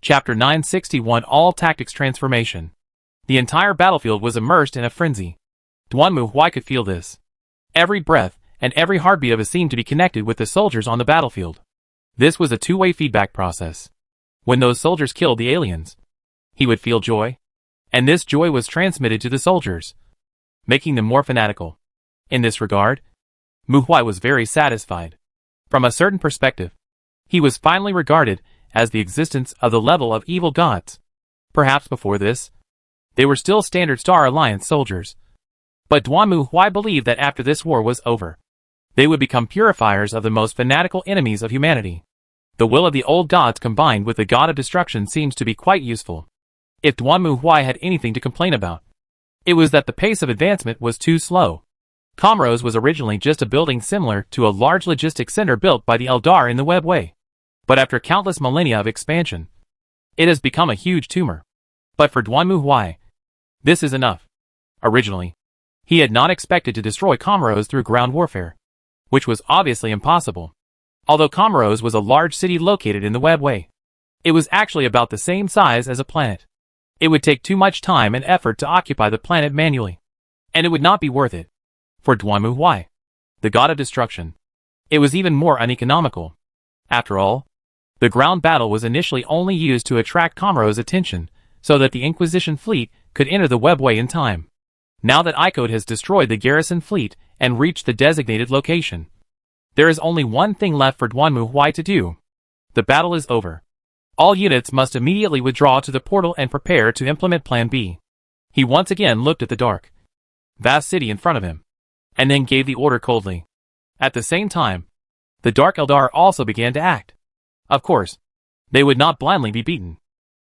Chapter 961 All Tactics Transformation. The entire battlefield was immersed in a frenzy. Duanmu Huai could feel this. Every breath and every heartbeat of it seemed to be connected with the soldiers on the battlefield. This was a two-way feedback process. When those soldiers killed the aliens, he would feel joy, and this joy was transmitted to the soldiers, making them more fanatical. In this regard, Mu Huai was very satisfied. From a certain perspective, he was finally regarded as the existence of the level of evil gods. Perhaps before this, they were still standard Star Alliance soldiers. But Duanmu Huai believed that after this war was over, they would become purifiers of the most fanatical enemies of humanity. The will of the old gods combined with the god of destruction seems to be quite useful. If Duanmu Huai had anything to complain about, it was that the pace of advancement was too slow. Comrose was originally just a building similar to a large logistics center built by the Eldar in the Webway. But after countless millennia of expansion, it has become a huge tumor. But for Duanmu Huai, this is enough. Originally, he had not expected to destroy Comrose through ground warfare, which was obviously impossible. Although Comrose was a large city located in the Webway, it was actually about the same size as a planet. It would take too much time and effort to occupy the planet manually, and it would not be worth it. For Duanmu Huai, the god of destruction, it was even more uneconomical. After all, the ground battle was initially only used to attract Comrose's attention, so that the Inquisition fleet could enter the Webway in time. Now that Icode has destroyed the garrison fleet and reached the designated location, there is only one thing left for Duanmu Huai to do. The battle is over. All units must immediately withdraw to the portal and prepare to implement Plan B. He once again looked at the dark, vast city in front of him, and then gave the order coldly. At the same time, the Dark Eldar also began to act. Of course, they would not blindly be beaten.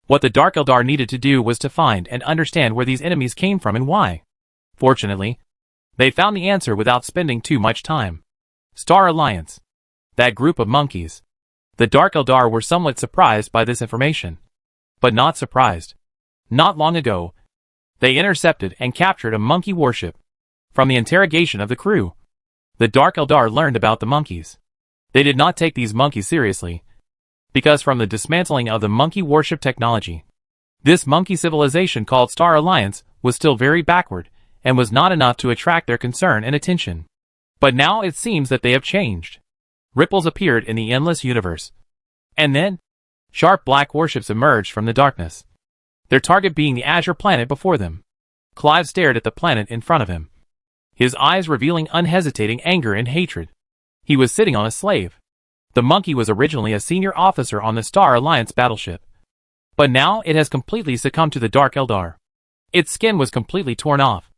What the Dark Eldar needed to do was to find and understand where these enemies came from and why. Fortunately, they found the answer without spending too much time. Star Alliance. That group of monkeys. The Dark Eldar were somewhat surprised by this information. But not surprised. Not long ago, they intercepted and captured a monkey warship. From the interrogation of the crew, the Dark Eldar learned about the monkeys. They did not take these monkeys seriously, because from the dismantling of the monkey warship technology, this monkey civilization called Star Alliance was still very backward, and was not enough to attract their concern and attention. But now it seems that they have changed. Ripples appeared in the endless universe. And then, sharp black warships emerged from the darkness, their target being the azure planet before them. Clive stared at the planet in front of him, his eyes revealing unhesitating anger and hatred. He was sitting on a slave. The monkey was originally a senior officer on the Star Alliance battleship, but now it has completely succumbed to the Dark Eldar. Its skin was completely torn off,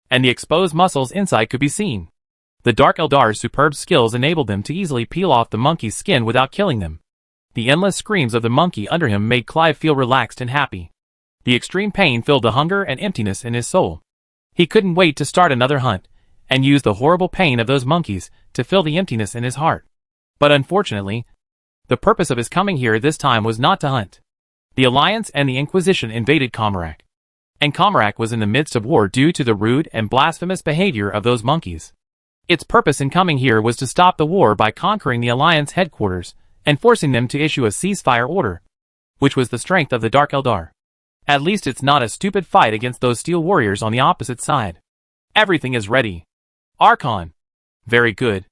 and the exposed muscles inside could be seen. The Dark Eldar's superb skills enabled them to easily peel off the monkey's skin without killing them. The endless screams of the monkey under him made Clive feel relaxed and happy. The extreme pain filled the hunger and emptiness in his soul. He couldn't wait to start another hunt, and use the horrible pain of those monkeys to fill the emptiness in his heart. But unfortunately, the purpose of his coming here this time was not to hunt. The Alliance and the Inquisition invaded Comarak, and Comarak was in the midst of war due to the rude and blasphemous behavior of those monkeys. Its purpose in coming here was to stop the war by conquering the Alliance headquarters and forcing them to issue a ceasefire order, which was the strength of the Dark Eldar. At least it's not a stupid fight against those steel warriors on the opposite side. Everything is ready. Archon. Very good.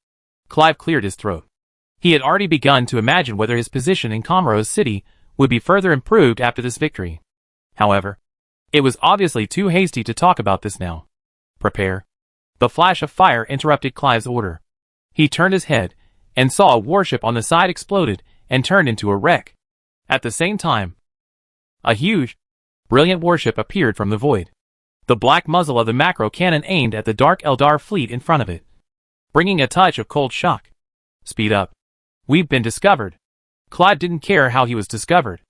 Clive cleared his throat. He had already begun to imagine whether his position in Comrose City would be further improved after this victory. However, it was obviously too hasty to talk about this now. Prepare. The flash of fire interrupted Clive's order. He turned his head and saw a warship on the side exploded and turned into a wreck. At the same time, a huge, brilliant warship appeared from the void. The black muzzle of the macro cannon aimed at the Dark Eldar fleet in front of it, bringing a touch of cold shock. Speed up. We've been discovered. Clive didn't care how he was discovered.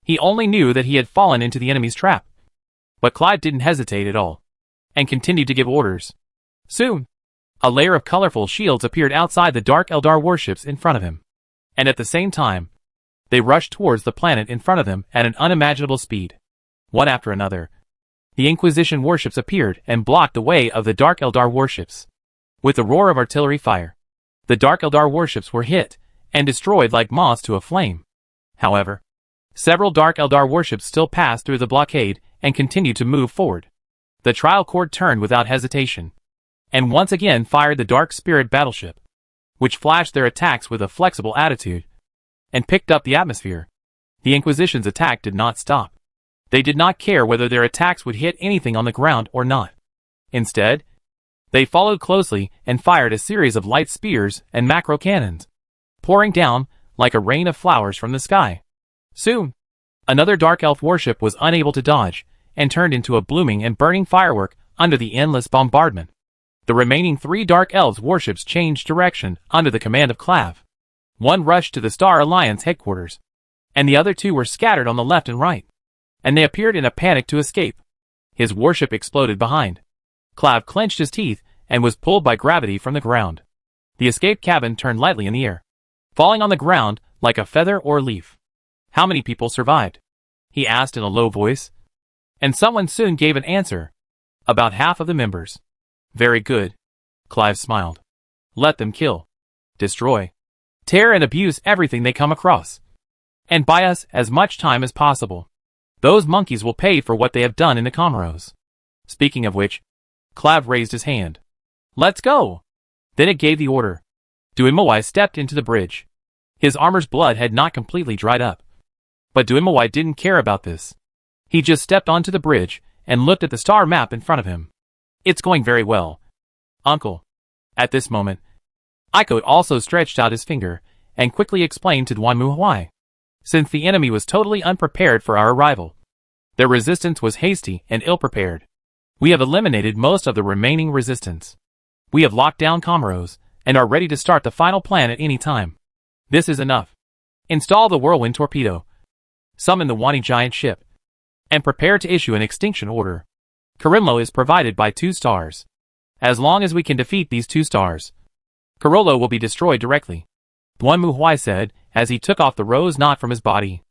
He only knew that he had fallen into the enemy's trap. But Clive didn't hesitate at all, and continued to give orders. Soon, a layer of colorful shields appeared outside the Dark Eldar warships in front of him. And at the same time, they rushed towards the planet in front of them at an unimaginable speed. One after another, the Inquisition warships appeared and blocked the way of the Dark Eldar warships. With the roar of artillery fire, the Dark Eldar warships were hit and destroyed like moths to a flame. However, Several Dark Eldar warships still passed through the blockade and continued to move forward. The trial court turned without hesitation, and once again fired the Dark Spirit battleship, which flashed their attacks with a flexible attitude, and picked up the atmosphere. The Inquisition's attack did not stop. They did not care whether their attacks would hit anything on the ground or not. Instead, they followed closely and fired a series of light spears and macro cannons, pouring down like a rain of flowers from the sky. Soon, another Dark Elf warship was unable to dodge and turned into a blooming and burning firework under the endless bombardment. The remaining 3 Dark Elves warships changed direction under the command of Clav. One rushed to the Star Alliance headquarters, and the other 2 were scattered on the left and right, and they appeared in a panic to escape. His warship exploded behind. Clav clenched his teeth and was pulled by gravity from the ground. The escape cabin turned lightly in the air, falling on the ground like a feather or leaf. How many people survived? He asked in a low voice. And someone soon gave an answer. About half of the members. Very good. Clive smiled. Let them kill, destroy, tear and abuse everything they come across. And buy us as much time as possible. Those monkeys will pay for what they have done in the Comoros. Speaking of which, Clav raised his hand. Let's go! Then it gave the order. Duimawai stepped into the bridge. His armor's blood had not completely dried up. But Duimawai didn't care about this. He just stepped onto the bridge and looked at the star map in front of him. It's going very well, Uncle. At this moment, Iko also stretched out his finger and quickly explained to Duanmuhai. Since the enemy was totally unprepared for our arrival, their resistance was hasty and ill-prepared. We have eliminated most of the remaining resistance. We have locked down Comoros and are ready to start the final plan at any time. This is enough. Install the whirlwind torpedo. Summon the Wani giant ship, and prepare to issue an extinction order. Karimlo is provided by 2 stars. As long as we can defeat these 2 stars, Karolo will be destroyed directly, Duanmuhai said as he took off the rose knot from his body.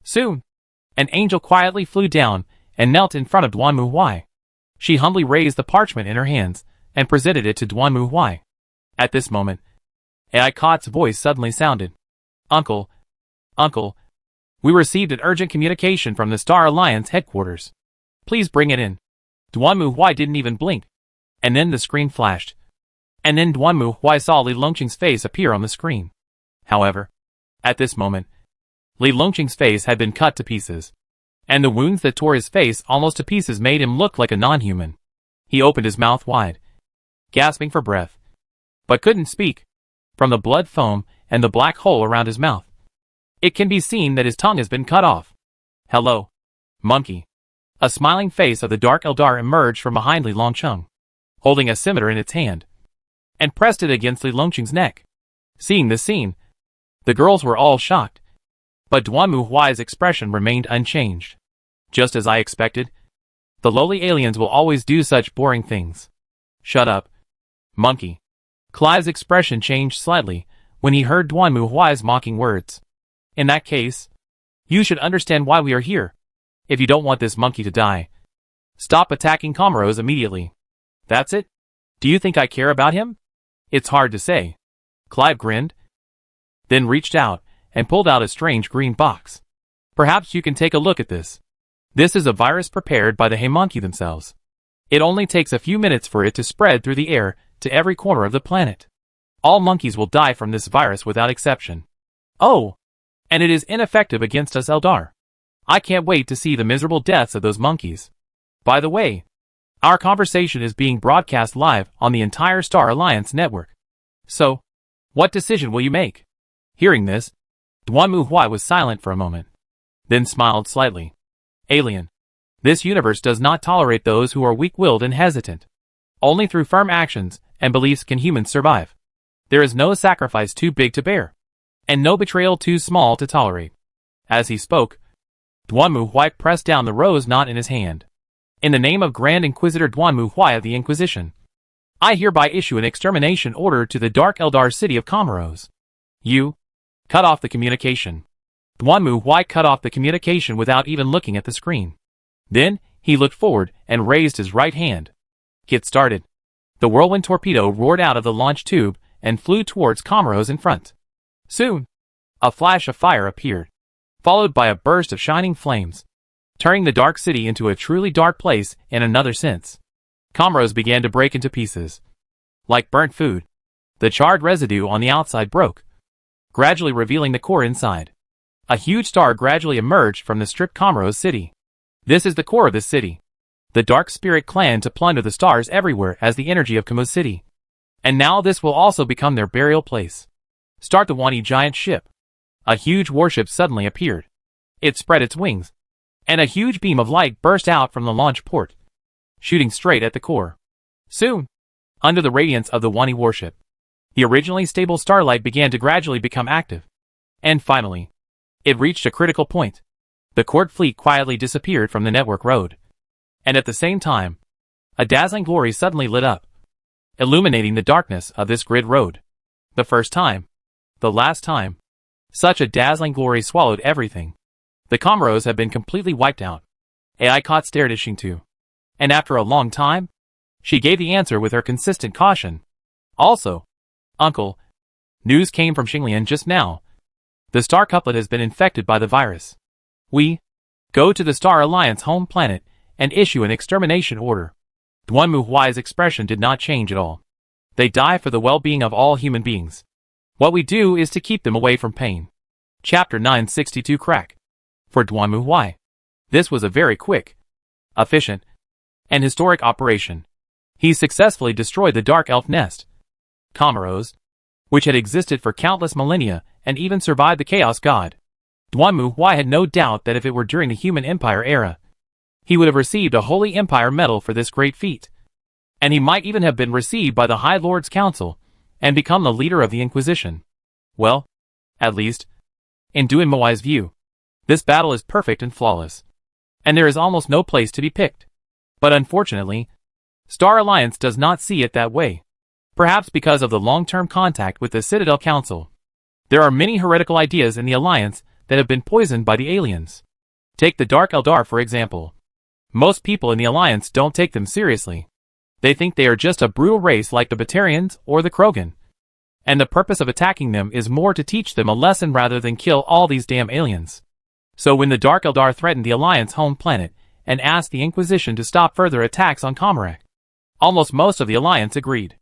Soon, an angel quietly flew down and knelt in front of Duanmuhai. She humbly raised the parchment in her hands and presented it to Duanmuhai. At this moment, Aikot's voice suddenly sounded. Uncle, we received an urgent communication from the Star Alliance headquarters. Please bring it in. Duanmuhai didn't even blink. And then the screen flashed. And then Duanmuhai saw Li Longqing's face appear on the screen. However, at this moment, Li Longqing's face had been cut to pieces, and the wounds that tore his face almost to pieces made him look like a non-human. He opened his mouth wide, gasping for breath, but couldn't speak, from the blood foam and the black hole around his mouth. It can be seen that his tongue has been cut off. Hello, monkey. A smiling face of the Dark Eldar emerged from behind Li Longqing, holding a scimitar in its hand, and pressed it against Li Longqing's neck. Seeing this scene, the girls were all shocked, but Duanmuhai's expression remained unchanged. Just as I expected, the lowly aliens will always do such boring things. Shut up, monkey. Clive's expression changed slightly when he heard Duanmuhai's mocking words. In that case, you should understand why we are here. If you don't want this monkey to die, stop attacking Comoros immediately. That's it? Do you think I care about him? It's hard to say. Clive grinned, then reached out and pulled out a strange green box. Perhaps you can take a look at this. This is a virus prepared by the Haymonkey themselves. It only takes a few minutes for it to spread through the air to every corner of the planet. All monkeys will die from this virus without exception. Oh! And it is ineffective against us Eldar. I can't wait to see the miserable deaths of those monkeys. By the way, our conversation is being broadcast live on the entire Star Alliance network. So, what decision will you make? Hearing this, Duanmuhai was silent for a moment, then smiled slightly. Alien. This universe does not tolerate those who are weak-willed and hesitant. Only through firm actions and beliefs can humans survive. There is no sacrifice too big to bear, and no betrayal too small to tolerate. As he spoke, Duanmuhai pressed down the rose knot in his hand. In the name of Grand Inquisitor Duanmuhai of the Inquisition, I hereby issue an extermination order to the Dark Eldar city of Comoros. You, cut off the communication. Duanmuhai cut off the communication without even looking at the screen. Then, he looked forward and raised his right hand. Get started. The whirlwind torpedo roared out of the launch tube and flew towards Comoros in front. Soon, a flash of fire appeared. followed by a burst of shining flames, turning the dark city into a truly dark place in another sense. Comrose began to break into pieces. Like burnt food, the charred residue on the outside broke, gradually revealing the core inside. A huge star gradually emerged from the stripped Comrose city. This is the core of this city. The Dark Spirit clan to plunder the stars everywhere as the energy of Comrose city. And now this will also become their burial place. Start the Wani giant ship. A huge warship suddenly appeared. It spread its wings, and a huge beam of light burst out from the launch port, shooting straight at the core. Soon, under the radiance of the Wani warship, the originally stable starlight began to gradually become active. And finally, it reached a critical point. The court fleet quietly disappeared from the network road. And at the same time, a dazzling glory suddenly lit up, illuminating the darkness of this grid road. The first time, the last time, such a dazzling glory swallowed everything. The Comrose had been completely wiped out. Aikot stared at Xingtu. And after a long time, she gave the answer with her consistent caution. Also, Uncle, news came from Xinglian just now. The Star Couplet has been infected by the virus. We go to the Star Alliance home planet and issue an extermination order. Duanmu Huai's expression did not change at all. They die for the well-being of all human beings. What we do is to keep them away from pain. Chapter 962 Crack. For Duanmu Huai, this was a very quick, efficient, and historic operation. He successfully destroyed the Dark Elf nest, Comrose, which had existed for countless millennia and even survived the Chaos God. Duanmu Huai had no doubt that if it were during the Human Empire era, he would have received a Holy Empire medal for this great feat. And he might even have been received by the High Lord's Council and become the leader of the Inquisition. Well, at least, in Duanmu Huai's view, this battle is perfect and flawless, and there is almost no place to be picked. But unfortunately, Star Alliance does not see it that way. Perhaps because of the long-term contact with the Citadel Council. There are many heretical ideas in the Alliance that have been poisoned by the aliens. Take the Dark Eldar for example. Most people in the Alliance don't take them seriously. They think they are just a brutal race like the Batarians or the Krogan. And the purpose of attacking them is more to teach them a lesson rather than kill all these damn aliens. So when the Dark Eldar threatened the Alliance home planet and asked the Inquisition to stop further attacks on Comarak, almost most of the Alliance agreed.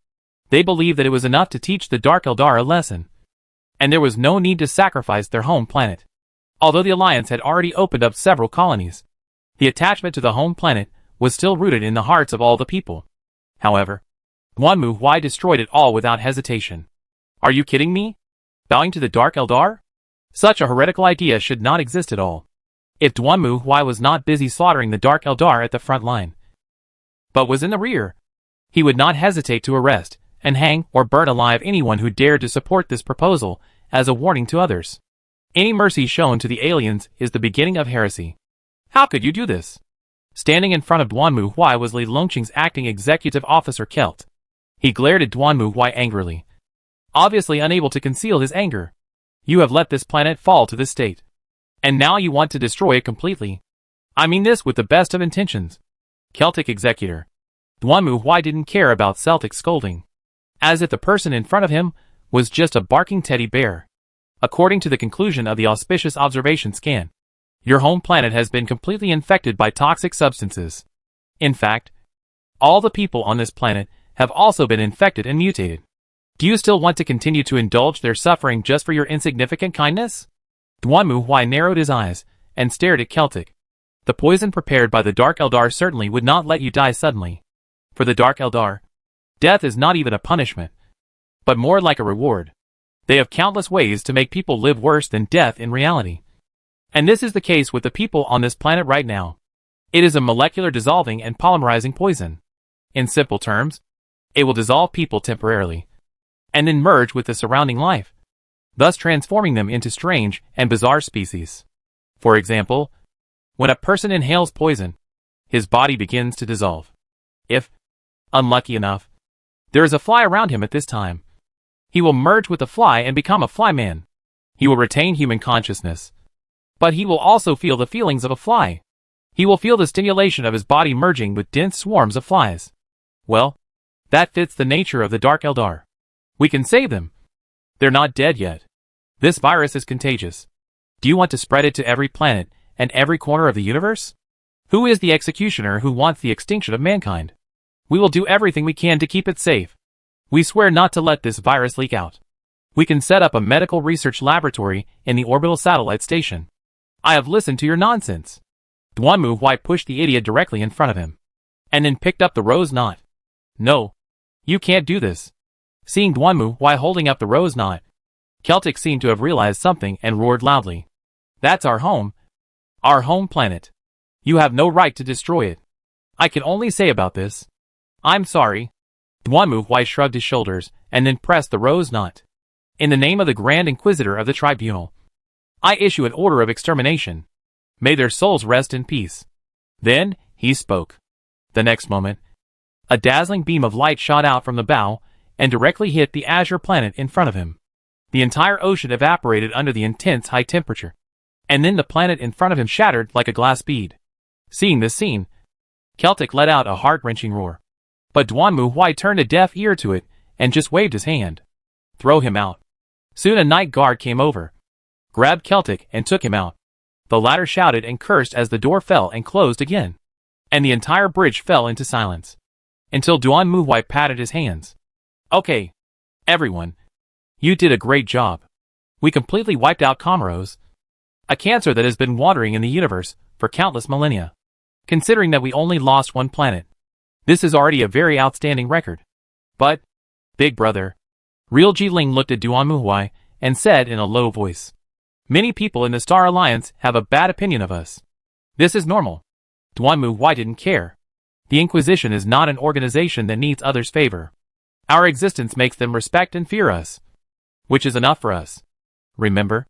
They believed that it was enough to teach the Dark Eldar a lesson, and there was no need to sacrifice their home planet. Although the Alliance had already opened up several colonies, the attachment to the home planet was still rooted in the hearts of all the people. However, Duanmu Huai destroyed it all without hesitation. Are you kidding me? Bowing to the Dark Eldar? Such a heretical idea should not exist at all. If Duanmu Huai was not busy slaughtering the Dark Eldar at the front line, but was in the rear, he would not hesitate to arrest and hang or burn alive anyone who dared to support this proposal as a warning to others. Any mercy shown to the aliens is the beginning of heresy. How could you do this? Standing in front of Duanmu Huai was Li Longqing's acting executive officer Kelt. He glared at Duanmu Huai angrily, obviously unable to conceal his anger. You have let this planet fall to this state, and now you want to destroy it completely. I mean this with the best of intentions. Celtic executor. Duanmu Huai didn't care about Celtic scolding, as if the person in front of him was just a barking teddy bear. According to the conclusion of the auspicious observation scan, your home planet has been completely infected by toxic substances. In fact, all the people on this planet have also been infected and mutated. Do you still want to continue to indulge their suffering just for your insignificant kindness? Duanmu Huai narrowed his eyes and stared at Celtic. The poison prepared by the Dark Eldar certainly would not let you die suddenly. For the Dark Eldar, death is not even a punishment, but more like a reward. They have countless ways to make people live worse than death in reality. And this is the case with the people on this planet right now. It is a molecular dissolving and polymerizing poison. In simple terms, it will dissolve people temporarily, and then merge with the surrounding life, thus transforming them into strange and bizarre species. For example, when a person inhales poison, his body begins to dissolve. If, unlucky enough, there is a fly around him at this time, he will merge with the fly and become a flyman. He will retain human consciousness, but he will also feel the feelings of a fly. He will feel the stimulation of his body merging with dense swarms of flies. Well, that fits the nature of the Dark Eldar. We can save them. They're not dead yet. This virus is contagious. Do you want to spread it to every planet and every corner of the universe? Who is the executioner who wants the extinction of mankind? We will do everything we can to keep it safe. We swear not to let this virus leak out. We can set up a medical research laboratory in the orbital satellite station. I have listened to your nonsense. Duanmu Huai pushed the idiot directly in front of him, and then picked up the rose knot. No. You can't do this. Seeing Duanmu Huai holding up the rose knot, Celtic seemed to have realized something and roared loudly. That's our home. Our home planet. You have no right to destroy it. I can only say about this. I'm sorry. Duanmu Huai shrugged his shoulders and then pressed the rose knot. In the name of the Grand Inquisitor of the Tribunal, I issue an order of extermination. May their souls rest in peace. Then, he spoke. The next moment, a dazzling beam of light shot out from the bow and directly hit the azure planet in front of him. The entire ocean evaporated under the intense high temperature, and then the planet in front of him shattered like a glass bead. Seeing this scene, Celtic let out a heart-wrenching roar. But Duanmu Huai turned a deaf ear to it and just waved his hand. Throw him out. Soon a night guard came over, grabbed Celtic and took him out. The latter shouted and cursed as the door fell and closed again, and the entire bridge fell into silence, until Duanmu Huai patted his hands. Okay, everyone. You did a great job. We completely wiped out Comoros, a cancer that has been wandering in the universe for countless millennia. Considering that we only lost one planet, this is already a very outstanding record. But, Big Brother, Real Jiling looked at Duanmu Huai and said in a low voice, many people in the Star Alliance have a bad opinion of us. This is normal. Duanmu Huai didn't care. The Inquisition is not an organization that needs others' favor. Our existence makes them respect and fear us, which is enough for us. Remember,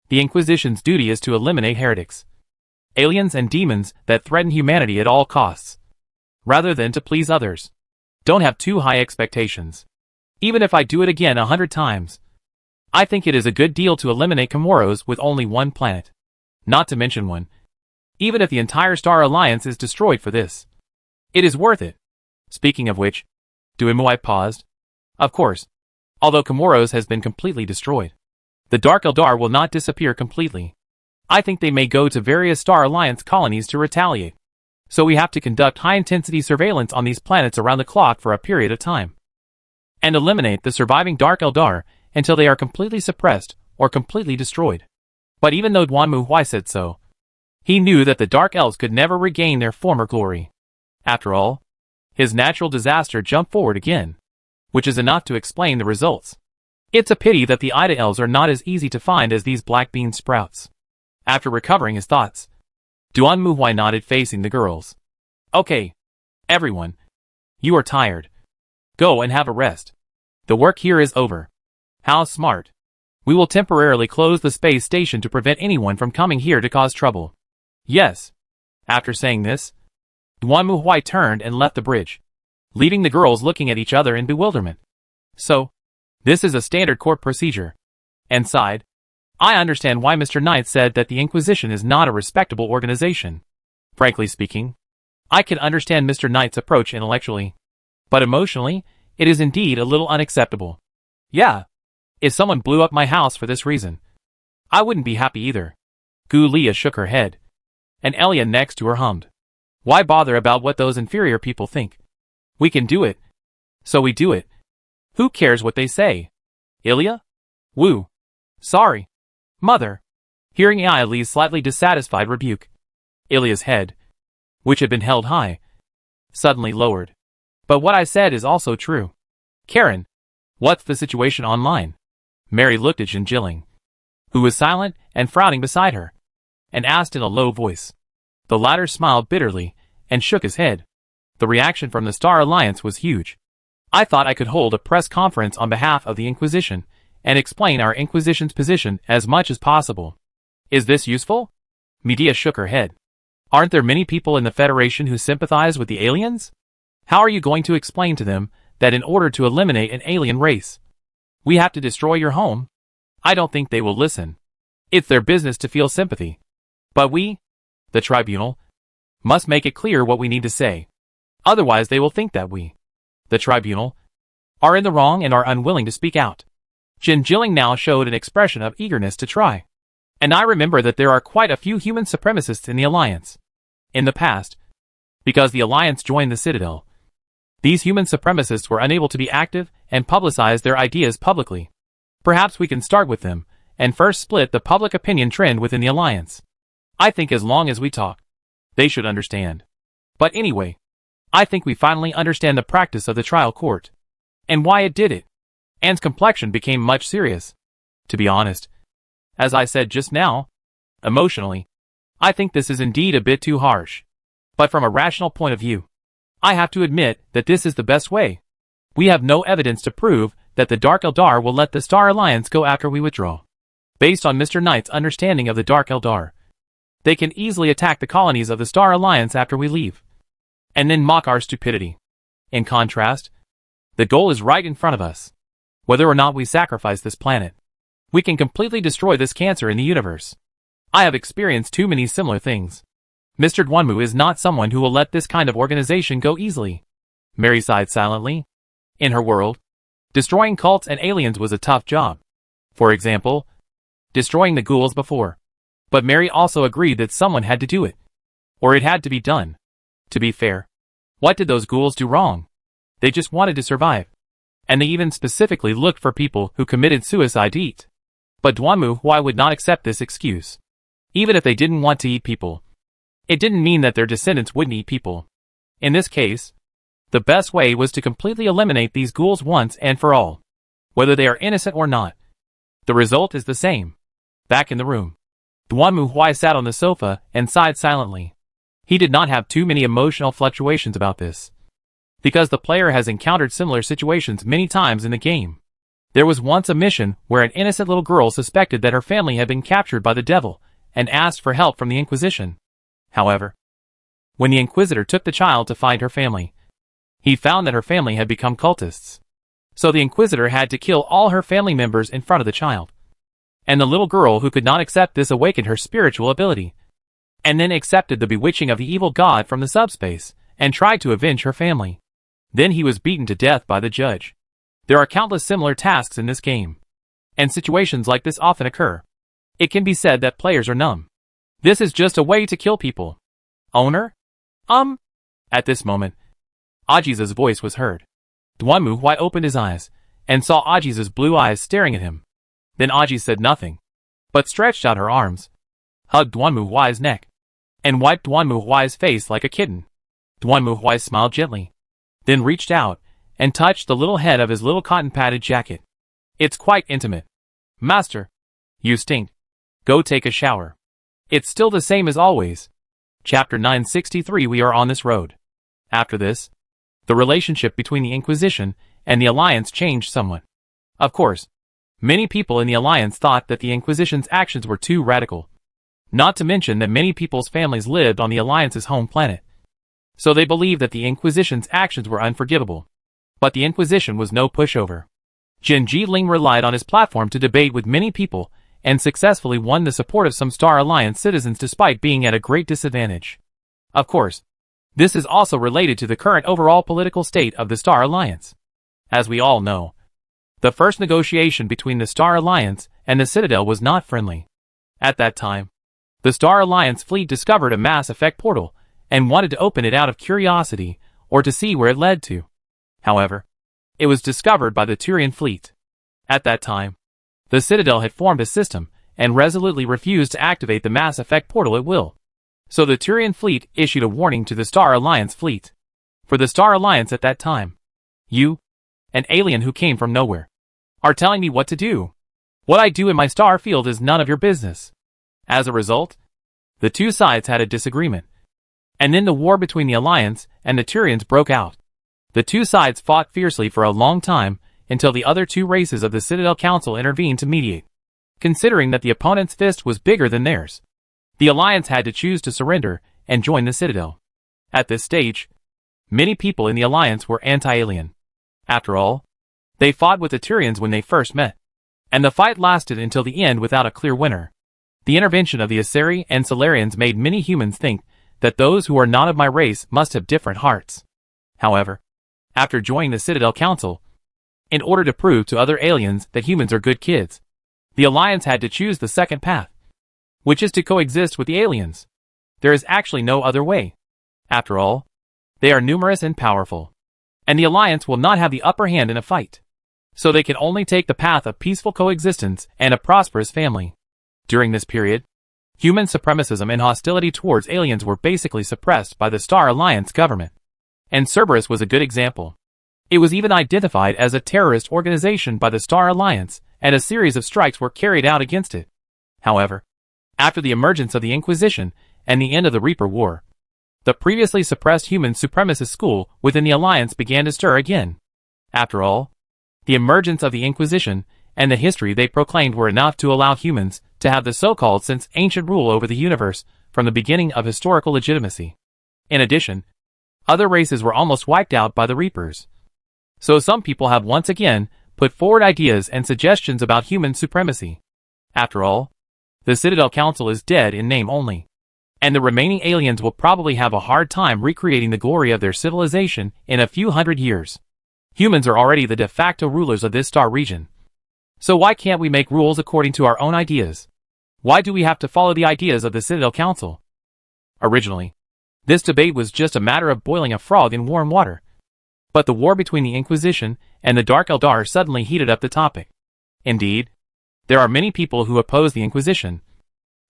the Inquisition's duty is to eliminate heretics, aliens and demons that threaten humanity at all costs, rather than to please others. Don't have too high expectations. Even if I do it again 100 times, I think it is a good deal to eliminate Comoros with only one planet. Not to mention one. Even if the entire Star Alliance is destroyed for this, it is worth it. Speaking of which, Duanmu Huai paused. Of course, although Comoros has been completely destroyed, the Dark Eldar will not disappear completely. I think they may go to various Star Alliance colonies to retaliate. So we have to conduct high-intensity surveillance on these planets around the clock for a period of time, and eliminate the surviving Dark Eldar until they are completely suppressed or completely destroyed. But even though Duanmu Huai said so, he knew that the Dark Elves could never regain their former glory. After all, his natural disaster jumped forward again, which is enough to explain the results. It's a pity that the Ida Elves are not as easy to find as these black bean sprouts. After recovering his thoughts, Duanmu Huai nodded facing the girls. Okay, everyone. You are tired. Go and have a rest. The work here is over. How smart. We will temporarily close the space station to prevent anyone from coming here to cause trouble. Yes. After saying this, Duanmu Huai turned and left the bridge, leaving the girls looking at each other in bewilderment. So, this is a standard court procedure. And sighed. I understand why Mr. Knight said that the Inquisition is not a respectable organization. Frankly speaking, I can understand Mr. Knight's approach intellectually, but emotionally, it is indeed a little unacceptable. Yeah. If someone blew up my house for this reason, I wouldn't be happy either. Gu Lia shook her head, and Elia next to her hummed. Why bother about what those inferior people think? We can do it. So we do it. Who cares what they say? Ilya? Woo. Sorry. Mother. Hearing Ilya's slightly dissatisfied rebuke, Ilya's head, which had been held high, suddenly lowered. But what I said is also true. Karen, what's the situation online? Mary looked at Jinjiling, who was silent and frowning beside her, and asked in a low voice. The latter smiled bitterly and shook his head. The reaction from the Star Alliance was huge. I thought I could hold a press conference on behalf of the Inquisition and explain our Inquisition's position as much as possible. Is this useful? Medea shook her head. Aren't there many people in the Federation who sympathize with the aliens? How are you going to explain to them that in order to eliminate an alien race, we have to destroy your home? I don't think they will listen. It's their business to feel sympathy. But we, the Tribunal, must make it clear what we need to say. Otherwise they will think that we, the Tribunal, are in the wrong and are unwilling to speak out. Jinjiling now showed an expression of eagerness to try. And I remember that there are quite a few human supremacists in the Alliance. In the past, because the Alliance joined the Citadel, these human supremacists were unable to be active and publicize their ideas publicly. Perhaps we can start with them, and first split the public opinion trend within the Alliance. I think as long as we talk, they should understand. But anyway, I think we finally understand the practice of the trial court, and why it did it. Anne's complexion became much serious. To be honest, as I said just now, emotionally, I think this is indeed a bit too harsh. But from a rational point of view, I have to admit that this is the best way. We have no evidence to prove that the Dark Eldar will let the Star Alliance go after we withdraw. Based on Mr. Knight's understanding of the Dark Eldar, they can easily attack the colonies of the Star Alliance after we leave, and then mock our stupidity. In contrast, the goal is right in front of us. Whether or not we sacrifice this planet, we can completely destroy this cancer in the universe. I have experienced too many similar things. Mr. Duanmu is not someone who will let this kind of organization go easily. Mary sighed silently. In her world, destroying cults and aliens was a tough job. For example, destroying the ghouls before. But Mary also agreed that someone had to do it. Or it had to be done. To be fair, what did those ghouls do wrong? They just wanted to survive. And they even specifically looked for people who committed suicide to eat. But Duanmu Huai would not accept this excuse. Even if they didn't want to eat people, it didn't mean that their descendants wouldn't eat people. In this case, the best way was to completely eliminate these ghouls once and for all, whether they are innocent or not. The result is the same. Back in the room, Duanmu Huai sat on the sofa and sighed silently. He did not have too many emotional fluctuations about this, because the player has encountered similar situations many times in the game. There was once a mission where an innocent little girl suspected that her family had been captured by the devil and asked for help from the Inquisition. However, when the Inquisitor took the child to find her family, he found that her family had become cultists. So the Inquisitor had to kill all her family members in front of the child. And the little girl who could not accept this awakened her spiritual ability, and then accepted the bewitching of the evil god from the subspace, and tried to avenge her family. Then he was beaten to death by the judge. There are countless similar tasks in this game, and situations like this often occur. It can be said that players are numb. This is just a way to kill people. Owner? At this moment, Ajiza's voice was heard. Duanmu Huai opened his eyes, and saw Ajiza's blue eyes staring at him. Then Aji said nothing, but stretched out her arms, hugged Duanmu Huai's neck, and wiped Duanmu Huai's face like a kitten. Duanmu Huai smiled gently, then reached out, and touched the little head of his little cotton-padded jacket. It's quite intimate. Master, you stink. Go take a shower. It's still the same as always. Chapter 963. We are on this road. After this, the relationship between the Inquisition and the Alliance changed somewhat. Of course, many people in the Alliance thought that the Inquisition's actions were too radical. Not to mention that many people's families lived on the Alliance's home planet. So they believed that the Inquisition's actions were unforgivable. But the Inquisition was no pushover. Jin Jiling relied on his platform to debate with many people, and successfully won the support of some Star Alliance citizens despite being at a great disadvantage. Of course, this is also related to the current overall political state of the Star Alliance. As we all know, the first negotiation between the Star Alliance and the Citadel was not friendly. At that time, the Star Alliance fleet discovered a Mass Effect portal, and wanted to open it out of curiosity, or to see where it led to. However, it was discovered by the Turian fleet. At that time, the Citadel had formed a system, and resolutely refused to activate the Mass Effect portal at will. So the Turian fleet issued a warning to the Star Alliance fleet. For the Star Alliance at that time, you, an alien who came from nowhere, are telling me what to do. What I do in my star field is none of your business. As a result, the two sides had a disagreement. And then the war between the Alliance and the Turians broke out. The two sides fought fiercely for a long time, until the other two races of the Citadel Council intervened to mediate. Considering that the opponent's fist was bigger than theirs, the Alliance had to choose to surrender and join the Citadel. At this stage, many people in the Alliance were anti-alien. After all, they fought with the Turians when they first met, and the fight lasted until the end without a clear winner. The intervention of the Asari and Solarians made many humans think that those who are not of my race must have different hearts. However, after joining the Citadel Council, in order to prove to other aliens that humans are good kids, the Alliance had to choose the second path. which is to coexist with the aliens. There is actually no other way. After all, they are numerous and powerful, and the Alliance will not have the upper hand in a fight. So they can only take the path of peaceful coexistence and a prosperous family. During this period, human supremacism and hostility towards aliens were basically suppressed by the Star Alliance government. And Cerberus was a good example. It was even identified as a terrorist organization by the Star Alliance, and a series of strikes were carried out against it. However, after the emergence of the Inquisition and the end of the Reaper War, the previously suppressed human supremacist school within the Alliance began to stir again. After all, the emergence of the Inquisition and the history they proclaimed were enough to allow humans to have the so-called since ancient rule over the universe from the beginning of historical legitimacy. In addition, other races were almost wiped out by the Reapers. So some people have once again put forward ideas and suggestions about human supremacy. After all, the Citadel Council is dead in name only, and the remaining aliens will probably have a hard time recreating the glory of their civilization in a few hundred years. Humans are already the de facto rulers of this star region. So why can't we make rules according to our own ideas? Why do we have to follow the ideas of the Citadel Council? Originally, this debate was just a matter of boiling a frog in warm water. But the war between the Inquisition and the Dark Eldar suddenly heated up the topic. Indeed, there are many people who oppose the Inquisition.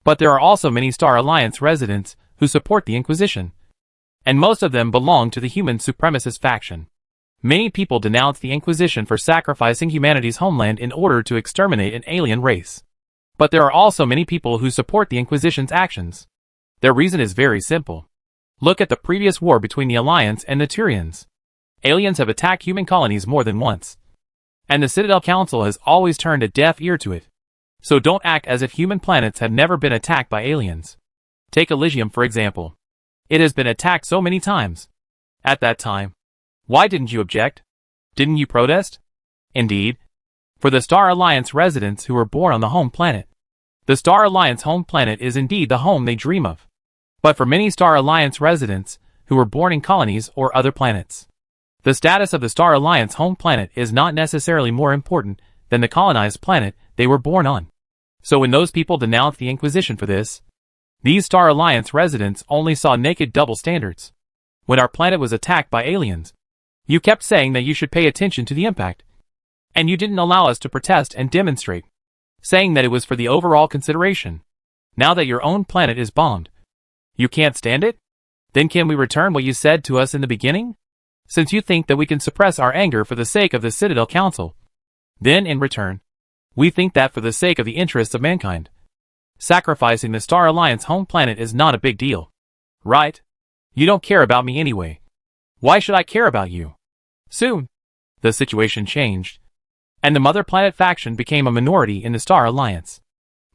But there are also many Star Alliance residents who support the Inquisition. And most of them belong to the human supremacist faction. Many people denounce the Inquisition for sacrificing humanity's homeland in order to exterminate an alien race. But there are also many people who support the Inquisition's actions. Their reason is very simple. Look at the previous war between the Alliance and the Turians. Aliens have attacked human colonies more than once, and the Citadel Council has always turned a deaf ear to it. So don't act as if human planets have never been attacked by aliens. Take Elysium for example. It has been attacked so many times. At that time, why didn't you object? Didn't you protest? Indeed, for the Star Alliance residents who were born on the home planet, the Star Alliance home planet is indeed the home they dream of. But for many Star Alliance residents who were born in colonies or other planets, the status of the Star Alliance home planet is not necessarily more important than the colonized planet they were born on. So when those people denounce the Inquisition for this, these Star Alliance residents only saw naked double standards. When our planet was attacked by aliens, you kept saying that you should pay attention to the impact. And you didn't allow us to protest and demonstrate, saying that it was for the overall consideration. Now that your own planet is bombed, you can't stand it? Then can we return what you said to us in the beginning? Since you think that we can suppress our anger for the sake of the Citadel Council, then in return, we think that for the sake of the interests of mankind, sacrificing the Star Alliance home planet is not a big deal. Right? You don't care about me anyway. Why should I care about you? Soon, the situation changed, and the Mother Planet faction became a minority in the Star Alliance.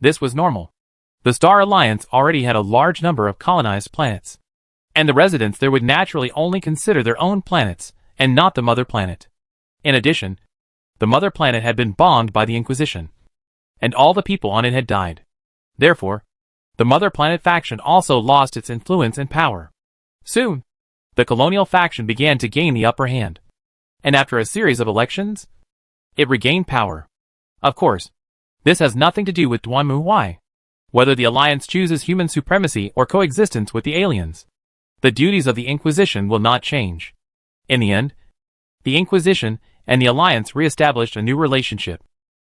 This was normal. The Star Alliance already had a large number of colonized planets, and the residents there would naturally only consider their own planets, and not the Mother Planet. In addition, the Mother Planet had been bombed by the Inquisition, and all the people on it had died. Therefore, the Mother Planet faction also lost its influence and power. Soon, the colonial faction began to gain the upper hand, and after a series of elections, it regained power. Of course, this has nothing to do with Duanmu, whether the Alliance chooses human supremacy or coexistence with the aliens. The duties of the Inquisition will not change. In the end, the Inquisition and the Alliance re-established a new relationship.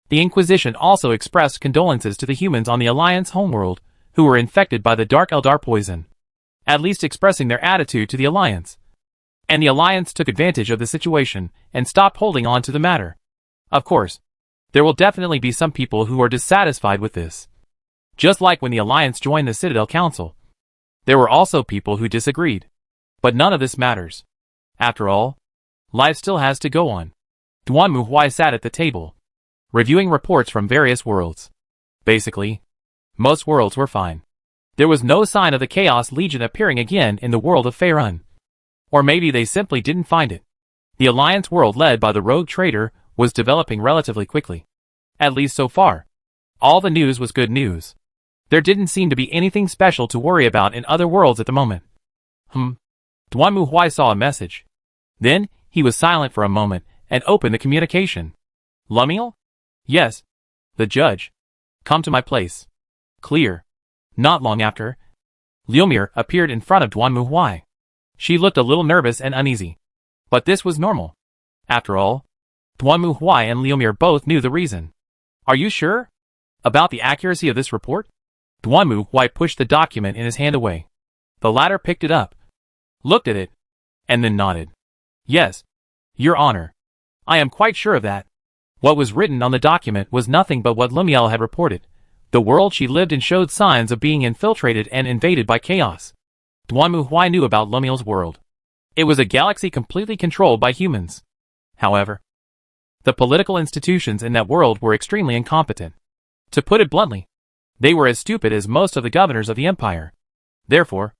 The Inquisition also expressed condolences to the humans on the Alliance homeworld who were infected by the Dark Eldar poison, at least expressing their attitude to the Alliance. And the Alliance took advantage of the situation and stopped holding on to the matter. Of course, there will definitely be some people who are dissatisfied with this. Just like when the Alliance joined the Citadel Council, there were also people who disagreed. But none of this matters. After all, life still has to go on. Duanmu sat at the table, reviewing reports from various worlds. Basically, most worlds were fine. There was no sign of the Chaos Legion appearing again in the world of Faerun. Or maybe they simply didn't find it. The Alliance world led by the rogue trader was developing relatively quickly. At least so far. All the news was good news. There didn't seem to be anything special to worry about in other worlds at the moment. Duanmu saw a message. Then, he was silent for a moment and opened the communication. Lumiel? Yes. The judge. Come to my place. Clear. Not long after, Liumir appeared in front of Duanmu Huai. She looked a little nervous and uneasy. But this was normal. After all, Duanmu Huai and Liumir both knew the reason. Are you sure about the accuracy of this report? Duanmu Huai pushed the document in his hand away. The latter picked it up, looked at it, and then nodded. Yes, Your Honor. I am quite sure of that. What was written on the document was nothing but what Lumiel had reported. The world she lived in showed signs of being infiltrated and invaded by chaos. Duanmu Huai knew about Lumiel's world. It was a galaxy completely controlled by humans. However, the political institutions in that world were extremely incompetent. To put it bluntly, they were as stupid as most of the governors of the empire. Therefore,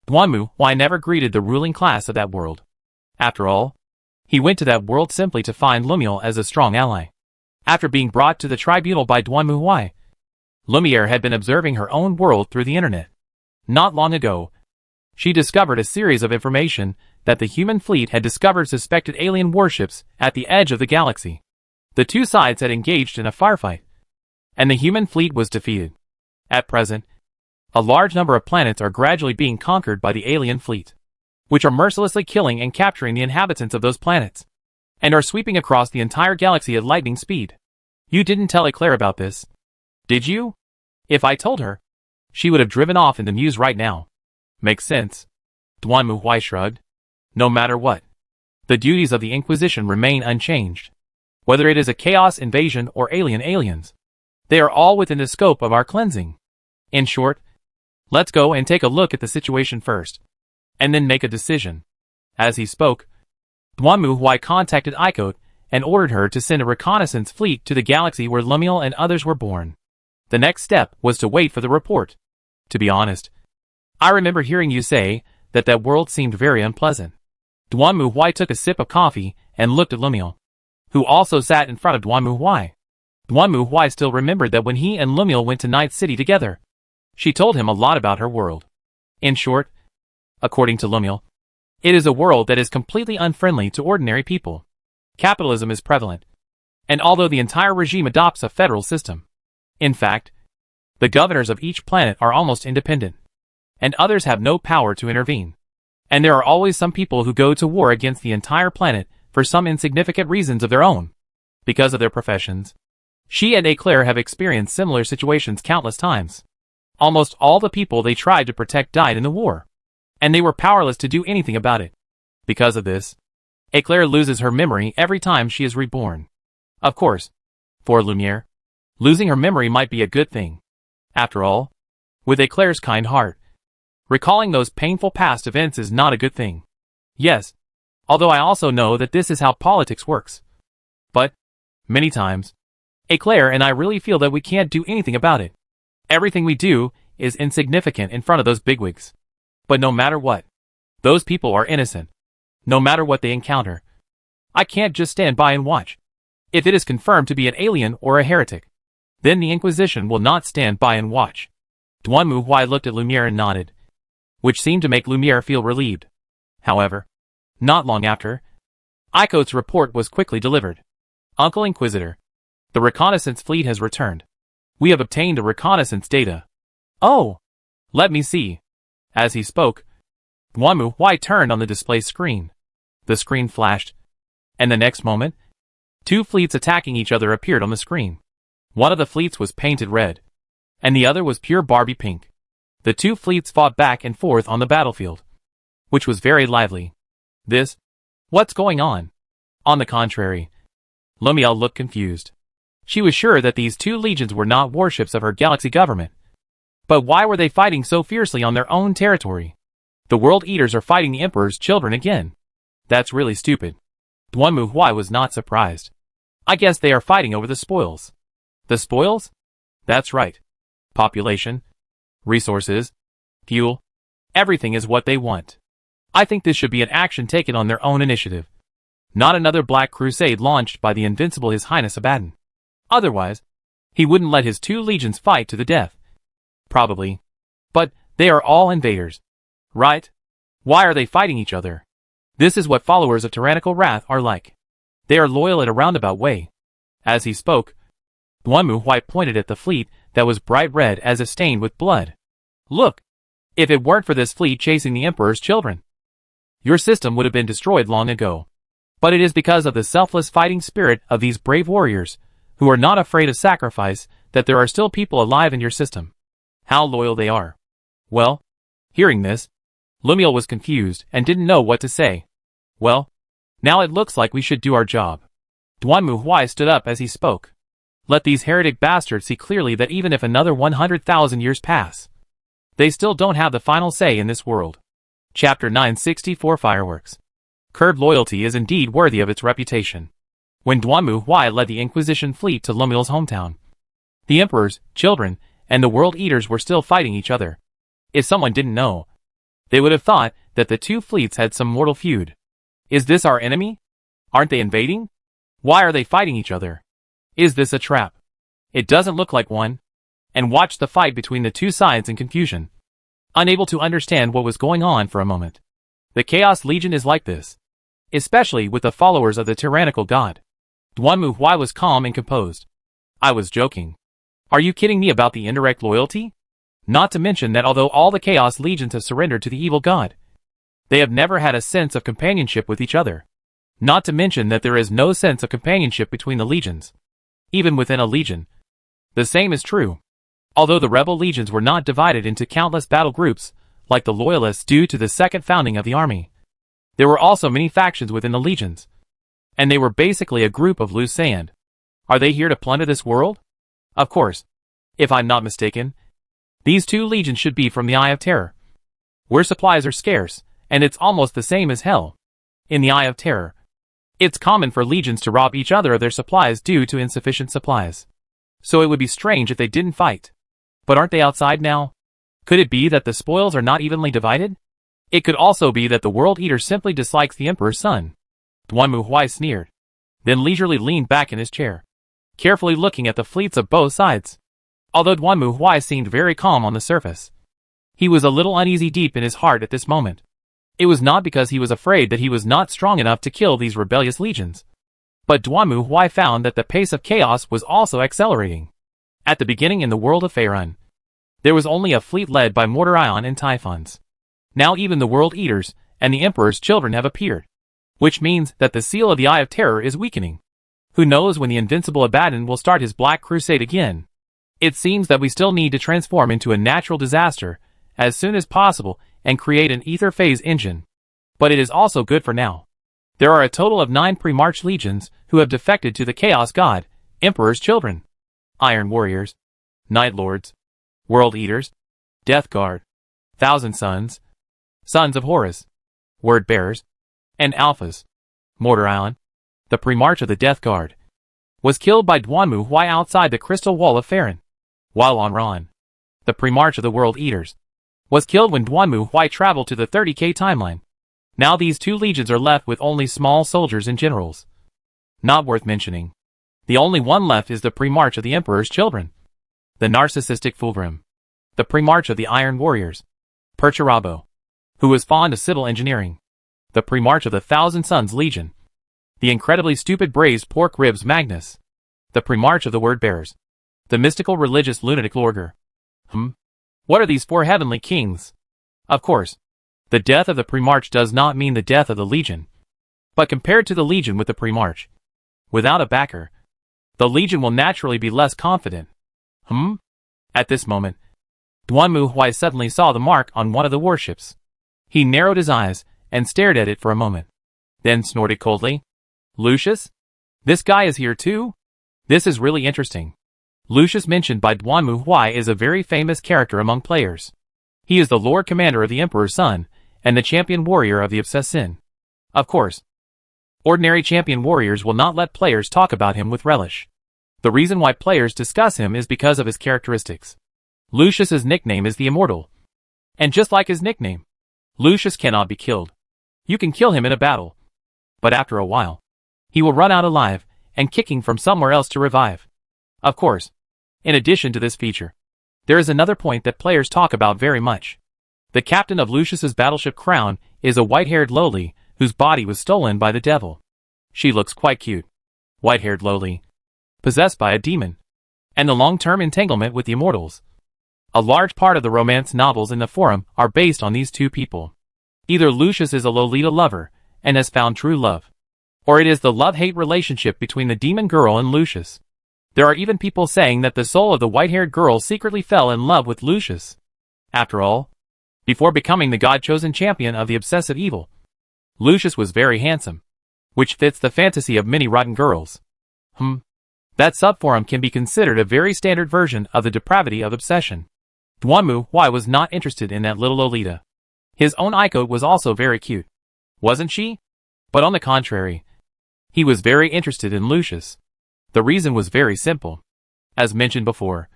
Duanmu Huai never greeted the ruling class of that world. After all, he went to that world simply to find Lumiel as a strong ally. After being brought to the tribunal by Duanmu Huai, Lumiere had been observing her own world through the internet. Not long ago, she discovered a series of information that the human fleet had discovered suspected alien warships at the edge of the galaxy. The two sides had engaged in a firefight, and the human fleet was defeated. At present, a large number of planets are gradually being conquered by the alien fleet, which are mercilessly killing and capturing the inhabitants of those planets, and are sweeping across the entire galaxy at lightning speed. You didn't tell Eclair about this, did you? If I told her, she would have driven off in the news right now. Makes sense. Duanmu Huai shrugged. No matter what, the duties of the Inquisition remain unchanged. Whether it is a chaos invasion or aliens, they are all within the scope of our cleansing. In short, let's go and take a look at the situation first, and then make a decision. As he spoke, Duanmu Huai contacted Icot and ordered her to send a reconnaissance fleet to the galaxy where Lumiel and others were born. The next step was to wait for the report. To be honest, I remember hearing you say that world seemed very unpleasant. Duanmu Huai took a sip of coffee and looked at Lumiel, who also sat in front of Duanmu Huai. Duanmu Huai still remembered that when he and Lumiel went to Night City together, she told him a lot about her world. In short, according to Lumiel, it is a world that is completely unfriendly to ordinary people. Capitalism is prevalent, and although the entire regime adopts a federal system, in fact, the governors of each planet are almost independent, and others have no power to intervene. And there are always some people who go to war against the entire planet for some insignificant reasons of their own, because of their professions. She and Eclair have experienced similar situations countless times. Almost all the people they tried to protect died in the war, and they were powerless to do anything about it. Because of this, Eclair loses her memory every time she is reborn. Of course, for Lumiere, losing her memory might be a good thing. After all, with Eclair's kind heart, recalling those painful past events is not a good thing. Yes, although I also know that this is how politics works. But, many times, Eclair and I really feel that we can't do anything about it. Everything we do is insignificant in front of those bigwigs. But no matter what, those people are innocent. No matter what they encounter, I can't just stand by and watch. If it is confirmed to be an alien or a heretic, then the Inquisition will not stand by and watch. Duanmu Huai looked at Lumiere and nodded, which seemed to make Lumiere feel relieved. However, not long after, Icot's report was quickly delivered. Uncle Inquisitor, the reconnaissance fleet has returned. We have obtained a reconnaissance data. Oh, let me see. As he spoke, Duanmu Huai turned on the display screen. The screen flashed, and the next moment, two fleets attacking each other appeared on the screen. One of the fleets was painted red, and the other was pure Barbie pink. The two fleets fought back and forth on the battlefield, which was very lively. What's going on? On the contrary, Lumiel looked confused. She was sure that these two legions were not warships of her galaxy government. But why were they fighting so fiercely on their own territory? The World Eaters are fighting the Emperor's children again. That's really stupid. Duanmu Huai was not surprised. I guess they are fighting over the spoils. The spoils? That's right. Population, resources, fuel, everything is what they want. I think this should be an action taken on their own initiative, not another black crusade launched by the invincible His Highness Abaddon. Otherwise, he wouldn't let his two legions fight to the death. Probably. But they are all invaders, right? Why are they fighting each other? This is what followers of tyrannical wrath are like. They are loyal in a roundabout way. As he spoke, Duanmu Huai pointed at the fleet that was bright red as if stained with blood. Look! If it weren't for this fleet chasing the Emperor's children, your system would have been destroyed long ago. But it is because of the selfless fighting spirit of these brave warriors, who are not afraid of sacrifice, that there are still people alive in your system. How loyal they are. Well, hearing this, Lumiel was confused and didn't know what to say. Well, now it looks like we should do our job. Duanmu Huai stood up as he spoke. Let these heretic bastards see clearly that even if another 100,000 years pass, they still don't have the final say in this world. Chapter 964 Fireworks. Curbed loyalty is indeed worthy of its reputation. When Duanmu Huai led the Inquisition fleet to Lumiel's hometown, the Emperor's children and the World Eaters were still fighting each other. If someone didn't know, they would have thought that the two fleets had some mortal feud. Is this our enemy? Aren't they invading? Why are they fighting each other? Is this a trap? It doesn't look like one. And watched the fight between the two sides in confusion, unable to understand what was going on for a moment. The Chaos Legion is like this, especially with the followers of the tyrannical god. Duanmu Huai was calm and composed. I was joking. Are you kidding me about the indirect loyalty? Not to mention that although all the Chaos Legions have surrendered to the evil god, they have never had a sense of companionship with each other. Not to mention that there is no sense of companionship between the legions. Even within a legion, the same is true. Although the rebel legions were not divided into countless battle groups, like the loyalists due to the second founding of the army, there were also many factions within the legions. And they were basically a group of loose sand. Are they here to plunder this world? Of course. If I'm not mistaken, these two legions should be from the Eye of Terror, where supplies are scarce, and it's almost the same as hell. In the Eye of Terror, it's common for legions to rob each other of their supplies due to insufficient supplies. So it would be strange if they didn't fight. But aren't they outside now? Could it be that the spoils are not evenly divided? It could also be that the World Eater simply dislikes the Emperor's son. Duanmu Huai sneered, then leisurely leaned back in his chair, carefully looking at the fleets of both sides. Although Duanmu Huai seemed very calm on the surface, he was a little uneasy deep in his heart at this moment. It was not because he was afraid that he was not strong enough to kill these rebellious legions, but Duanmu Huai found that the pace of chaos was also accelerating. At the beginning in the world of Faerun, there was only a fleet led by Mortar Ion and Typhons. Now even the World Eaters and the Emperor's children have appeared, which means that the seal of the Eye of Terror is weakening. Who knows when the invincible Abaddon will start his Black Crusade again? It seems that we still need to transform into a natural disaster as soon as possible and create an ether phase engine. But it is also good for now. There are a total of 9 pre-March legions who have defected to the Chaos God, Emperor's children. Iron Warriors, Night Lords, World Eaters, Death Guard, Thousand Sons, Sons of Horus, Word Bearers, and Alphas. Mortar Ion, the pre-March of the Death Guard, was killed by Duanmu Huai outside the Crystal Wall of Faerun, while Onran, the pre-March of the World Eaters, was killed when Duanmu Huai traveled to the 30K timeline. Now these two legions are left with only small soldiers and generals. Not worth mentioning. The only one left is the pre-March of the Emperor's children, the narcissistic Fulgrim, the pre-March of the Iron Warriors, Perturabo, who was fond of civil engineering, the pre-March of the Thousand Sons Legion, the incredibly stupid braised pork ribs Magnus, the pre-March of the Word Bearers, the mystical religious lunatic Lorger. What are these 4 heavenly kings? Of course, the death of the pre-March does not mean the death of the Legion, but compared to the Legion with the pre-March, without a backer, the Legion will naturally be less confident. At this moment, Duanmu Huai suddenly saw the mark on one of the warships. He narrowed his eyes and stared at it for a moment, then snorted coldly. Lucius? This guy is here too? This is really interesting. Lucius mentioned by Duanmu Huai is a very famous character among players. He is the Lord Commander of the Emperor's Son, and the champion warrior of the Obsessed Sin. Of course, ordinary champion warriors will not let players talk about him with relish. The reason why players discuss him is because of his characteristics. Lucius's nickname is the Immortal. And just like his nickname, Lucius cannot be killed. You can kill him in a battle, but after a while, he will run out alive and kicking from somewhere else to revive. Of course, in addition to this feature, there is another point that players talk about very much. The captain of Lucius's battleship Crown is a white-haired lowly whose body was stolen by the devil. She looks quite cute. White-haired lowly, possessed by a demon, and the long-term entanglement with the immortals. A large part of the romance novels in the forum are based on these two people. Either Lucius is a Lolita lover and has found true love, or it is the love-hate relationship between the demon girl and Lucius. There are even people saying that the soul of the white-haired girl secretly fell in love with Lucius. After all, before becoming the god-chosen champion of the obsessive evil, Lucius was very handsome, which fits the fantasy of many rotten girls. That subforum can be considered a very standard version of the depravity of obsession. Duanmu Huai was not interested in that little Lolita. His own Aiko was also very cute, wasn't she? But on the contrary, he was very interested in Lucius. The reason was very simple. As mentioned before,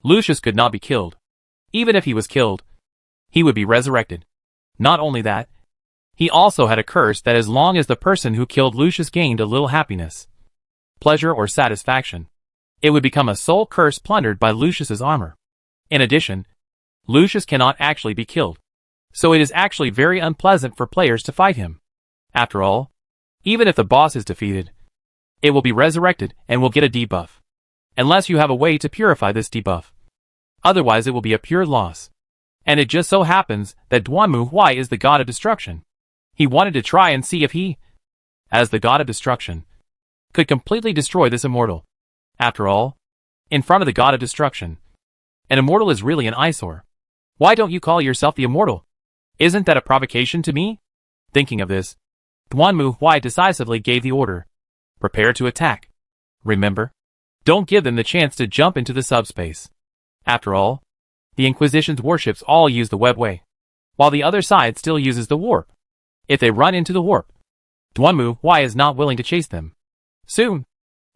Lucius could not be killed. Even if he was killed, he would be resurrected. Not only that, he also had a curse that as long as the person who killed Lucius gained a little happiness, pleasure or satisfaction, it would become a soul curse plundered by Lucius's armor. In addition, Lucius cannot actually be killed, so it is actually very unpleasant for players to fight him. After all, even if the boss is defeated, it will be resurrected and will get a debuff, unless you have a way to purify this debuff. Otherwise it will be a pure loss. And it just so happens that Duanmu Huai is the god of destruction. He wanted to try and see if he, as the god of destruction, could completely destroy this immortal. After all, in front of the god of destruction, an immortal is really an eyesore. Why don't you call yourself the immortal? Isn't that a provocation to me? Thinking of this, Duanmu Huai decisively gave the order. Prepare to attack. Remember, don't give them the chance to jump into the subspace. After all, the Inquisition's warships all use the webway, while the other side still uses the warp. If they run into the warp, Duanmu Huai is not willing to chase them. Soon,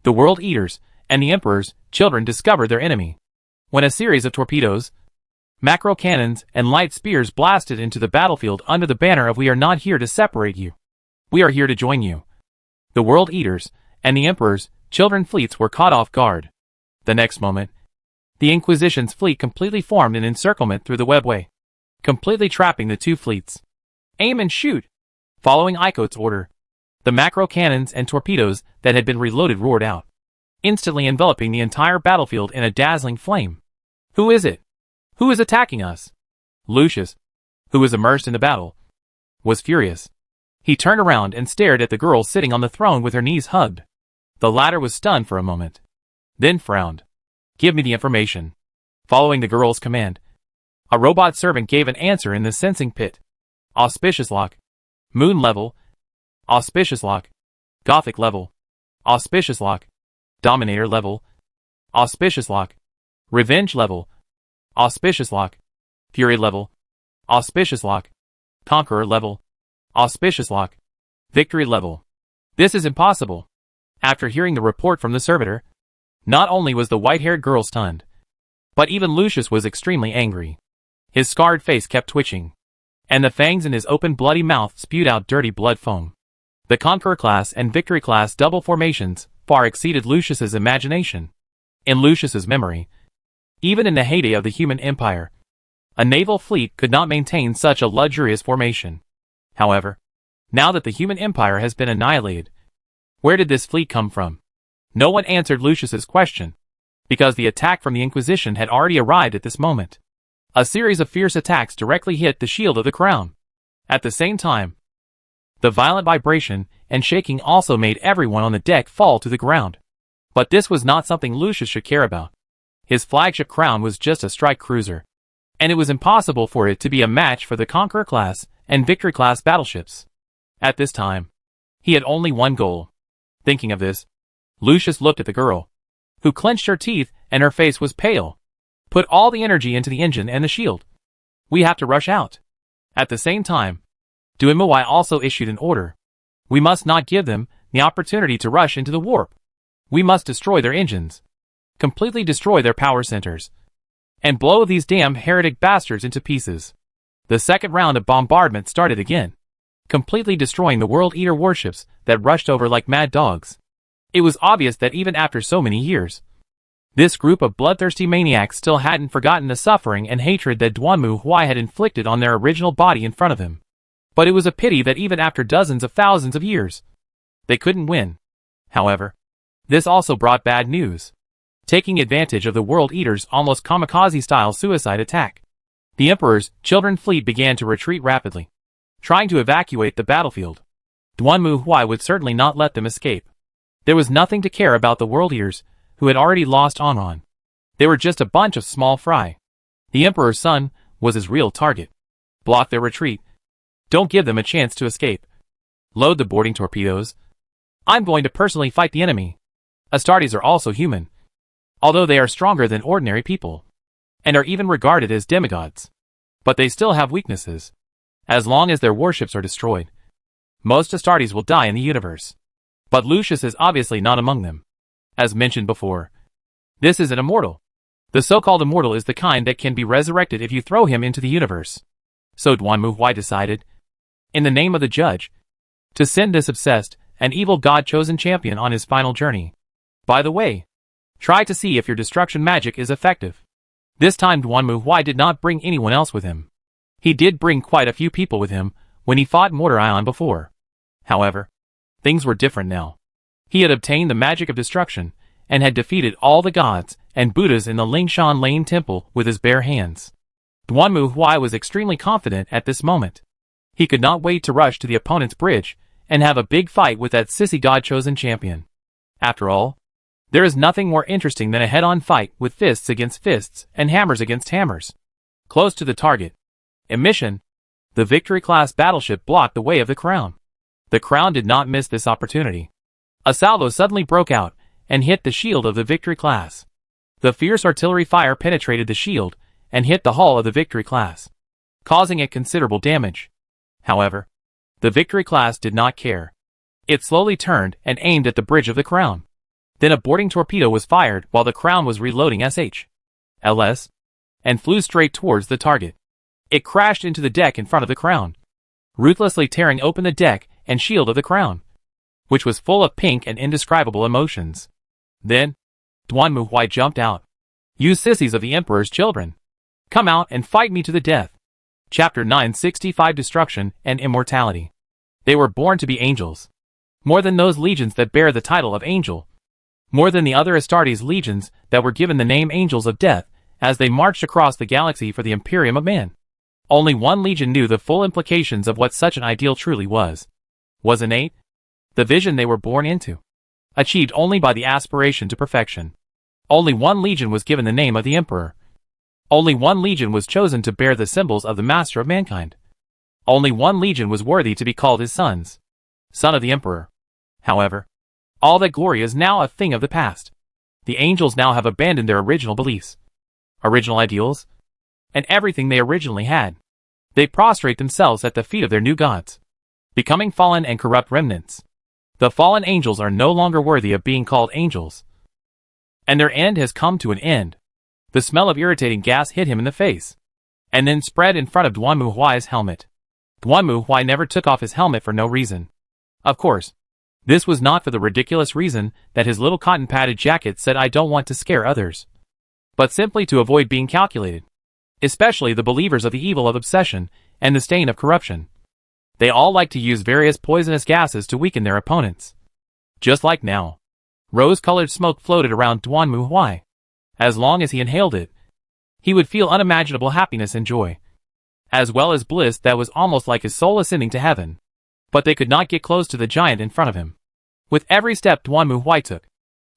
the World Eaters and the Emperor's children discover their enemy. When a series of torpedoes, macro cannons, and light spears blasted into the battlefield under the banner of "We are not here to separate you. We are here to join you." The World Eaters and the Emperor's children fleets were caught off guard. The next moment, the Inquisition's fleet completely formed an encirclement through the webway, completely trapping the two fleets. Aim and shoot! Following Aiko's order, the macro cannons and torpedoes that had been reloaded roared out, instantly enveloping the entire battlefield in a dazzling flame. Who is it? Who is attacking us? Lucius, who was immersed in the battle, was furious. He turned around and stared at the girl sitting on the throne with her knees hugged. The latter was stunned for a moment, then frowned. Give me the information. Following the girl's command, a robot servant gave an answer in the sensing pit. Auspicious lock. Moon level. Auspicious lock. Gothic level. Auspicious lock. Dominator level. Auspicious lock. Revenge level. Auspicious lock. Fury level. Auspicious lock. Conqueror level. Auspicious lock. Victory level. This is impossible. After hearing the report from the servitor, not only was the white-haired girl stunned, but even Lucius was extremely angry. His scarred face kept twitching, and the fangs in his open bloody mouth spewed out dirty blood foam. The Conqueror class and Victory class double formations far exceeded Lucius's imagination. In Lucius's memory, even in the heyday of the human empire, a naval fleet could not maintain such a luxurious formation. However, now that the human empire has been annihilated, where did this fleet come from? No one answered Lucius's question, because the attack from the Inquisition had already arrived at this moment. A series of fierce attacks directly hit the shield of the crown. At the same time, the violent vibration and shaking also made everyone on the deck fall to the ground. But this was not something Lucius should care about. His flagship crown was just a strike cruiser, and it was impossible for it to be a match for the Conqueror class and Victory class battleships. At this time, he had only one goal. Thinking of this, Lucius looked at the girl, who clenched her teeth and her face was pale. Put all the energy into the engine and the shield. We have to rush out. At the same time, Duanmu Huai also issued an order. We must not give them the opportunity to rush into the warp. We must destroy their engines, completely destroy their power centers, and blow these damn heretic bastards into pieces. The second round of bombardment started again, completely destroying the World Eater warships that rushed over like mad dogs. It was obvious that even after so many years, this group of bloodthirsty maniacs still hadn't forgotten the suffering and hatred that Duanmu Huai had inflicted on their original body in front of him. But it was a pity that even after dozens of thousands of years, they couldn't win. However, this also brought bad news. taking advantage of the World Eater's almost kamikaze-style suicide attack. The Emperor's children fleet began to retreat rapidly, trying to evacuate the battlefield. Duanmu Huai would certainly not let them escape. There was nothing to care about the World Eaters, who had already lost Onron. They were just a bunch of small fry. The Emperor's son was his real target. Block their retreat. Don't give them a chance to escape. Load the boarding torpedoes. I'm going to personally fight the enemy. Astartes are also human, although they are stronger than ordinary people, and are even regarded as demigods. But they still have weaknesses. As long as their warships are destroyed, most Astartes will die in the universe. But Lucius is obviously not among them. As mentioned before, this is an immortal. The so-called immortal is the kind that can be resurrected if you throw him into the universe. So Duanmu Huai decided, in the name of the judge, to send this obsessed and evil god-chosen champion on his final journey. By the way, try to see if your destruction magic is effective. This time Duanmu Huai did not bring anyone else with him. He did bring quite a few people with him when he fought Mortar Ion before. However, things were different now. He had obtained the magic of destruction and had defeated all the gods and Buddhas in the Lingshan Lane Temple with his bare hands. Duanmu Huai was extremely confident at this moment. He could not wait to rush to the opponent's bridge and have a big fight with that sissy god-chosen champion. After all, there is nothing more interesting than a head-on fight with fists against fists and hammers against hammers. Close to the target. Emission. The Victory-class battleship blocked the way of the Crown. The Crown did not miss this opportunity. A salvo suddenly broke out and hit the shield of the Victory-class. The fierce artillery fire penetrated the shield and hit the hull of the Victory-class, causing it considerable damage. However, the Victory-class did not care. It slowly turned and aimed at the bridge of the Crown. Then a boarding torpedo was fired while the Crown was reloading SH.LS and flew straight towards the target. It crashed into the deck in front of the Crown, ruthlessly tearing open the deck and shield of the Crown, which was full of pink and indescribable emotions. Then, Duanmu Huai jumped out. You sissies of the Emperor's children, come out and fight me to the death. Chapter 965 Destruction and Immortality. They were born to be angels. More than those legions that bear the title of angel. More than the other Astartes legions that were given the name Angels of Death as they marched across the galaxy for the Imperium of Man. Only one legion knew the full implications of what such an ideal truly was. Was innate. The vision they were born into. Achieved only by the aspiration to perfection. Only one legion was given the name of the Emperor. Only one legion was chosen to bear the symbols of the Master of Mankind. Only one legion was worthy to be called his sons. Son of the Emperor. However, all that glory is now a thing of the past. The angels now have abandoned their original beliefs, original ideals, and everything they originally had. They prostrate themselves at the feet of their new gods, becoming fallen and corrupt remnants. The fallen angels are no longer worthy of being called angels. And their end has come to an end. The smell of irritating gas hit him in the face, and then spread in front of Duanmu Huai's helmet. Duanmu Huai never took off his helmet for no reason. Of course, this was not for the ridiculous reason that his little cotton-padded jacket said I don't want to scare others, but simply to avoid being calculated, especially the believers of the evil of obsession and the stain of corruption. They all like to use various poisonous gases to weaken their opponents. Just like now. Rose-colored smoke floated around Duanmu Huai. As long as he inhaled it, he would feel unimaginable happiness and joy, as well as bliss that was almost like his soul ascending to heaven. But they could not get close to the giant in front of him. With every step Duanmu Huai took,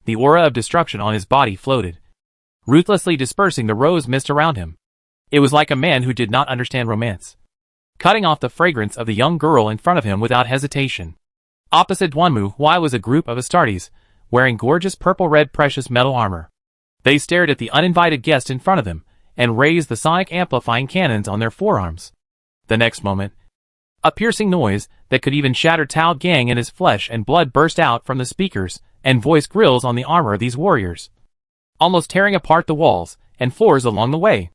the aura of destruction on his body floated, ruthlessly dispersing the rose mist around him. It was like a man who did not understand romance, cutting off the fragrance of the young girl in front of him without hesitation. Opposite Duanmu Huai was a group of Astartes, wearing gorgeous purple-red precious metal armor. They stared at the uninvited guest in front of them, and raised the sonic amplifying cannons on their forearms. The next moment, a piercing noise that could even shatter Tao Gang in his flesh and blood burst out from the speakers and voice grills on the armor of these warriors, almost tearing apart the walls and floors along the way.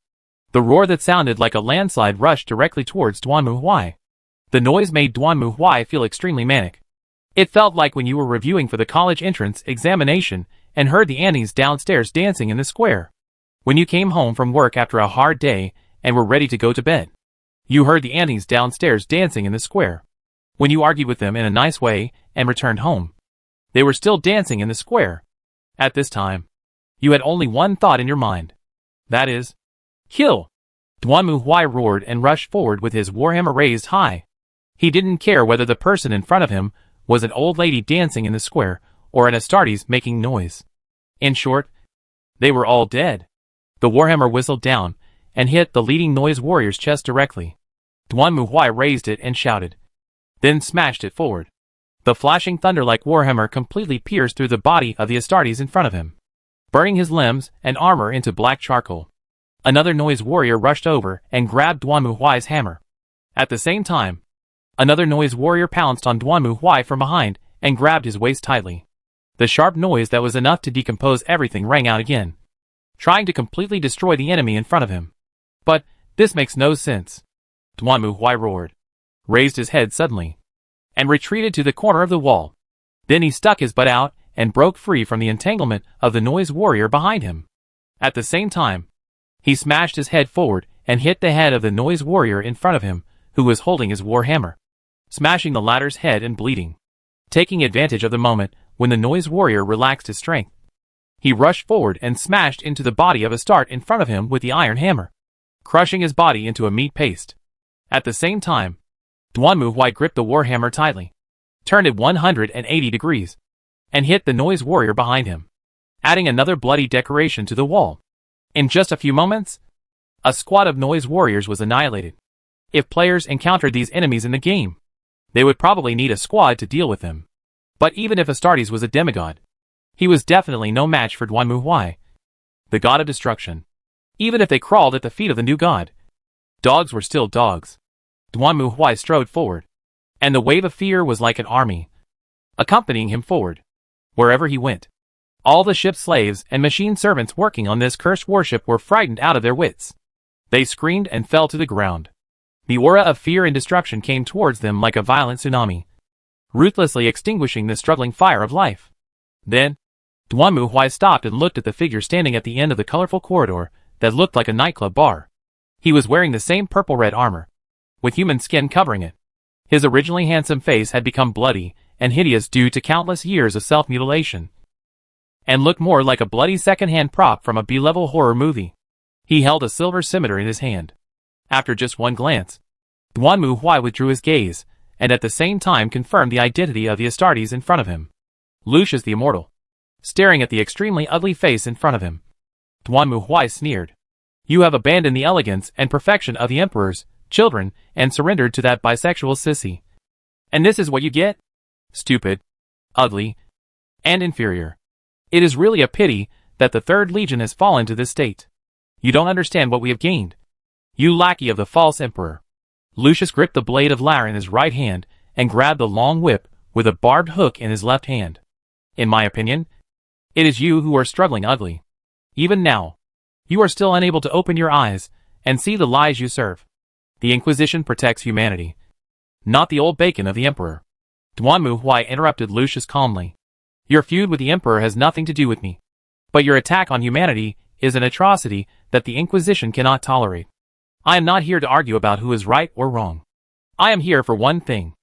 The roar that sounded like a landslide rushed directly towards Duanmu Huai. The noise made Duanmu Huai feel extremely manic. It felt like when you were reviewing for the college entrance examination and heard the aunties downstairs dancing in the square. When you came home from work after a hard day and were ready to go to bed. You heard the aunties downstairs dancing in the square. When you argued with them in a nice way and returned home, they were still dancing in the square. At this time, You had only one thought in your mind. That is, kill. Duanmu Huai roared and rushed forward with his warhammer raised high. He didn't care whether the person in front of him was an old lady dancing in the square or an Astartes making noise. In short, they were all dead. The warhammer whistled down and hit the leading noise warrior's chest directly. Duanmu Huai raised it and shouted, then smashed it forward. The flashing thunder-like warhammer completely pierced through the body of the Astartes in front of him, burning his limbs and armor into black charcoal. Another noise warrior rushed over and grabbed Duanmu Huai's hammer. At the same time, another noise warrior pounced on Duanmu Huai from behind and grabbed his waist tightly. The sharp noise that was enough to decompose everything rang out again, trying to completely destroy the enemy in front of him. But this makes no sense. Duanmu Huai roared, raised his head suddenly, and retreated to the corner of the wall. Then he stuck his butt out and broke free from the entanglement of the noise warrior behind him. At the same time, he smashed his head forward and hit the head of the noise warrior in front of him, who was holding his warhammer, smashing the latter's head and bleeding. Taking advantage of the moment when the noise warrior relaxed his strength, he rushed forward and smashed into the body of Astarte in front of him with the iron hammer, crushing his body into a meat paste. At the same time, Duanmu Huai gripped the warhammer tightly, turned it 180 degrees, and hit the noise warrior behind him, adding another bloody decoration to the wall. In just a few moments, a squad of noise warriors was annihilated. If players encountered these enemies in the game, they would probably need a squad to deal with them. But even if Astartes was a demigod, he was definitely no match for Duanmu Huai, the god of destruction. Even if they crawled at the feet of the new god, dogs were still dogs. Duanmu Huai strode forward, and the wave of fear was like an army, accompanying him forward, wherever he went. All the ship's slaves and machine servants working on this cursed warship were frightened out of their wits. They screamed and fell to the ground. The aura of fear and destruction came towards them like a violent tsunami, ruthlessly extinguishing the struggling fire of life. Then, Duanmu Huai stopped and looked at the figure standing at the end of the colorful corridor that looked like a nightclub bar. He was wearing the same purple-red armor, with human skin covering it. His originally handsome face had become bloody and hideous due to countless years of self-mutilation, and looked more like a bloody second-hand prop from a B-level horror movie. He held a silver scimitar in his hand. After just one glance, Duanmu Huai withdrew his gaze, and at the same time confirmed the identity of the Astartes in front of him. Lucius the Immortal, staring at the extremely ugly face in front of him. Duanmu Huai sneered. You have abandoned the elegance and perfection of the Emperor's children and surrendered to that bisexual sissy. And this is what you get? Stupid, ugly, and inferior. It is really a pity that the Third Legion has fallen to this state. You don't understand what we have gained, you lackey of the false emperor. Lucius gripped the blade of lyre in his right hand and grabbed the long whip with a barbed hook in his left hand. In my opinion, it is you who are struggling ugly. Even now, you are still unable to open your eyes and see the lies you serve. The Inquisition protects humanity, not the old bacon of the Emperor. Duanmu Huai interrupted Lucius calmly. Your feud with the Emperor has nothing to do with me. But your attack on humanity is an atrocity that the Inquisition cannot tolerate. I am not here to argue about who is right or wrong. I am here for one thing.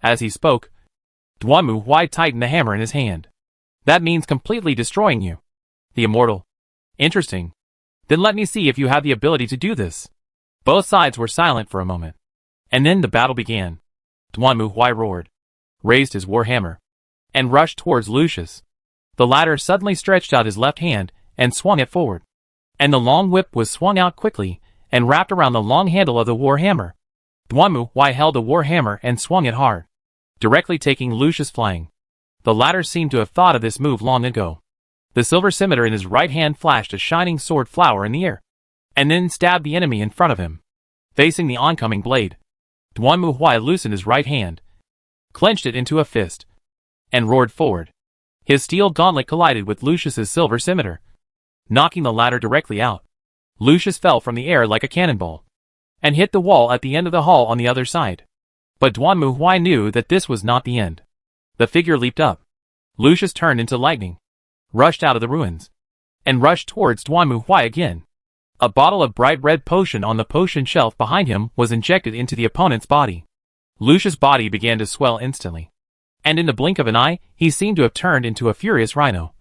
As he spoke, Duanmu Huai tightened the hammer in his hand. That means completely destroying you. The Immortal. Interesting. Then let me see if you have the ability to do this. Both sides were silent for a moment, and then the battle began. Duanmu Huai roared, raised his warhammer, and rushed towards Lucius. The latter suddenly stretched out his left hand and swung it forward, and the long whip was swung out quickly and wrapped around the long handle of the warhammer. Duanmu Huai held the warhammer and swung it hard, directly taking Lucius flying. The latter seemed to have thought of this move long ago. The silver scimitar in his right hand flashed a shining sword flower in the air, and then stabbed the enemy in front of him. Facing the oncoming blade, Duanmu Huai loosened his right hand, clenched it into a fist, and roared forward. His steel gauntlet collided with Lucius's silver scimitar, knocking the latter directly out. Lucius fell from the air like a cannonball, and hit the wall at the end of the hall on the other side. But Duanmu Huai knew that this was not the end. The figure leaped up. Lucius turned into lightning, rushed out of the ruins, and rushed towards Duanmu Huai again. A bottle of bright red potion on the potion shelf behind him was injected into the opponent's body. Lucius' body began to swell instantly, and in the blink of an eye, he seemed to have turned into a furious rhino.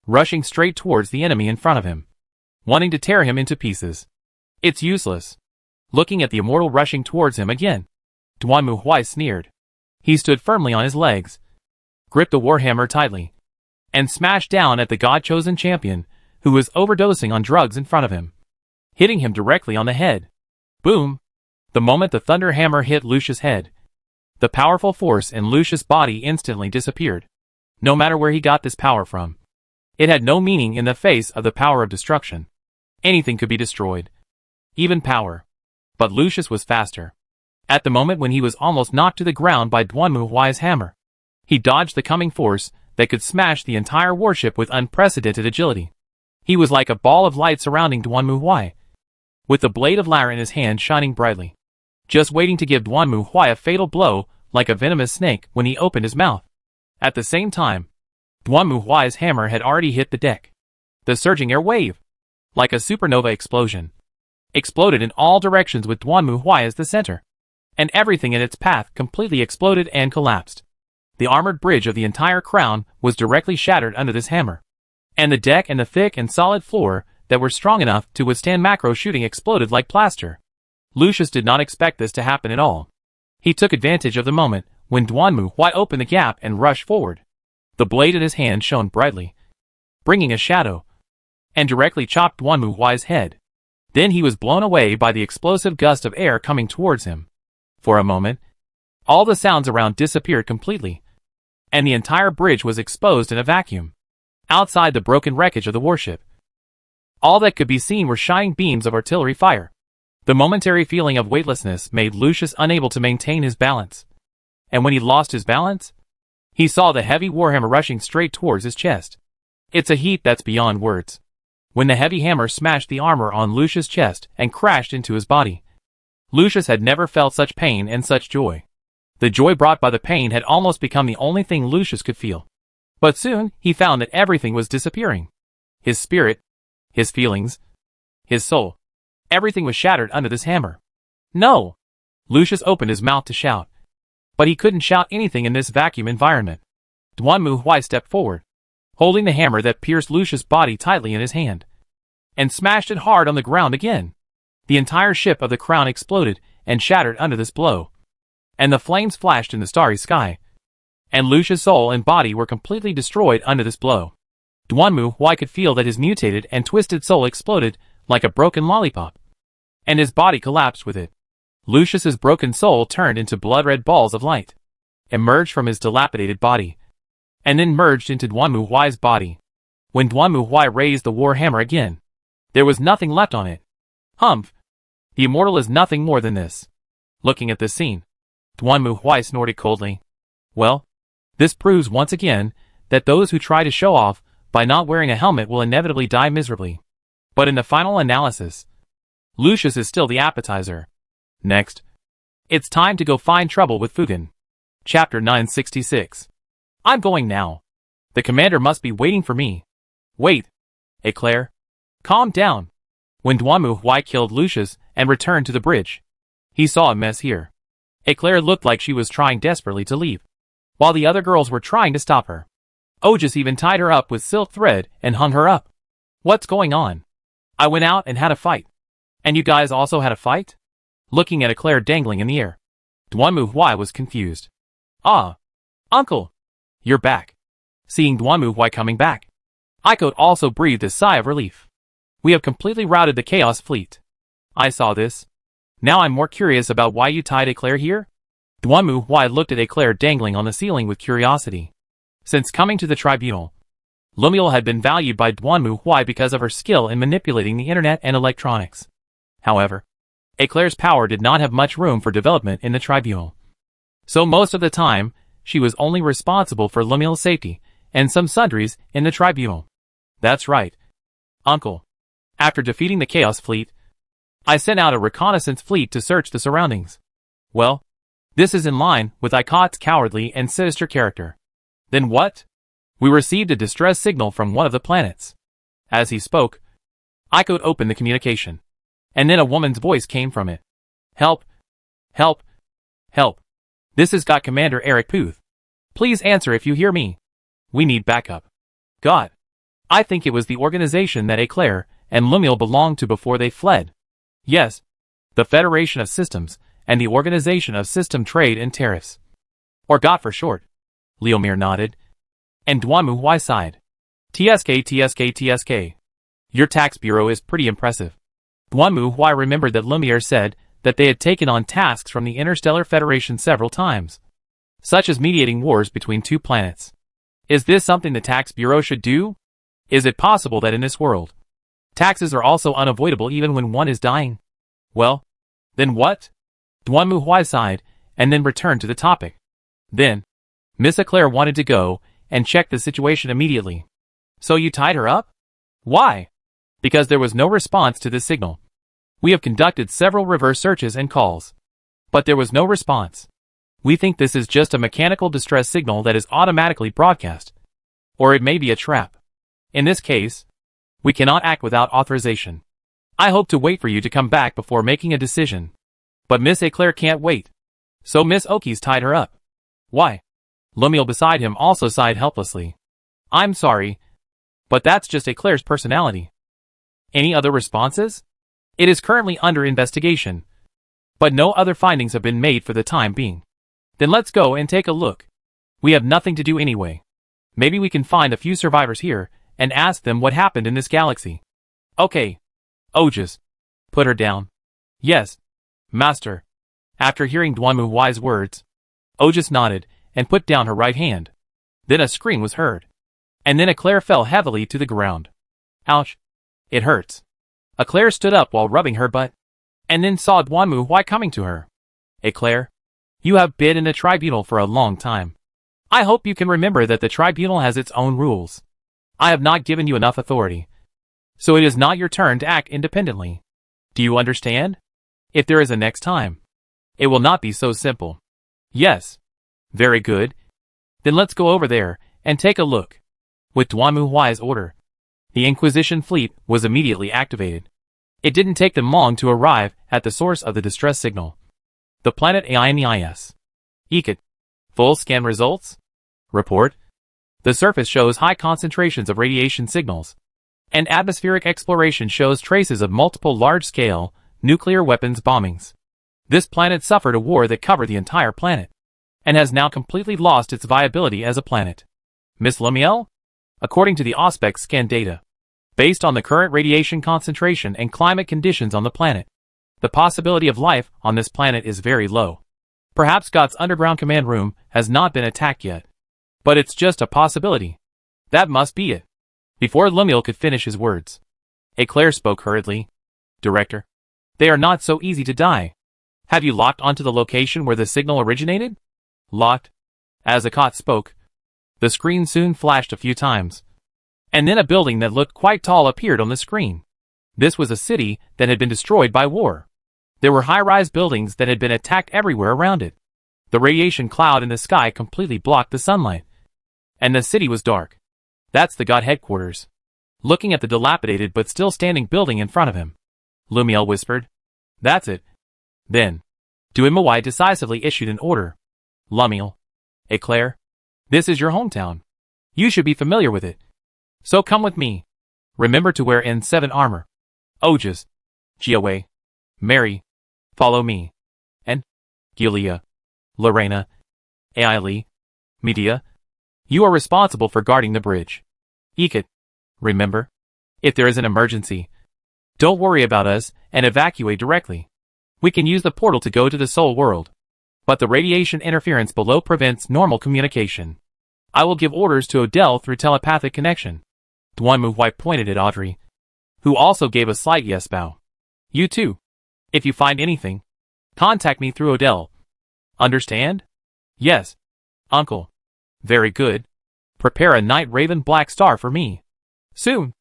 rushing straight towards the enemy in front of him, wanting to tear him into pieces. It's useless. Looking at the immortal rushing towards him again, Duanmu Huai sneered. He stood firmly on his legs, gripped the warhammer tightly, and smashed down at the god-chosen champion, who was overdosing on drugs in front of him, hitting him directly on the head. Boom! The moment the thunder hammer hit Lucius' head, the powerful force in Lucius' body instantly disappeared. No matter where he got this power from, it had no meaning in the face of the power of destruction. Anything could be destroyed, even power. But Lucius was faster. At the moment when he was almost knocked to the ground by Duanmu Huai's hammer, he dodged the coming force that could smash the entire warship with unprecedented agility. He was like a ball of light surrounding Duanmu Huai, with the blade of Lyra in his hand shining brightly, just waiting to give Duanmu Huai a fatal blow like a venomous snake when he opened his mouth. At the same time, Duanmu Huai's hammer had already hit the deck. The surging air wave, like a supernova explosion, exploded in all directions with Duanmu Huai as the center, and everything in its path completely exploded and collapsed. The armored bridge of the entire crown was directly shattered under this hammer, and the deck and the thick and solid floor that were strong enough to withstand macro shooting exploded like plaster. Lucius did not expect this to happen at all. He took advantage of the moment when Duanmu Huai opened the gap and rushed forward. The blade in his hand shone brightly, bringing a shadow, and directly chopped Duanmu Huai's head. Then he was blown away by the explosive gust of air coming towards him. For a moment, all the sounds around disappeared completely, and the entire bridge was exposed in a vacuum. Outside the broken wreckage of the warship, all that could be seen were shining beams of artillery fire. The momentary feeling of weightlessness made Lucius unable to maintain his balance, and when he lost his balance, he saw the heavy warhammer rushing straight towards his chest. It's a heat that's beyond words. When the heavy hammer smashed the armor on Lucius' chest and crashed into his body, Lucius had never felt such pain and such joy. The joy brought by the pain had almost become the only thing Lucius could feel. But soon, he found that everything was disappearing. His spirit, his feelings, his soul, everything was shattered under this hammer. No! Lucius opened his mouth to shout, but he couldn't shout anything in this vacuum environment. Duanmu Huai stepped forward, holding the hammer that pierced Lucius' body tightly in his hand, and smashed it hard on the ground again. The entire ship of the crown exploded and shattered under this blow, and the flames flashed in the starry sky, and Lucius' soul and body were completely destroyed under this blow. Duanmu Huai could feel that his mutated and twisted soul exploded like a broken lollipop, and his body collapsed with it. Lucius's broken soul turned into blood-red balls of light, emerged from his dilapidated body, and then merged into Duanmu Huai's body. When Duanmu Huai raised the war hammer again, there was nothing left on it. Humph! The immortal is nothing more than this. Looking at this scene, Duanmu Huai snorted coldly. Well, this proves once again that those who try to show off by not wearing a helmet will inevitably die miserably. But in the final analysis, Lucius is still the appetizer. Next, it's time to go find trouble with Fugen. Chapter 966. I'm going now. The commander must be waiting for me. Wait. Eclair. Calm down. When Duanmu Huai killed Lucius and returned to the bridge, he saw a mess here. Eclair looked like she was trying desperately to leave, while the other girls were trying to stop her. Ogus even tied her up with silk thread and hung her up. What's going on? I went out and had a fight. And you guys also had a fight? Looking at Eclair dangling in the air, Duanmu Huai was confused. Ah, uncle, you're back. Seeing Duanmu Huai coming back, Iko also breathed a sigh of relief. We have completely routed the Chaos Fleet. I saw this. Now I'm more curious about why you tied Eclair here? Duanmu Huai looked at Eclair dangling on the ceiling with curiosity. Since coming to the tribunal, Lumiel had been valued by Duanmu Huai because of her skill in manipulating the internet and electronics. However, Eclair's power did not have much room for development in the tribunal. So most of the time, she was only responsible for Lumiel's safety and some sundries in the tribunal. That's right, uncle. After defeating the Chaos Fleet, I sent out a reconnaissance fleet to search the surroundings. Well, this is in line with Ikot's cowardly and sinister character. Then what? We received a distress signal from one of the planets. As he spoke, Ikot opened the communication, and then a woman's voice came from it. Help! Help! Help! This is Commander Eric Puth. Please answer if you hear me. We need backup. God! I think it was the organization that Eclair and Lumiel belonged to before they fled. Yes, the Federation of Systems and the Organization of System Trade and Tariffs. Or GOT for short. Leomir nodded. And Duanmu Huai sighed. TSK. Your tax bureau is pretty impressive. Duanmu Huai remembered that Lumiere said that they had taken on tasks from the Interstellar Federation several times, such as mediating wars between two planets. Is this something the tax bureau should do? Is it possible that in this world, taxes are also unavoidable even when one is dying? Well, then what? Duanmu Huai sighed, and then returned to the topic. Then, Miss Eclair wanted to go and check the situation immediately. So you tied her up? Why? Because there was no response to this signal. We have conducted several reverse searches and calls, but there was no response. We think this is just a mechanical distress signal that is automatically broadcast. Or it may be a trap. In this case, we cannot act without authorization. I hope to wait for you to come back before making a decision. But Miss Eclair can't wait. So Miss Okies tied her up. Why? Lumiel beside him also sighed helplessly. I'm sorry, but that's just Eclair's personality. Any other responses? It is currently under investigation, but no other findings have been made for the time being. Then let's go and take a look. We have nothing to do anyway. Maybe we can find a few survivors here and ask them what happened in this galaxy. Okay. Ojas. Put her down. Yes, Master. After hearing Duanmu Huai's words, Ojas nodded and put down her right hand. Then a scream was heard. And then Eclair fell heavily to the ground. Ouch. It hurts. Eclair stood up while rubbing her butt, and then saw Duanmu Huai coming to her. Eclair, you have been in the tribunal for a long time. I hope you can remember that the tribunal has its own rules. I have not given you enough authority, so it is not your turn to act independently. Do you understand? If there is a next time, it will not be so simple. Yes. Very good. Then let's go over there and take a look. With Duanmu Huai's order, the Inquisition fleet was immediately activated. It didn't take them long to arrive at the source of the distress signal. The planet Ainis. ECAT. Full scan results. Report. The surface shows high concentrations of radiation signals, and atmospheric exploration shows traces of multiple large-scale nuclear weapons bombings. This planet suffered a war that covered the entire planet, and has now completely lost its viability as a planet. Miss Lumiel? According to the Auspex scan data, based on the current radiation concentration and climate conditions on the planet, the possibility of life on this planet is very low. Perhaps God's underground command room has not been attacked yet. But it's just a possibility. That must be it. Before Lumiel could finish his words, Eclair spoke hurriedly. Director, they are not so easy to die. Have you locked onto the location where the signal originated? Locked. As Akat spoke, the screen soon flashed a few times, and then a building that looked quite tall appeared on the screen. This was a city that had been destroyed by war. There were high-rise buildings that had been attacked everywhere around it. The radiation cloud in the sky completely blocked the sunlight, and the city was dark. That's the God headquarters. Looking at the dilapidated but still standing building in front of him, Lumiel whispered. That's it. Then, Duanmu Huai decisively issued an order. Lumiel. Eclair. This is your hometown. You should be familiar with it. So come with me. Remember to wear N7 armor. Ojas. Jiawei. Mary. Follow me. And Giulia. Lorena. Ailey. Medea. You are responsible for guarding the bridge. ECAT. Remember? If there is an emergency, don't worry about us and evacuate directly. We can use the portal to go to the soul world, but the radiation interference below prevents normal communication. I will give orders to Odell through telepathic connection. Duanmu Huai pointed at Audrey, who also gave a slight yes bow. You too. If you find anything, contact me through Odell. Understand? Yes, Uncle. Very good. Prepare a Night Raven Black Star for me. Soon.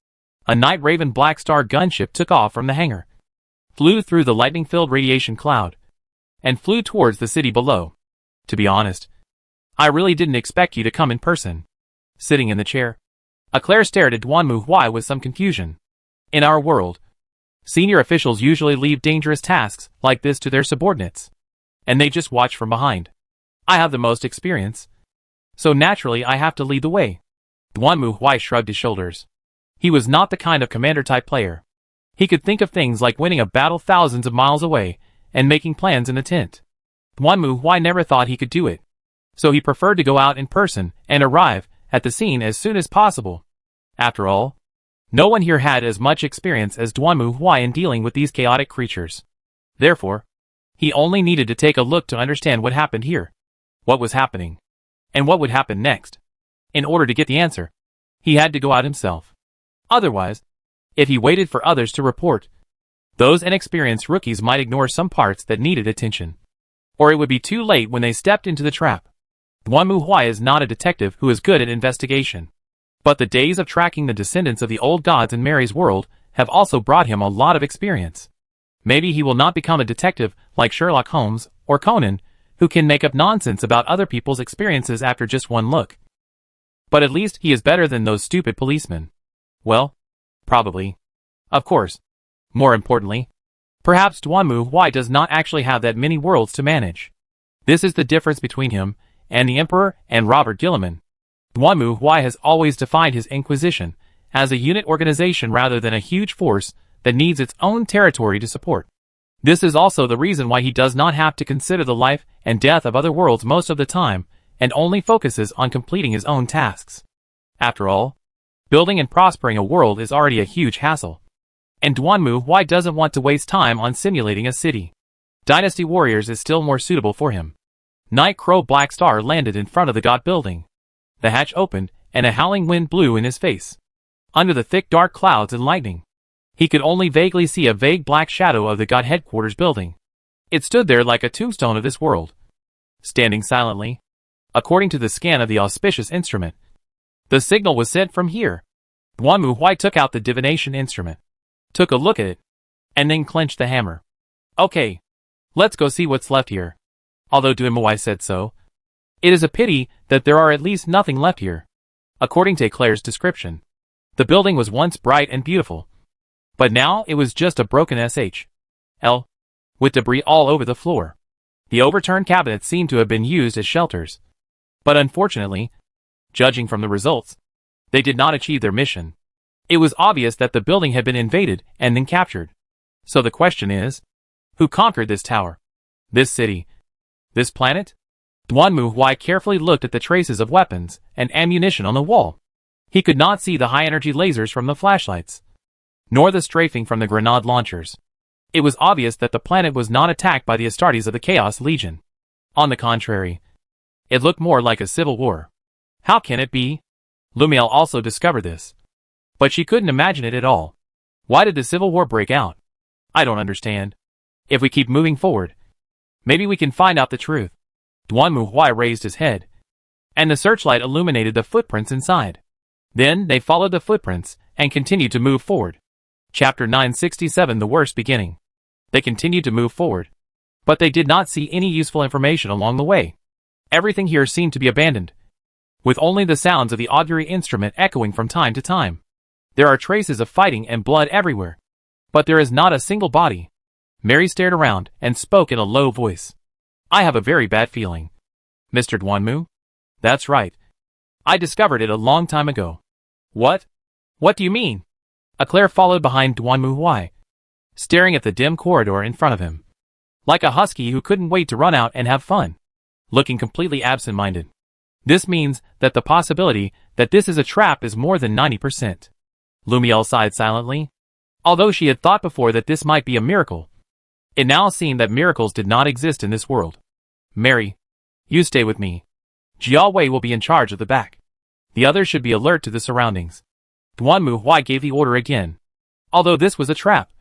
A Night Raven Black Star gunship took off from the hangar, flew through the lightning-filled radiation cloud, and flew towards the city below. To be honest, I really didn't expect you to come in person. Sitting in the chair, Eclair stared at Duanmu Huai with some confusion. In our world, senior officials usually leave dangerous tasks like this to their subordinates, and they just watch from behind. I have the most experience, so naturally I have to lead the way. Duanmu Huai shrugged his shoulders. He was not the kind of commander-type player. He could think of things like winning a battle thousands of miles away and making plans in the tent. Duanmu Huai never thought he could do it, so he preferred to go out in person and arrive at the scene as soon as possible. After all, no one here had as much experience as Duanmu Huai in dealing with these chaotic creatures. Therefore, he only needed to take a look to understand what happened here, what was happening, and what would happen next. In order to get the answer, he had to go out himself. Otherwise, if he waited for others to report, those inexperienced rookies might ignore some parts that needed attention. Or it would be too late when they stepped into the trap. Duanmu Huai is not a detective who is good at investigation. But the days of tracking the descendants of the old gods in Mary's world have also brought him a lot of experience. Maybe he will not become a detective like Sherlock Holmes or Conan, who can make up nonsense about other people's experiences after just one look. But at least he is better than those stupid policemen. Well, probably. Of course. More importantly, perhaps Duanmu Huai does not actually have that many worlds to manage. This is the difference between him and the Emperor and Robert Gilliman. Duanmu Huai has always defined his Inquisition as a unit organization rather than a huge force that needs its own territory to support. This is also the reason why he does not have to consider the life and death of other worlds most of the time and only focuses on completing his own tasks. After all, building and prospering a world is already a huge hassle. And Duanmu Huai doesn't want to waste time on simulating a city. Dynasty Warriors is still more suitable for him. Night Crow Black Star landed in front of the God building. The hatch opened, and a howling wind blew in his face. Under the thick dark clouds and lightning, he could only vaguely see a vague black shadow of the God headquarters building. It stood there like a tombstone of this world, standing silently, according to the scan of the auspicious instrument. The signal was sent from here. Duanmu Huai took out the divination instrument, took a look at it, and then clenched the hammer. Okay, let's go see what's left here. Although Duanmu Huai said so, it is a pity that there are at least nothing left here. According to Claire's description, the building was once bright and beautiful, but now it was just a broken SHL, with debris all over the floor. The overturned cabinets seemed to have been used as shelters. But unfortunately, judging from the results, they did not achieve their mission. It was obvious that the building had been invaded and then captured. So the question is, who conquered this tower? This city? This planet? Duanmu Huai carefully looked at the traces of weapons and ammunition on the wall. He could not see the high-energy lasers from the flashlights, nor the strafing from the grenade launchers. It was obvious that the planet was not attacked by the Astartes of the Chaos Legion. On the contrary, it looked more like a civil war. How can it be? Lumiel also discovered this. But she couldn't imagine it at all. Why did the civil war break out? I don't understand. If we keep moving forward, maybe we can find out the truth. Duanmu Huai raised his head, and the searchlight illuminated the footprints inside. Then they followed the footprints and continued to move forward. Chapter 967, The Worst Beginning. They continued to move forward, but they did not see any useful information along the way. Everything here seemed to be abandoned, with only the sounds of the augury instrument echoing from time to time. There are traces of fighting and blood everywhere, but there is not a single body. Mary stared around and spoke in a low voice. I have a very bad feeling. Mr. Duanmu? That's right. I discovered it a long time ago. What? What do you mean? Claire followed behind Duanmu Huai, staring at the dim corridor in front of him, like a husky who couldn't wait to run out and have fun, looking completely absent-minded. This means that the possibility that this is a trap is more than 90%. Lumiel sighed silently. Although she had thought before that this might be a miracle, it now seemed that miracles did not exist in this world. Mary, you stay with me. Jia Wei will be in charge of the back. The others should be alert to the surroundings. Duanmu Huai gave the order again. Although this was a trap,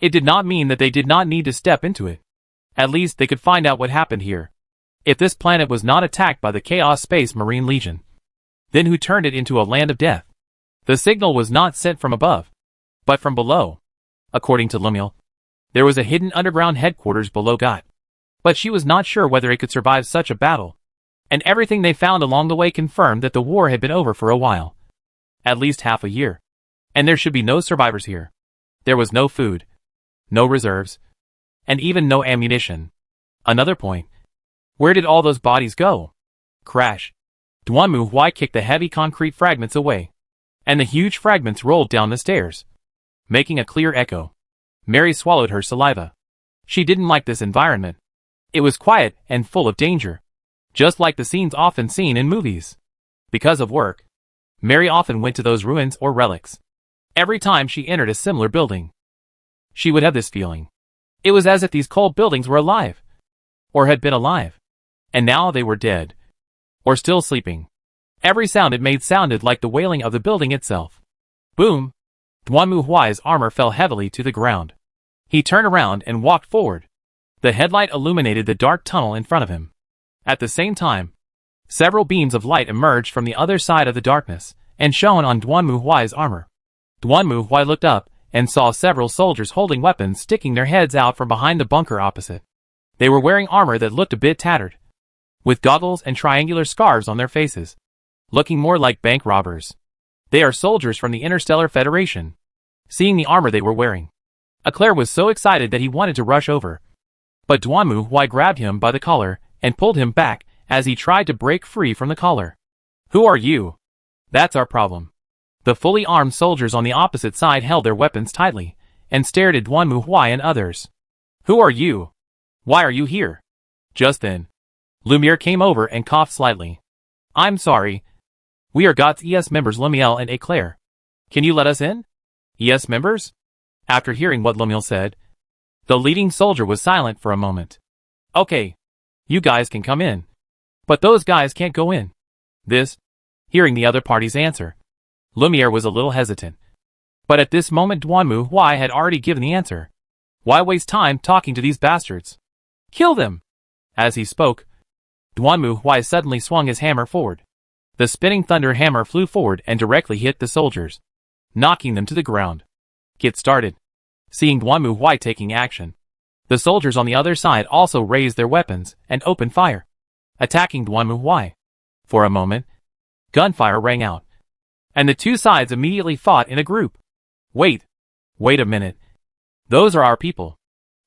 it did not mean that they did not need to step into it. At least they could find out what happened here. If this planet was not attacked by the Chaos Space Marine Legion, then who turned it into a land of death? The signal was not sent from above, but from below. According to Lumiel, there was a hidden underground headquarters below God. But she was not sure whether it could survive such a battle. And everything they found along the way confirmed that the war had been over for a while. At least half a year. And there should be no survivors here. There was no food, no reserves, and even no ammunition. Another point. Where did all those bodies go? Crash. Duanmu Huai kicked the heavy concrete fragments away. and the huge fragments rolled down the stairs, making a clear echo. Mary swallowed her saliva. She didn't like this environment. It was quiet and full of danger, just like the scenes often seen in movies. Because of work, Mary often went to those ruins or relics. Every time she entered a similar building, she would have this feeling. It was as if these cold buildings were alive, or had been alive, and now they were dead, or still sleeping. Every sound it made sounded like the wailing of the building itself. Boom! Duanmu Huai's armor fell heavily to the ground. He turned around and walked forward. The headlight illuminated the dark tunnel in front of him. At the same time, several beams of light emerged from the other side of the darkness and shone on Duanmu Huai's armor. Duanmu Huai looked up and saw several soldiers holding weapons sticking their heads out from behind the bunker opposite. They were wearing armor that looked a bit tattered, with goggles and triangular scarves on their faces, looking more like bank robbers. They are soldiers from the Interstellar Federation. Seeing the armor they were wearing, Eclair was so excited that he wanted to rush over. But Duanmu Huai grabbed him by the collar and pulled him back as he tried to break free from the collar. Who are you? That's our problem. The fully armed soldiers on the opposite side held their weapons tightly and stared at Duanmu Huai and others. Who are you? Why are you here? Just then, Lumiere came over and coughed slightly. I'm sorry. We are GOTS ES members Lumiere and Eclair. Can you let us in? ES members? After hearing what Lumiere said, the leading soldier was silent for a moment. Okay. You guys can come in. But those guys can't go in. Hearing the other party's answer, Lumiere was a little hesitant. But at this moment Duanmu Huai had already given the answer. Why waste time talking to these bastards? Kill them! As he spoke, Duanmu Huai suddenly swung his hammer forward. The spinning thunder hammer flew forward and directly hit the soldiers, knocking them to the ground. Get started. Seeing Duanmu Huai taking action, the soldiers on the other side also raised their weapons and opened fire, attacking Duanmu Huai. For a moment, gunfire rang out, and the two sides immediately fought in a group. Wait a minute. Those are our people.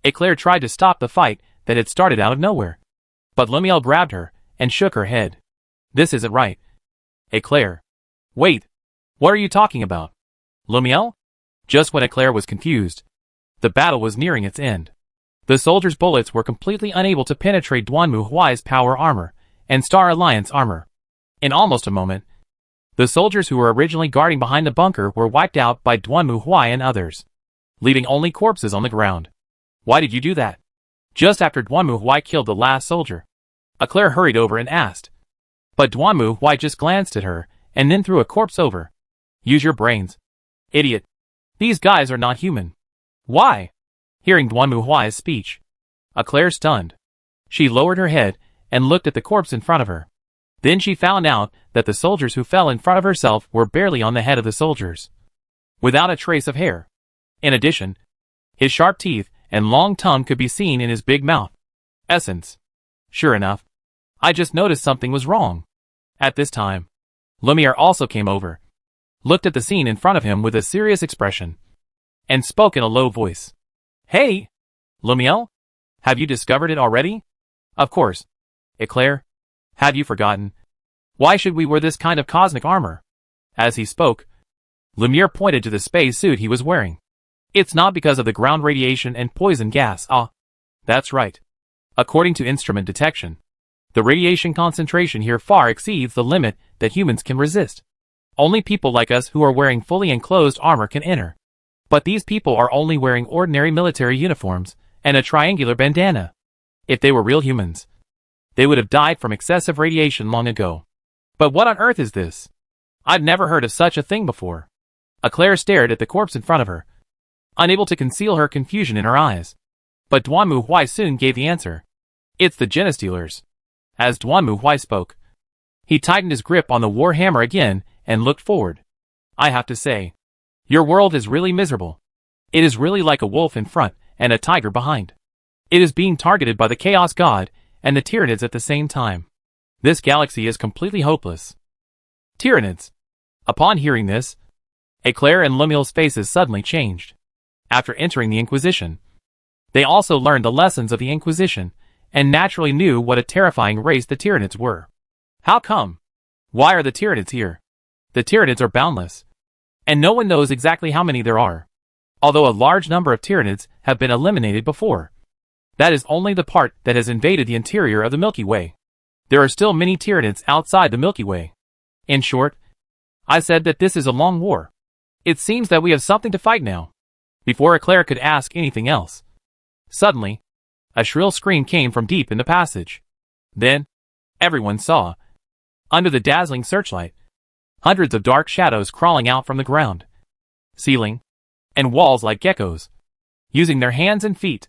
Eclair tried to stop the fight that had started out of nowhere, but Lumiere grabbed her and shook her head. This isn't right. Eclair. Wait. What are you talking about? Lumiere? Just when Eclair was confused, the battle was nearing its end. The soldiers' bullets were completely unable to penetrate Duanmu Huai's power armor and Star Alliance armor. In almost a moment, the soldiers who were originally guarding behind the bunker were wiped out by Duanmu Huai and others, leaving only corpses on the ground. Why did you do that? Just after Duanmu Huai killed the last soldier, Eclair hurried over and asked. But Duanmu Huai just glanced at her and then threw a corpse over. Use your brains. Idiot. These guys are not human. Why? Hearing Duanmu Huai's speech, Eclair stunned. She lowered her head and looked at the corpse in front of her. Then she found out that the soldiers who fell in front of herself were barely on the head of the soldiers, without a trace of hair. In addition, his sharp teeth and long tongue could be seen in his big mouth. Essence. Sure enough, I just noticed something was wrong. At this time, Lumiere also came over, looked at the scene in front of him with a serious expression, and spoke in a low voice. Hey! Lumiere? Have you discovered it already? Of course. Eclair? Have you forgotten? Why should we wear this kind of cosmic armor? As he spoke, Lumiere pointed to the space suit he was wearing. It's not because of the ground radiation and poison gas. That's right. According to instrument detection, the radiation concentration here far exceeds the limit that humans can resist. Only people like us who are wearing fully enclosed armor can enter. But these people are only wearing ordinary military uniforms and a triangular bandana. If they were real humans, they would have died from excessive radiation long ago. But what on earth is this? I've never heard of such a thing before. Eclair stared at the corpse in front of her, unable to conceal her confusion in her eyes. But Duanmu Huai soon gave the answer. It's the Genestealers. As Duanmu Huai spoke, he tightened his grip on the war hammer again and looked forward. I have to say, your world is really miserable. It is really like a wolf in front and a tiger behind. It is being targeted by the Chaos God and the Tyranids at the same time. This galaxy is completely hopeless. Tyranids. Upon hearing this, Eclair and Lumiere's faces suddenly changed. After entering the Inquisition, they also learned the lessons of the Inquisition and naturally knew what a terrifying race the Tyranids were. How come? Why are the Tyranids here? The Tyranids are boundless. And no one knows exactly how many there are. Although a large number of Tyranids have been eliminated before. That is only the part that has invaded the interior of the Milky Way. There are still many Tyranids outside the Milky Way. In short, I said that this is a long war. It seems that we have something to fight now. Before Eclair could ask anything else. Suddenly, a shrill scream came from deep in the passage. Then, everyone saw, under the dazzling searchlight, hundreds of dark shadows crawling out from the ground, ceiling, and walls like geckos, using their hands and feet,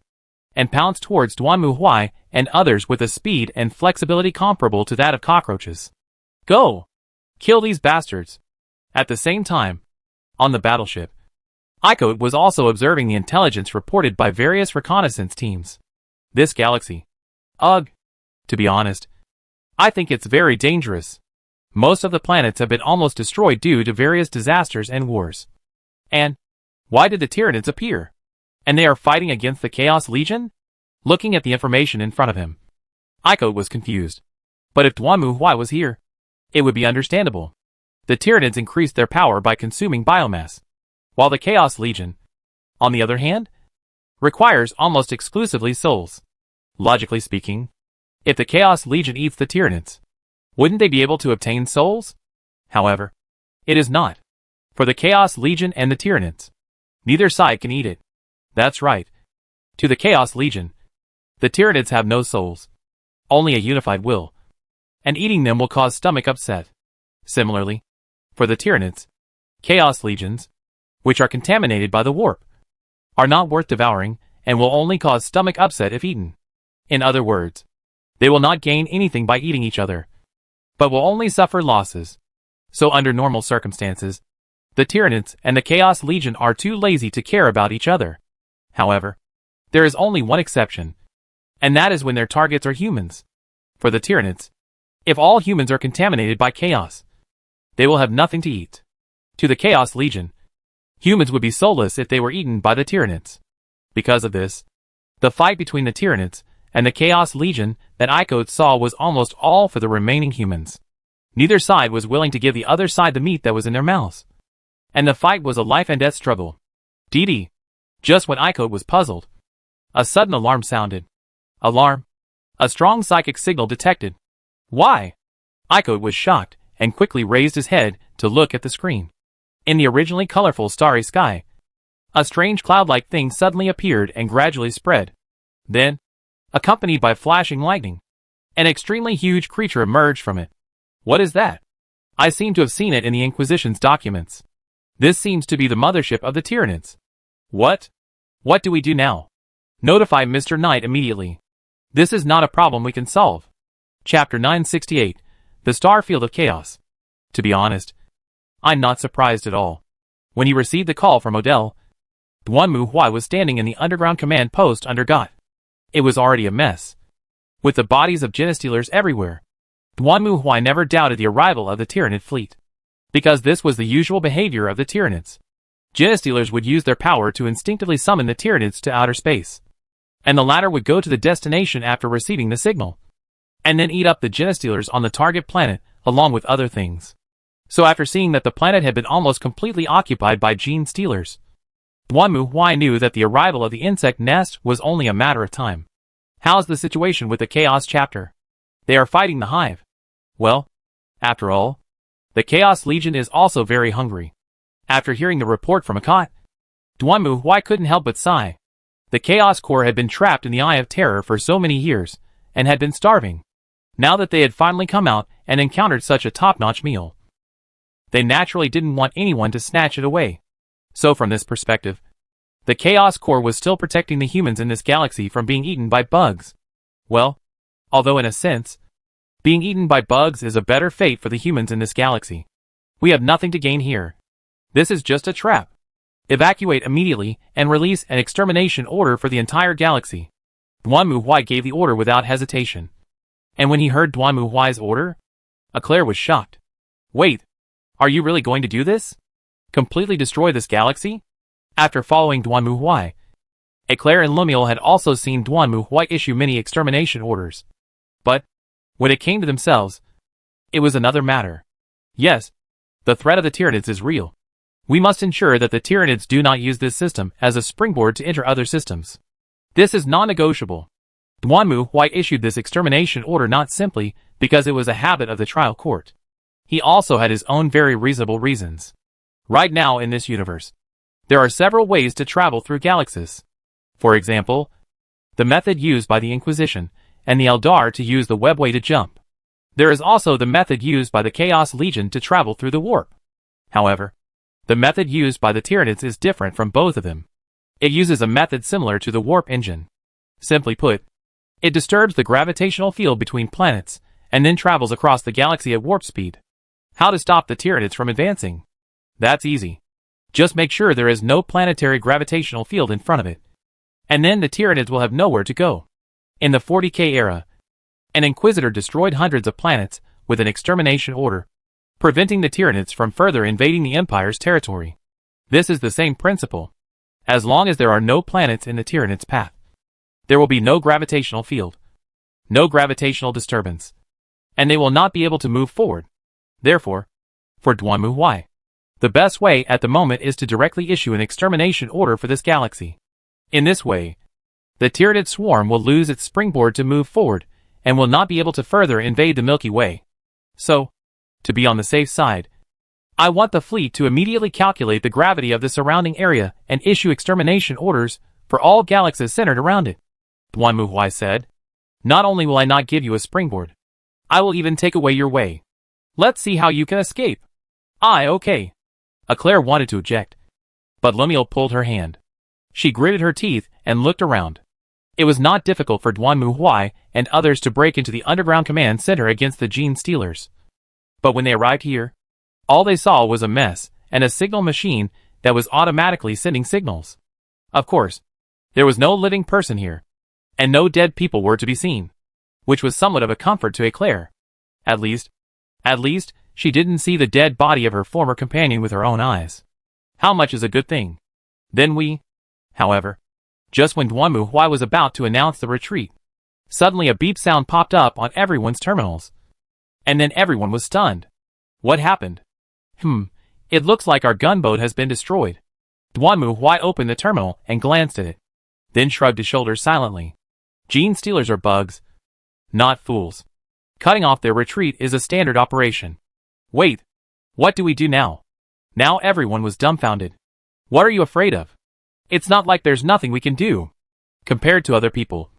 and pounced towards Duanmu Huai and others with a speed and flexibility comparable to that of cockroaches. Go! Kill these bastards! At the same time, on the battleship, Icode was also observing the intelligence reported by various reconnaissance teams. This galaxy. Ugh! To be honest, I think it's very dangerous. Most of the planets have been almost destroyed due to various disasters and wars. And why did the Tyranids appear? And they are fighting against the Chaos Legion? Looking at the information in front of him, Icode was confused. But if Duanmu Huai was here, it would be understandable. The Tyranids increased their power by consuming biomass, while the Chaos Legion, on the other hand, requires almost exclusively souls. Logically speaking, if the Chaos Legion eats the Tyranids, wouldn't they be able to obtain souls? However, it is not. For the Chaos Legion and the Tyranids, neither side can eat it. That's right. To the Chaos Legion, the Tyranids have no souls, only a unified will, and eating them will cause stomach upset. Similarly, for the Tyranids, Chaos Legions, which are contaminated by the warp, are not worth devouring and will only cause stomach upset if eaten. In other words, they will not gain anything by eating each other, but will only suffer losses. So under normal circumstances, the Tyranids and the Chaos Legion are too lazy to care about each other. However, there is only one exception, and that is when their targets are humans. For the Tyranids, if all humans are contaminated by chaos, they will have nothing to eat. To the Chaos Legion, humans would be soulless if they were eaten by the Tyranids. Because of this, the fight between the Tyranids and the Chaos Legion that Icode saw was almost all for the remaining humans. Neither side was willing to give the other side the meat that was in their mouths. And the fight was a life and death struggle. DD. Just when Icode was puzzled, a sudden alarm sounded. Alarm. A strong psychic signal detected. Why? Icode was shocked and quickly raised his head to look at the screen. In the originally colorful starry sky, a strange cloud-like thing suddenly appeared and gradually spread. Then, accompanied by flashing lightning, an extremely huge creature emerged from it. What is that? I seem to have seen it in the Inquisition's documents. This seems to be the mothership of the Tyranids. What? What do we do now? Notify Mr. Knight immediately. This is not a problem we can solve. Chapter 968, The Starfield of Chaos. To be honest, I'm not surprised at all. When he received the call from Odell, Duanmu Huai was standing in the underground command post under Got. It was already a mess, with the bodies of Genestealers everywhere. Duanmu Huai never doubted the arrival of the Tyranid fleet, because this was the usual behavior of the Tyranids. Genestealers would use their power to instinctively summon the Tyranids to outer space, and the latter would go to the destination after receiving the signal, and then eat up the Genestealers on the target planet along with other things. So after seeing that the planet had been almost completely occupied by Gene Stealers, Duanmu Huai knew that the arrival of the insect nest was only a matter of time. How's the situation with the Chaos chapter? They are fighting the Hive. Well, after all, the Chaos Legion is also very hungry. After hearing the report from Akot, Duanmu Huai couldn't help but sigh. The Chaos Core had been trapped in the Eye of Terror for so many years, and had been starving. Now that they had finally come out and encountered such a top-notch meal, they naturally didn't want anyone to snatch it away. So from this perspective, the Chaos Core was still protecting the humans in this galaxy from being eaten by bugs. Well, although in a sense, being eaten by bugs is a better fate for the humans in this galaxy. We have nothing to gain here. This is just a trap. Evacuate immediately and release an extermination order for the entire galaxy. Duanmu Huai gave the order without hesitation. And when he heard Duanmu Huai's order, Eclair was shocked. Wait, are you really going to do this? Completely destroy this galaxy? After following Duanmu Huai, Eclair and Lumiel had also seen Duanmu Huai issue many extermination orders. But, when it came to themselves, it was another matter. Yes, the threat of the Tyranids is real. We must ensure that the Tyranids do not use this system as a springboard to enter other systems. This is non-negotiable. Duanmu Huai issued this extermination order not simply because it was a habit of the trial court. He also had his own very reasonable reasons. Right now in this universe, there are several ways to travel through galaxies. For example, the method used by the Inquisition and the Eldar to use the webway to jump. There is also the method used by the Chaos Legion to travel through the warp. However, the method used by the Tyranids is different from both of them. It uses a method similar to the warp engine. Simply put, it disturbs the gravitational field between planets and then travels across the galaxy at warp speed. How to stop the Tyranids from advancing? That's easy. Just make sure there is no planetary gravitational field in front of it. And then the Tyranids will have nowhere to go. In the 40K era, an Inquisitor destroyed hundreds of planets with an extermination order, preventing the Tyranids from further invading the Empire's territory. This is the same principle. As long as there are no planets in the Tyranids' path, there will be no gravitational field, no gravitational disturbance, and they will not be able to move forward. Therefore, for Duanmu Huai, the best way at the moment is to directly issue an extermination order for this galaxy. In this way, the Tyranid swarm will lose its springboard to move forward and will not be able to further invade the Milky Way. So, to be on the safe side, I want the fleet to immediately calculate the gravity of the surrounding area and issue extermination orders for all galaxies centered around it. Duanmu Huai said, not only will I not give you a springboard, I will even take away your way. Let's see how you can escape. Okay. Eclair wanted to object, but Lemuel pulled her hand. She gritted her teeth and looked around. It was not difficult for Duanmu Huai and others to break into the underground command center against the Gene Stealers. But when they arrived here, all they saw was a mess and a signal machine that was automatically sending signals. Of course, there was no living person here, and no dead people were to be seen, which was somewhat of a comfort to Eclair. At least, she didn't see the dead body of her former companion with her own eyes. How much is a good thing? Then however, just when Duanmu Huai was about to announce the retreat, suddenly a beep sound popped up on everyone's terminals. And then everyone was stunned. What happened? It looks like our gunboat has been destroyed. Duanmu Huai opened the terminal and glanced at it, then shrugged his shoulders silently. Gene Stealers are bugs, not fools. Cutting off their retreat is a standard operation. Wait, what do we do now? Now everyone was dumbfounded. What are you afraid of? It's not like there's nothing we can do. Compared to other people,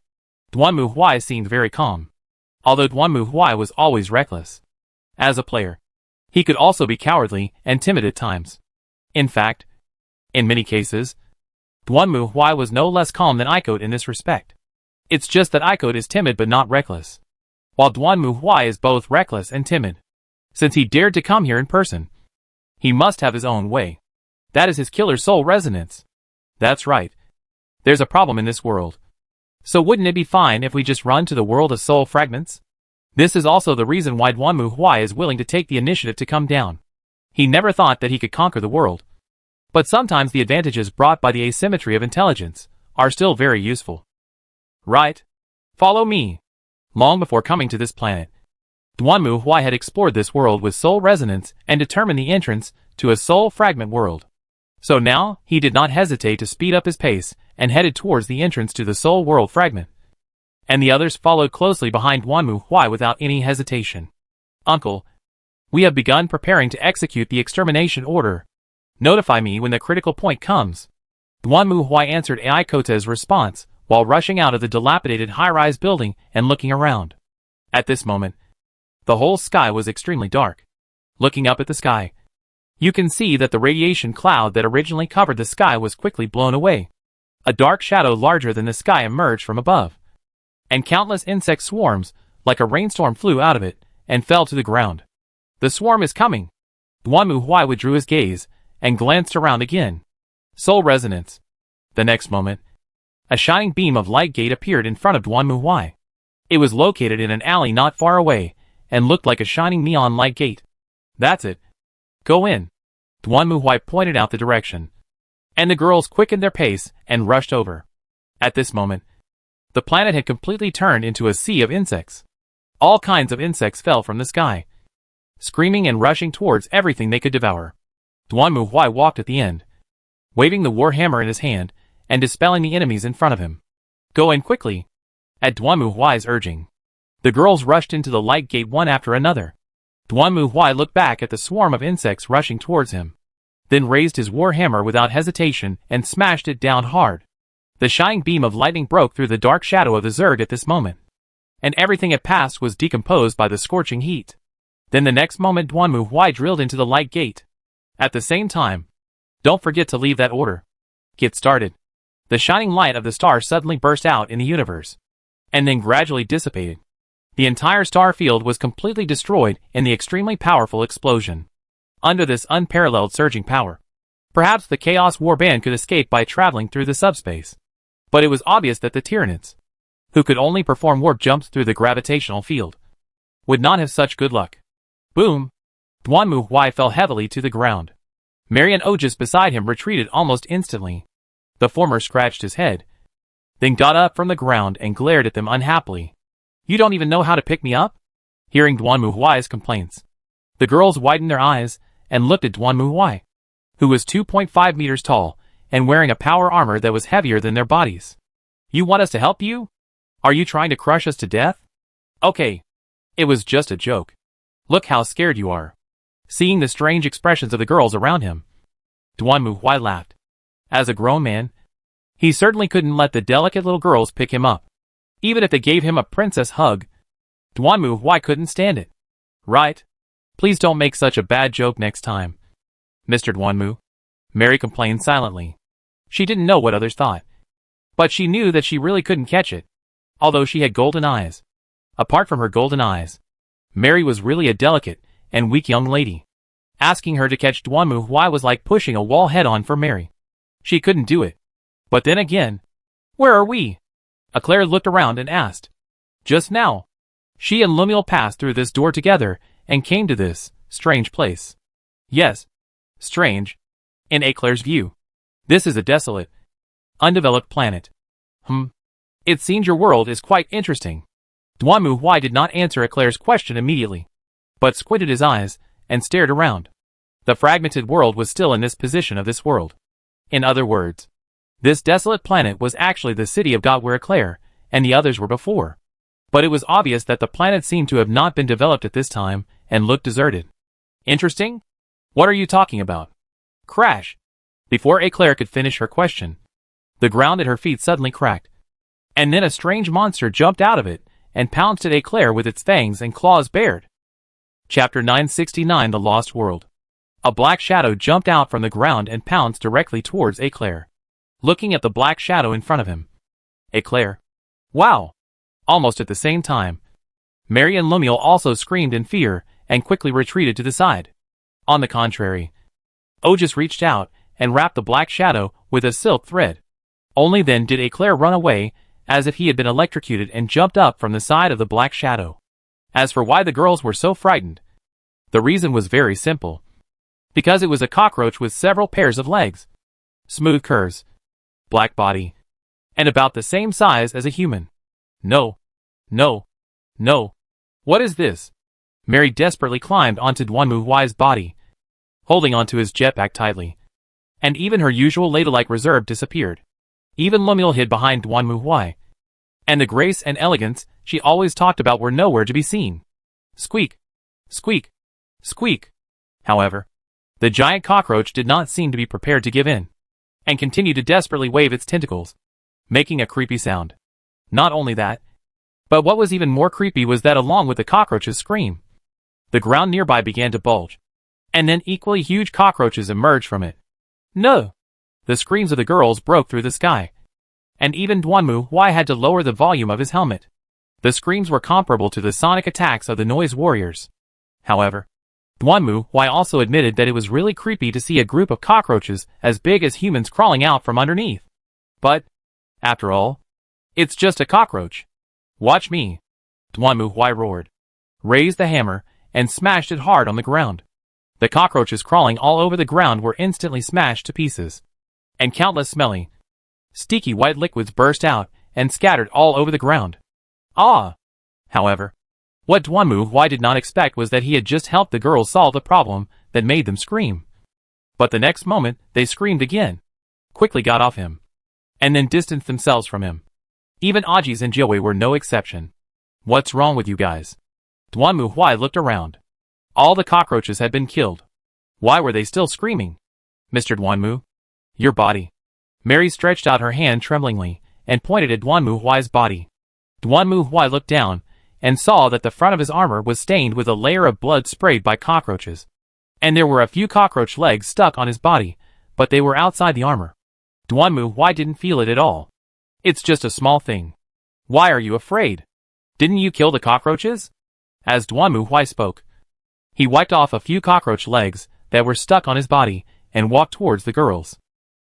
Duanmu Huai seemed very calm. Although Duanmu Huai was always reckless. As a player, he could also be cowardly and timid at times. In fact, in many cases, Duanmu Huai was no less calm than Icode in this respect. It's just that Icode is timid but not reckless, while Duanmu Huai is both reckless and timid. Since he dared to come here in person, he must have his own way. That is his killer soul resonance. That's right. There's a problem in this world. So wouldn't it be fine if we just run to the world of soul fragments? This is also the reason why Duanmu Huai is willing to take the initiative to come down. He never thought that he could conquer the world. But sometimes the advantages brought by the asymmetry of intelligence are still very useful. Right? Follow me. Long before coming to this planet, Duanmu Huai had explored this world with soul resonance and determined the entrance to a soul fragment world. So now, he did not hesitate to speed up his pace and headed towards the entrance to the soul world fragment. And the others followed closely behind Duanmu Huai without any hesitation. Uncle, we have begun preparing to execute the extermination order. Notify me when the critical point comes. Duanmu Huai answered Aikote's response while rushing out of the dilapidated high-rise building and looking around. At this moment, the whole sky was extremely dark. Looking up at the sky, you can see that the radiation cloud that originally covered the sky was quickly blown away. A dark shadow larger than the sky emerged from above, and countless insect swarms, like a rainstorm, flew out of it and fell to the ground. The swarm is coming. Duanmu Huai withdrew his gaze and glanced around again. Soul resonance. The next moment, a shining beam of light gate appeared in front of Duanmu Huai. It was located in an alley not far away and looked like a shining neon light gate. That's it. Go in. Duanmu Huai pointed out the direction, and the girls quickened their pace and rushed over. At this moment, the planet had completely turned into a sea of insects. All kinds of insects fell from the sky, screaming and rushing towards everything they could devour. Duanmu Huai walked at the end, waving the war hammer in his hand and dispelling the enemies in front of him. Go in quickly. At Duanmu Huai's urging, the girls rushed into the light gate one after another. Duanmu Huai looked back at the swarm of insects rushing towards him, then raised his war hammer without hesitation and smashed it down hard. The shining beam of lightning broke through the dark shadow of the Zerg at this moment, and everything it passed was decomposed by the scorching heat. Then the next moment Duanmu Huai drilled into the light gate. At the same time, don't forget to leave that order. Get started. The shining light of the star suddenly burst out in the universe, and then gradually dissipated. The entire star field was completely destroyed in the extremely powerful explosion. Under this unparalleled surging power, perhaps the Chaos Warband could escape by traveling through the subspace. But it was obvious that the Tyranids, who could only perform warp jumps through the gravitational field, would not have such good luck. Boom! Duanmu Huai fell heavily to the ground. Mary and Ojus beside him retreated almost instantly. The former scratched his head, then got up from the ground and glared at them unhappily. You don't even know how to pick me up? Hearing Duanmu Huai's complaints, the girls widened their eyes and looked at Duanmu Huai, who was 2.5 meters tall and wearing a power armor that was heavier than their bodies. You want us to help you? Are you trying to crush us to death? Okay. It was just a joke. Look how scared you are. Seeing the strange expressions of the girls around him, Duanmu Huai laughed. As a grown man, he certainly couldn't let the delicate little girls pick him up. Even if they gave him a princess hug, Duanmu Huai couldn't stand it. Right? Please don't make such a bad joke next time, Mr. Duanmu. Mary complained silently. She didn't know what others thought, but she knew that she really couldn't catch it, although she had golden eyes. Apart from her golden eyes, Mary was really a delicate and weak young lady. Asking her to catch Duanmu Huai was like pushing a wall head-on for Mary. She couldn't do it. But then again, where are we? Eclair looked around and asked. Just now. She and Lemuel passed through this door together and came to this strange place. Yes, strange. In Eclair's view, this is a desolate, undeveloped planet. It seems your world is quite interesting. Duanmu Huai did not answer Eclair's question immediately, but squinted his eyes and stared around. The fragmented world was still in this position of this world. In other words, this desolate planet was actually the city of God where Eclair and the others were before. But it was obvious that the planet seemed to have not been developed at this time and looked deserted. Interesting? What are you talking about? Crash! Before Eclair could finish her question, the ground at her feet suddenly cracked, and then a strange monster jumped out of it and pounced at Eclair with its fangs and claws bared. Chapter 969 The Lost World. A black shadow jumped out from the ground and pounced directly towards Eclair. Looking at the black shadow in front of him, Eclair, wow! Almost at the same time, Mary and Lemuel also screamed in fear and quickly retreated to the side. On the contrary, Ojus reached out and wrapped the black shadow with a silk thread. Only then did Eclair run away, as if he had been electrocuted, and jumped up from the side of the black shadow. As for why the girls were so frightened, the reason was very simple. Because it was a cockroach with several pairs of legs, smooth curves, black body, and about the same size as a human. No. No. No. What is this? Mary desperately climbed onto Duanmu Huai's body, holding onto his jetpack tightly, and even her usual ladylike reserve disappeared. Even Lemuel hid behind Duanmu Huai, and the grace and elegance she always talked about were nowhere to be seen. Squeak! Squeak! Squeak! However, the giant cockroach did not seem to be prepared to give in, and continued to desperately wave its tentacles, making a creepy sound. Not only that, but what was even more creepy was that along with the cockroach's scream, the ground nearby began to bulge, and then equally huge cockroaches emerged from it. No! The screams of the girls broke through the sky, and even Duanmu Huai had to lower the volume of his helmet. The screams were comparable to the sonic attacks of the noise warriors. However, Duanmu Huai also admitted that it was really creepy to see a group of cockroaches as big as humans crawling out from underneath. But, after all, it's just a cockroach. Watch me! Duanmu Huai roared, raised the hammer, and smashed it hard on the ground. The cockroaches crawling all over the ground were instantly smashed to pieces, and countless smelly, sticky white liquids burst out and scattered all over the ground. Ah! However, what Duanmu Huai did not expect was that he had just helped the girls solve the problem that made them scream. But the next moment, they screamed again, quickly got off him, and then distanced themselves from him. Even Ajis and Jiawei were no exception. What's wrong with you guys? Duanmu Huai looked around. All the cockroaches had been killed. Why were they still screaming? Mr. Duanmu? Your body. Mary stretched out her hand tremblingly, and pointed at Duanmu Huai's body. Duanmu Huai looked down, and saw that the front of his armor was stained with a layer of blood sprayed by cockroaches. And there were a few cockroach legs stuck on his body, but they were outside the armor. Duanmu Huai didn't feel it at all. It's just a small thing. Why are you afraid? Didn't you kill the cockroaches? As Duanmu Huai spoke, he wiped off a few cockroach legs that were stuck on his body and walked towards the girls.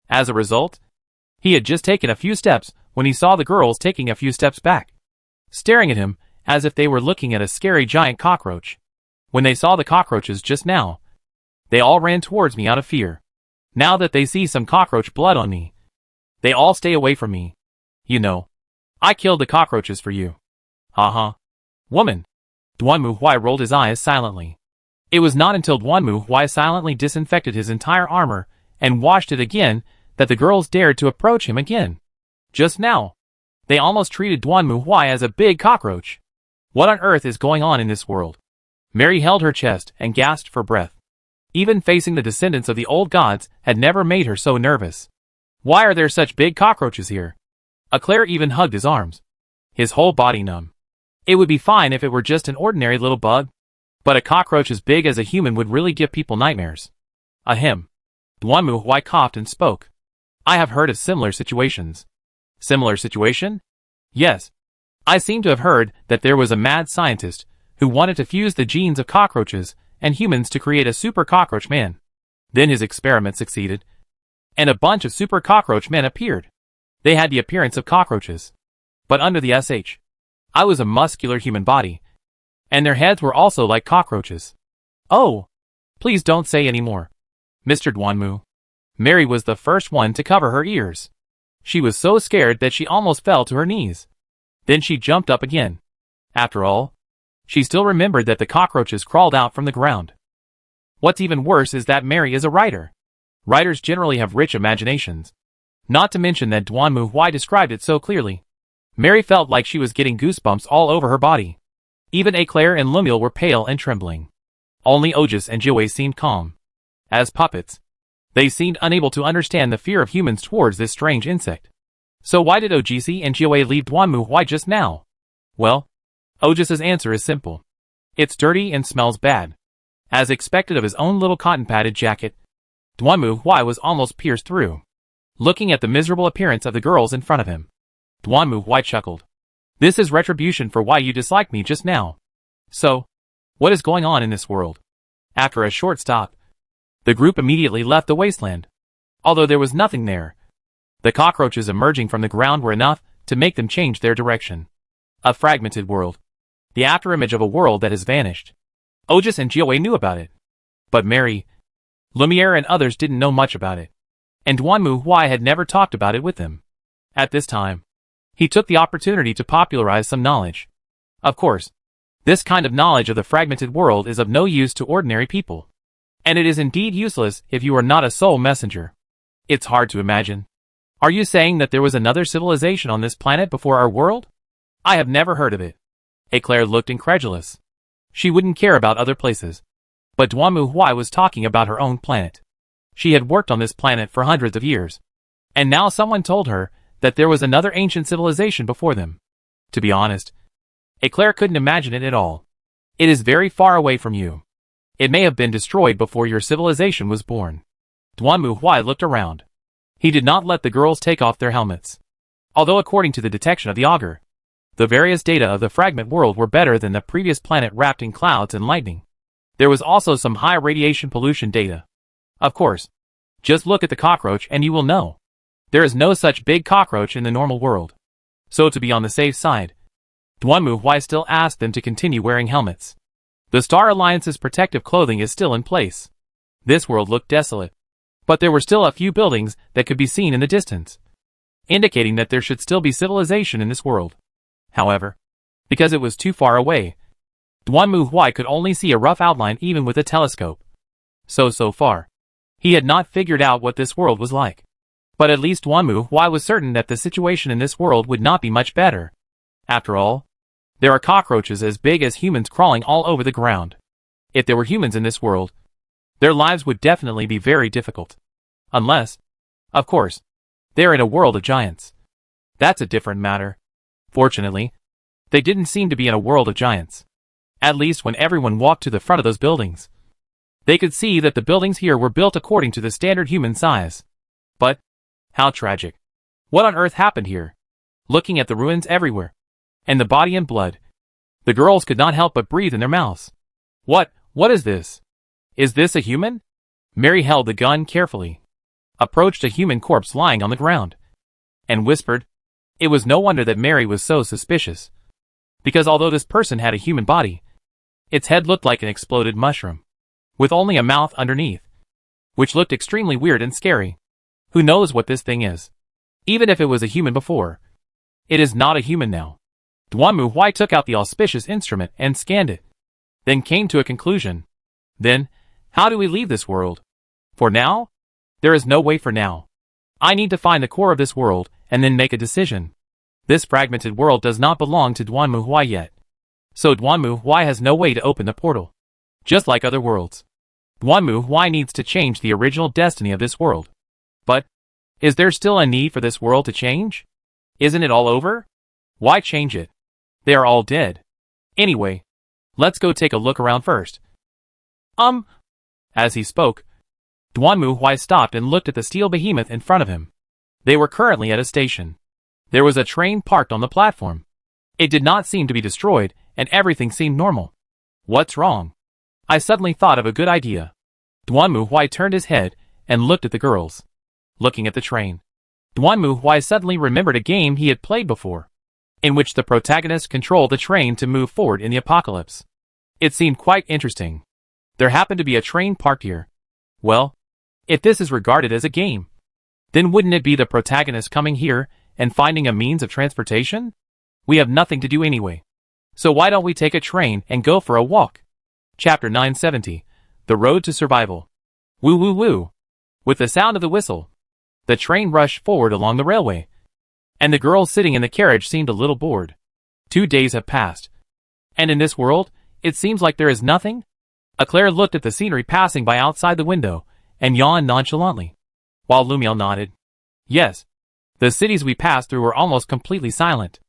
As a result, he had just taken a few steps when he saw the girls taking a few steps back, staring at him as if they were looking at a scary giant cockroach. When they saw the cockroaches just now, they all ran towards me out of fear. Now that they see some cockroach blood on me, they all stay away from me. You know, I killed the cockroaches for you. Haha. Woman. Duanmu Huai rolled his eyes silently. It was not until Duanmu Huai silently disinfected his entire armor and washed it again that the girls dared to approach him again. Just now, they almost treated Duanmu Huai as a big cockroach. What on earth is going on in this world? Mary held her chest and gasped for breath. Even facing the descendants of the old gods had never made her so nervous. Why are there such big cockroaches here? Eclair even hugged his arms, his whole body numb. It would be fine if it were just an ordinary little bug, but a cockroach as big as a human would really give people nightmares. Ahem. Duanmu Huai coughed and spoke. I have heard of similar situations. Similar situation? Yes. I seem to have heard that there was a mad scientist who wanted to fuse the genes of cockroaches and humans to create a super cockroach man. Then his experiment succeeded, and a bunch of super cockroach men appeared. They had the appearance of cockroaches, but under the SH. I was a muscular human body, and their heads were also like cockroaches. Oh, please don't say any more, Mr. Duanmu. Mary was the first one to cover her ears. She was so scared that she almost fell to her knees. Then she jumped up again. After all, she still remembered that the cockroaches crawled out from the ground. What's even worse is that Mary is a writer. Writers generally have rich imaginations. Not to mention that Duanmu Huai described it so clearly. Mary felt like she was getting goosebumps all over her body. Even Eclair and Lemuel were pale and trembling. Only Otis and Jiawei seemed calm. As puppets, they seemed unable to understand the fear of humans towards this strange insect. So why did Ogisi and Jiawei leave Duanmu Huai just now? Well, Otis's answer is simple. It's dirty and smells bad. As expected of his own little cotton-padded jacket, Duanmu Huai was almost pierced through. Looking at the miserable appearance of the girls in front of him, Duanmu Huai chuckled. This is retribution for why you disliked me just now. So, what is going on in this world? After a short stop, the group immediately left the wasteland. Although there was nothing there, the cockroaches emerging from the ground were enough to make them change their direction. A fragmented world. The afterimage of a world that has vanished. Otis and Jiawei knew about it. But Mary, Lumiere and others didn't know much about it. And Duanmu Huai had never talked about it with them. At this time, he took the opportunity to popularize some knowledge. Of course, this kind of knowledge of the fragmented world is of no use to ordinary people. And it is indeed useless if you are not a soul messenger. It's hard to imagine. Are you saying that there was another civilization on this planet before our world? I have never heard of it. Eclair looked incredulous. She wouldn't care about other places. But Duanmu Huai was talking about her own planet. She had worked on this planet for hundreds of years. And now someone told her that there was another ancient civilization before them. To be honest, Eclair couldn't imagine it at all. It is very far away from you. It may have been destroyed before your civilization was born. Duanmu Huai looked around. He did not let the girls take off their helmets. Although according to the detection of the augur, the various data of the fragment world were better than the previous planet wrapped in clouds and lightning. There was also some high radiation pollution data. Of course, just look at the cockroach and you will know. There is no such big cockroach in the normal world. So to be on the safe side, Duanmu Huai still asked them to continue wearing helmets. The Star Alliance's protective clothing is still in place. This world looked desolate. But there were still a few buildings that could be seen in the distance, indicating that there should still be civilization in this world. However, because it was too far away, Duanmu Huai could only see a rough outline even with a telescope. So far, He had not figured out what this world was like. But at least Duanmu was certain that the situation in this world would not be much better. After all, there are cockroaches as big as humans crawling all over the ground. If there were humans in this world, their lives would definitely be very difficult. Unless, of course, they're in a world of giants. That's a different matter. Fortunately, they didn't seem to be in a world of giants. At least when everyone walked to the front of those buildings, they could see that the buildings here were built according to the standard human size. But, how tragic. What on earth happened here? Looking at the ruins everywhere, and the body and blood, the girls could not help but breathe in their mouths. What is this? Is this a human? Mary held the gun carefully, approached a human corpse lying on the ground, and whispered. It was no wonder that Mary was so suspicious. Because although this person had a human body, its head looked like an exploded mushroom, with only a mouth underneath, which looked extremely weird and scary. Who knows what this thing is? Even if it was a human before, it is not a human now. Duanmu took out the auspicious instrument and scanned it, then came to a conclusion. Then, how do we leave this world? For now? There is no way for now. I need to find the core of this world, and then make a decision. This fragmented world does not belong to Duanmu yet. So Duanmu has no way to open the portal. Just like other worlds, Duanmu needs to change the original destiny of this world. But, is there still a need for this world to change? Isn't it all over? Why change it? They are all dead. Anyway, let's go take a look around first. As he spoke, Duanmu stopped and looked at the steel behemoth in front of him. They were currently at a station. There was a train parked on the platform. It did not seem to be destroyed, and everything seemed normal. What's wrong? I suddenly thought of a good idea. Duanmu turned his head and looked at the girls. Looking at the train, Duanmu suddenly remembered a game he had played before, in which the protagonist controlled the train to move forward in the apocalypse. It seemed quite interesting. There happened to be a train parked here. Well, if this is regarded as a game, then wouldn't it be the protagonist coming here and finding a means of transportation? We have nothing to do anyway. So why don't we take a train and go for a walk? Chapter 970, The Road to Survival. Woo woo woo. With the sound of the whistle, the train rushed forward along the railway, and the girls sitting in the carriage seemed a little bored. 2 days have passed, and in this world, it seems like there is nothing. Eclair looked at the scenery passing by outside the window, and yawned nonchalantly, while Lumiel nodded. Yes, the cities we passed through were almost completely silent.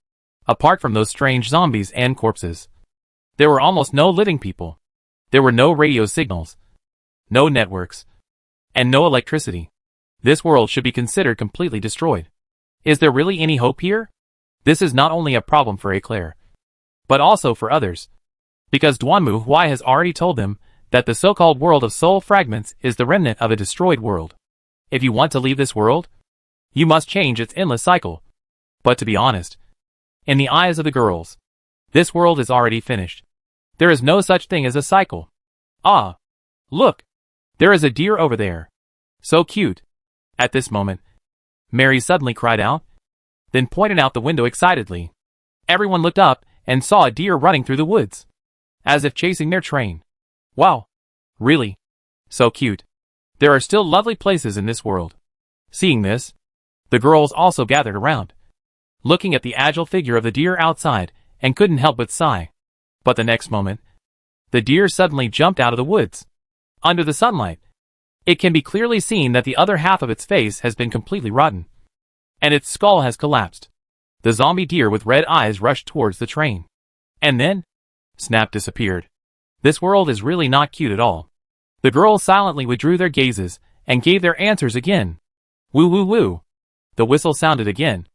Apart from those strange zombies and corpses, there were almost no living people. There were no radio signals, no networks, and no electricity. This world should be considered completely destroyed. Is there really any hope here? This is not only a problem for Eclair, but also for others, because Duanmu has already told them that the so-called world of soul fragments is the remnant of a destroyed world. If you want to leave this world, you must change its endless cycle. But to be honest, in the eyes of the girls, this world is already finished. There is no such thing as a cycle. Ah! Look! There is a deer over there. So cute. At this moment, Mary suddenly cried out, then pointed out the window excitedly. Everyone looked up and saw a deer running through the woods, as if chasing their train. Wow! Really? So cute. There are still lovely places in this world. Seeing this, the girls also gathered around, looking at the agile figure of the deer outside, and couldn't help but sigh. But the next moment, the deer suddenly jumped out of the woods. Under the sunlight, it can be clearly seen that the other half of its face has been completely rotten, and its skull has collapsed. The zombie deer with red eyes rushed towards the train. And then, Snap disappeared. This world is really not cute at all. The girls silently withdrew their gazes and gave their answers again. Woo woo woo. The whistle sounded again,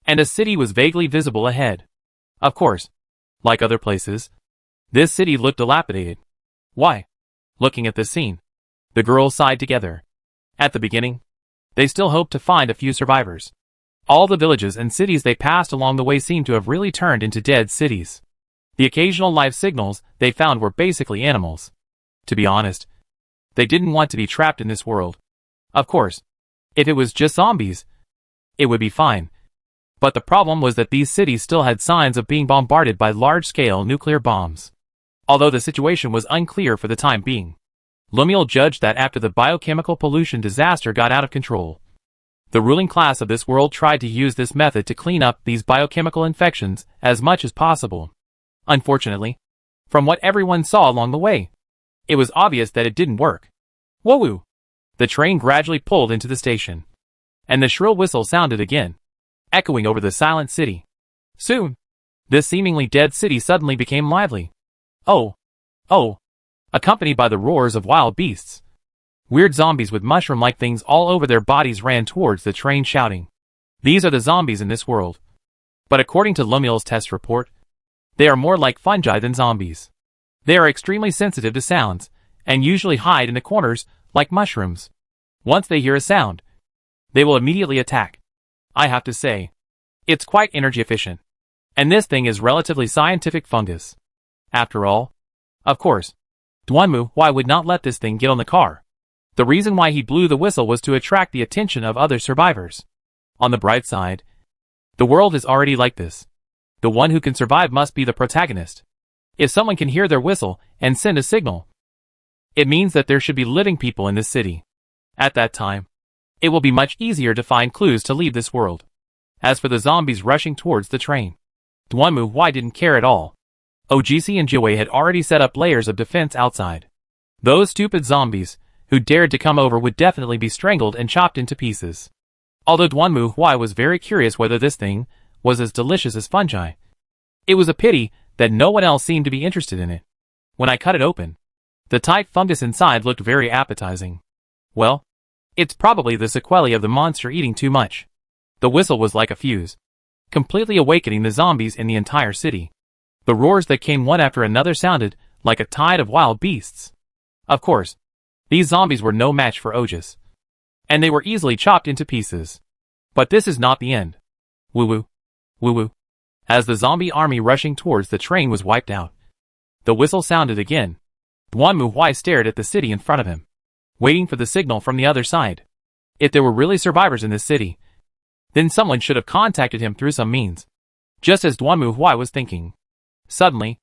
and a city was vaguely visible ahead. Of course, like other places, this city looked dilapidated. Why? Looking at this scene, the girls sighed together. At the beginning, they still hoped to find a few survivors. All the villages and cities they passed along the way seemed to have really turned into dead cities. The occasional life signals they found were basically animals. To be honest, they didn't want to be trapped in this world. Of course, if it was just zombies, it would be fine. But the problem was that these cities still had signs of being bombarded by large-scale nuclear bombs. Although the situation was unclear for the time being, Lemuel judged that after the biochemical pollution disaster got out of control, the ruling class of this world tried to use this method to clean up these biochemical infections as much as possible. Unfortunately, from what everyone saw along the way, it was obvious that it didn't work. Whoa! The train gradually pulled into the station, and the shrill whistle sounded again, echoing over the silent city. Soon, this seemingly dead city suddenly became lively. Oh! Accompanied by the roars of wild beasts. Weird zombies with mushroom-like things all over their bodies ran towards the train shouting, "These are the zombies in this world." But according to Lemuel's test report, they are more like fungi than zombies. They are extremely sensitive to sounds, and usually hide in the corners like mushrooms. Once they hear a sound, they will immediately attack. I have to say, it's quite energy efficient. And this thing is relatively scientific fungus. After all, of course, Duanmu Huai would not let this thing get on the car. The reason why he blew the whistle was to attract the attention of other survivors. On the bright side, the world is already like this. The one who can survive must be the protagonist. If someone can hear their whistle and send a signal, it means that there should be living people in this city. At that time, it will be much easier to find clues to leave this world. As for the zombies rushing towards the train, Duanmu Huai didn't care at all. OGC and Jiwei had already set up layers of defense outside. Those stupid zombies who dared to come over would definitely be strangled and chopped into pieces. Although Duanmu Huai was very curious whether this thing was as delicious as fungi, it was a pity that no one else seemed to be interested in it. When I cut it open, the tight fungus inside looked very appetizing. Well, it's probably the sequelae of the monster eating too much. The whistle was like a fuse, completely awakening the zombies in the entire city. The roars that came one after another sounded like a tide of wild beasts. Of course, these zombies were no match for Ogus, and they were easily chopped into pieces. But this is not the end. Woo-woo, woo-woo. As the zombie army rushing towards the train was wiped out, the whistle sounded again. Duanmu Huai stared at the city in front of him, waiting for the signal from the other side. If there were really survivors in this city, then someone should have contacted him through some means. Just as Duanmu Huai was thinking, suddenly,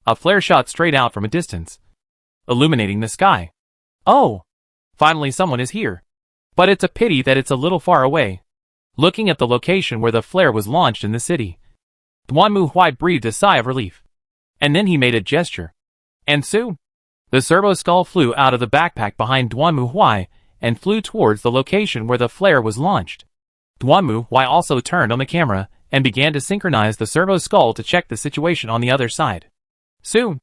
a flare shot straight out from a distance, illuminating the sky. Oh! Finally someone is here. But it's a pity that it's a little far away. Looking at the location where the flare was launched in the city, Duanmu Huai breathed a sigh of relief. And then he made a gesture. And soon, the servo skull flew out of the backpack behind Duanmu Huai and flew towards the location where the flare was launched. Duanmu Huai also turned on the camera and began to synchronize the servo skull to check the situation on the other side. Soon,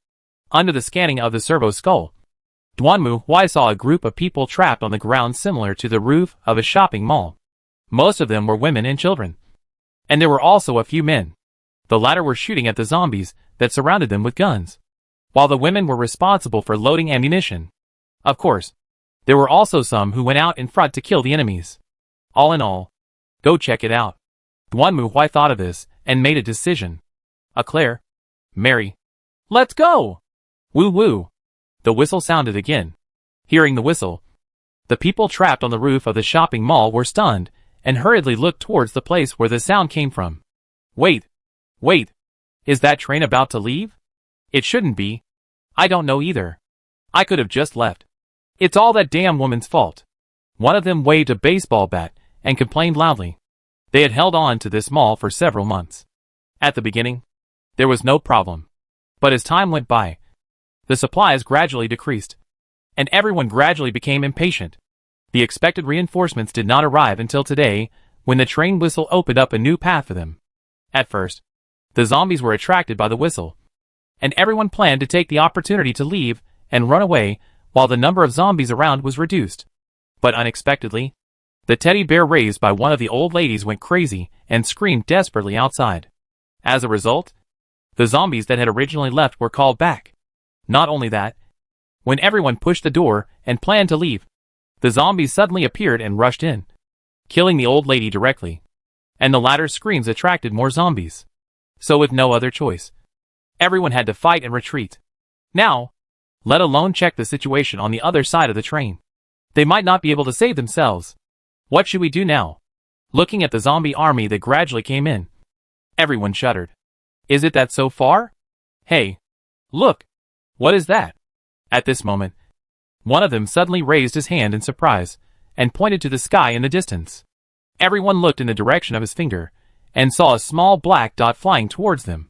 under the scanning of the servo skull, Duanmu Huai saw a group of people trapped on the ground similar to the roof of a shopping mall. Most of them were women and children. And there were also a few men. The latter were shooting at the zombies that surrounded them with guns, while the women were responsible for loading ammunition. Of course, there were also some who went out in front to kill the enemies. All in all, go check it out. Duanmu Huai thought of this and made a decision. Claire, Mary, let's go! Woo-woo! The whistle sounded again. Hearing the whistle, the people trapped on the roof of the shopping mall were stunned and hurriedly looked towards the place where the sound came from. Wait! Is that train about to leave? It shouldn't be. I don't know either. I could have just left. It's all that damn woman's fault. One of them waved a baseball bat and complained loudly. They had held on to this mall for several months. At the beginning, there was no problem. But as time went by, the supplies gradually decreased, and everyone gradually became impatient. The expected reinforcements did not arrive until today, when the train whistle opened up a new path for them. At first, the zombies were attracted by the whistle, and everyone planned to take the opportunity to leave and run away while the number of zombies around was reduced. But unexpectedly, the teddy bear raised by one of the old ladies went crazy and screamed desperately outside. As a result, the zombies that had originally left were called back. Not only that, when everyone pushed the door and planned to leave, the zombies suddenly appeared and rushed in, killing the old lady directly. And the latter's screams attracted more zombies. So with no other choice, everyone had to fight and retreat. Now, let alone check the situation on the other side of the train. They might not be able to save themselves. What should we do now? Looking at the zombie army that gradually came in, everyone shuddered. Is it that so far? Hey, look! What is that? At this moment, One of them suddenly raised his hand in surprise, and pointed to the sky in the distance. Everyone looked in the direction of his finger, and saw a small black dot flying towards them.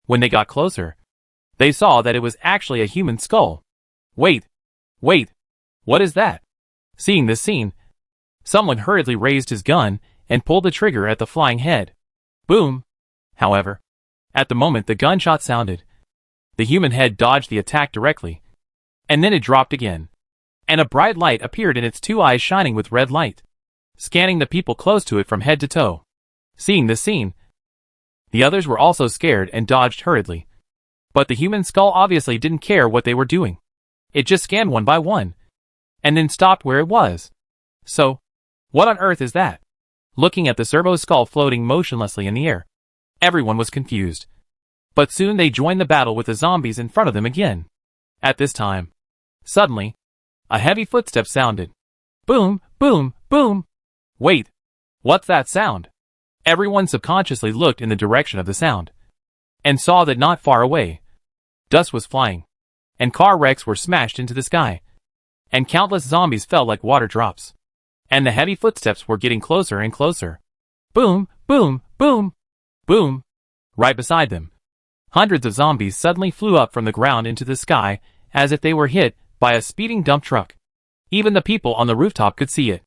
When they got closer, they saw that it was actually a human skull. Wait! What is that? Seeing this scene, someone hurriedly raised his gun and pulled the trigger at the flying head. Boom! However, at the moment the gunshot sounded, the human head dodged the attack directly, and then it dropped again, and a bright light appeared in its two eyes shining with red light, scanning the people close to it from head to toe. Seeing this scene, the others were also scared and dodged hurriedly. But the human skull obviously didn't care what they were doing. It just scanned one by one, and then stopped where it was. So, what on earth is that? Looking at the servo skull floating motionlessly in the air, everyone was confused. But soon they joined the battle with the zombies in front of them again. At this time, suddenly, a heavy footstep sounded. Boom, boom, boom! Wait, what's that sound? Everyone subconsciously looked in the direction of the sound, and saw that not far away, dust was flying, and car wrecks were smashed into the sky, and countless zombies fell like water drops, and the heavy footsteps were getting closer and closer. Boom, boom, boom, boom! Right beside them, hundreds of zombies suddenly flew up from the ground into the sky as if they were hit by a speeding dump truck. Even the people on the rooftop could see it.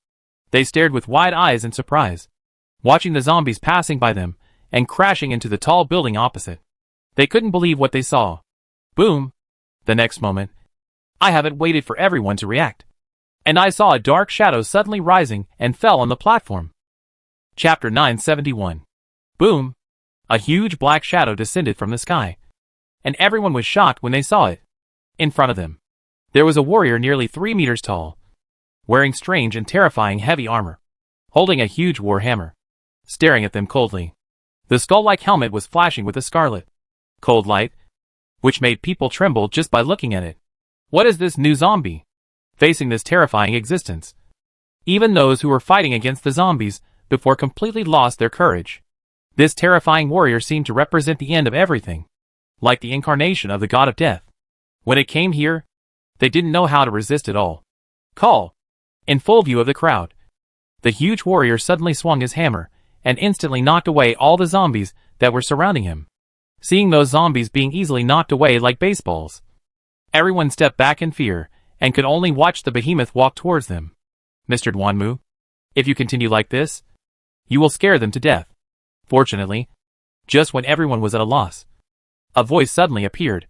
They stared with wide eyes in surprise, watching the zombies passing by them and crashing into the tall building opposite. They couldn't believe what they saw. Boom! The next moment, I haven't waited for everyone to react, and I saw a dark shadow suddenly rising and fell on the platform. Chapter 971. Boom! A huge black shadow descended from the sky, and everyone was shocked when they saw it. In front of them, there was a warrior nearly 3 meters tall, wearing strange and terrifying heavy armor, holding a huge war hammer, staring at them coldly. The skull-like helmet was flashing with a scarlet, cold light, which made people tremble just by looking at it. What is this new zombie facing this terrifying existence? Even those who were fighting against the zombies before completely lost their courage. This terrifying warrior seemed to represent the end of everything, like the incarnation of the god of death. When it came here, they didn't know how to resist it all. Call! In full view of the crowd, the huge warrior suddenly swung his hammer and instantly knocked away all the zombies that were surrounding him. Seeing those zombies being easily knocked away like baseballs, everyone stepped back in fear and could only watch the behemoth walk towards them. Mr. Duanmu, if you continue like this, you will scare them to death. Fortunately, just when everyone was at a loss, a voice suddenly appeared,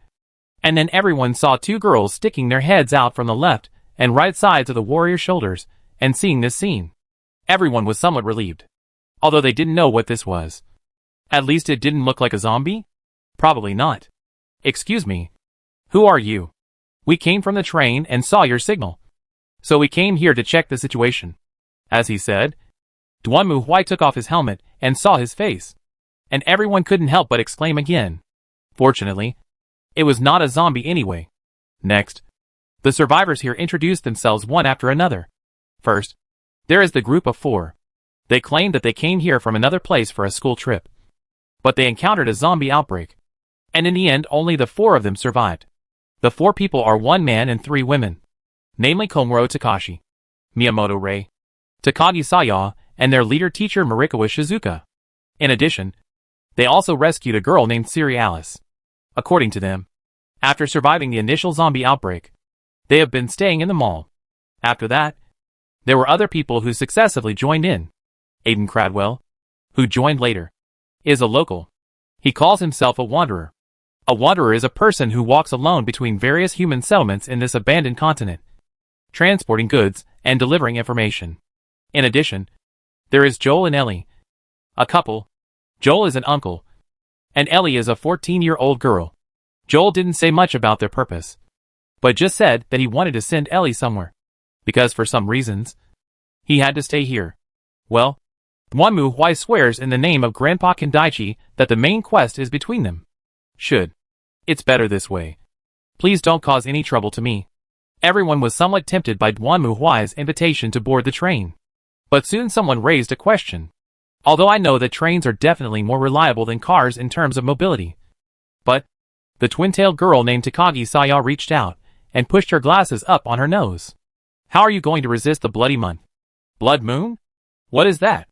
and then everyone saw 2 girls sticking their heads out from the left and right sides of the warrior's shoulders, and seeing this scene, everyone was somewhat relieved, although they didn't know what this was. At least it didn't look like a zombie? Probably not. Excuse me. Who are you? We came from the train and saw your signal, so we came here to check the situation. As he said, Duanmu Huai took off his helmet and saw his face, and everyone couldn't help but exclaim again. Fortunately, it was not a zombie anyway. Next, the survivors here introduced themselves one after another. First, there is the group of 4. They claimed that they came here from another place for a school trip, but they encountered a zombie outbreak, and in the end only the 4 of them survived. The 4 people are 1 man and 3 women, namely Komuro Takashi, Miyamoto Rei, Takagi Saya, and their leader teacher Marikawa Shizuka. In addition, they also rescued a girl named Siri Alice. According to them, after surviving the initial zombie outbreak, they have been staying in the mall. After that, there were other people who successively joined in. Aiden Cradwell, who joined later, is a local. He calls himself a wanderer. A wanderer is a person who walks alone between various human settlements in this abandoned continent, transporting goods and delivering information. In addition, there is Joel and Ellie, a couple. Joel is an uncle, and Ellie is a 14-year-old girl. Joel didn't say much about their purpose, but just said that he wanted to send Ellie somewhere, because for some reasons, he had to stay here. Well, Duanmu Huai swears in the name of Grandpa Kendaichi that the main quest is between them. It's better this way. Please don't cause any trouble to me. Everyone was somewhat tempted by Duanmu Huai's invitation to board the train. But soon someone raised a question. Although I know that trains are definitely more reliable than cars in terms of mobility. But the twin-tailed girl named Takagi Saya reached out and pushed her glasses up on her nose. How are you going to resist the bloody month? Blood moon? What is that?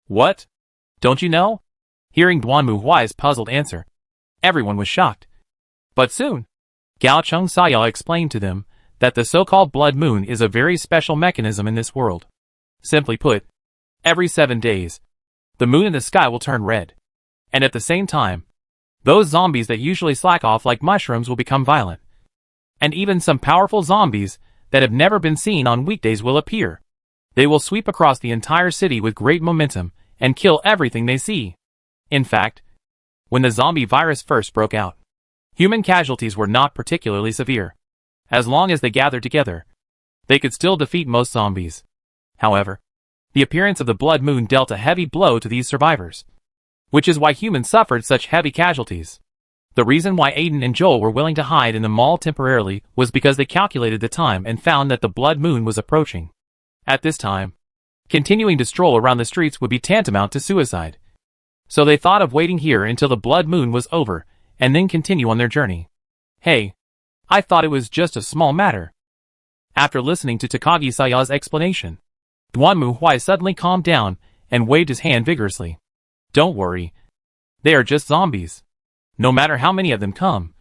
What? Don't you know? Hearing Duanmu Huai's puzzled answer, everyone was shocked. But soon, Gao Cheng Sayao explained to them that the so-called blood moon is a very special mechanism in this world. Simply put, every 7 days, the moon in the sky will turn red. And at the same time, those zombies that usually slack off like mushrooms will become violent. And even some powerful zombies that have never been seen on weekdays will appear. They will sweep across the entire city with great momentum and kill everything they see. In fact, when the zombie virus first broke out, human casualties were not particularly severe. As long as they gathered together, they could still defeat most zombies. However, the appearance of the blood moon dealt a heavy blow to these survivors, which is why humans suffered such heavy casualties. The reason why Aiden and Joel were willing to hide in the mall temporarily was because they calculated the time and found that the blood moon was approaching. At this time, continuing to stroll around the streets would be tantamount to suicide. So they thought of waiting here until the blood moon was over, and then continue on their journey. Hey, I thought it was just a small matter. After listening to Takagi Saya's explanation, Duanmu Huai suddenly calmed down and waved his hand vigorously. Don't worry. They are just zombies. No matter how many of them come,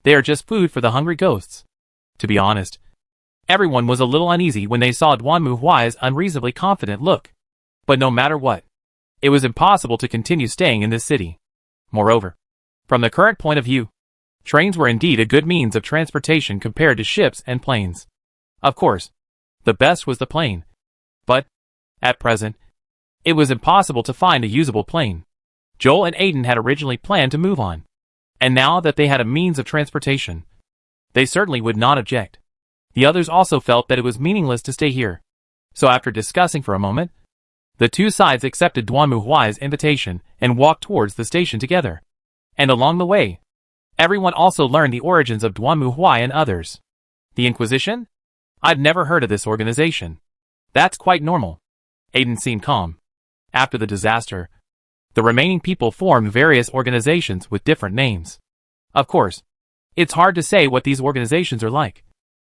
they are just food for the hungry ghosts. To be honest, everyone was a little uneasy when they saw Duanmu Huai's unreasonably confident look. But no matter what, it was impossible to continue staying in this city. Moreover, from the current point of view, trains were indeed a good means of transportation compared to ships and planes. Of course, the best was the plane. But, at present, it was impossible to find a usable plane. Joel and Aiden had originally planned to move on. And now that they had a means of transportation, they certainly would not object. The others also felt that it was meaningless to stay here. So after discussing for a moment, the two sides accepted Duanmu Huai's invitation and walked towards the station together. And along the way, everyone also learned the origins of Duanmu Huai and others. The Inquisition? I'd never heard of this organization. That's quite normal. Aiden seemed calm. After the disaster, the remaining people formed various organizations with different names. Of course, it's hard to say what these organizations are like.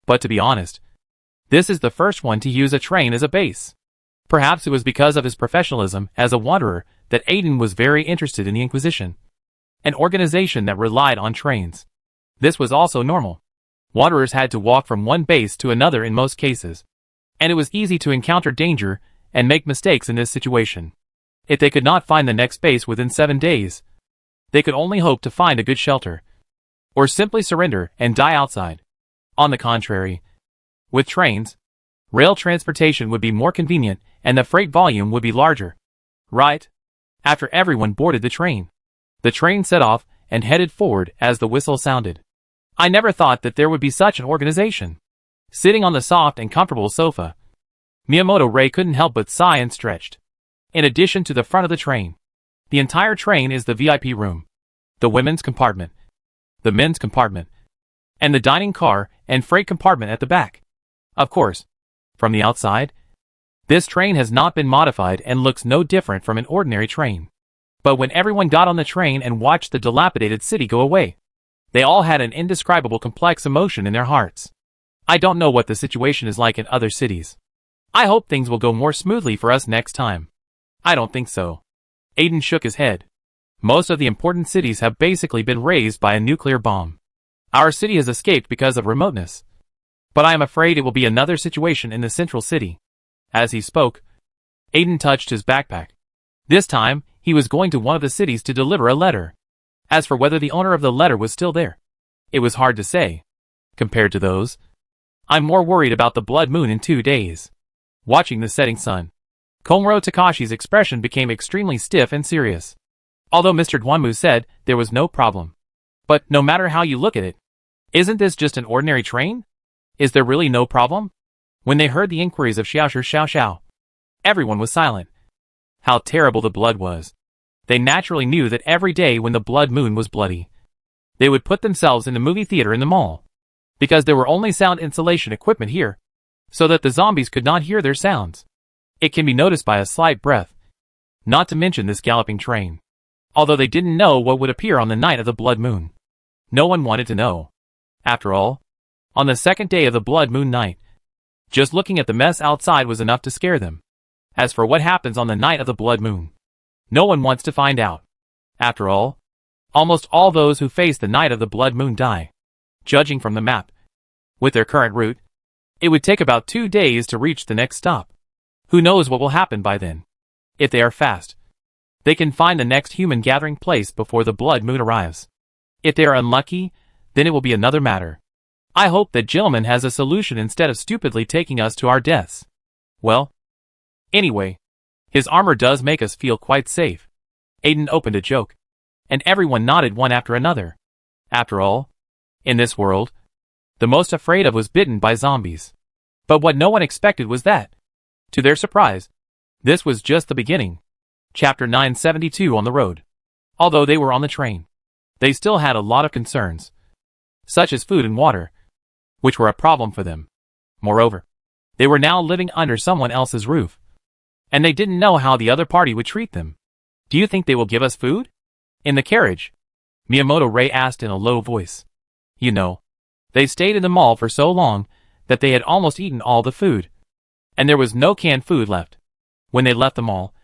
But to be honest, this is the first one to use a train as a base. Perhaps it was because of his professionalism as a wanderer that Aiden was very interested in the Inquisition, an organization that relied on trains. This was also normal. Wanderers had to walk from one base to another in most cases, and it was easy to encounter danger and make mistakes in this situation. If they could not find the next base within 7 days, they could only hope to find a good shelter, or simply surrender and die outside. On the contrary, with trains, rail transportation would be more convenient and the freight volume would be larger. Right? After everyone boarded the train set off and headed forward as the whistle sounded. I never thought that there would be such an organization. Sitting on the soft and comfortable sofa, Miyamoto Ray couldn't help but sigh and stretched. In addition to the front of the train, the entire train is the VIP room, the women's compartment, the men's compartment, and the dining car and freight compartment at the back. Of course, from the outside, this train has not been modified and looks no different from an ordinary train. But when everyone got on the train and watched the dilapidated city go away, they all had an indescribable complex emotion in their hearts. I don't know what the situation is like in other cities. I hope things will go more smoothly for us next time. I don't think so. Aiden shook his head. Most of the important cities have basically been razed by a nuclear bomb. Our city has escaped because of remoteness. But I am afraid it will be another situation in the central city. As he spoke, Aiden touched his backpack. This time, he was going to one of the cities to deliver a letter. As for whether the owner of the letter was still there, it was hard to say. Compared to those, I'm more worried about the blood moon in 2 days. Watching the setting sun, Komuro Takashi's expression became extremely stiff and serious. Although Mr. Duanmu said there was no problem. But no matter how you look at it, isn't this just an ordinary train? Is there really no problem? When they heard the inquiries of Xiao, everyone was silent. How terrible the blood was. They naturally knew that every day when the blood moon was bloody, they would put themselves in the movie theater in the mall, because there were only sound insulation equipment here, so that the zombies could not hear their sounds. It can be noticed by a slight breath, not to mention this galloping train. Although they didn't know what would appear on the night of the blood moon. No one wanted to know. After all, On the second day of the blood moon night, just looking at the mess outside was enough to scare them. As for what happens on the night of the blood moon, no one wants to find out. After all, almost all those who face the night of the blood moon die. Judging from the map, with their current route, it would take about 2 days to reach the next stop. Who knows what will happen by then? If they are fast, they can find the next human gathering place before the blood moon arrives. If they are unlucky, then it will be another matter. I hope that gentleman has a solution instead of stupidly taking us to our deaths. Well, anyway, his armor does make us feel quite safe. Aiden opened a joke, and everyone nodded one after another. After all, in this world, the most afraid of was bitten by zombies. But what no one expected was that, to their surprise, this was just the beginning. Chapter 972 on the road. Although they were on the train, they still had a lot of concerns, such as food and water, which were a problem for them. Moreover, they were now living under someone else's roof, and they didn't know how the other party would treat them. Do you think they will give us food? In the carriage, Miyamoto Ray asked in a low voice. You know, they stayed in the mall for so long that they had almost eaten all the food, and there was no canned food left. When they left the mall,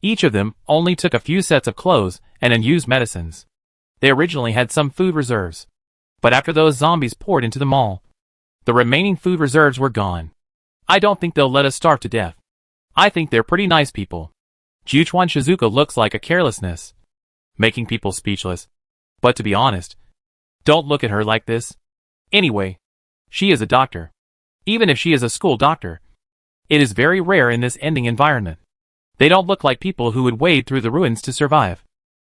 each of them only took a few sets of clothes and unused medicines. They originally had some food reserves, but after those zombies poured into the mall, the remaining food reserves were gone. I don't think they'll let us starve to death. I think they're pretty nice people. Juchuan Shizuka looks like a carelessness, making people speechless. But to be honest, don't look at her like this. Anyway, she is a doctor. Even if she is a school doctor, it is very rare in this ending environment. They don't look like people who would wade through the ruins to survive.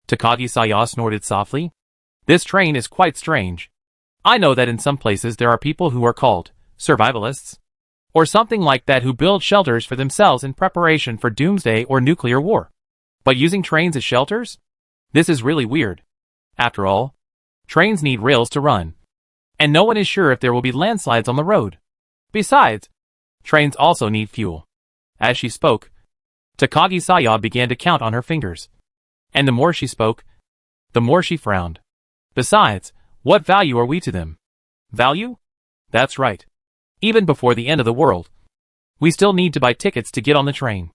Takagi Saya snorted softly. This train is quite strange. I know that in some places there are people who are called survivalists, or something like that, who build shelters for themselves in preparation for doomsday or nuclear war. But using trains as shelters? This is really weird. After all, trains need rails to run, and no one is sure if there will be landslides on the road. Besides, trains also need fuel. As she spoke, Takagi Saya began to count on her fingers, and the more she spoke, the more she frowned. Besides, what value are we to them? Value? That's right. Even before the end of the world, we still need to buy tickets to get on the train.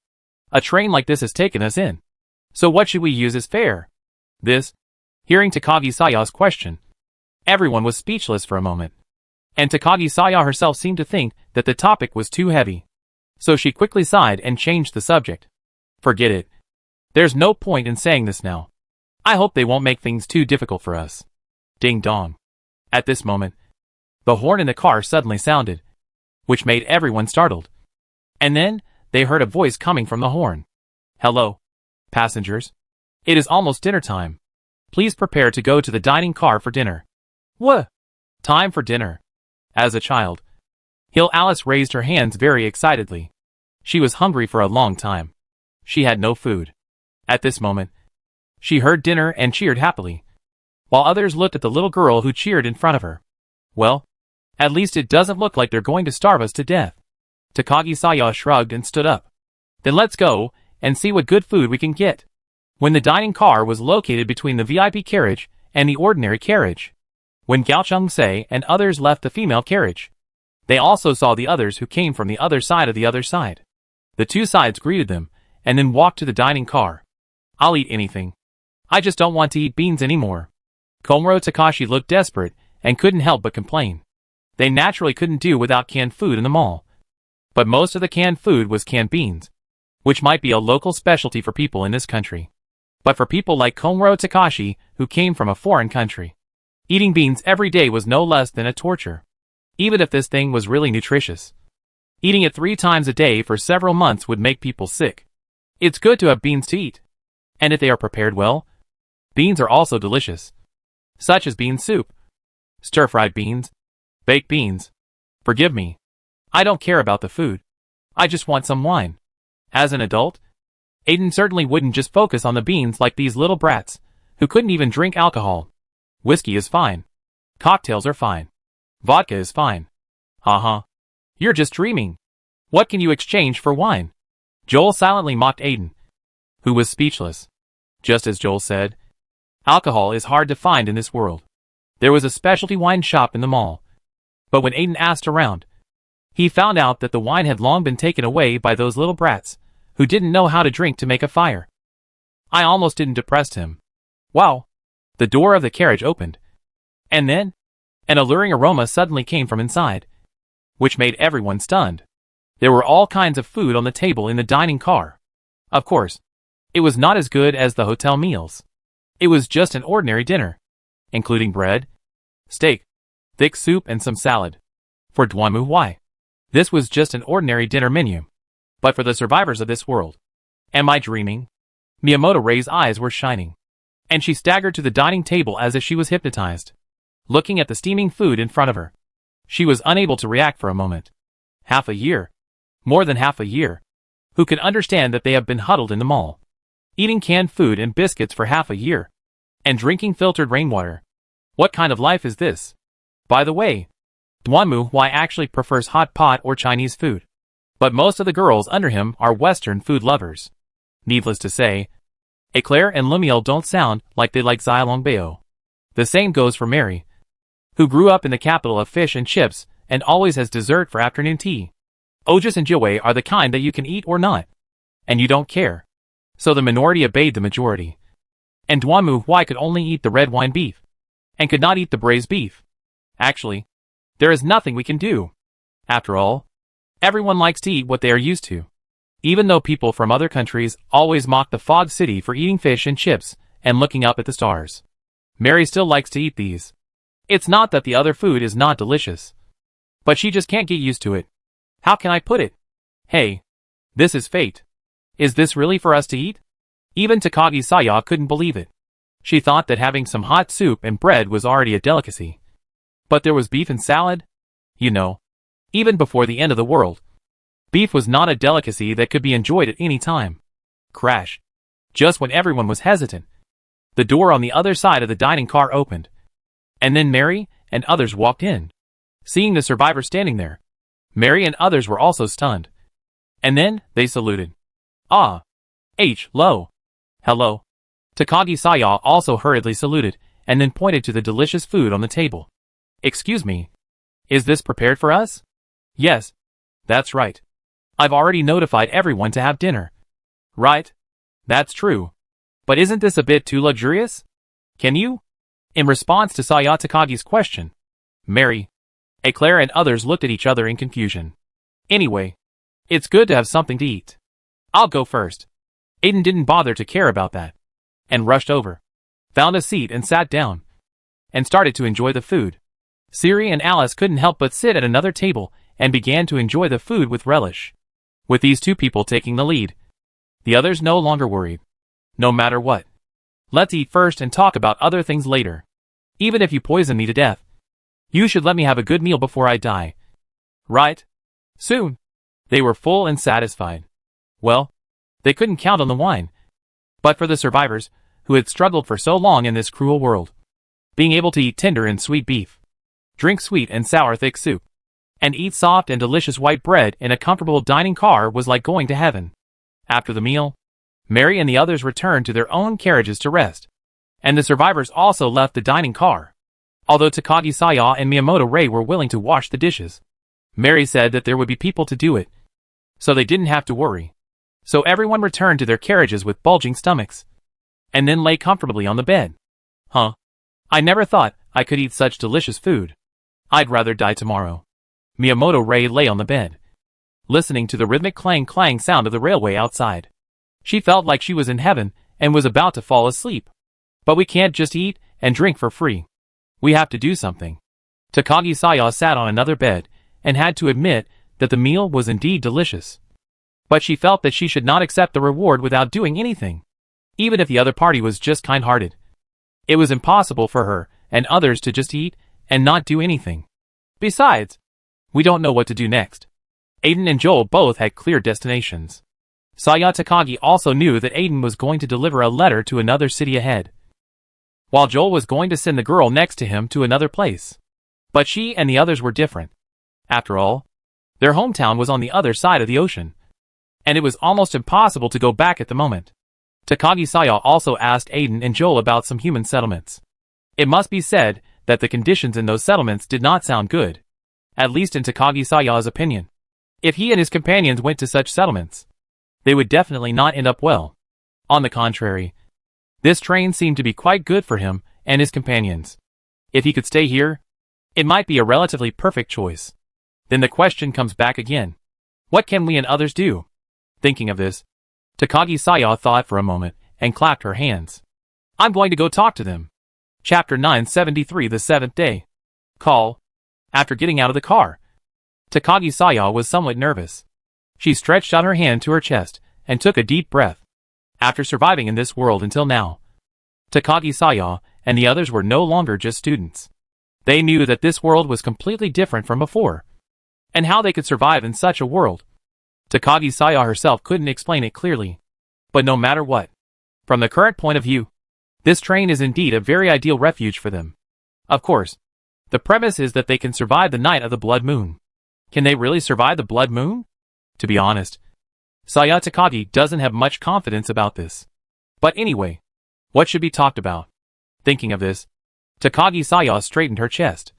A train like this has taken us in. So what should we use as fare? This, hearing Takagi Saya's question, everyone was speechless for a moment. And Takagi Saya herself seemed to think that the topic was too heavy. So she quickly sighed and changed the subject. Forget it. There's no point in saying this now. I hope they won't make things too difficult for us. Ding dong. At this moment, the horn in the car suddenly sounded, which made everyone startled. And then, they heard a voice coming from the horn. Hello, passengers. It is almost dinner time. Please prepare to go to the dining car for dinner. What? Time for dinner. As a child, Hill Alice raised her hands very excitedly. She was hungry for a long time. She had no food. At this moment, she heard dinner and cheered happily, while others looked at the little girl who cheered in front of her. Well, at least it doesn't look like they're going to starve us to death. Takagi Saya shrugged and stood up. Then let's go and see what good food we can get. When the dining car was located between the VIP carriage and the ordinary carriage. When Gao Cheng-se and others left the female carriage, they also saw the others who came from the other side of the other side. The two sides greeted them, and then walked to the dining car. I'll eat anything. I just don't want to eat beans anymore. Komuro Takashi looked desperate, and couldn't help but complain. They naturally couldn't do without canned food in the mall. But most of the canned food was canned beans, which might be a local specialty for people in this country. But for people like Komuro Takashi, who came from a foreign country, eating beans every day was no less than a torture. Even if this thing was really nutritious, eating it 3 times a day for several months would make people sick. It's good to have beans to eat. And if they are prepared well, beans are also delicious. Such as bean soup, stir-fried beans, baked beans. Forgive me. I don't care about the food. I just want some wine. As an adult, Aiden certainly wouldn't just focus on the beans like these little brats, who couldn't even drink alcohol. Whiskey is fine. Cocktails are fine. Vodka is fine. Uh-huh. You're just dreaming. What can you exchange for wine? Joel silently mocked Aiden, who was speechless. Just as Joel said, alcohol is hard to find in this world. There was a specialty wine shop in the mall, But when Aiden asked around, he found out that the wine had long been taken away by those little brats, who didn't know how to drink to make a fire. I almost didn't depress him. Wow! The door of the carriage opened. And then, an alluring aroma suddenly came from inside, which made everyone stunned. There were all kinds of food on the table in the dining car. Of course, it was not as good as the hotel meals. It was just an ordinary dinner, including bread, steak, thick soup and some salad. For Duanmu, this was just an ordinary dinner menu. But for the survivors of this world. Am I dreaming? Miyamoto Rei's eyes were shining, and she staggered to the dining table as if she was hypnotized. Looking at the steaming food in front of her, she was unable to react for a moment. Half a year. More than half a year. Who can understand that they have been huddled in the mall, eating canned food and biscuits for half a year, and drinking filtered rainwater? What kind of life is this? By the way, Duanmu actually prefers hot pot or Chinese food. But most of the girls under him are Western food lovers. Needless to say, Eclair and Lumiel don't sound like they like Xiaolongbao. The same goes for Mary, who grew up in the capital of fish and chips and always has dessert for afternoon tea. Ojas and Jiwei are the kind that you can eat or not, and you don't care. So the minority obeyed the majority. And Duanmu could only eat the red wine beef, and could not eat the braised beef. Actually, there is nothing we can do. After all, everyone likes to eat what they are used to. Even though people from other countries always mock the Fog City for eating fish and chips and looking up at the stars, Mary still likes to eat these. It's not that the other food is not delicious, but she just can't get used to it. How can I put it? Hey, this is fate. Is this really for us to eat? Even Takagi Saya couldn't believe it. She thought that having some hot soup and bread was already a delicacy. But there was beef and salad? You know, even before the end of the world, beef was not a delicacy that could be enjoyed at any time. Crash. Just when everyone was hesitant, the door on the other side of the dining car opened. And then Mary and others walked in. Seeing the survivor standing there, Mary and others were also stunned. And then, they saluted. Ah. Hello. Hello. Takagi Saya also hurriedly saluted, and then pointed to the delicious food on the table. Excuse me. Is this prepared for us? Yes. That's right. I've already notified everyone to have dinner. Right. That's true. But isn't this a bit too luxurious? Can you? In response to Saya Takagi's question, Mary, Eclair and others looked at each other in confusion. Anyway, it's good to have something to eat. I'll go first. Aiden didn't bother to care about that, and rushed over, found a seat and sat down, and started to enjoy the food. Siri and Alice couldn't help but sit at another table and began to enjoy the food with relish. With these two people taking the lead, the others no longer worried. No matter what. Let's eat first and talk about other things later. Even if you poison me to death, you should let me have a good meal before I die. Right? Soon. They were full and satisfied. Well, they couldn't count on the wine. But for the survivors, who had struggled for so long in this cruel world, being able to eat tender and sweet beef, drink sweet and sour thick soup, and eat soft and delicious white bread in a comfortable dining car was like going to heaven. After the meal, Mary and the others returned to their own carriages to rest, and the survivors also left the dining car. Although Takagi Saya and Miyamoto Rei were willing to wash the dishes, Mary said that there would be people to do it, so they didn't have to worry. So everyone returned to their carriages with bulging stomachs, and then lay comfortably on the bed. Huh. I never thought I could eat such delicious food. I'd rather die tomorrow. Miyamoto Rei lay on the bed, listening to the rhythmic clang-clang sound of the railway outside. She felt like she was in heaven and was about to fall asleep. But we can't just eat and drink for free. We have to do something. Takagi Saya sat on another bed and had to admit that the meal was indeed delicious. But she felt that she should not accept the reward without doing anything, even if the other party was just kind-hearted. It was impossible for her and others to just eat and not do anything. Besides, we don't know what to do next. Aiden and Joel both had clear destinations. Saya Takagi also knew that Aiden was going to deliver a letter to another city ahead, while Joel was going to send the girl next to him to another place. But she and the others were different. After all, their hometown was on the other side of the ocean, and it was almost impossible to go back at the moment. Takagi Saya also asked Aiden and Joel about some human settlements. It must be said that the conditions in those settlements did not sound good. at least in Takagi Saya's opinion. If he and his companions went to such settlements, they would definitely not end up well. On the contrary, this train seemed to be quite good for him and his companions. If he could stay here, it might be a relatively perfect choice. Then the question comes back again. What can we and others do? Thinking of this, Takagi Saya thought for a moment and clapped her hands. I'm going to go talk to them. Chapter 973, the seventh day. Call. After getting out of the car, Takagi Saya was somewhat nervous. She stretched out her hand to her chest and took a deep breath. After surviving in this world until now, Takagi Saya and the others were no longer just students. They knew that this world was completely different from before, and how they could survive in such a world. Takagi Saya herself couldn't explain it clearly. But no matter what, from the current point of view, this train is indeed a very ideal refuge for them. Of course, the premise is that they can survive the night of the blood moon. Can they really survive the blood moon? To be honest, Saya Takagi doesn't have much confidence about this. But anyway, what should be talked about? Thinking of this, Takagi Saya straightened her chest,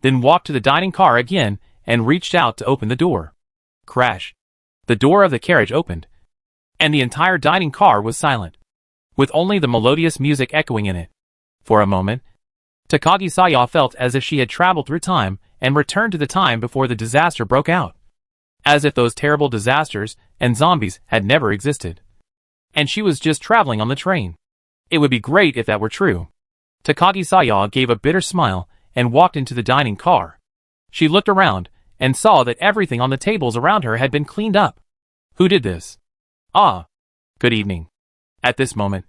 then walked to the dining car again and reached out to open the door. Crash. The door of the carriage opened, and the entire dining car was silent, with only the melodious music echoing in it. For a moment, Takagi Saya felt as if she had traveled through time and returned to the time before the disaster broke out. As if those terrible disasters and zombies had never existed. And she was just traveling on the train. It would be great if that were true. Takagi Saya gave a bitter smile and walked into the dining car. She looked around and saw that everything on the tables around her had been cleaned up. Who did this? Ah, good evening. At this moment,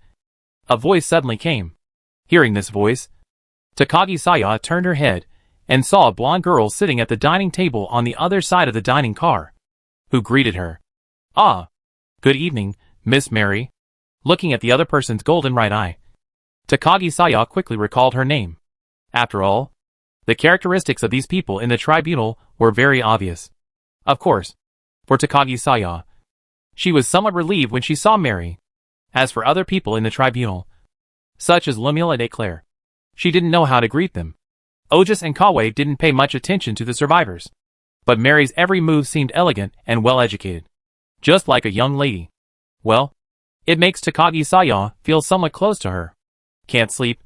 a voice suddenly came. Hearing this voice, Takagi Saya turned her head and saw a blonde girl sitting at the dining table on the other side of the dining car, who greeted her. Ah, good evening, Miss Mary. Looking at the other person's golden right eye, Takagi Saya quickly recalled her name. After all, the characteristics of these people in the tribunal were very obvious. Of course, for Takagi Saya, she was somewhat relieved when she saw Mary. As for other people in the tribunal, such as Lemuel and Eclair, she didn't know how to greet them. Otis and Kawe didn't pay much attention to the survivors. But Mary's every move seemed elegant and well-educated. Just like a young lady. Well, it makes Takagi Saya feel somewhat close to her. Can't sleep?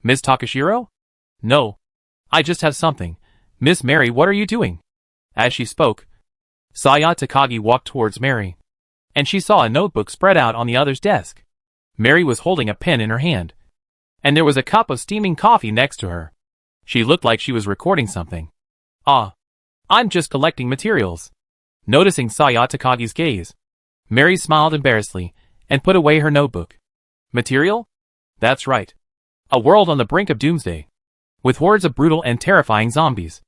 Miss Takashiro? No. I just have something. Miss Mary, what are you doing? As she spoke, Saya Takagi walked towards Mary, and she saw a notebook spread out on the other's desk. Mary was holding a pen in her hand, and there was a cup of steaming coffee next to her. She looked like she was recording something. Ah, I'm just collecting materials. Noticing Saya Takagi's gaze, Mary smiled embarrassedly and put away her notebook. Material? That's right. A world on the brink of doomsday, with hordes of brutal and terrifying zombies,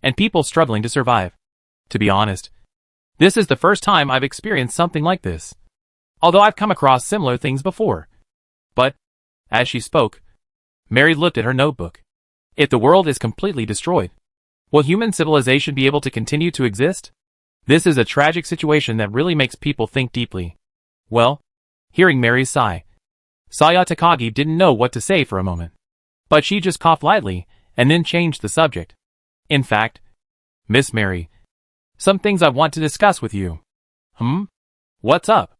and people struggling to survive. To be honest, this is the first time I've experienced something like this, although I've come across similar things before. But, as she spoke, Mary looked at her notebook. If the world is completely destroyed, will human civilization be able to continue to exist? This is a tragic situation that really makes people think deeply. Well, hearing Mary's sigh, Saya Takagi didn't know what to say for a moment. But she just coughed lightly, and then changed the subject. In fact, Miss Mary, some things I want to discuss with you. What's up?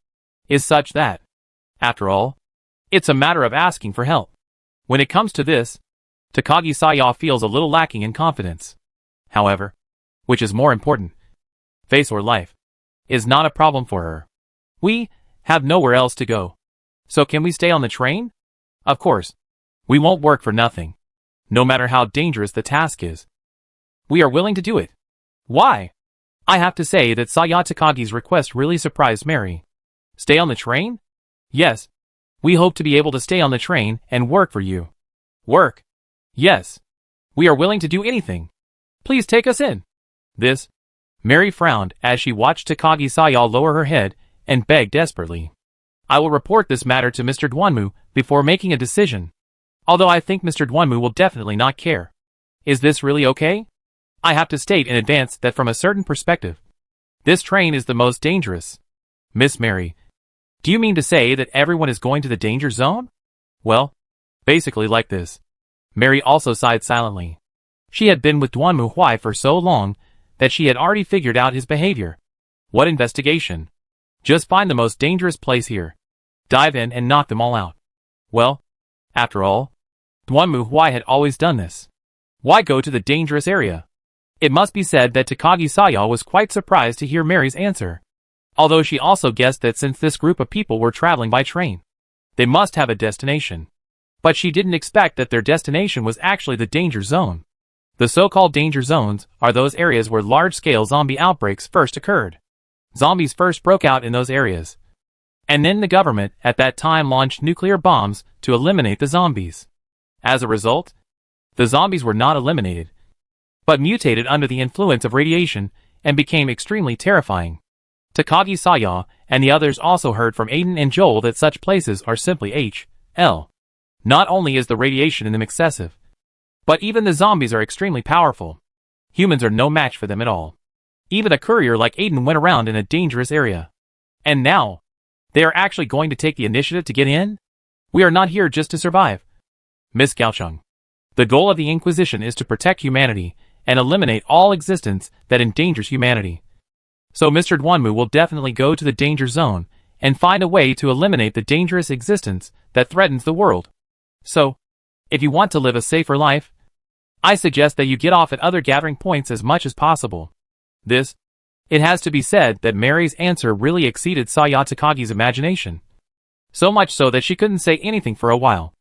Is such that, after all, it's a matter of asking for help. When it comes to this, Takagi Saya feels a little lacking in confidence. However, which is more important, face or life, is not a problem for her. We have nowhere else to go. So can we stay on the train? Of course. We won't work for nothing, no matter how dangerous the task is. We are willing to do it. Why? I have to say that Saya Takagi's request really surprised Mary. Stay on the train? Yes. We hope to be able to stay on the train and work for you. Work? Yes. We are willing to do anything. Please take us in. This. Mary frowned as she watched Takagi Saya lower her head and beg desperately. I will report this matter to Mr. Dwanmu before making a decision. Although I think Mr. Dwanmu will definitely not care. Is this really okay? I have to state in advance that from a certain perspective, this train is the most dangerous. Miss Mary, do you mean to say that everyone is going to the danger zone? Well, basically like this. Mary also sighed silently. She had been with Duan Muhui for so long that she had already figured out his behavior. What investigation? Just find the most dangerous place here. Dive in and knock them all out. Well, after all, Duan Muhui had always done this. Why go to the dangerous area? It must be said that Takagi Saya was quite surprised to hear Mary's answer. Although she also guessed that since this group of people were traveling by train, they must have a destination. But she didn't expect that their destination was actually the danger zone. The so-called danger zones are those areas where large-scale zombie outbreaks first occurred. Zombies first broke out in those areas. And then the government at that time launched nuclear bombs to eliminate the zombies. As a result, the zombies were not eliminated, but mutated under the influence of radiation and became extremely terrifying. Takagi Saya and the others also heard from Aiden and Joel that such places are simply H.L. Not only is the radiation in them excessive, but even the zombies are extremely powerful. Humans are no match for them at all. Even a courier like Aiden went around in a dangerous area. And now, they are actually going to take the initiative to get in? We are not here just to survive. Miss Gaocheng, the goal of the Inquisition is to protect humanity and eliminate all existence that endangers humanity. So Mr. Duanmu will definitely go to the danger zone and find a way to eliminate the dangerous existence that threatens the world. So, if you want to live a safer life, I suggest that you get off at other gathering points as much as possible. It has to be said that Mary's answer really exceeded Saya Takagi's imagination. So much so that she couldn't say anything for a while.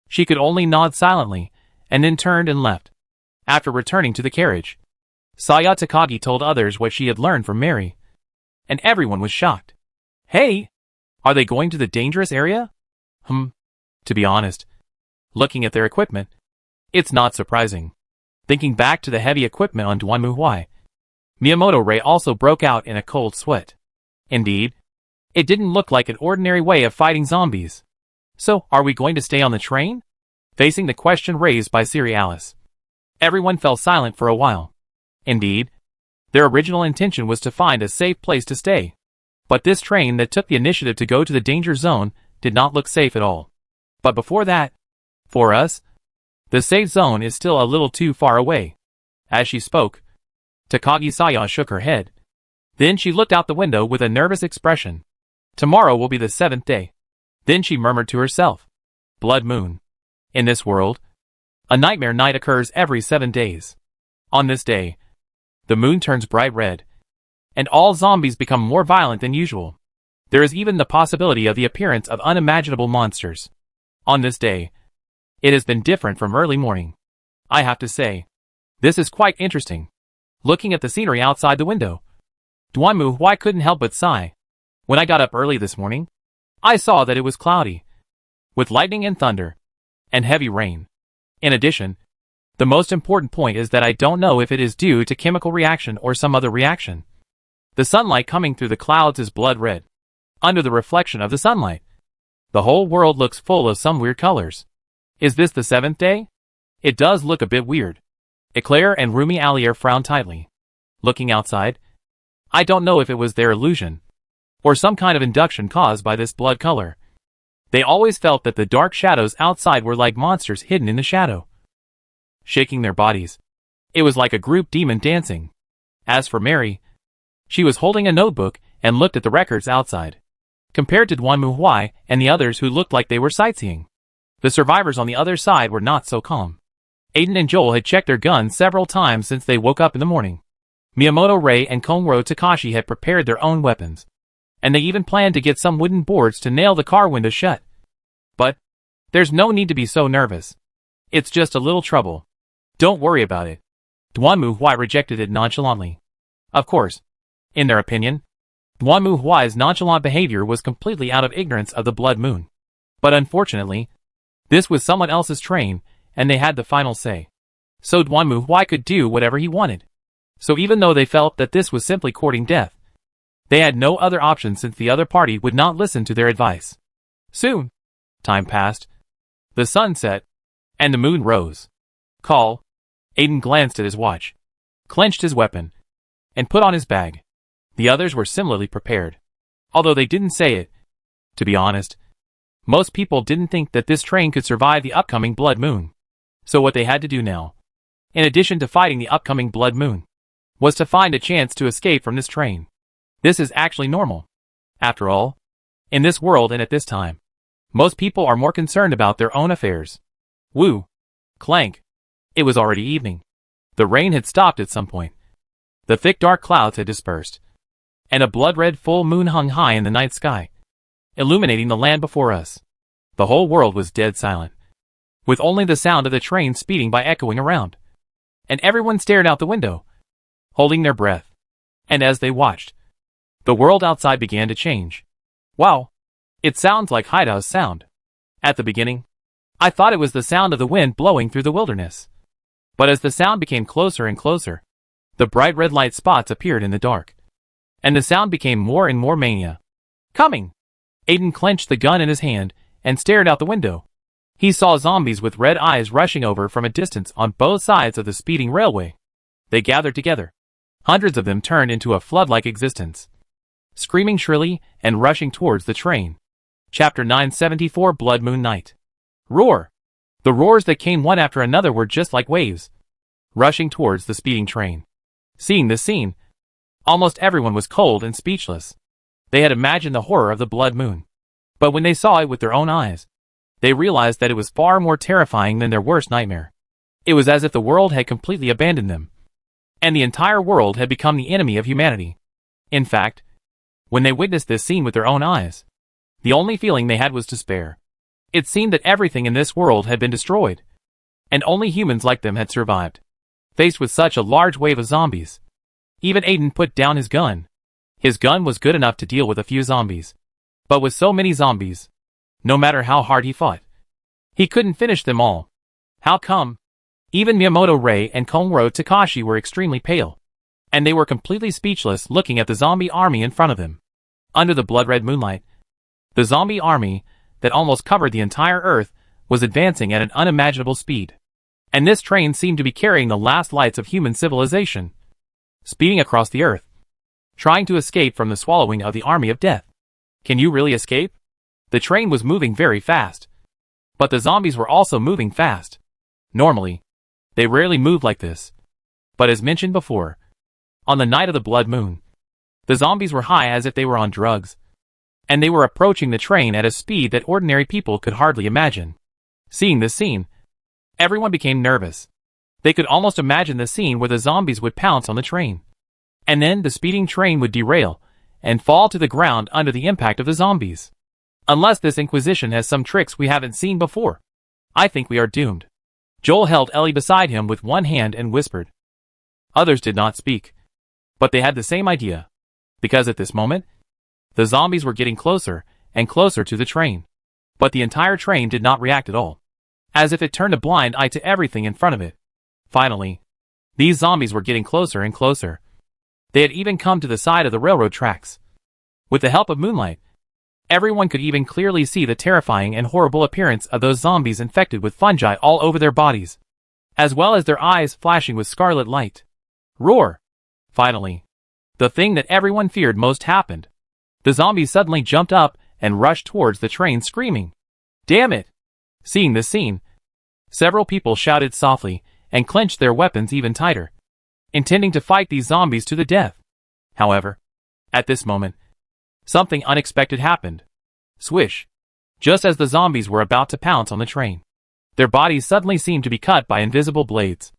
She could only nod silently, and then turned and left. After returning to the carriage, Saya Takagi told others what she had learned from Mary. And everyone was shocked. Hey! Are they going to the dangerous area? To be honest, looking at their equipment, it's not surprising. Thinking back to the heavy equipment on Duan Muhui, Miyamoto Rei also broke out in a cold sweat. Indeed, it didn't look like an ordinary way of fighting zombies. So, are we going to stay on the train? Facing the question raised by Siri Alice, everyone fell silent for a while. Indeed, their original intention was to find a safe place to stay. But this train that took the initiative to go to the danger zone did not look safe at all. But before that, for us, the safe zone is still a little too far away. As she spoke, Takagi Saya shook her head. Then she looked out the window with a nervous expression. Tomorrow will be the 7th day. Then she murmured to herself, Blood Moon. In this world, a nightmare night occurs every 7 days. On this day, the moon turns bright red, and all zombies become more violent than usual. There is even the possibility of the appearance of unimaginable monsters. On this day, it has been different from early morning. I have to say, this is quite interesting. Looking at the scenery outside the window, Duan Muhui couldn't help but sigh. When I got up early this morning, I saw that it was cloudy, with lightning and thunder, and heavy rain. In addition, the most important point is that I don't know if it is due to chemical reaction or some other reaction. The sunlight coming through the clouds is blood red. Under the reflection of the sunlight, the whole world looks full of some weird colors. Is this the 7th day? It does look a bit weird. Eclair and Rumi Allier frowned tightly. Looking outside, I don't know if it was their illusion, or some kind of induction caused by this blood color. They always felt that the dark shadows outside were like monsters hidden in the shadow, shaking their bodies. It was like a group demon dancing. As for Mary, she was holding a notebook and looked at the records outside. Compared to Duan Muhui and the others who looked like they were sightseeing, the survivors on the other side were not so calm. Aiden and Joel had checked their guns several times since they woke up in the morning. Miyamoto Rei and Konro Takashi had prepared their own weapons, and they even planned to get some wooden boards to nail the car window shut. But there's no need to be so nervous. It's just a little trouble. Don't worry about it. Duan Muhui rejected it nonchalantly. Of course, in their opinion, Duan Muhui's nonchalant behavior was completely out of ignorance of the Blood Moon. But unfortunately, this was someone else's train, and they had the final say. So Duan Muhui could do whatever he wanted. So even though they felt that this was simply courting death, they had no other option since the other party would not listen to their advice. Soon, time passed. The sun set, and the moon rose. Call. Aiden glanced at his watch, clenched his weapon, and put on his bag. The others were similarly prepared. Although they didn't say it, to be honest, most people didn't think that this train could survive the upcoming blood moon. So what they had to do now? in addition to fighting the upcoming blood moon, was to find a chance to escape from this train. This is actually normal. After all, in this world and at this time, most people are more concerned about their own affairs. Woo! Clank! It was already evening. The rain had stopped at some point. The thick dark clouds had dispersed, and a blood-red full moon hung high in the night sky, illuminating the land before us. The whole world was dead silent, with only the sound of the train speeding by echoing around. And everyone stared out the window, holding their breath. And as they watched, the world outside began to change. Wow! It sounds like Hideout's sound. At the beginning, I thought it was the sound of the wind blowing through the wilderness. But as the sound became closer and closer, the bright red light spots appeared in the dark, and the sound became more and more mania. Coming! Aiden clenched the gun in his hand and stared out the window. He saw zombies with red eyes rushing over from a distance on both sides of the speeding railway. They gathered together. Hundreds of them turned into a flood-like existence, screaming shrilly and rushing towards the train. Chapter 974 Blood Moon Night. Roar! The roars that came one after another were just like waves, rushing towards the speeding train. Seeing this scene, almost everyone was cold and speechless. They had imagined the horror of the blood moon, but when they saw it with their own eyes, they realized that it was far more terrifying than their worst nightmare. It was as if the world had completely abandoned them, and the entire world had become the enemy of humanity. In fact, when they witnessed this scene with their own eyes, the only feeling they had was despair. It seemed that everything in this world had been destroyed, and only humans like them had survived. Faced with such a large wave of zombies, even Aiden put down his gun. His gun was good enough to deal with a few zombies, but with so many zombies, no matter how hard he fought, he couldn't finish them all. How come? Even Miyamoto Rei and Konro Takashi were extremely pale, and they were completely speechless looking at the zombie army in front of them. Under the blood-red moonlight, the zombie army that almost covered the entire earth was advancing at an unimaginable speed. And this train seemed to be carrying the last lights of human civilization, speeding across the earth, trying to escape from the swallowing of the army of death. Can you really escape? The train was moving very fast, but the zombies were also moving fast. Normally, they rarely moved like this, but as mentioned before, on the night of the blood moon, the zombies were high as if they were on drugs, and they were approaching the train at a speed that ordinary people could hardly imagine. Seeing this scene, everyone became nervous. They could almost imagine the scene where the zombies would pounce on the train, and then the speeding train would derail and fall to the ground under the impact of the zombies. Unless this Inquisition has some tricks we haven't seen before, I think we are doomed. Joel held Ellie beside him with one hand and whispered. Others did not speak, but they had the same idea, because at this moment, the zombies were getting closer and closer to the train. But the entire train did not react at all, as if it turned a blind eye to everything in front of it. Finally, these zombies were getting closer and closer. They had even come to the side of the railroad tracks. With the help of moonlight, everyone could even clearly see the terrifying and horrible appearance of those zombies infected with fungi all over their bodies, as well as their eyes flashing with scarlet light. Roar! Finally, the thing that everyone feared most happened. The zombies suddenly jumped up and rushed towards the train screaming, "Damn it!" Seeing this scene, several people shouted softly and clenched their weapons even tighter, intending to fight these zombies to the death. However, at this moment, something unexpected happened. Swish! Just as the zombies were about to pounce on the train, their bodies suddenly seemed to be cut by invisible blades,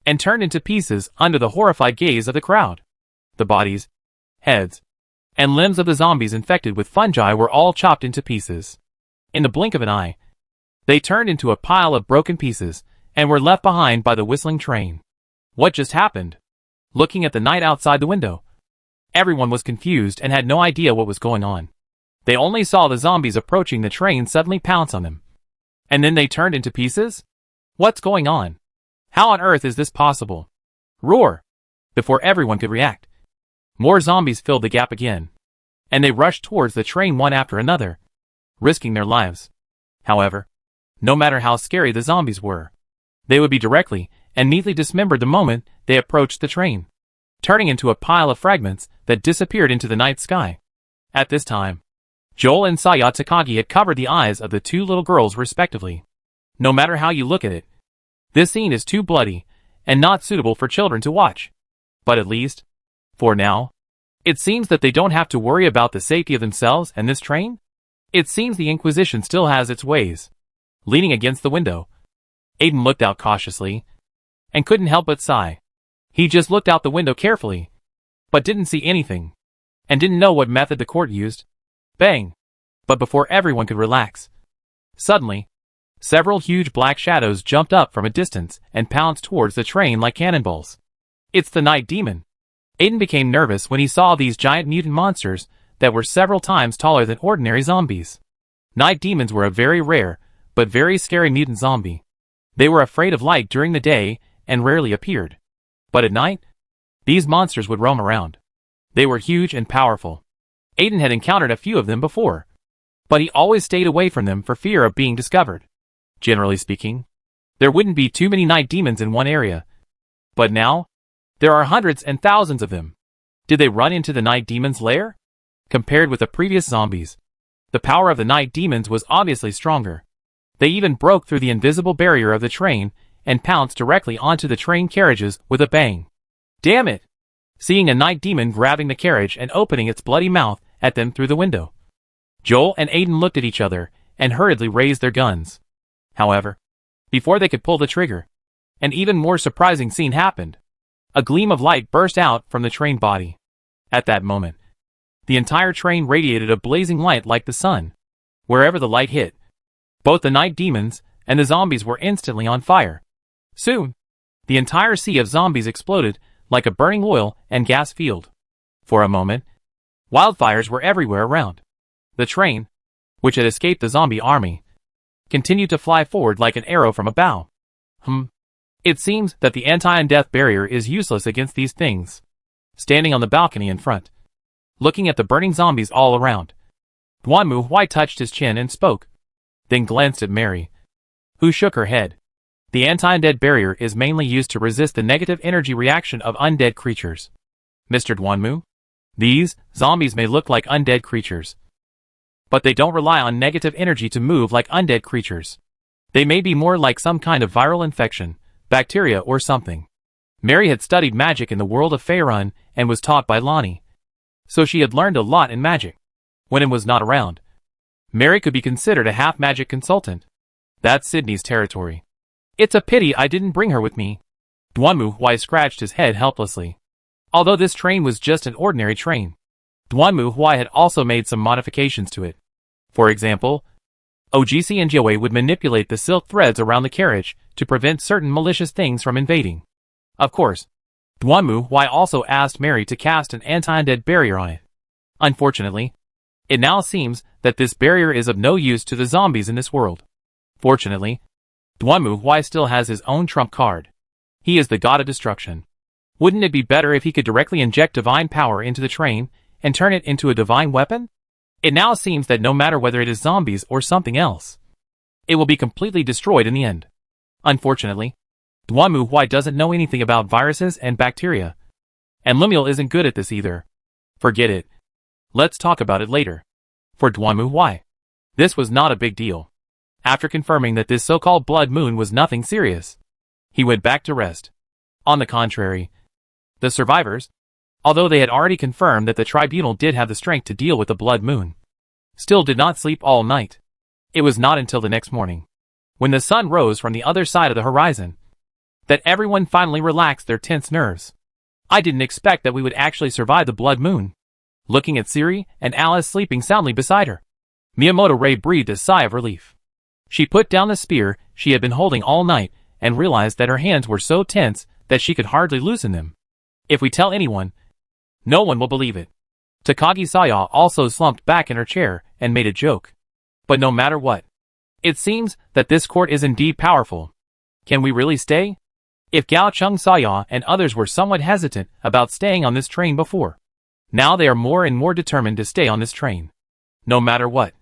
and turned into pieces under the horrified gaze of the crowd. The bodies, heads, and limbs of the zombies infected with fungi were all chopped into pieces. In the blink of an eye, they turned into a pile of broken pieces and were left behind by the whistling train. What just happened? Looking at the night outside the window, everyone was confused and had no idea what was going on. They only saw the zombies approaching the train suddenly pounce on them. And then they turned into pieces? What's going on? How on earth is this possible? Roar! Before everyone could react, more zombies filled the gap again, and they rushed towards the train one after another, risking their lives. However, no matter how scary the zombies were, they would be directly and neatly dismembered the moment they approached the train, turning into a pile of fragments that disappeared into the night sky. At this time, Joel and Saya Takagi had covered the eyes of the two little girls respectively. No matter how you look at it, this scene is too bloody and not suitable for children to watch. But at least, for now, it seems that they don't have to worry about the safety of themselves and this train. It seems the Inquisition still has its ways. Leaning against the window, Aiden looked out cautiously, and couldn't help but sigh. He just looked out the window carefully, but didn't see anything, and didn't know what method the court used. Bang! But before everyone could relax, suddenly, several huge black shadows jumped up from a distance and pounced towards the train like cannonballs. It's the Night Demon. Aiden became nervous when he saw these giant mutant monsters that were several times taller than ordinary zombies. Night demons were a very rare, but very scary mutant zombie. They were afraid of light during the day and rarely appeared. But at night, these monsters would roam around. They were huge and powerful. Aiden had encountered a few of them before, but he always stayed away from them for fear of being discovered. Generally speaking, there wouldn't be too many night demons in one area. But now, there are hundreds and thousands of them. Did they run into the night demon's lair? Compared with the previous zombies, the power of the night demons was obviously stronger. They even broke through the invisible barrier of the train and pounced directly onto the train carriages with a bang. Damn it! Seeing a night demon grabbing the carriage and opening its bloody mouth at them through the window, Joel and Aiden looked at each other and hurriedly raised their guns. However, before they could pull the trigger, an even more surprising scene happened. A gleam of light burst out from the train body. At that moment, the entire train radiated a blazing light like the sun. Wherever the light hit, both the night demons and the zombies were instantly on fire. Soon, the entire sea of zombies exploded like a burning oil and gas field. For a moment, wildfires were everywhere around. The train, which had escaped the zombie army, continued to fly forward like an arrow from a bow. It seems that the anti-undeath barrier is useless against these things. Standing on the balcony in front, looking at the burning zombies all around, Duanmu Huai touched his chin and spoke, then glanced at Mary, who shook her head. The anti-undead barrier is mainly used to resist the negative energy reaction of undead creatures. Mr. Duanmu, these zombies may look like undead creatures, but they don't rely on negative energy to move like undead creatures. They may be more like some kind of viral infection, bacteria or something. Mary had studied magic in the world of Faerun and was taught by Lonnie, so she had learned a lot in magic. When it was not around, Mary could be considered a half-magic consultant. That's Sydney's territory. It's a pity I didn't bring her with me. Duanmu Huai scratched his head helplessly. Although this train was just an ordinary train, Duanmu Huai had also made some modifications to it. For example, OGC and Jiawei would manipulate the silk threads around the carriage to prevent certain malicious things from invading. Of course, Duanmu Huai also asked Mary to cast an anti-undead barrier on it. Unfortunately, it now seems that this barrier is of no use to the zombies in this world. Fortunately, Duanmu Huai still has his own trump card. He is the god of destruction. Wouldn't it be better if he could directly inject divine power into the train and turn it into a divine weapon? It now seems that no matter whether it is zombies or something else, it will be completely destroyed in the end. Unfortunately, Duanmu Huai doesn't know anything about viruses and bacteria, and Lemuel isn't good at this either. Forget it. Let's talk about it later. For Duanmu Huai, this was not a big deal. After confirming that this so-called blood moon was nothing serious, he went back to rest. On the contrary, the survivors, although they had already confirmed that the tribunal did have the strength to deal with the blood moon, still did not sleep all night. It was not until the next morning, when the sun rose from the other side of the horizon, that everyone finally relaxed their tense nerves. I didn't expect that we would actually survive the blood moon. Looking at Siri and Alice sleeping soundly beside her, Miyamoto Ray breathed a sigh of relief. She put down the spear she had been holding all night and realized that her hands were so tense that she could hardly loosen them. If we tell anyone, no one will believe it. Takagi Saya also slumped back in her chair and made a joke. But no matter what, it seems that this court is indeed powerful. Can we really stay? If Gao Chung Saya and others were somewhat hesitant about staying on this train before, now they are more and more determined to stay on this train. No matter what,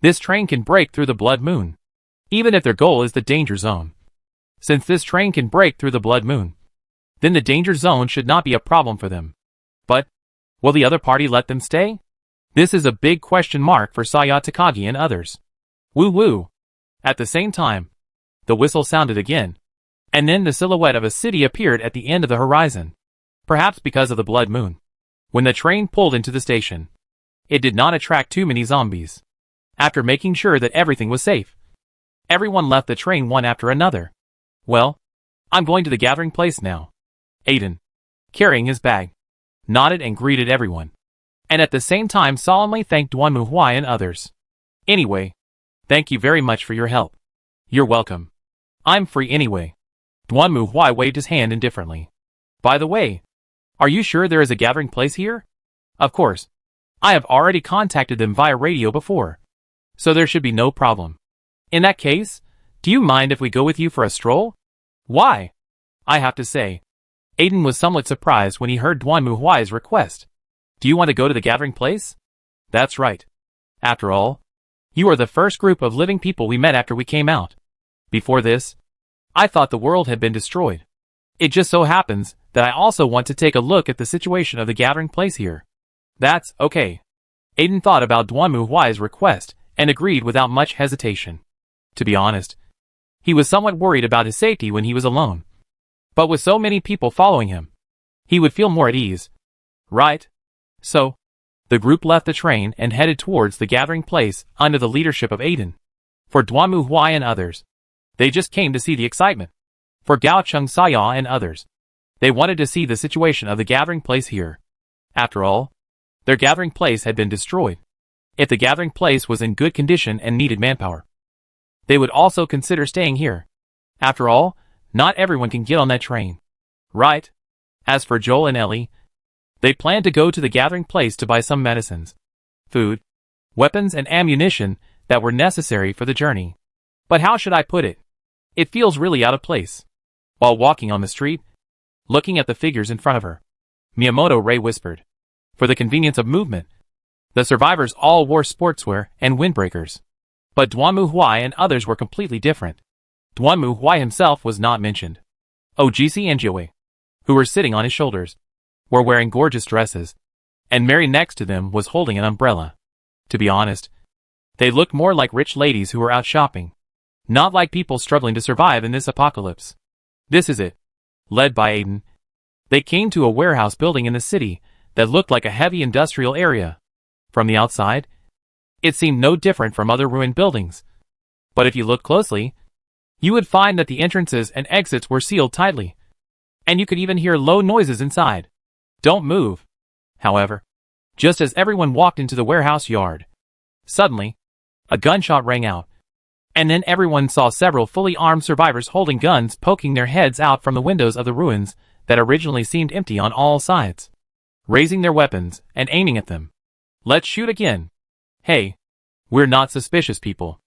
this train can break through the blood moon, even if their goal is the danger zone. Since this train can break through the blood moon, then the danger zone should not be a problem for them. But, will the other party let them stay? This is a big question mark for Saya, Takagi and others. Woo woo. At the same time, the whistle sounded again. And then the silhouette of a city appeared at the end of the horizon. Perhaps because of the blood moon. When the train pulled into the station, it did not attract too many zombies. After making sure that everything was safe, everyone left the train one after another. Well, I'm going to the gathering place now. Aiden, carrying his bag, nodded and greeted everyone, and at the same time solemnly thanked Duanmu Huai and others. Anyway, thank you very much for your help. You're welcome. I'm free anyway. Duanmu Huai waved his hand indifferently. By the way, are you sure there is a gathering place here? Of course. I have already contacted them via radio before, so there should be no problem. In that case, do you mind if we go with you for a stroll? Why? I have to say, Aiden was somewhat surprised when he heard Duanmu Huai's request. Do you want to go to the gathering place? That's right. After all, you are the first group of living people we met after we came out. Before this, I thought the world had been destroyed. It just so happens that I also want to take a look at the situation of the gathering place here. That's okay. Aiden thought about Duanmu Huai's request and agreed without much hesitation. To be honest, he was somewhat worried about his safety when he was alone. But with so many people following him, he would feel more at ease. Right? So, the group left the train and headed towards the gathering place under the leadership of Aiden. For Duanmu Huai and others, they just came to see the excitement. For Gao Chung Saya and others, they wanted to see the situation of the gathering place here. After all, their gathering place had been destroyed. If the gathering place was in good condition and needed manpower, they would also consider staying here. After all, not everyone can get on that train. Right? As for Joel and Ellie, they planned to go to the gathering place to buy some medicines, food, weapons and ammunition that were necessary for the journey. But how should I put it? It feels really out of place. While walking on the street, looking at the figures in front of her, Miyamoto Ray whispered, for the convenience of movement, the survivors all wore sportswear and windbreakers. But Duanmu Huai and others were completely different. Duanmu Huai himself was not mentioned. OGC and Jiawei, who were sitting on his shoulders, were wearing gorgeous dresses, and Mary next to them was holding an umbrella. To be honest, they looked more like rich ladies who were out shopping, not like people struggling to survive in this apocalypse. This is it. Led by Aiden, they came to a warehouse building in the city that looked like a heavy industrial area. From the outside, it seemed no different from other ruined buildings. But if you look closely, you would find that the entrances and exits were sealed tightly, and you could even hear low noises inside. Don't move. However, just as everyone walked into the warehouse yard, suddenly, a gunshot rang out, and then everyone saw several fully armed survivors holding guns poking their heads out from the windows of the ruins that originally seemed empty on all sides, raising their weapons and aiming at them. Let's shoot again. Hey, we're not suspicious people.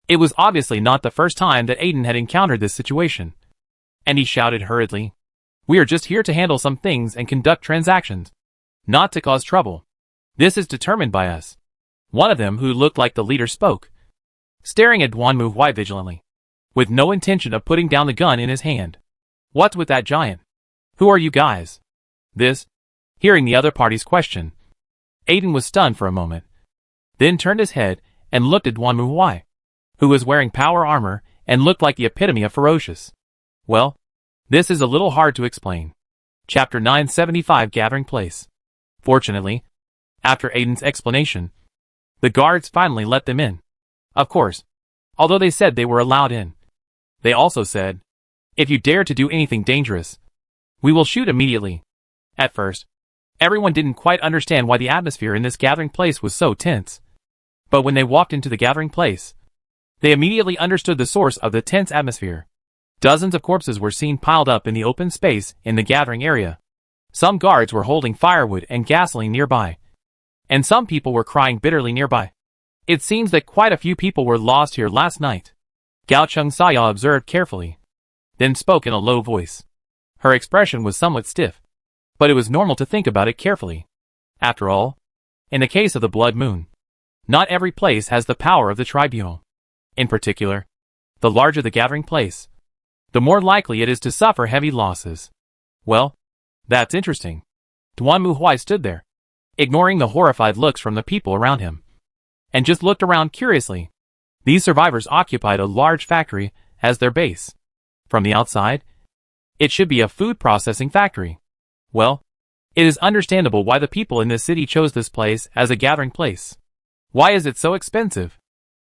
It was obviously not the first time that Aiden had encountered this situation, and he shouted hurriedly, we are just here to handle some things and conduct transactions, not to cause trouble. This is determined by us. One of them, who looked like the leader, spoke, staring at Duanmu Huai vigilantly, with no intention of putting down the gun in his hand. What's with that giant? Who are you guys? Hearing the other party's question, Aiden was stunned for a moment, then turned his head and looked at Duanmu Huai, who was wearing power armor and looked like the epitome of ferocious. Well, this is a little hard to explain. Chapter 975, Gathering Place. Fortunately, after Aiden's explanation, the guards finally let them in. Of course, although they said they were allowed in, they also said, if you dare to do anything dangerous, we will shoot immediately. At first, everyone didn't quite understand why the atmosphere in this gathering place was so tense. But when they walked into the gathering place, they immediately understood the source of the tense atmosphere. Dozens of corpses were seen piled up in the open space in the gathering area. Some guards were holding firewood and gasoline nearby, and some people were crying bitterly nearby. It seems that quite a few people were lost here last night. Gao Chung Saya observed carefully, then spoke in a low voice. Her expression was somewhat stiff, but it was normal to think about it carefully. After all, in the case of the Blood Moon, not every place has the power of the tribunal. In particular, the larger the gathering place, the more likely it is to suffer heavy losses. Well, that's interesting. Duanmu Huai stood there, ignoring the horrified looks from the people around him, and just looked around curiously. These survivors occupied a large factory as their base. From the outside, It should be a food processing factory. Well, it is understandable why the people in this city chose this place as a gathering place. Why is it so expensive?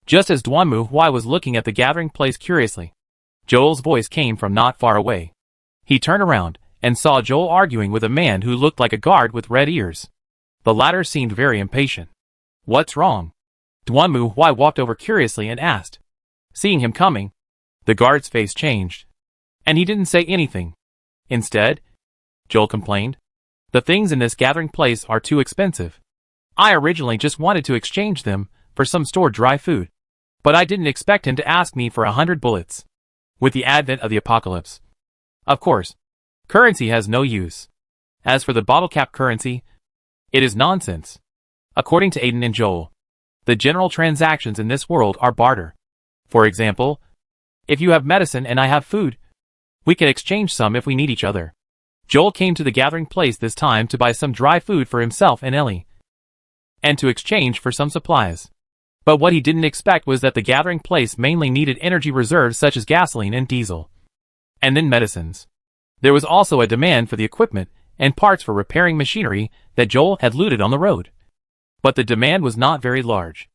Just as Duanmu Huai was looking at the gathering place curiously, Joel's voice came from not far away. He turned around and saw Joel arguing with a man who looked like a guard with red ears. The latter seemed very impatient. What's wrong? Duanmu Huai walked over curiously and asked. Seeing him coming, the guard's face changed. And he didn't say anything. Instead, Joel complained, the things in this gathering place are too expensive. I originally just wanted to exchange them for some stored dry food. But I didn't expect him to ask me for 100 bullets. With the advent of the apocalypse, of course, currency has no use. As for the bottle cap currency, it is nonsense. According to Aiden and Joel, the general transactions in this world are barter. For example, if you have medicine and I have food, we can exchange some if we need each other. Joel came to the gathering place this time to buy some dry food for himself and Ellie, and to exchange for some supplies. But what he didn't expect was that the gathering place mainly needed energy reserves such as gasoline and diesel. And then medicines. There was also a demand for the equipment and parts for repairing machinery that Joel had looted on the road. But the demand was not very large.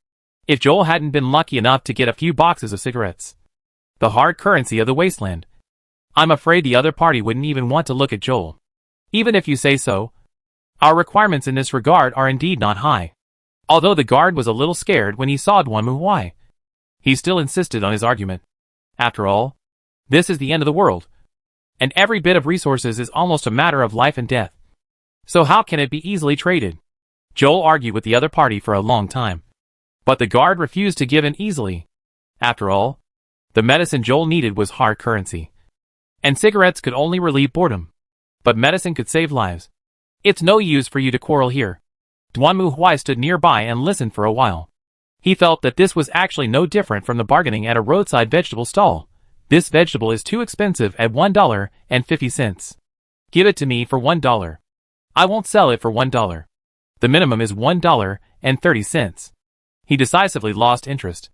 If Joel hadn't been lucky enough to get a few boxes of cigarettes, the hard currency of the wasteland, I'm afraid the other party wouldn't even want to look at Joel. Even if you say so, our requirements in this regard are indeed not high. Although the guard was a little scared when he saw Duanmu Huai, he still insisted on his argument. After all, this is the end of the world, and every bit of resources is almost a matter of life and death. So how can it be easily traded? Joel argued with the other party for a long time, but the guard refused to give in easily. After all, the medicine Joel needed was hard currency, and cigarettes could only relieve boredom, but medicine could save lives. It's no use for you to quarrel here. Duanmu Huai stood nearby and listened for a while. He felt that this was actually no different from the bargaining at a roadside vegetable stall. This vegetable is too expensive at $1.50. Give it to me for $1. I won't sell it for $1. The minimum is $1.30. He decisively lost interest.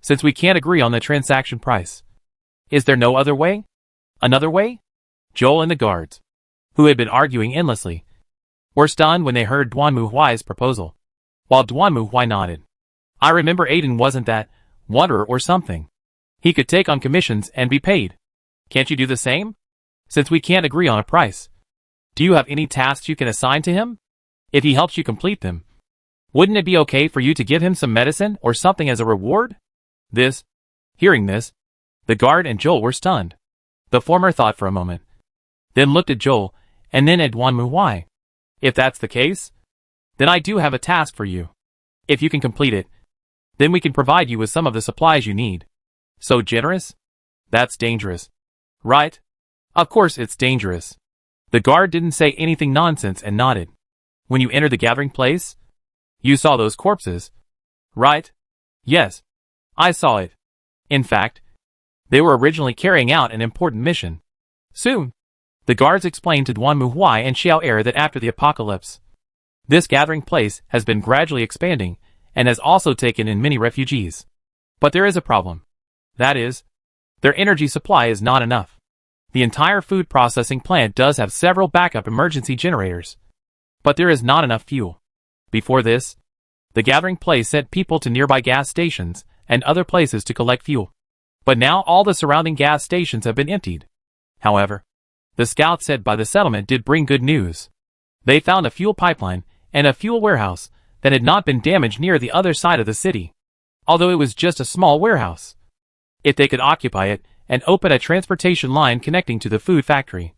Since we can't agree on the transaction price, is there no other way? Another way? Joel and the guards, who had been arguing endlessly, were stunned when they heard Duanmu Huai's proposal. While Duanmu Huai nodded. I remember Aiden wasn't that wanderer or something. He could take on commissions and be paid. Can't you do the same? Since we can't agree on a price, do you have any tasks you can assign to him? If he helps you complete them, wouldn't it be okay for you to give him some medicine or something as a reward? Hearing this, the guard and Joel were stunned. The former thought for a moment, then looked at Joel, and then at Duanmu Huai. If that's the case, then I do have a task for you. If you can complete it, then we can provide you with some of the supplies you need. So generous? That's dangerous. Right? Of course it's dangerous. The guard didn't say anything nonsense and nodded. When you entered the gathering place, you saw those corpses, right? Yes, I saw it. In fact, they were originally carrying out an important mission. Soon, the guards explained to Duanmu Huai and Xiao Er that after the apocalypse, this gathering place has been gradually expanding and has also taken in many refugees. But there is a problem. That is, their energy supply is not enough. The entire food processing plant does have several backup emergency generators, but there is not enough fuel. Before this, the gathering place sent people to nearby gas stations and other places to collect fuel. But now all the surrounding gas stations have been emptied. However, the scouts sent by the settlement did bring good news. They found a fuel pipeline and a fuel warehouse that had not been damaged near the other side of the city, although it was just a small warehouse. If they could occupy it and open a transportation line connecting to the food factory,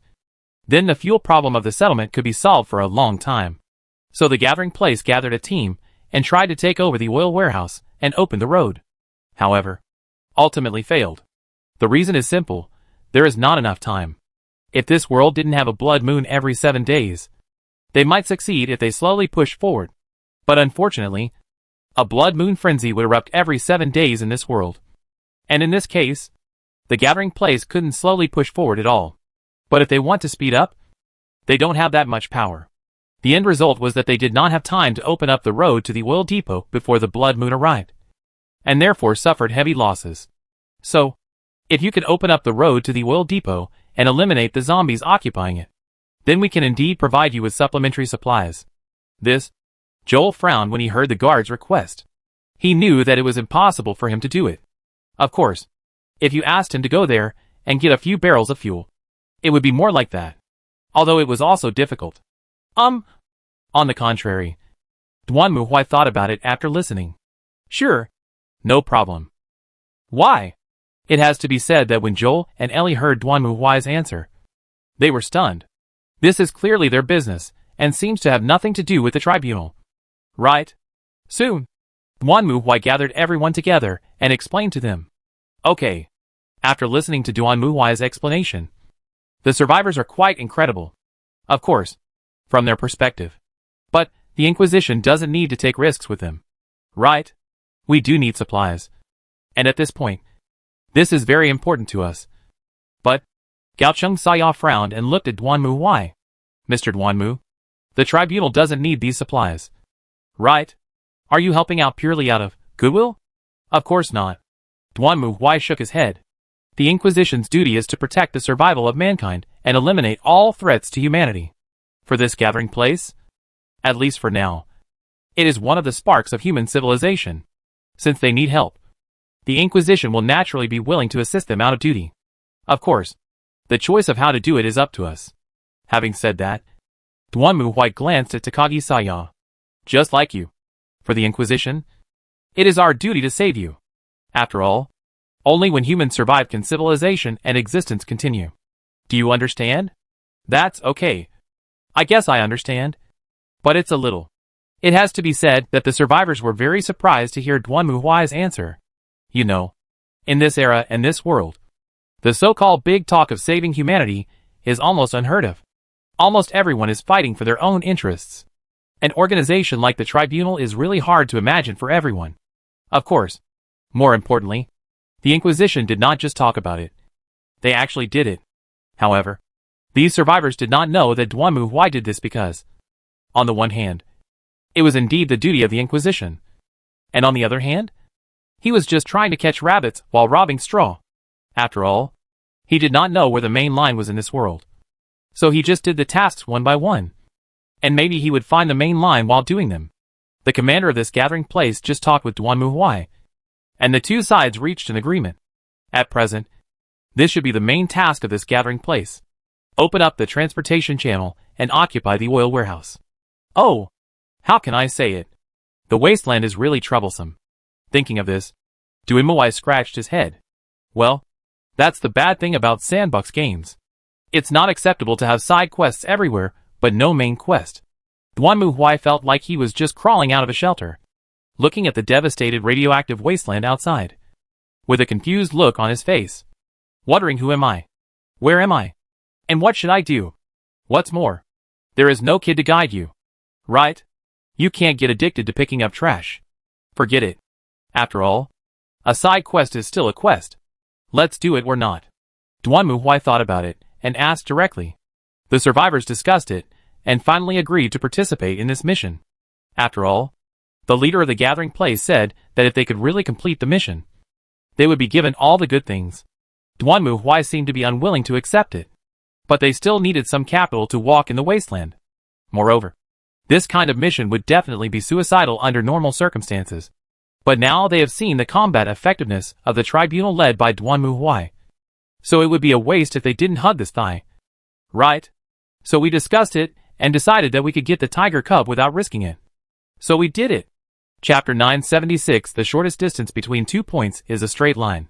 then the fuel problem of the settlement could be solved for a long time. So the gathering place gathered a team and tried to take over the oil warehouse and open the road. However, ultimately failed. The reason is simple: there is not enough time. If this world didn't have a blood moon every 7 days, they might succeed if they slowly pushed forward. But unfortunately, a blood moon frenzy would erupt every 7 days in this world. And in this case, the gathering place couldn't slowly push forward at all. But if they want to speed up, they don't have that much power. The end result was that they did not have time to open up the road to the oil depot before the blood moon arrived, and therefore suffered heavy losses. So, if you could open up the road to the oil depot and eliminate the zombies occupying it. Then we can indeed provide you with supplementary supplies. This, Joel frowned when he heard the guard's request. He knew that it was impossible for him to do it. Of course, if you asked him to go there and get a few barrels of fuel, it would be more like that. Although it was also difficult. On the contrary, Duan Muhui thought about it after listening. Sure, no problem. Why? It has to be said that when Joel and Ellie heard Duan Muhui's answer, they were stunned. This is clearly their business, and seems to have nothing to do with the tribunal. Right? Soon, Duan Muhui gathered everyone together and explained to them. Okay. After listening to Duan Muhui's explanation, the survivors are quite incredible. Of course, from their perspective. But the Inquisition doesn't need to take risks with them. Right? We do need supplies. And at this point, this is very important to us. But Gaocheng Saya frowned and looked at Duan Muhui. Mr. Duan Mu, the tribunal doesn't need these supplies. Right? Are you helping out purely out of goodwill? Of course not. Duan Muhui shook his head. The Inquisition's duty is to protect the survival of mankind and eliminate all threats to humanity. For this gathering place, at least for now, it is one of the sparks of human civilization. Since they need help, the Inquisition will naturally be willing to assist them out of duty. Of course, the choice of how to do it is up to us. Having said that, Duan Muhui glanced at Takagi Saya. Just like you. For the Inquisition, it is our duty to save you. After all, only when humans survive can civilization and existence continue. Do you understand? That's okay. I guess I understand. But it's a little. It has to be said that the survivors were very surprised to hear Duan Muhui's answer. You know, in this era and this world, the so-called big talk of saving humanity is almost unheard of. Almost everyone is fighting for their own interests. An organization like the Tribunal is really hard to imagine for everyone. Of course, more importantly, the Inquisition did not just talk about it. They actually did it. However, these survivors did not know that Duan Muhui did this because, on the one hand, it was indeed the duty of the Inquisition. And on the other hand, he was just trying to catch rabbits while robbing straw. After all, he did not know where the main line was in this world. So he just did the tasks one by one. And maybe he would find the main line while doing them. The commander of this gathering place just talked with Duan Muhui, and the two sides reached an agreement. At present, this should be the main task of this gathering place. Open up the transportation channel and occupy the oil warehouse. Oh, how can I say it? The wasteland is really troublesome. Thinking of this, Duan Muhui scratched his head. Well, that's the bad thing about sandbox games. It's not acceptable to have side quests everywhere, but no main quest. Duan Muhui felt like he was just crawling out of a shelter, looking at the devastated radioactive wasteland outside, with a confused look on his face, wondering who am I? Where am I? And what should I do? What's more, there is no kid to guide you. Right? You can't get addicted to picking up trash. Forget it. After all, a side quest is still a quest. Let's do it or not. Duan Muhui thought about it and asked directly. The survivors discussed it and finally agreed to participate in this mission. After all, the leader of the gathering place said that if they could really complete the mission, they would be given all the good things. Duan Muhui seemed to be unwilling to accept it, but they still needed some capital to walk in the wasteland. Moreover, this kind of mission would definitely be suicidal under normal circumstances. But now they have seen the combat effectiveness of the tribunal led by Duan Muhui. So it would be a waste if they didn't hug this thigh. Right? So we discussed it and decided that we could get the tiger cub without risking it. So we did it. Chapter 976. The shortest distance between 2 points is a straight line.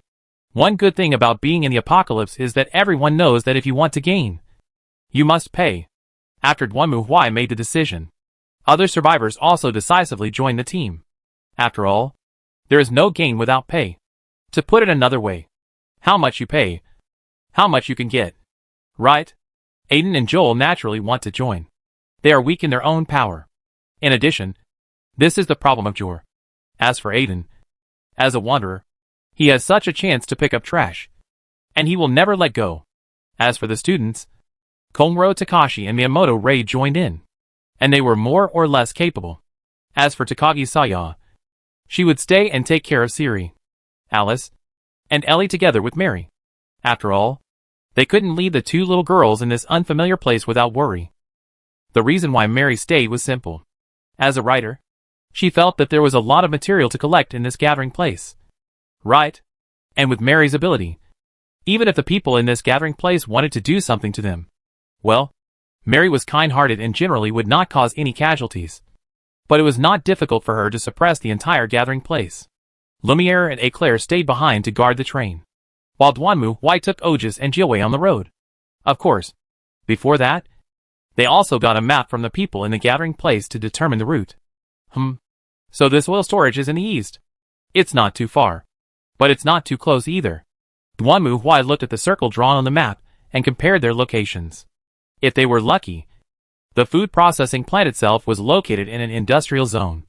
One good thing about being in the apocalypse is that everyone knows that if you want to gain, you must pay. After Duan Muhui made the decision, other survivors also decisively joined the team. After all, there is no gain without pay. To put it another way, how much you pay, how much you can get. Right? Aiden and Joel naturally want to join. They are weak in their own power. In addition, this is the problem of Jor. As for Aiden, as a wanderer, he has such a chance to pick up trash, and he will never let go. As for the students, Konro Takashi and Miyamoto Rei joined in, and they were more or less capable. As for Takagi Saya, she would stay and take care of Siri, Alice, and Ellie together with Mary. After all, They couldn't leave the two little girls in this unfamiliar place without worry. The reason why Mary stayed was simple. As a writer, she felt that there was a lot of material to collect in this gathering place. Right? And with Mary's ability, even if the people in this gathering place wanted to do something to them, well, Mary was kind-hearted and generally would not cause any casualties. But it was not difficult for her to suppress the entire gathering place. Lumiere and Eclair stayed behind to guard the train, while Duanmu Huai took Otis and Jiawei on the road. Of course, before that, they also got a map from the people in the gathering place to determine the route. So this oil storage is in the east. It's not too far, but it's not too close either. Duanmu Huai looked at the circle drawn on the map and compared their locations. If they were lucky, the food processing plant itself was located in an industrial zone,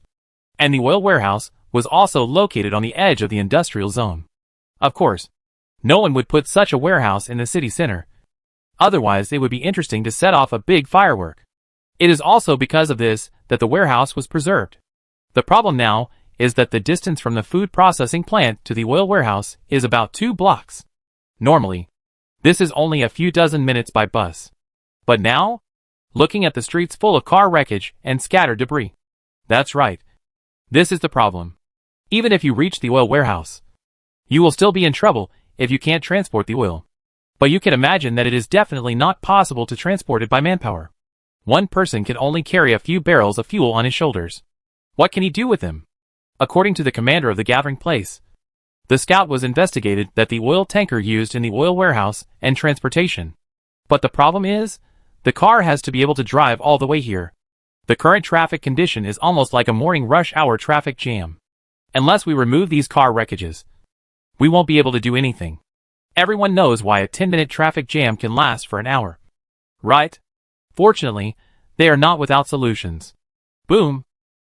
and the oil warehouse was also located on the edge of the industrial zone. Of course, no one would put such a warehouse in the city center. Otherwise, it would be interesting to set off a big firework. It is also because of this that the warehouse was preserved. The problem now is that the distance from the food processing plant to the oil warehouse is about 2 blocks. Normally, this is only a few dozen minutes by bus. But now, looking at the streets full of car wreckage and scattered debris. That's right. This is the problem. Even if you reach the oil warehouse, you will still be in trouble if you can't transport the oil. But you can imagine that it is definitely not possible to transport it by manpower. One person can only carry a few barrels of fuel on his shoulders. What can he do with them? According to the commander of the gathering place, the scout was investigated that the oil tanker used in the oil warehouse and transportation. But the problem is, the car has to be able to drive all the way here. The current traffic condition is almost like a morning rush hour traffic jam. Unless we remove these car wreckages, we won't be able to do anything. Everyone knows why a 10-minute traffic jam can last for an hour. Right? Fortunately, they are not without solutions. Boom!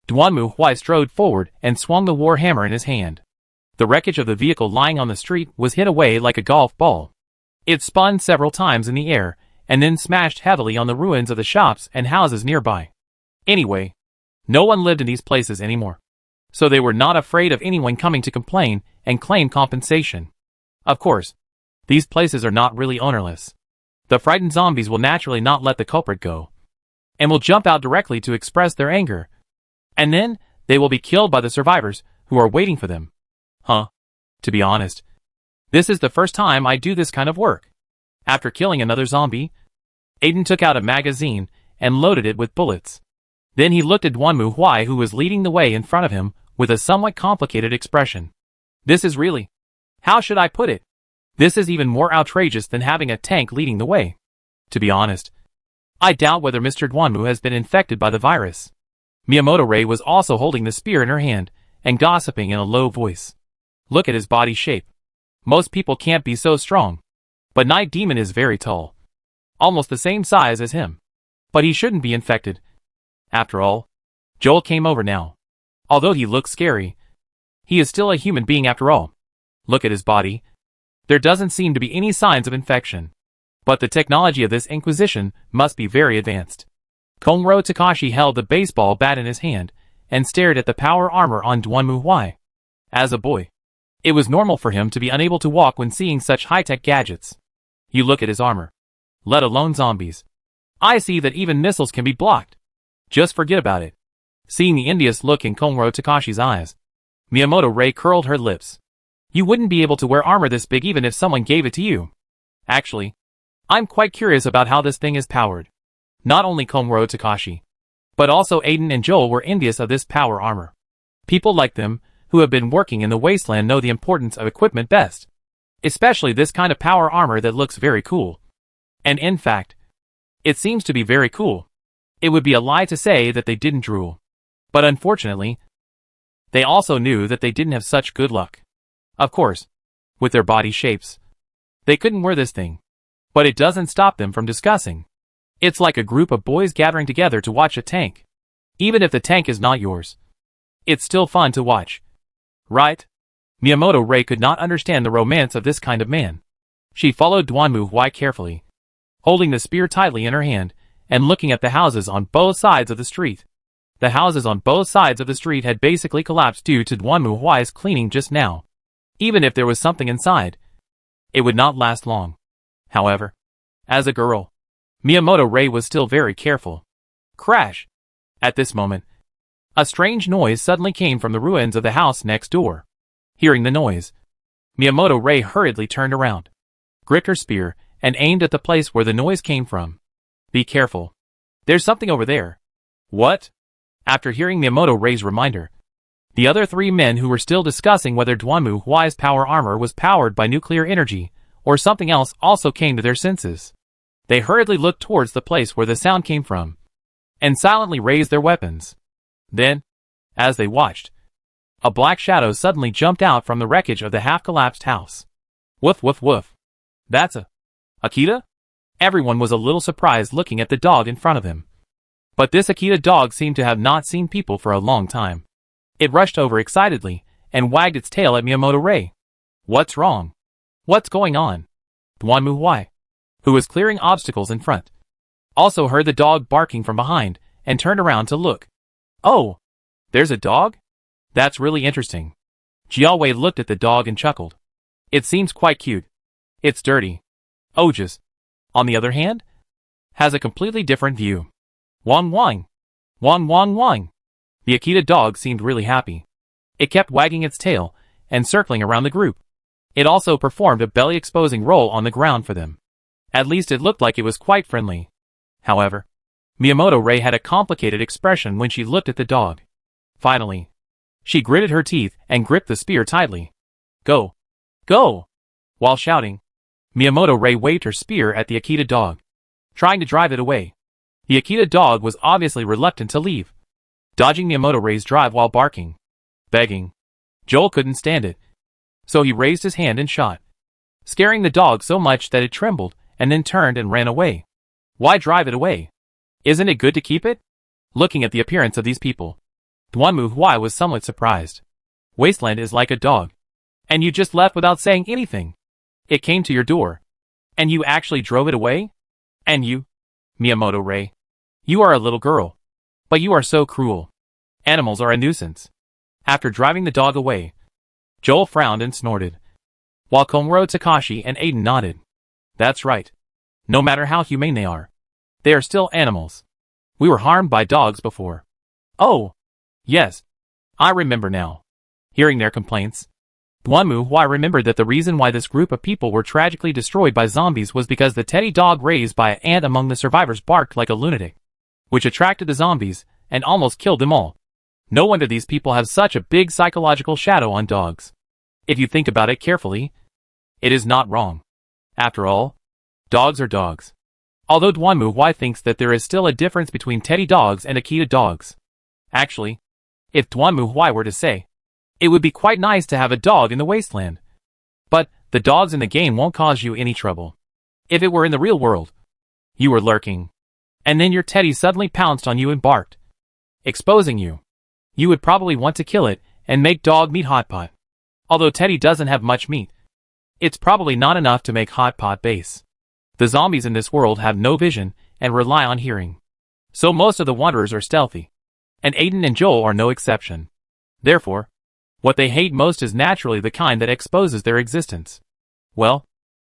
Duanmu Huai strode forward and swung the war hammer in his hand. The wreckage of the vehicle lying on the street was hit away like a golf ball. It spun several times in the air, and then smashed heavily on the ruins of the shops and houses nearby. Anyway, no one lived in these places anymore, so they were not afraid of anyone coming to complain and claim compensation. Of course, these places are not really ownerless. The frightened zombies will naturally not let the culprit go, and will jump out directly to express their anger. And then, they will be killed by the survivors who are waiting for them. To be honest, this is the first time I do this kind of work. After killing another zombie, Aiden took out a magazine and loaded it with bullets. Then he looked at Duanmu Huai, who was leading the way in front of him with a somewhat complicated expression. This is really, how should I put it? This is even more outrageous than having a tank leading the way. To be honest, I doubt whether Mr. Duanmu has been infected by the virus. Miyamoto Rei was also holding the spear in her hand and gossiping in a low voice. Look at his body shape. Most people can't be so strong. But Night Demon is very tall. Almost the same size as him. But he shouldn't be infected. After all, Joel came over now. Although he looks scary, he is still a human being after all. Look at his body. There doesn't seem to be any signs of infection. But the technology of this Inquisition must be very advanced. Konro Takashi held the baseball bat in his hand and stared at the power armor on Duanmu Huai. As a boy, it was normal for him to be unable to walk when seeing such high-tech gadgets. You look at his armor, let alone zombies. I see that even missiles can be blocked. Just forget about it. Seeing the envious look in Konro Takashi's eyes, Miyamoto Rei curled her lips. You wouldn't be able to wear armor this big even if someone gave it to you. Actually, I'm quite curious about how this thing is powered. Not only Konro Takashi, but also Aiden and Joel were envious of this power armor. People like them, who have been working in the wasteland, know the importance of equipment best. Especially this kind of power armor that looks very cool. And in fact, it seems to be very cool. It would be a lie to say that they didn't drool. But unfortunately, they also knew that they didn't have such good luck. Of course, with their body shapes, they couldn't wear this thing. But it doesn't stop them from discussing. It's like a group of boys gathering together to watch a tank. Even if the tank is not yours, it's still fun to watch. Right? Miyamoto Rei could not understand the romance of this kind of man. She followed Duanmu Huai carefully, holding the spear tightly in her hand, and looking at the houses on both sides of the street. The houses on both sides of the street had basically collapsed due to Duanmu Huai's cleaning just now. Even if there was something inside, it would not last long. However, as a girl, Miyamoto Rei was still very careful. Crash! At this moment, a strange noise suddenly came from the ruins of the house next door. Hearing the noise, Miyamoto Rei hurriedly turned around, gripped her spear, and aimed at the place where the noise came from. Be careful. There's something over there. What? After hearing Miyamoto Rei's reminder, the other three men who were still discussing whether Duanmu Huai's power armor was powered by nuclear energy or something else also came to their senses. They hurriedly looked towards the place where the sound came from, and silently raised their weapons. Then, as they watched, a black shadow suddenly jumped out from the wreckage of the half-collapsed house. Woof woof woof. That's Akita? Everyone was a little surprised looking at the dog in front of him. But this Akita dog seemed to have not seen people for a long time. It rushed over excitedly and wagged its tail at Miyamoto Rei. What's wrong? What's going on? Duanmu Huai, who was clearing obstacles in front, also heard the dog barking from behind and turned around to look. Oh, there's a dog? That's really interesting. Jiawei looked at the dog and chuckled. It seems quite cute. It's dirty. Ojas, on the other hand, has a completely different view. Wang wang. Wang wang wang. The Akita dog seemed really happy. It kept wagging its tail and circling around the group. It also performed a belly-exposing roll on the ground for them. At least it looked like it was quite friendly. However, Miyamoto Rei had a complicated expression when she looked at the dog. Finally, she gritted her teeth and gripped the spear tightly. Go! Go! While shouting, Miyamoto Rei waved her spear at the Akita dog, trying to drive it away. The Akita dog was obviously reluctant to leave, dodging Miyamoto Rei's drive while barking, begging. Joel couldn't stand it, so he raised his hand and shot, scaring the dog so much that it trembled and then turned and ran away. Why drive it away? Isn't it good to keep it? Looking at the appearance of these people, Duanmu Huai was somewhat surprised. Wasteland is like a dog, and you just left without saying anything. It came to your door, and you actually drove it away? And you, Miyamoto Rei, you are a little girl, but you are so cruel. Animals are a nuisance. After driving the dog away, Joel frowned and snorted, while Komuro, Takashi, and Aiden nodded. That's right. No matter how humane they are still animals. We were harmed by dogs before. Oh, yes. I remember now. Hearing their complaints, Duanmu Huai remembered that the reason why this group of people were tragically destroyed by zombies was because the teddy dog raised by an ant among the survivors barked like a lunatic, which attracted the zombies and almost killed them all. No wonder these people have such a big psychological shadow on dogs. If you think about it carefully, it is not wrong. After all, dogs are dogs. Although Duanmu Huai thinks that there is still a difference between teddy dogs and Akita dogs. Actually, if Duanmu Huai were to say, it would be quite nice to have a dog in the wasteland. But the dogs in the game won't cause you any trouble. If it were in the real world, you were lurking, and then your teddy suddenly pounced on you and barked, exposing you. You would probably want to kill it and make dog meat hot pot. Although teddy doesn't have much meat, it's probably not enough to make hot pot base. The zombies in this world have no vision and rely on hearing. So most of the wanderers are stealthy, and Aiden and Joel are no exception. Therefore, what they hate most is naturally the kind that exposes their existence. Well,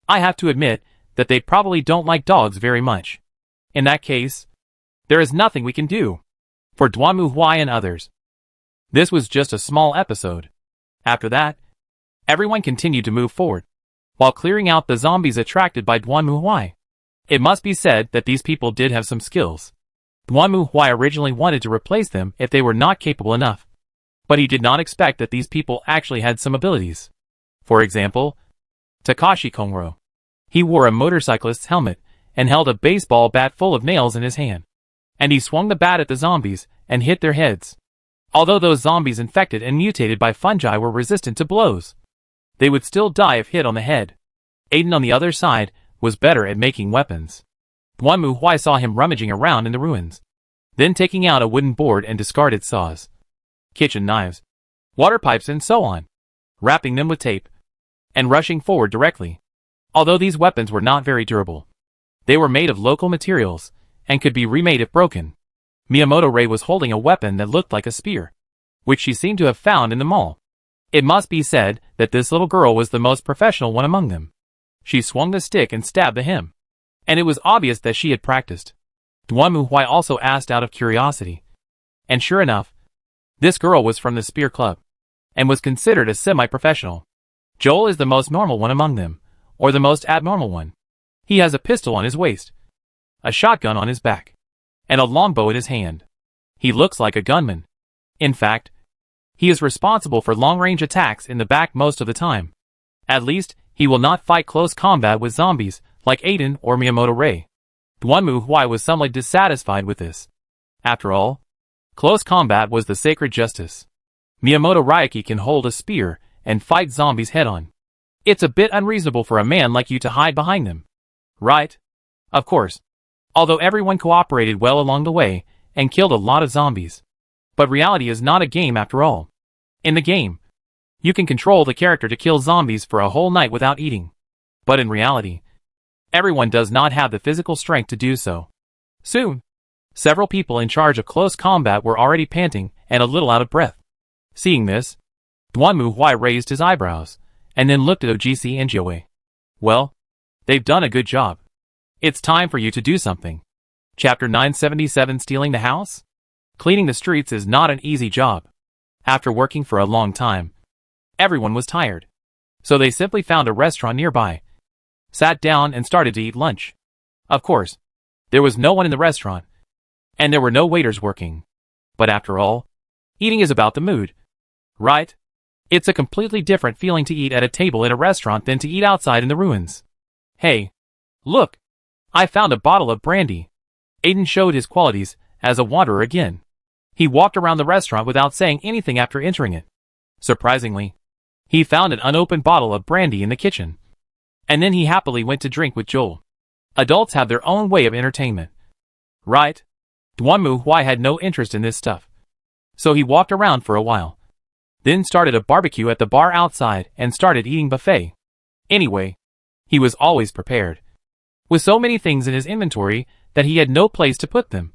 I have to admit that they probably don't like dogs very much. In that case, there is nothing we can do. For Duanmu Huai and others, this was just a small episode. After that, everyone continued to move forward, while clearing out the zombies attracted by Duanmu Huai. It must be said that these people did have some skills. Duanmu Huai originally wanted to replace them if they were not capable enough, but he did not expect that these people actually had some abilities. For example, Takashi Komuro. He wore a motorcyclist's helmet and held a baseball bat full of nails in his hand, and he swung the bat at the zombies and hit their heads. Although those zombies infected and mutated by fungi were resistant to blows, they would still die if hit on the head. Aiden on the other side was better at making weapons. Duanmu Huai saw him rummaging around in the ruins, then taking out a wooden board and discarded saws, kitchen knives, water pipes and so on, wrapping them with tape, and rushing forward directly. Although these weapons were not very durable, they were made of local materials and could be remade if broken. Miyamoto Rei was holding a weapon that looked like a spear, which she seemed to have found in the mall. It must be said that this little girl was the most professional one among them. She swung the stick and stabbed the him. And it was obvious that she had practiced. Duanmu Huai also asked out of curiosity. And sure enough, this girl was from the spear club, and was considered a semi-professional. Joel is the most normal one among them, or the most abnormal one. He has a pistol on his waist, a shotgun on his back, and a longbow in his hand. He looks like a gunman. In fact, he is responsible for long-range attacks in the back most of the time. At least, he will not fight close combat with zombies like Aiden or Miyamoto Rei. Duanmu Huai was somewhat dissatisfied with this. After all, close combat was the sacred justice. Miyamoto Ryuki can hold a spear and fight zombies head-on. It's a bit unreasonable for a man like you to hide behind them. Right? Of course. Although everyone cooperated well along the way and killed a lot of zombies. But reality is not a game after all. In the game, you can control the character to kill zombies for a whole night without eating. But in reality, everyone does not have the physical strength to do so. Soon, several people in charge of close combat were already panting and a little out of breath. Seeing this, Duanmu Huai raised his eyebrows, and then looked at OGC and Jiawei. Well, they've done a good job. It's time for you to do something. Chapter 977 Stealing the House? Cleaning the streets is not an easy job. After working for a long time, everyone was tired. So they simply found a restaurant nearby, sat down and started to eat lunch. Of course, there was no one in the restaurant, and there were no waiters working. But after all, eating is about the mood. Right? It's a completely different feeling to eat at a table in a restaurant than to eat outside in the ruins. Hey, look! I found a bottle of brandy. Aiden showed his qualities as a wanderer again. He walked around the restaurant without saying anything after entering it. Surprisingly, he found an unopened bottle of brandy in the kitchen. And then he happily went to drink with Joel. Adults have their own way of entertainment. Right? Duanmu Huai had no interest in this stuff. So he walked around for a while. Then started a barbecue at the bar outside and started eating buffet. Anyway, he was always prepared, with so many things in his inventory that he had no place to put them.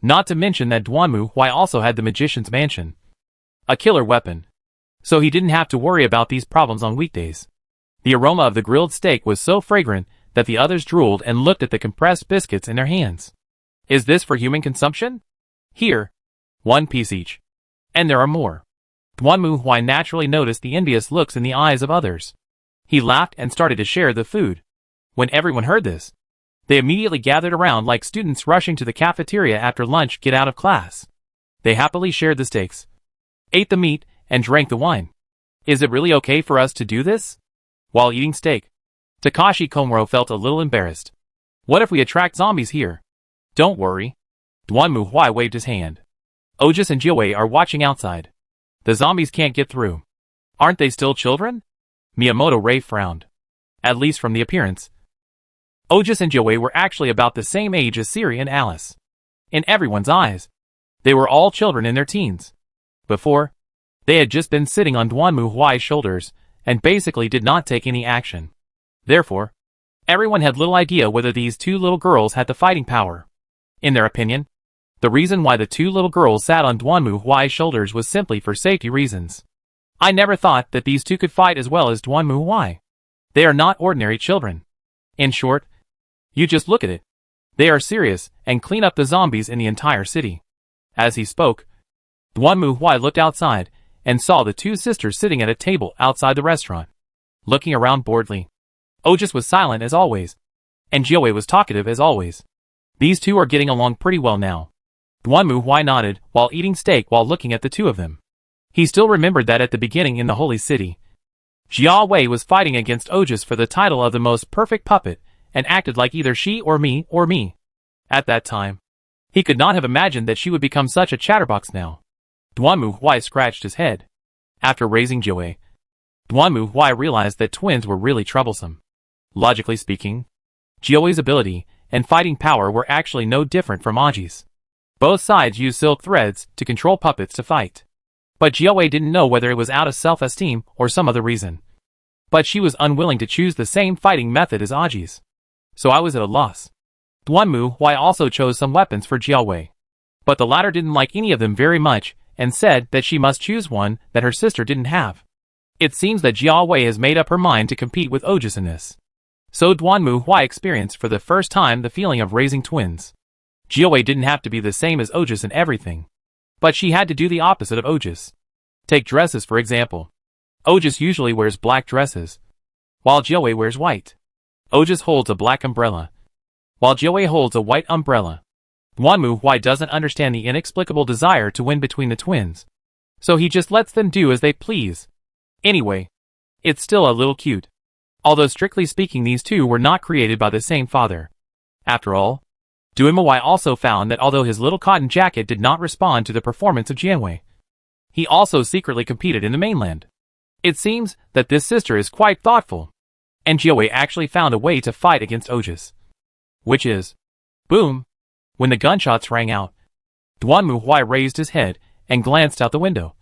Not to mention that Duanmu Huai also had the magician's mansion, a killer weapon, so he didn't have to worry about these problems on weekdays. The aroma of the grilled steak was so fragrant that the others drooled and looked at the compressed biscuits in their hands. Is this for human consumption? Here, 1 piece each. And there are more. Duanmu Huai naturally noticed the envious looks in the eyes of others. He laughed and started to share the food. When everyone heard this, they immediately gathered around like students rushing to the cafeteria after lunch get out of class. They happily shared the steaks, ate the meat, and drank the wine. Is it really okay for us to do this? While eating steak, Takashi Komuro felt a little embarrassed. What if we attract zombies here? Don't worry. Duanmu Huai waved his hand. Otis and Jiawei are watching outside. The zombies can't get through. Aren't they still children? Miyamoto Rei frowned. At least from the appearance. Otis and Jiawei were actually about the same age as Siri and Alice. In everyone's eyes, they were all children in their teens. Before, they had just been sitting on Duanmu Huai's shoulders and basically did not take any action. Therefore, everyone had little idea whether these two little girls had the fighting power. In their opinion, the reason why the two little girls sat on Duanmu Huai's shoulders was simply for safety reasons. I never thought that these two could fight as well as Duanmu Huai. They are not ordinary children. In short, you just look at it. They are serious and clean up the zombies in the entire city. As he spoke, Duanmu Huai looked outside and saw the two sisters sitting at a table outside the restaurant, looking around boredly. Otis was silent as always, and Jiawei was talkative as always. These two are getting along pretty well now. Duanmu Huai nodded while eating steak while looking at the two of them. He still remembered that at the beginning in the Holy City, Jia Wei was fighting against Otis for the title of the most perfect puppet and acted like either she or me. At that time, he could not have imagined that she would become such a chatterbox now. Duanmu Huai scratched his head. After raising Jiawei, Duanmu Huai realized that twins were really troublesome. Logically speaking, Jiawei's ability and fighting power were actually no different from Aji's. Both sides used silk threads to control puppets to fight. But Jiawei didn't know whether it was out of self-esteem or some other reason. But she was unwilling to choose the same fighting method as Aji's. So I was at a loss. Duanmu Huai also chose some weapons for Jiawei. But the latter didn't like any of them very much and said that she must choose one that her sister didn't have. It seems that Jiawei has made up her mind to compete with Otis in this. So Duanmu Huai experienced for the first time the feeling of raising twins. Jiawei didn't have to be the same as Ojus in everything. But she had to do the opposite of Ojus. Take dresses for example. Ojus usually wears black dresses, while Jiawei wears white. Ojus holds a black umbrella, while Jiawei holds a white umbrella. Duanmu Huai doesn't understand the inexplicable desire to win between the twins, so he just lets them do as they please. Anyway, it's still a little cute. Although strictly speaking these two were not created by the same father. After all, Duanmu Huai also found that although his little cotton jacket did not respond to the performance of Jianwei, he also secretly competed in the mainland. It seems that this sister is quite thoughtful, and Jiawei actually found a way to fight against Ojus. Which is, boom! When the gunshots rang out, Duanmu Huai raised his head and glanced out the window,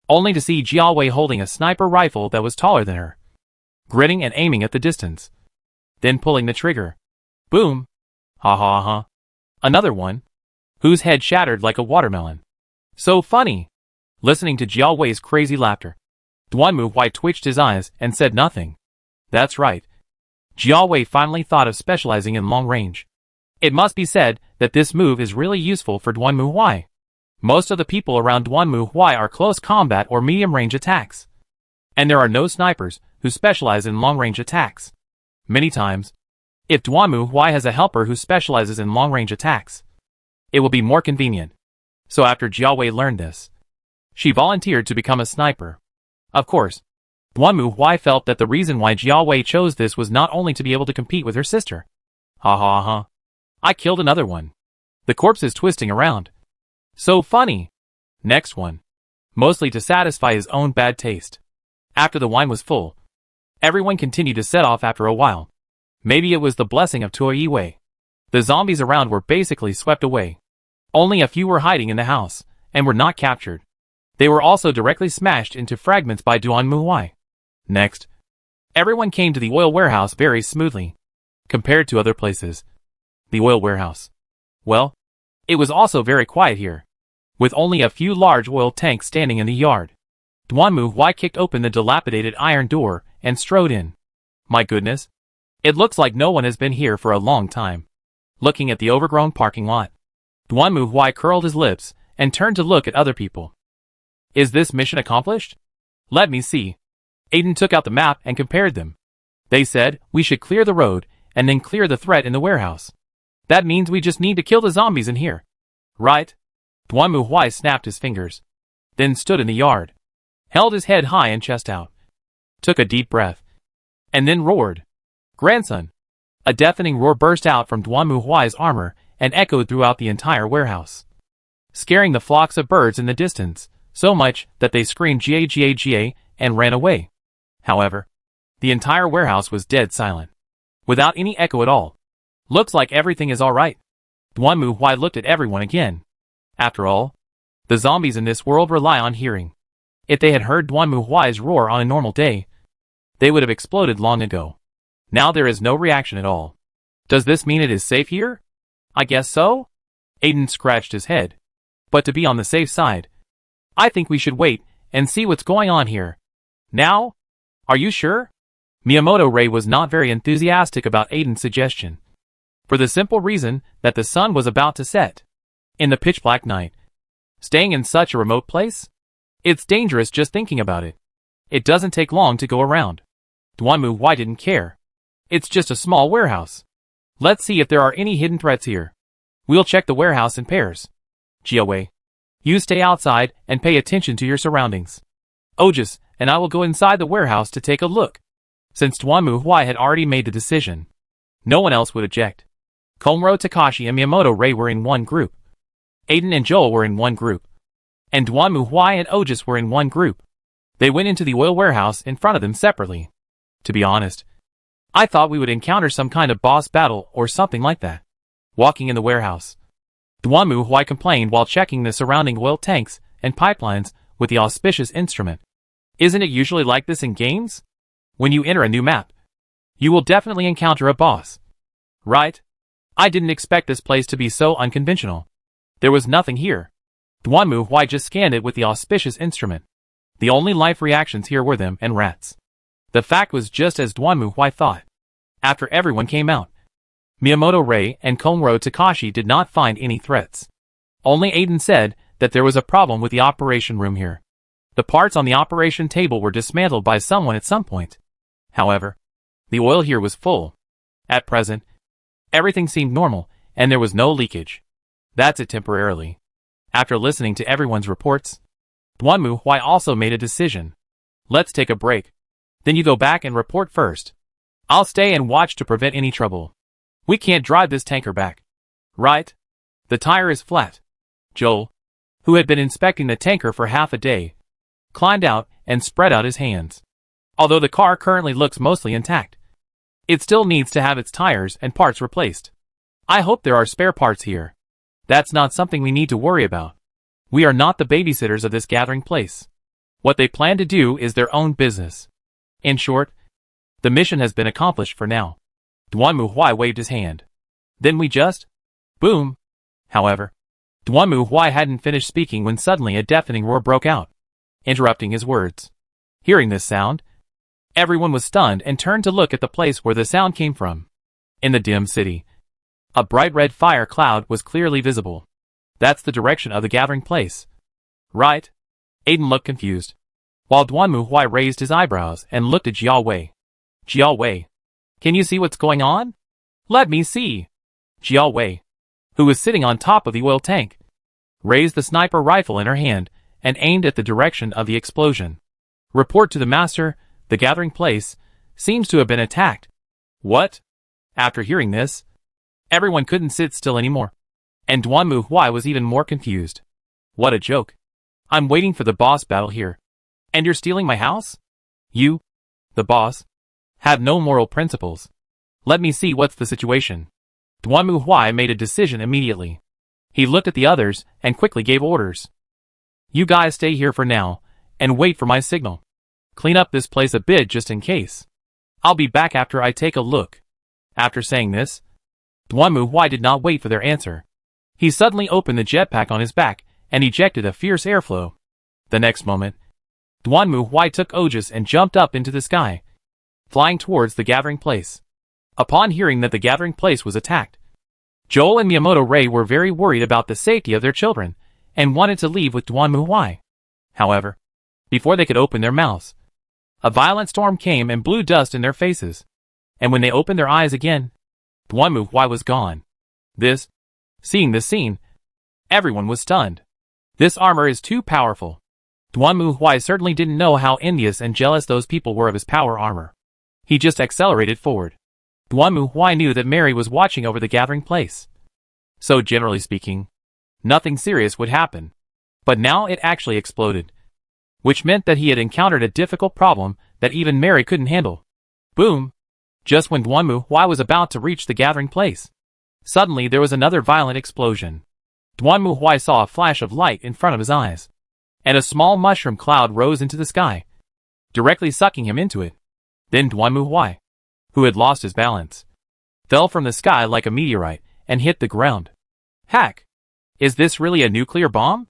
only to see Jiawei holding a sniper rifle that was taller than her, grinning and aiming at the distance, then pulling the trigger. Boom! Ha ha ha. Another one, whose head shattered like a watermelon. So funny! Listening to Jiawei's crazy laughter, Duanmu Huai twitched his eyes and said nothing. That's right. Jiawei finally thought of specializing in long range. It must be said that this move is really useful for Duanmu Huai. Most of the people around Duanmu Huai are close combat or medium range attacks. And there are no snipers who specialize in long range attacks. Many times, if Duanmu Huai has a helper who specializes in long range attacks, it will be more convenient. So after Jiawei learned this, she volunteered to become a sniper. Of course, Duanmu Huai felt that the reason why Jiawei chose this was not only to be able to compete with her sister. Ha ha ha. I killed another one. The corpse is twisting around. So funny. Next one. Mostly to satisfy his own bad taste. After the wine was full, everyone continued to set off after a while. Maybe it was the blessing of Tuo Wei. The zombies around were basically swept away. Only a few were hiding in the house, and were not captured. They were also directly smashed into fragments by Duanmu Huai. Next, everyone came to the oil warehouse very smoothly. Compared to other places, the oil warehouse, well, it was also very quiet here, with only a few large oil tanks standing in the yard. Duanmu Huai kicked open the dilapidated iron door and strode in. My goodness, it looks like no one has been here for a long time. Looking at the overgrown parking lot, Duanmu Huai curled his lips and turned to look at other people. Is this mission accomplished? Let me see. Aiden took out the map and compared them. They said, we should clear the road, and then clear the threat in the warehouse. That means we just need to kill the zombies in here. Right? Duanmu Huai snapped his fingers, then stood in the yard, held his head high and chest out, took a deep breath, and then roared. Grandson! A deafening roar burst out from Duanmu Huai's armor and echoed throughout the entire warehouse, scaring the flocks of birds in the distance, so much that they screamed "Ga Ga Ga" and ran away. However, the entire warehouse was dead silent, without any echo at all. Looks like everything is alright. Duanmu Huai looked at everyone again. After all, the zombies in this world rely on hearing. If they had heard Duanmu Huai's roar on a normal day, they would have exploded long ago. Now there is no reaction at all. Does this mean it is safe here? I guess so? Aiden scratched his head. But to be on the safe side, I think we should wait and see what's going on here. Now? Are you sure? Miyamoto Ray was not very enthusiastic about Aiden's suggestion, for the simple reason that the sun was about to set. In the pitch-black night, staying in such a remote place? It's dangerous just thinking about it. It doesn't take long to go around. Duanmu Huai didn't care. It's just a small warehouse. Let's see if there are any hidden threats here. We'll check the warehouse in pairs. Jiawei, you stay outside and pay attention to your surroundings. Ojus and I will go inside the warehouse to take a look. Since Duanmu Huai had already made the decision, no one else would object. Komuro Takashi and Miyamoto Ray were in one group. Aiden and Joel were in one group. And Duanmu Huai and Ojus were in one group. They went into the oil warehouse in front of them separately. To be honest, I thought we would encounter some kind of boss battle or something like that. Walking in the warehouse, Duanmu Huai complained while checking the surrounding oil tanks and pipelines with the auspicious instrument. Isn't it usually like this in games? When you enter a new map, you will definitely encounter a boss. Right? I didn't expect this place to be so unconventional. There was nothing here. Duanmu Huai just scanned it with the auspicious instrument. The only life reactions here were them and rats. The fact was just as Duanmu Huai thought. After everyone came out, Miyamoto Rei and Konro Takashi did not find any threats. Only Aiden said that there was a problem with the operation room here. The parts on the operation table were dismantled by someone at some point. However, the oil here was full. At present, everything seemed normal, and there was no leakage. That's it temporarily. After listening to everyone's reports, Duanmu Huai also made a decision. Let's take a break. Then you go back and report first. I'll stay and watch to prevent any trouble. We can't drive this tanker back. Right? The tire is flat. Joel, who had been inspecting the tanker for half a day, climbed out and spread out his hands. Although the car currently looks mostly intact, it still needs to have its tires and parts replaced. I hope there are spare parts here. That's not something we need to worry about. We are not the babysitters of this gathering place. What they plan to do is their own business. In short, the mission has been accomplished for now. Duanmu Huai waved his hand. Then we just... boom. However, Duanmu Huai hadn't finished speaking when suddenly a deafening roar broke out, interrupting his words. Hearing this sound, everyone was stunned and turned to look at the place where the sound came from. In the dim city, a bright red fire cloud was clearly visible. That's the direction of the gathering place. Right? Aiden looked confused, while Duanmu Huai raised his eyebrows and looked at Jiao Wei. Jiao Wei, can you see what's going on? Let me see. Jiao Wei, who was sitting on top of the oil tank, raised the sniper rifle in her hand and aimed at the direction of the explosion. Report to the master, the gathering place seems to have been attacked. What? After hearing this, everyone couldn't sit still anymore, and Duanmu Huai was even more confused. What a joke. I'm waiting for the boss battle here, and you're stealing my house? You, the boss, have no moral principles. Let me see what's the situation. Duanmu Huai made a decision immediately. He looked at the others and quickly gave orders. You guys stay here for now, and wait for my signal. Clean up this place a bit just in case. I'll be back after I take a look. After saying this, Duanmu Huai did not wait for their answer. He suddenly opened the jetpack on his back and ejected a fierce airflow. The next moment, Duanmu Huai took Ojus and jumped up into the sky, flying towards the gathering place. Upon hearing that the gathering place was attacked, Joel and Miyamoto Rei were very worried about the safety of their children and wanted to leave with Duanmu Huai. However, before they could open their mouths, a violent storm came and blew dust in their faces, and when they opened their eyes again, Duanmu Huai was gone. Seeing this scene, everyone was stunned. This armor is too powerful. Duanmu Huai certainly didn't know how envious and jealous those people were of his power armor. He just accelerated forward. Duanmu Huai knew that Mary was watching over the gathering place. So generally speaking, nothing serious would happen. But now it actually exploded, which meant that he had encountered a difficult problem that even Mary couldn't handle. Boom! Just when Duanmu Huai was about to reach the gathering place, suddenly there was another violent explosion. Duanmu Huai saw a flash of light in front of his eyes, and a small mushroom cloud rose into the sky, directly sucking him into it. Then Duanmu Huai, who had lost his balance, fell from the sky like a meteorite and hit the ground. Hack! Is this really a nuclear bomb?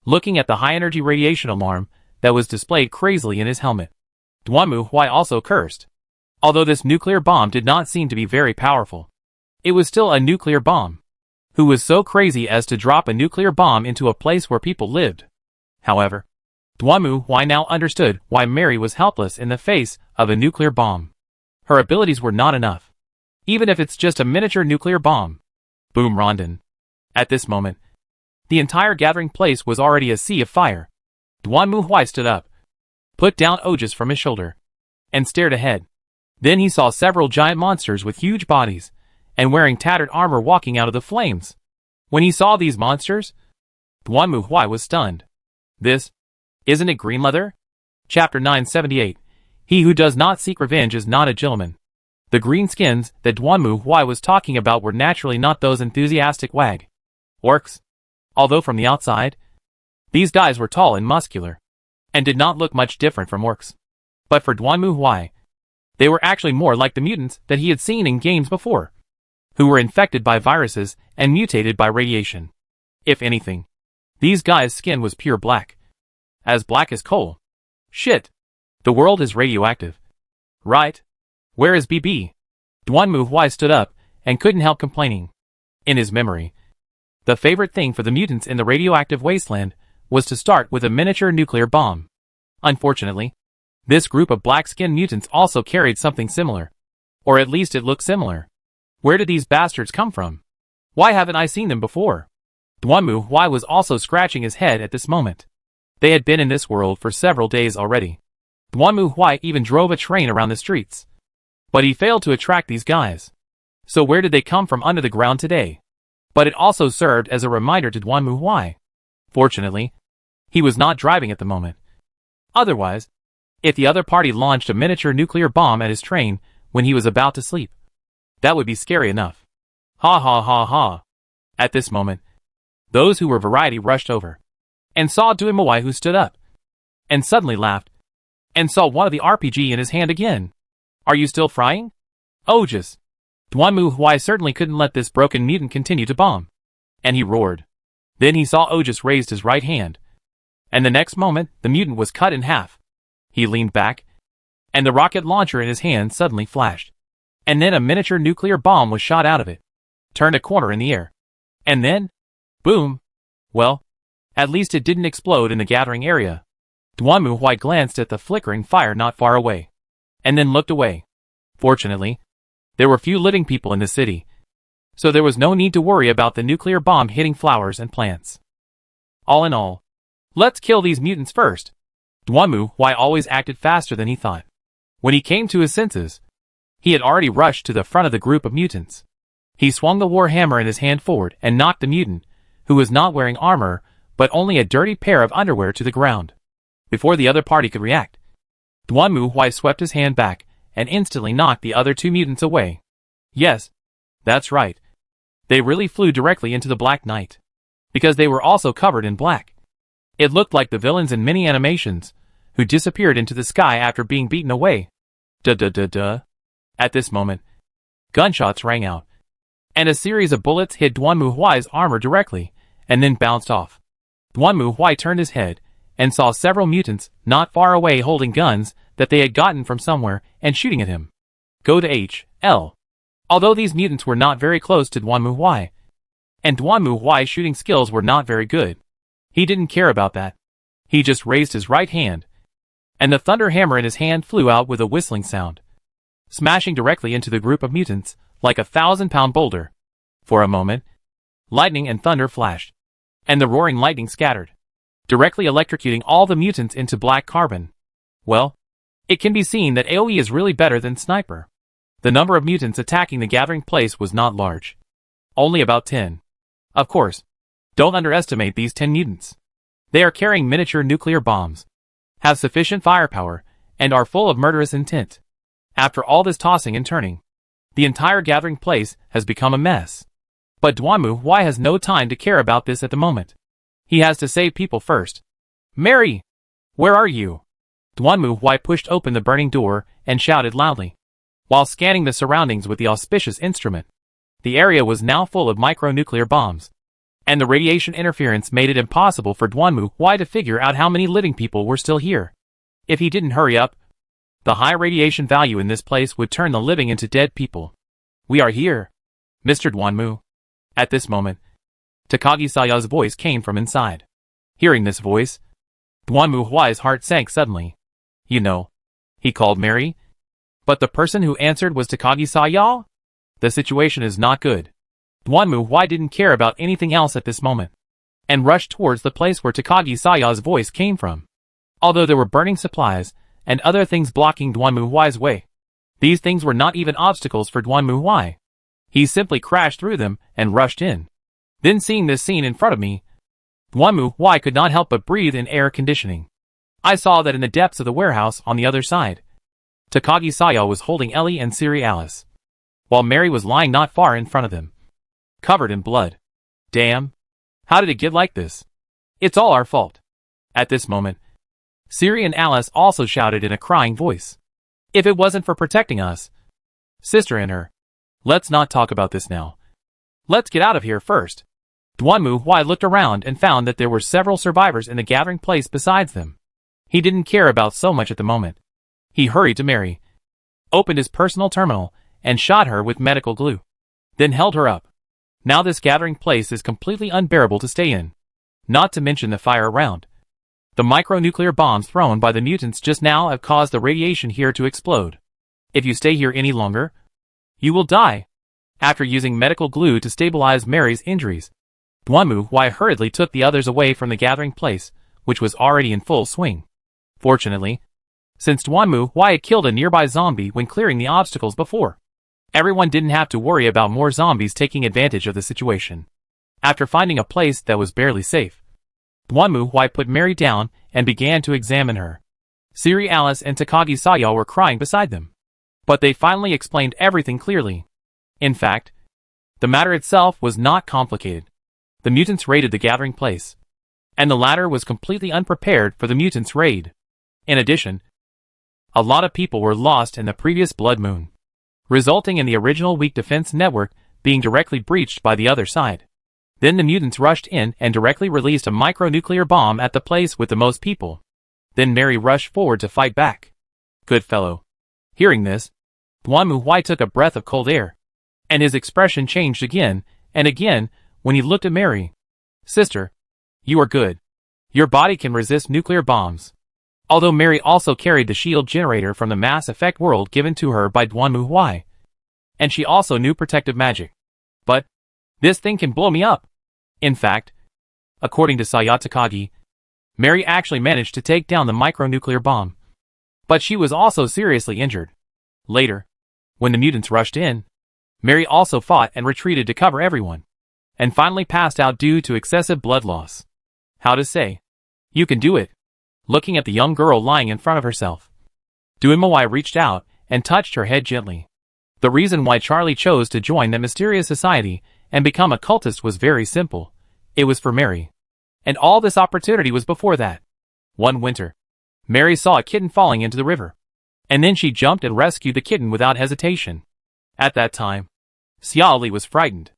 Looking at the high-energy radiation alarm that was displayed crazily in his helmet, Duanmu Huai also cursed. Although this nuclear bomb did not seem to be very powerful, it was still a nuclear bomb. Who was so crazy as to drop a nuclear bomb into a place where people lived? However, Duanmu Huai now understood why Mary was helpless in the face of a nuclear bomb. Her abilities were not enough, even if it's just a miniature nuclear bomb. Boom Rondon. At this moment, the entire gathering place was already a sea of fire. Duanmu Huai stood up, put down Ojus from his shoulder, and stared ahead. Then he saw several giant monsters with huge bodies and wearing tattered armor walking out of the flames. When he saw these monsters, Duanmu Huai was stunned. Isn't it green leather? Chapter 978. He who does not seek revenge is not a gentleman. The green skins that Duanmu Huai was talking about were naturally not those enthusiastic wag orcs. Although from the outside, these guys were tall and muscular, and did not look much different from orcs. But for Duanmu Huai, they were actually more like the mutants that he had seen in games before, who were infected by viruses and mutated by radiation. If anything, these guys' skin was pure black. As black as coal. Shit. The world is radioactive. Right? Where is BB? Duanmu Huai stood up and couldn't help complaining. In his memory, the favorite thing for the mutants in the radioactive wasteland was to start with a miniature nuclear bomb. Unfortunately, this group of black-skinned mutants also carried something similar. Or at least it looked similar. Where did these bastards come from? Why haven't I seen them before? Duanmu Huai was also scratching his head at this moment. They had been in this world for several days already. Duanmu Huai even drove a train around the streets. But he failed to attract these guys. So where did they come from under the ground today? But it also served as a reminder to Duanmu Huai. Fortunately, he was not driving at the moment. Otherwise, if the other party launched a miniature nuclear bomb at his train when he was about to sleep, that would be scary enough. Ha ha ha ha. At this moment, those who were variety rushed over and saw Duanmu Huai, who stood up and suddenly laughed and saw one of the RPG in his hand again. Are you still frying? Oh just. Duanmu Huai certainly couldn't let this broken mutant continue to bomb. And he roared. Then he saw Ojus raised his right hand. And the next moment, the mutant was cut in half. He leaned back, and the rocket launcher in his hand suddenly flashed. And then a miniature nuclear bomb was shot out of it, turned a corner in the air. And then, boom. Well, at least it didn't explode in the gathering area. Duanmu Huai glanced at the flickering fire not far away, and then looked away. Fortunately, there were few living people in the city, so there was no need to worry about the nuclear bomb hitting flowers and plants. All in all, let's kill these mutants first. Duanmu Huai always acted faster than he thought. When he came to his senses, he had already rushed to the front of the group of mutants. He swung the war hammer in his hand forward and knocked the mutant, who was not wearing armor, but only a dirty pair of underwear, to the ground. Before the other party could react, Duanmu Huai swept his hand back and instantly knocked the other two mutants away. Yes, that's right. They really flew directly into the black night, because they were also covered in black. It looked like the villains in many animations, who disappeared into the sky after being beaten away. Duh. At this moment, gunshots rang out, and a series of bullets hit Duanmu Huai's armor directly, and then bounced off. Duanmu Huai turned his head, and saw several mutants not far away holding guns that they had gotten from somewhere and shooting at him. Go to H.L. Although these mutants were not very close to Duanmu Huai, and Duanmu Huai's shooting skills were not very good, he didn't care about that. He just raised his right hand, and the thunder hammer in his hand flew out with a whistling sound, smashing directly into the group of mutants like a 1,000-pound boulder. For a moment, lightning and thunder flashed, and the roaring lightning scattered, directly electrocuting all the mutants into black carbon. Well, it can be seen that AoE is really better than Sniper. The number of mutants attacking the gathering place was not large. Only about 10. Of course, don't underestimate these 10 mutants. They are carrying miniature nuclear bombs, have sufficient firepower, and are full of murderous intent. After all this tossing and turning, the entire gathering place has become a mess. But Duanmu Huai has no time to care about this at the moment. He has to save people first. Mary! Where are you? Duanmu Huai pushed open the burning door and shouted loudly, while scanning the surroundings with the auspicious instrument. The area was now full of micronuclear bombs, and the radiation interference made it impossible for Duanmu Huai to figure out how many living people were still here. If he didn't hurry up, the high radiation value in this place would turn the living into dead people. We are here, Mr. Duanmu. At this moment, Takagi Saya's voice came from inside. Hearing this voice, Duanmu Huai's heart sank suddenly. You know, he called Mary, but the person who answered was Takagi Saya? The situation is not good. Duanmu Huai didn't care about anything else at this moment, and rushed towards the place where Takagi Saya's voice came from. Although there were burning supplies and other things blocking Duanmu Huai's way, these things were not even obstacles for Duanmu Huai. He simply crashed through them and rushed in. Then, seeing this scene in front of me, Duanmu Huai could not help but breathe in air conditioning. I saw that in the depths of the warehouse on the other side, Takagi Saya was holding Ellie and Siri Alice, while Mary was lying not far in front of them, covered in blood. Damn! How did it get like this? It's all our fault. At this moment, Siri and Alice also shouted in a crying voice. If it wasn't for protecting us, sister and her. Let's not talk about this now. Let's get out of here first. Duanmu Huai looked around and found that there were several survivors in the gathering place besides them. He didn't care about so much at the moment. He hurried to Mary, opened his personal terminal, and shot her with medical glue. Then held her up. Now this gathering place is completely unbearable to stay in. Not to mention the fire around. The micronuclear bombs thrown by the mutants just now have caused the radiation here to explode. If you stay here any longer, you will die. After using medical glue to stabilize Mary's injuries, Duanmu hurriedly took the others away from the gathering place, which was already in full swing. Fortunately, since Duanmu had killed a nearby zombie when clearing the obstacles before, everyone didn't have to worry about more zombies taking advantage of the situation. After finding a place that was barely safe, Duanmu put Mary down and began to examine her. Siri, Alice, and Takagi Saya were crying beside them. But they finally explained everything clearly. In fact, the matter itself was not complicated. The mutants raided the gathering place, and the latter was completely unprepared for the mutants' raid. In addition, a lot of people were lost in the previous blood moon, resulting in the original weak defense network being directly breached by the other side. Then the mutants rushed in and directly released a micronuclear bomb at the place with the most people. Then Mary rushed forward to fight back. Good fellow. Hearing this, Duanmu took a breath of cold air, and his expression changed again and again when he looked at Mary. Sister, you are good. Your body can resist nuclear bombs. Although Mary also carried the shield generator from the Mass Effect world given to her by Duanmu, and she also knew protective magic. But this thing can blow me up. In fact, according to Saya Takagi, Mary actually managed to take down the micronuclear bomb. But she was also seriously injured. Later, when the mutants rushed in, Mary also fought and retreated to cover everyone, and finally passed out due to excessive blood loss. How to say? You can do it. Looking at the young girl lying in front of herself, Duanmu reached out and touched her head gently. The reason why Charlie chose to join that mysterious society and become a cultist was very simple. It was for Mary. And all this opportunity was before that. One winter, Mary saw a kitten falling into the river, and then she jumped and rescued the kitten without hesitation. At that time, Xiaoli was frightened.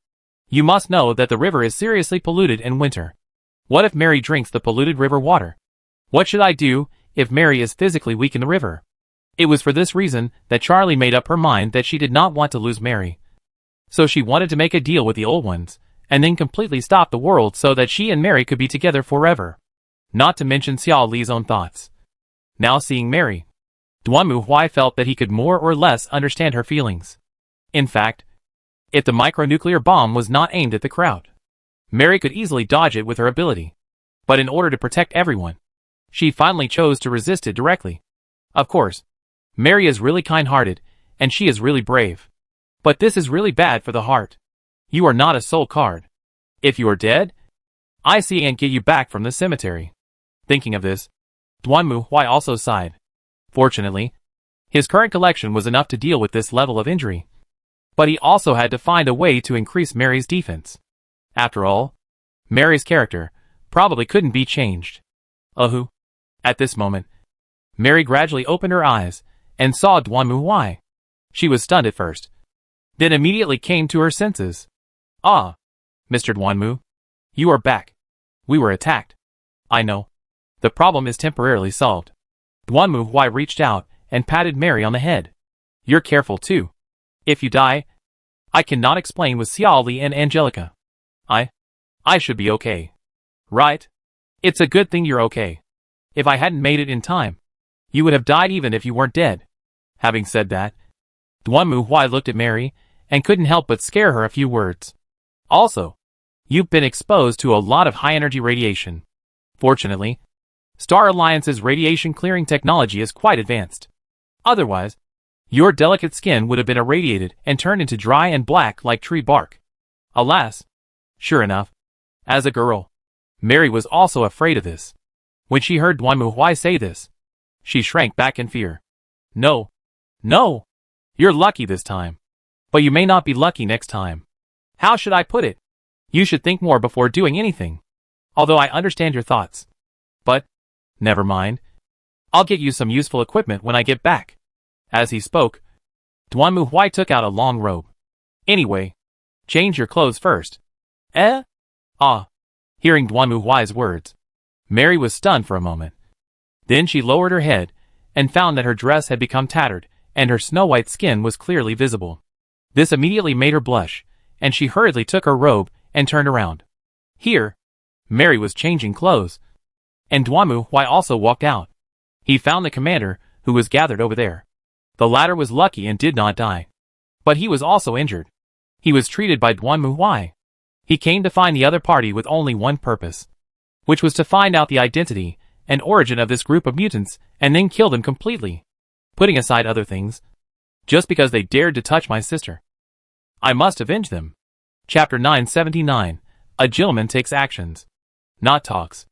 You must know that the river is seriously polluted in winter. What if Mary drinks the polluted river water? What should I do if Mary is physically weak in the river? It was for this reason that Charlie made up her mind that she did not want to lose Mary. So she wanted to make a deal with the old ones, and then completely stop the world so that she and Mary could be together forever. Not to mention Xiaoli's own thoughts. Now seeing Mary, Duanmu felt that he could more or less understand her feelings. In fact, if the micronuclear bomb was not aimed at the crowd, Mary could easily dodge it with her ability. But in order to protect everyone, she finally chose to resist it directly. Of course, Mary is really kind-hearted, and she is really brave. But this is really bad for the heart. You are not a soul card. If you are dead, I see and get you back from the cemetery. Thinking of this, Duanmu also sighed. Fortunately, his current collection was enough to deal with this level of injury. But he also had to find a way to increase Mary's defense. After all, Mary's character probably couldn't be changed. At this moment, Mary gradually opened her eyes and saw Duanmu. She was stunned at first, then immediately came to her senses. Ah, Mr. Duanmu, you are back. We were attacked. I know. The problem is temporarily solved. Duanmu reached out and patted Mary on the head. You're careful too. If you die, I cannot explain with Xiaoli and Angelica. I should be okay. Right? It's a good thing you're okay. If I hadn't made it in time, you would have died even if you weren't dead. Having said that, Duanmu looked at Mary and couldn't help but scare her a few words. Also, you've been exposed to a lot of high-energy radiation. Fortunately, Star Alliance's radiation clearing technology is quite advanced. Otherwise, your delicate skin would have been irradiated and turned into dry and black like tree bark. Alas. Sure enough, as a girl, Mary was also afraid of this. When she heard Duanmu say this, she shrank back in fear. No. No! You're lucky this time. But you may not be lucky next time. How should I put it? You should think more before doing anything. Although I understand your thoughts. But, never mind. I'll get you some useful equipment when I get back. As he spoke, Duanmu took out a long robe. Anyway, change your clothes first. Hearing Duanmu words, Mary was stunned for a moment. Then she lowered her head and found that her dress had become tattered and her snow-white skin was clearly visible. This immediately made her blush, and she hurriedly took her robe and turned around. Here, Mary was changing clothes, and Duanmu Huai also walked out. He found the commander, who was gathered over there. The latter was lucky and did not die. But he was also injured. He was treated by Duanmu Huai. He came to find the other party with only one purpose, which was to find out the identity and origin of this group of mutants and then kill them completely, putting aside other things, just because they dared to touch my sister. I must avenge them. Chapter 979. A gentleman takes actions, not talks.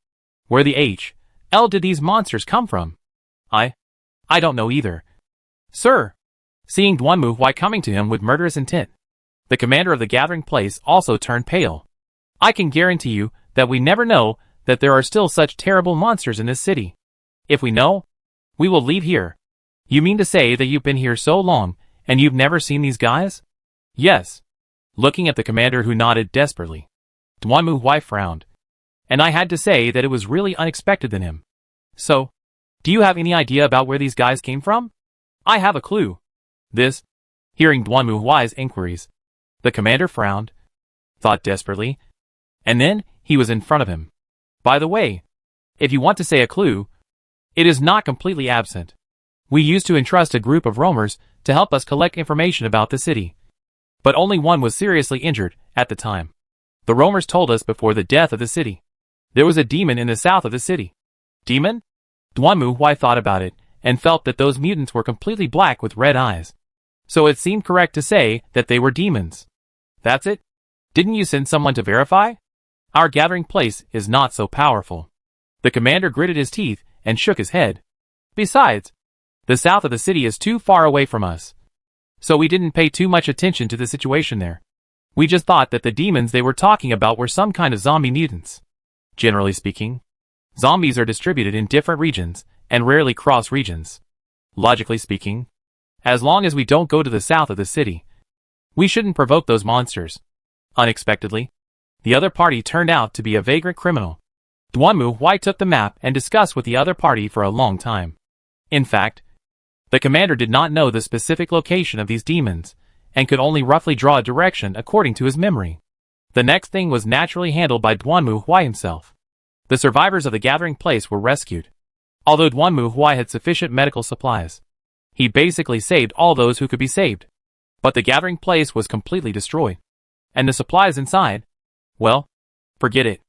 Where the H.L. did these monsters come from? I don't know either. Sir. Seeing Duanmu Huai coming to him with murderous intent, the commander of the gathering place also turned pale. I can guarantee you that we never know that there are still such terrible monsters in this city. If we know, we will leave here. You mean to say that you've been here so long, and you've never seen these guys? Yes. Looking at the commander who nodded desperately, Duanmu Huai frowned. And I had to say that it was really unexpected in him. So, do you have any idea about where these guys came from? I have a clue. This. Hearing Duanmu Huai's inquiries, the commander frowned, thought desperately, and then he was in front of him. By the way, if you want to say a clue, it is not completely absent. We used to entrust a group of roamers to help us collect information about the city. But only one was seriously injured at the time. The roamers told us before the death of the city. There was a demon in the south of the city. Demon? Duanmu Huai thought about it and felt that those mutants were completely black with red eyes. So it seemed correct to say that they were demons. That's it? Didn't you send someone to verify? Our gathering place is not so powerful. The commander gritted his teeth and shook his head. Besides, the south of the city is too far away from us. So we didn't pay too much attention to the situation there. We just thought that the demons they were talking about were some kind of zombie mutants. Generally speaking, zombies are distributed in different regions and rarely cross regions. Logically speaking, as long as we don't go to the south of the city, we shouldn't provoke those monsters. Unexpectedly, the other party turned out to be a vagrant criminal. Duanmu Huai took the map and discussed with the other party for a long time. In fact, the commander did not know the specific location of these demons, and could only roughly draw a direction according to his memory. The next thing was naturally handled by Duanmu Huai himself. The survivors of the gathering place were rescued. Although Duanmu Huai had sufficient medical supplies, he basically saved all those who could be saved. But the gathering place was completely destroyed. And the supplies inside? Well, forget it.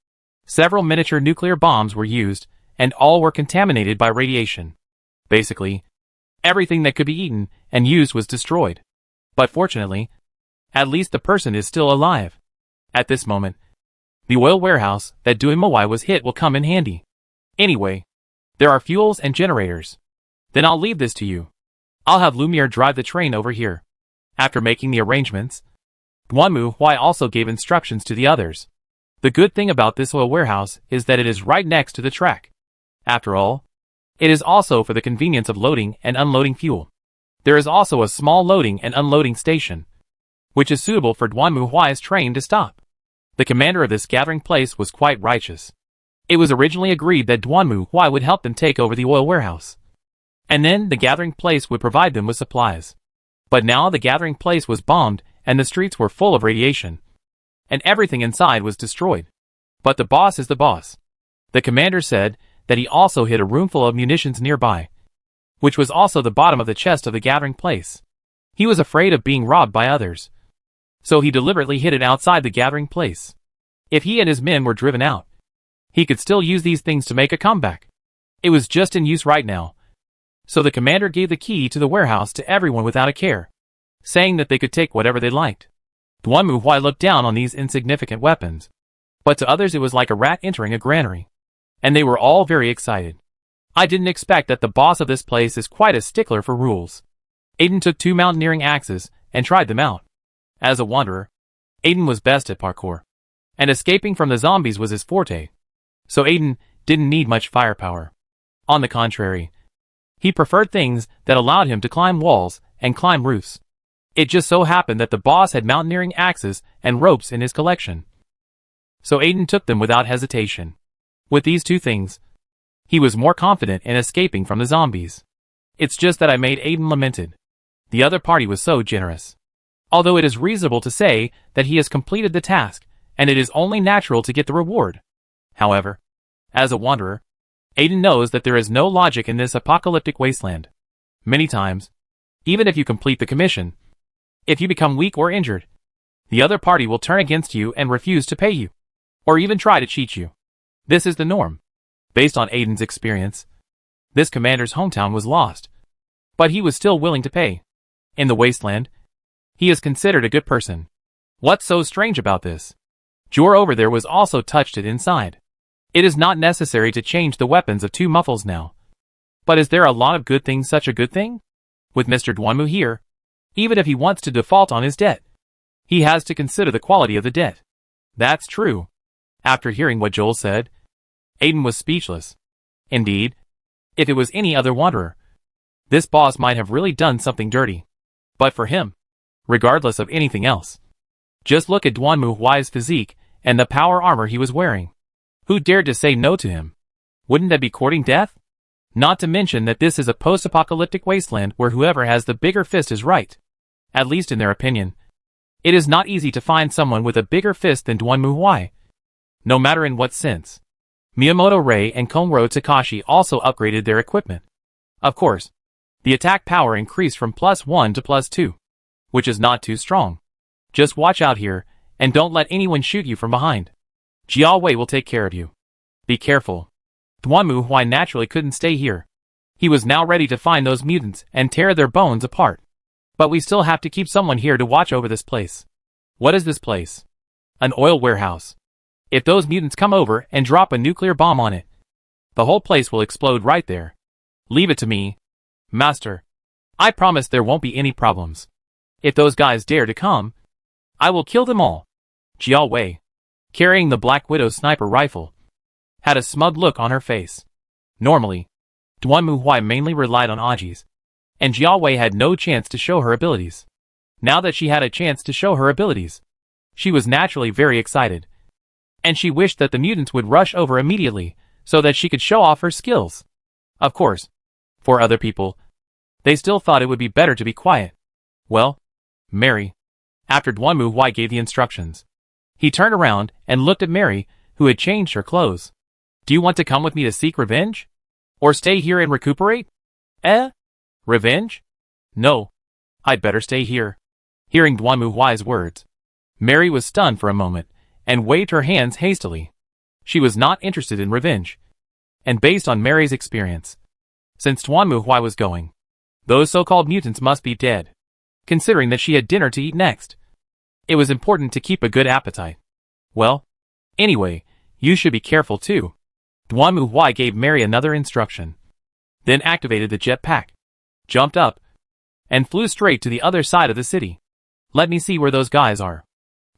Several miniature nuclear bombs were used, and all were contaminated by radiation. Basically, everything that could be eaten and used was destroyed. But fortunately, at least the person is still alive. At this moment, the oil warehouse that Duanmu Huai was hit will come in handy. Anyway, there are fuels and generators. Then I'll leave this to you. I'll have Lumiere drive the train over here. After making the arrangements, Duanmu Huai also gave instructions to the others. The good thing about this oil warehouse is that it is right next to the track. After all, it is also for the convenience of loading and unloading fuel. There is also a small loading and unloading station, which is suitable for Duanmu Huai's train to stop. The commander of this gathering place was quite righteous. It was originally agreed that Duanmu Huai would help them take over the oil warehouse, and then the gathering place would provide them with supplies. But now the gathering place was bombed and the streets were full of radiation, and everything inside was destroyed. But the boss is the boss. The commander said that he also hid a room full of munitions nearby, which was also the bottom of the chest of the gathering place. He was afraid of being robbed by others, so he deliberately hid it outside the gathering place. If he and his men were driven out, he could still use these things to make a comeback. It was just in use right now. So the commander gave the key to the warehouse to everyone without a care, saying that they could take whatever they liked. Duanmu Huai looked down on these insignificant weapons, but to others it was like a rat entering a granary, and they were all very excited. I didn't expect that the boss of this place is quite a stickler for rules. Aiden took 2 mountaineering axes and tried them out. As a wanderer, Aiden was best at parkour, and escaping from the zombies was his forte, so Aiden didn't need much firepower. On the contrary, he preferred things that allowed him to climb walls and climb roofs. It just so happened that the boss had mountaineering axes and ropes in his collection, so Aiden took them without hesitation. With these 2 things, he was more confident in escaping from the zombies. It's just that I made Aiden lamented. The other party was so generous. although it is reasonable to say that he has completed the task, and it is only natural to get the reward. However, as a wanderer, Aiden knows that there is no logic in this apocalyptic wasteland. Many times, even if you complete the commission, if you become weak or injured, the other party will turn against you and refuse to pay you, or even try to cheat you. This is the norm. Based on Aiden's experience, this commander's hometown was lost, but he was still willing to pay. In the wasteland, he is considered a good person. What's so strange about this? Jor over there was also touched it inside. It is not necessary to change the weapons of two muffles now. But is there a lot of good things such a good thing? With Mr. Dwanmu here, even if he wants to default on his debt, he has to consider the quality of the debt. That's true. After hearing what Joel said, Aiden was speechless. Indeed, if it was any other wanderer, this boss might have really done something dirty. But for him, regardless of anything else, just look at Dwanmu Huai's physique and the power armor he was wearing. Who dared to say no to him? Wouldn't that be courting death? Not to mention that this is a post-apocalyptic wasteland where whoever has the bigger fist is right. At least in their opinion. It is not easy to find someone with a bigger fist than Dwanmu Huai. No matter in what sense. Miyamoto Rei and Konro Takashi also upgraded their equipment. Of course, the attack power increased from +1 to +2, which is not too strong. Just watch out here, and don't let anyone shoot you from behind. Jiao Wei will take care of you. Be careful. Dwanmu Huai naturally couldn't stay here. He was now ready to find those mutants and tear their bones apart. But we still have to keep someone here to watch over this place. What is this place? An oil warehouse. If those mutants come over and drop a nuclear bomb on it, the whole place will explode right there. Leave it to me, Master. I promise there won't be any problems. If those guys dare to come, I will kill them all. Jiao Wei, carrying the Black Widow's sniper rifle, had a smug look on her face. Normally, Dwanmu Huai mainly relied on Ajis, and Jiao Wei had no chance to show her abilities. Now that she had a chance to show her abilities, she was naturally very excited. And she wished that the mutants would rush over immediately, so that she could show off her skills. Of course, for other people, they still thought it would be better to be quiet. Well, Mary, after Dwanmu Huai gave the instructions, he turned around and looked at Mary, who had changed her clothes. Do you want to come with me to seek revenge? Or stay here and recuperate? Revenge? No. I'd better stay here. Hearing Dwanmu Huai's words, Mary was stunned for a moment, and waved her hands hastily. She was not interested in revenge. And based on Mary's experience, since Dwanmu Huai was going, those so-called mutants must be dead. Considering that she had dinner to eat next, it was important to keep a good appetite. Well, anyway, you should be careful too. Dwanmu Huai gave Mary another instruction, then activated the jetpack, jumped up, and flew straight to the other side of the city. Let me see where those guys are.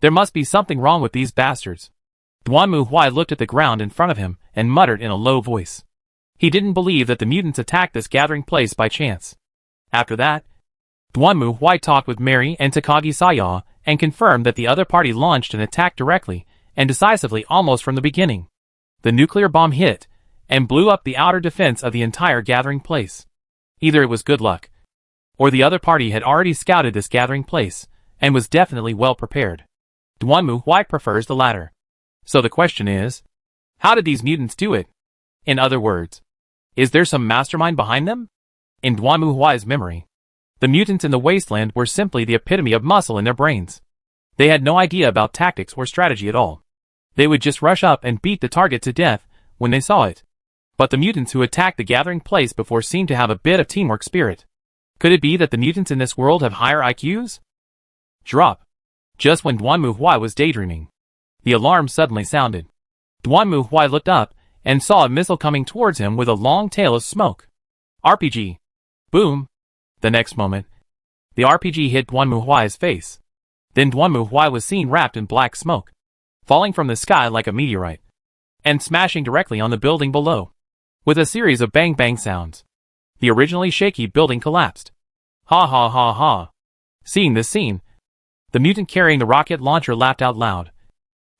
There must be something wrong with these bastards. Dwanmu Huai looked at the ground in front of him and muttered in a low voice. He didn't believe that the mutants attacked this gathering place by chance. After that, Dwanmu Huai talked with Mary and Takagi Saya and confirmed that the other party launched an attack directly and decisively almost from the beginning. The nuclear bomb hit and blew up the outer defense of the entire gathering place. Either it was good luck, or the other party had already scouted this gathering place and was definitely well prepared. Dwanmu Huai prefers the latter. So the question is, how did these mutants do it? In other words, is there some mastermind behind them? In Dwanmu Huai's memory, the mutants in the wasteland were simply the epitome of muscle in their brains. They had no idea about tactics or strategy at all. They would just rush up and beat the target to death when they saw it. But the mutants who attacked the gathering place before seemed to have a bit of teamwork spirit. Could it be that the mutants in this world have higher IQs? Drop. Just when Dwanmu Huai was daydreaming, the alarm suddenly sounded. Dwanmu Huai looked up and saw a missile coming towards him with a long tail of smoke. RPG. Boom. The next moment, the RPG hit Dwanmu Huai's face. Then Dwanmu Huai was seen wrapped in black smoke, falling from the sky like a meteorite, and smashing directly on the building below. With a series of bang-bang sounds, the originally shaky building collapsed. Ha ha ha ha. Seeing this scene, the mutant carrying the rocket launcher laughed out loud,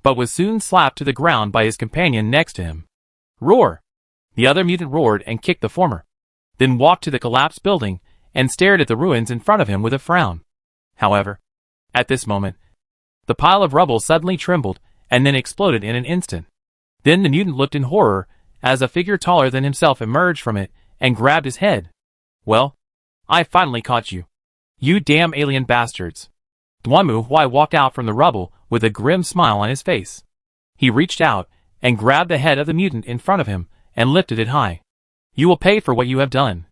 but was soon slapped to the ground by his companion next to him. Roar! The other mutant roared and kicked the former, then walked to the collapsed building and stared at the ruins in front of him with a frown. However, At this moment, the pile of rubble suddenly trembled and then exploded in an instant. Then the mutant looked in horror as a figure taller than himself emerged from it and grabbed his head. Well, I finally caught you. You damn alien bastards. Duanmu Huai walked out from the rubble with a grim smile on his face. He reached out and grabbed the head of the mutant in front of him and lifted it high. You will pay for what you have done.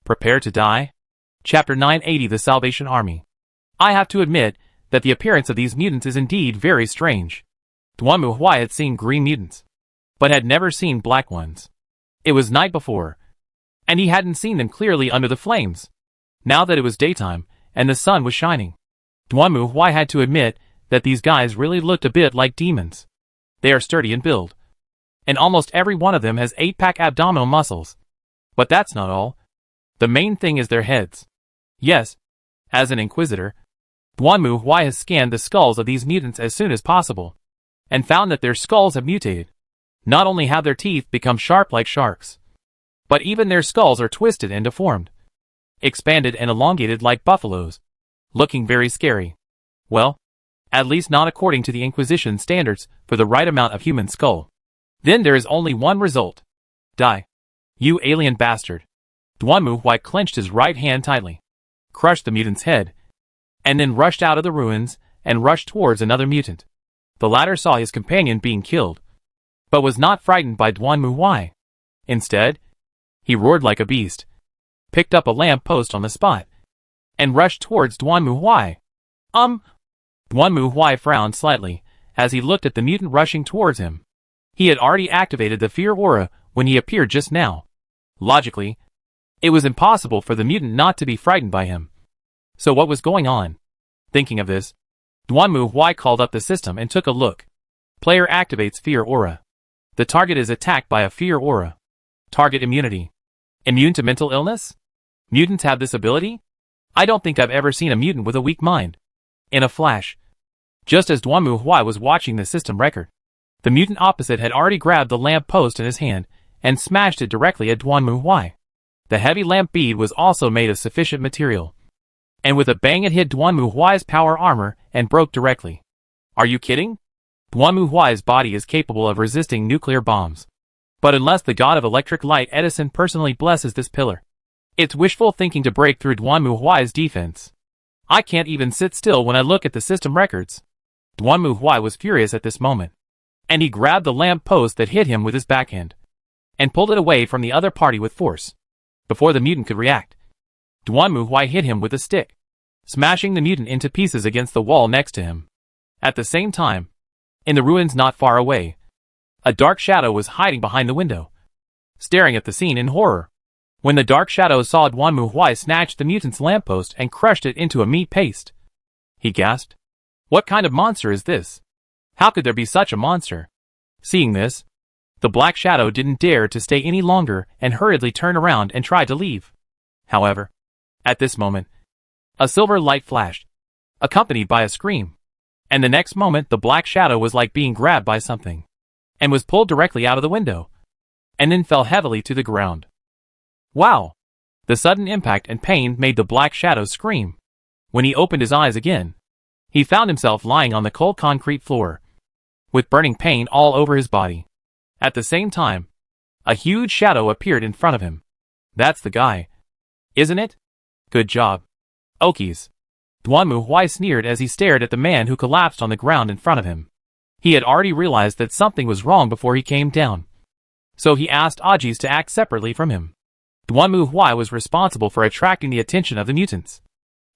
Prepare to die? Chapter 980 The Salvation Army. I have to admit that the appearance of these mutants is indeed very strange. Duanmu Huai had seen green mutants, but had never seen black ones. It was night before, and he hadn't seen them clearly under the flames. Now that it was daytime, and the sun was shining, Duanmu Huai had to admit that these guys really looked a bit like demons. They are sturdy in build, and almost every one of them has 8-pack abdominal muscles. But that's not all. The main thing is their heads. Yes, as an inquisitor, Duanmu Huai has scanned the skulls of these mutants as soon as possible, and found that their skulls have mutated. Not only have their teeth become sharp like sharks, but even their skulls are twisted and deformed, expanded and elongated like buffaloes, looking very scary. Well, at least not according to the Inquisition standards for the right amount of human skull. Then there is only one result. Die. You alien bastard. Duanmu Huai clenched his right hand tightly, crushed the mutant's head, and then rushed out of the ruins and rushed towards another mutant. The latter saw his companion being killed, but was not frightened by Duanmu Huai. Instead, he roared like a beast, picked up a lamp post on the spot, and rushed towards Duanmu Huai. Duanmu Huai frowned slightly as he looked at the mutant rushing towards him. He had already activated the fear aura when he appeared just now. Logically, it was impossible for the mutant not to be frightened by him. So what was going on? Thinking of this, Duanmu Huai called up the system and took a look. Player activates fear aura. The target is attacked by a fear aura. Target immunity. Immune to mental illness? Mutants have this ability? I don't think I've ever seen a mutant with a weak mind. In a flash, just as Duanmu Huai was watching the system record, the mutant opposite had already grabbed the lamp post in his hand and smashed it directly at Duanmu Huai. The heavy lamp bead was also made of sufficient material, and with a bang it hit Duanmu Huai's power armor and broke directly. Are you kidding? Duanmu Huai's body is capable of resisting nuclear bombs. But unless the god of electric light Edison personally blesses this pillar, it's wishful thinking to break through Duanmu Huai's defense. I can't even sit still when I look at the system records. Duanmu Huai was furious at this moment, and he grabbed the lamp post that hit him with his backhand, and pulled it away from the other party with force. Before the mutant could react, Duanmu Huai hit him with a stick, smashing the mutant into pieces against the wall next to him. At the same time, in the ruins not far away, a dark shadow was hiding behind the window, staring at the scene in horror. When the dark shadow saw Duanmu Huai snatch the mutant's lamppost and crushed it into a meat paste, he gasped. What kind of monster is this? How could there be such a monster? Seeing this, the black shadow didn't dare to stay any longer and hurriedly turned around and tried to leave. However, at this moment, a silver light flashed, accompanied by a scream, and the next moment the black shadow was like being grabbed by something, and was pulled directly out of the window, and then fell heavily to the ground. Wow! The sudden impact and pain made the black shadow scream. When he opened his eyes again, he found himself lying on the cold concrete floor, with burning pain all over his body. At the same time, a huge shadow appeared in front of him. That's the guy, isn't it? Good job. Okies. Duanmu Huai sneered as he stared at the man who collapsed on the ground in front of him. He had already realized that something was wrong before he came down, so he asked Ajis to act separately from him. Duanmu Huai was responsible for attracting the attention of the mutants,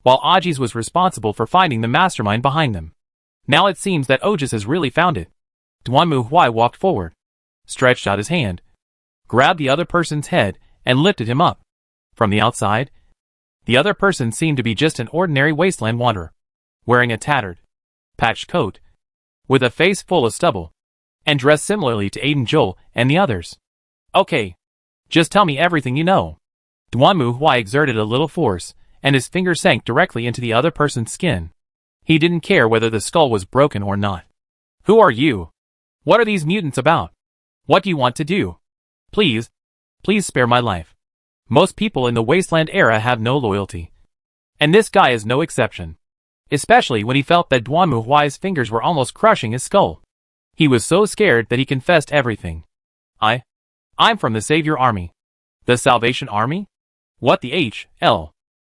while Ajis was responsible for finding the mastermind behind them. Now it seems that Ojis has really found it. Duanmu Huai walked forward, stretched out his hand, grabbed the other person's head, and lifted him up. From the outside, the other person seemed to be just an ordinary wasteland wanderer, wearing a tattered, patched coat, with a face full of stubble, and dressed similarly to Aiden Joel and the others. Okay, just tell me everything you know. Duanmu Huai exerted a little force, and his finger sank directly into the other person's skin. He didn't care whether the skull was broken or not. Who are you? What are these mutants about? What do you want to do? Please spare my life. Most people in the Wasteland era have no loyalty, and this guy is no exception. especially when he felt that Duanmu Huai's fingers were almost crushing his skull. He was so scared that he confessed everything. I'm from the Savior Army. The Salvation Army? What the H.L.?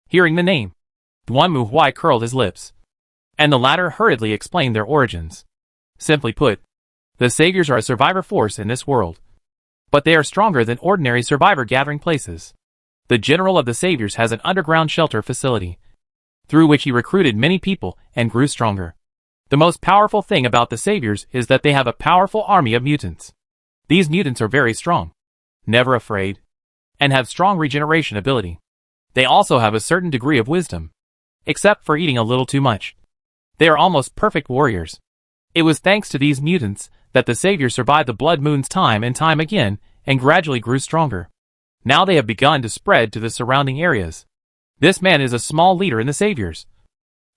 Hearing the name, Duanmu Huai curled his lips, and the latter hurriedly explained their origins. Simply put, the Saviors are a survivor force in this world. But they are stronger than ordinary survivor gathering places. The General of the Saviors has an underground shelter facility, through which he recruited many people and grew stronger. The most powerful thing about the Saviors is that they have a powerful army of mutants. These mutants are very strong, never afraid, and have strong regeneration ability. They also have a certain degree of wisdom, except for eating a little too much. They are almost perfect warriors. It was thanks to these mutants that the Saviors survived the Blood Moons time and time again and gradually grew stronger. Now they have begun to spread to the surrounding areas. This man is a small leader in the Saviors,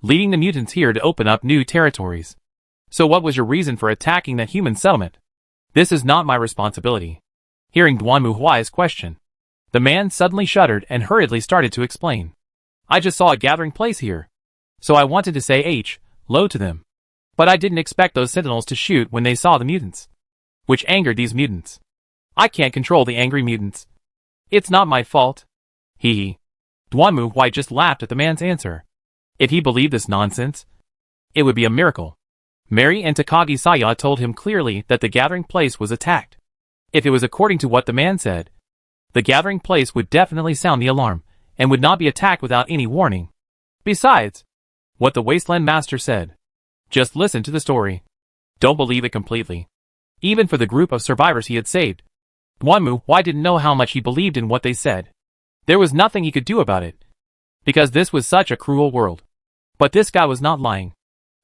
leading the mutants here to open up new territories. So what was your reason for attacking that human settlement? This is not my responsibility. Hearing Duanmu Huai's question, the man suddenly shuddered and hurriedly started to explain. I just saw a gathering place here, so I wanted to say hello to them. But I didn't expect those sentinels to shoot when they saw the mutants, which angered these mutants. I can't control the angry mutants. It's not my fault. Hee. Duanmu Huai just laughed at the man's answer. If he believed this nonsense, it would be a miracle. Mary and Takagi Saya told him clearly that the gathering place was attacked. If it was according to what the man said, the gathering place would definitely sound the alarm, and would not be attacked without any warning. Besides, what the Wasteland Master said. Just listen to the story. Don't believe it completely. Even for the group of survivors he had saved, Duanmu Huai didn't know how much he believed in what they said. There was nothing he could do about it, because this was such a cruel world. But this guy was not lying.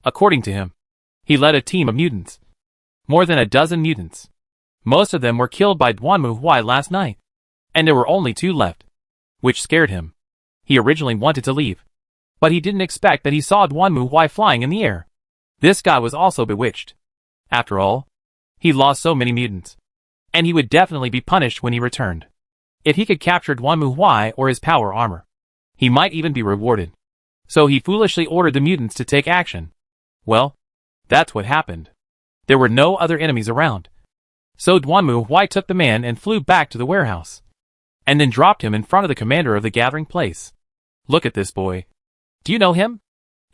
According to him, he led a team of mutants. More than a dozen mutants. Most of them were killed by Duanmu Huai last night, and there were only 2 left, which scared him. He originally wanted to leave, but he didn't expect that he saw Duanmu Huai flying in the air. This guy was also bewitched. After all, he lost so many mutants, and he would definitely be punished when he returned. If he could capture Duanmu Huai or his power armor, he might even be rewarded. So he foolishly ordered the mutants to take action. Well, that's what happened. There were no other enemies around. So Duanmu Huai took the man and flew back to the warehouse, and then dropped him in front of the commander of the gathering place. Look at this boy. Do you know him?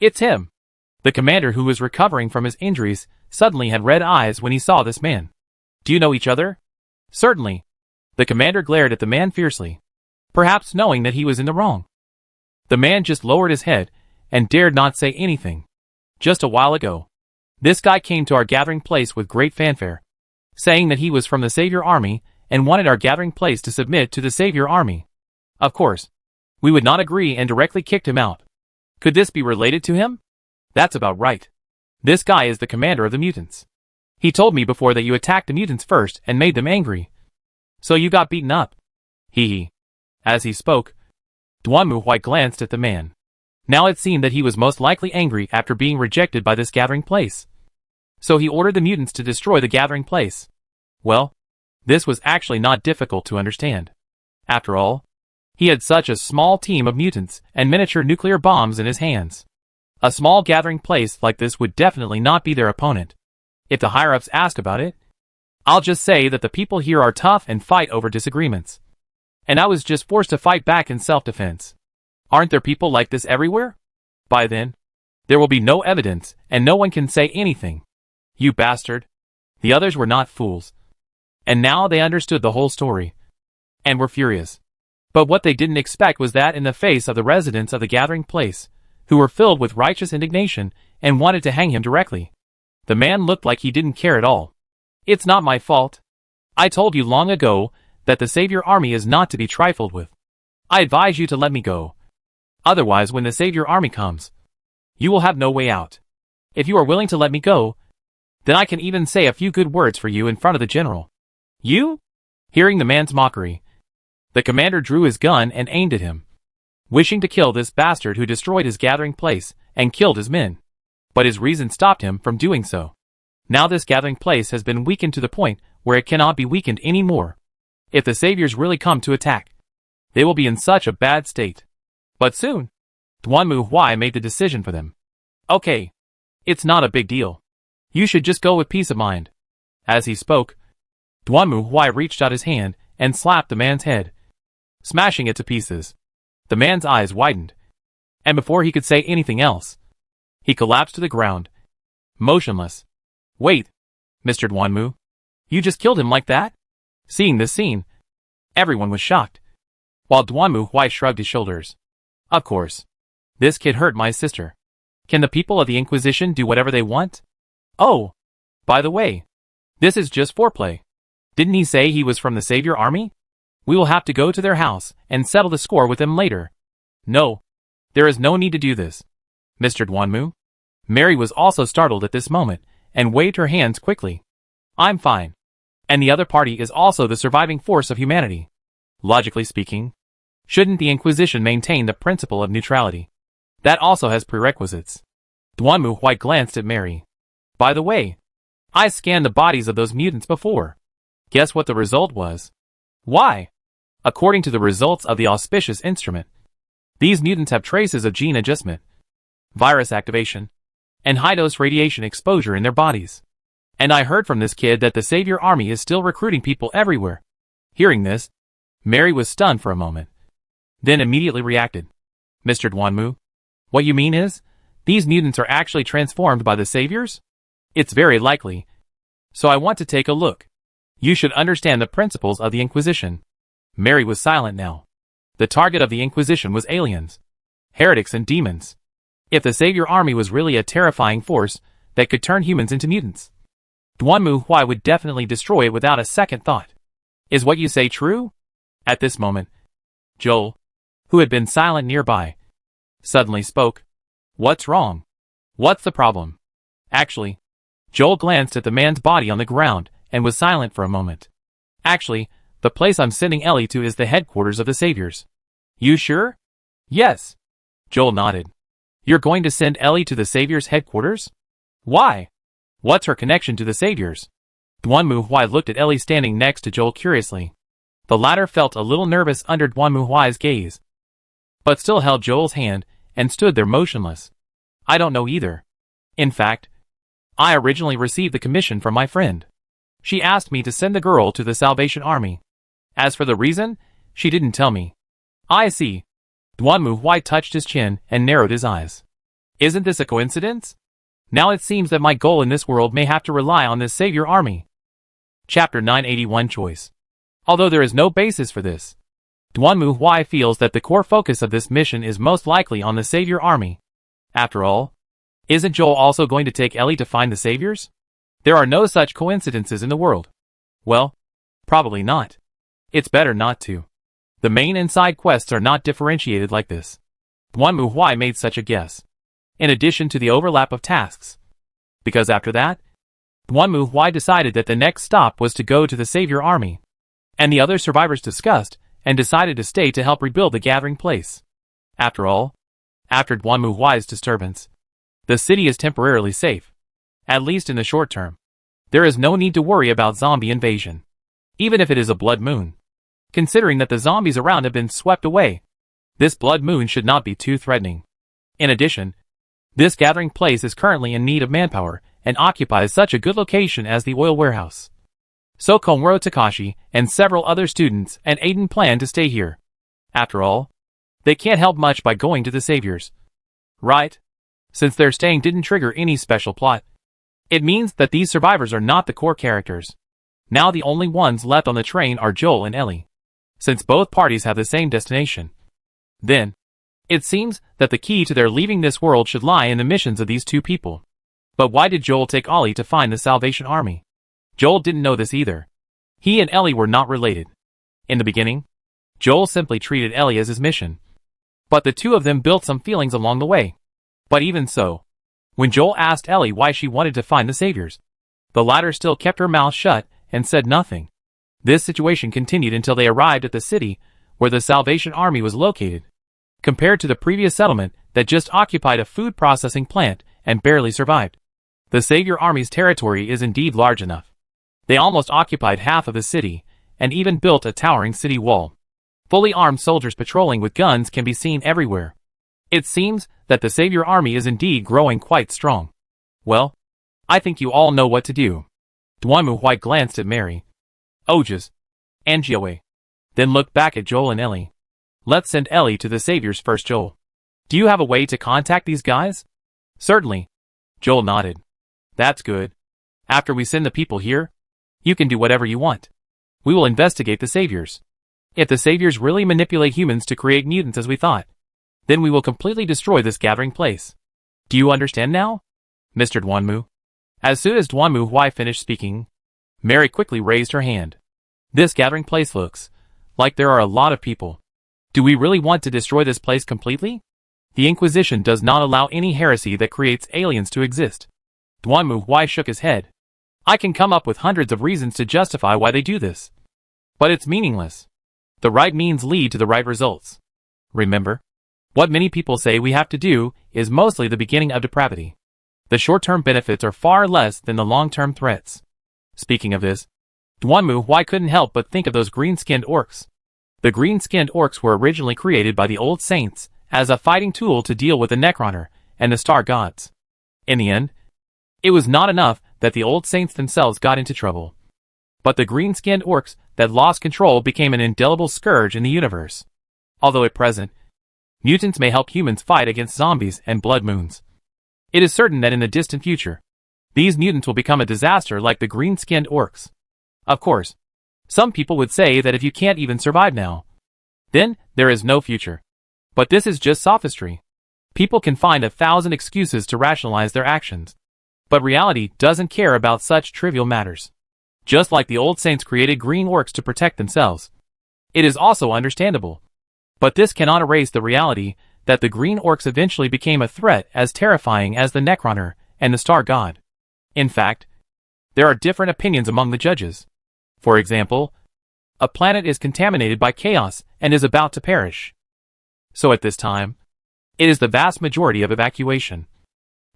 It's him. The commander, who was recovering from his injuries, suddenly had red eyes when he saw this man. Do you know each other? Certainly. The commander glared at the man fiercely, perhaps knowing that he was in the wrong. The man just lowered his head and dared not say anything. Just a while ago, this guy came to our gathering place with great fanfare, saying that he was from the Savior Army and wanted our gathering place to submit to the Savior Army. Of course, we would not agree and directly kicked him out. Could this be related to him? That's about right. This guy is the commander of the mutants. He told me before that you attacked the mutants first and made them angry. So you got beaten up. Hee. As he spoke, Duanmu Huai glanced at the man. Now it seemed that he was most likely angry after being rejected by this gathering place. So he ordered the mutants to destroy the gathering place. Well, this was actually not difficult to understand. After all, he had such a small team of mutants and miniature nuclear bombs in his hands. A small gathering place like this would definitely not be their opponent. If the higher-ups ask about it, I'll just say that the people here are tough and fight over disagreements. And I was just forced to fight back in self-defense. Aren't there people like this everywhere? By then, there will be no evidence and no one can say anything. You bastard. The others were not fools. And now they understood the whole story, and were furious. But what they didn't expect was that in the face of the residents of the gathering place, who were filled with righteous indignation and wanted to hang him directly, the man looked like he didn't care at all. It's not my fault. I told you long ago that the Savior Army is not to be trifled with. I advise you to let me go. Otherwise, when the Savior Army comes, you will have no way out. If you are willing to let me go, then I can even say a few good words for you in front of the general. You? Hearing the man's mockery, the commander drew his gun and aimed at him, wishing to kill this bastard who destroyed his gathering place and killed his men. But his reason stopped him from doing so. Now this gathering place has been weakened to the point where it cannot be weakened anymore. If the Saviors really come to attack, they will be in such a bad state. But soon, Duanmu Huai made the decision for them. Okay. It's not a big deal. You should just go with peace of mind. As he spoke, Duanmu Huai reached out his hand and slapped the man's head, smashing it to pieces. The man's eyes widened, and before he could say anything else, he collapsed to the ground, motionless. Wait, Mr. Duanmu, you just killed him like that? Seeing this scene, everyone was shocked, while Duanmu Huai shrugged his shoulders. Of course. This kid hurt my sister. Can the people of the Inquisition do whatever they want? Oh, by the way, this is just foreplay. Didn't he say he was from the Savior Army? We will have to go to their house and settle the score with them later. No, there is no need to do this, Mr. Duanmu. Mary was also startled at this moment and waved her hands quickly. I'm fine. And the other party is also the surviving force of humanity. Logically speaking, shouldn't the Inquisition maintain the principle of neutrality? That also has prerequisites. Duanmu Huai glanced at Mary. By the way, I scanned the bodies of those mutants before. Guess what the result was? Why? According to the results of the auspicious instrument, these mutants have traces of gene adjustment, virus activation, and high-dose radiation exposure in their bodies. And I heard from this kid that the Savior Army is still recruiting people everywhere. Hearing this, Mary was stunned for a moment, then immediately reacted. Mr. Duanmu, what you mean is, these mutants are actually transformed by the Saviors? It's very likely. So I want to take a look. You should understand the principles of the Inquisition. Mary was silent now. The target of the Inquisition was aliens, heretics and demons. If the Savior Army was really a terrifying force that could turn humans into mutants, Duanmu Huai would definitely destroy it without a second thought. Is what you say true? At this moment, Joel, who had been silent nearby, suddenly spoke. What's wrong? What's the problem? Actually, Joel glanced at the man's body on the ground and was silent for a moment. Actually, the place I'm sending Ellie to is the headquarters of the Saviors. You sure? Yes. Joel nodded. You're going to send Ellie to the Saviors' headquarters? Why? What's her connection to the Saviors? Duanmu Huai looked at Ellie standing next to Joel curiously. The latter felt a little nervous under Duanmu Huai's gaze, but still held Joel's hand and stood there motionless. I don't know either. In fact, I originally received the commission from my friend. She asked me to send the girl to the Salvation Army. As for the reason, she didn't tell me. I see. Duanmu Huai touched his chin and narrowed his eyes. Isn't this a coincidence? Now it seems that my goal in this world may have to rely on this Savior Army. Chapter 981 Choice. Although there is no basis for this, Duanmu Huai feels that the core focus of this mission is most likely on the Savior Army. After all, isn't Joel also going to take Ellie to find the Saviors? There are no such coincidences in the world. Well, probably not. It's better not to. The main and side quests are not differentiated like this. Duanmu Huai made such a guess, in addition to the overlap of tasks. Because after that, Duanmu Huai decided that the next stop was to go to the Savior Army. And the other survivors discussed and decided to stay to help rebuild the gathering place. After all, after Duanmu Huai's disturbance, the city is temporarily safe, at least in the short term. There is no need to worry about zombie invasion, even if it is a blood moon. Considering that the zombies around have been swept away, this blood moon should not be too threatening. In addition, this gathering place is currently in need of manpower and occupies such a good location as the oil warehouse. So Komuro Takashi and several other students and Aiden plan to stay here. After all, they can't help much by going to the Saviors. Right? Since their staying didn't trigger any special plot, it means that these survivors are not the core characters. Now the only ones left on the train are Joel and Ellie, since both parties have the same destination. Then, it seems that the key to their leaving this world should lie in the missions of these two people. But why did Joel take Ollie to find the Salvation Army? Joel didn't know this either. He and Ellie were not related. In the beginning, Joel simply treated Ellie as his mission. But the two of them built some feelings along the way. But even so, when Joel asked Ellie why she wanted to find the Saviors, the latter still kept her mouth shut and said nothing. This situation continued until they arrived at the city where the Salvation Army was located. Compared to the previous settlement that just occupied a food processing plant and barely survived, the Savior Army's territory is indeed large enough. They almost occupied half of the city, and even built a towering city wall. Fully armed soldiers patrolling with guns can be seen everywhere. It seems that the Savior army is indeed growing quite strong. Well, I think you all know what to do. Dwanmu White glanced at Mary, Ojas, and Joey. Then looked back at Joel and Ellie. Let's send Ellie to the Saviors first, Joel. Do you have a way to contact these guys? Certainly. Joel nodded. That's good. After we send the people here, you can do whatever you want. We will investigate the Saviors. If the Saviors really manipulate humans to create mutants as we thought, then we will completely destroy this gathering place. Do you understand now? Mr. Dwanmu. As soon as Dwanmu Huai finished speaking, Mary quickly raised her hand. This gathering place looks like there are a lot of people. Do we really want to destroy this place completely? The Inquisition does not allow any heresy that creates aliens to exist. Dwanmu Huai shook his head. I can come up with hundreds of reasons to justify why they do this. But it's meaningless. The right means lead to the right results. Remember, what many people say we have to do is mostly the beginning of depravity. The short-term benefits are far less than the long-term threats. Speaking of this, Dwanmu Huai couldn't help but think of those green-skinned orcs. The green-skinned orcs were originally created by the old saints as a fighting tool to deal with the Necroner and the Star Gods. In the end, it was not enough that the old saints themselves got into trouble, but the green-skinned orcs that lost control became an indelible scourge in the universe. Although at present, mutants may help humans fight against zombies and blood moons, it is certain that in the distant future, these mutants will become a disaster like the green-skinned orcs. Of course, some people would say that if you can't even survive now, then there is no future. But this is just sophistry. People can find 1,000 excuses to rationalize their actions. But reality doesn't care about such trivial matters. Just like the old saints created green orcs to protect themselves. It is also understandable. But this cannot erase the reality that the green orcs eventually became a threat as terrifying as the Necroner and the Star God. In fact, there are different opinions among the judges. For example, a planet is contaminated by chaos and is about to perish. So at this time, it is the vast majority of evacuation.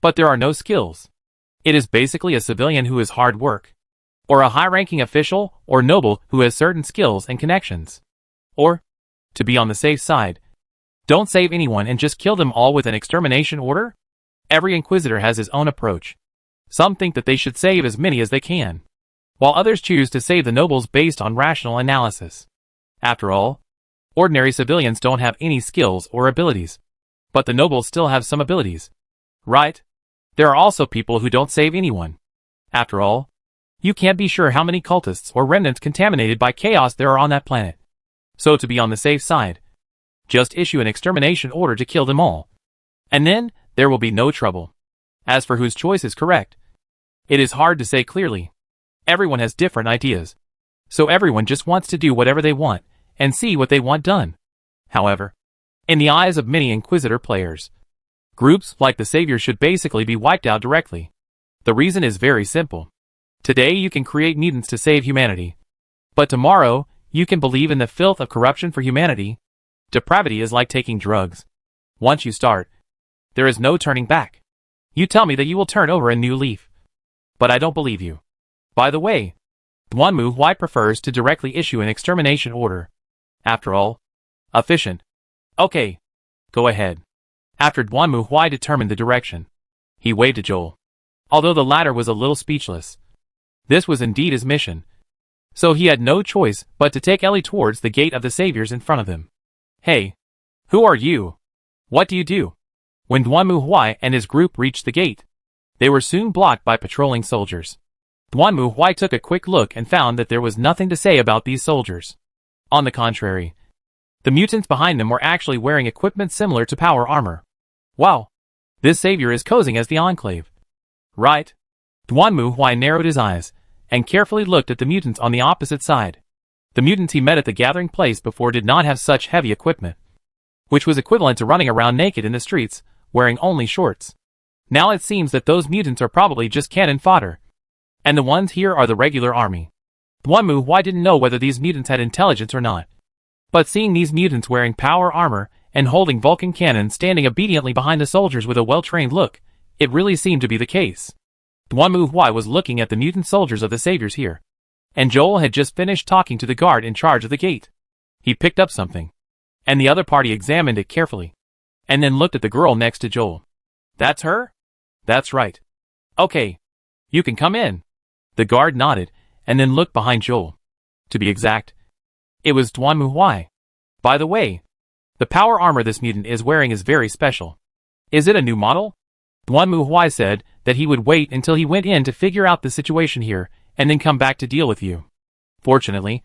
But there are no skills. It is basically a civilian who is hard work, or a high-ranking official or noble who has certain skills and connections. Or, to be on the safe side, don't save anyone and just kill them all with an extermination order? Every Inquisitor has his own approach. Some think that they should save as many as they can, while others choose to save the nobles based on rational analysis. After all, ordinary civilians don't have any skills or abilities, but the nobles still have some abilities. Right? There are also people who don't save anyone. After all, you can't be sure how many cultists or remnants contaminated by chaos there are on that planet. So to be on the safe side, just issue an extermination order to kill them all. And then, there will be no trouble. As for whose choice is correct, it is hard to say clearly. Everyone has different ideas. So everyone just wants to do whatever they want, and see what they want done. However, in the eyes of many Inquisitor players, groups like the Savior should basically be wiped out directly. The reason is very simple. Today you can create mutants to save humanity. But tomorrow, you can believe in the filth of corruption for humanity. Depravity is like taking drugs. Once you start, there is no turning back. You tell me that you will turn over a new leaf. But I don't believe you. By the way, Dwanmu Huai prefers to directly issue an extermination order. After all, efficient. Okay, go ahead. After Dwanmu Huai determined the direction, he waved to Joel. Although the latter was a little speechless. This was indeed his mission. So he had no choice but to take Ellie towards the gate of the Saviors in front of him. Hey, who are you? What do you do? When Dwanmu Huai and his group reached the gate, they were soon blocked by patrolling soldiers. Dwanmu Huai took a quick look and found that there was nothing to say about these soldiers. On the contrary, the mutants behind them were actually wearing equipment similar to power armor. Wow, this Savior is posing as the Enclave. Right? Dwanmu Huai narrowed his eyes and carefully looked at the mutants on the opposite side. The mutants he met at the gathering place before did not have such heavy equipment, which was equivalent to running around naked in the streets, wearing only shorts. Now it seems that those mutants are probably just cannon fodder, and the ones here are the regular army. Dwanmu Huai didn't know whether these mutants had intelligence or not, but seeing these mutants wearing power armor and holding Vulcan cannons standing obediently behind the soldiers with a well-trained look, it really seemed to be the case. Dwanmu Huai was looking at the mutant soldiers of the Saviors here, and Joel had just finished talking to the guard in charge of the gate. He picked up something, and the other party examined it carefully. and then looked at the girl next to Joel. That's her? That's right. Okay. You can come in. The guard nodded, and then looked behind Joel. To be exact, it was Duanmu Huai. By the way, the power armor this mutant is wearing is very special. Is it a new model? Duanmu Huai said that he would wait until he went in to figure out the situation here, and then come back to deal with you. Fortunately,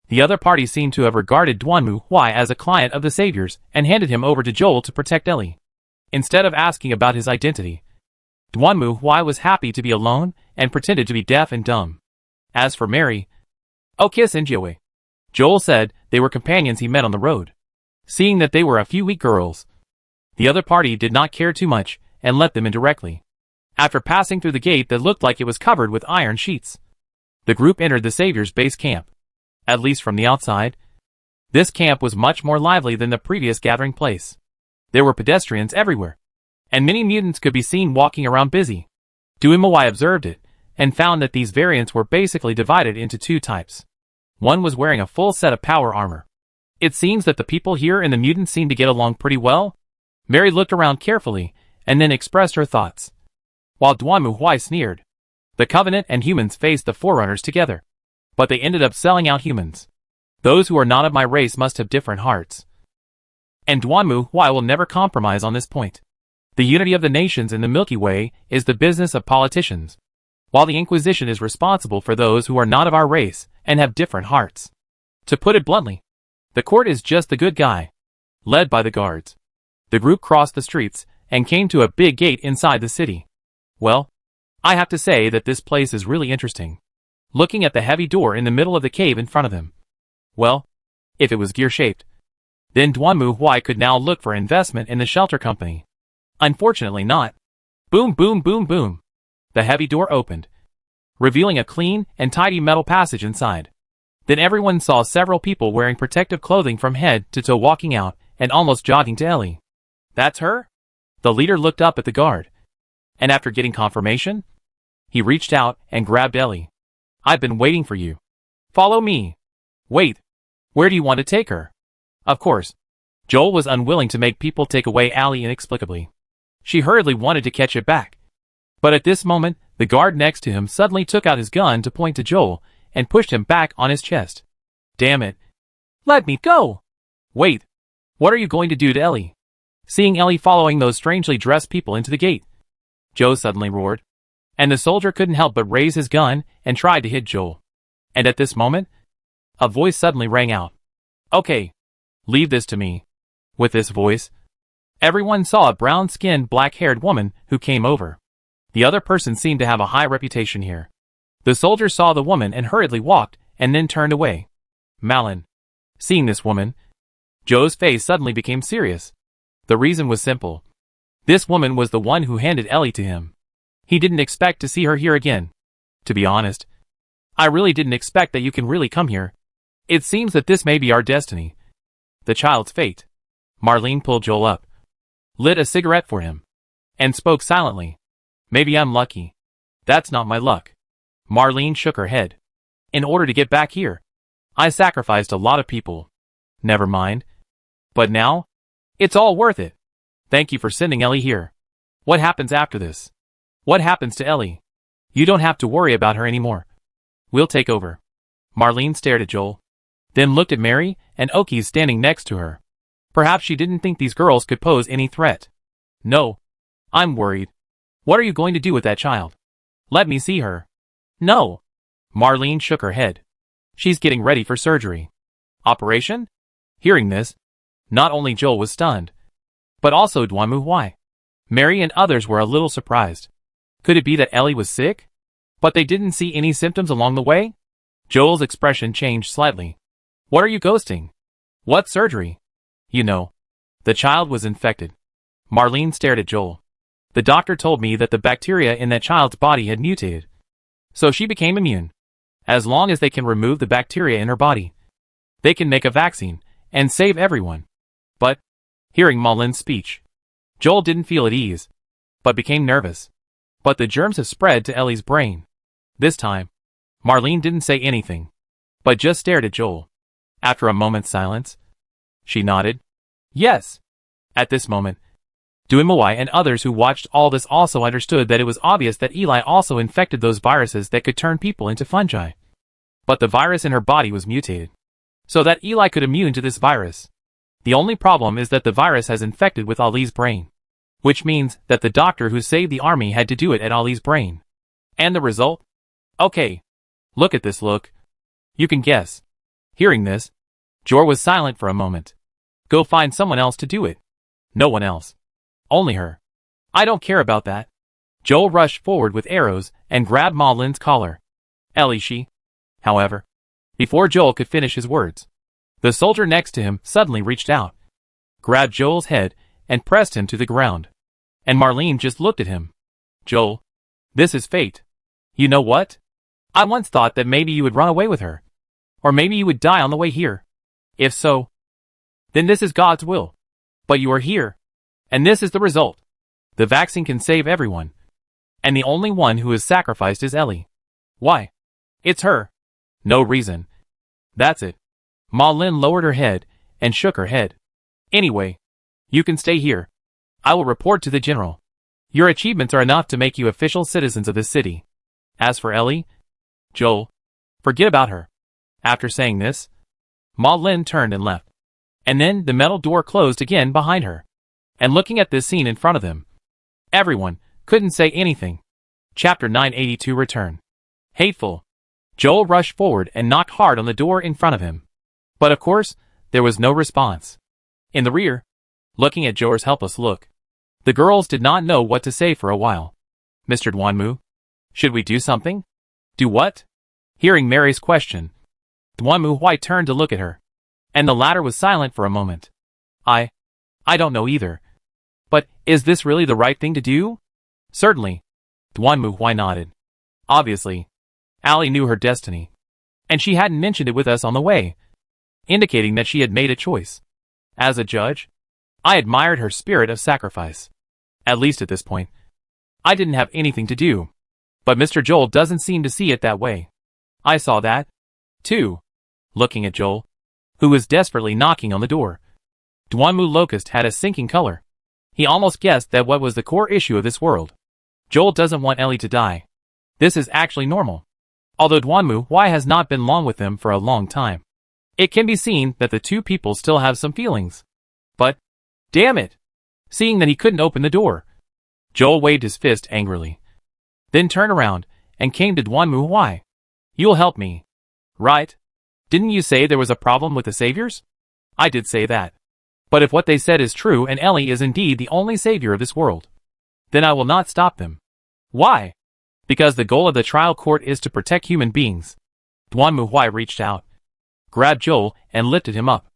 the other party seemed to have regarded Duanmu Huai as a client of the Saviors and handed him over to Joel to protect Ellie. Instead of asking about his identity, Duanmu Huai was happy to be alone and pretended to be deaf and dumb. As for Mary, "Oh, kiss Njiowe," Joel said they were companions he met on the road. Seeing that they were a few weak girls, the other party did not care too much and let them in directly. After passing through the gate that looked like it was covered with iron sheets, the group entered the Savior's base camp. At least from the outside, this camp was much more lively than the previous gathering place. There were pedestrians everywhere, and many mutants could be seen walking around busy. Duimawai observed it, and found that these variants were basically divided into two types. One was wearing a full set of power armor. It seems that the people here and the mutants seem to get along pretty well. Mary looked around carefully, and then expressed her thoughts. While Duanmu Huai sneered, the Covenant and humans faced the Forerunners together. But they ended up selling out humans. Those who are not of my race must have different hearts. And Duanmu Huai will never compromise on this point. The unity of the nations in the Milky Way is the business of politicians, while the Inquisition is responsible for those who are not of our race and have different hearts. To put it bluntly, the court is just the good guy, led by the guards. The group crossed the streets and came to a big gate inside the city. Well, I have to say that this place is really interesting. Looking at the heavy door in the middle of the cave in front of him. Well, if it was gear-shaped, then Duanmu Huai could now look for investment in the shelter company. Unfortunately not. Boom, boom, boom, boom. The heavy door opened, revealing a clean and tidy metal passage inside. Then everyone saw several people wearing protective clothing from head to toe walking out and almost jogging to Ellie. That's her? The leader looked up at the guard, and after getting confirmation, he reached out and grabbed Ellie. I've been waiting for you. Follow me. Wait. Where do you want to take her? Of course, Joel was unwilling to make people take away Ellie inexplicably. She hurriedly wanted to catch it back. But at this moment, the guard next to him suddenly took out his gun to point to Joel and pushed him back on his chest. Damn it. Let me go. Wait. What are you going to do to Ellie? Seeing Ellie following those strangely dressed people into the gate, Joe suddenly roared. And the soldier couldn't help but raise his gun and tried to hit Joel. And at this moment, a voice suddenly rang out. Okay. Leave this to me. With this voice, everyone saw a brown-skinned, black-haired woman who came over. The other person seemed to have a high reputation here. The soldier saw the woman and hurriedly walked and then turned away. Malin. Seeing this woman, Joe's face suddenly became serious. The reason was simple. This woman was the one who handed Ellie to him. He didn't expect to see her here again. To be honest, I really didn't expect that you can really come here. It seems that this may be our destiny. The child's fate. Marlene pulled Joel up, lit a cigarette for him, and spoke silently. Maybe I'm lucky. That's not my luck. Marlene shook her head. In order to get back here, I sacrificed a lot of people. Never mind. But now, it's all worth it. Thank you for sending Ellie here. What happens after this? What happens to Ellie? You don't have to worry about her anymore. We'll take over. Marlene stared at Joel, then looked at Mary and Oki standing next to her. Perhaps she didn't think these girls could pose any threat. No. I'm worried. What are you going to do with that child? Let me see her. No. Marlene shook her head. She's getting ready for surgery. Operation? Hearing this, not only Joel was stunned, but also Duanmu Huai. Mary and others were a little surprised. Could it be that Ellie was sick? But they didn't see any symptoms along the way? Joel's expression changed slightly. What are you ghosting? What surgery? You know, the child was infected. Marlene stared at Joel. The doctor told me that the bacteria in that child's body had mutated. So she became immune. As long as they can remove the bacteria in her body, they can make a vaccine and save everyone. But, hearing Marlene's speech, Joel didn't feel at ease, but became nervous. But the germs have spread to Ellie's brain. This time, Marlene didn't say anything, but just stared at Joel. After a moment's silence, she nodded. Yes. At this moment, Duimawai and others who watched all this also understood that it was obvious that Eli also infected those viruses that could turn people into fungi. But the virus in her body was mutated, so that Eli could immune to this virus. The only problem is that the virus has infected with Ali's brain, which means that the doctor who saved the army had to do it at Ali's brain. And the result? Okay. Look at this look. You can guess. Hearing this, Jor was silent for a moment. Go find someone else to do it. No one else. Only her. I don't care about that. Joel rushed forward with arrows and grabbed Ma Lin's collar. Ellie, however, before Joel could finish his words, the soldier next to him suddenly reached out, grabbed Joel's head, and pressed him to the ground. And Marlene just looked at him. Joel, this is fate. You know what? I once thought that maybe you would run away with her. Or maybe you would die on the way here. If so, then this is God's will. But you are here. And this is the result. The vaccine can save everyone. And the only one who is sacrificed is Ellie. Why? It's her. No reason. That's it. Ma Lin lowered her head and shook her head. Anyway, you can stay here. I will report to the general. Your achievements are enough to make you official citizens of this city. As for Ellie, Joel, forget about her. After saying this, Ma Lin turned and left. And then the metal door closed again behind her. And looking at this scene in front of them, everyone couldn't say anything. Chapter 982 Return. Hateful. Joel rushed forward and knocked hard on the door in front of him. But of course, there was no response. In the rear, looking at Jor's helpless look, the girls did not know what to say for a while. Mr. Duanmu, should we do something? Do what? Hearing Mary's question, Duanmu Huai turned to look at her, and the latter was silent for a moment. I don't know either. But is this really the right thing to do? Certainly. Duanmu Huai nodded. Obviously, Allie knew her destiny, and she hadn't mentioned it with us on the way, indicating that she had made a choice. As a judge, I admired her spirit of sacrifice. At least at this point, I didn't have anything to do. But Mr. Joel doesn't seem to see it that way. I saw that, too. Looking at Joel, who was desperately knocking on the door, Duanmu Locust had a sinking color. He almost guessed that what was the core issue of this world. Joel doesn't want Ellie to die. This is actually normal. Although Duanmu Huai has not been long with them for a long time, it can be seen that the two people still have some feelings. But, damn it! Seeing that he couldn't open the door, Joel waved his fist angrily. Then turned around and came to Duanmu Huai. You'll help me, right? Didn't you say there was a problem with the saviors? I did say that. But if what they said is true and Ellie is indeed the only savior of this world, then I will not stop them. Why? Because the goal of the trial court is to protect human beings. Duanmu Huai reached out, grabbed Joel, and lifted him up.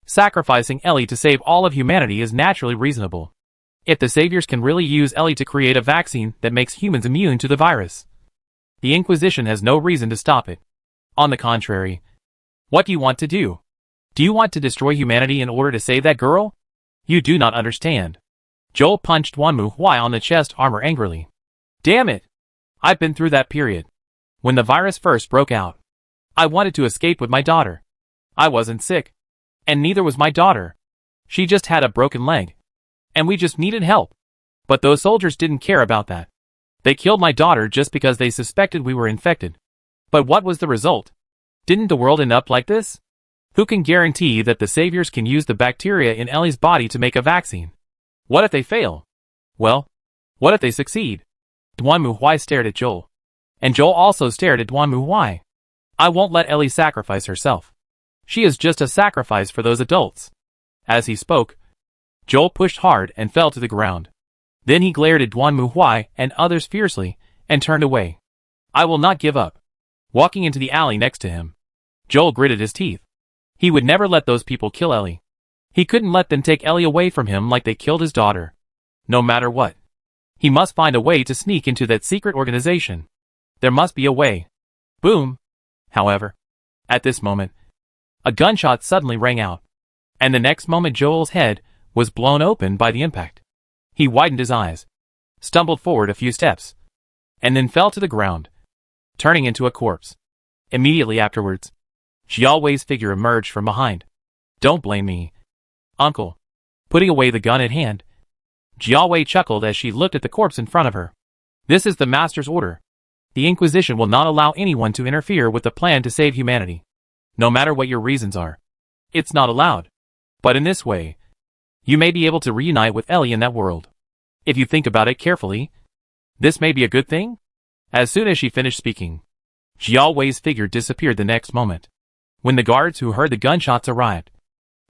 Sacrificing Ellie to save all of humanity is naturally reasonable. If the saviors can really use Ellie to create a vaccine that makes humans immune to the virus, the Inquisition has no reason to stop it. On the contrary, what do you want to do? Do you want to destroy humanity in order to save that girl? You do not understand. Joel punched Duanmu Huai on the chest armor angrily. Damn it! I've been through that period. When the virus first broke out, I wanted to escape with my daughter. I wasn't sick. And neither was my daughter. She just had a broken leg. And we just needed help. But those soldiers didn't care about that. They killed my daughter just because they suspected we were infected. But what was the result? Didn't the world end up like this? Who can guarantee that the saviors can use the bacteria in Ellie's body to make a vaccine? What if they fail? Well, what if they succeed? Duanmu Huai stared at Joel. And Joel also stared at Duanmu Huai. I won't let Ellie sacrifice herself. She is just a sacrifice for those adults. As he spoke, Joel pushed hard and fell to the ground. Then he glared at Duanmu Huai and others fiercely, and turned away. I will not give up. Walking into the alley next to him, Joel gritted his teeth. He would never let those people kill Ellie. He couldn't let them take Ellie away from him like they killed his daughter. No matter what. He must find a way to sneak into that secret organization. There must be a way. Boom. However, at this moment, a gunshot suddenly rang out. And the next moment Joel's head was blown open by the impact. He widened his eyes, stumbled forward a few steps, and then fell to the ground, turning into a corpse. Immediately afterwards, Xiao Wei's figure emerged from behind. Don't blame me, uncle. Putting away the gun at hand, Jiawei chuckled as she looked at the corpse in front of her. This is the Master's order. The Inquisition will not allow anyone to interfere with the plan to save humanity. No matter what your reasons are. It's not allowed. But in this way, you may be able to reunite with Ellie in that world. If you think about it carefully, this may be a good thing? As soon as she finished speaking, Jiawei's figure disappeared the next moment. When the guards who heard the gunshots arrived,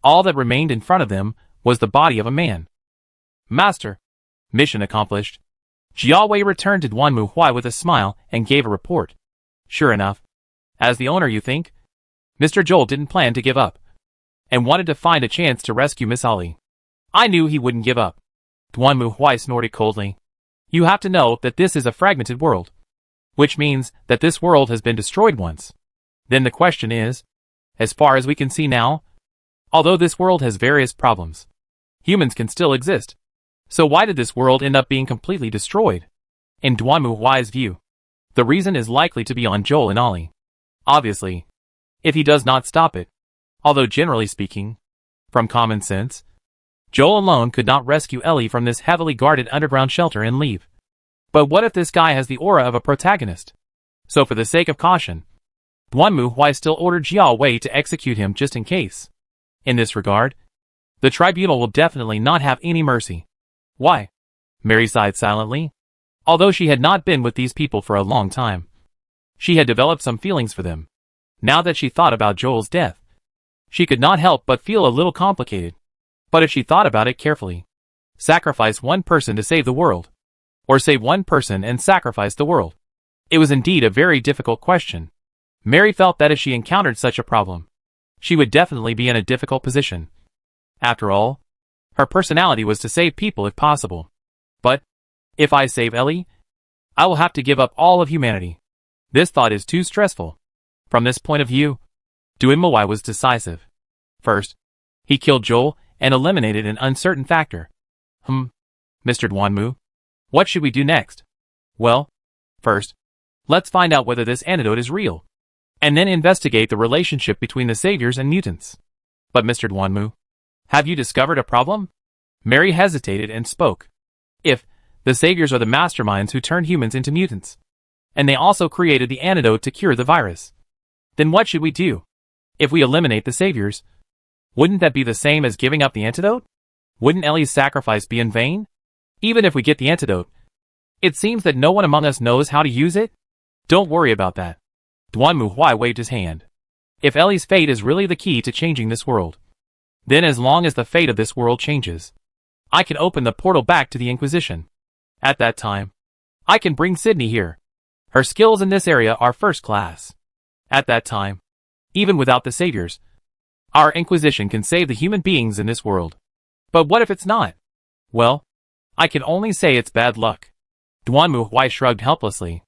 all that remained in front of them was the body of a man. Master. Mission accomplished. Jiawei returned to Duanmu Huai with a smile and gave a report. Sure enough. As the owner, you think? Mr. Joel didn't plan to give up, and wanted to find a chance to rescue Miss Ollie. I knew he wouldn't give up. Duanmu Huai snorted coldly. You have to know that this is a fragmented world, which means that this world has been destroyed once. Then the question is, as far as we can see now, although this world has various problems, humans can still exist. So why did this world end up being completely destroyed? In Duanmu Huai's view, the reason is likely to be on Joel and Ollie. Obviously, if he does not stop it. Although generally speaking, from common sense, Joel alone could not rescue Ellie from this heavily guarded underground shelter and leave. But what if this guy has the aura of a protagonist? So for the sake of caution, Duanmu Huai still ordered Jiawei to execute him just in case. In this regard, the tribunal will definitely not have any mercy. Why? Mary sighed silently. Although she had not been with these people for a long time, she had developed some feelings for them. Now that she thought about Joel's death, she could not help but feel a little complicated. But if she thought about it carefully, sacrifice one person to save the world, or save one person and sacrifice the world. It was indeed a very difficult question. Mary felt that if she encountered such a problem, she would definitely be in a difficult position. After all, her personality was to save people if possible. But, if I save Ellie, I will have to give up all of humanity. This thought is too stressful. From this point of view, Duanmu Huai was decisive. First, he killed Joel and eliminated an uncertain factor. Mr. Duanmu, what should we do next? Well, first, let's find out whether this antidote is real, and then investigate the relationship between the saviors and mutants. But Mr. Duanmu, have you discovered a problem? Mary hesitated and spoke. If the saviors are the masterminds who turned humans into mutants, and they also created the antidote to cure the virus, then what should we do? If we eliminate the saviors, wouldn't that be the same as giving up the antidote? Wouldn't Ellie's sacrifice be in vain? Even if we get the antidote, it seems that no one among us knows how to use it. Don't worry about that. Duanmu Huai waved his hand. If Ellie's fate is really the key to changing this world, then as long as the fate of this world changes, I can open the portal back to the Inquisition. At that time, I can bring Sydney here. Her skills in this area are first class. At that time, even without the saviors, our Inquisition can save the human beings in this world. But what if it's not? Well, I can only say it's bad luck. Duanmu Huai shrugged helplessly.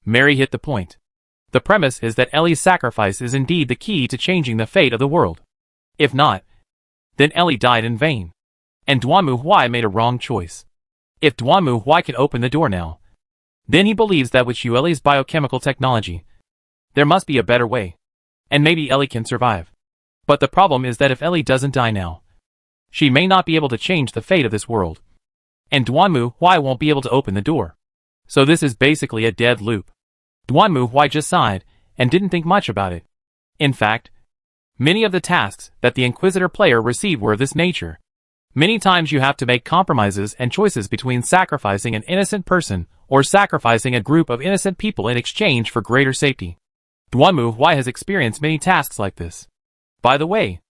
Mary hit the point. The premise is that Ellie's sacrifice is indeed the key to changing the fate of the world. If not, then Ellie died in vain. And Duanmu Huai made a wrong choice. If Duanmu Huai can open the door now, then he believes that with Ellie's biochemical technology, there must be a better way. And maybe Ellie can survive. But the problem is that if Ellie doesn't die now, she may not be able to change the fate of this world. And Duanmu Huai won't be able to open the door. So this is basically a dead loop. Duanmu Huai just sighed and didn't think much about it. In fact, many of the tasks that the Inquisitor player received were of this nature. Many times you have to make compromises and choices between sacrificing an innocent person or sacrificing a group of innocent people in exchange for greater safety. Duanmu Huai has experienced many tasks like this. By the way,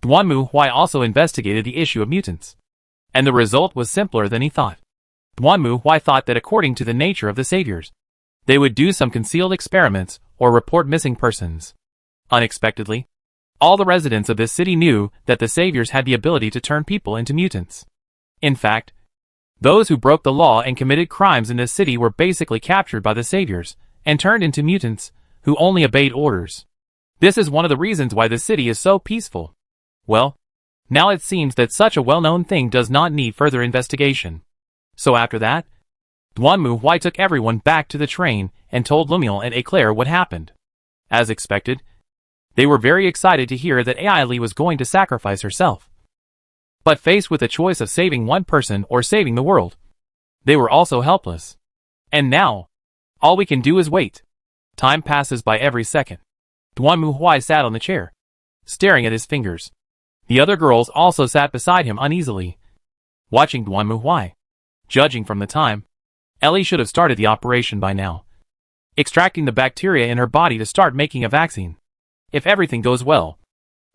Duanmu Huai also investigated the issue of mutants. And the result was simpler than he thought. Duanmu Huai thought that according to the nature of the saviors, they would do some concealed experiments or report missing persons. Unexpectedly, all the residents of this city knew that the saviors had the ability to turn people into mutants. In fact, those who broke the law and committed crimes in this city were basically captured by the saviors and turned into mutants who only obeyed orders. This is one of the reasons why the city is so peaceful. Well, now it seems that such a well-known thing does not need further investigation. So after that, Duanmu Huai took everyone back to the train and told Lumiel and Eclair what happened. As expected, they were very excited to hear that Ai Li was going to sacrifice herself. But faced with the choice of saving one person or saving the world, they were also helpless. And now, all we can do is wait. Time passes by every second. Duanmu Huai sat on the chair, staring at his fingers. The other girls also sat beside him uneasily, watching Duanmu Huai. Judging from the time, Ellie should have started the operation by now, extracting the bacteria in her body to start making a vaccine. If everything goes well,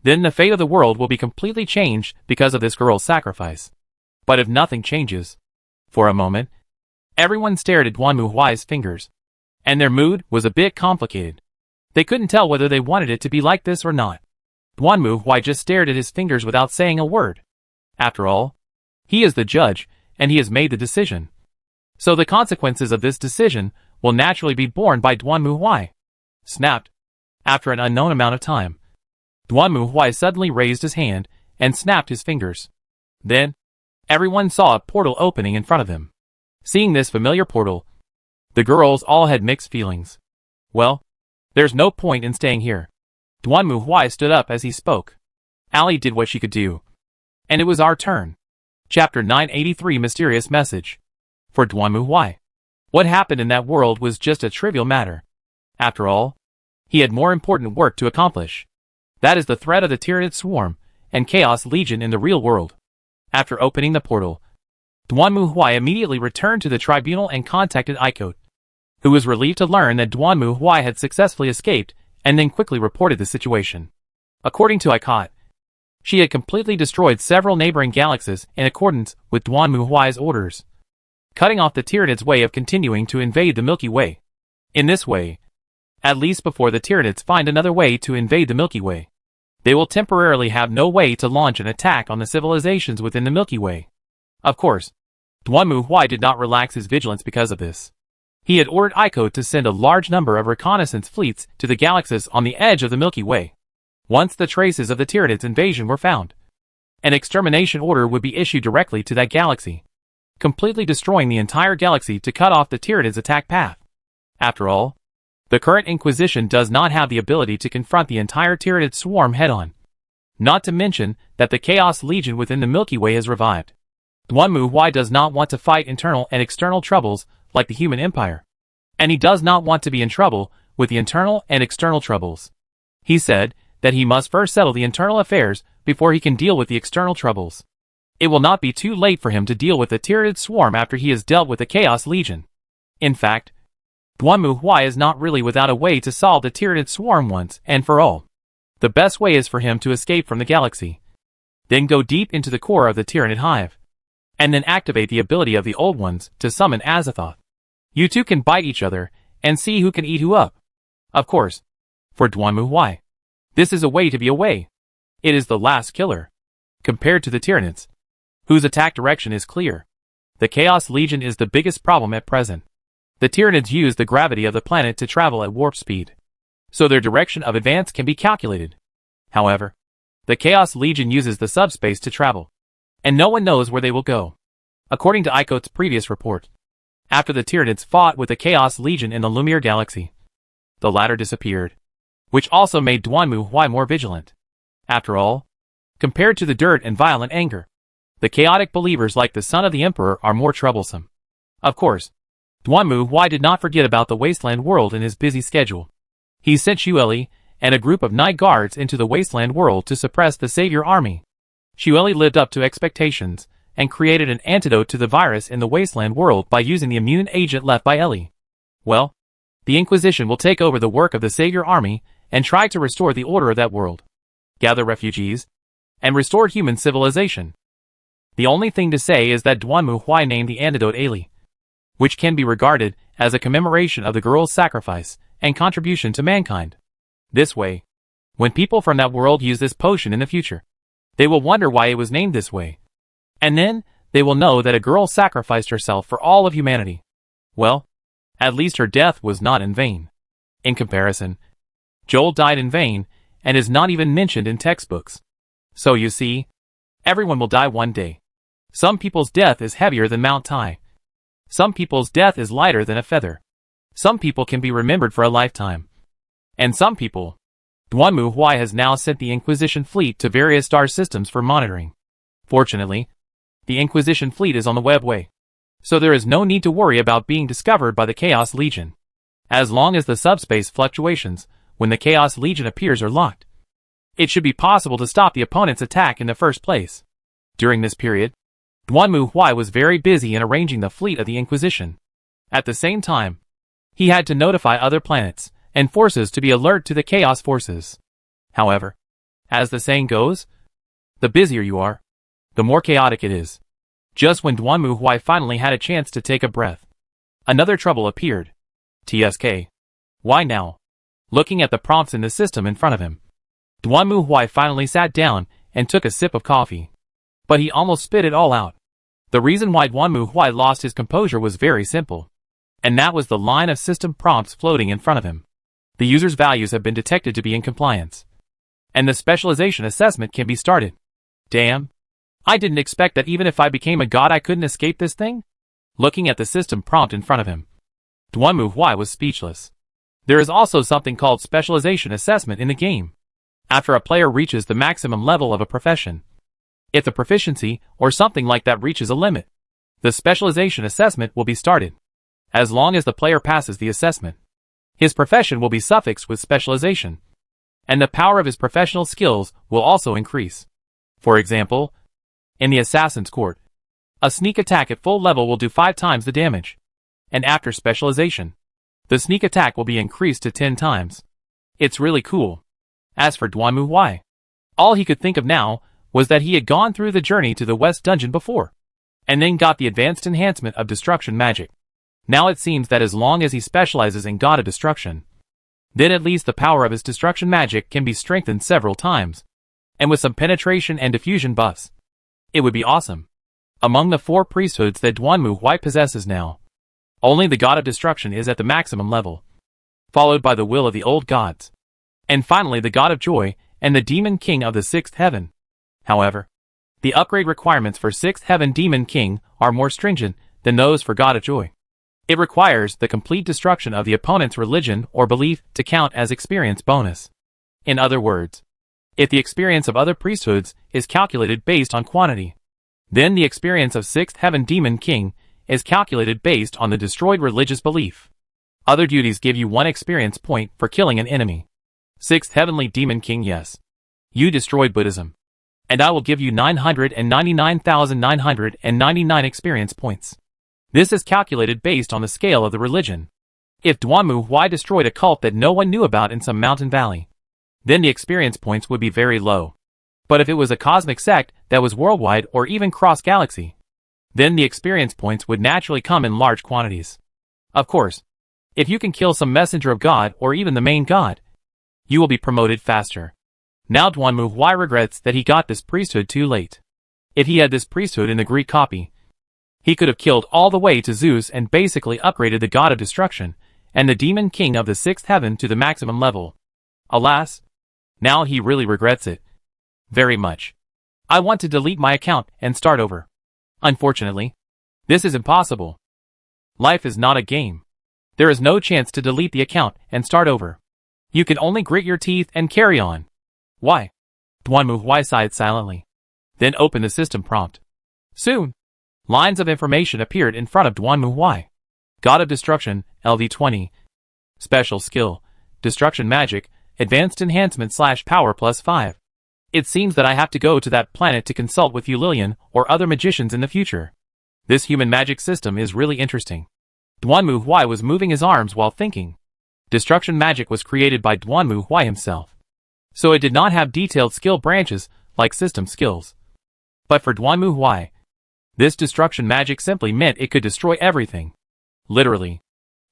then the fate of the world will be completely changed because of this girl's sacrifice. But if nothing changes, for a moment, everyone stared at Duanmu Huai's fingers, and their mood was a bit complicated. They couldn't tell whether they wanted it to be like this or not. Duanmu Huai just stared at his fingers without saying a word. After all, he is the judge, and he has made the decision. So the consequences of this decision will naturally be borne by Duanmu Huai. Snapped. After an unknown amount of time, Duanmu Huai suddenly raised his hand and snapped his fingers. Then, everyone saw a portal opening in front of them. Seeing this familiar portal, the girls all had mixed feelings. Well, there's no point in staying here. Duanmu Huai stood up as he spoke. Ali did what she could do. And it was our turn. Chapter 983 Mysterious Message. For Duanmu Huai, what happened in that world was just a trivial matter. After all, he had more important work to accomplish. That is the threat of the Tyranid Swarm and Chaos Legion in the real world. After opening the portal, Duanmu Huai immediately returned to the tribunal and contacted Icot, who was relieved to learn that Duanmu Huai had successfully escaped and then quickly reported the situation. According to Icot, she had completely destroyed several neighboring galaxies in accordance with Duanmu Huai's orders, cutting off the Tyranids' way of continuing to invade the Milky Way. In this way, at least before the Tyranids find another way to invade the Milky Way, they will temporarily have no way to launch an attack on the civilizations within the Milky Way. Of course, Duanmu Huai did not relax his vigilance because of this. He had ordered Icot to send a large number of reconnaissance fleets to the galaxies on the edge of the Milky Way. Once the traces of the Tyranids' invasion were found, an extermination order would be issued directly to that galaxy, completely destroying the entire galaxy to cut off the Tyranids' attack path. After all, the current Inquisition does not have the ability to confront the entire Tyranid swarm head-on. Not to mention that the Chaos Legion within the Milky Way has revived. Duanmu Huai does not want to fight internal and external troubles like the human empire. And he does not want to be in trouble with the internal and external troubles. He said that he must first settle the internal affairs before he can deal with the external troubles. It will not be too late for him to deal with the Tyranid swarm after he has dealt with the Chaos Legion. In fact, Duanmu Huai is not really without a way to solve the Tyranid swarm once and for all. The best way is for him to escape from the galaxy, then go deep into the core of the Tyranid hive, and then activate the ability of the old ones to summon Azathoth. You two can bite each other and see who can eat who up. Of course, for Duanmu Huai, this is a way to be away. It is the last killer, compared to the Tyranids, whose attack direction is clear. The Chaos Legion is the biggest problem at present. The Tyranids use the gravity of the planet to travel at warp speed, so their direction of advance can be calculated. However, the Chaos Legion uses the subspace to travel, and no one knows where they will go. According to Icot's previous report, after the Tyranids fought with the Chaos Legion in the Lumiere Galaxy, the latter disappeared, which also made Duanmu Huai more vigilant. After all, compared to the dirt and violent anger, the chaotic believers like the son of the Emperor are more troublesome. Of course, Duanmu Huai did not forget about the Wasteland world in his busy schedule. He sent Xueli and a group of night guards into the Wasteland world to suppress the Savior Army. Xueli lived up to expectations and created an antidote to the virus in the Wasteland world by using the immune agent left by Ellie. Well, the Inquisition will take over the work of the Savior Army and try to restore the order of that world, gather refugees, and restore human civilization. The only thing to say is that Duanmu Huai named the antidote Ellie, which can be regarded as a commemoration of the girl's sacrifice and contribution to mankind. This way, when people from that world use this potion in the future, they will wonder why it was named this way. And then, they will know that a girl sacrificed herself for all of humanity. Well, at least her death was not in vain. In comparison, Joel died in vain and is not even mentioned in textbooks. So you see, everyone will die one day. Some people's death is heavier than Mount Tai. Some people's death is lighter than a feather. Some people can be remembered for a lifetime. And some people, Duanmu Huai has now sent the Inquisition fleet to various star systems for monitoring. Fortunately, the Inquisition fleet is on the webway, so there is no need to worry about being discovered by the Chaos Legion. As long as the subspace fluctuations when the Chaos Legion appears are locked, it should be possible to stop the opponent's attack in the first place. During this period, Duanmu Huai was very busy in arranging the fleet of the Inquisition. At the same time, he had to notify other planets and forces to be alert to the Chaos forces. However, as the saying goes, the busier you are, the more chaotic it is. Just when Duanmu Huai finally had a chance to take a breath, another trouble appeared. TSK. Why now? Looking at the prompts in the system in front of him, Duanmu Huai finally sat down and took a sip of coffee. But he almost spit it all out. The reason why Duanmu Huai lost his composure was very simple, and that was the line of system prompts floating in front of him. The user's values have been detected to be in compliance, and the specialization assessment can be started. Damn. I didn't expect that even if I became a god I couldn't escape this thing? Looking at the system prompt in front of him, Duanmu Huai was speechless. There is also something called specialization assessment in the game. After a player reaches the maximum level of a profession, if the proficiency or something like that reaches a limit, the specialization assessment will be started. As long as the player passes the assessment, his profession will be suffixed with specialization, and the power of his professional skills will also increase. For example, in the Assassin's Court, a sneak attack at full level will do 5 times the damage, and after specialization, the sneak attack will be increased to 10 times. It's really cool. As for Duanmu Huai, all he could think of now was that he had gone through the journey to the West Dungeon before, and then got the advanced enhancement of destruction magic. Now it seems that as long as he specializes in God of Destruction, then at least the power of his destruction magic can be strengthened several times, and with some penetration and diffusion buffs, it would be awesome. Among the 4 priesthoods that Duanmu Huai possesses now, only the God of Destruction is at the maximum level, followed by the Will of the Old Gods, and finally the God of Joy and the Demon King of the 6th Heaven. However, the upgrade requirements for 6th Heaven Demon King are more stringent than those for God of Joy. It requires the complete destruction of the opponent's religion or belief to count as experience bonus. In other words, if the experience of other priesthoods is calculated based on quantity, then the experience of 6th Heaven Demon King is calculated based on the destroyed religious belief. Other duties give you 1 experience point for killing an enemy. 6th Heavenly Demon King, yes, you destroyed Buddhism, and I will give you 999,999 experience points. This is calculated based on the scale of the religion. If Duanmu Huai destroyed a cult that no one knew about in some mountain valley, then the experience points would be very low. But if it was a cosmic sect that was worldwide or even cross-galaxy, then the experience points would naturally come in large quantities. Of course, if you can kill some messenger of God or even the main god, you will be promoted faster. Now Duanmu Huai regrets that he got this priesthood too late. If he had this priesthood in the Greek copy, he could have killed all the way to Zeus and basically upgraded the God of Destruction and the Demon King of the 6th Heaven to the maximum level. Alas, now he really regrets it. Very much. I want to delete my account and start over. Unfortunately, this is impossible. Life is not a game. There is no chance to delete the account and start over. You can only grit your teeth and carry on. Why? Duanmu Huai sighed silently, then opened the system prompt. Soon, lines of information appeared in front of Duanmu Huai. God of Destruction, LV20. Special skill, Destruction Magic, Advanced Enhancement / Power +5. It seems that I have to go to that planet to consult with Eulilian or other magicians in the future. This human magic system is really interesting. Duanmu Huai was moving his arms while thinking. Destruction magic was created by Duanmu Huai himself, so it did not have detailed skill branches like system skills. But for Duanmu Huai, this destruction magic simply meant it could destroy everything. Literally.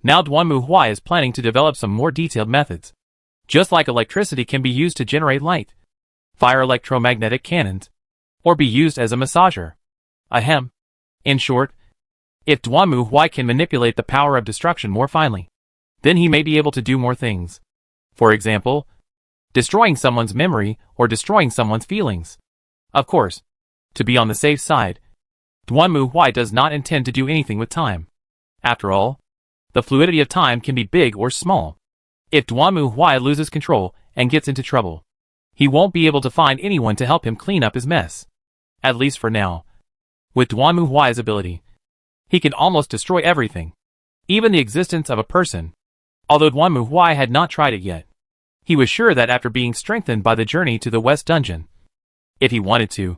Now Duanmu Huai is planning to develop some more detailed methods. Just like electricity can be used to generate light, fire electromagnetic cannons, or be used as a massager. Ahem. In short, if Duanmu Huai can manipulate the power of destruction more finely, then he may be able to do more things. For example, destroying someone's memory or destroying someone's feelings. Of course, to be on the safe side, Duanmu Huai does not intend to do anything with time. After all, the fluidity of time can be big or small. If Duanmu Huai loses control and gets into trouble, he won't be able to find anyone to help him clean up his mess. At least for now. With Duanmu Huai's ability, he can almost destroy everything, even the existence of a person. Although Duanmu Huai had not tried it yet, he was sure that after being strengthened by the journey to the West Dungeon, if he wanted to,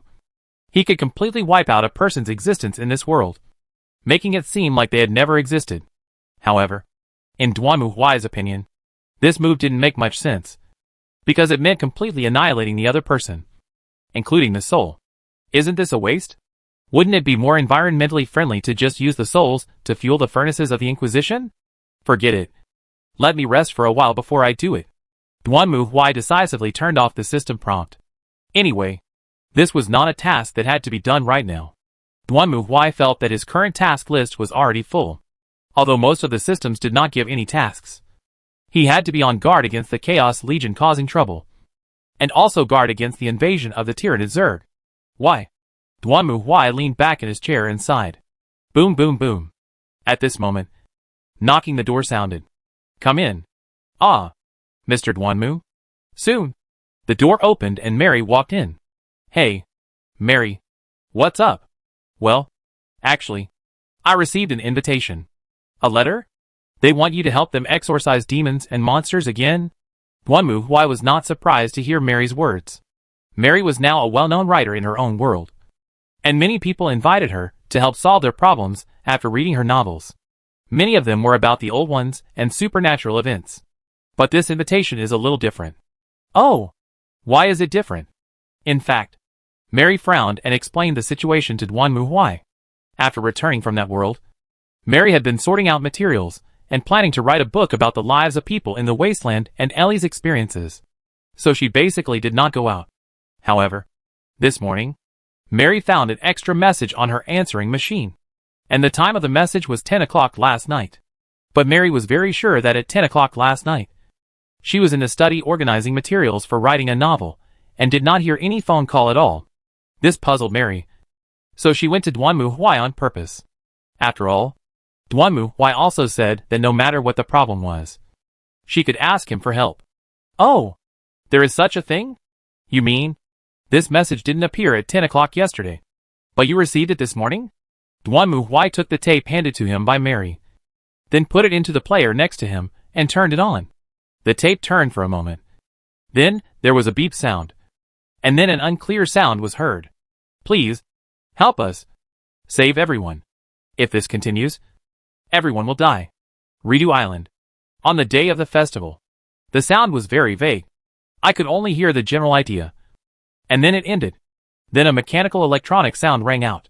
he could completely wipe out a person's existence in this world, making it seem like they had never existed. However, in Duanmu Huai's opinion, this move didn't make much sense, because it meant completely annihilating the other person, including the soul. Isn't this a waste? Wouldn't it be more environmentally friendly to just use the souls to fuel the furnaces of the Inquisition? Forget it. Let me rest for a while before I do it. Duanmu Huai decisively turned off the system prompt. Anyway, this was not a task that had to be done right now. Duanmu Huai felt that his current task list was already full, although most of the systems did not give any tasks. He had to be on guard against the Chaos Legion causing trouble, and also guard against the invasion of the Tyranid Zerg. Why? Duanmu Huai leaned back in his chair and sighed. Boom boom boom. At this moment, knocking the door sounded. Come in. Ah, Mr. Duanmu? Soon. The door opened and Mary walked in. Hey, Mary. What's up? Well, actually, I received an invitation. A letter? They want you to help them exorcise demons and monsters again? Duanmu Huai was not surprised to hear Mary's words. Mary was now a well-known writer in her own world, and many people invited her to help solve their problems after reading her novels. Many of them were about the old ones and supernatural events. But this invitation is a little different. Oh, why is it different? In fact, Mary frowned and explained the situation to Duanmu Huai. After returning from that world, Mary had been sorting out materials and planning to write a book about the lives of people in the wasteland and Ellie's experiences. So she basically did not go out. However, this morning, Mary found an extra message on her answering machine, and the time of the message was 10 o'clock last night. But Mary was very sure that at 10 o'clock last night, she was in the study organizing materials for writing a novel, and did not hear any phone call at all. This puzzled Mary, so she went to Duanmu Huai on purpose. After all, Duanmu Huai also said that no matter what the problem was, she could ask him for help. Oh, there is such a thing? You mean, this message didn't appear at 10 o'clock yesterday, but you received it this morning? Duanmu Huai took the tape handed to him by Mary, then put it into the player next to him and turned it on. The tape turned for a moment. Then, there was a beep sound, and then an unclear sound was heard. Please, help us. Save everyone. If this continues, everyone will die. Redo Island. On the day of the festival. The sound was very vague. I could only hear the general idea. And then it ended. Then a mechanical electronic sound rang out.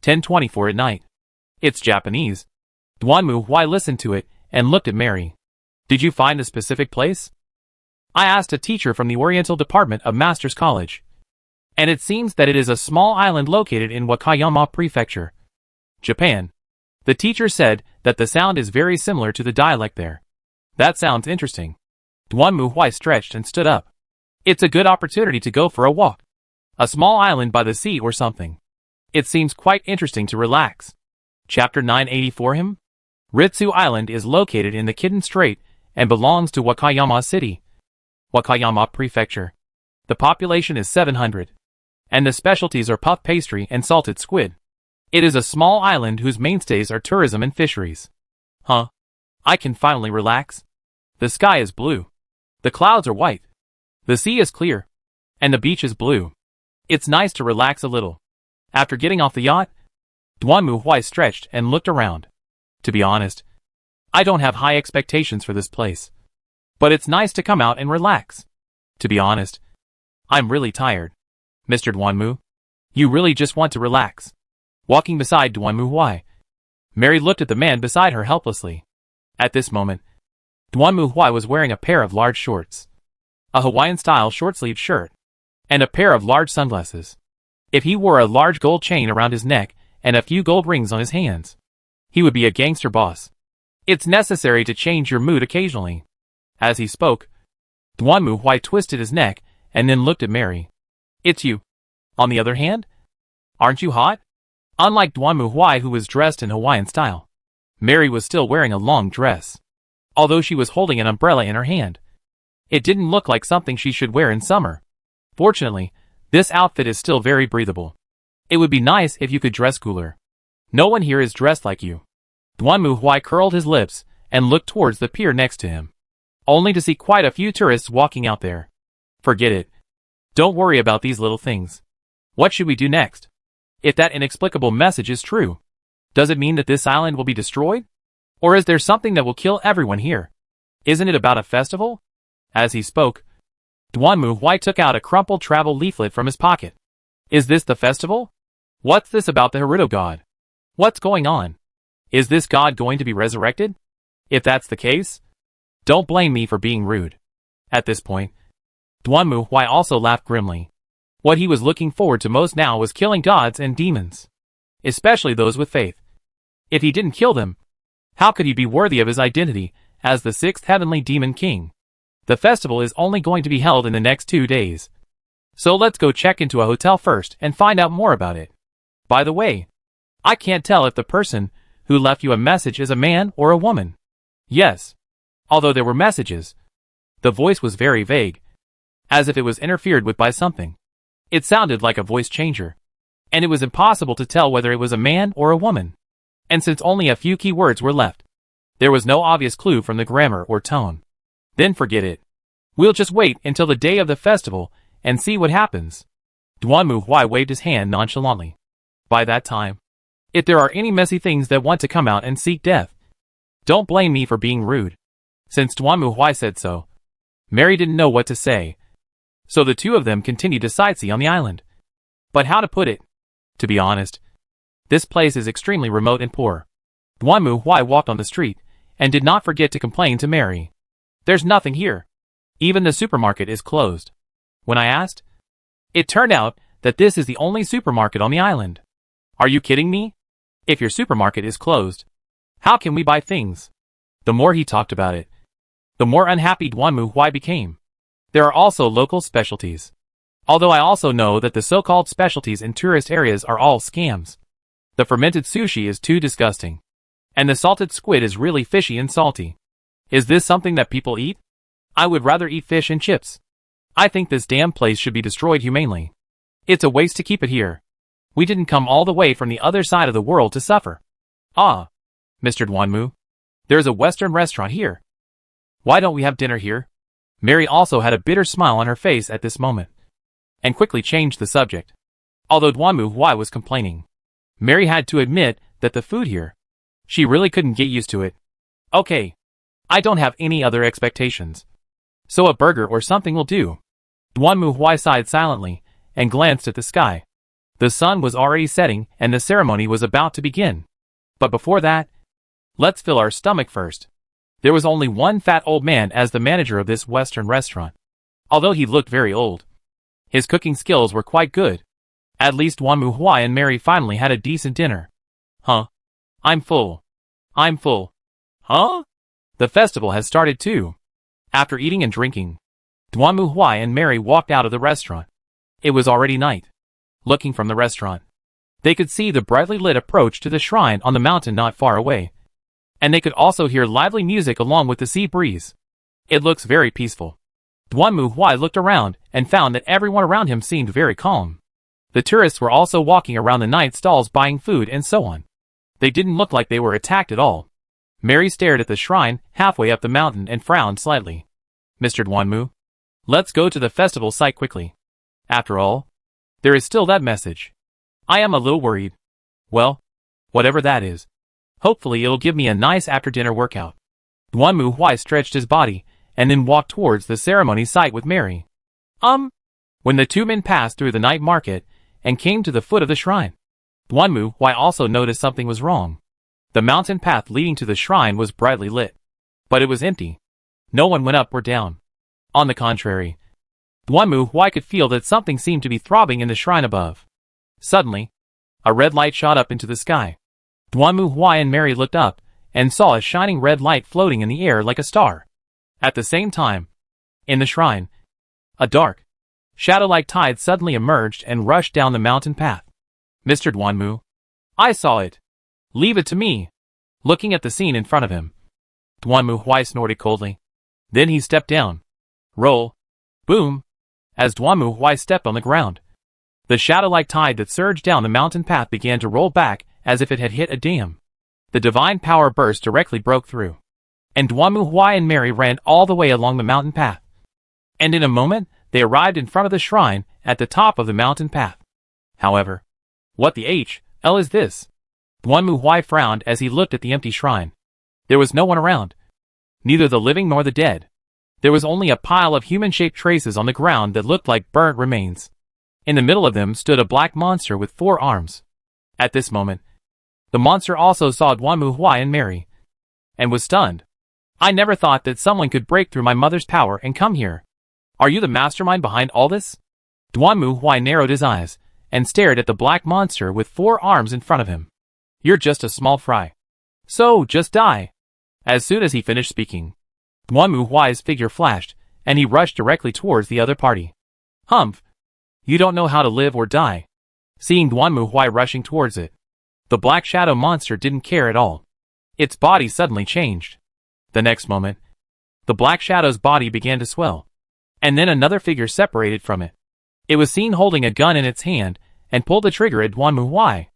10:24 at night. It's Japanese. Duanmu Huai listened to it and looked at Mary. Did you find the specific place? I asked a teacher from the Oriental Department of Master's College, and it seems that it is a small island located in Wakayama Prefecture, Japan. The teacher said that the sound is very similar to the dialect there. That sounds interesting. Duanmu Huai stretched and stood up. It's a good opportunity to go for a walk. A small island by the sea or something. It seems quite interesting to relax. Chapter 984 Him? Ritsu Island is located in the Kitten Strait and belongs to Wakayama City, Wakayama Prefecture. The population is 700, and the specialties are puff pastry and salted squid. It is a small island whose mainstays are tourism and fisheries. Huh? I can finally relax. The sky is blue. The clouds are white. The sea is clear. And the beach is blue. It's nice to relax a little. After getting off the yacht, Duanmu Huai stretched and looked around. To be honest, I don't have high expectations for this place. But it's nice to come out and relax. To be honest, I'm really tired. Mr. Duanmu, you really just want to relax. Walking beside Duanmu Huai, Mary looked at the man beside her helplessly. At this moment, Duanmu Huai was wearing a pair of large shorts, a Hawaiian-style short-sleeved shirt, and a pair of large sunglasses. If he wore a large gold chain around his neck and a few gold rings on his hands, he would be a gangster boss. It's necessary to change your mood occasionally. As he spoke, Duanmu Huai twisted his neck and then looked at Mary. It's you. On the other hand, aren't you hot? Unlike Duanmu Huai, who was dressed in Hawaiian style, Mary was still wearing a long dress, although she was holding an umbrella in her hand. It didn't look like something she should wear in summer. Fortunately, this outfit is still very breathable. It would be nice if you could dress cooler. No one here is dressed like you. Duanmu Huai curled his lips and looked towards the pier next to him, only to see quite a few tourists walking out there. Forget it. Don't worry about these little things. What should we do next? If that inexplicable message is true, does it mean that this island will be destroyed? Or is there something that will kill everyone here? Isn't it about a festival? As he spoke, Duanmu Huai took out a crumpled travel leaflet from his pocket. Is this the festival? What's this about the Haruto god? What's going on? Is this god going to be resurrected? If that's the case, don't blame me for being rude. At this point, Duanmu Huai also laughed grimly. What he was looking forward to most now was killing gods and demons, especially those with faith. If he didn't kill them, how could he be worthy of his identity as the sixth heavenly demon king? The festival is only going to be held in the next 2 days. So let's go check into a hotel first and find out more about it. By the way, I can't tell if the person who left you a message is a man or a woman. Yes. Although there were messages, the voice was very vague, as if it was interfered with by something. It sounded like a voice changer, and it was impossible to tell whether it was a man or a woman. And since only a few key words were left, there was no obvious clue from the grammar or tone. Then forget it. We'll just wait until the day of the festival and see what happens. Duanmu Huai waved his hand nonchalantly. By that time, if there are any messy things that want to come out and seek death, don't blame me for being rude. Since Duanmu Huai said so, Mary didn't know what to say. So the two of them continued to sightsee on the island. But how to put it? To be honest, this place is extremely remote and poor. Duanmu Huai walked on the street and did not forget to complain to Mary. There's nothing here. Even the supermarket is closed. When I asked, it turned out that this is the only supermarket on the island. Are you kidding me? If your supermarket is closed, how can we buy things? The more he talked about it, the more unhappy Duanmu Huai became. There are also local specialties. Although I also know that the so-called specialties in tourist areas are all scams. The fermented sushi is too disgusting. And the salted squid is really fishy and salty. Is this something that people eat? I would rather eat fish and chips. I think this damn place should be destroyed humanely. It's a waste to keep it here. We didn't come all the way from the other side of the world to suffer. Ah, Mr. Duanmu, there's a Western restaurant here. Why don't we have dinner here? Mary also had a bitter smile on her face at this moment, and quickly changed the subject. Although Duanmu Huai was complaining, Mary had to admit that the food here, she really couldn't get used to it. Okay, I don't have any other expectations, so a burger or something will do. Duanmu Huai sighed silently and glanced at the sky. The sun was already setting and the ceremony was about to begin. But before that, let's fill our stomach first. There was only one fat old man as the manager of this Western restaurant. Although he looked very old, his cooking skills were quite good. At least Duanmu Huai and Mary finally had a decent dinner. Huh? I'm full. I'm full. Huh? The festival has started too. After eating and drinking, Duanmu Huai and Mary walked out of the restaurant. It was already night. Looking from the restaurant, they could see the brightly lit approach to the shrine on the mountain not far away. And they could also hear lively music along with the sea breeze. It looks very peaceful. Duanmu Huai looked around and found that everyone around him seemed very calm. The tourists were also walking around the night stalls buying food and so on. They didn't look like they were attacked at all. Mary stared at the shrine halfway up the mountain and frowned slightly. Mr. Duanmu, let's go to the festival site quickly. After all, there is still that message. I am a little worried. Well, whatever that is. Hopefully it'll give me a nice after-dinner workout. Duanmu Huai stretched his body and then walked towards the ceremony site with Mary. When the two men passed through the night market and came to the foot of the shrine, Duanmu Huai also noticed something was wrong. The mountain path leading to the shrine was brightly lit, but it was empty. No one went up or down. On the contrary, Duanmu Huai could feel that something seemed to be throbbing in the shrine above. Suddenly, a red light shot up into the sky. Duanmu Huai and Mary looked up and saw a shining red light floating in the air like a star. At the same time, in the shrine, a dark, shadow-like tide suddenly emerged and rushed down the mountain path. Mr. Duanmu, I saw it. Leave it to me. Looking at the scene in front of him, Duanmu Huai snorted coldly. Then he stepped down. Roll. Boom. As Duanmu Huai stepped on the ground, The shadow-like tide that surged down the mountain path began to roll back as if it had hit a dam. The divine power burst directly broke through. And Duanmu Huai and Mary ran all the way along the mountain path. And in a moment, they arrived in front of the shrine at the top of the mountain path. However, what the hell is this? Duanmu Huai frowned as he looked at the empty shrine. There was no one around. Neither the living nor the dead. There was only a pile of human-shaped traces on the ground that looked like burnt remains. In the middle of them stood a black monster with 4 arms. At this moment, the monster also saw Duanmu Huai and Mary, and was stunned. I never thought that someone could break through my mother's power and come here. Are you the mastermind behind all this? Duanmu Huai narrowed his eyes, and stared at the black monster with 4 arms in front of him. You're just a small fry. So, just die. As soon as he finished speaking, Duanmu Huai's figure flashed, and he rushed directly towards the other party. Humph! You don't know how to live or die. Seeing Duanmu Huai rushing towards it, the black shadow monster didn't care at all. Its body suddenly changed. The next moment, the black shadow's body began to swell, and then another figure separated from it. It was seen holding a gun in its hand, and pulled the trigger at Duanmu Huai.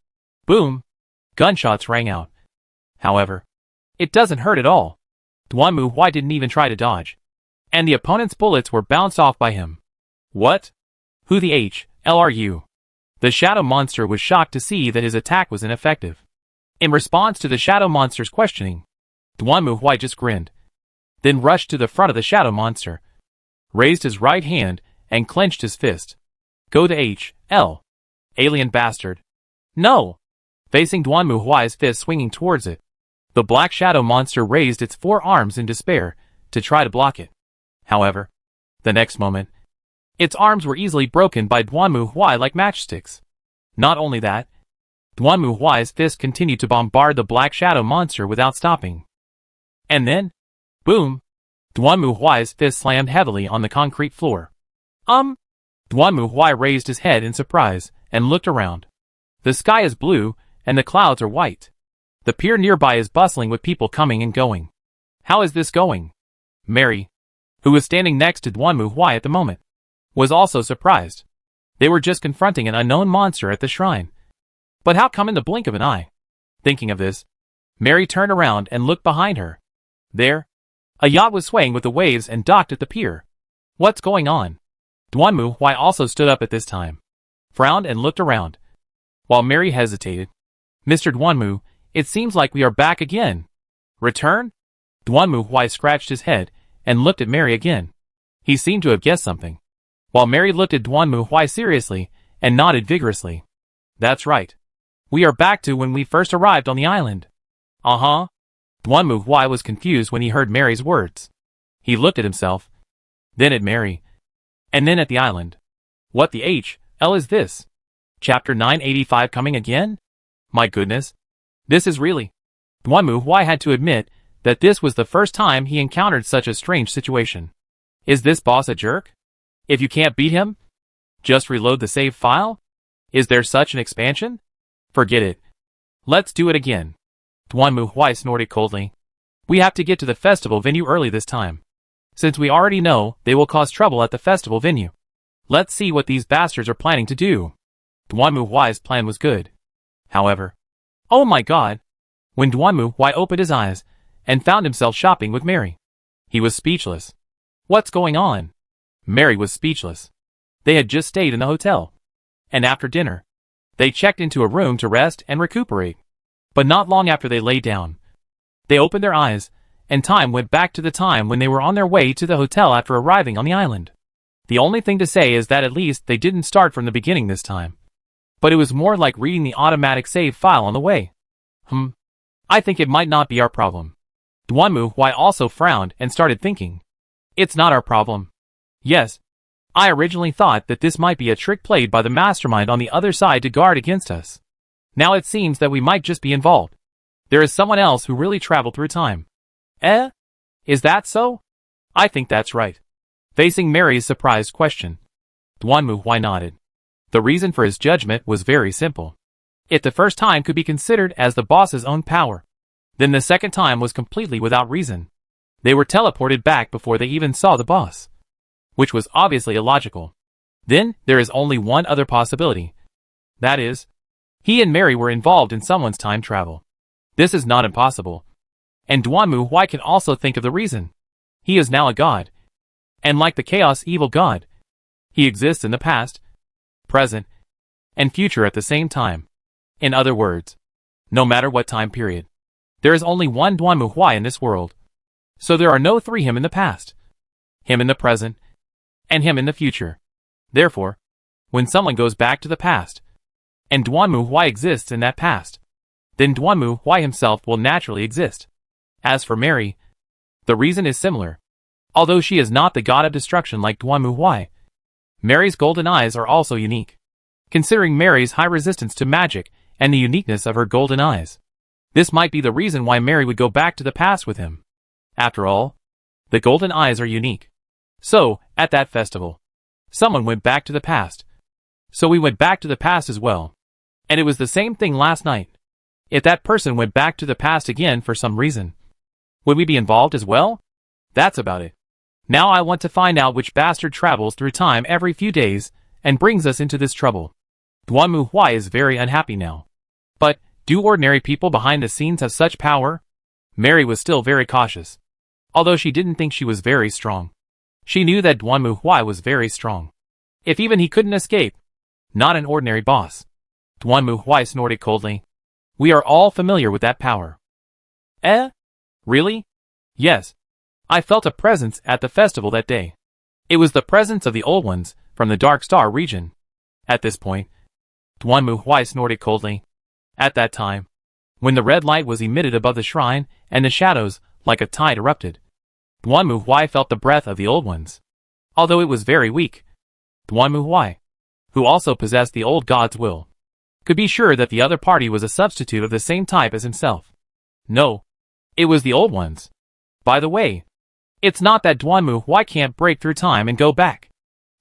Boom! Gunshots rang out. However, it doesn't hurt at all. Duanmu Huai didn't even try to dodge, and the opponent's bullets were bounced off by him. What? Who the hell are you? The shadow monster was shocked to see that his attack was ineffective. In response to the shadow monster's questioning, Duanmu Huai just grinned, then rushed to the front of the shadow monster, raised his right hand, and clenched his fist. Go to hell, alien bastard. No! Facing Duanmu Huai's fist swinging towards it, the black shadow monster raised its 4 arms in despair to try to block it. However, the next moment, its arms were easily broken by Duanmu Huai like matchsticks. Not only that, Duanmu Huai's fist continued to bombard the black shadow monster without stopping. And then, boom! Duanmu Huai's fist slammed heavily on the concrete floor. Duanmu Huai raised his head in surprise and looked around. The sky is blue, and the clouds are white. The pier nearby is bustling with people coming and going. How is this going? Mary, who was standing next to Duanmu Huai at the moment, was also surprised. They were just confronting an unknown monster at the shrine. But how come in the blink of an eye? Thinking of this, Mary turned around and looked behind her. There, a yacht was swaying with the waves and docked at the pier. What's going on? Duanmu Huai also stood up at this time, frowned and looked around. While Mary hesitated, Mr. Duanmu, it seems like we are back again. Return? Duanmu Huai scratched his head and looked at Mary again. He seemed to have guessed something. While Mary looked at Duanmu Huai seriously and nodded vigorously. That's right. We are back to when we first arrived on the island. Uh-huh. Duanmu Huai was confused when he heard Mary's words. He looked at himself, then at Mary, and then at the island. What the hell is this? Chapter 985 coming again? My goodness. This is really... Duanmu Huai had to admit that this was the first time he encountered such a strange situation. Is this boss a jerk? If you can't beat him, just reload the save file? Is there such an expansion? Forget it. Let's do it again. Duanmu Huai snorted coldly. We have to get to the festival venue early this time, since we already know they will cause trouble at the festival venue. Let's see what these bastards are planning to do. Duanmu Huai's plan was good. However, oh my god! When Duanmu Huai opened his eyes and found himself shopping with Mary, he was speechless. What's going on? Mary was speechless. They had just stayed in the hotel, and after dinner, they checked into a room to rest and recuperate. But not long after they lay down, they opened their eyes, and time went back to the time when they were on their way to the hotel after arriving on the island. The only thing to say is that at least they didn't start from the beginning this time. But it was more like reading the automatic save file on the way. I think it might not be our problem. Duanmu Huai also frowned and started thinking. It's not our problem. Yes, I originally thought that this might be a trick played by the mastermind on the other side to guard against us. Now it seems that we might just be involved. There is someone else who really traveled through time. Is that so? I think that's right. Facing Mary's surprised question, Duanmu Huai nodded. The reason for his judgment was very simple. If the first time could be considered as the boss's own power, then the second time was completely without reason. They were teleported back before they even saw the boss, which was obviously illogical. Then, there is only one other possibility. That is, he and Mary were involved in someone's time travel. This is not impossible. And Duanmu Huai can also think of the reason. He is now a god. And like the chaos evil god, he exists in the past, present, and future at the same time. In other words, no matter what time period, there is only one Duanmu Huai in this world. So there are no three him in the past, him in the present, and him in the future. Therefore, when someone goes back to the past, and Duanmu Huai exists in that past, then Duanmu Huai himself will naturally exist. As for Mary, the reason is similar. Although she is not the god of destruction like Duanmu Huai, Mary's golden eyes are also unique. Considering Mary's high resistance to magic and the uniqueness of her golden eyes, this might be the reason why Mary would go back to the past with him. After all, the golden eyes are unique. So, at that festival, someone went back to the past. So we went back to the past as well. And it was the same thing last night. If that person went back to the past again for some reason, would we be involved as well? That's about it. Now I want to find out which bastard travels through time every few days and brings us into this trouble. Duanmu Huai is very unhappy now. But, do ordinary people behind the scenes have such power? Mary was still very cautious. Although she didn't think she was very strong. She knew that Duanmu Huai was very strong. If even he couldn't escape. Not an ordinary boss. Duanmu Huai snorted coldly. We are all familiar with that power. Eh? Really? Yes. I felt a presence at the festival that day. It was the presence of the old ones from the Dark Star region. At this point, Duanmu Huai snorted coldly. At that time, when the red light was emitted above the shrine and the shadows, like a tide, erupted, Duanmu Huai felt the breath of the old ones. Although it was very weak, Duanmu Huai, who also possessed the old god's will, could be sure that the other party was a substitute of the same type as himself. No, it was the old ones. By the way, it's not that Duanmu Huai can't break through time and go back.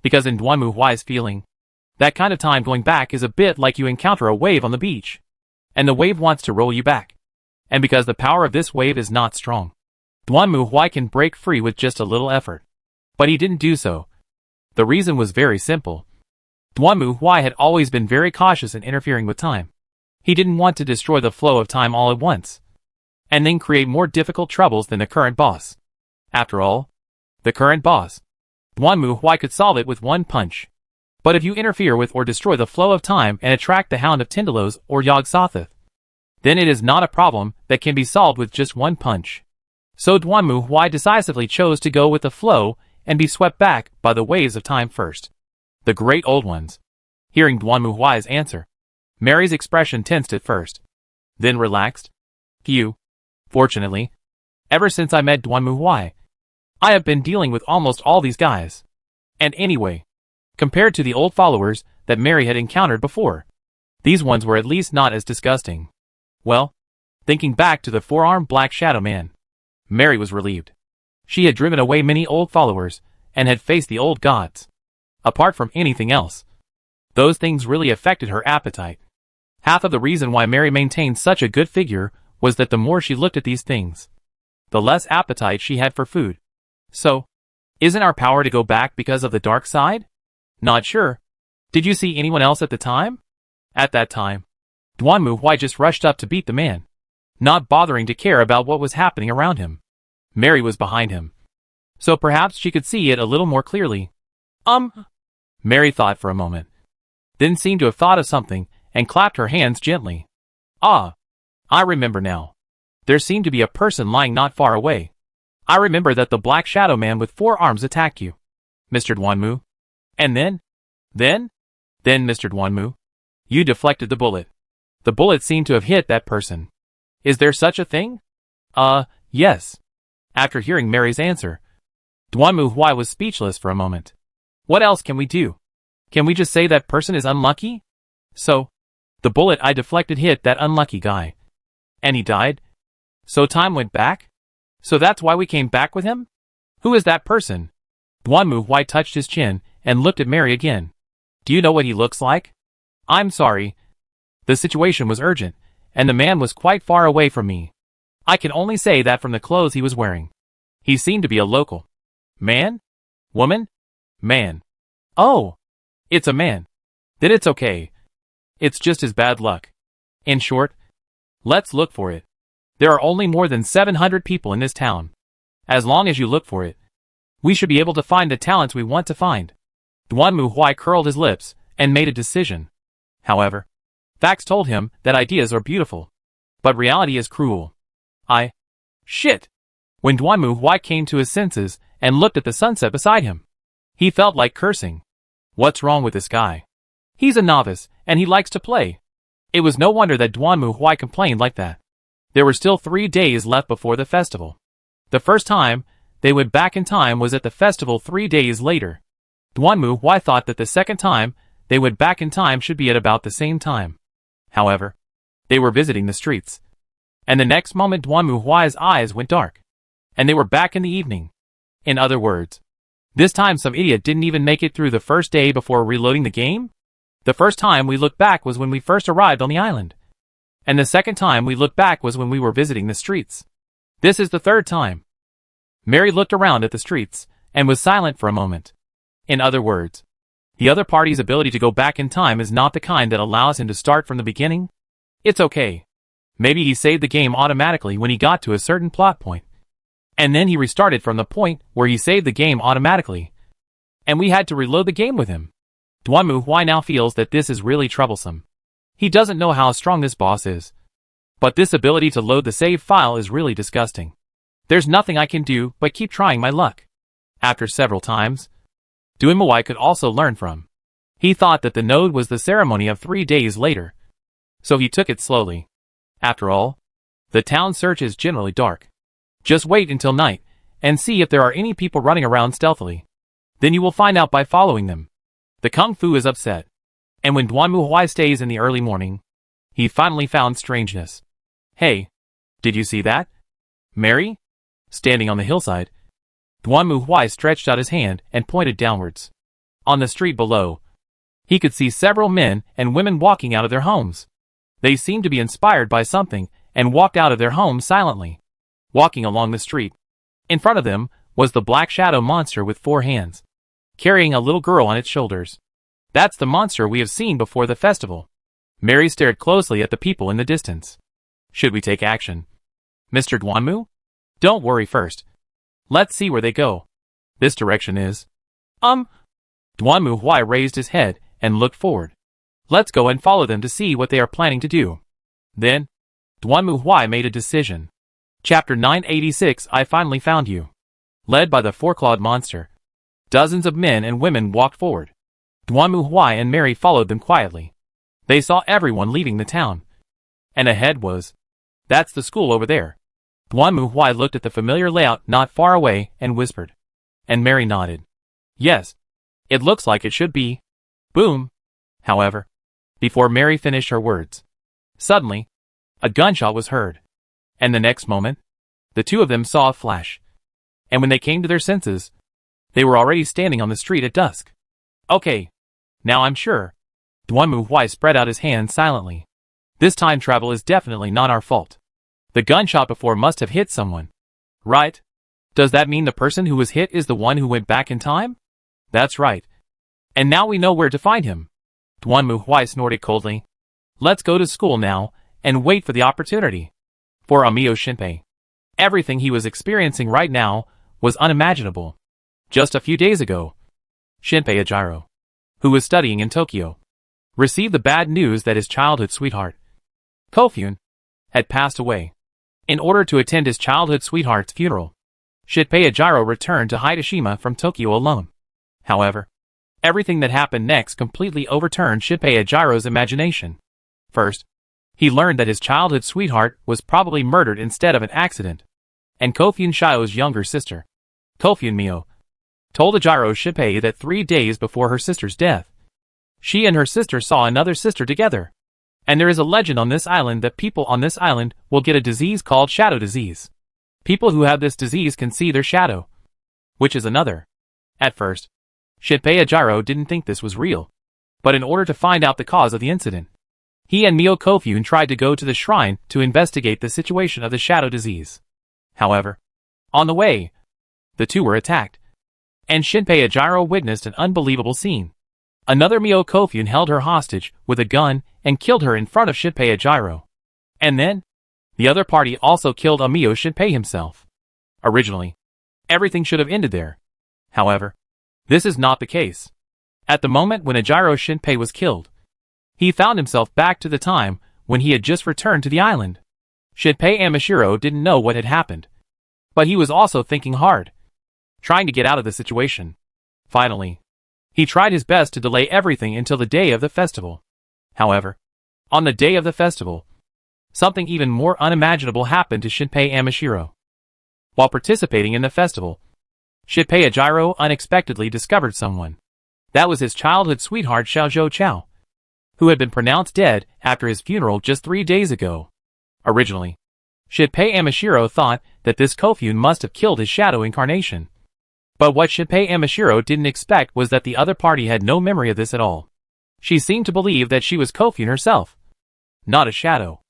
Because in Duanmu Huai's feeling, that kind of time going back is a bit like you encounter a wave on the beach, and the wave wants to roll you back. And because the power of this wave is not strong, Duanmu Huai can break free with just a little effort. But he didn't do so. The reason was very simple. Duanmu Huai had always been very cautious in interfering with time. He didn't want to destroy the flow of time all at once, and then create more difficult troubles than the current boss. After all, the current boss, Duanmu Huai, could solve it with one punch. But if you interfere with or destroy the flow of time and attract the Hound of Tindalos or Yog Sothoth, then it is not a problem that can be solved with just one punch. So Duanmu Huai decisively chose to go with the flow and be swept back by the waves of time first. The great old ones. Hearing Duanmu Huai's answer, Mary's expression tensed at first, then relaxed. Phew. Fortunately, ever since I met Duanmu Huai, I have been dealing with almost all these guys. And anyway, compared to the old followers that Mary had encountered before, these ones were at least not as disgusting. Well, thinking back to the four-armed black shadow man, Mary was relieved. She had driven away many old followers and had faced the old gods. Apart from anything else, those things really affected her appetite. Half of the reason why Mary maintained such a good figure was that the more she looked at these things, the less appetite she had for food. So, isn't our power to go back because of the dark side? Not sure. Did you see anyone else at the time? At that time, Duanmu Huai just rushed up to beat the man, not bothering to care about what was happening around him. Mary was behind him, so perhaps she could see it a little more clearly. Mary thought for a moment, then seemed to have thought of something and clapped her hands gently. Ah, I remember now. There seemed to be a person lying not far away. I remember that the black shadow man with 4 arms attacked you, Mr. Duanmu. And then, Mr. Duanmu, you deflected the bullet. The bullet seemed to have hit that person. Is there such a thing? Yes. After hearing Mary's answer, Duanmu Huai was speechless for a moment. What else can we do? Can we just say that person is unlucky? So, the bullet I deflected hit that unlucky guy. And he died? So time went back? So that's why we came back with him? Who is that person? Duanmu Huai touched his chin and looked at Mary again. Do you know what he looks like? I'm sorry. The situation was urgent, and the man was quite far away from me. I can only say that from the clothes he was wearing. He seemed to be a local. Man? Woman? Man. Oh! It's a man. Then it's okay. It's just his bad luck. In short, let's look for it. There are only more than 700 people in this town. As long as you look for it, we should be able to find the talents we want to find. Duanmu Huai curled his lips and made a decision. However, facts told him that ideas are beautiful, but reality is cruel. Shit! When Duanmu Huai came to his senses and looked at the sunset beside him, he felt like cursing. What's wrong with this guy? He's a novice, and he likes to play. It was no wonder that Duanmu Huai complained like that. There were still 3 days left before the festival. The first time they went back in time was at the festival 3 days later. Duanmu Huai thought that the second time they went back in time should be at about the same time. However, they were visiting the streets. And the next moment Duanmu Huai's eyes went dark. And they were back in the evening. In other words, this time some idiot didn't even make it through the first day before reloading the game? The first time we looked back was when we first arrived on the island. And the second time we looked back was when we were visiting the streets. This is the third time. Mary looked around at the streets and was silent for a moment. In other words, the other party's ability to go back in time is not the kind that allows him to start from the beginning. It's okay. Maybe he saved the game automatically when he got to a certain plot point. And then he restarted from the point where he saved the game automatically. And we had to reload the game with him. Duanmu Huai now feels that this is really troublesome. He doesn't know how strong this boss is. But this ability to load the save file is really disgusting. There's nothing I can do but keep trying my luck. After several times, Duanmu Huai could also learn from. He thought that the node was the ceremony of 3 days later. So he took it slowly. After all, the town search is generally dark. Just wait until night, and see if there are any people running around stealthily. Then you will find out by following them. The Kung Fu is upset. And when Duanmu Huai stays in the early morning, he finally found strangeness. Hey, did you see that? Mary? Standing on the hillside, Duanmu Huai stretched out his hand and pointed downwards. On the street below, he could see several men and women walking out of their homes. They seemed to be inspired by something and walked out of their homes silently. Walking along the street, in front of them was the black shadow monster with 4 hands, carrying a little girl on its shoulders. That's the monster we have seen before the festival. Mary stared closely at the people in the distance. Should we take action? Mr. Duanmu? Don't worry first. Let's see where they go. This direction is... Duanmu Huai raised his head and looked forward. Let's go and follow them to see what they are planning to do. Then, Duanmu Huai made a decision. Chapter 986 I Finally Found You. Led by the 4-clawed monster, dozens of men and women walked forward. Duanmu Huai and Mary followed them quietly. They saw everyone leaving the town. And ahead was... That's the school over there. Duanmu Huai looked at the familiar layout not far away and whispered. And Mary nodded. Yes. It looks like it should be. Boom. However, before Mary finished her words, suddenly, a gunshot was heard. And the next moment, the two of them saw a flash. And when they came to their senses, they were already standing on the street at dusk. Okay. Now I'm sure. Duanmu Huai spread out his hands silently. This time travel is definitely not our fault. The gunshot before must have hit someone. Right? Does that mean the person who was hit is the one who went back in time? That's right. And now we know where to find him. Duanmu Huai snorted coldly. Let's go to school now, and wait for the opportunity. For Amio Shinpei, everything he was experiencing right now was unimaginable. Just a few days ago, Shinpei Ajiro, who was studying in Tokyo, received the bad news that his childhood sweetheart, Kofun, had passed away. In order to attend his childhood sweetheart's funeral, Shinpei Ajiro returned to Hideshima from Tokyo alone. However, everything that happened next completely overturned Shinpei Ajiro's imagination. First, he learned that his childhood sweetheart was probably murdered instead of an accident, and Kofun Shio's younger sister, Kofun Mio, told Ajiro Shinpei that 3 days before her sister's death, she and her sister saw another sister together. And there is a legend on this island that people on this island will get a disease called shadow disease. People who have this disease can see their shadow, which is another. At first, Shinpei Ajiro didn't think this was real, but in order to find out the cause of the incident, he and Mio Kofun tried to go to the shrine to investigate the situation of the shadow disease. However, on the way, the two were attacked, and Shinpei Ajiro witnessed an unbelievable scene. Another Mio Kofun held her hostage with a gun and killed her in front of Shinpei Ajiro. And then, the other party also killed Amio Shinpei himself. Originally, everything should have ended there. However, this is not the case. At the moment when Ajiro Shinpei was killed, he found himself back to the time when he had just returned to the island. Shinpei Amashiro didn't know what had happened, but he was also thinking hard, trying to get out of the situation. Finally, he tried his best to delay everything until the day of the festival. However, on the day of the festival, something even more unimaginable happened to Shinpei Amashiro. While participating in the festival, Shinpei Ajiro unexpectedly discovered someone. That was his childhood sweetheart Xiaozhou Chao, who had been pronounced dead after his funeral just 3 days ago. Originally, Shinpei Amashiro thought that this Kofun must have killed his shadow incarnation. But what Shinpei Amashiro didn't expect was that the other party had no memory of this at all. She seemed to believe that she was Kofun herself, not a shadow.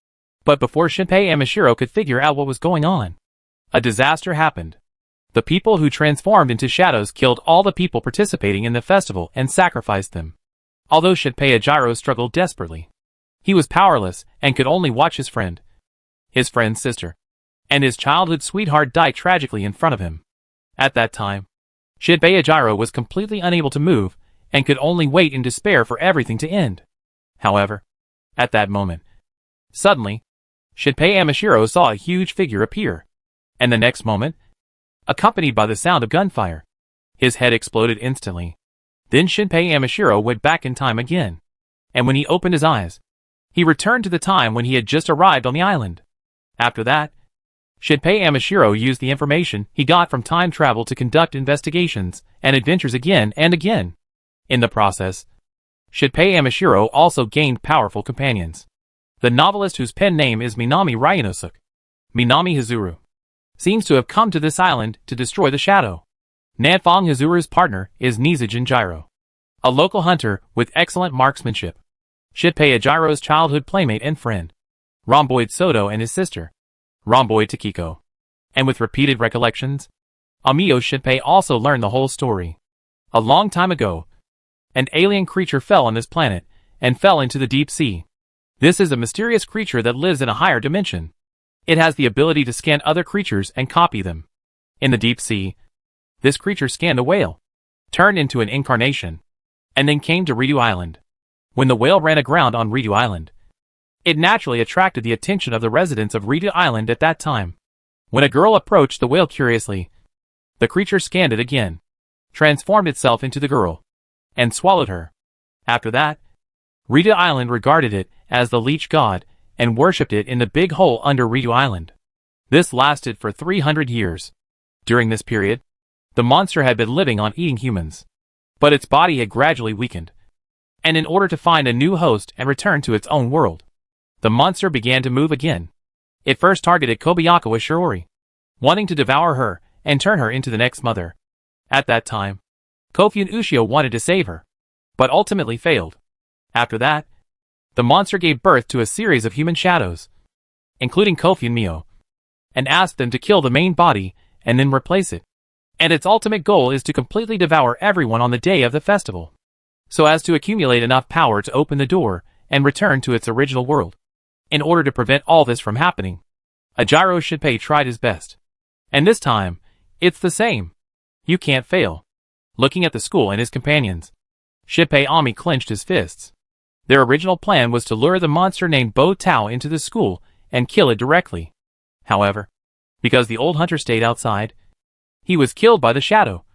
But before Shinpei Amashiro could figure out what was going on, a disaster happened. The people who transformed into shadows killed all the people participating in the festival and sacrificed them. Although Shinpei Ajiro struggled desperately, he was powerless and could only watch his friend's sister, and his childhood sweetheart die tragically in front of him. At that time, Shinpei Ajiro was completely unable to move and could only wait in despair for everything to end. However, at that moment, suddenly, Shinpei Amashiro saw a huge figure appear, and the next moment, accompanied by the sound of gunfire, his head exploded instantly. Then Shinpei Amashiro went back in time again, and when he opened his eyes, he returned to the time when he had just arrived on the island. After that, Shinpei Amashiro used the information he got from time travel to conduct investigations and adventures again and again. In the process, Shinpei Amashiro also gained powerful companions. The novelist whose pen name is Minami Ryanosuke, Minami Hazuru, seems to have come to this island to destroy the shadow. Nanfang Hazuru's partner is Nizujin Jiro, a local hunter with excellent marksmanship. Shinpei Ajiro's childhood playmate and friend, Rhomboid Soto, and his sister, Rhomboid Takiko. And with repeated recollections, Amio Shinpei also learned the whole story. A long time ago, an alien creature fell on this planet and fell into the deep sea. This is a mysterious creature that lives in a higher dimension. It has the ability to scan other creatures and copy them. In the deep sea, this creature scanned a whale, turned into an incarnation, and then came to Ridu Island. When the whale ran aground on Ridu Island, it naturally attracted the attention of the residents of Ridu Island at that time. When a girl approached the whale curiously, the creature scanned it again, transformed itself into the girl, and swallowed her. After that, Ridu Island regarded it as the leech god and worshipped it in the big hole under Ridu Island. This lasted for 300 years. During this period, the monster had been living on eating humans, but its body had gradually weakened. And in order to find a new host and return to its own world, the monster began to move again. It first targeted Kobayakawa Shiori, wanting to devour her and turn her into the next mother. At that time, Kofun Ushio wanted to save her, but ultimately failed. After that, the monster gave birth to a series of human shadows, including Kofun Mio, and asked them to kill the main body and then replace it. And its ultimate goal is to completely devour everyone on the day of the festival, so as to accumulate enough power to open the door and return to its original world. In order to prevent all this from happening, Ajiro Shinpei tried his best. And this time, it's the same. You can't fail. Looking at the school and his companions, Shinpei Ami clenched his fists. Their original plan was to lure the monster named Bo Tao into the school and kill it directly. However, because the old hunter stayed outside, he was killed by the shadow,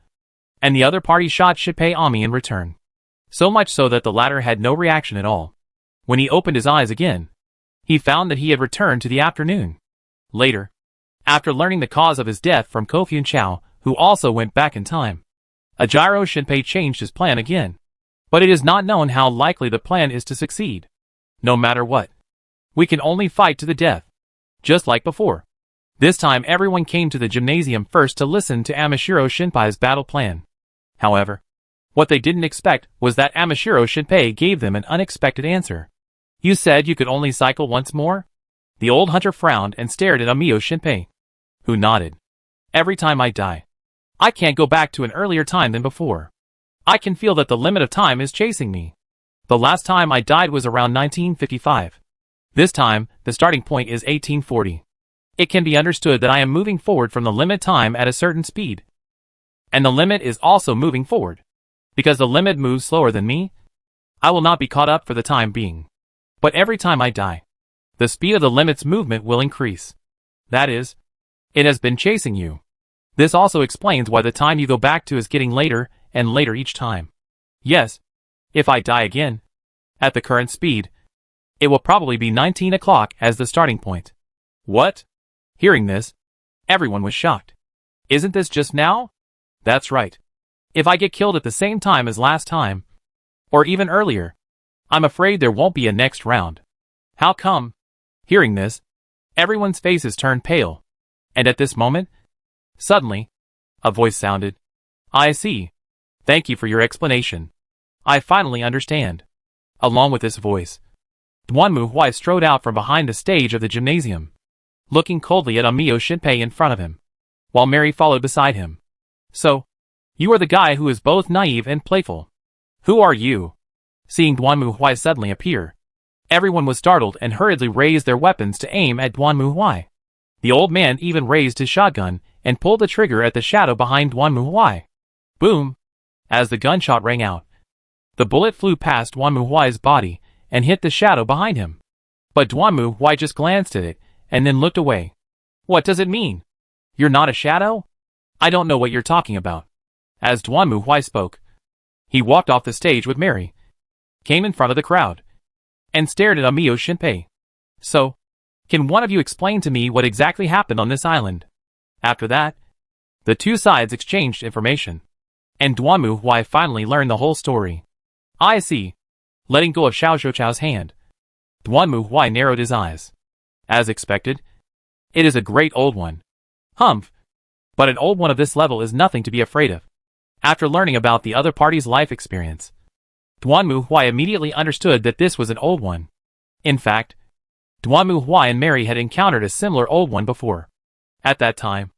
and the other party shot Shinpei Ami in return. So much so that the latter had no reaction at all. When he opened his eyes again, he found that he had returned to the afternoon. Later, after learning the cause of his death from Kofun Chao, who also went back in time, Ajiro Shinpei changed his plan again. But it is not known how likely the plan is to succeed. No matter what, we can only fight to the death. Just like before. This time everyone came to the gymnasium first to listen to Amashiro Shinpei's battle plan. However, what they didn't expect was that Amashiro Shinpei gave them an unexpected answer. You said you could only cycle once more? The old hunter frowned and stared at Amio Shinpei, who nodded. Every time I die, I can't go back to an earlier time than before. I can feel that the limit of time is chasing me. The last time I died was around 1955. This time, the starting point is 1840. It can be understood that I am moving forward from the limit time at a certain speed. And the limit is also moving forward. Because the limit moves slower than me, I will not be caught up for the time being. But every time I die, the speed of the limit's movement will increase. That is, it has been chasing you. This also explains why the time you go back to is getting later and later each time. Yes, if I die again, at the current speed, it will probably be 19 o'clock as the starting point. What? Hearing this, everyone was shocked. Isn't this just now? That's right. If I get killed at the same time as last time, or even earlier, I'm afraid there won't be a next round. How come? Hearing this, everyone's faces turned pale. And at this moment, suddenly, a voice sounded. I see. Thank you for your explanation. I finally understand. Along with this voice, Duanmu Huai strode out from behind the stage of the gymnasium, looking coldly at Amio Shinpei in front of him, while Mary followed beside him. So, you are the guy who is both naive and playful. Who are you? Seeing Duanmu Huai suddenly appear, everyone was startled and hurriedly raised their weapons to aim at Duanmu Huai. The old man even raised his shotgun and pulled the trigger at the shadow behind Duanmu Huai. Boom! As the gunshot rang out, the bullet flew past Duanmu Huai's body and hit the shadow behind him. But Duanmu Huai just glanced at it and then looked away. What does it mean? You're not a shadow? I don't know what you're talking about. As Duanmu Huai spoke, he walked off the stage with Mary, came in front of the crowd, and stared at Amio Shinpei. So, can one of you explain to me what exactly happened on this island? After that, the two sides exchanged information, and Duanmu Huai finally learned the whole story. I see. Letting go of Xiao Shouchao's hand, Duanmu Huai narrowed his eyes. As expected, it is a great old one. Humph. But an old one of this level is nothing to be afraid of. After learning about the other party's life experience, Duanmu Huai immediately understood that this was an old one. In fact, Duanmu Huai and Mary had encountered a similar old one before. At that time,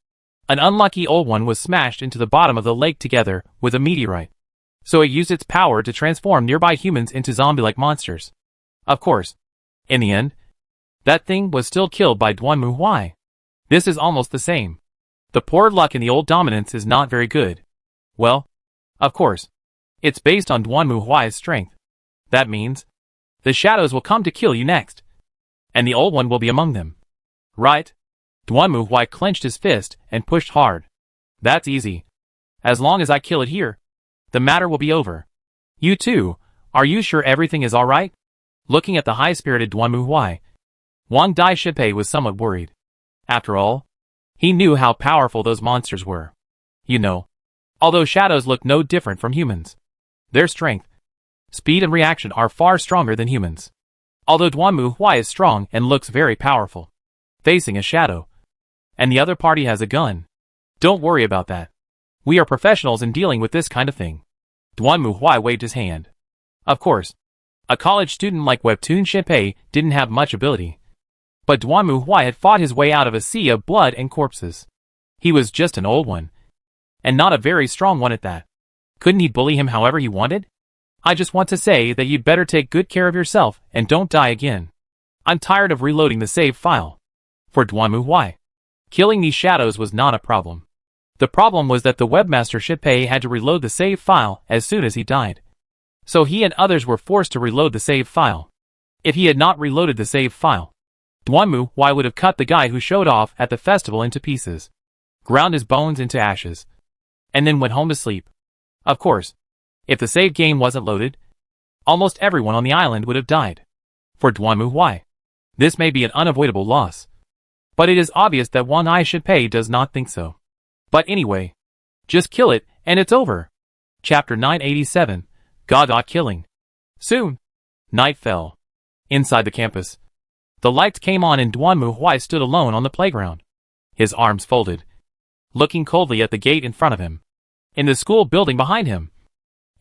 an unlucky old one was smashed into the bottom of the lake together with a meteorite, so it used its power to transform nearby humans into zombie-like monsters. Of course, in the end, that thing was still killed by Duanmu Huai. This is almost the same. The poor luck in the old dominance is not very good. Well, of course, it's based on Duanmu Huai's strength. That means, the shadows will come to kill you next, and the old one will be among them. Right? Duanmu Huai clenched his fist and pushed hard. That's easy. As long as I kill it here, the matter will be over. You too, are you sure everything is alright? Looking at the high-spirited Duanmu Huai, Wang Dai Shipei was somewhat worried. After all, he knew how powerful those monsters were. You know, although shadows look no different from humans, their strength, speed and reaction are far stronger than humans. Although Duanmu Huai is strong and looks very powerful, facing a shadow, and the other party has a gun, don't worry about that. We are professionals in dealing with this kind of thing. Duanmu Huai waved his hand. Of course, a college student like Webtoon Shinpei didn't have much ability, but Duanmu Huai had fought his way out of a sea of blood and corpses. He was just an old one, and not a very strong one at that. Couldn't he bully him however he wanted? I just want to say that you'd better take good care of yourself and don't die again. I'm tired of reloading the save file. For Duanmu Huai, killing these shadows was not a problem. The problem was that the webmaster Shipei had to reload the save file as soon as he died. So he and others were forced to reload the save file. If he had not reloaded the save file, Duanmu Huai would have cut the guy who showed off at the festival into pieces, ground his bones into ashes, and then went home to sleep. Of course, if the save game wasn't loaded, almost everyone on the island would have died. For Duanmu Huai, this may be an unavoidable loss, but it is obvious that Wang Ai Shipei does not think so. But anyway, just kill it and it's over. Chapter 987, God Killing. Soon, night fell. Inside the campus, the lights came on and Duanmu Huai stood alone on the playground, his arms folded, looking coldly at the gate in front of him. In the school building behind him,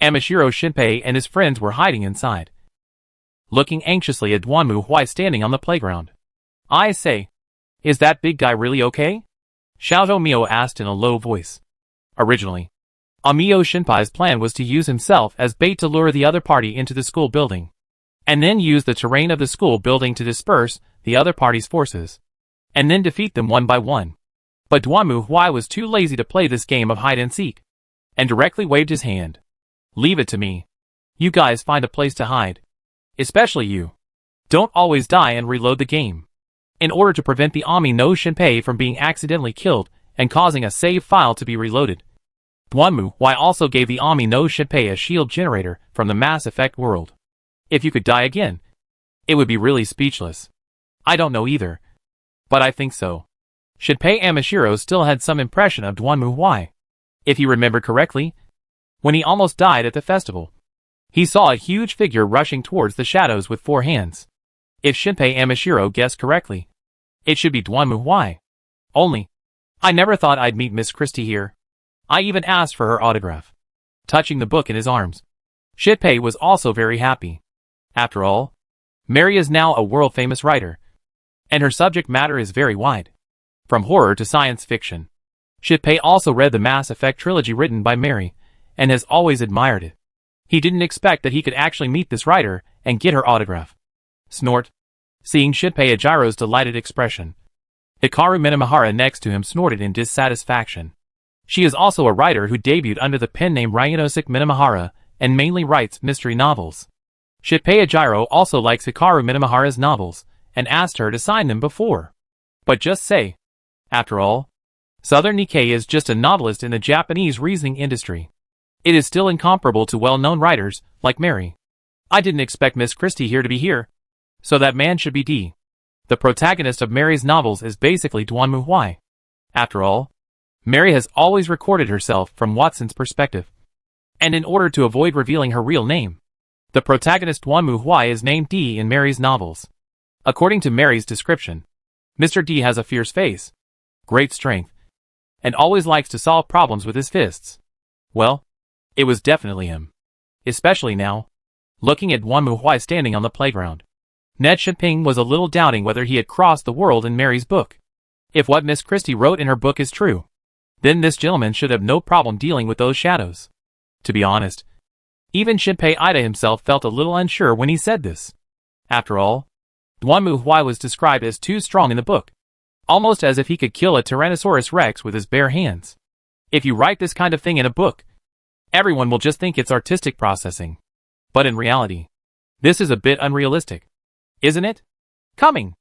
Amashiro Shinpei and his friends were hiding inside, looking anxiously at Duanmu Huai standing on the playground. I say, is that big guy really okay? Xiao Mio asked in a low voice. Originally, Amio Shinpai's plan was to use himself as bait to lure the other party into the school building, and then use the terrain of the school building to disperse the other party's forces, and then defeat them one by one. But Duanmu Huai was too lazy to play this game of hide-and-seek, and directly waved his hand. "Leave it to me. You guys find a place to hide. Especially you. Don't always die and reload the game." In order to prevent the Ami no Shinpei from being accidentally killed and causing a save file to be reloaded, Duanmu Huai also gave the Ami no Shinpei a shield generator from the Mass Effect world. If you could die again, it would be really speechless. I don't know either, but I think so. Shinpei Amashiro still had some impression of Duanmu Huai. If he remembered correctly, when he almost died at the festival, he saw a huge figure rushing towards the shadows with 4 hands. If Shinpei Amashiro guessed correctly, it should be Duanmu Huai. Only, I never thought I'd meet Miss Christie here. I even asked for her autograph. Touching the book in his arms, Shinpei was also very happy. After all, Mary is now a world-famous writer, and her subject matter is very wide, from horror to science fiction. Shinpei also read the Mass Effect trilogy written by Mary, and has always admired it. He didn't expect that he could actually meet this writer and get her autograph. Snort. Seeing Shinpei Ajiro's delighted expression, Hikaru Minamahara next to him snorted in dissatisfaction. She is also a writer who debuted under the pen name Ryanosuke Minamahara and mainly writes mystery novels. Shinpei Ajiro also likes Hikaru Minamahara's novels and asked her to sign them before. But just say, after all, Southern Nikkei is just a novelist in the Japanese reasoning industry. It is still incomparable to well-known writers like Mary. I didn't expect Miss Christie here to be here, so that man should be D. The protagonist of Mary's novels is basically Duanmu Huai. After all, Mary has always recorded herself from Watson's perspective, and in order to avoid revealing her real name, the protagonist Duanmu Huai is named D in Mary's novels. According to Mary's description, Mr. D has a fierce face, great strength, and always likes to solve problems with his fists. Well, it was definitely him. Especially now, looking at Duanmu Huai standing on the playground. Ned Shinping was a little doubting whether he had crossed the world in Mary's book. If what Miss Christie wrote in her book is true, then this gentleman should have no problem dealing with those shadows. To be honest, even Shinpei Ida himself felt a little unsure when he said this. After all, Duanmu Huai was described as too strong in the book, almost as if he could kill a Tyrannosaurus Rex with his bare hands. If you write this kind of thing in a book, everyone will just think it's artistic processing. But in reality, this is a bit unrealistic, isn't it? Coming!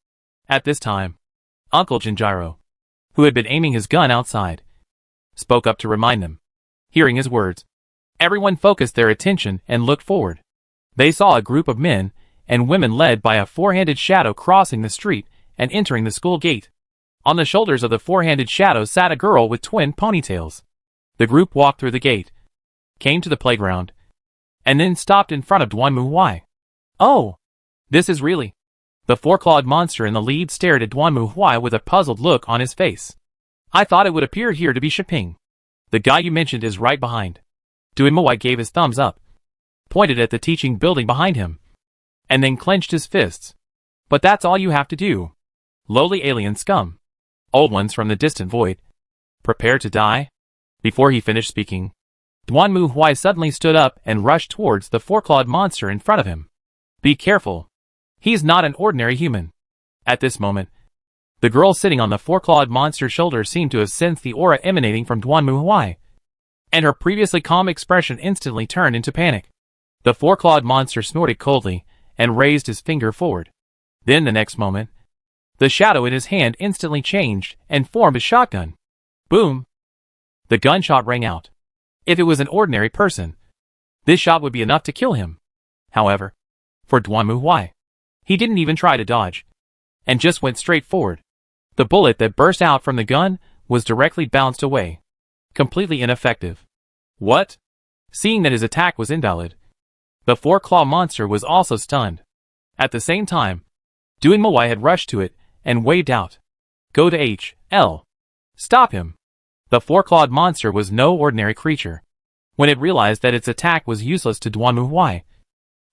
At this time, Uncle Jinjiro, who had been aiming his gun outside, spoke up to remind them. Hearing his words, everyone focused their attention and looked forward. They saw a group of men and women led by a 4-handed shadow crossing the street and entering the school gate. On the shoulders of the 4-handed shadow sat a girl with twin ponytails. The group walked through the gate, came to the playground, and then stopped in front of Duanmu Huai. Oh! This is really... The 4-clawed monster in the lead stared at Duanmu Huai with a puzzled look on his face. I thought it would appear here to be Shinping. The guy you mentioned is right behind. Duanmu Huai gave his thumbs up, pointed at the teaching building behind him, and then clenched his fists. But that's all you have to do. Lowly alien scum. Old ones from the distant void. Prepare to die? Before he finished speaking, Duanmu Huai suddenly stood up and rushed towards the 4-clawed monster in front of him. Be careful. He's not an ordinary human. At this moment, the girl sitting on the 4-clawed monster's shoulder seemed to have sensed the aura emanating from Duanmu Huai, and her previously calm expression instantly turned into panic. The 4-clawed monster snorted coldly and raised his finger forward. Then the next moment, the shadow in his hand instantly changed and formed a shotgun. Boom! The gunshot rang out. If it was an ordinary person, this shot would be enough to kill him. However, for Duanmu Huai, he didn't even try to dodge, and just went straight forward. The bullet that burst out from the gun was directly bounced away, completely ineffective. What? Seeing that his attack was invalid, the 4-claw monster was also stunned. At the same time, Duanmu Huai had rushed to it and waved out. Go to H.L. Stop him. The 4-clawed monster was no ordinary creature. When it realized that its attack was useless to Duanmu Huai,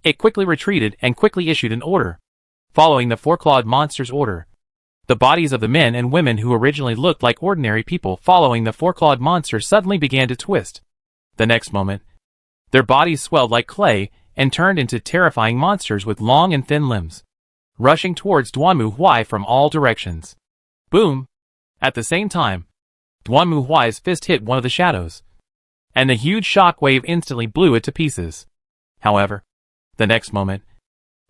it quickly retreated and quickly issued an order. Following the 4-clawed monster's order, the bodies of the men and women who originally looked like ordinary people following the 4-clawed monster suddenly began to twist. The next moment, their bodies swelled like clay and turned into terrifying monsters with long and thin limbs, rushing towards Duanmu Huai from all directions. Boom! At the same time, Duanmu Huai's fist hit one of the shadows, and the huge shock wave instantly blew it to pieces. However, the next moment,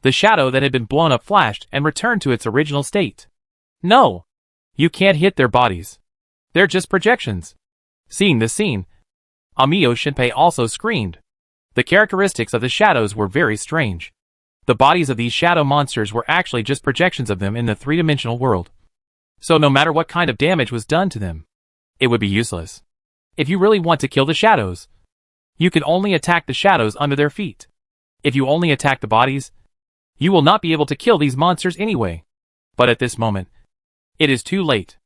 the shadow that had been blown up flashed and returned to its original state. No! You can't hit their bodies. They're just projections. Seeing this scene, Amio Shinpei also screamed. The characteristics of the shadows were very strange. The bodies of these shadow monsters were actually just projections of them in the three-dimensional world. So no matter what kind of damage was done to them, it would be useless. If you really want to kill the shadows, you can only attack the shadows under their feet. If you only attack the bodies, you will not be able to kill these monsters anyway. But at this moment, it is too late.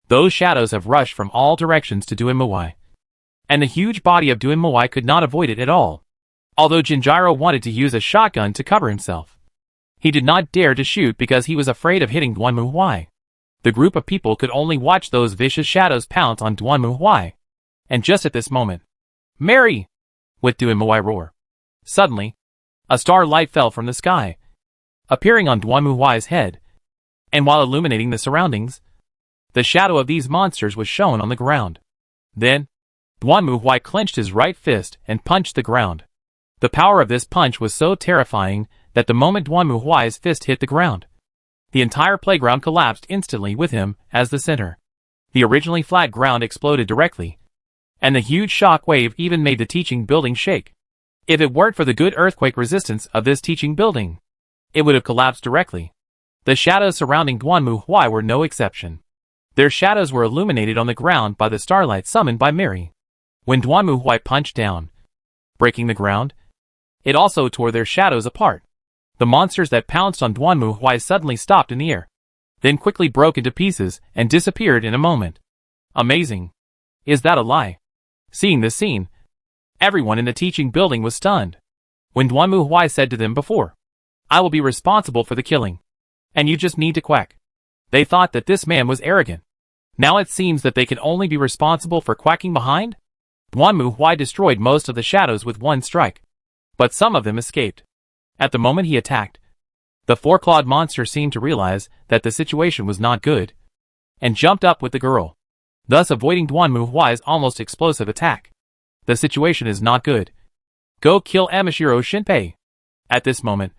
Those shadows have rushed from all directions to Duanmu Huai, and the huge body of Duanmu Huai could not avoid it at all. Although Jinjiro wanted to use a shotgun to cover himself, he did not dare to shoot because he was afraid of hitting Duanmu Huai. The group of people could only watch those vicious shadows pounce on Duanmu Huai. And just at this moment, Mary! With Duanmu Huai roar. Suddenly, a star light fell from the sky, appearing on Duanmu Huai's head, and while illuminating the surroundings, the shadow of these monsters was shown on the ground. Then, Duanmu Huai clenched his right fist and punched the ground. The power of this punch was so terrifying that the moment Duanmu Huai's fist hit the ground, the entire playground collapsed instantly with him as the center. The originally flat ground exploded directly, and the huge shock wave even made the teaching building shake. If it weren't for the good earthquake resistance of this teaching building, it would have collapsed directly. The shadows surrounding Duanmu Huai were no exception. Their shadows were illuminated on the ground by the starlight summoned by Mary. When Duanmu Huai punched down, breaking the ground, it also tore their shadows apart. The monsters that pounced on Duanmu Huai suddenly stopped in the air, then quickly broke into pieces and disappeared in a moment. Amazing. Is that a lie? Seeing this scene, everyone in the teaching building was stunned. When Duanmu Huai said to them before, "I will be responsible for the killing, and you just need to quack," they thought that this man was arrogant. Now it seems that they can only be responsible for quacking behind? Duanmu Huai destroyed most of the shadows with one strike, but some of them escaped. At the moment he attacked, the four-clawed monster seemed to realize that the situation was not good, and jumped up with the girl, thus avoiding Duanmu Huai's almost explosive attack. The situation is not good. Go kill Amashiro Shinpei. At this moment,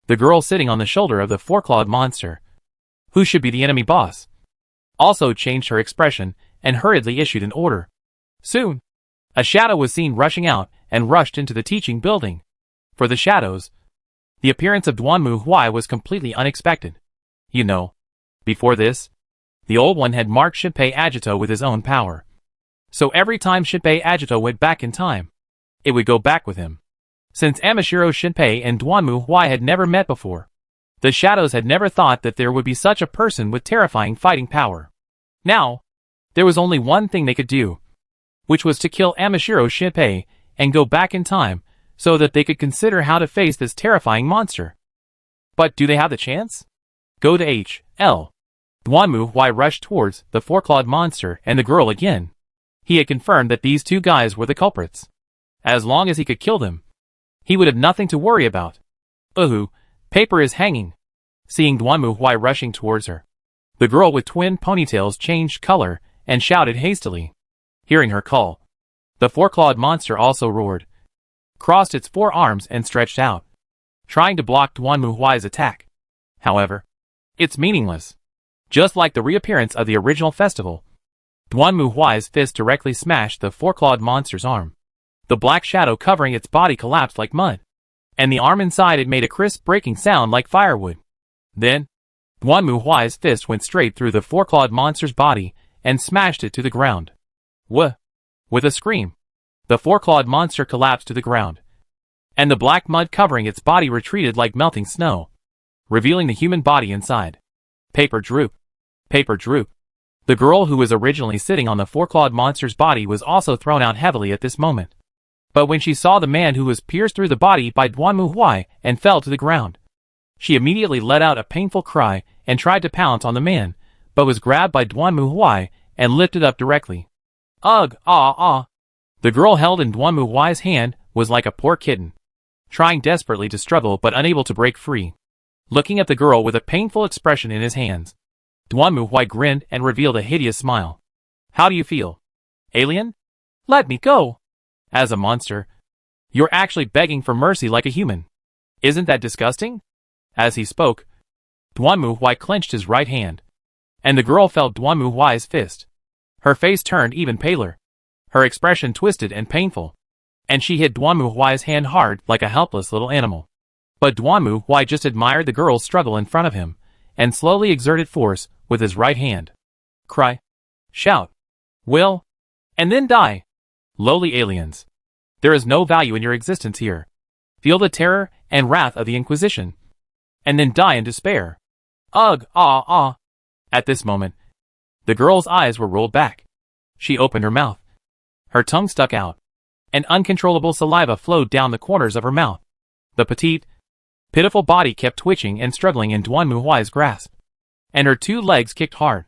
the girl sitting on the shoulder of the four-clawed monster, who should be the enemy boss, also changed her expression and hurriedly issued an order. Soon, a shadow was seen rushing out and rushed into the teaching building. For the shadows, the appearance of Duanmu Huai was completely unexpected. You know, before this, the old one had marked Shinpei Agito with his own power. So every time Shinpei Agito went back in time, it would go back with him. Since Amashiro Shinpei and Duanmu Huai had never met before, the shadows had never thought that there would be such a person with terrifying fighting power. Now, there was only one thing they could do, which was to kill Amashiro Shinpei and go back in time so that they could consider how to face this terrifying monster. But do they have the chance? Go to H.L. Duanmu Huai rushed towards the four-clawed monster and the girl again. He had confirmed that these two guys were the culprits. As long as he could kill them, he would have nothing to worry about. Paper is hanging. Seeing Duanmu Huai rushing towards her, the girl with twin ponytails changed color and shouted hastily. Hearing her call, the four-clawed monster also roared, crossed its four arms and stretched out, trying to block Duanmu Huai's attack. However, it's meaningless. Just like the reappearance of the original festival, Duanmu Huai's fist directly smashed the four-clawed monster's arm. The black shadow covering its body collapsed like mud, and the arm inside it made a crisp breaking sound like firewood. Then, Duanmu Huai's fist went straight through the four-clawed monster's body and smashed it to the ground. With a scream, the four-clawed monster collapsed to the ground, and the black mud covering its body retreated like melting snow, revealing the human body inside. Paper droop. Paper droop. The girl who was originally sitting on the four-clawed monster's body was also thrown out heavily at this moment. But when she saw the man who was pierced through the body by Duanmu Huai and fell to the ground, she immediately let out a painful cry and tried to pounce on the man, but was grabbed by Duanmu Huai and lifted up directly. Ugh, The girl held in Duanmu Huai's hand was like a poor kitten, trying desperately to struggle but unable to break free. Looking at the girl with a painful expression in his hands, Duanmu Huai grinned and revealed a hideous smile. How do you feel? Alien? Let me go! As a monster, you're actually begging for mercy like a human. Isn't that disgusting? As he spoke, Duanmu Huai clenched his right hand, and the girl felt Duanmu Huai's fist. Her face turned even paler, her expression twisted and painful, and she hit Duanmu Huai's hand hard like a helpless little animal. But Duanmu Huai just admired the girl's struggle in front of him, and slowly exerted force with his right hand. Cry, shout, will, and then die. Lowly aliens. There is no value in your existence here. Feel the terror and wrath of the Inquisition, and then die in despair. Ugh, ah, ah. At this moment, the girl's eyes were rolled back. She opened her mouth. Her tongue stuck out, and uncontrollable saliva flowed down the corners of her mouth. The petite, pitiful body kept twitching and struggling in Duanmu Huai's grasp, and her two legs kicked hard,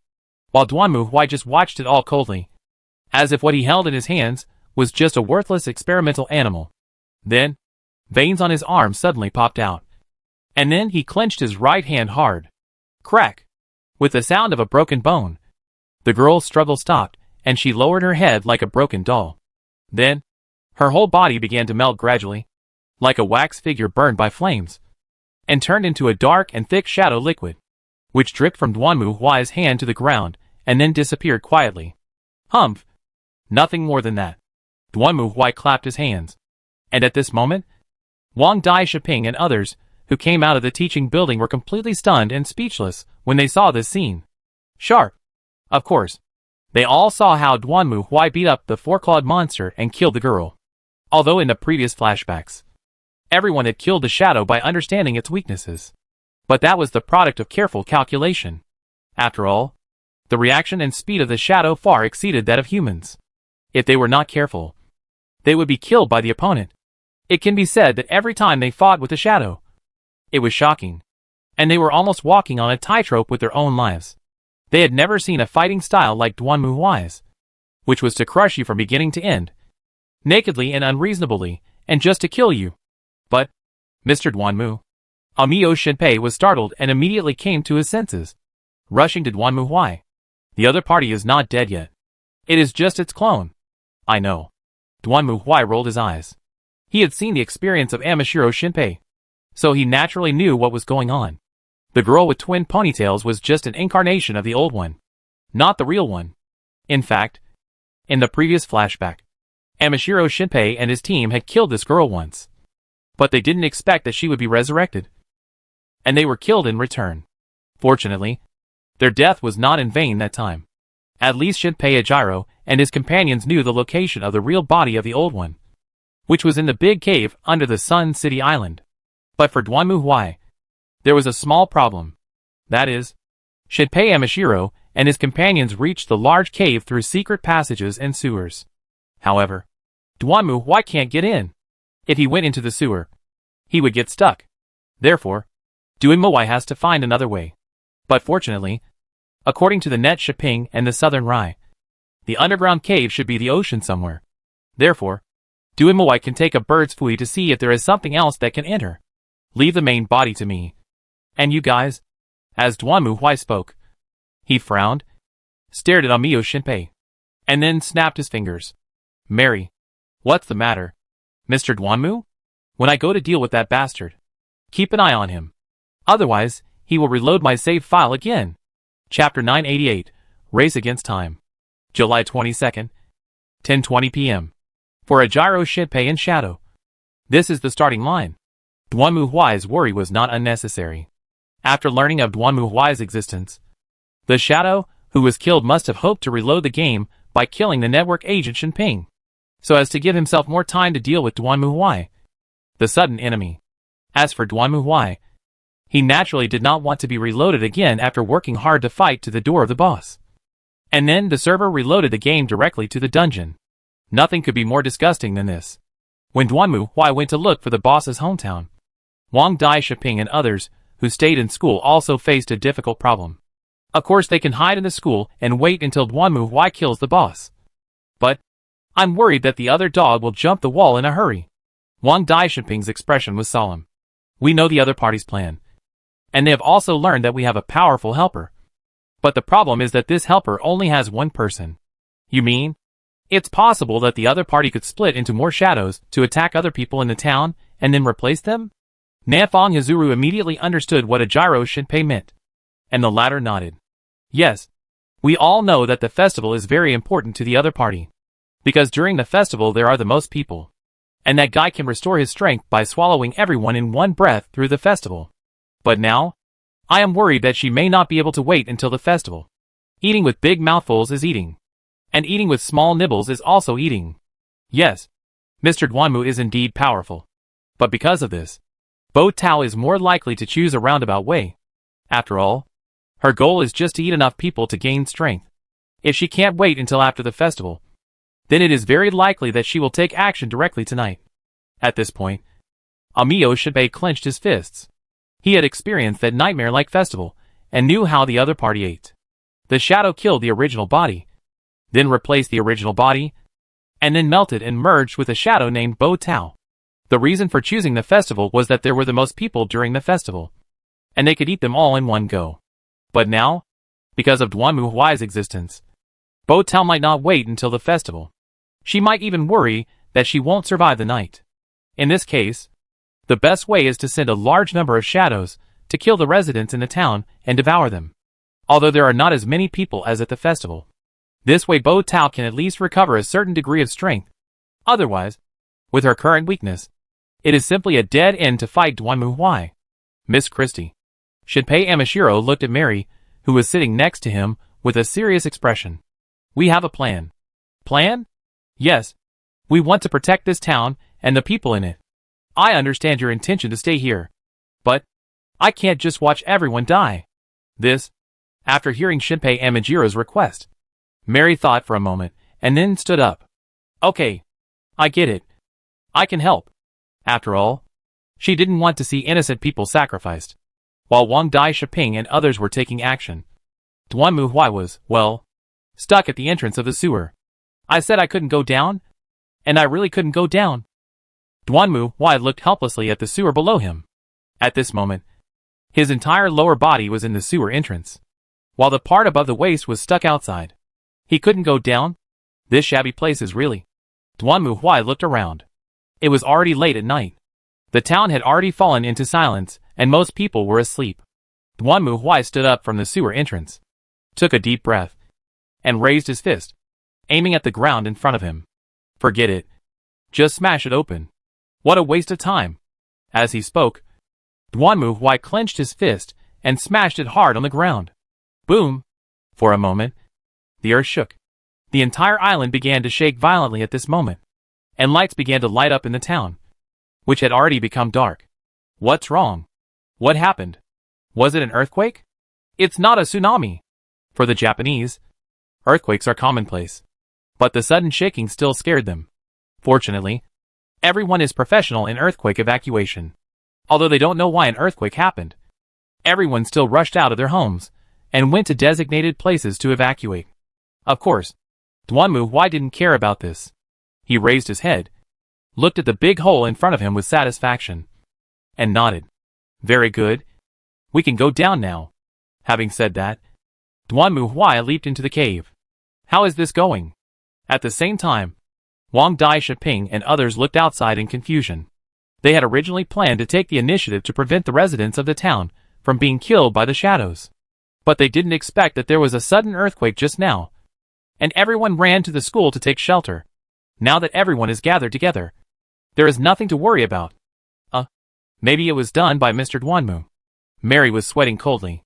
while Duanmu Huai just watched it all coldly, as if what he held in his hands was just a worthless experimental animal. Then, veins on his arm suddenly popped out, and then he clenched his right hand hard. Crack! With the sound of a broken bone, the girl's struggle stopped, and she lowered her head like a broken doll. Then, her whole body began to melt gradually, like a wax figure burned by flames, and turned into a dark and thick shadow liquid, which dripped from Duanmu Huai's hand to the ground, and then disappeared quietly. Humph! Nothing more than that. Duanmu Huai clapped his hands, and at this moment, Wang Dai Shiping and others who came out of the teaching building were completely stunned and speechless when they saw this scene. Sharp! Of course, they all saw how Duanmu Huai beat up the four-clawed monster and killed the girl. Although in the previous flashbacks, everyone had killed the shadow by understanding its weaknesses. But that was the product of careful calculation. After all, the reaction and speed of the shadow far exceeded that of humans. If they were not careful, they would be killed by the opponent. It can be said that every time they fought with the shadow, it was shocking, and they were almost walking on a tightrope with their own lives. They had never seen a fighting style like Duanmu Huai's, which was to crush you from beginning to end, nakedly and unreasonably, and just to kill you. But, Mr. Duanmu, Amio Shinpei was startled and immediately came to his senses, rushing to Duanmu Huai. The other party is not dead yet. It is just its clone. I know. Duanmu Huai rolled his eyes. He had seen the experience of Amashiro Shinpei, so he naturally knew what was going on. The girl with twin ponytails was just an incarnation of the old one, not the real one. In fact, in the previous flashback, Amashiro Shinpei and his team had killed this girl once, but they didn't expect that she would be resurrected, and they were killed in return. Fortunately, their death was not in vain that time. At least Shinpei Ajiro and his companions knew the location of the real body of the old one, which was in the big cave under the Sun City Island. But for Duanmu Huai, there was a small problem. That is, Shinpei Amashiro and his companions reached the large cave through secret passages and sewers. However, Duanmu Huai can't get in. If he went into the sewer, he would get stuck. Therefore, Duanmu Huai has to find another way. But fortunately, according to the Net Shiping and the Southern Rai, the underground cave should be the ocean somewhere. Therefore, Duanmu Huai can take a bird's fooey to see if there is something else that can enter. Leave the main body to me. And you guys? As Duanmu Huai spoke, he frowned, stared at Amio Shinpei, and then snapped his fingers. Mary, what's the matter? Mr. Duanmu? When I go to deal with that bastard, keep an eye on him. Otherwise, he will reload my save file again. Chapter 988, Race Against Time. July 22nd, 10:20 p.m. For Ajiro Shinpei and Shadow. This is the starting line. Duanmu Huai's worry was not unnecessary. After learning of Duanmu Huai's existence, the Shadow, who was killed, must have hoped to reload the game by killing the network agent Shinping, so as to give himself more time to deal with Duanmu Huai, the sudden enemy. As for Duanmu Huai, he naturally did not want to be reloaded again after working hard to fight to the door of the boss. And then the server reloaded the game directly to the dungeon. Nothing could be more disgusting than this. When Duanmu Huai went to look for the boss's hometown, Wang Dai Shiping and others who stayed in school also faced a difficult problem. Of course they can hide in the school and wait until Duanmu Huai kills the boss. But I'm worried that the other dog will jump the wall in a hurry. Wang Daishiping's expression was solemn. We know the other party's plan. And they have also learned that we have a powerful helper. But the problem is that this helper only has one person. You mean? It's possible that the other party could split into more shadows to attack other people in the town and then replace them? Nafong Hazuru immediately understood what a gyro Shinpei meant. And the latter nodded. Yes. We all know that the festival is very important to the other party. Because during the festival there are the most people. And that guy can restore his strength by swallowing everyone in one breath through the festival. But now, I am worried that she may not be able to wait until the festival. Eating with big mouthfuls is eating. And eating with small nibbles is also eating. Yes, Mr. Duanmu is indeed powerful. But because of this, Bo Tao is more likely to choose a roundabout way. After all, her goal is just to eat enough people to gain strength. If she can't wait until after the festival, then it is very likely that she will take action directly tonight. At this point, Amiyo Shinpei clenched his fists. He had experienced that nightmare-like festival, and knew how the other party ate. The shadow killed the original body, then replaced the original body, and then melted and merged with a shadow named Bo Tao. The reason for choosing the festival was that there were the most people during the festival, and they could eat them all in one go. But now, because of Duanmu Huai's existence, Bo Tao might not wait until the festival. She might even worry that she won't survive the night. In this case, the best way is to send a large number of shadows to kill the residents in the town and devour them. Although there are not as many people as at the festival. This way Bo Tao can at least recover a certain degree of strength. Otherwise, with her current weakness, it is simply a dead end to fight Duanmu Huai. Miss Christie. Shinpei Amashiro looked at Mary, who was sitting next to him, with a serious expression. We have a plan. Plan? Yes. We want to protect this town and the people in it. I understand your intention to stay here. But I can't just watch everyone die. This, after hearing Shinpei Amajiro's request. Mary thought for a moment, and then stood up. Okay. I get it. I can help. After all, she didn't want to see innocent people sacrificed. While Wang Daishiping and others were taking action, Duanmu Huai was, well, stuck at the entrance of the sewer. I said I couldn't go down? And I really couldn't go down. Duanmu Huai looked helplessly at the sewer below him. At this moment, his entire lower body was in the sewer entrance, while the part above the waist was stuck outside. He couldn't go down? This shabby place is really... Duanmu Huai looked around. It was already late at night. The town had already fallen into silence, and most people were asleep. Duanmu Huai stood up from the sewer entrance, took a deep breath, and raised his fist, aiming at the ground in front of him. Forget it. Just smash it open. What a waste of time. As he spoke, Duanmu Huai clenched his fist and smashed it hard on the ground. Boom! For a moment, the earth shook. The entire island began to shake violently at this moment, and lights began to light up in the town, which had already become dark. What's wrong? What happened? Was it an earthquake? It's not a tsunami. For the Japanese, earthquakes are commonplace. But the sudden shaking still scared them. Fortunately, everyone is professional in earthquake evacuation. Although they don't know why an earthquake happened, everyone still rushed out of their homes and went to designated places to evacuate. Of course, Duanmu Huai didn't care about this. He raised his head, looked at the big hole in front of him with satisfaction, and nodded. Very good. We can go down now. Having said that, Duanmu Huai leaped into the cave. How is this going? At the same time, Wang Daishiping and others looked outside in confusion. They had originally planned to take the initiative to prevent the residents of the town from being killed by the shadows. But they didn't expect that there was a sudden earthquake just now, and everyone ran to the school to take shelter. Now that everyone is gathered together, there is nothing to worry about. Maybe it was done by Mr. Duanmu. Mary was sweating coldly.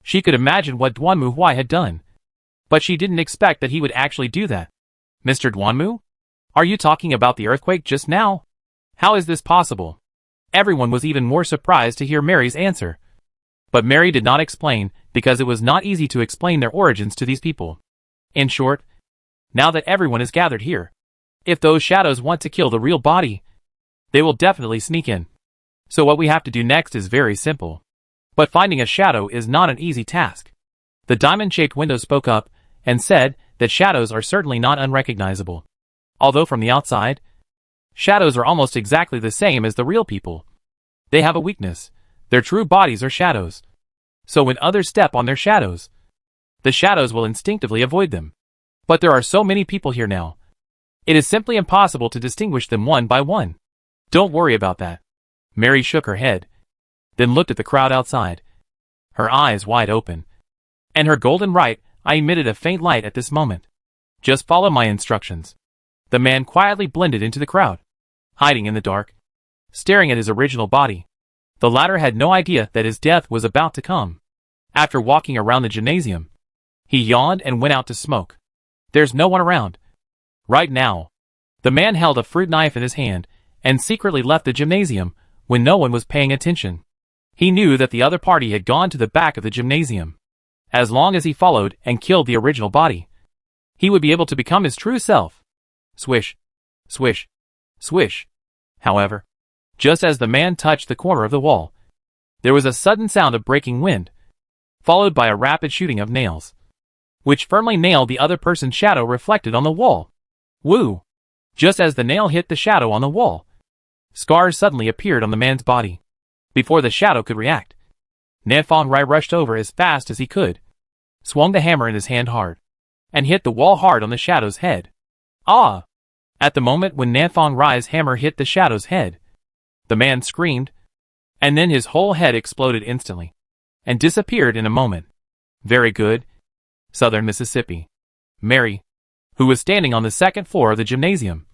She could imagine what Duanmu Huai had done, but she didn't expect that he would actually do that. Mr. Duanmu? Are you talking about the earthquake just now? How is this possible? Everyone was even more surprised to hear Mary's answer. But Mary did not explain, because it was not easy to explain their origins to these people. In short, now that everyone is gathered here, if those shadows want to kill the real body, they will definitely sneak in. So what we have to do next is very simple. But finding a shadow is not an easy task. The diamond-shaped window spoke up and said that shadows are certainly not unrecognizable. Although from the outside, shadows are almost exactly the same as the real people. They have a weakness. Their true bodies are shadows. So when others step on their shadows, the shadows will instinctively avoid them. But there are so many people here now. It is simply impossible to distinguish them one by one. Don't worry about that. Mary shook her head, then looked at the crowd outside, her eyes wide open, and her golden right eye emitted a faint light at this moment. Just follow my instructions. The man quietly blended into the crowd, hiding in the dark, staring at his original body. The latter had no idea that his death was about to come. After walking around the gymnasium, he yawned and went out to smoke. There's no one around. Right now. The man held a fruit knife in his hand and secretly left the gymnasium when no one was paying attention. He knew that the other party had gone to the back of the gymnasium. As long as he followed and killed the original body, he would be able to become his true self. Swish, swish, swish. However, just as the man touched the corner of the wall, there was a sudden sound of breaking wind, followed by a rapid shooting of nails, which firmly nailed the other person's shadow reflected on the wall. Woo! Just as the nail hit the shadow on the wall, scars suddenly appeared on the man's body. Before the shadow could react, Nanfong Rai rushed over as fast as he could, swung the hammer in his hand hard, and hit the wall hard on the shadow's head. Ah! At the moment when Nanfong Rai's hammer hit the shadow's head, the man screamed, and then his whole head exploded instantly, and disappeared in a moment. Very good. Southern Mississippi. Mary, who was standing on the second floor of the gymnasium,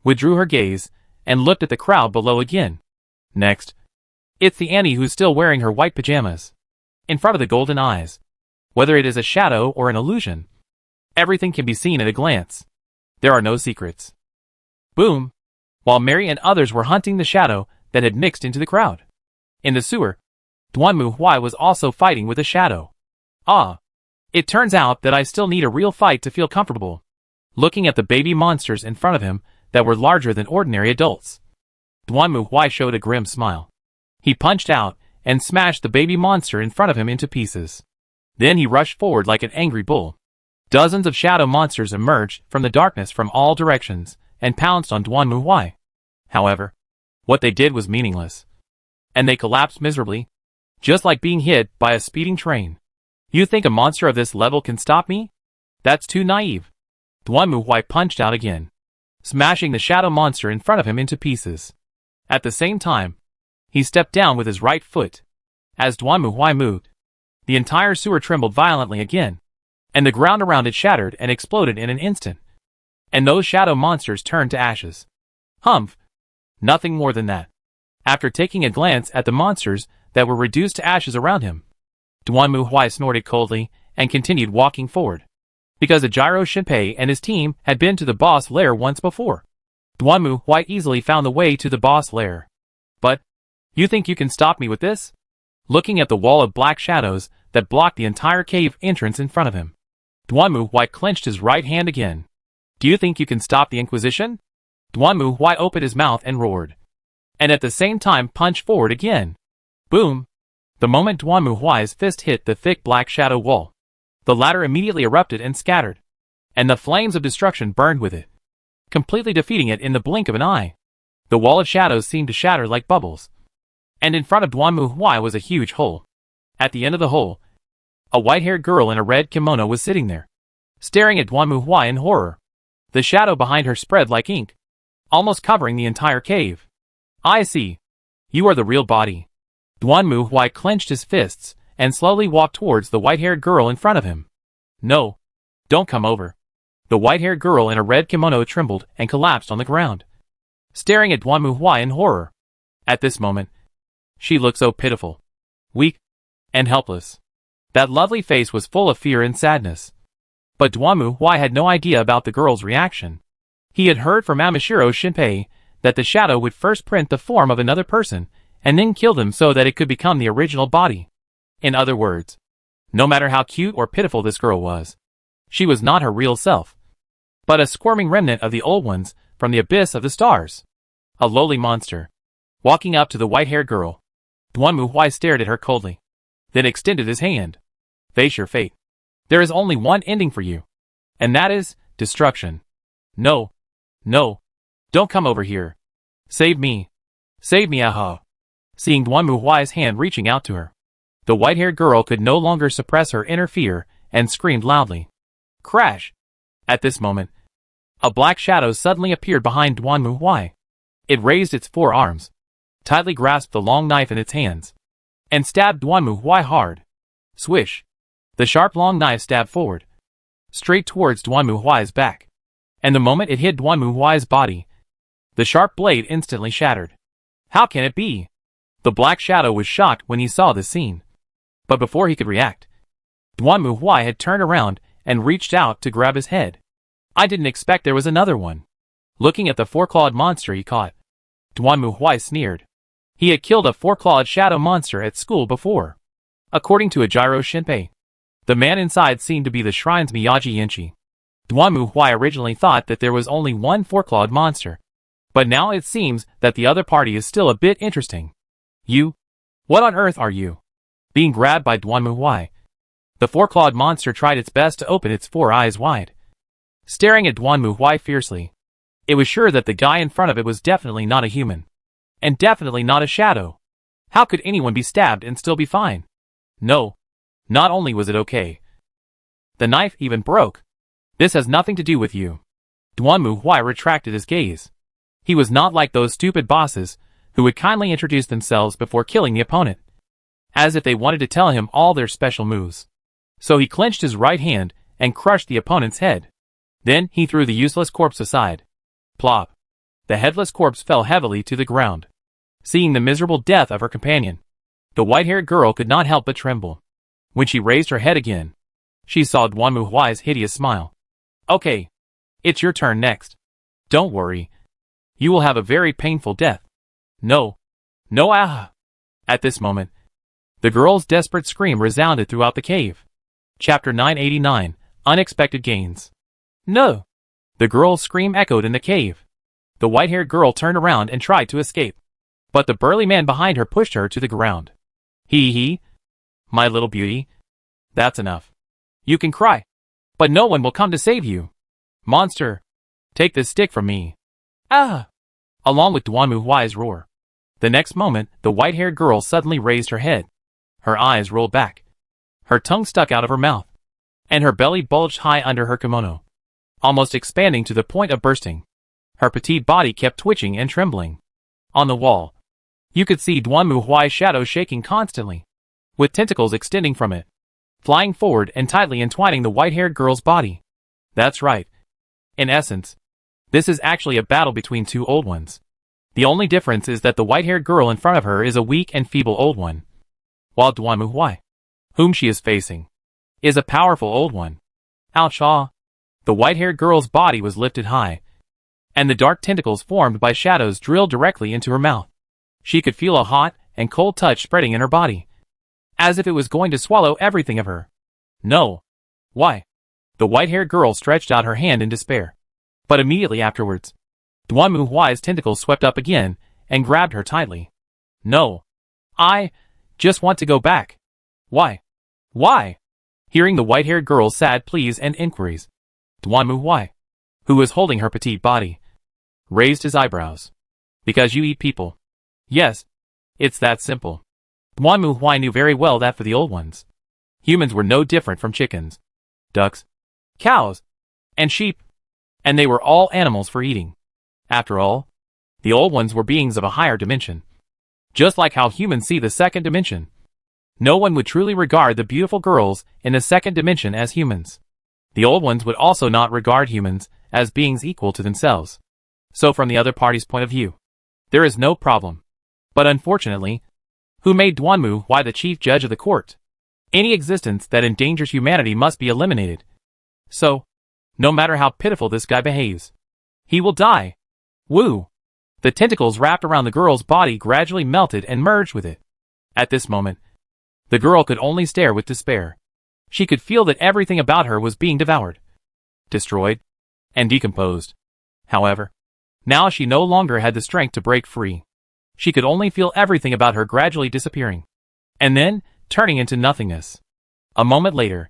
withdrew her gaze and looked at the crowd below again. Next, it's the Annie who's still wearing her white pajamas, in front of the golden eyes. Whether it is a shadow or an illusion, everything can be seen at a glance. There are no secrets. Boom! While Mary and others were hunting the shadow that had mixed into the crowd. In the sewer, Duanmu Huai was also fighting with a shadow. Ah! It turns out that I still need a real fight to feel comfortable. Looking at the baby monsters in front of him that were larger than ordinary adults, Duanmu Huai showed a grim smile. He punched out and smashed the baby monster in front of him into pieces. Then he rushed forward like an angry bull. Dozens of shadow monsters emerged from the darkness from all directions and pounced on Duanmu Huai. However, what they did was meaningless, and they collapsed miserably, just like being hit by a speeding train. You think a monster of this level can stop me? That's too naive. Duanmu Huai punched out again, smashing the shadow monster in front of him into pieces. At the same time, he stepped down with his right foot. As Duanmu Huai moved, the entire sewer trembled violently again, and the ground around it shattered and exploded in an instant. And those shadow monsters turned to ashes. Humph! Nothing more than that. After taking a glance at the monsters that were reduced to ashes around him, Duanmu Huai snorted coldly and continued walking forward. Because Ajiro Shinpei and his team had been to the boss lair once before, Duanmu Huai easily found the way to the boss lair. But, you think you can stop me with this? Looking at the wall of black shadows that blocked the entire cave entrance in front of him, Duanmu Huai clenched his right hand again. Do you think you can stop the Inquisition? Duanmu Huai opened his mouth and roared, and at the same time punched forward again. Boom! The moment Duanmu Huai's fist hit the thick black shadow wall, the latter immediately erupted and scattered, and the flames of destruction burned with it, completely defeating it in the blink of an eye. The wall of shadows seemed to shatter like bubbles, and in front of Duanmu Huai was a huge hole. At the end of the hole, a white-haired girl in a red kimono was sitting there, staring at Duanmu Huai in horror. The shadow behind her spread like ink, almost covering the entire cave. I see. You are the real body. Duanmu Huai clenched his fists and slowly walked towards the white-haired girl in front of him. No. Don't come over. The white-haired girl in a red kimono trembled and collapsed on the ground, staring at Duanmu Huai in horror. At this moment, she looked so pitiful, weak, and helpless. That lovely face was full of fear and sadness. But Duanmu Huai had no idea about the girl's reaction. He had heard from Amashiro Shinpei that the shadow would first print the form of another person and then kill them so that it could become the original body. In other words, no matter how cute or pitiful this girl was, she was not her real self, but a squirming remnant of the old ones from the abyss of the stars. A lowly monster. Walking up to the white-haired girl, Duanmu Huai stared at her coldly, then extended his hand. Face your fate. There is only one ending for you, and that is destruction. No, No. Don't come over here. Save me. Save me, aha. Seeing Duanmu Huai's hand reaching out to her, the white-haired girl could no longer suppress her inner fear and screamed loudly. Crash! At this moment, a black shadow suddenly appeared behind Duanmu Huai. It raised its forearms, tightly grasped the long knife in its hands, and stabbed Duanmu Huai hard. Swish! The sharp long knife stabbed forward, straight towards Duanmu Huai's back, and the moment it hit Duanmu Huai's body, the sharp blade instantly shattered. How can it be? The black shadow was shocked when he saw this scene. But before he could react, Duanmu Huai had turned around and reached out to grab his head. I didn't expect there was another one. Looking at the four-clawed monster he caught, Duanmu Huai sneered. He had killed a four-clawed shadow monster at school before. According to Ajiro Shinpei, the man inside seemed to be the shrine's Miyagi Inchi. Duanmu Huai originally thought that there was only one four-clawed monster, but now it seems that the other party is still a bit interesting. You? What on earth are you? Being grabbed by Duanmu Huai, the four-clawed monster tried its best to open its four eyes wide, staring at Duanmu Huai fiercely. It was sure that the guy in front of it was definitely not a human, and definitely not a shadow. How could anyone be stabbed and still be fine? No. Not only was it okay, the knife even broke. This has nothing to do with you. Duanmu Huai retracted his gaze. He was not like those stupid bosses who would kindly introduce themselves before killing the opponent, as if they wanted to tell him all their special moves. So he clenched his right hand and crushed the opponent's head. Then he threw the useless corpse aside. Plop! The headless corpse fell heavily to the ground. Seeing the miserable death of her companion, the white-haired girl could not help but tremble. When she raised her head again, she saw Duanmu Huai's hideous smile. Okay. It's your turn next. Don't worry. You will have a very painful death. No. No, ah! At this moment, the girl's desperate scream resounded throughout the cave. Chapter 989, Unexpected Gains. No! The girl's scream echoed in the cave. The white-haired girl turned around and tried to escape, but the burly man behind her pushed her to the ground. Hee. My little beauty. That's enough. You can cry, but no one will come to save you. Monster! Take this stick from me. Ah! Along with Duanmu Huai's roar. The next moment, the white-haired girl suddenly raised her head. Her eyes rolled back. Her tongue stuck out of her mouth, and her belly bulged high under her kimono, almost expanding to the point of bursting. Her petite body kept twitching and trembling. On the wall, you could see Duanmu Huai's shadow shaking constantly, with tentacles extending from it, flying forward and tightly entwining the white-haired girl's body. That's right. In essence, this is actually a battle between two old ones. The only difference is that the white-haired girl in front of her is a weak and feeble old one, while Duanmu Huai, whom she is facing, is a powerful old one. Ouch! Ah! The white-haired girl's body was lifted high, and the dark tentacles formed by shadows drilled directly into her mouth. She could feel a hot and cold touch spreading in her body, as if it was going to swallow everything of her. No. Why? The white-haired girl stretched out her hand in despair. But immediately afterwards, Duanmu Huai's tentacles swept up again and grabbed her tightly. No. I just want to go back. Why? Why? Hearing the white-haired girl's sad pleas and inquiries, Duanmu Huai, who was holding her petite body, raised his eyebrows. Because you eat people. Yes. It's that simple. Duanmu Huai knew very well that for the old ones, humans were no different from chickens, ducks, cows, and sheep, and they were all animals for eating. After all, the old ones were beings of a higher dimension. Just like how humans see the second dimension, no one would truly regard the beautiful girls in the second dimension as humans. The old ones would also not regard humans as beings equal to themselves. So from the other party's point of view, there is no problem. But unfortunately, who made Duanmu Huai the chief judge of the court? Any existence that endangers humanity must be eliminated. So, no matter how pitiful this guy behaves, he will die. Woo! The tentacles wrapped around the girl's body gradually melted and merged with it. At this moment, the girl could only stare with despair. She could feel that everything about her was being devoured, destroyed, and decomposed. However, now she no longer had the strength to break free. She could only feel everything about her gradually disappearing, and then turning into nothingness. A moment later,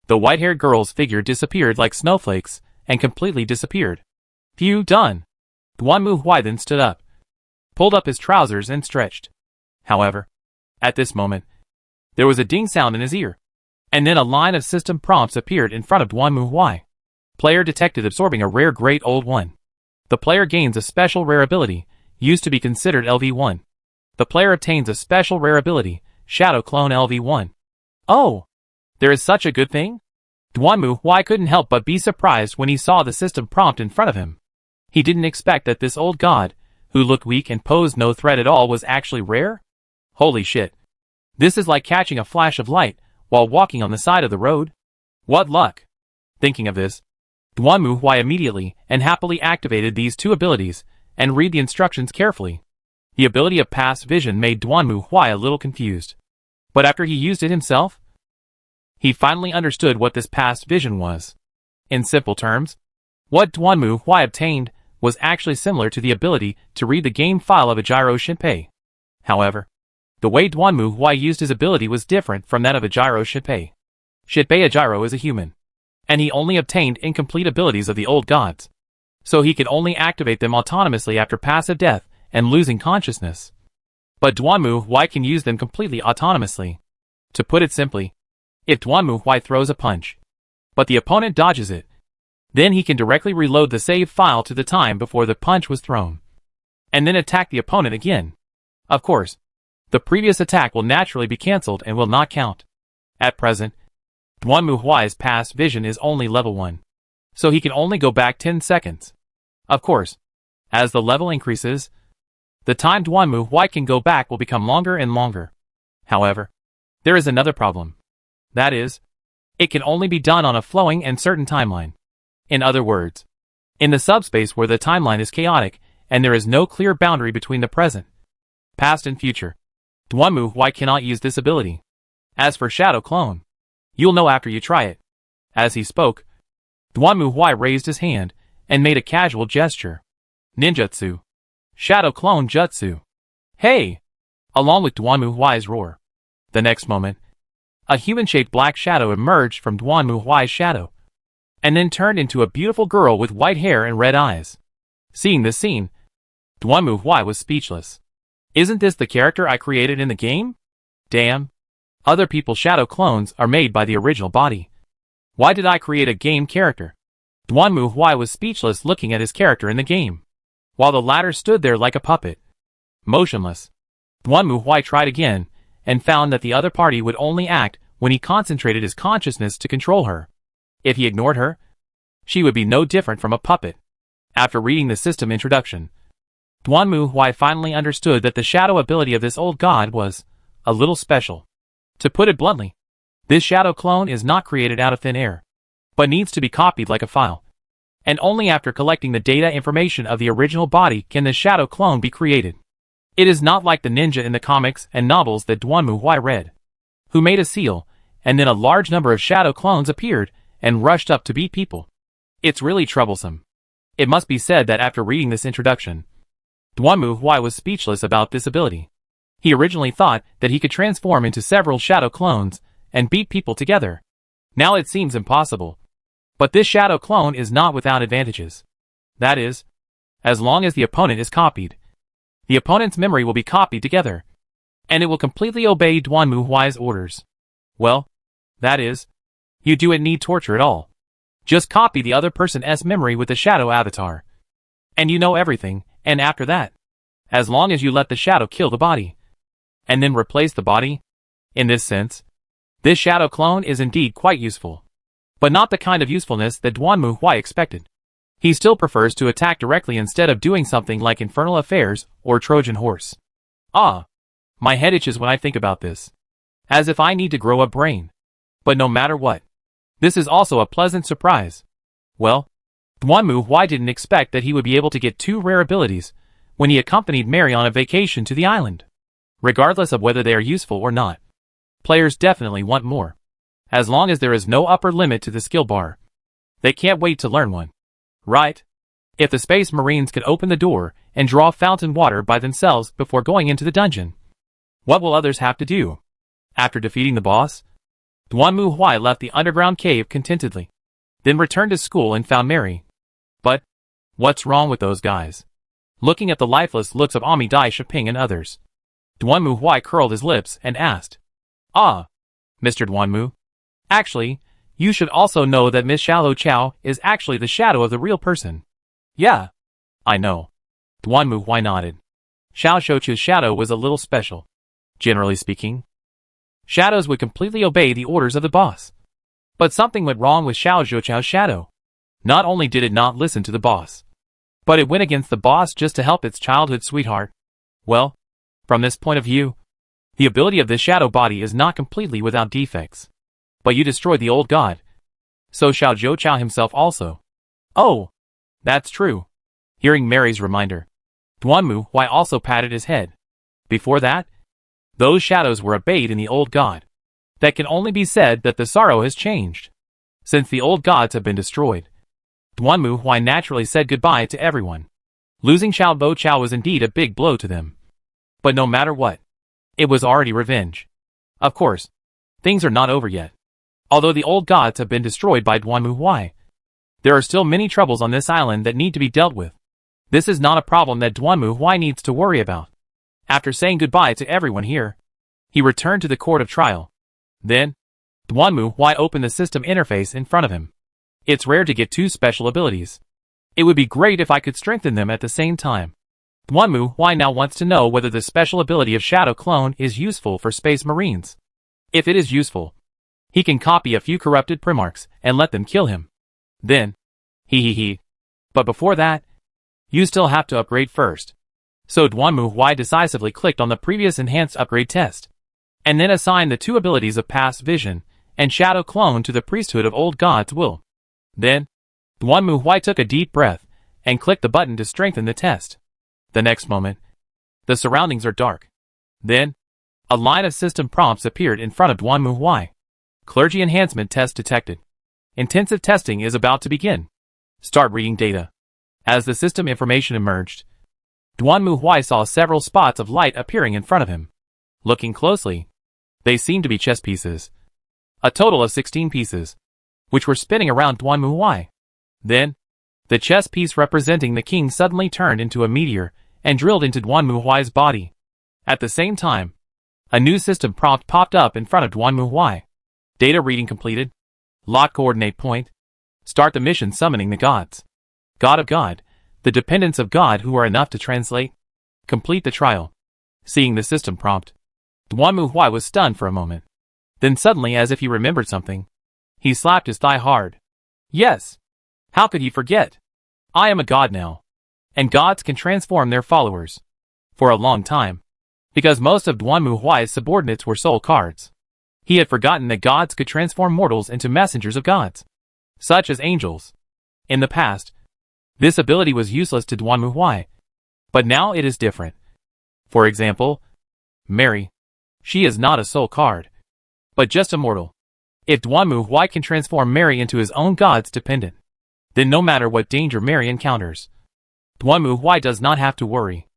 the white-haired girl's figure disappeared like snowflakes and completely disappeared. Phew, done. Duanmu Huai then stood up, pulled up his trousers and stretched. However, at this moment, there was a ding sound in his ear, and then a line of system prompts appeared in front of Duanmu Huai. Player detected absorbing a rare Great Old One. The player gains a special rare ability, used to be considered LV1. The player obtains a special rare ability, Shadow Clone LV1. Oh! There is such a good thing? Duanmu Huai couldn't help but be surprised when he saw the system prompt in front of him. He didn't expect that this old god, who looked weak and posed no threat at all, was actually rare? Holy shit. This is like catching a flash of light while walking on the side of the road. What luck! Thinking of this, Duanmu Huai immediately and happily activated these two abilities and read the instructions carefully. The ability of Past Vision made Duanmu Huai a little confused. But after he used it himself, he finally understood what this Past Vision was. In simple terms, what Duanmu Huai obtained was actually similar to the ability to read the game file of a Gyro Shinpei. However, the way Duanmu Huai used his ability was different from that of a Gyro Shinpei. Shinpei Gyro is a human, and he only obtained incomplete abilities of the old gods, so he could only activate them autonomously after passive death and losing consciousness. But Duanmu Huai can use them completely autonomously. To put it simply, if Duanmu Huai throws a punch, but the opponent dodges it, then he can directly reload the save file to the time before the punch was thrown, and then attack the opponent again. Of course, the previous attack will naturally be cancelled and will not count. At present, Duanmu Huai's Past Vision is only level 1, so he can only go back 10 seconds. Of course, as the level increases, the time Duanmu Huai can go back will become longer and longer. However, there is another problem. That is, it can only be done on a flowing and certain timeline. In other words, in the subspace where the timeline is chaotic and there is no clear boundary between the present, past and future, Duanmu Huai cannot use this ability. As for Shadow Clone, you'll know after you try it. As he spoke, Duanmu Huai raised his hand and made a casual gesture. Ninjutsu. Shadow Clone Jutsu. Hey! Along with Duanmu Huai's roar. The next moment, a human-shaped black shadow emerged from Duanmu Huai's shadow, and then turned into a beautiful girl with white hair and red eyes. Seeing this scene, Duanmu Huai was speechless. Isn't this the character I created in the game? Damn. Other people's shadow clones are made by the original body. Why did I create a game character? Duanmu Huai was speechless looking at his character in the game, while the latter stood there like a puppet, motionless. Duanmu Huai tried again, and found that the other party would only act when he concentrated his consciousness to control her. If he ignored her, she would be no different from a puppet. After reading the system introduction, Duanmu Huai finally understood that the shadow ability of this old god was a little special. To put it bluntly, this shadow clone is not created out of thin air, but needs to be copied like a file. And only after collecting the data information of the original body can the shadow clone be created. It is not like the ninja in the comics and novels that Duanmu Huai read, who made a seal, and then a large number of shadow clones appeared and rushed up to beat people. It's really troublesome. It must be said that after reading this introduction, Duanmu Huai was speechless about this ability. He originally thought that he could transform into several shadow clones and beat people together. Now it seems impossible. But this shadow clone is not without advantages. That is, as long as the opponent is copied, the opponent's memory will be copied together, and it will completely obey Duanmu Huai's orders. Well, that is, you don't need torture at all. Just copy the other person's memory with the shadow avatar, and you know everything, and after that, as long as you let the shadow kill the body, and then replace the body, in this sense, this shadow clone is indeed quite useful. But not the kind of usefulness that Duanmu Huai expected. He still prefers to attack directly instead of doing something like Infernal Affairs or Trojan Horse. Ah! My head itches when I think about this. As if I need to grow a brain. But no matter what, this is also a pleasant surprise. Well, Duanmu Huai didn't expect that he would be able to get 2 rare abilities when he accompanied Mary on a vacation to the island. Regardless of whether they are useful or not, players definitely want more. As long as there is no upper limit to the skill bar, they can't wait to learn one. Right? If the Space Marines could open the door and draw fountain water by themselves before going into the dungeon, what will others have to do? After defeating the boss, Duanmu Huai left the underground cave contentedly, then returned to school and found Mary. But What's wrong with those guys? Looking at the lifeless looks of Ami Dai Shiping and others, Duanmu Huai curled his lips and asked, "Ah, Mr. Duanmu. Actually, you should also know that Miss Xiao Chao is actually the shadow of the real person." "Yeah, I know." Duanmu Huai nodded. Xiao Shouchu's shadow was a little special. Generally speaking, shadows would completely obey the orders of the boss. But something went wrong with Xiao Shouchu's shadow. Not only did it not listen to the boss, but it went against the boss just to help its childhood sweetheart. Well, from this point of view, the ability of this shadow body is not completely without defects. But you destroyed the old god. So Xiao Zhouchao himself also. Oh, that's true. Hearing Mary's reminder, Duanmu Huai also patted his head. Before that, those shadows were obeyed in the old god. That can only be said that the sorrow has changed. Since the old gods have been destroyed, Duanmu Huai naturally said goodbye to everyone. Losing Xiao Bo Chao was indeed a big blow to them. But no matter what, it was already revenge. Of course, things are not over yet. Although the old gods have been destroyed by Duanmu Huai, there are still many troubles on this island that need to be dealt with. This is not a problem that Duanmu Huai needs to worry about. After saying goodbye to everyone here, he returned to the court of trial. Then, Duanmu Huai opened the system interface in front of him. It's rare to get two special abilities. It would be great if I could strengthen them at the same time. Duanmu Huai now wants to know whether the special ability of Shadow Clone is useful for Space Marines. If it is useful, he can copy a few corrupted Primarchs and let them kill him. Then, But before that, you still have to upgrade first. So Duanmu Huai decisively clicked on the previous enhanced upgrade test, and then assigned the two abilities of Past Vision and Shadow Clone to the priesthood of Old God's will. Then, Duanmu Huai took a deep breath and clicked the button to strengthen the test. The next moment, the surroundings are dark. Then, a line of system prompts appeared in front of Duanmu Huai. Clergy enhancement test detected. Intensive testing is about to begin. Start reading data. As the system information emerged, Duanmu Huai saw several spots of light appearing in front of him. Looking closely, they seemed to be chess pieces. A total of 16 pieces, which were spinning around Duanmu Huai. Then, the chess piece representing the king suddenly turned into a meteor and drilled into Duanmu Huai's body. At the same time, a new system prompt popped up in front of Duanmu Huai. Data reading completed. Lock coordinate point. Start the mission summoning the gods. God of God, the dependents of God who are enough to translate. Complete the trial. Seeing the system prompt, Duanmu Huai was stunned for a moment. Then suddenly, as if he remembered something, he slapped his thigh hard. Yes! How could he forget? I am a god now. And gods can transform their followers. For a long time. Because most of Duanmu Huai's subordinates were soul cards. He had forgotten that gods could transform mortals into messengers of gods, such as angels. In the past, this ability was useless to Duanmu Huai. But now it is different. For example, Mary. She is not a soul card, but just a mortal. If Duanmu Huai can transform Mary into his own god's dependent, then no matter what danger Mary encounters, Duanmu Huai does not have to worry.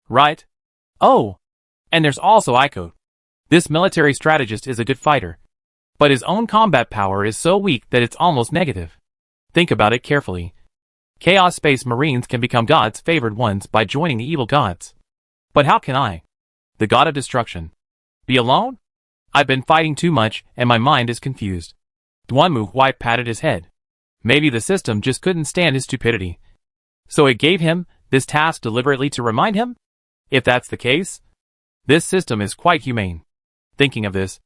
Right? Oh! And there's also Iko. This military strategist is a good fighter, but his own combat power is so weak that it's almost negative. Think about it carefully. Chaos Space Marines can become God's favored ones by joining the evil gods. But how can I, the god of destruction, be alone? I've been fighting too much and my mind is confused. Duanmu Huai patted his head. Maybe the system just couldn't stand his stupidity. So it gave him this task deliberately to remind him? If that's the case, this system is quite humane. Thinking of this,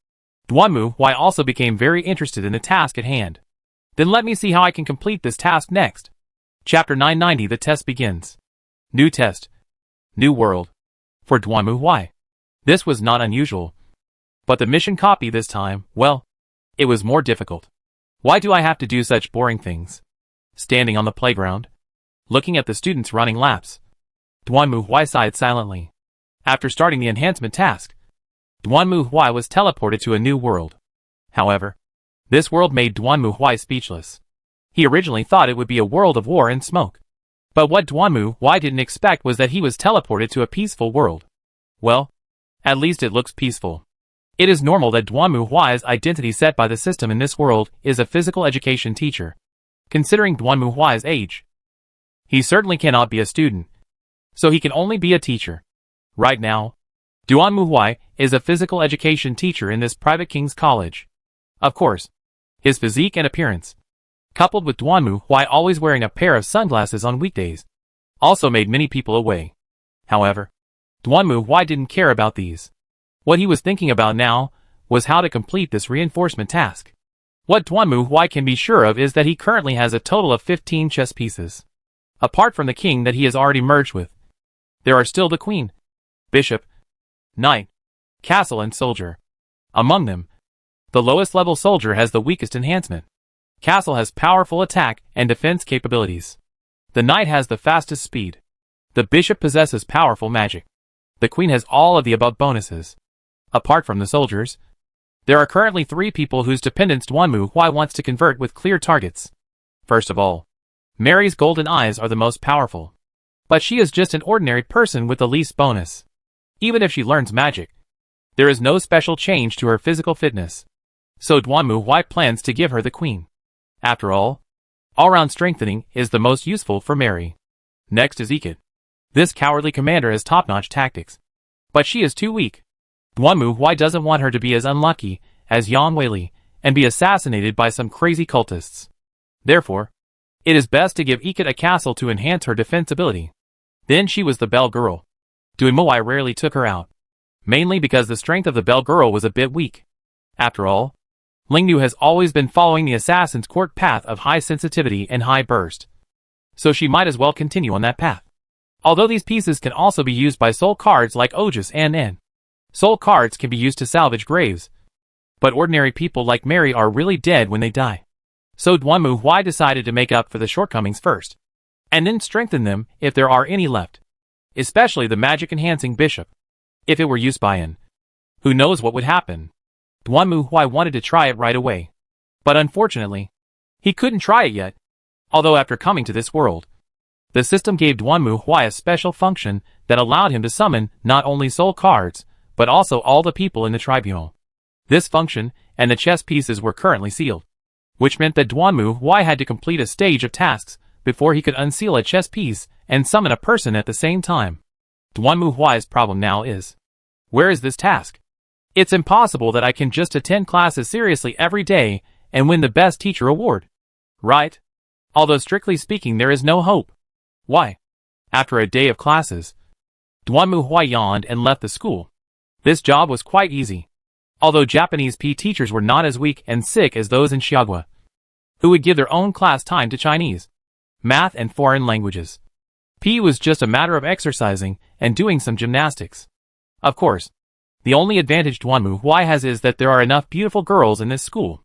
Duanmu Huai also became very interested in the task at hand. Then let me see how I can complete this task next. Chapter 990. The test begins. New test. New world. For Duanmu Huai. This was not unusual. But the mission copy this time, well, it was more difficult. Why do I have to do such boring things? Standing on the playground, looking at the students running laps, Duanmu Huai sighed silently. After starting the enhancement task, Duanmu Huai was teleported to a new world. However, this world made Duanmu Huai speechless. He originally thought it would be a world of war and smoke. But what Duanmu Huai didn't expect was that he was teleported to a peaceful world. Well, at least it looks peaceful. It is normal that Duanmu Huai's identity set by the system in this world is a physical education teacher. Considering Duanmu Huai's age, He certainly cannot be a student, so he can only be a teacher. Right now, Duan Muhuai is a physical education teacher in this private king's college. Of course, his physique and appearance, coupled with Duan Muhuai always wearing a pair of sunglasses on weekdays, also made many people away. However, Duan Muhuai didn't care about these. What he was thinking about now was how to complete this reinforcement task. What Duan Muhuai can be sure of is that he currently has a total of 15 chess pieces. Apart from the king that he has already merged with, there are still the queen, bishop, knight, castle and soldier. Among them, the lowest level soldier has the weakest enhancement. Castle has powerful attack and defense capabilities. The knight has the fastest speed. The bishop possesses powerful magic. The queen has all of the above bonuses. Apart from the soldiers, there are currently 3 people whose dependence Duan Muhuai wants to convert with clear targets. First of all, Mary's golden eyes are the most powerful. But she is just an ordinary person with the least bonus. Even if she learns magic, there is no special change to her physical fitness. So Duan Muhuai plans to give her the queen. After all-round strengthening is the most useful for Mary. Next is Ikit. This cowardly commander has top-notch tactics. But she is too weak. Duan Muhuai doesn't want her to be as unlucky as Yang Weili and be assassinated by some crazy cultists. Therefore, it is best to give Ikit a castle to enhance her defensibility. Then she was the Bell Girl. Duan Muhuai rarely took her out, mainly because the strength of the Bell Girl was a bit weak. After all, Lingnu has always been following the assassin's court path of high sensitivity and high burst. So she might as well continue on that path. Although these pieces can also be used by soul cards like Ojas and N. Soul cards can be used to salvage graves. But ordinary people like Mary are really dead when they die. So Duan Muhuai decided to make up for the shortcomings first, and then strengthen them if there are any left. Especially the magic-enhancing bishop. If it were used by N, who knows what would happen? Duan Muhuai wanted to try it right away. But unfortunately, he couldn't try it yet. Although after coming to this world, the system gave Duan Muhuai a special function that allowed him to summon not only soul cards, but also all the people in the tribunal. This function and the chess pieces were currently sealed, which meant that Duan Muhuai had to complete a stage of tasks before he could unseal a chess piece and summon a person at the same time. Duan Muhuai's problem now is, where is this task? It's impossible that I can just attend classes seriously every day and win the best teacher award. Right? Although strictly speaking there is no hope. Why? After a day of classes, Duan Muhuai yawned and left the school. This job was quite easy. Although Japanese P teachers were not as weak and sick as those in Xiagua, who would give their own class time to Chinese, math and foreign languages. P was just a matter of exercising and doing some gymnastics. Of course, the only advantage Duan Muhuai has is that there are enough beautiful girls in this school.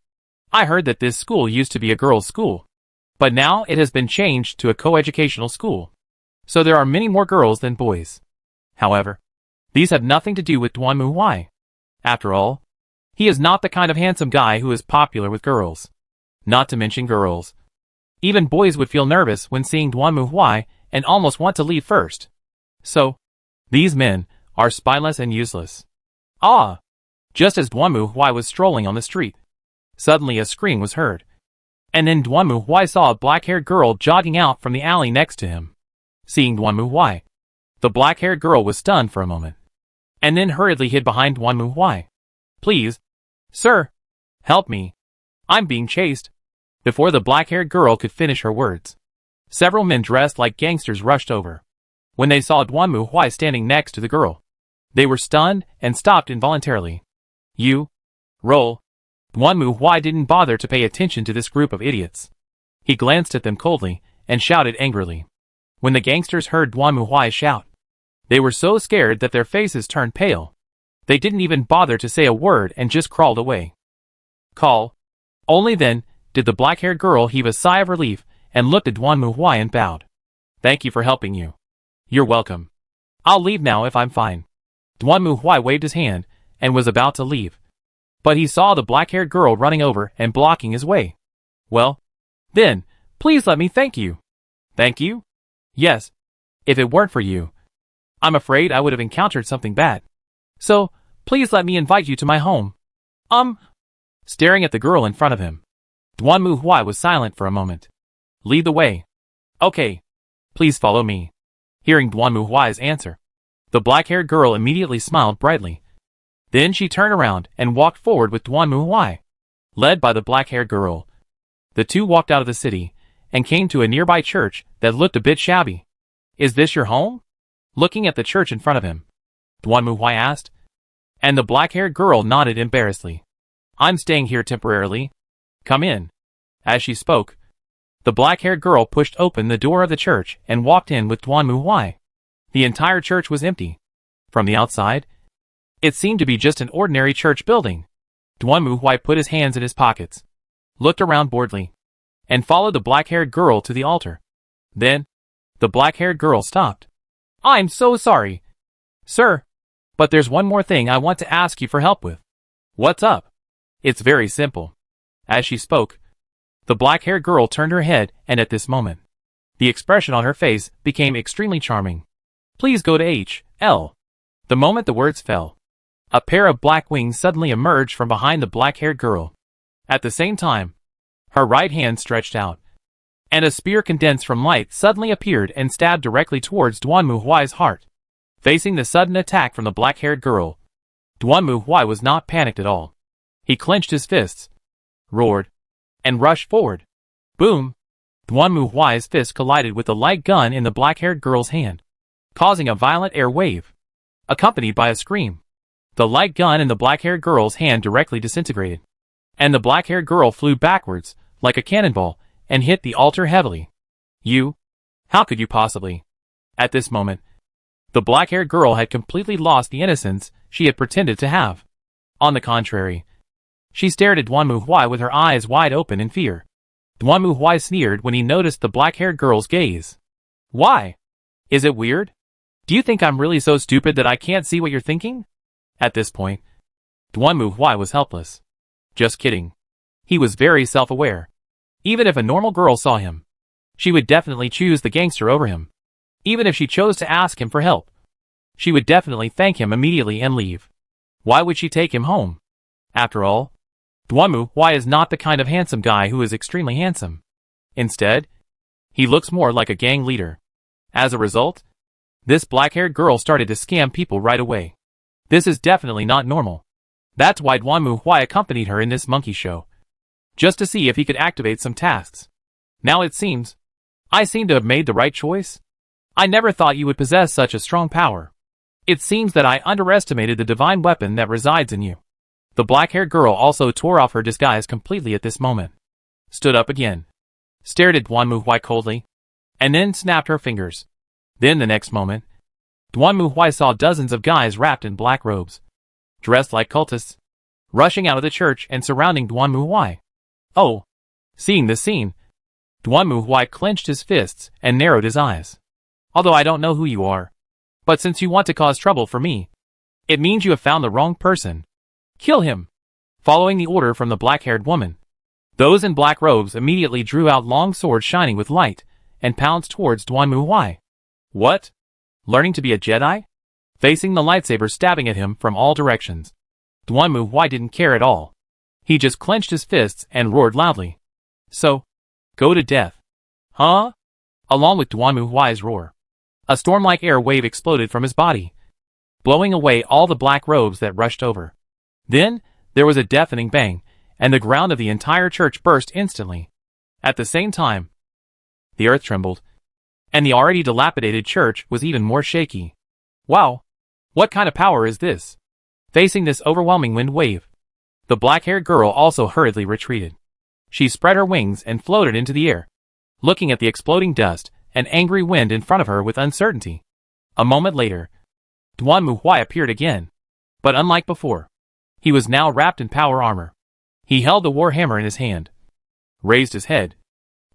I heard that this school used to be a girls' school, but now it has been changed to a co-educational school. So there are many more girls than boys. However, these have nothing to do with Duan Muhuai. After all, he is not the kind of handsome guy who is popular with girls. Not to mention girls. Even boys would feel nervous when seeing Duan Muhuai and almost want to leave first. So, these men are spineless and useless. Ah! Just as Duan Muhuai was strolling on the street, suddenly a scream was heard. And then Duan Muhuai saw a black-haired girl jogging out from the alley next to him. Seeing Duan Muhuai, the black-haired girl was stunned for a moment, and then hurriedly hid behind Duan Muhuai. Please, sir, help me. I'm being chased. Before the black-haired girl could finish her words, several men dressed like gangsters rushed over. When they saw Duan Muhuai standing next to the girl, they were stunned and stopped involuntarily. You, roll. Duan Muhuai didn't bother to pay attention to this group of idiots. He glanced at them coldly and shouted angrily. When the gangsters heard Duan Muhuai shout, they were so scared that their faces turned pale. They didn't even bother to say a word and just crawled away. Call. Only then did the black-haired girl heave a sigh of relief and looked at Duan Muhuai and bowed. Thank you for helping you. You're welcome. I'll leave now if I'm fine. Duan Muhuai waved his hand and was about to leave, but he saw the black-haired girl running over and blocking his way. Well, then, please let me thank you. Thank you? Yes. If it weren't for you, I'm afraid I would have encountered something bad. So, please let me invite you to my home. Staring at the girl in front of him, Duan Muhuai was silent for a moment. Lead the way. Okay. Please follow me. Hearing Duanmu Huai's answer, the black-haired girl immediately smiled brightly. Then she turned around and walked forward with Duanmu Huai. Led by the black-haired girl, the two walked out of the city and came to a nearby church that looked a bit shabby. Is this your home? Looking at the church in front of him, Duanmu Huai asked. And the black-haired girl nodded embarrassedly. I'm staying here temporarily. Come in. As she spoke, the black-haired girl pushed open the door of the church and walked in with Duanmu Huai. The entire church was empty. From the outside, it seemed to be just an ordinary church building. Duanmu Huai put his hands in his pockets, looked around boredly, and followed the black-haired girl to the altar. Then, the black-haired girl stopped. I'm so sorry, sir, but there's one more thing I want to ask you for help with. What's up? It's very simple. As she spoke, the black-haired girl turned her head, and at this moment, the expression on her face became extremely charming. Please go to H.L. The moment the words fell, a pair of black wings suddenly emerged from behind the black-haired girl. At the same time, her right hand stretched out, and a spear condensed from light suddenly appeared and stabbed directly towards Duanmu Huai's heart. Facing the sudden attack from the black-haired girl, Duanmu Huai was not panicked at all. He clenched his fists, roared, and rushed forward. Boom! Duanmu Huai's fist collided with the light gun in the black-haired girl's hand, causing a violent air wave, accompanied by a scream. The light gun in the black-haired girl's hand directly disintegrated, and the black-haired girl flew backwards, like a cannonball, and hit the altar heavily. You? How could you possibly? At this moment, the black-haired girl had completely lost the innocence she had pretended to have. On the contrary, she stared at Duanmu Huai with her eyes wide open in fear. Duanmu Huai sneered when he noticed the black-haired girl's gaze. Why? Is it weird? Do you think I'm really so stupid that I can't see what you're thinking? At this point, Duanmu Huai was helpless. Just kidding. He was very self-aware. Even if a normal girl saw him, she would definitely choose the gangster over him. Even if she chose to ask him for help, she would definitely thank him immediately and leave. Why would she take him home? After all, Duanmu Huai is not the kind of handsome guy who is extremely handsome. Instead, he looks more like a gang leader. As a result, this black-haired girl started to scam people right away. This is definitely not normal. That's why Duanmu Huai accompanied her in this monkey show, just to see if he could activate some tasks. Now it seems, I seem to have made the right choice. I never thought you would possess such a strong power. It seems that I underestimated the divine weapon that resides in you. The black-haired girl also tore off her disguise completely at this moment, stood up again, stared at Duanmu Huai coldly, and then snapped her fingers. Then the next moment, Duanmu Huai saw dozens of guys wrapped in black robes, dressed like cultists, rushing out of the church and surrounding Duanmu Huai. Oh! Seeing this scene, Duanmu Huai clenched his fists and narrowed his eyes. Although I don't know who you are, but since you want to cause trouble for me, it means you have found the wrong person. Kill him! Following the order from the black-haired woman, those in black robes immediately drew out long swords shining with light and pounced towards Duanmu Huai. What? Learning to be a Jedi? Facing the lightsaber stabbing at him from all directions, Duanmu Huai didn't care at all. He just clenched his fists and roared loudly. So, go to death. Huh? Along with Duanmu Huai's roar, a storm-like air wave exploded from his body, blowing away all the black robes that rushed over. Then, there was a deafening bang, and the ground of the entire church burst instantly. At the same time, the earth trembled, and the already dilapidated church was even more shaky. Wow! What kind of power is this? Facing this overwhelming wind wave, the black-haired girl also hurriedly retreated. She spread her wings and floated into the air, looking at the exploding dust and angry wind in front of her with uncertainty. A moment later, Duanmu Huai appeared again, but unlike before, he was now wrapped in power armor. He held the war hammer in his hand, raised his head,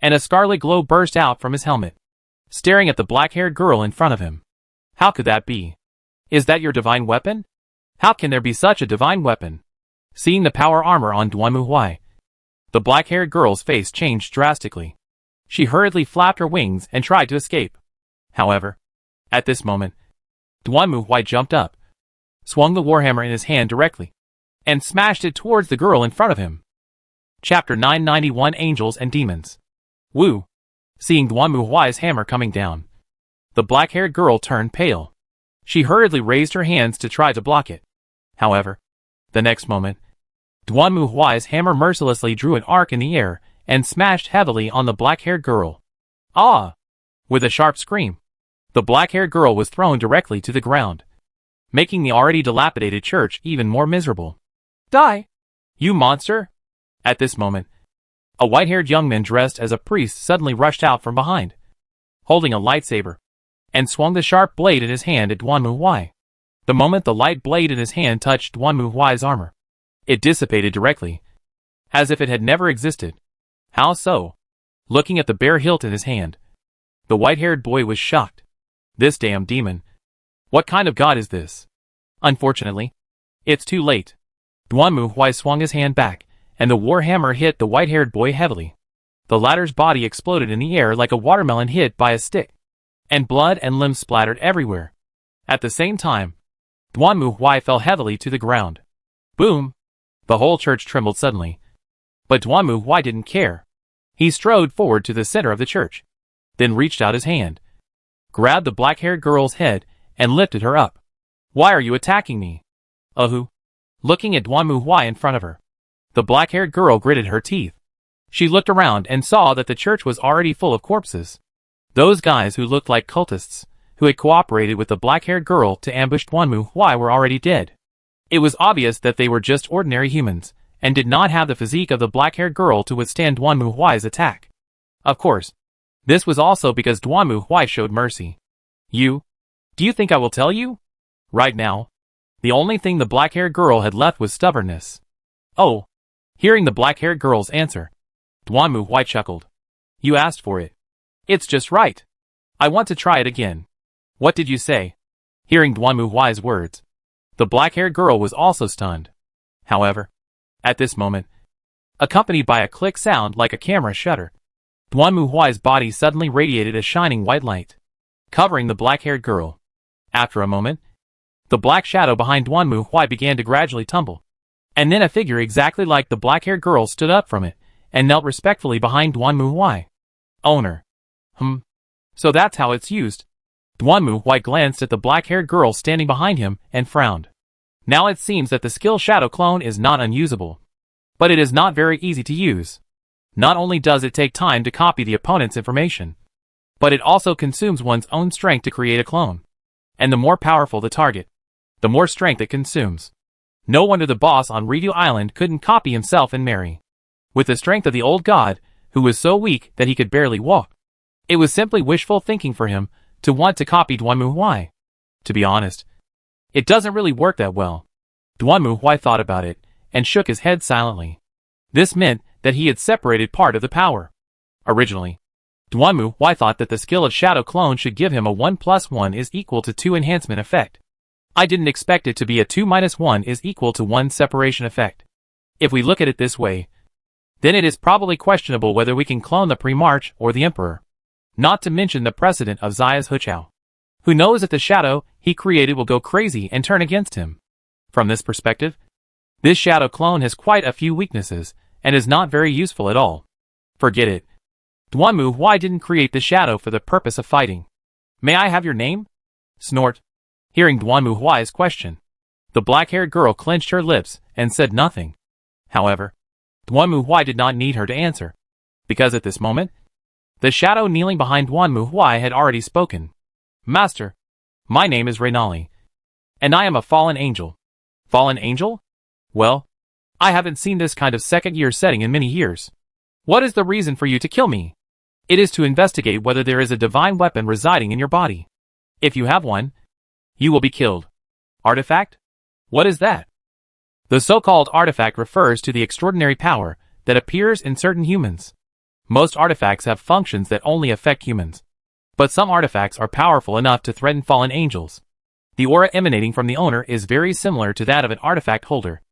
and a scarlet glow burst out from his helmet, staring at the black-haired girl in front of him. How could that be? Is that your divine weapon? How can there be such a divine weapon? Seeing the power armor on Duanmu Huai, the black-haired girl's face changed drastically. She hurriedly flapped her wings and tried to escape. However, at this moment, Duanmu Huai jumped up, swung the warhammer in his hand directly, and smashed it towards the girl in front of him. Chapter 991 Angels and Demons. Woo! Seeing Duanmu Huai's hammer coming down, the black-haired girl turned pale. She hurriedly raised her hands to try to block it. However, the next moment, Duanmu Huai's hammer mercilessly drew an arc in the air and smashed heavily on the black-haired girl. Ah! With a sharp scream, the black-haired girl was thrown directly to the ground, making the already dilapidated church even more miserable. Die! You monster! At this moment, a white-haired young man dressed as a priest suddenly rushed out from behind, holding a lightsaber, and swung the sharp blade in his hand at Duanmu Huai. The moment the light blade in his hand touched Duanmu Huai's armor, it dissipated directly, as if it had never existed. How so? Looking at the bare hilt in his hand, the white-haired boy was shocked. This damn demon. What kind of god is this? Unfortunately, it's too late. Duanmu Huai swung his hand back, and the war hammer hit the white-haired boy heavily. The latter's body exploded in the air like a watermelon hit by a stick, and blood and limbs splattered everywhere. At the same time, Duanmu Huai fell heavily to the ground. Boom! The whole church trembled suddenly. But Duanmu Huai didn't care. He strode forward to the center of the church, then reached out his hand, grabbed the black-haired girl's head, and lifted her up. Why are you attacking me? Who? Looking at Duanmu Huai in front of her, the black-haired girl gritted her teeth. She looked around and saw that the church was already full of corpses. Those guys who looked like cultists, who had cooperated with the black-haired girl to ambush Duanmu Huai, were already dead. It was obvious that they were just ordinary humans, and did not have the physique of the black-haired girl to withstand Duanmu Huai's attack. Of course, this was also because Duanmu Huai showed mercy. Do you think I will tell you? Right now, the only thing the black-haired girl had left was stubbornness. Oh. Hearing the black-haired girl's answer, Duanmu Huai chuckled. You asked for it. It's just right. I want to try it again. What did you say? Hearing Duanmu Huai's words, the black-haired girl was also stunned. However, at this moment, accompanied by a click sound like a camera shutter, Duanmu Huai's body suddenly radiated a shining white light, covering the black-haired girl. After a moment, the black shadow behind Duanmu Huai began to gradually tumble, and then a figure exactly like the black-haired girl stood up from it and knelt respectfully behind Duanmu Huai. Owner. So that's how it's used. Duanmu Huai glanced at the black-haired girl standing behind him and frowned. Now it seems that the skill Shadow Clone is not unusable, but it is not very easy to use. Not only does it take time to copy the opponent's information, but it also consumes one's own strength to create a clone. And the more powerful the target, the more strength it consumes. No wonder the boss on Review Island couldn't copy himself and marry. With the strength of the old god, who was so weak that he could barely walk, it was simply wishful thinking for him to want to copy Duanmu Huai. To be honest, it doesn't really work that well. Duanmu Huai thought about it and shook his head silently. This meant that he had separated part of the power. Originally, Duanmu Huai thought that the skill of Shadow Clone should give him a 1 + 1 is equal to 2 enhancement effect. I didn't expect it to be a 2 - 1 is equal to 1 separation effect. If we look at it this way, then it is probably questionable whether we can clone the Primarch or the Emperor. Not to mention the precedent of Xayah's Huqiao. Who knows if the shadow he created will go crazy and turn against him. From this perspective, this Shadow Clone has quite a few weaknesses and is not very useful at all. Forget it. Duanmu Huai didn't create the shadow for the purpose of fighting. May I have your name? Snort. Hearing Duanmu Huai's question, the black-haired girl clenched her lips and said nothing. However, Duanmu Huai did not need her to answer, because at this moment, the shadow kneeling behind Duanmu Huai had already spoken. Master, my name is Raynali, and I am a fallen angel. Fallen angel? Well, I haven't seen this kind of second-year setting in many years. What is the reason for you to kill me? It is to investigate whether there is a divine weapon residing in your body. If you have one, you will be killed. Artifact? What is that? The so-called artifact refers to the extraordinary power that appears in certain humans. Most artifacts have functions that only affect humans, but some artifacts are powerful enough to threaten fallen angels. The aura emanating from the owner is very similar to that of an artifact holder,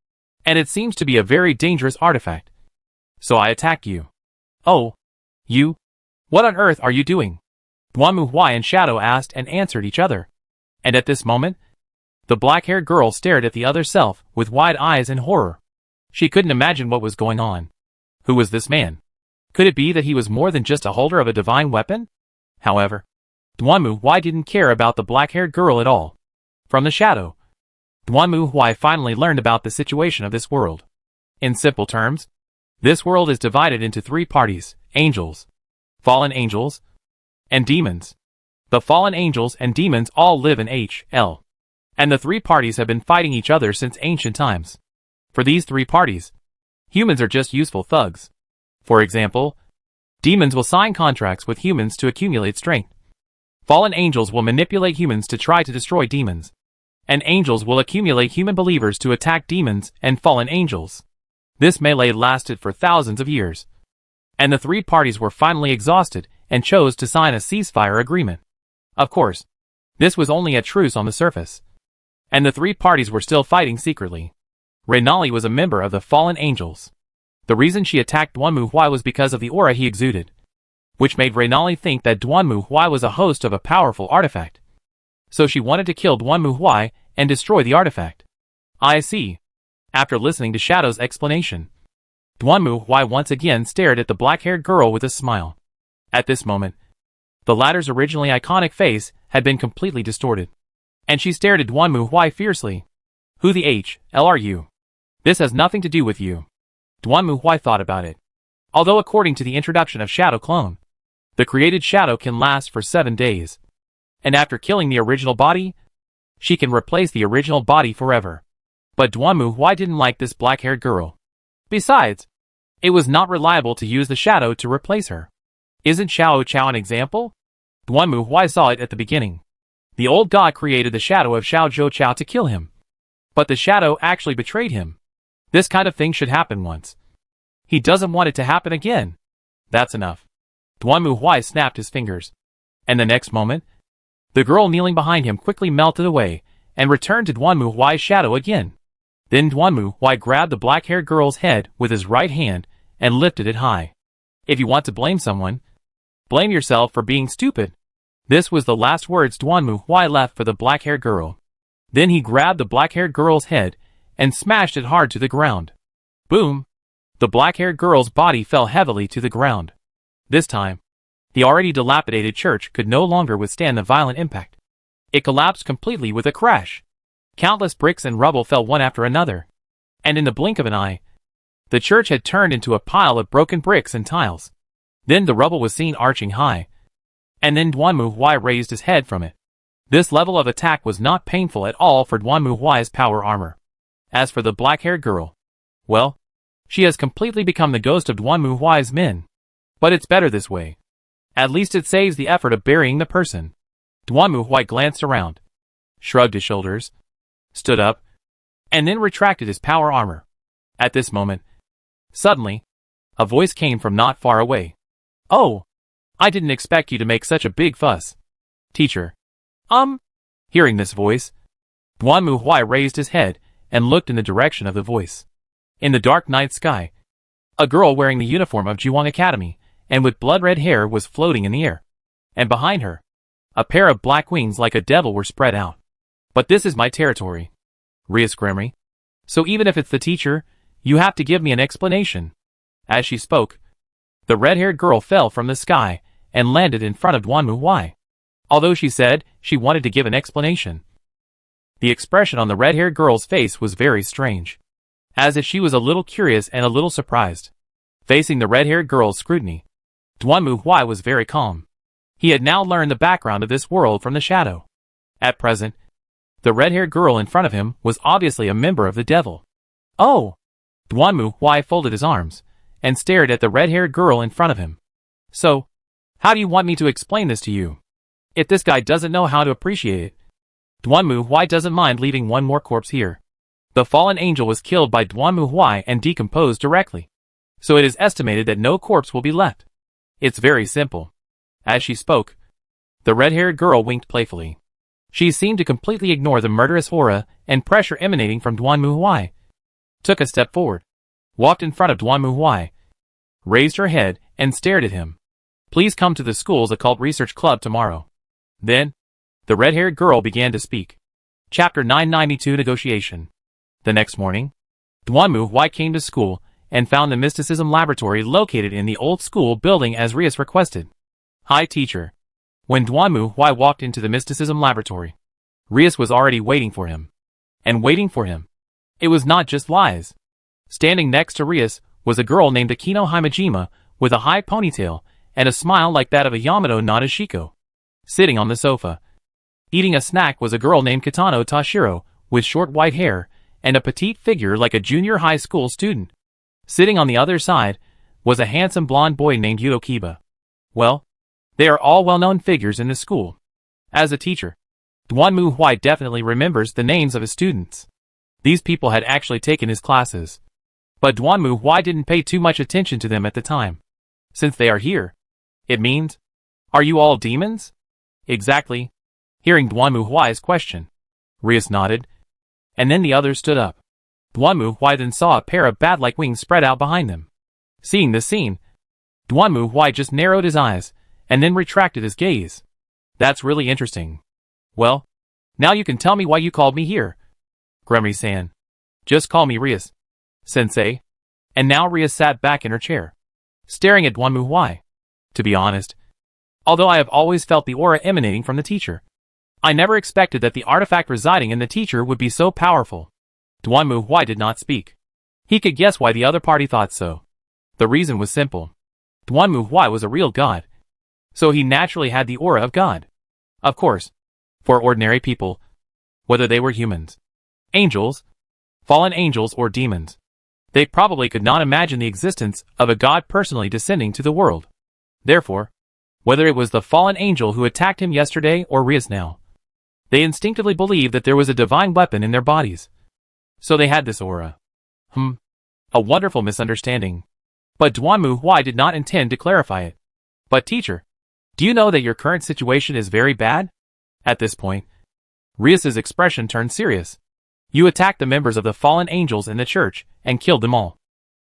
and it seems to be a very dangerous artifact. So I attack you. Oh, you? What on earth are you doing? Duanmu Huai and Shadow asked and answered each other. And at this moment, the black-haired girl stared at the other self with wide eyes in horror. She couldn't imagine what was going on. Who was this man? Could it be that he was more than just a holder of a divine weapon? However, Duanmu Huai didn't care about the black-haired girl at all. From the shadow, Duanmu Huai finally learned about the situation of this world. In simple terms, this world is divided into three parties: angels, fallen angels, and demons. The fallen angels and demons all live in HL, and the three parties have been fighting each other since ancient times. For these three parties, humans are just useful thugs. For example, demons will sign contracts with humans to accumulate strength. Fallen angels will manipulate humans to try to destroy demons. And angels will accumulate human believers to attack demons and fallen angels. This melee lasted for thousands of years. And the three parties were finally exhausted and chose to sign a ceasefire agreement. Of course, this was only a truce on the surface. And the three parties were still fighting secretly. Renali was a member of the fallen angels. The reason she attacked Duanmu Huai was because of the aura he exuded, which made Renali think that Duanmu Huai was a host of a powerful artifact. So she wanted to kill Duanmu Huai and destroy the artifact. I see. After listening to Shadow's explanation, Duanmu Huai once again stared at the black-haired girl with a smile. At this moment, the latter's originally iconic face had been completely distorted, and she stared at Duanmu Huai fiercely. Who the hell are you? This has nothing to do with you. Duanmu Huai thought about it. Although according to the introduction of Shadow Clone, the created shadow can last for 7 days. And after killing the original body, she can replace the original body forever. But Duanmu Huai didn't like this black-haired girl. Besides, it was not reliable to use the shadow to replace her. Isn't Xiao Chao an example? Duanmu Huai saw it at the beginning. The old god created the shadow of Xiao Zhou Chao to kill him. But the shadow actually betrayed him. This kind of thing should happen once. He doesn't want it to happen again. That's enough. Duanmu Huai snapped his fingers. And the next moment, the girl kneeling behind him quickly melted away and returned to Duanmu Huai's shadow again. Then Duanmu Huai grabbed the black-haired girl's head with his right hand and lifted it high. If you want to blame someone, blame yourself for being stupid. This was the last words Duanmu Huai left for the black-haired girl. Then he grabbed the black-haired girl's head and smashed it hard to the ground. Boom! The black-haired girl's body fell heavily to the ground. This time, the already dilapidated church could no longer withstand the violent impact. It collapsed completely with a crash. Countless bricks and rubble fell one after another. And in the blink of an eye, the church had turned into a pile of broken bricks and tiles. Then the rubble was seen arching high. And then Duanmu Huai raised his head from it. This level of attack was not painful at all for Duanmu Huai's power armor. As for the black-haired girl, well, she has completely become the ghost of Duanmu Huai's men. But it's better this way. At least it saves the effort of burying the person. Duanmu Huai glanced around, shrugged his shoulders, stood up, and then retracted his power armor. At this moment, suddenly, a voice came from not far away. Oh, I didn't expect you to make such a big fuss. Teacher. Hearing this voice, Duanmu Huai raised his head and looked in the direction of the voice. In the dark night sky, a girl wearing the uniform of Jiwang Academy and with blood-red hair was floating in the air. And behind her, a pair of black wings like a devil were spread out. But this is my territory. Rias Gremory. So even if it's the teacher, you have to give me an explanation. As she spoke, the red-haired girl fell from the sky and landed in front of Duanmu Huai. Although she said she wanted to give an explanation, the expression on the red-haired girl's face was very strange, as if she was a little curious and a little surprised. Facing the red-haired girl's scrutiny, Duanmu Huai was very calm. He had now learned the background of this world from the shadow. At present, the red-haired girl in front of him was obviously a member of the devil. Oh! Duanmu Huai folded his arms and stared at the red-haired girl in front of him. So, how do you want me to explain this to you? If this guy doesn't know how to appreciate it, Duanmu Huai doesn't mind leaving one more corpse here. The fallen angel was killed by Duanmu Huai and decomposed directly. So it is estimated that no corpse will be left. It's very simple. As she spoke, the red-haired girl winked playfully. She seemed to completely ignore the murderous aura and pressure emanating from Duanmu Huai. Took a step forward, walked in front of Duanmu Huai, raised her head and stared at him. Please come to the school's occult research club tomorrow. Then, the red-haired girl began to speak. Chapter 992 Negotiation. The next morning, Duanmu Huai came to school and found the mysticism laboratory located in the old school building as Rias requested. Hi, teacher. When Duanmu Huai walked into the mysticism laboratory, Rias was already waiting for him. And waiting for him. It was not just lies. Standing next to Rias was a girl named Akino Himejima with a high ponytail and a smile like that of a Yamato Nadeshiko. Sitting on the sofa, eating a snack was a girl named Kitano Tashiro with short white hair and a petite figure like a junior high school student. Sitting on the other side was a handsome blonde boy named Yuto Kiba. Well, they are all well-known figures in the school. As a teacher, Duanmu Huai definitely remembers the names of his students. These people had actually taken his classes. But Duanmu Huai didn't pay too much attention to them at the time. Since they are here, it means, are you all demons? Exactly. Hearing Duanmu Huai's question, Rias nodded, and then the others stood up. Duanmu Huai then saw a pair of bat-like wings spread out behind them. Seeing this scene, Duanmu Huai just narrowed his eyes, and then retracted his gaze. That's really interesting. Well, now you can tell me why you called me here. Gremry-san. Just call me Rias. Sensei. And now Rias sat back in her chair, staring at Duanmu Huai. To be honest, although I have always felt the aura emanating from the teacher, I never expected that the artifact residing in the teacher would be so powerful. Duanmu Huai did not speak. He could guess why the other party thought so. The reason was simple. Duanmu Huai was a real god, so he naturally had the aura of God. Of course, for ordinary people, whether they were humans, angels, fallen angels or demons, they probably could not imagine the existence of a god personally descending to the world. Therefore, whether it was the fallen angel who attacked him yesterday or Rias now, they instinctively believed that there was a divine weapon in their bodies. So they had this aura. A wonderful misunderstanding. But Duanmu Huai did not intend to clarify it. But teacher, do you know that your current situation is very bad? At this point, Rias's expression turned serious. You attacked the members of the fallen angels in the church and killed them all.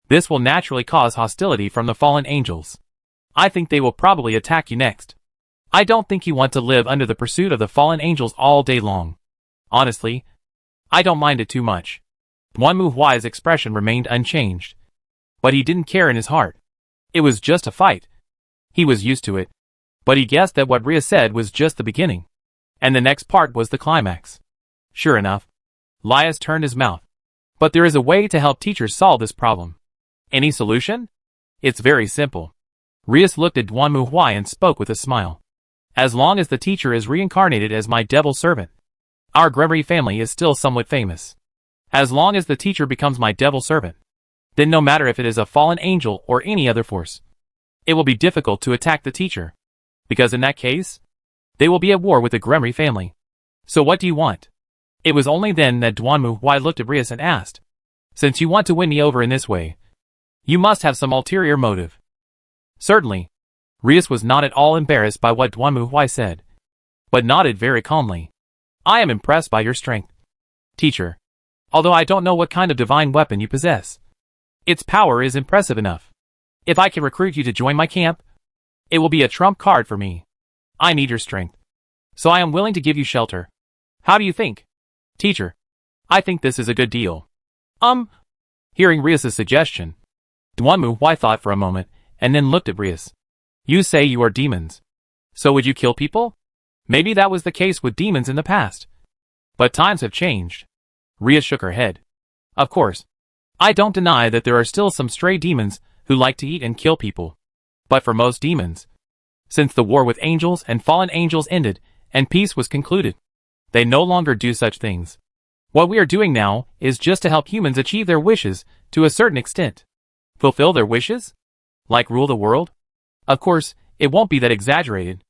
This will naturally cause hostility from the fallen angels. I think they will probably attack you next. I don't think you want to live under the pursuit of the fallen angels all day long. Honestly, I don't mind it too much. Duanmu Huai's expression remained unchanged. But he didn't care in his heart. It was just a fight. He was used to it. But he guessed that what Rias said was just the beginning. And the next part was the climax. Sure enough, Lias turned his mouth. But there is a way to help teachers solve this problem. Any solution? It's very simple. Rias looked at Duanmu Huai and spoke with a smile. As long as the teacher is reincarnated as my devil servant, our Gremry family is still somewhat famous. As long as the teacher becomes my devil servant, then no matter if it is a fallen angel or any other force, it will be difficult to attack the teacher. Because in that case, they will be at war with the Gremry family. So what do you want? It was only then that Duanmu Huai looked at Rias and asked, since you want to win me over in this way, you must have some ulterior motive. Certainly. Rias was not at all embarrassed by what Duanmu Huai said, but nodded very calmly. I am impressed by your strength, teacher. Although I don't know what kind of divine weapon you possess, its power is impressive enough. If I can recruit you to join my camp, it will be a trump card for me. I need your strength, so I am willing to give you shelter. How do you think? Teacher, I think this is a good deal. Hearing Rias's suggestion, Duanmu Huai thought for a moment, and then looked at Rias. You say you are demons. So would you kill people? Maybe that was the case with demons in the past. But times have changed. Rias shook her head. Of course. I don't deny that there are still some stray demons who like to eat and kill people. But for most demons, since the war with angels and fallen angels ended and peace was concluded, they no longer do such things. What we are doing now is just to help humans achieve their wishes to a certain extent. Fulfill their wishes? Like rule the world? Of course, it won't be that exaggerated.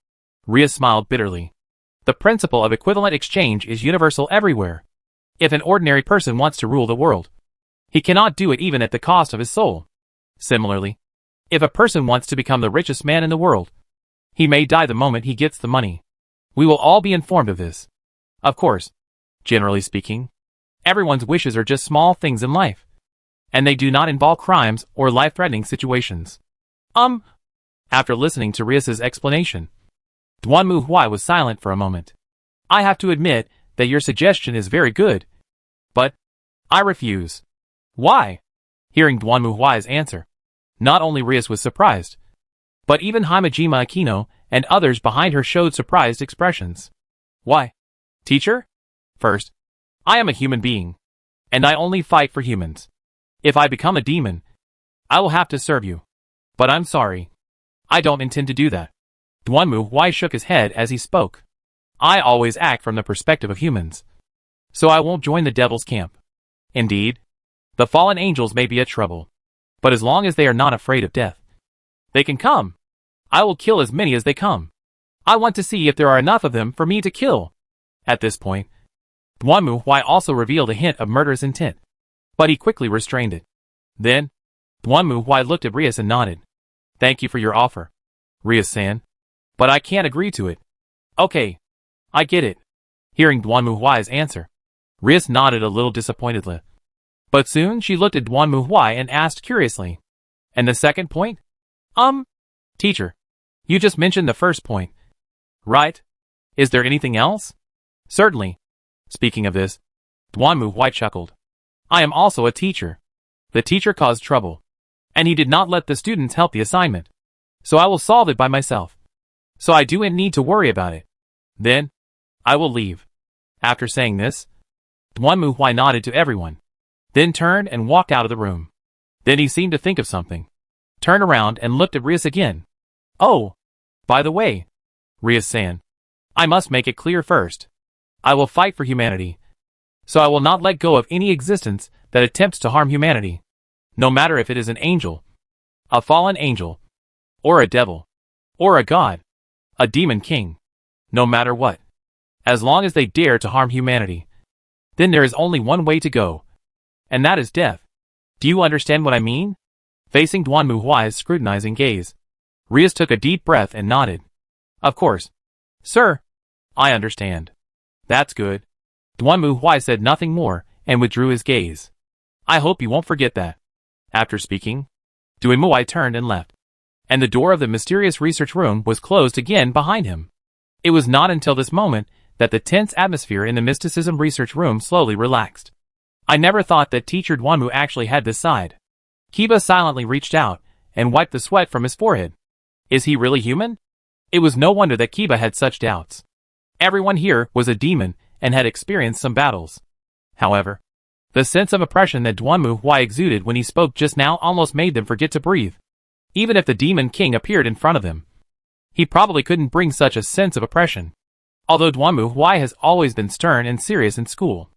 Rias smiled bitterly. The principle of equivalent exchange is universal everywhere. If an ordinary person wants to rule the world, he cannot do it even at the cost of his soul. Similarly, if a person wants to become the richest man in the world, he may die the moment he gets the money. We will all be informed of this. Of course, generally speaking, everyone's wishes are just small things in life, and they do not involve crimes or life-threatening situations. After listening to Rias's explanation, Duanmu Huai was silent for a moment. I have to admit that your suggestion is very good, but I refuse. Why? Hearing Duanmu Huai's answer, not only Rias was surprised, but even Himejima Aquino and others behind her showed surprised expressions. Why? Teacher? First, I am a human being, and I only fight for humans. If I become a demon, I will have to serve you. But I'm sorry. I don't intend to do that. Duanmu Huai shook his head as he spoke. I always act from the perspective of humans, so I won't join the devil's camp. Indeed, the fallen angels may be a trouble, but as long as they are not afraid of death, they can come. I will kill as many as they come. I want to see if there are enough of them for me to kill. At this point, Duanmu Huai also revealed a hint of murderous intent, but he quickly restrained it. Then, Duanmu Huai looked at Rias and nodded. Thank you for your offer, Rias-san, but I can't agree to it. Okay, I get it. Hearing Duanmu Huai's answer, Rias nodded a little disappointedly. But soon she looked at Duanmu Huai and asked curiously, and the second point? Teacher, you just mentioned the first point, right? Is there anything else? Certainly. Speaking of this, Duanmu Huai chuckled. I am also a teacher. The teacher caused trouble, and he did not let the students help the assignment. So I will solve it by myself. So I don't need to worry about it. Then, I will leave. After saying this, Duanmu Huai nodded to everyone, then turned and walked out of the room. Then he seemed to think of something, turned around and looked at Rias again. Oh, by the way, Rias-san, I must make it clear first. I will fight for humanity, so I will not let go of any existence that attempts to harm humanity, no matter if it is an angel, a fallen angel, or a devil, or a god, a demon king, no matter what. As long as they dare to harm humanity, then there is only one way to go, and that is death. Do you understand what I mean? Facing Duanmu Huai's scrutinizing gaze, Rias took a deep breath and nodded. Of course. Sir, I understand. That's good. Duanmu Huai said nothing more and withdrew his gaze. I hope you won't forget that. After speaking, Duanmu Huai turned and left, and the door of the mysterious research room was closed again behind him. It was not until this moment that the tense atmosphere in the mysticism research room slowly relaxed. I never thought that Teacher Duanmu actually had this side. Kiba silently reached out and wiped the sweat from his forehead. Is he really human? It was no wonder that Kiba had such doubts. Everyone here was a demon and had experienced some battles. However, the sense of oppression that Duanmu Huai exuded when he spoke just now almost made them forget to breathe. Even if the Demon King appeared in front of them, he probably couldn't bring such a sense of oppression. Although Duanmu Huai has always been stern and serious in school,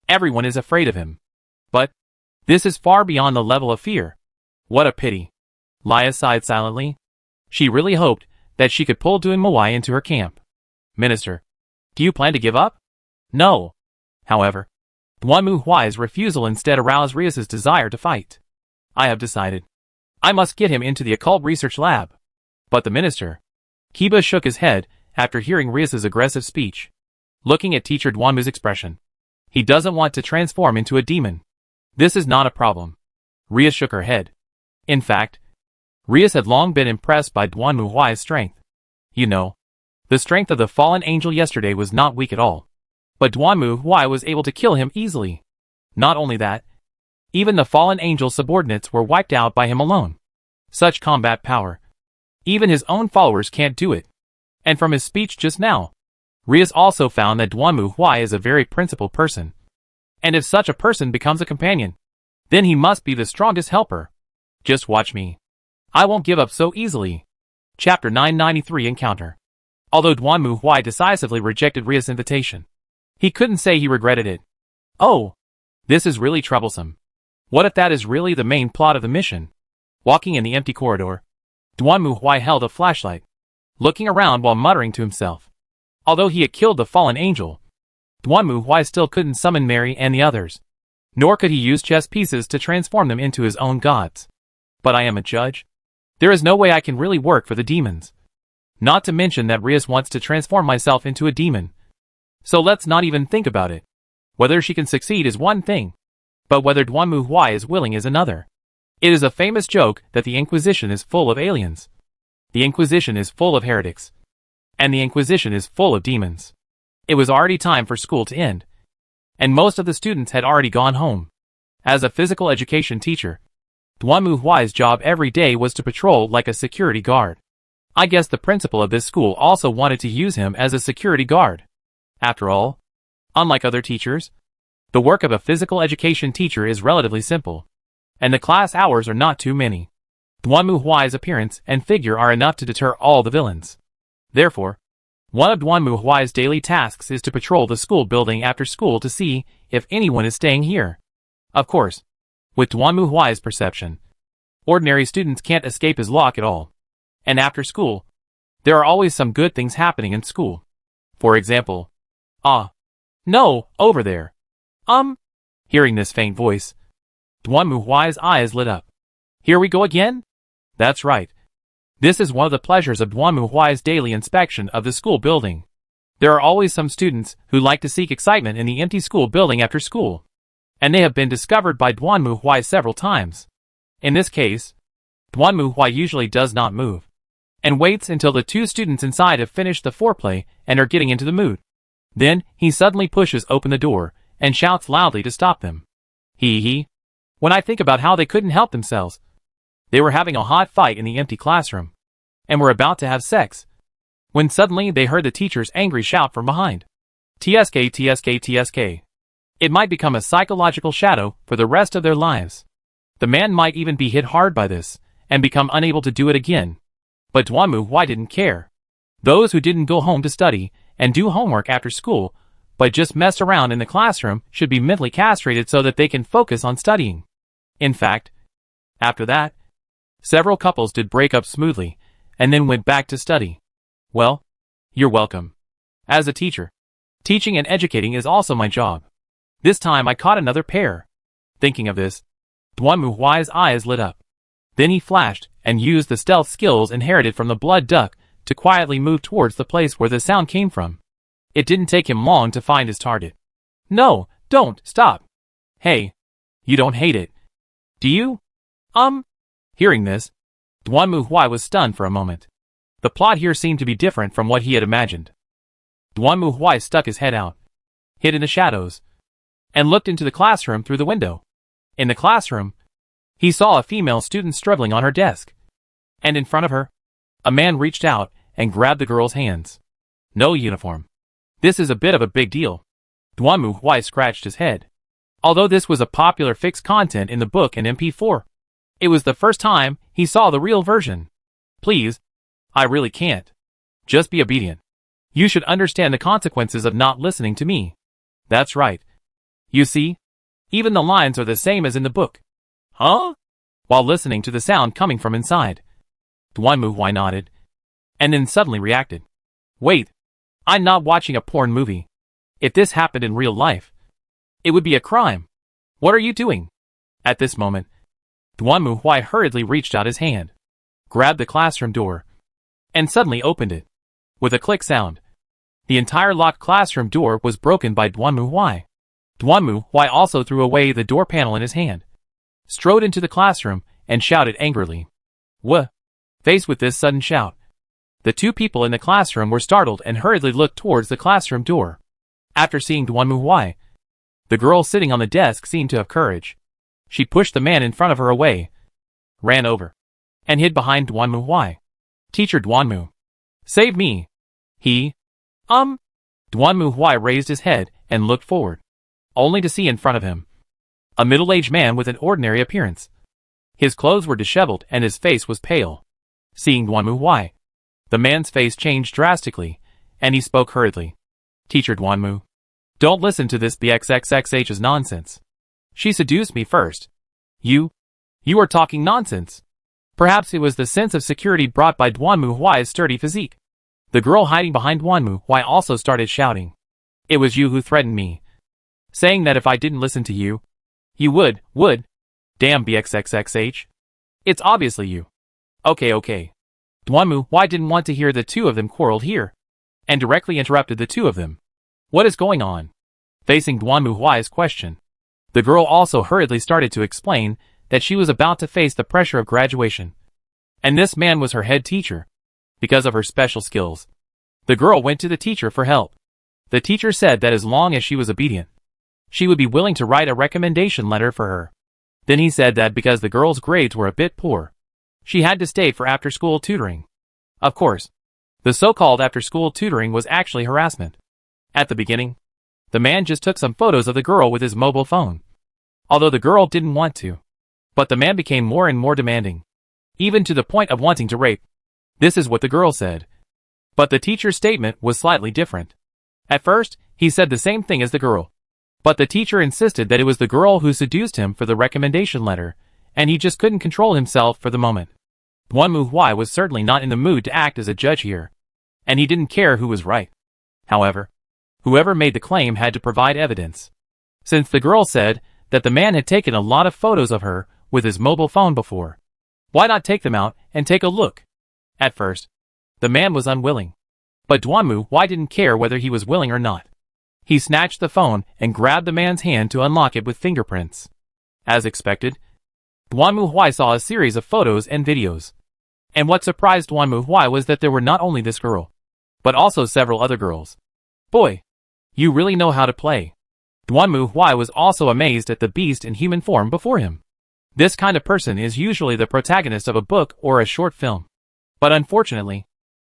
everyone is afraid of him. But this is far beyond the level of fear. What a pity. Lia sighed silently. She really hoped that she could pull Duanmu Huai into her camp. Minister, do you plan to give up? No. However, Duanmu Huai's refusal instead aroused Rias's desire to fight. I have decided. I must get him into the occult research lab. But the minister. Kiba shook his head after hearing Rias's aggressive speech. Looking at Teacher Duanmu's expression, he doesn't want to transform into a demon. This is not a problem. Rias shook her head. In fact, Rias had long been impressed by Duanmu Huai's strength. You know, the strength of the fallen angel yesterday was not weak at all. But Duanmu Huai was able to kill him easily. Not only that, even the fallen angel's subordinates were wiped out by him alone. Such combat power. Even his own followers can't do it. And from his speech just now, Rias also found that Duanmu Huai is a very principled person. And if such a person becomes a companion, then he must be the strongest helper. Just watch me. I won't give up so easily. Chapter 993 Encounter. Although Duanmu Huai decisively rejected Rias' invitation, he couldn't say he regretted it. Oh, this is really troublesome. What if that is really the main plot of the mission? Walking in the empty corridor, Duanmu Huai held a flashlight, looking around while muttering to himself. Although he had killed the fallen angel, Duanmu Huai still couldn't summon Mary and the others, nor could he use chess pieces to transform them into his own gods. But I am a judge. There is no way I can really work for the demons. Not to mention that Rias wants to transform myself into a demon. So let's not even think about it. Whether she can succeed is one thing, but whether Duanmu Huai is willing is another. It is a famous joke that the Inquisition is full of aliens. The Inquisition is full of heretics. And the Inquisition is full of demons. It was already time for school to end, and most of the students had already gone home. As a physical education teacher, Duanmu Huai's job every day was to patrol like a security guard. I guess the principal of this school also wanted to use him as a security guard. After all, unlike other teachers, the work of a physical education teacher is relatively simple, and the class hours are not too many. Duanmu Huai's appearance and figure are enough to deter all the villains. Therefore, one of Duanmu Huai's daily tasks is to patrol the school building after school to see if anyone is staying here. Of course, with Duanmu Huai's perception, ordinary students can't escape his lock at all. And after school, there are always some good things happening in school. For example, no, over there. Hearing this faint voice, Duanmu Huai's eyes lit up. Here we go again? That's right. This is one of the pleasures of Duanmu Huai's daily inspection of the school building. There are always some students who like to seek excitement in the empty school building after school, and they have been discovered by Duanmu Huai several times. In this case, Duanmu Huai usually does not move, and waits until the two students inside have finished the foreplay and are getting into the mood. Then, he suddenly pushes open the door and shouts loudly to stop them. When I think about how they couldn't help themselves, they were having a hot fight in the empty classroom, and were about to have sex, when suddenly they heard the teacher's angry shout from behind. TSK, TSK, TSK. It might become a psychological shadow for the rest of their lives. The man might even be hit hard by this, and become unable to do it again. But Duanmu Huai didn't care. Those who didn't go home to study and do homework after school, but just messed around in the classroom, should be mentally castrated so that they can focus on studying. In fact, after that, several couples did break up smoothly, and then went back to study. Well, you're welcome. As a teacher, teaching and educating is also my job. This time I caught another pair. Thinking of this, Duanmu Huai's eyes lit up. Then he flashed and used the stealth skills inherited from the blood duck to quietly move towards the place where the sound came from. It didn't take him long to find his target. No, don't, stop. Hey, you don't hate it, do you? Hearing this, Duanmu Huai was stunned for a moment. The plot here seemed to be different from what he had imagined. Duanmu Huai stuck his head out, hid in the shadows, and looked into the classroom through the window. In the classroom, he saw a female student struggling on her desk, and in front of her, a man reached out and grabbed the girl's hands. No uniform. This is a bit of a big deal. Duanmu Huai scratched his head. Although this was a popular fixed content in the book and MP4, it was the first time he saw the real version. Please, I really can't. Just be obedient. You should understand the consequences of not listening to me. That's right. You see, even the lines are the same as in the book. Huh? While listening to the sound coming from inside, Duanmu Huai nodded, and then suddenly reacted. Wait, I'm not watching a porn movie. If this happened in real life, it would be a crime. What are you doing? At this moment, Duanmu Huai hurriedly reached out his hand, grabbed the classroom door, and suddenly opened it. With a click sound, the entire locked classroom door was broken by Duanmu Huai. Duanmu Huai also threw away the door panel in his hand, strode into the classroom, and shouted angrily. What? Faced with this sudden shout, the two people in the classroom were startled and hurriedly looked towards the classroom door. After seeing Duanmu Huai, the girl sitting on the desk seemed to have courage. She pushed the man in front of her away, ran over, and hid behind Duanmu Huai. Teacher Duanmu, save me. Duanmu Huai raised his head and looked forward, only to see in front of him a middle-aged man with an ordinary appearance. His clothes were disheveled and his face was pale. Seeing Duanmu Huai, the man's face changed drastically, and he spoke hurriedly. Teacher Duanmu, don't listen to this BXXXH's nonsense. She seduced me first. You are talking nonsense. Perhaps it was the sense of security brought by Duanmu Huai's sturdy physique. The girl hiding behind Duanmu Huai also started shouting. It was you who threatened me, saying that if I didn't listen to you, you would. Damn BXXXH. It's obviously you. Okay. Duanmu Huai didn't want to hear the two of them quarreled here, and directly interrupted the two of them. What is going on? Facing Duanmu Huai's question, the girl also hurriedly started to explain that she was about to face the pressure of graduation, and this man was her head teacher, because of her special skills. The girl went to the teacher for help. The teacher said that as long as she was obedient, she would be willing to write a recommendation letter for her. Then he said that because the girl's grades were a bit poor, she had to stay for after-school tutoring. Of course, the so-called after-school tutoring was actually harassment. At the beginning, the man just took some photos of the girl with his mobile phone, although the girl didn't want to. But the man became more and more demanding, even to the point of wanting to rape. This is what the girl said. But the teacher's statement was slightly different. At first, he said the same thing as the girl. But the teacher insisted that it was the girl who seduced him for the recommendation letter, and he just couldn't control himself for the moment. Duanmu Huai was certainly not in the mood to act as a judge here, and he didn't care who was right. However, whoever made the claim had to provide evidence. Since the girl said that the man had taken a lot of photos of her with his mobile phone before, why not take them out and take a look? At first, the man was unwilling. But Duanmu Huai didn't care whether he was willing or not. He snatched the phone and grabbed the man's hand to unlock it with fingerprints. As expected, Duanmu Huai saw a series of photos and videos. And what surprised Duanmu Huai was that there were not only this girl, but also several other girls. Boy, you really know how to play. Duanmu Huai was also amazed at the beast in human form before him. This kind of person is usually the protagonist of a book or a short film. But unfortunately,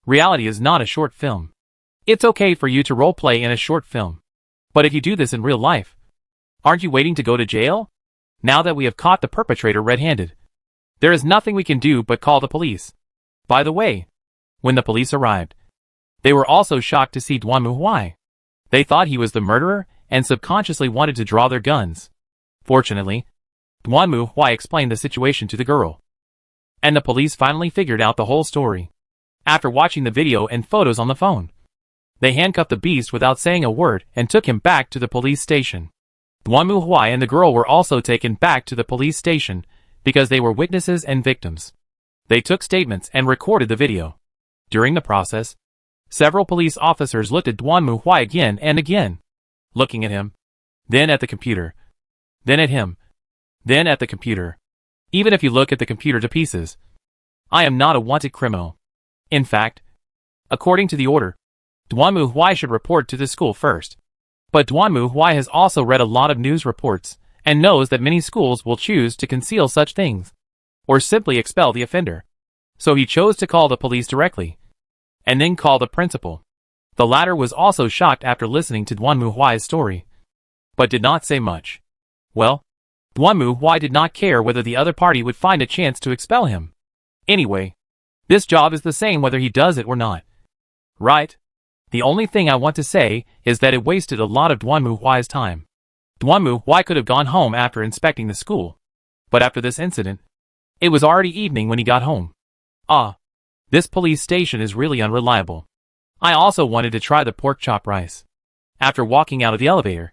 reality is not a short film. It's okay for you to roleplay in a short film. But if you do this in real life, aren't you waiting to go to jail? Now that we have caught the perpetrator red-handed, there is nothing we can do but call the police. By the way, when the police arrived, they were also shocked to see Duanmu Huai. They thought he was the murderer and subconsciously wanted to draw their guns. Fortunately, Duanmu Huai explained the situation to the girl, and the police finally figured out the whole story. After watching the video and photos on the phone, they handcuffed the beast without saying a word and took him back to the police station. Duanmu Huai and the girl were also taken back to the police station because they were witnesses and victims. They took statements and recorded the video. During the process, several police officers looked at Duanmu Huai again and again, looking at him, then at the computer, then at him, then at the computer. Even if you look at the computer to pieces, I am not a wanted criminal. In fact, according to the order, Duanmu Huai should report to the school first. But Duanmu Huai has also read a lot of news reports and knows that many schools will choose to conceal such things, or simply expel the offender. So he chose to call the police directly, and then call the principal. The latter was also shocked after listening to Duanmu Huai's story, but did not say much. Well, Duanmu Huai did not care whether the other party would find a chance to expel him. Anyway, this job is the same whether he does it or not. Right? The only thing I want to say is that it wasted a lot of Duanmu Huai's time. Duanmu Huai could have gone home after inspecting the school, but after this incident, it was already evening when he got home. This police station is really unreliable. I also wanted to try the pork chop rice. After walking out of the elevator,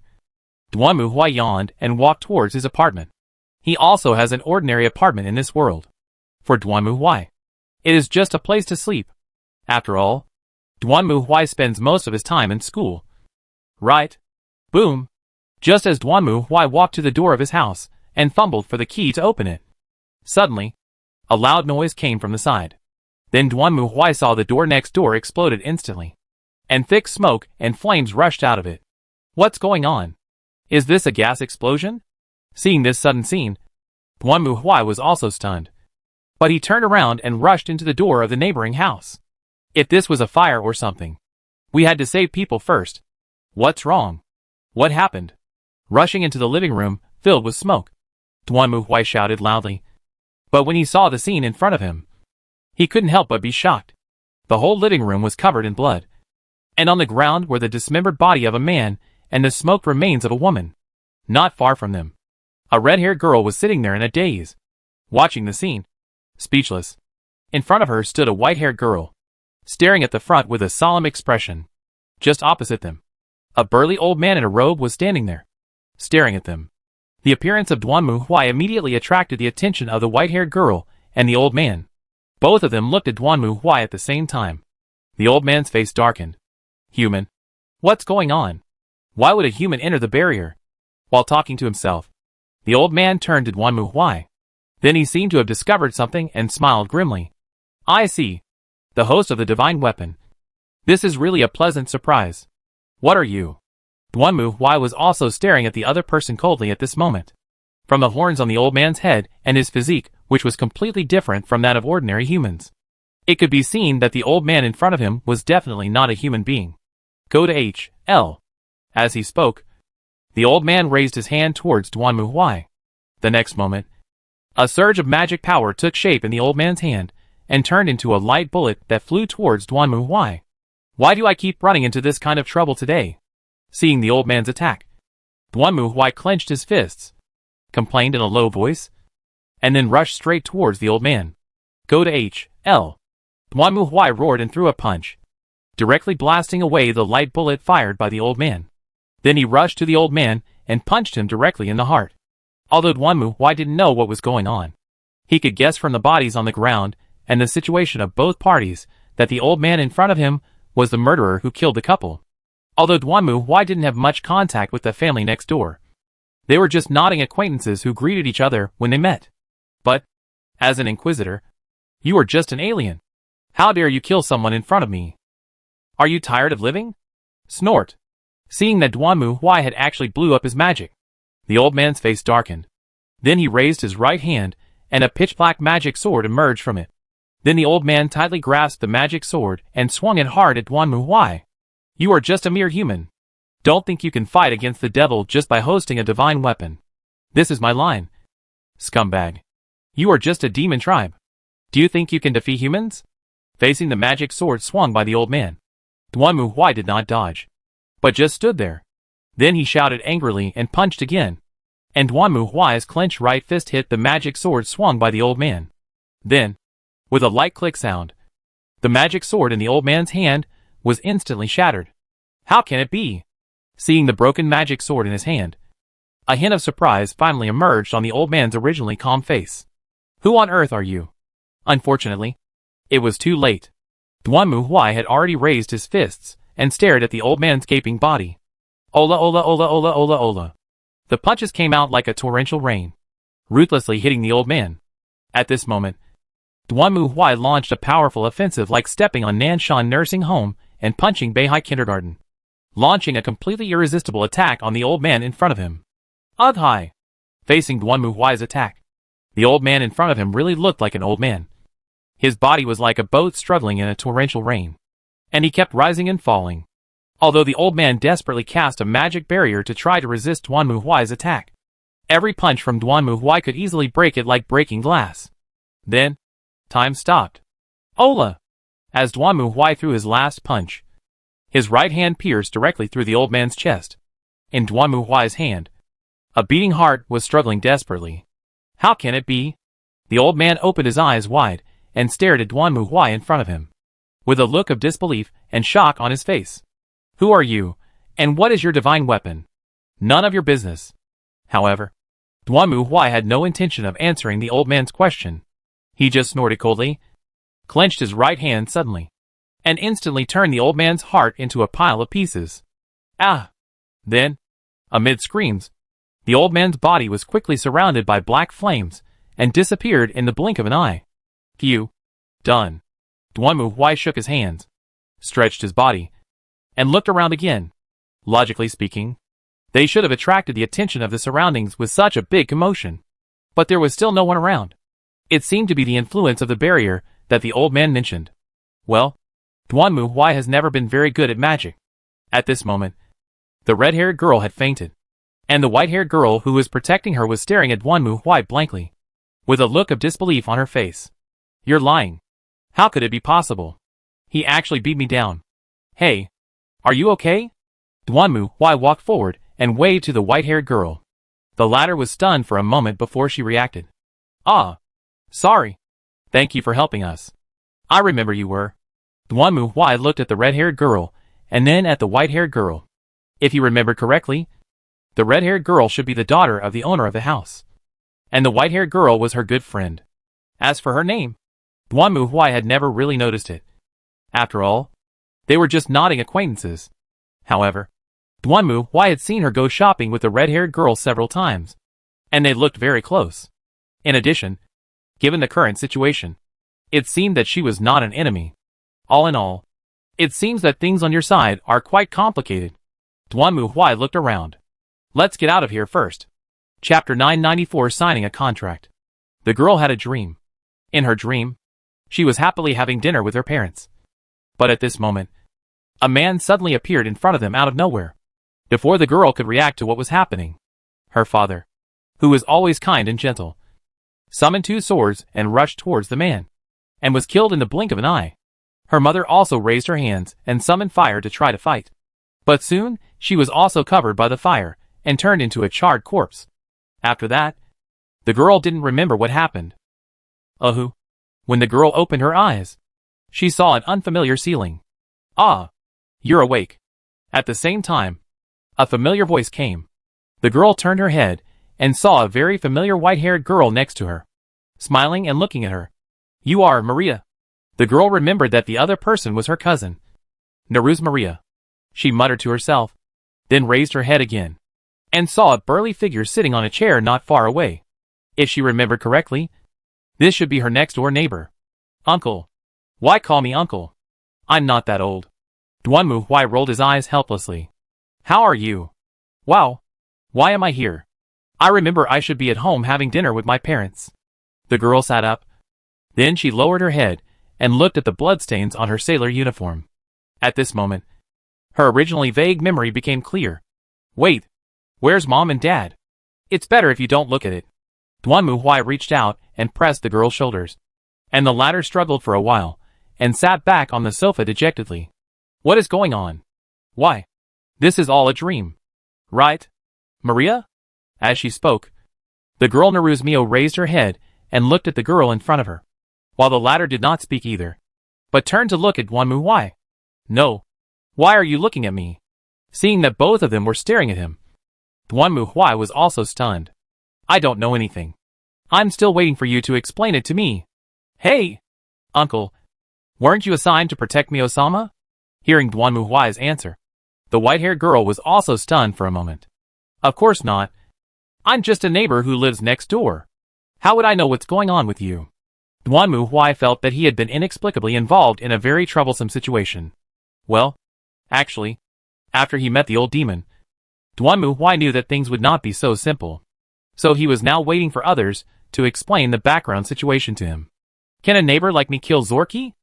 Duanmu Huai yawned and walked towards his apartment. He also has an ordinary apartment in this world. For Duanmu Huai, it is just a place to sleep. After all, Duanmu Huai spends most of his time in school. Right? Boom! Just as Duanmu Huai walked to the door of his house and fumbled for the key to open it, suddenly, a loud noise came from the side. Then Duanmu Huai saw the door next door exploded instantly, and thick smoke and flames rushed out of it. What's going on? Is this a gas explosion? Seeing this sudden scene, Duanmu Huai was also stunned. But he turned around and rushed into the door of the neighboring house. If this was a fire or something, we had to save people first. What's wrong? What happened? Rushing into the living room, filled with smoke, Duanmu Huai shouted loudly. But when he saw the scene in front of him, he couldn't help but be shocked. The whole living room was covered in blood, and on the ground were the dismembered body of a man and the smoked remains of a woman. Not far from them, a red-haired girl was sitting there in a daze, watching the scene, speechless. In front of her stood a white-haired girl, staring at the front with a solemn expression. Just opposite them, a burly old man in a robe was standing there, staring at them. The appearance of Duanmu Huai immediately attracted the attention of the white-haired girl and the old man. Both of them looked at Duanmu Huai at the same time. The old man's face darkened. Human? What's going on? Why would a human enter the barrier? While talking to himself, the old man turned to Duanmu Huai. Then he seemed to have discovered something and smiled grimly. I see. The host of the divine weapon. This is really a pleasant surprise. What are you? Duanmu Huai was also staring at the other person coldly at this moment. From the horns on the old man's head and his physique, which was completely different from that of ordinary humans, it could be seen that the old man in front of him was definitely not a human being. Go to H.L. As he spoke, the old man raised his hand towards Duanmu Huai. The next moment, a surge of magic power took shape in the old man's hand and turned into a light bullet that flew towards Duanmu Huai. Why do I keep running into this kind of trouble today? Seeing the old man's attack, Duanmu Huai clenched his fists, complained in a low voice, and then rushed straight towards the old man. Go to H.L. Duanmu Huai roared and threw a punch, directly blasting away the light bullet fired by the old man. Then he rushed to the old man and punched him directly in the heart. Although Duanmu Huai didn't know what was going on, he could guess from the bodies on the ground and the situation of both parties that the old man in front of him was the murderer who killed the couple. Although Duanmu Huai didn't have much contact with the family next door, they were just nodding acquaintances who greeted each other when they met. But, as an inquisitor, you are just an alien. How dare you kill someone in front of me? Are you tired of living? Snort. Seeing that Duanmu Huai had actually blew up his magic, the old man's face darkened. Then he raised his right hand, and a pitch-black magic sword emerged from it. Then the old man tightly grasped the magic sword and swung it hard at Duanmu Huai. You are just a mere human. Don't think you can fight against the devil just by hosting a divine weapon. This is my line. Scumbag. You are just a demon tribe. Do you think you can defeat humans? Facing the magic sword swung by the old man, Duanmu Huai did not dodge, but just stood there. Then he shouted angrily and punched again, and Duanmu Huai's clenched right fist hit the magic sword swung by the old man. Then, with a light click sound, the magic sword in the old man's hand was instantly shattered. How can it be? Seeing the broken magic sword in his hand, a hint of surprise finally emerged on the old man's originally calm face. Who on earth are you? Unfortunately, it was too late. Duanmu Huai had already raised his fists and stared at the old man's gaping body. Ola ola ola ola ola ola. The punches came out like a torrential rain, ruthlessly hitting the old man. At this moment, Duanmu Huai launched a powerful offensive like stepping on Nanshan Nursing Home and punching Beihai Kindergarten, launching a completely irresistible attack on the old man in front of him. Udhai! Facing Duanmu Huai's attack, the old man in front of him really looked like an old man. His body was like a boat struggling in a torrential rain, and he kept rising and falling. Although the old man desperately cast a magic barrier to try to resist Duanmu Huai's attack, every punch from Duanmu Huai could easily break it like breaking glass. Then, time stopped. Ola! As Duanmu Huai threw his last punch, his right hand pierced directly through the old man's chest. In Duanmu Huai's hand, a beating heart was struggling desperately. How can it be? The old man opened his eyes wide and stared at Duanmu Huai in front of him, with a look of disbelief and shock on his face. Who are you, and what is your divine weapon? None of your business. However, Duanmu Huai had no intention of answering the old man's question. He just snorted coldly, clenched his right hand suddenly, and instantly turned the old man's heart into a pile of pieces. Ah! Then, amid screams, the old man's body was quickly surrounded by black flames and disappeared in the blink of an eye. Phew. Done. Duanmu Huai shook his hands, stretched his body, and looked around again. Logically speaking, they should have attracted the attention of the surroundings with such a big commotion. But there was still no one around. It seemed to be the influence of the barrier that the old man mentioned. Well, Duanmu Huai has never been very good at magic. At this moment, the red-haired girl had fainted, and the white-haired girl who was protecting her was staring at Duanmu Huai blankly, with a look of disbelief on her face. You're lying. How could it be possible? He actually beat me down. Hey, are you okay? Duanmu Huai walked forward and waved to the white-haired girl. The latter was stunned for a moment before she reacted. Ah, sorry. Thank you for helping us. I remember you were. Duanmu Huai looked at the red-haired girl and then at the white-haired girl. If he remembered correctly, the red-haired girl should be the daughter of the owner of the house, and the white-haired girl was her good friend. As for her name, Duanmu Huai had never really noticed it. After all, they were just nodding acquaintances. However, Duanmu Huai had seen her go shopping with the red-haired girl several times, and they looked very close. In addition, given the current situation, it seemed that she was not an enemy. All in all, it seems that things on your side are quite complicated. Duanmu Huai looked around. Let's get out of here first. Chapter 994 Signing a Contract. The girl had a dream. In her dream, she was happily having dinner with her parents. But at this moment, a man suddenly appeared in front of them out of nowhere. Before the girl could react to what was happening, her father, who was always kind and gentle, summoned 2 swords and rushed towards the man, and was killed in the blink of an eye. Her mother also raised her hands and summoned fire to try to fight. But soon, she was also covered by the fire and turned into a charred corpse. After that, the girl didn't remember what happened. When the girl opened her eyes, she saw an unfamiliar ceiling. Ah, you're awake. At the same time, a familiar voice came. The girl turned her head and saw a very familiar white-haired girl next to her, smiling and looking at her. You are Maria. The girl remembered that the other person was her cousin, Naru's Maria. She muttered to herself, then raised her head again, and saw a burly figure sitting on a chair not far away. If she remembered correctly, this should be her next-door neighbor. Uncle. Why call me uncle? I'm not that old. Duanmu Huai rolled his eyes helplessly. How are you? Wow. Why am I here? I remember I should be at home having dinner with my parents. The girl sat up. Then she lowered her head and looked at the bloodstains on her sailor uniform. At this moment, her originally vague memory became clear. Wait. Where's Mom and Dad? It's better if you don't look at it. Duanmu Huai reached out and pressed the girl's shoulders, and the latter struggled for a while, and sat back on the sofa dejectedly. What is going on? Why? This is all a dream. Right? Maria? As she spoke, the girl Naru's Mio raised her head and looked at the girl in front of her, while the latter did not speak either, but turned to look at Duanmu Huai. No. Why are you looking at me? Seeing that both of them were staring at him, Duanmu Huai was also stunned. I don't know anything. I'm still waiting for you to explain it to me. Hey! Uncle, weren't you assigned to protect Mio-sama? Hearing Duanmu Huai's answer, the white-haired girl was also stunned for a moment. Of course not. I'm just a neighbor who lives next door. How would I know what's going on with you? Duanmu Huai felt that he had been inexplicably involved in a very troublesome situation. Well, actually, after he met the old demon, Duanmu Huai knew that things would not be so simple. So he was now waiting for others to explain the background situation to him. Can a neighbor like me kill Zorki?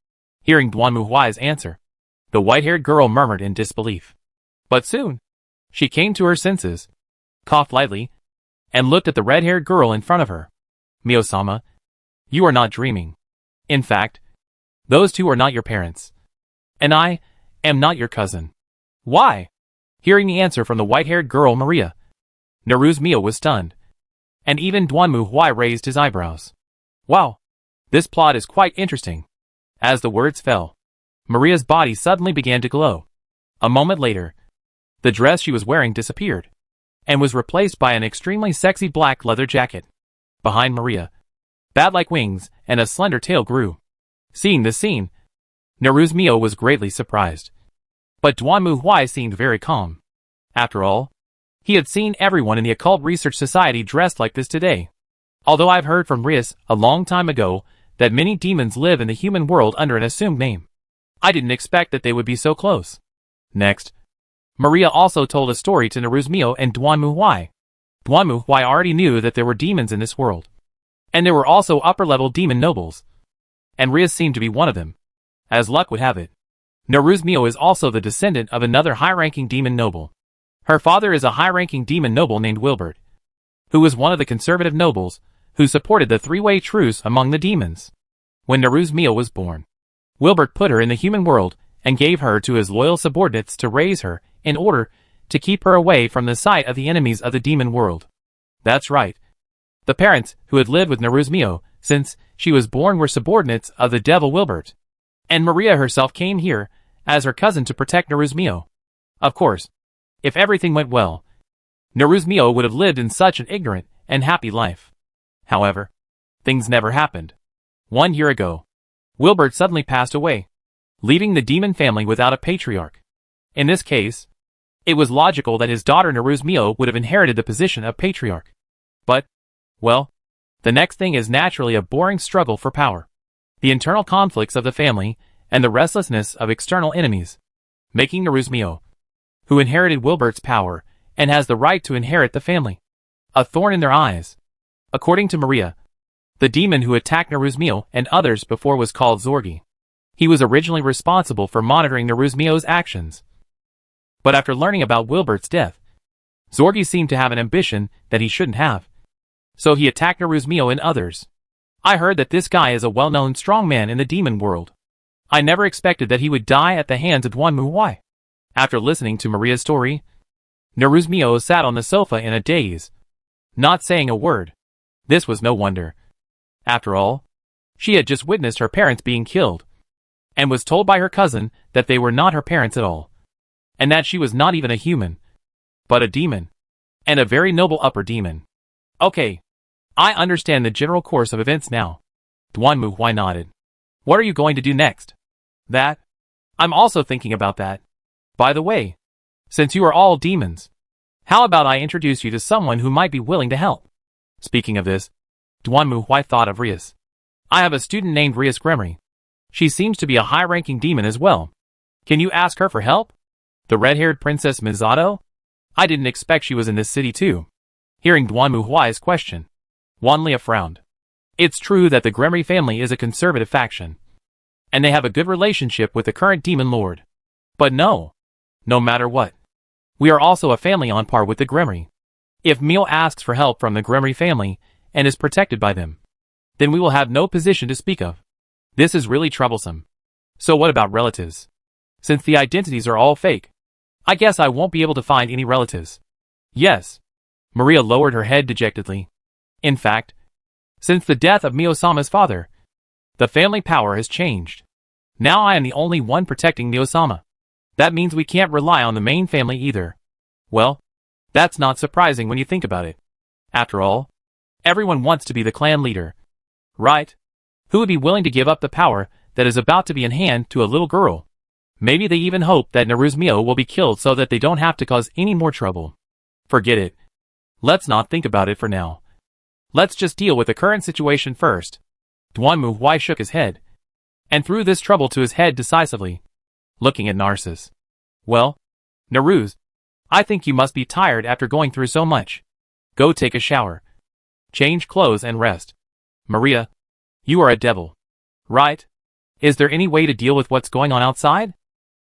Hearing Duanmu Huai's answer, the white-haired girl murmured in disbelief. But soon, she came to her senses, coughed lightly, and looked at the red-haired girl in front of her. Mio-sama, you are not dreaming. In fact, those 2 are not your parents. And I am not your cousin. Why? Hearing the answer from the white-haired girl Maria, Naru's Mio was stunned, and even Duanmu Huai raised his eyebrows. Wow, this plot is quite interesting. As the words fell, Maria's body suddenly began to glow. A moment later, the dress she was wearing disappeared, and was replaced by an extremely sexy black leather jacket. Behind Maria, bat-like wings and a slender tail grew. Seeing this scene, Naru's Mio was greatly surprised. But Duanmu Huai seemed very calm. After all, he had seen everyone in the Occult Research Society dressed like this today. Although I've heard from Rias a long time ago that many demons live in the human world under an assumed name, I didn't expect that they would be so close. Next, Maria also told a story to Naru's Mio and Duanmu Huai. Duanmu Huai already knew that there were demons in this world, and there were also upper-level demon nobles, and Rias seemed to be one of them. As luck would have it, Naru's Mio is also the descendant of another high-ranking demon noble. Her father is a high-ranking demon noble named Wilbert, who was one of the conservative nobles who supported the three-way truce among the demons. When Naru's Mio was born, Wilbert put her in the human world and gave her to his loyal subordinates to raise her in order to keep her away from the sight of the enemies of the demon world. That's right. The parents who had lived with Naru's Mio since she was born were subordinates of the devil Wilbert. And Maria herself came here as her cousin to protect Naru's Mio. Of course, if everything went well, Naru's Mio would have lived in such an ignorant and happy life. However, things never happened. 1 year ago, Wilbert suddenly passed away, leaving the demon family without a patriarch. In this case, it was logical that his daughter Naru's Mio would have inherited the position of patriarch. But, well, the next thing is naturally a boring struggle for power, the internal conflicts of the family, and the restlessness of external enemies, making Naru's Mio who inherited Wilbert's power, and has the right to inherit the family. A thorn in their eyes. According to Maria, the demon who attacked Neruzmio and others before was called Zorgi. He was originally responsible for monitoring Neruzmio's actions. But after learning about Wilbert's death, Zorgi seemed to have an ambition that he shouldn't have. So he attacked Neruzmio and others. I heard that this guy is a well-known strongman in the demon world. I never expected that he would die at the hands of Duanmu Huai. After listening to Maria's story, Neruzmio sat on the sofa in a daze, not saying a word. This was no wonder. After all, she had just witnessed her parents being killed, and was told by her cousin that they were not her parents at all, and that she was not even a human, but a demon, and a very noble upper demon. Okay, I understand the general course of events now. Duanmu Huai nodded. What are you going to do next? That? I'm also thinking about that. By the way, since you are all demons, how about I introduce you to someone who might be willing to help? Speaking of this, Duanmu Huai thought of Rias. I have a student named Rias Gremory. She seems to be a high-ranking demon as well. Can you ask her for help? The red-haired Princess Misato? I didn't expect she was in this city too. Hearing Duanmu Huai's question, Wanlia frowned. It's true that the Gremory family is a conservative faction, and they have a good relationship with the current demon lord. But no matter what, we are also a family on par with the Gremory. If Mio asks for help from the Gremory family and is protected by them, then we will have no position to speak of. This is really troublesome. So what about relatives? Since the identities are all fake, I guess I won't be able to find any relatives. Yes. Maria lowered her head dejectedly. In fact, since the death of Mio-sama's father, the family power has changed. Now I am the only one protecting Mio-sama. That means we can't rely on the main family either. Well, that's not surprising when you think about it. After all, everyone wants to be the clan leader. Right? Who would be willing to give up the power that is about to be in hand to a little girl? Maybe they even hope that Neruzmio will be killed so that they don't have to cause any more trouble. Forget it. Let's not think about it for now. Let's just deal with the current situation first. Duanmu Huai shook his head, and threw this trouble to his head decisively, looking at Narcissus. Well, Neruz, I think you must be tired after going through so much. Go take a shower, change clothes and rest. Maria, you are a devil, right? Is there any way to deal with what's going on outside?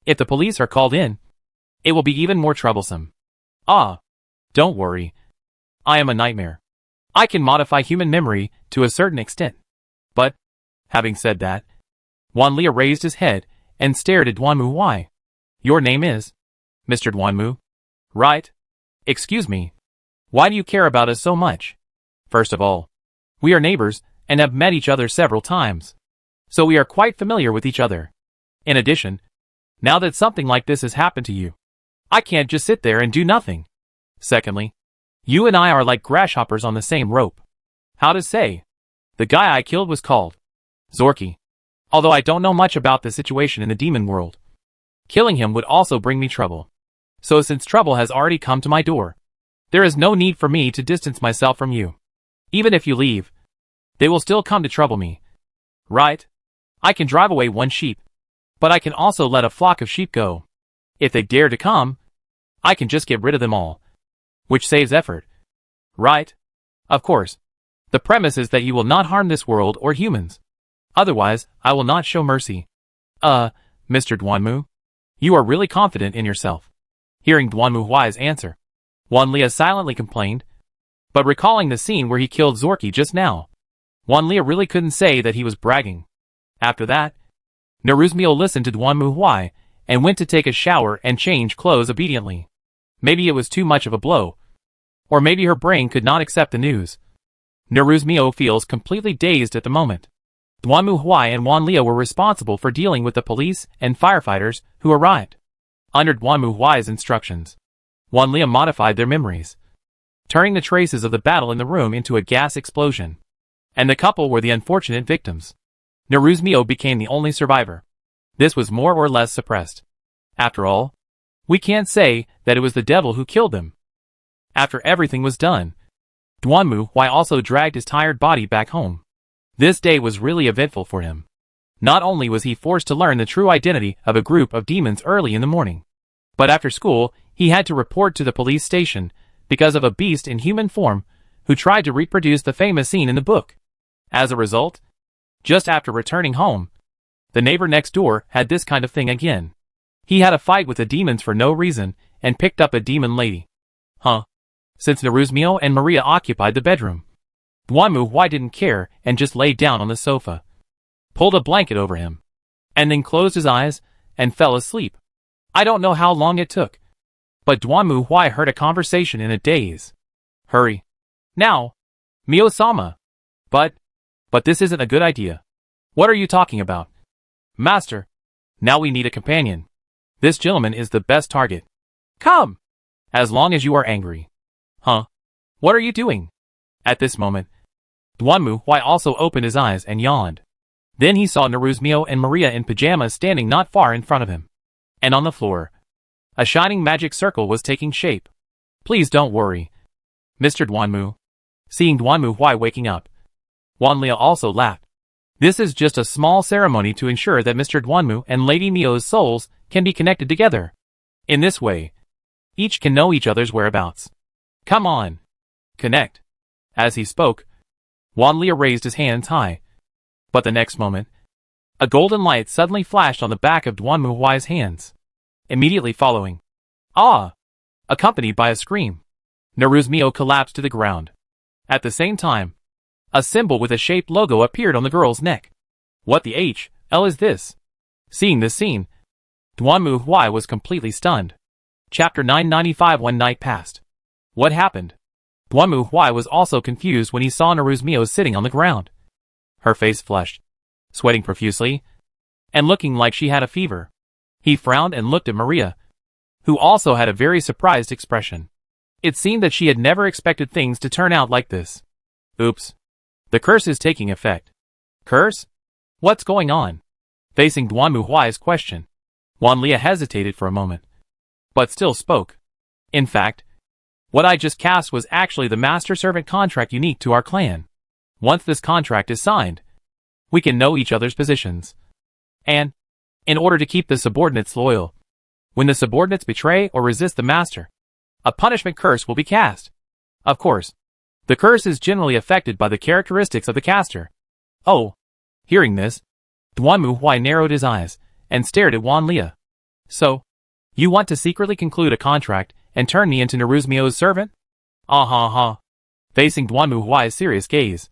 If the police are called in, it will be even more troublesome. Ah, don't worry. I am a nightmare. I can modify human memory to a certain extent. But, having said that, Wanlia raised his head and stared at Duanmu Huai. Your name is Mr. Duanmu, right? Excuse me. Why do you care about us so much? First of all, we are neighbors and have met each other several times, so we are quite familiar with each other. In addition, now that something like this has happened to you, I can't just sit there and do nothing. Secondly, you and I are like grasshoppers on the same rope. How to say? The guy I killed was called Zorki. Although I don't know much about the situation in the demon world, killing him would also bring me trouble. So since trouble has already come to my door, there is no need for me to distance myself from you. Even if you leave, they will still come to trouble me. Right? I can drive away one sheep, but I can also let a flock of sheep go. If they dare to come, I can just get rid of them all, which saves effort. Right? Of course. The premise is that you will not harm this world or humans. Otherwise, I will not show mercy. Mr. Duanmu, you are really confident in yourself. Hearing Duanmu Huai's answer, Wanlia silently complained, but recalling the scene where he killed Zorki just now, Wanlia really couldn't say that he was bragging. After that, Neruzmio listened to Duanmu Huai and went to take a shower and change clothes obediently. Maybe it was too much of a blow, or maybe her brain could not accept the news. Neruzmio feels completely dazed at the moment. Duanmu Huai and Wanlia were responsible for dealing with the police and firefighters who arrived. Under Duanmu Huai's instructions, Wanlia modified their memories, turning the traces of the battle in the room into a gas explosion. And the couple were the unfortunate victims. Neruzmio became the only survivor. This was more or less suppressed. After all, we can't say that it was the devil who killed them. After everything was done, Duanmu Huai also dragged his tired body back home. This day was really eventful for him. Not only was he forced to learn the true identity of a group of demons early in the morning, but after school, he He had to report to the police station because of a beast in human form who tried to reproduce the famous scene in the book. As a result, just after returning home, the neighbor next door had this kind of thing again. He had a fight with the demons for no reason and picked up a demon lady. Since Naruzmio and Maria occupied the bedroom, Duanmu Huai didn't care and just laid down on the sofa, pulled a blanket over him, and then closed his eyes and fell asleep. I don't know how long it took, but Duanmu Huai heard a conversation in a daze. Hurry. Now. Mio-sama. But this isn't a good idea. What are you talking about? Master. Now we need a companion. This gentleman is the best target. Come. As long as you are angry. What are you doing? At this moment, Duanmu Huai also opened his eyes and yawned. Then he saw Naruzmio and Maria in pajamas standing not far in front of him. And on the floor, a shining magic circle was taking shape. Please don't worry, Mr. Duanmu. Seeing Duanmu Huai waking up, Wanlia also laughed. This is just a small ceremony to ensure that Mr. Duanmu and Lady Mio's souls can be connected together. In this way, each can know each other's whereabouts. Come on. Connect. As he spoke, Wanlia raised his hands high. But the next moment, a golden light suddenly flashed on the back of Duanmu Huai's hands. Immediately following, accompanied by a scream, Naruzmio collapsed to the ground. At the same time, a symbol with a shaped logo appeared on the girl's neck. What the hell is this? Seeing this scene, Duanmu Huai was completely stunned. Chapter 995. One night passed. What happened? Duanmu Huai was also confused when he saw Naruzmio sitting on the ground. Her face flushed, sweating profusely, and looking like she had a fever. He frowned and looked at Maria, who also had a very surprised expression. It seemed that she had never expected things to turn out like this. Oops. The curse is taking effect. Curse? What's going on? Facing Duanmu Huai's question, Wanlia hesitated for a moment, but still spoke. In fact, what I just cast was actually the master-servant contract unique to our clan. Once this contract is signed, we can know each other's positions. And, in order to keep the subordinates loyal, when the subordinates betray or resist the master, a punishment curse will be cast. Of course, the curse is generally affected by the characteristics of the caster. Oh. Hearing this, Duanmu Huai narrowed his eyes and stared at Wanlia. So, you want to secretly conclude a contract and turn me into Naruzmio's servant? Facing Duanmu Huai's serious gaze,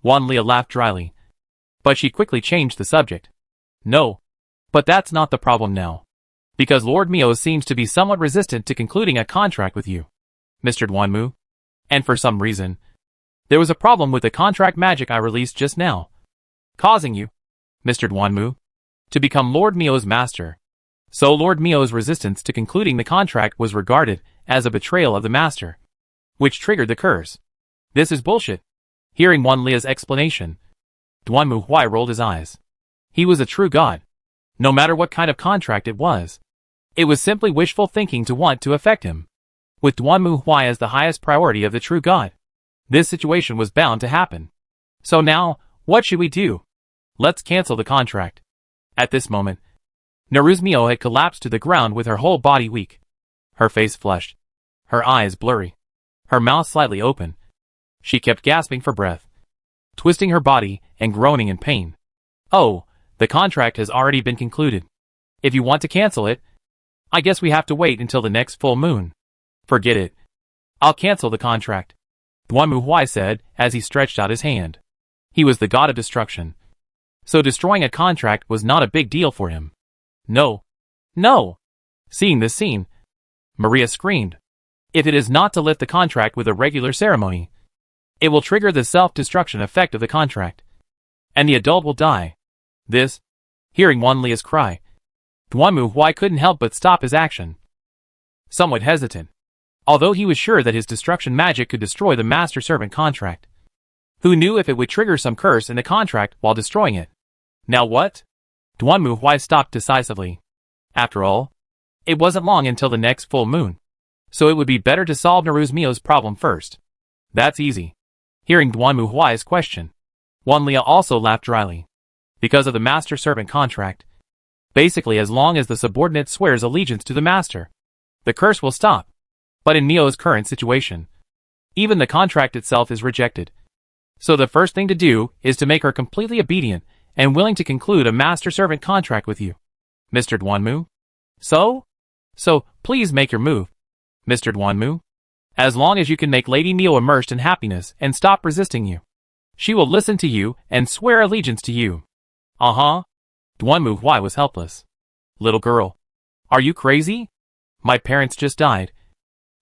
Wanlia laughed dryly. But she quickly changed the subject. No. But that's not the problem now. Because Lord Mio seems to be somewhat resistant to concluding a contract with you, Mr. Duanmu. And for some reason, there was a problem with the contract magic I released just now, causing you, Mr. Duanmu, to become Lord Mio's master. So Lord Mio's resistance to concluding the contract was regarded as a betrayal of the master, which triggered the curse. This is bullshit. Hearing Wanlia's explanation, Duanmu Huai rolled his eyes. He was a true god. No matter what kind of contract it was simply wishful thinking to want to affect him. With Duanmu Huai as the highest priority of the true god, this situation was bound to happen. So now, what should we do? Let's cancel the contract. At this moment, Naruzmio had collapsed to the ground with her whole body weak. Her face flushed, her eyes blurry, her mouth slightly open. She kept gasping for breath, twisting her body and groaning in pain. Oh, the contract has already been concluded. If you want to cancel it, I guess we have to wait until the next full moon. Forget it. I'll cancel the contract, Duanmu Huai said as he stretched out his hand. He was the god of destruction, so destroying a contract was not a big deal for him. No. No! Seeing this scene, Maria screamed. If it is not to lift the contract with a regular ceremony, it will trigger the self-destruction effect of the contract, and the adult will die. This, hearing Wanlia's cry, Duanmu Huai couldn't help but stop his action. Somewhat hesitant, although he was sure that his destruction magic could destroy the master-servant contract. Who knew if it would trigger some curse in the contract while destroying it? Now what? Duanmu Huai stopped decisively. After all, it wasn't long until the next full moon, so it would be better to solve Naruzmio's problem first. That's easy. Hearing Duanmu Huai's question, Wanlia also laughed dryly. Because of the master-servant contract, basically as long as the subordinate swears allegiance to the master, the curse will stop. But in Mio's current situation, even the contract itself is rejected. So the first thing to do is to make her completely obedient and willing to conclude a master-servant contract with you. Mr. Duanmu? So, please make your move, Mr. Duanmu. As long as you can make Lady Mio immersed in happiness and stop resisting you, she will listen to you and swear allegiance to you. Duanmu Huai was helpless. Little girl, are you crazy? My parents just died,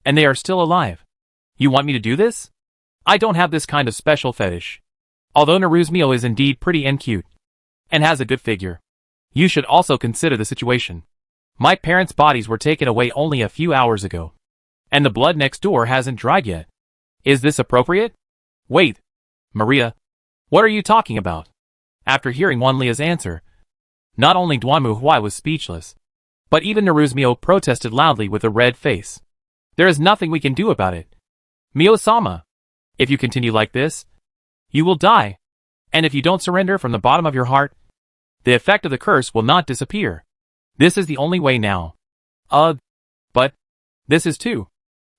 and they are still alive. You want me to do this? I don't have this kind of special fetish. Although Naru's Mio is indeed pretty and cute, and has a good figure, you should also consider the situation. My parents' bodies were taken away only a few hours ago, and the blood next door hasn't dried yet. Is this appropriate? Wait, Maria, what are you talking about? After hearing Wanlia's answer, not only Duanmu Huai was speechless, but even Naru's Mio protested loudly with a red face. There is nothing we can do about it. Mio-sama, if you continue like this, you will die. And if you don't surrender from the bottom of your heart, the effect of the curse will not disappear. This is the only way now. But this is too.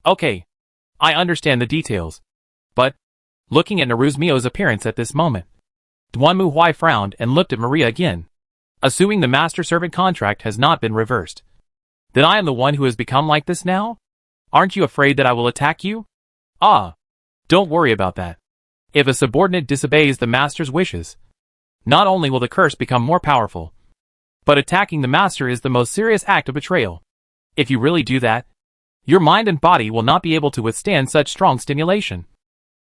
Okay, I understand the details. But, looking at Naru's Mio's appearance at this moment, Duanmu Huai frowned and looked at Maria again. Assuming the master-servant contract has not been reversed, then I am the one who has become like this now? Aren't you afraid that I will attack you? Don't worry about that. If a subordinate disobeys the master's wishes, not only will the curse become more powerful, but attacking the master is the most serious act of betrayal. If you really do that, your mind and body will not be able to withstand such strong stimulation,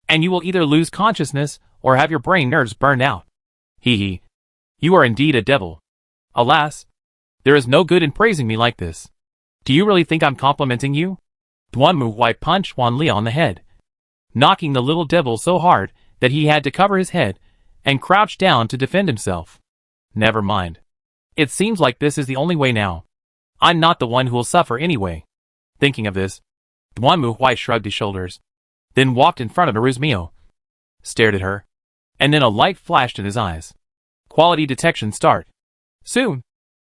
and you will either lose consciousness or have your brain nerves burned out. Hee. You are indeed a devil. Alas, there is no good in praising me like this. Do you really think I'm complimenting you? Duanmu Huai punched Wanlia on the head, knocking the little devil so hard that he had to cover his head and crouch down to defend himself. Never mind. It seems like this is the only way now. I'm not the one who will suffer anyway. Thinking of this, Duanmu Huai shrugged his shoulders, then walked in front of Naru's Mio, stared at her, and then a light flashed in his eyes. Quality detection start. Soon,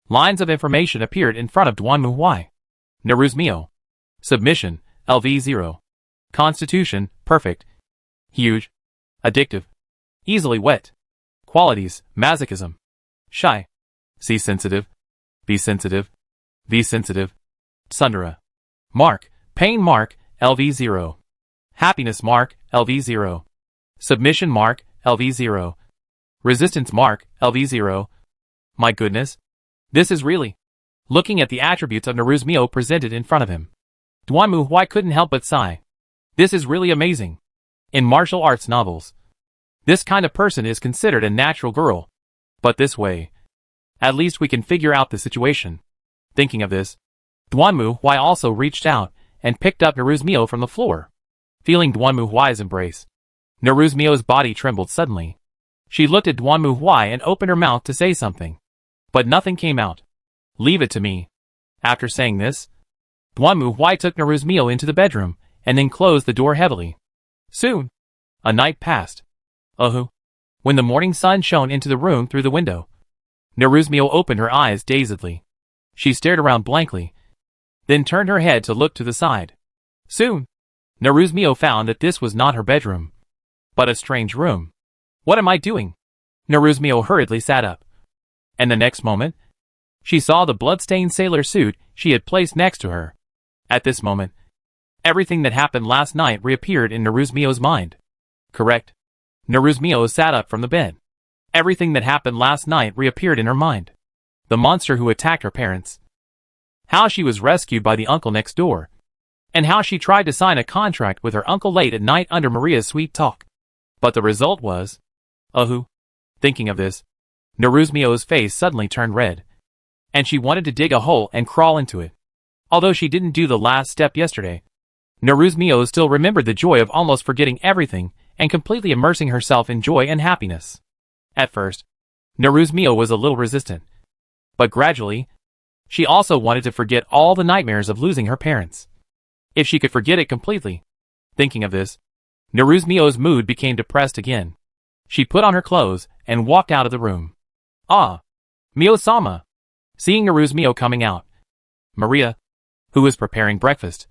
lines of information appeared in front of Duanmu Huai. Naru's Mio. Submission, LV0. Constitution, perfect. Huge. Addictive. Easily wet. Qualities, masochism. Shy. C sensitive. B sensitive. V sensitive. Tsundere. Mark, pain mark, LV0. Happiness mark, LV0. Submission mark, LV0. Resistance mark, LV0. My goodness. This is really... Looking at the attributes of Naru's Mio presented in front of him, Duanmu Huai couldn't help but sigh. This is really amazing. In martial arts novels, this kind of person is considered a natural girl. But this way, at least we can figure out the situation. Thinking of this, Duanmu Huai also reached out and picked up Naru's Mio from the floor. Feeling Duanmu Huai's embrace, Naru's Mio's body trembled suddenly. She looked at Duanmu Huai and opened her mouth to say something, but nothing came out. Leave it to me. After saying this, Duanmu Huai took Naru's Mio into the bedroom and then closed the door heavily. Soon, a night passed. When the morning sun shone into the room through the window, Naru's Mio opened her eyes dazedly. She stared around blankly, then turned her head to look to the side. Soon, Naru's Mio found that this was not her bedroom, but a strange room. What am I doing? Naru's Mio hurriedly sat up, and the next moment, she saw the blood-stained sailor suit she had placed next to her. At this moment, everything that happened last night reappeared in Naru's Mio's mind. Correct. Naru's Mio sat up from the bed. Everything that happened last night reappeared in her mind. The monster who attacked her parents. How she was rescued by the uncle next door. And how she tried to sign a contract with her uncle late at night under Maria's sweet talk. But the result was... Thinking of this, Naru's Mio's face suddenly turned red, and she wanted to dig a hole and crawl into it. Although she didn't do the last step yesterday, Naru's Mio still remembered the joy of almost forgetting everything and completely immersing herself in joy and happiness. At first, Naru's Mio was a little resistant, but gradually, she also wanted to forget all the nightmares of losing her parents. If she could forget it completely. Thinking of this, Naru's Mio's mood became depressed again. She put on her clothes and walked out of the room. Mio-sama. Seeing Naru's Mio coming out, Maria, who was preparing breakfast,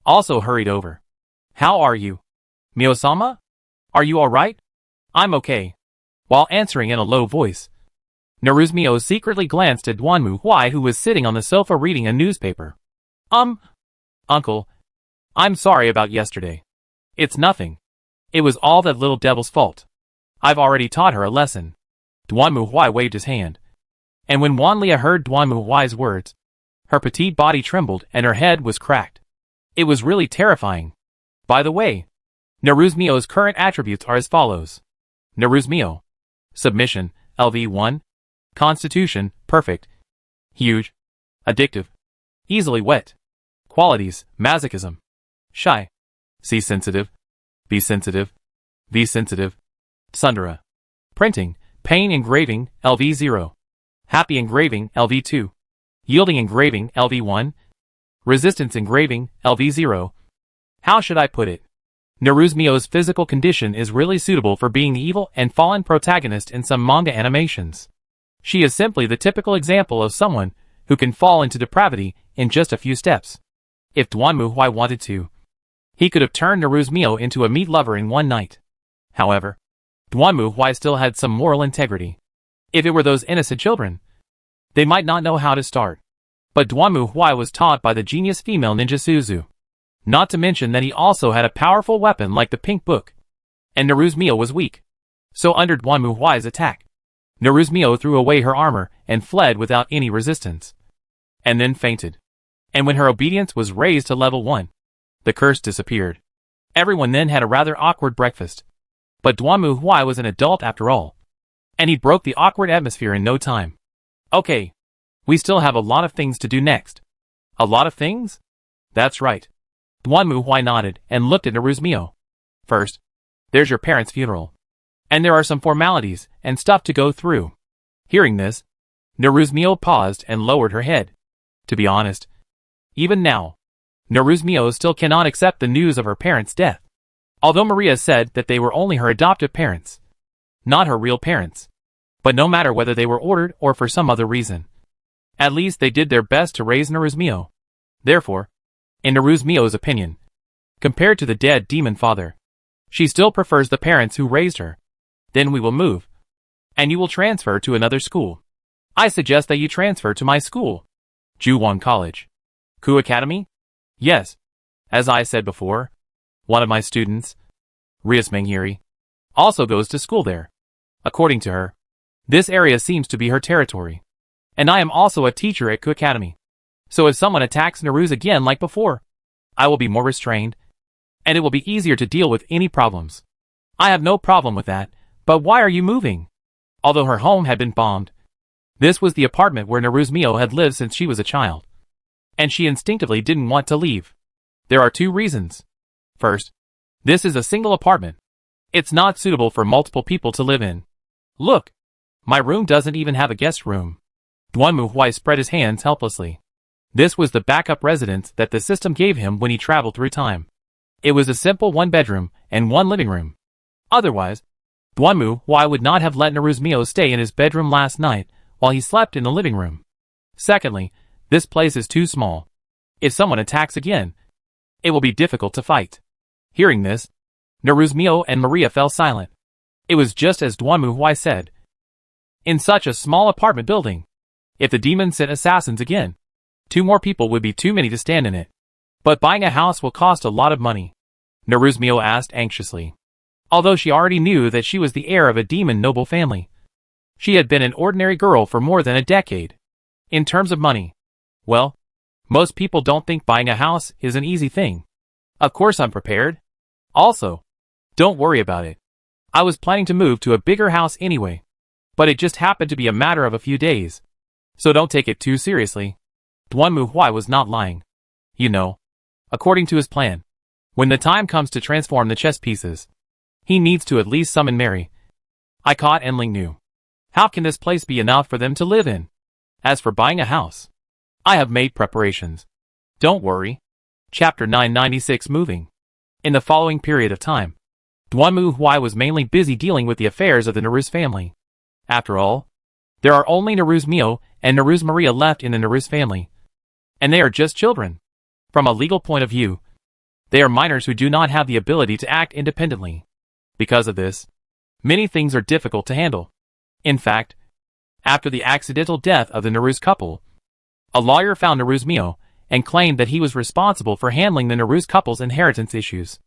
also hurried over. "How are you? Mio-sama? Are you alright?" "I'm okay." While answering in a low voice, Naruzmio secretly glanced at Duanmu Huai, who was sitting on the sofa reading a newspaper. Uncle, I'm sorry about yesterday. It's nothing. It was all that little devil's fault. I've already taught her a lesson." Duanmu Huai waved his hand. And when Wanlia heard Duanmu Huai's words, her petite body trembled and her head was cracked. It was really terrifying. By the way, Naruzmio's current attributes are as follows. Naruzmio. Submission, LV1. Constitution, perfect. Huge. Addictive. Easily wet. Qualities, masochism. Shy. C sensitive. B sensitive. V sensitive. Sundara. Printing, pain engraving, LV0. Happy engraving, LV2. Yielding engraving, LV1. Resistance engraving, LV0. How should I put it? Naruzmio's physical condition is really suitable for being the evil and fallen protagonist in some manga animations. She is simply the typical example of someone who can fall into depravity in just a few steps. If Duanmu Huai wanted to, he could have turned Naruzmio into a meat lover in one night. However, Duanmu Huai still had some moral integrity. If it were those innocent children, they might not know how to start. But Duanmu Huai was taught by the genius female ninja Suzu. Not to mention that he also had a powerful weapon like the Pink Book. And Naruzmio was weak. So under Duanmu Huai's attack, Naruzmio threw away her armor and fled without any resistance. And then fainted. And when her obedience was raised to level 1, the curse disappeared. Everyone then had a rather awkward breakfast. But Duanmu Huai was an adult after all. And he broke the awkward atmosphere in no time. Okay. We still have a lot of things to do next. A lot of things? That's right. Duanmu Huai nodded and looked at Naruzmio. First, there's your parents' funeral. And there are some formalities and stuff to go through. Hearing this, Naruzmio paused and lowered her head. To be honest, even now, Naruzmio still cannot accept the news of her parents' death. Although Maria said that they were only her adoptive parents, not her real parents. But no matter whether they were ordered or for some other reason, at least they did their best to raise Naruzmio. Therefore, in Naruzmio's opinion, compared to the dead demon father, she still prefers the parents who raised her. Then we will move. And you will transfer to another school. I suggest that you transfer to my school. Juwon College. Ku Academy? Yes. As I said before, one of my students, Rias Menghiri, also goes to school there. According to her, this area seems to be her territory. And I am also a teacher at Ku Academy. So if someone attacks Naruz again like before, I will be more restrained, and it will be easier to deal with any problems. I have no problem with that, but why are you moving? Although her home had been bombed, this was the apartment where Naruzmio had lived since she was a child. And she instinctively didn't want to leave. There are two reasons. First, this is a single apartment. It's not suitable for multiple people to live in. Look, my room doesn't even have a guest room. Duanmu Huai spread his hands helplessly. This was the backup residence that the system gave him when he traveled through time. It was a simple one-bedroom and one living room. Otherwise, Duanmu Huai would not have let Naruzmio stay in his bedroom last night while he slept in the living room. Secondly, this place is too small. If someone attacks again, it will be difficult to fight. Hearing this, Naruzmio and Maria fell silent. It was just as Duanmu Huai said. In such a small apartment building, if the demon sent assassins again, 2 more people would be too many to stand in it. But buying a house will cost a lot of money, Naruzmio asked anxiously. Although she already knew that she was the heir of a demon noble family, she had been an ordinary girl for more than a decade. In terms of money, well, most people don't think buying a house is an easy thing. Of course I'm prepared. Also, don't worry about it. I was planning to move to a bigger house anyway, but it just happened to be a matter of a few days. So don't take it too seriously. Duanmu Huai was not lying. You know, according to his plan, when the time comes to transform the chess pieces, he needs to at least summon Mary. I caught and Ling knew. How can this place be enough for them to live in? As for buying a house, I have made preparations. Don't worry. Chapter 996 Moving. In the following period of time, Duanmu Huai was mainly busy dealing with the affairs of the Naruz family. After all, there are only Naruzmio and Naruz Maria left in the Naruz family. And they are just children. From a legal point of view, they are minors who do not have the ability to act independently. Because of this, many things are difficult to handle. In fact, after the accidental death of the Nehru's couple, a lawyer found Nehru's Mio and claimed that he was responsible for handling the Nehru's couple's inheritance issues.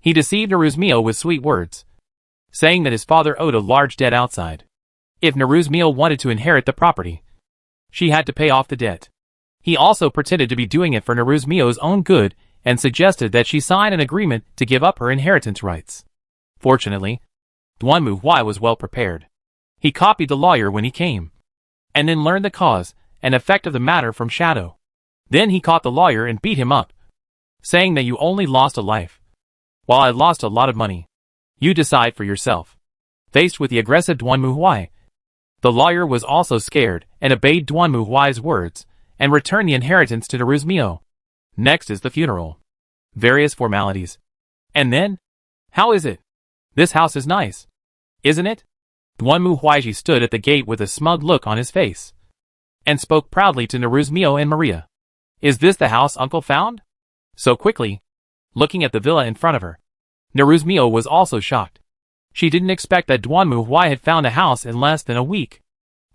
He deceived Nehru's Mio with sweet words, saying that his father owed a large debt outside. If Nehru's Mio wanted to inherit the property, she had to pay off the debt. He also pretended to be doing it for Nehru's Mio's own good and suggested that she sign an agreement to give up her inheritance rights. Fortunately, Duanmu Huai was well prepared. He copied the lawyer when he came, and then learned the cause and effect of the matter from Shadow. Then he caught the lawyer and beat him up, saying that you only lost a life, while I lost a lot of money. You decide for yourself. Faced with the aggressive Duanmu Huai, the lawyer was also scared and obeyed Duanmu Huai's words and returned the inheritance to Nehru's Mio. Next is the funeral. Various formalities. And then? How is it? This house is nice, isn't it? Duanmu Huaiji stood at the gate with a smug look on his face, and spoke proudly to Nehru's Mio and Maria. Is this the house Uncle found? So quickly, looking at the villa in front of her. Nehru's Mio was also shocked. She didn't expect that Duanmu Huai had found a house in less than a week.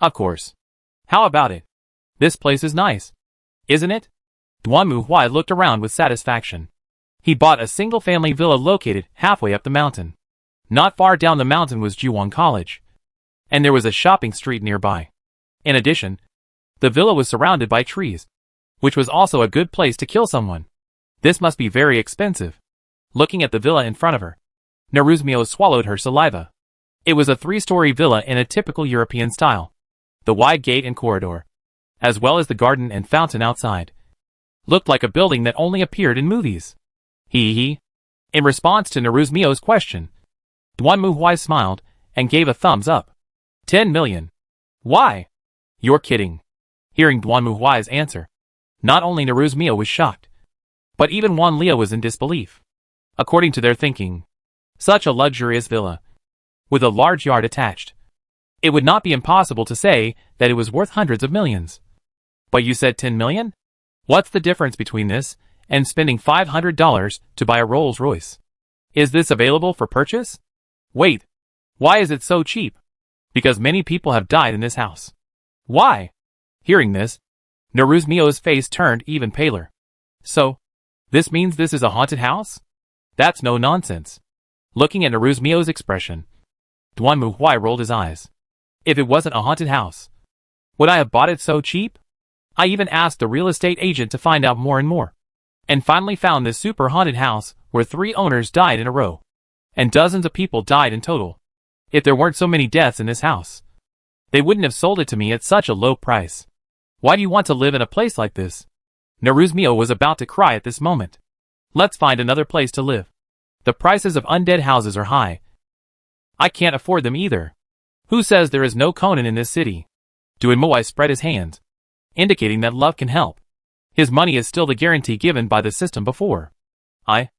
Of course. How about it? This place is nice, isn't it? Duanmu Huai looked around with satisfaction. He bought a single-family villa located halfway up the mountain. Not far down the mountain was Juwon College, and there was a shopping street nearby. In addition, the villa was surrounded by trees, which was also a good place to kill someone. This must be very expensive. Looking at the villa in front of her, Nehru's Mio swallowed her saliva. It was a 3-story villa in a typical European style. The wide gate and corridor, as well as the garden and fountain outside, looked like a building that only appeared in movies. Hee. In response to Nehru's Mio's question, Duanmu Huai smiled and gave a thumbs up. 10 million. Why? You're kidding. Hearing Duanmu Huai's answer, not only Nehru's Mio was shocked, but even Wan Lia was in disbelief. According to their thinking, such a luxurious villa, with a large yard attached, it would not be impossible to say that it was worth hundreds of millions. But you said 10 million? What's the difference between this and spending $500 to buy a Rolls-Royce? Is this available for purchase? Wait, why is it so cheap? Because many people have died in this house. Why? Hearing this, Nehru's Mio's face turned even paler. So, this means this is a haunted house? That's no nonsense. Looking at Nehru's Mio's expression, Duanmu Huai rolled his eyes. If it wasn't a haunted house, would I have bought it so cheap? I even asked the real estate agent to find out more and more, and finally found this super haunted house where 3 owners died in a row, and dozens of people died in total. If there weren't so many deaths in this house, they wouldn't have sold it to me at such a low price. Why do you want to live in a place like this? Nehru's Mio was about to cry at this moment. Let's find another place to live. The prices of undead houses are high. I can't afford them either. Who says there is no Conan in this city? Duanmu Huai spread his hands, indicating that love can help. His money is still the guarantee given by the system before. I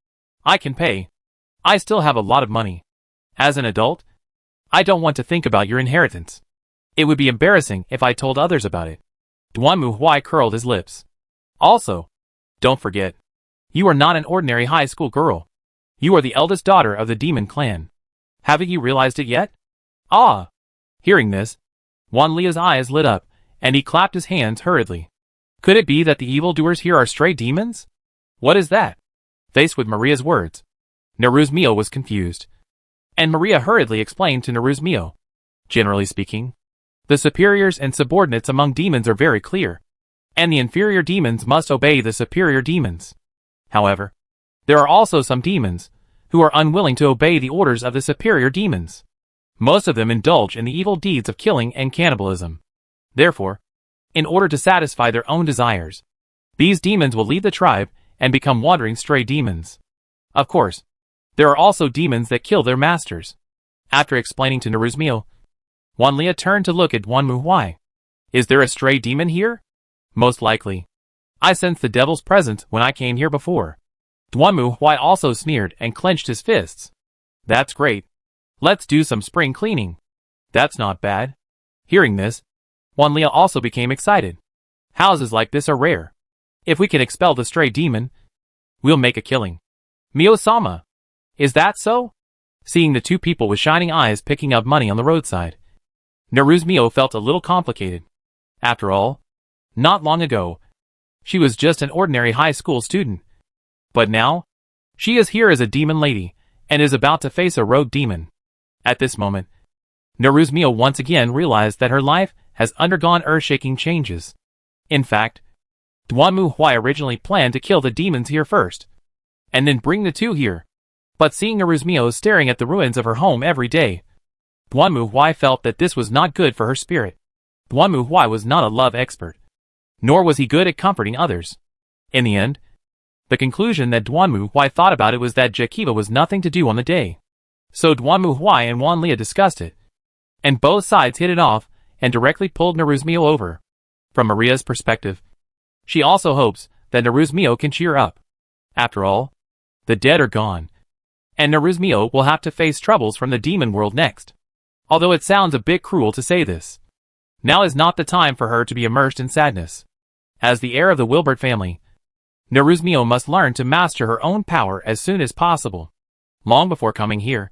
can pay. I still have a lot of money. As an adult, I don't want to think about your inheritance. It would be embarrassing if I told others about it. Duanmu Huai curled his lips. Also, don't forget, you are not an ordinary high school girl. You are the eldest daughter of the demon clan. Haven't you realized it yet? Ah! Hearing this, Wan Lia's eyes lit up, and he clapped his hands hurriedly. Could it be that the evildoers here are stray demons? What is that? Faced with Maria's words, Nehru's Mio was confused, and Maria hurriedly explained to Nehru's Mio. Generally speaking, the superiors and subordinates among demons are very clear, and the inferior demons must obey the superior demons. However, there are also some demons who are unwilling to obey the orders of the superior demons. Most of them indulge in the evil deeds of killing and cannibalism. Therefore, in order to satisfy their own desires, these demons will leave the tribe and become wandering stray demons. Of course, there are also demons that kill their masters. After explaining to Nehru's Mio, Wan Lia turned to look at Duanmu Huai. Is there a stray demon here? Most likely. I sensed the devil's presence when I came here before. Duanmu Huai also sneered and clenched his fists. That's great. Let's do some spring cleaning. That's not bad. Hearing this, Wan Lia also became excited. Houses like this are rare. If we can expel the stray demon, We'll make a killing. Mio-sama. Is that so? Seeing the two people with shining eyes picking up money on the roadside, Naruzumio felt a little complicated. After all, not long ago, she was just an ordinary high school student. But now, she is here as a demon lady, and is about to face a rogue demon. At this moment, Naruzumio once again realized that her life has undergone earth-shaking changes. In fact, Duanmu Huai originally planned to kill the demons here first, and then bring the two here. But seeing Naruzumio staring at the ruins of her home every day, Duanmu Huai felt that this was not good for her spirit. Duanmu Huai was not a love expert, nor was he good at comforting others. In the end, the conclusion that Duanmu Huai thought about it was that Jakiba was nothing to do on the day. So Duanmu Huai and Wanlia discussed it, and both sides hit it off and directly pulled Naruzumio over. From Maria's perspective, she also hopes that Naruzumio can cheer up. After all, the dead are gone, and Naruzumio will have to face troubles from the demon world next. Although it sounds a bit cruel to say this, now is not the time for her to be immersed in sadness. As the heir of the Wilbert family, Naruzumio must learn to master her own power as soon as possible. Long before coming here,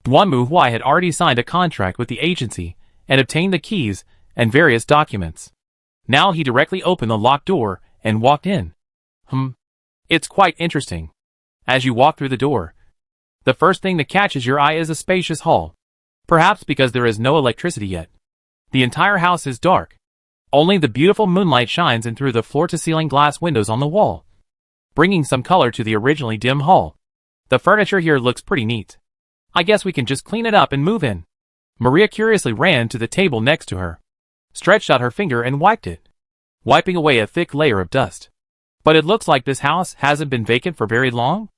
Duanmu Huai had already signed a contract with the agency and obtained the keys and various documents. Now he directly opened the locked door and walked in. It's quite interesting. As you walk through the door, the first thing that catches your eye is a spacious hall. Perhaps because there is no electricity yet, the entire house is dark. Only the beautiful moonlight shines in through the floor-to-ceiling glass windows on the wall, bringing some color to the originally dim hall. The furniture here looks pretty neat. I guess we can just clean it up and move in. Maria curiously ran to the table next to her, stretched out her finger and wiped it, wiping away a thick layer of dust. But it looks like this house hasn't been vacant for very long,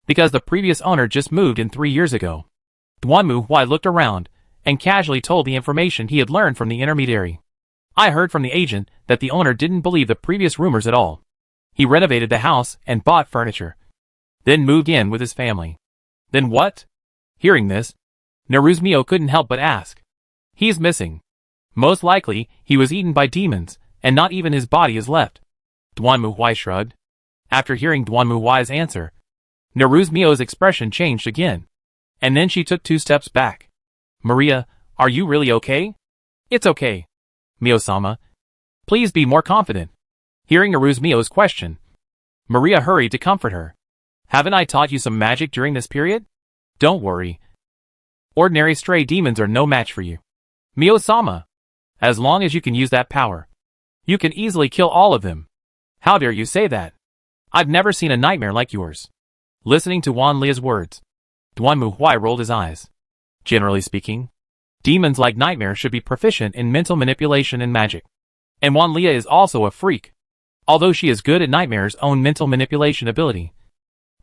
because the previous owner just moved in 3 years ago. Duanmu Huai looked around and casually told the information he had learned from the intermediary. I heard from the agent that the owner didn't believe the previous rumors at all. He renovated the house and bought furniture, then moved in with his family. Then what? Hearing this, Naruzumio couldn't help but ask. He's missing. Most likely, he was eaten by demons, and not even his body is left. Duanmu Huai shrugged. After hearing Duanmu Huai's answer, Naruzumio's expression changed again, and then she took 2 steps back. Maria, are you really okay? It's okay. Mio-sama, please be more confident. Hearing Naruzumio's question, Maria hurried to comfort her. Haven't I taught you some magic during this period? Don't worry. Ordinary stray demons are no match for you. Mio-sama, as long as you can use that power, you can easily kill all of them. How dare you say that? I've never seen a nightmare like yours. Listening to Wanlia's words, Duanmu Huai rolled his eyes. Generally speaking, demons like nightmare should be proficient in mental manipulation and magic. And Wanlia is also a freak. Although she is good at nightmare's own mental manipulation ability,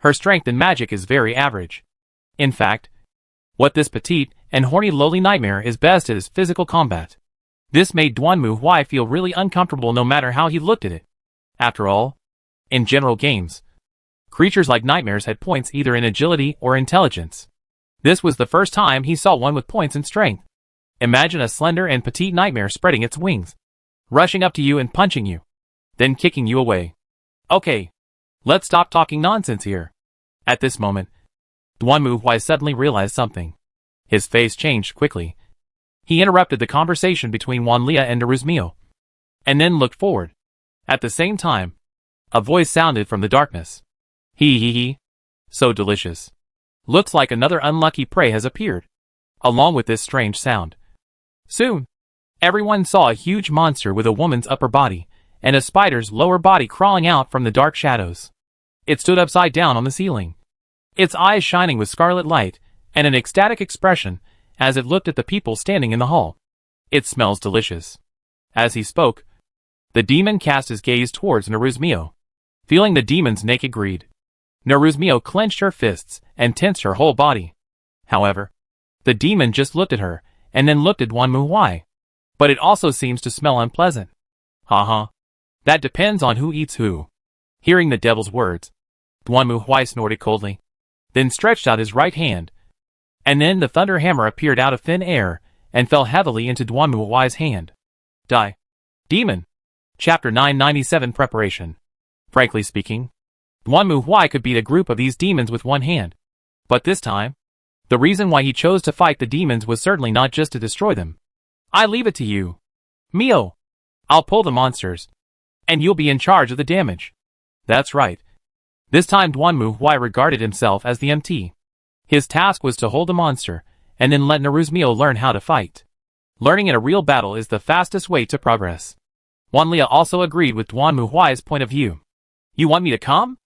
her strength in magic is very average. In fact, what this petite and horny lowly nightmare is best at is physical combat. This made Duanmu Huai feel really uncomfortable no matter how he looked at it. After all, in general games, creatures like nightmares had points either in agility or intelligence. This was the first time he saw one with points in strength. Imagine a slender and petite nightmare spreading its wings, rushing up to you and punching you, then kicking you away. Okay, let's stop talking nonsense here. At this moment, Duanmu Huai suddenly realized something. His face changed quickly. He interrupted the conversation between Wanlia and Naruzumio, and then looked forward. At the same time, a voice sounded from the darkness. He. So delicious. Looks like another unlucky prey has appeared. Along with this strange sound, soon, everyone saw a huge monster with a woman's upper body and a spider's lower body crawling out from the dark shadows. It stood upside down on the ceiling, its eyes shining with scarlet light and an ecstatic expression as it looked at the people standing in the hall. It smells delicious. As he spoke, the demon cast his gaze towards Naruzumio. Feeling the demon's naked greed, Naruzumio clenched her fists and tensed her whole body. However, the demon just looked at her and then looked at Duanmu Huai. But it also seems to smell unpleasant. That depends on who eats who. Hearing the devil's words, Duanmu Huai snorted coldly, then stretched out his right hand. And then the thunder hammer appeared out of thin air and fell heavily into Duanmu Huai's hand. Die. Demon. Chapter 997 Preparation. Frankly speaking, Duanmu Huai could beat a group of these demons with one hand. But this time, the reason why he chose to fight the demons was certainly not just to destroy them. I leave it to you. Mio. I'll pull the monsters. And you'll be in charge of the damage. That's right. This time Duanmu Huai regarded himself as the MT. His task was to hold the monster, and then let Naruzmio learn how to fight. Learning in a real battle is the fastest way to progress. Wanlia also agreed with Duanmu Huai's point of view. You want me to come?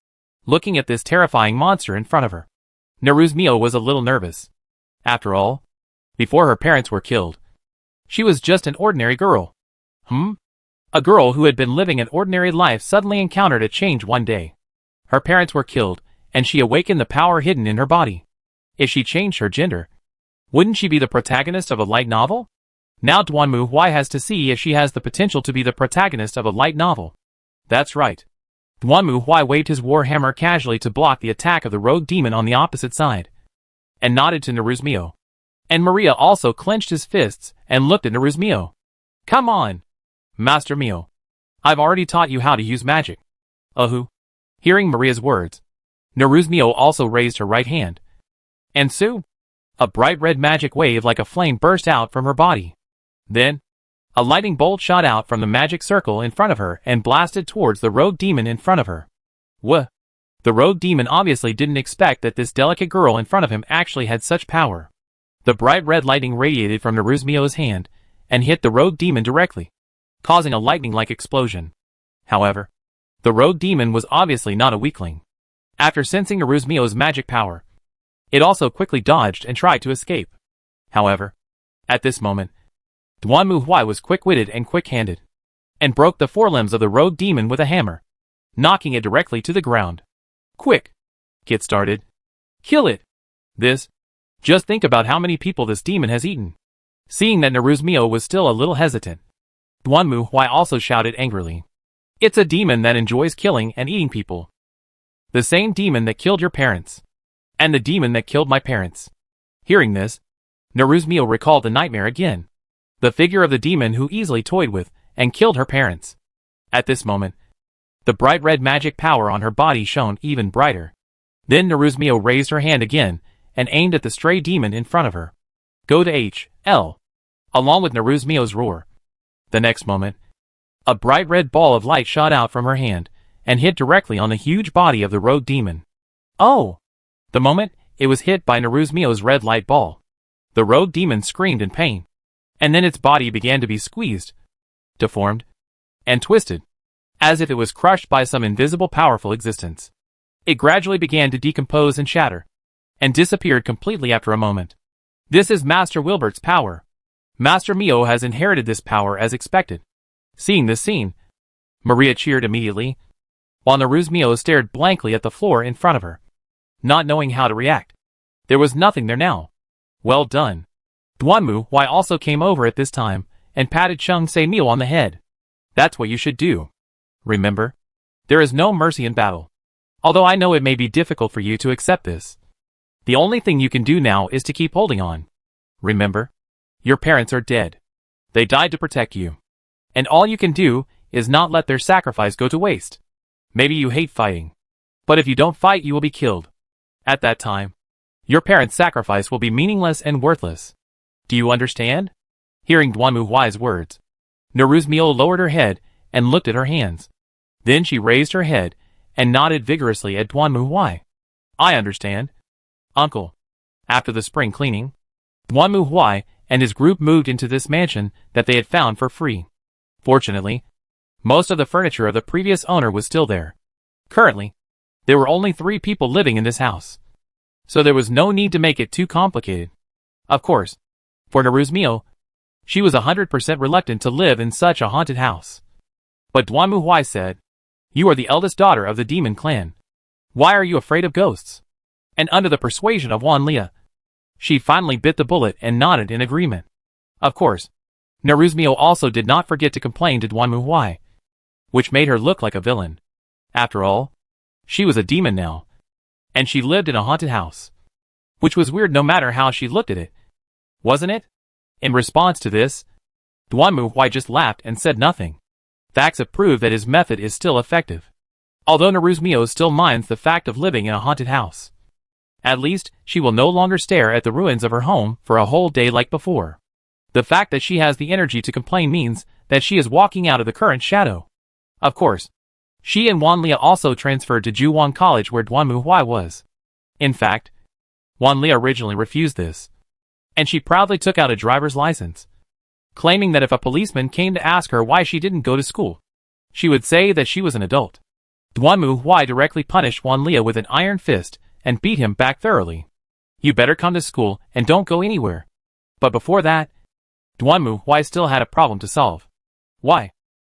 Looking at this terrifying monster in front of her, Naruzmio was a little nervous. After all, before her parents were killed, she was just an ordinary girl. A girl who had been living an ordinary life suddenly encountered a change one day. Her parents were killed, and she awakened the power hidden in her body. If she changed her gender, wouldn't she be the protagonist of a light novel? Now Duanmu Huai has to see if she has the potential to be the protagonist of a light novel. That's right. Duanmu Huai waved his warhammer casually to block the attack of the rogue demon on the opposite side, and nodded to Naruzmio. And Maria also clenched his fists and looked at Naruzmio. Come on, Master Mio. I've already taught you how to use magic. Hearing Maria's words, Naruzmio also raised her right hand. And soon, a bright red magic wave like a flame burst out from her body. Then, a lightning bolt shot out from the magic circle in front of her and blasted towards the rogue demon in front of her. The rogue demon obviously didn't expect that this delicate girl in front of him actually had such power. The bright red lightning radiated from Naruzmio's hand and hit the rogue demon directly, causing a lightning-like explosion. However, the rogue demon was obviously not a weakling. After sensing Naruzmio's magic power, it also quickly dodged and tried to escape. However, at this moment, Duanmu Huai was quick-witted and quick-handed, and broke the forelimbs of the rogue demon with a hammer, knocking it directly to the ground. Quick! Get started. Kill it! Just think about how many people this demon has eaten. Seeing that Naruzmio was still a little hesitant, Duanmu Huai also shouted angrily. It's a demon that enjoys killing and eating people. The same demon that killed your parents. And the demon that killed my parents. Hearing this, Naruzmio recalled the nightmare again. The figure of the demon who easily toyed with and killed her parents. At this moment, the bright red magic power on her body shone even brighter. Then Naruzmio raised her hand again and aimed at the stray demon in front of her. Go to H.L. Along with Naruzmio's roar. The next moment, a bright red ball of light shot out from her hand and hit directly on the huge body of the rogue demon. Oh! The moment it was hit by Naruzmio's red light ball, the rogue demon screamed in pain. And then its body began to be squeezed, deformed, and twisted, as if it was crushed by some invisible powerful existence. It gradually began to decompose and shatter, and disappeared completely after a moment. This is Master Wilbert's power. Master Mio has inherited this power as expected. Seeing this scene, Maria cheered immediately, while Naruzmio stared blankly at the floor in front of her, not knowing how to react. There was nothing there now. Well done. Duanmu Huai also came over at this time and patted Chung Se-mio on the head. That's what you should do. Remember, there is no mercy in battle. Although I know it may be difficult for you to accept this. The only thing you can do now is to keep holding on. Remember, your parents are dead. They died to protect you. And all you can do is not let their sacrifice go to waste. Maybe you hate fighting. But if you don't fight, you will be killed. At that time, your parents' sacrifice will be meaningless and worthless. Do you understand? Hearing Duanmu Huai's words, Naruzmio lowered her head and looked at her hands. Then she raised her head and nodded vigorously at Duanmu Huai. I understand. Uncle. After the spring cleaning, Duanmu Huai and his group moved into this mansion that they had found for free. Fortunately, most of the furniture of the previous owner was still there. Currently, there were only 3 people living in this house, so there was no need to make it too complicated. Of course, for Naruzmio, she was 100% reluctant to live in such a haunted house. But Duanmu Huai said, You are the eldest daughter of the demon clan. Why are you afraid of ghosts? And under the persuasion of Wanlia, she finally bit the bullet and nodded in agreement. Of course, Naruzmio also did not forget to complain to Duanmu Huai, which made her look like a villain. After all, she was a demon now, and she lived in a haunted house, which was weird no matter how she looked at it. Wasn't it? In response to this, Duanmu Huai just laughed and said nothing. Facts have proved that his method is still effective. Although Naruzmio still minds the fact of living in a haunted house. At least, she will no longer stare at the ruins of her home for a whole day like before. The fact that she has the energy to complain means that she is walking out of the current shadow. Of course, she and Wanlia also transferred to Juwon College where Duanmu Huai was. In fact, Wanlia originally refused this, and she proudly took out a driver's license, claiming that if a policeman came to ask her why she didn't go to school, she would say that she was an adult. Duanmu Huai directly punished Wanlia with an iron fist and beat him back thoroughly. You better come to school and don't go anywhere. But before that, Duanmu Huai still had a problem to solve. Why?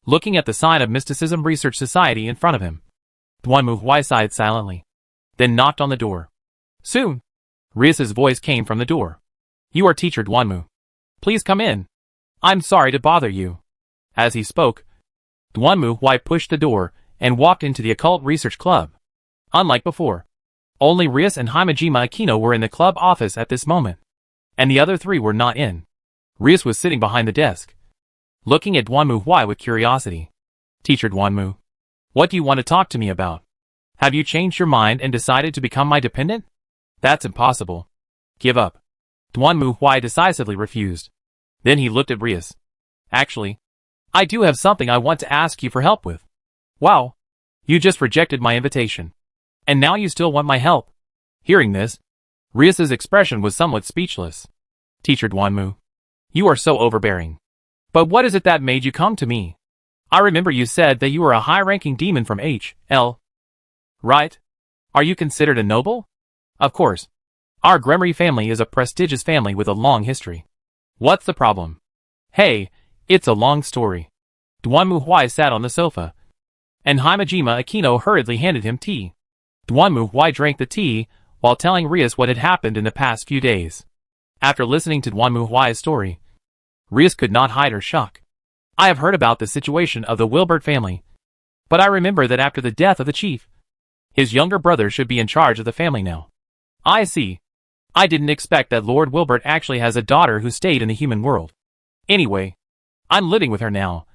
Looking at the sign of Mysticism Research Society in front of him, Duanmu Huai sighed silently, then knocked on the door. Soon, Rias's voice came from the door. You are teacher Duanmu. Please come in. I'm sorry to bother you. As he spoke, Duanmu Huai pushed the door and walked into the Occult Research Club. Unlike before, only Rias and Himejima Aquino were in the club office at this moment, and the other three were not in. Rias was sitting behind the desk, looking at Duanmu Huai with curiosity. Teacher Duanmu, what do you want to talk to me about? Have you changed your mind and decided to become my dependent? That's impossible. Give up. Duanmu Huai decisively refused. Then he looked at Rias. Actually, I do have something I want to ask you for help with. Wow. You just rejected my invitation. And now you still want my help. Hearing this, Rias's expression was somewhat speechless. Teacher Duanmu, you are so overbearing. But what is it that made you come to me? I remember you said that you were a high-ranking demon from H.L. Right? Are you considered a noble? Of course. Our Gremory family is a prestigious family with a long history. What's the problem? Hey, it's a long story. Duanmu Huai sat on the sofa, and Himejima Aquino hurriedly handed him tea. Duanmu Huai drank the tea while telling Rias what had happened in the past few days. After listening to Duanmu Huai's story, Rias could not hide her shock. I have heard about the situation of the Wilbert family, but I remember that after the death of the chief, his younger brother should be in charge of the family now. I see. I didn't expect that Lord Wilbert actually has a daughter who stayed in the human world. Anyway, I'm living with her now,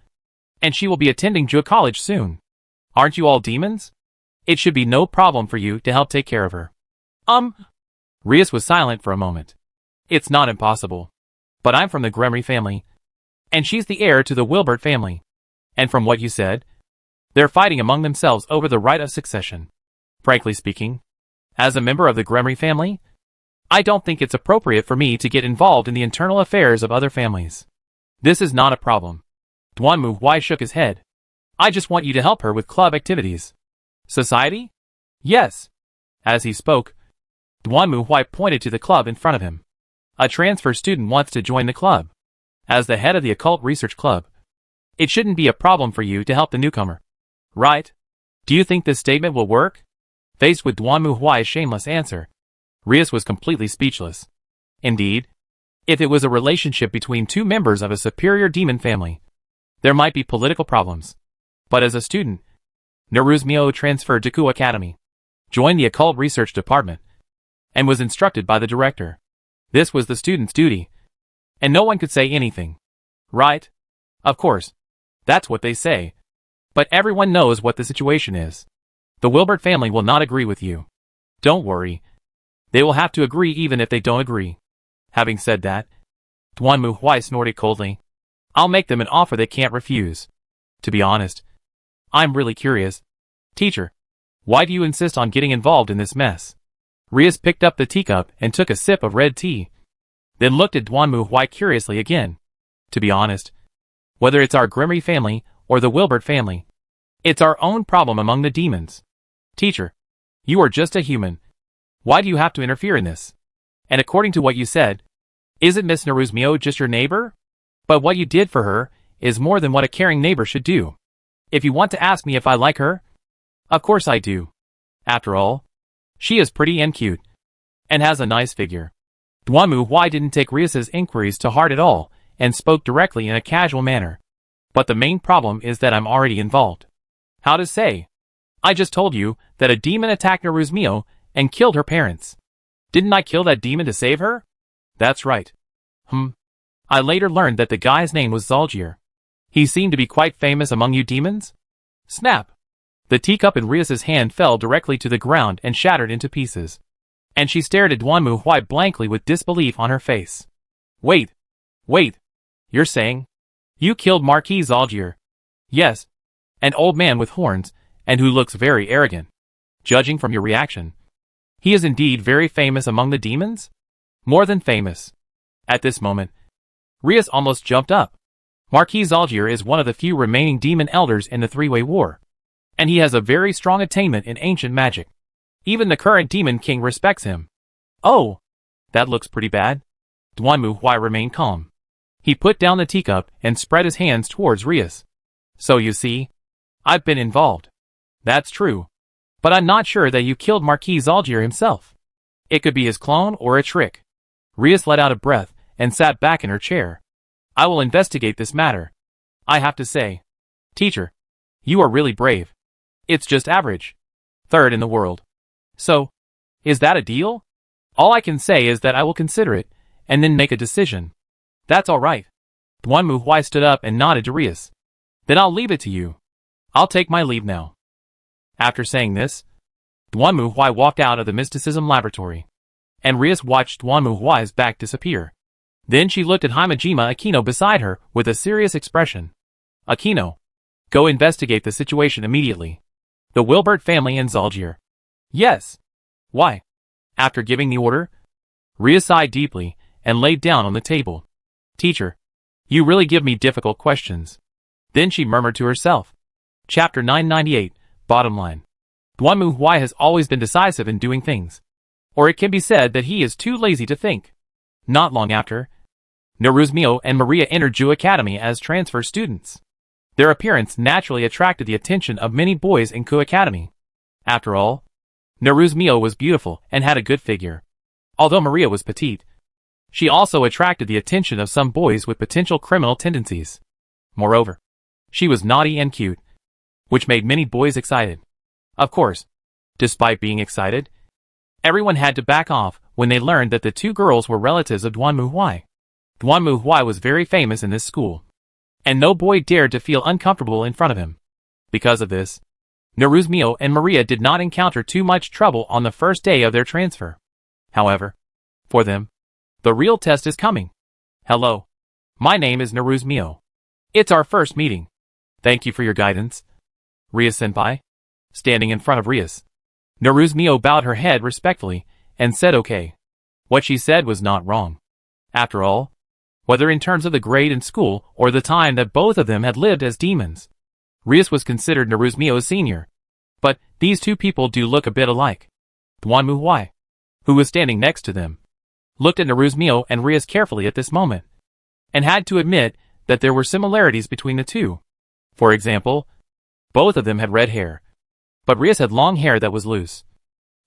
and she will be attending Jua College soon. Aren't you all demons? It should be no problem for you to help take care of her. Rias was silent for a moment. It's not impossible. But I'm from the Gremory family, and she's the heir to the Wilbert family. And from what you said, they're fighting among themselves over the right of succession. Frankly speaking, as a member of the Gremory family, I don't think it's appropriate for me to get involved in the internal affairs of other families. This is not a problem. Duanmu Huai shook his head. I just want you to help her with club activities. Society? Yes. As he spoke, Duanmu Huai pointed to the club in front of him. A transfer student wants to join the club. As the head of the Occult Research Club, it shouldn't be a problem for you to help the newcomer. Right? Do you think this statement will work? Faced with Duanmu Huai's shameless answer, Rias was completely speechless. Indeed, if it was a relationship between two members of a superior demon family, there might be political problems. But as a student, Naruzmio transferred to Ku Academy, joined the Occult Research Department, and was instructed by the director. This was the student's duty, and no one could say anything. Right? Of course. That's what they say. But everyone knows what the situation is. The Wilbert family will not agree with you. Don't worry. They will have to agree even if they don't agree. Having said that, Duanmu Huai snorted coldly. I'll make them an offer they can't refuse. To be honest, I'm really curious. Teacher, why do you insist on getting involved in this mess? Rias picked up the teacup and took a sip of red tea, then looked at Duanmu Huai curiously again. To be honest, whether it's our Gremory family or the Wilbert family, it's our own problem among the demons. Teacher, you are just a human. Why do you have to interfere in this? And according to what you said, isn't Miss Naruzmio just your neighbor? But what you did for her is more than what a caring neighbor should do. If you want to ask me if I like her, of course I do. After all, she is pretty and cute, and has a nice figure. Duanmu Huai didn't take Rias's inquiries to heart at all, and spoke directly in a casual manner. But the main problem is that I'm already involved. How to say? I just told you that a demon attacked Naruzmio and killed her parents. Didn't I kill that demon to save her? That's right. I later learned that the guy's name was Zalgier. He seemed to be quite famous among you demons? Snap. The teacup in Rias's hand fell directly to the ground and shattered into pieces. And she stared at Duanmu Huai blankly with disbelief on her face. Wait. You're saying? You killed Marquis Zalgier? Yes. An old man with horns, and who looks very arrogant. Judging from your reaction. He is indeed very famous among the demons? More than famous. At this moment, Rias almost jumped up. Marquis Zalgier is one of the few remaining demon elders in the three-way war. And he has a very strong attainment in ancient magic. Even the current demon king respects him. Oh, that looks pretty bad. Duanmu Huai remained calm. He put down the teacup and spread his hands towards Rias. So you see, I've been involved. That's true. But I'm not sure that you killed Marquis Zalgier himself. It could be his clone or a trick. Rias let out a breath and sat back in her chair. I will investigate this matter. I have to say, teacher, you are really brave. It's just average. Third in the world. So, is that a deal? All I can say is that I will consider it, and then make a decision. That's all right. Duanmu Huai stood up and nodded to Rias. Then I'll leave it to you. I'll take my leave now. After saying this, Duanmu Huai walked out of the mysticism laboratory. And Rias watched Duanmu Huai's back disappear. Then she looked at Himejima Aquino beside her with a serious expression. Aquino, go investigate the situation immediately. The Wilbert family and Zalgier. Yes. Why? After giving the order, Rias sighed deeply and laid down on the table. Teacher, you really give me difficult questions. Then she murmured to herself. Chapter 998, Bottom Line. Duanmu Huai has always been decisive in doing things. Or it can be said that he is too lazy to think. Not long after, Neruzmio and Maria entered Ju Academy as transfer students. Their appearance naturally attracted the attention of many boys in Ku Academy. After all, Neruzmio was beautiful and had a good figure. Although Maria was petite, she also attracted the attention of some boys with potential criminal tendencies. Moreover, she was naughty and cute, which made many boys excited. Of course, despite being excited, everyone had to back off when they learned that the two girls were relatives of Duanmu Huai. Duanmu Huai was very famous in this school, and no boy dared to feel uncomfortable in front of him. Because of this, Neruzmio and Maria did not encounter too much trouble on the first day of their transfer. However, for them, the real test is coming. Hello. My name is Neruzmio. It's our first meeting. Thank you for your guidance. Rias-senpai. Standing in front of Rias, Neruzmio bowed her head respectfully and said okay. What she said was not wrong. After all, whether in terms of the grade in school or the time that both of them had lived as demons, Rias was considered Neruzmio's senior. But these two people do look a bit alike. Duanmu Huai, who was standing next to them, looked at Neruzmio and Rias carefully at this moment, and had to admit that there were similarities between the two. For example, both of them had red hair, but Rias had long hair that was loose,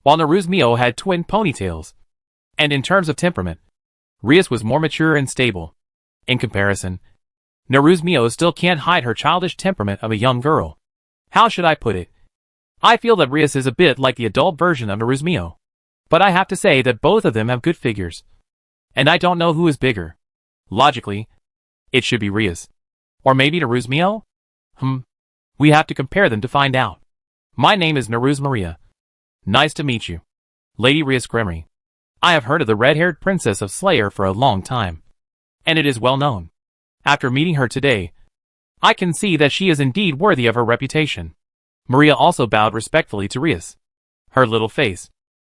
while Neruzmio had twin ponytails. And in terms of temperament, Rias was more mature and stable. In comparison, Neruzmio still can't hide her childish temperament of a young girl. How should I put it? I feel that Rias is a bit like the adult version of Neruzmio. But I have to say that both of them have good figures. And I don't know who is bigger. Logically, it should be Rias. Or maybe Neruzmio? We have to compare them to find out. My name is Neruz Maria. Nice to meet you. Lady Rias Gremory. I have heard of the red-haired princess of Slayer for a long time. And it is well known. After meeting her today, I can see that she is indeed worthy of her reputation. Maria also bowed respectfully to Rias. Her little face,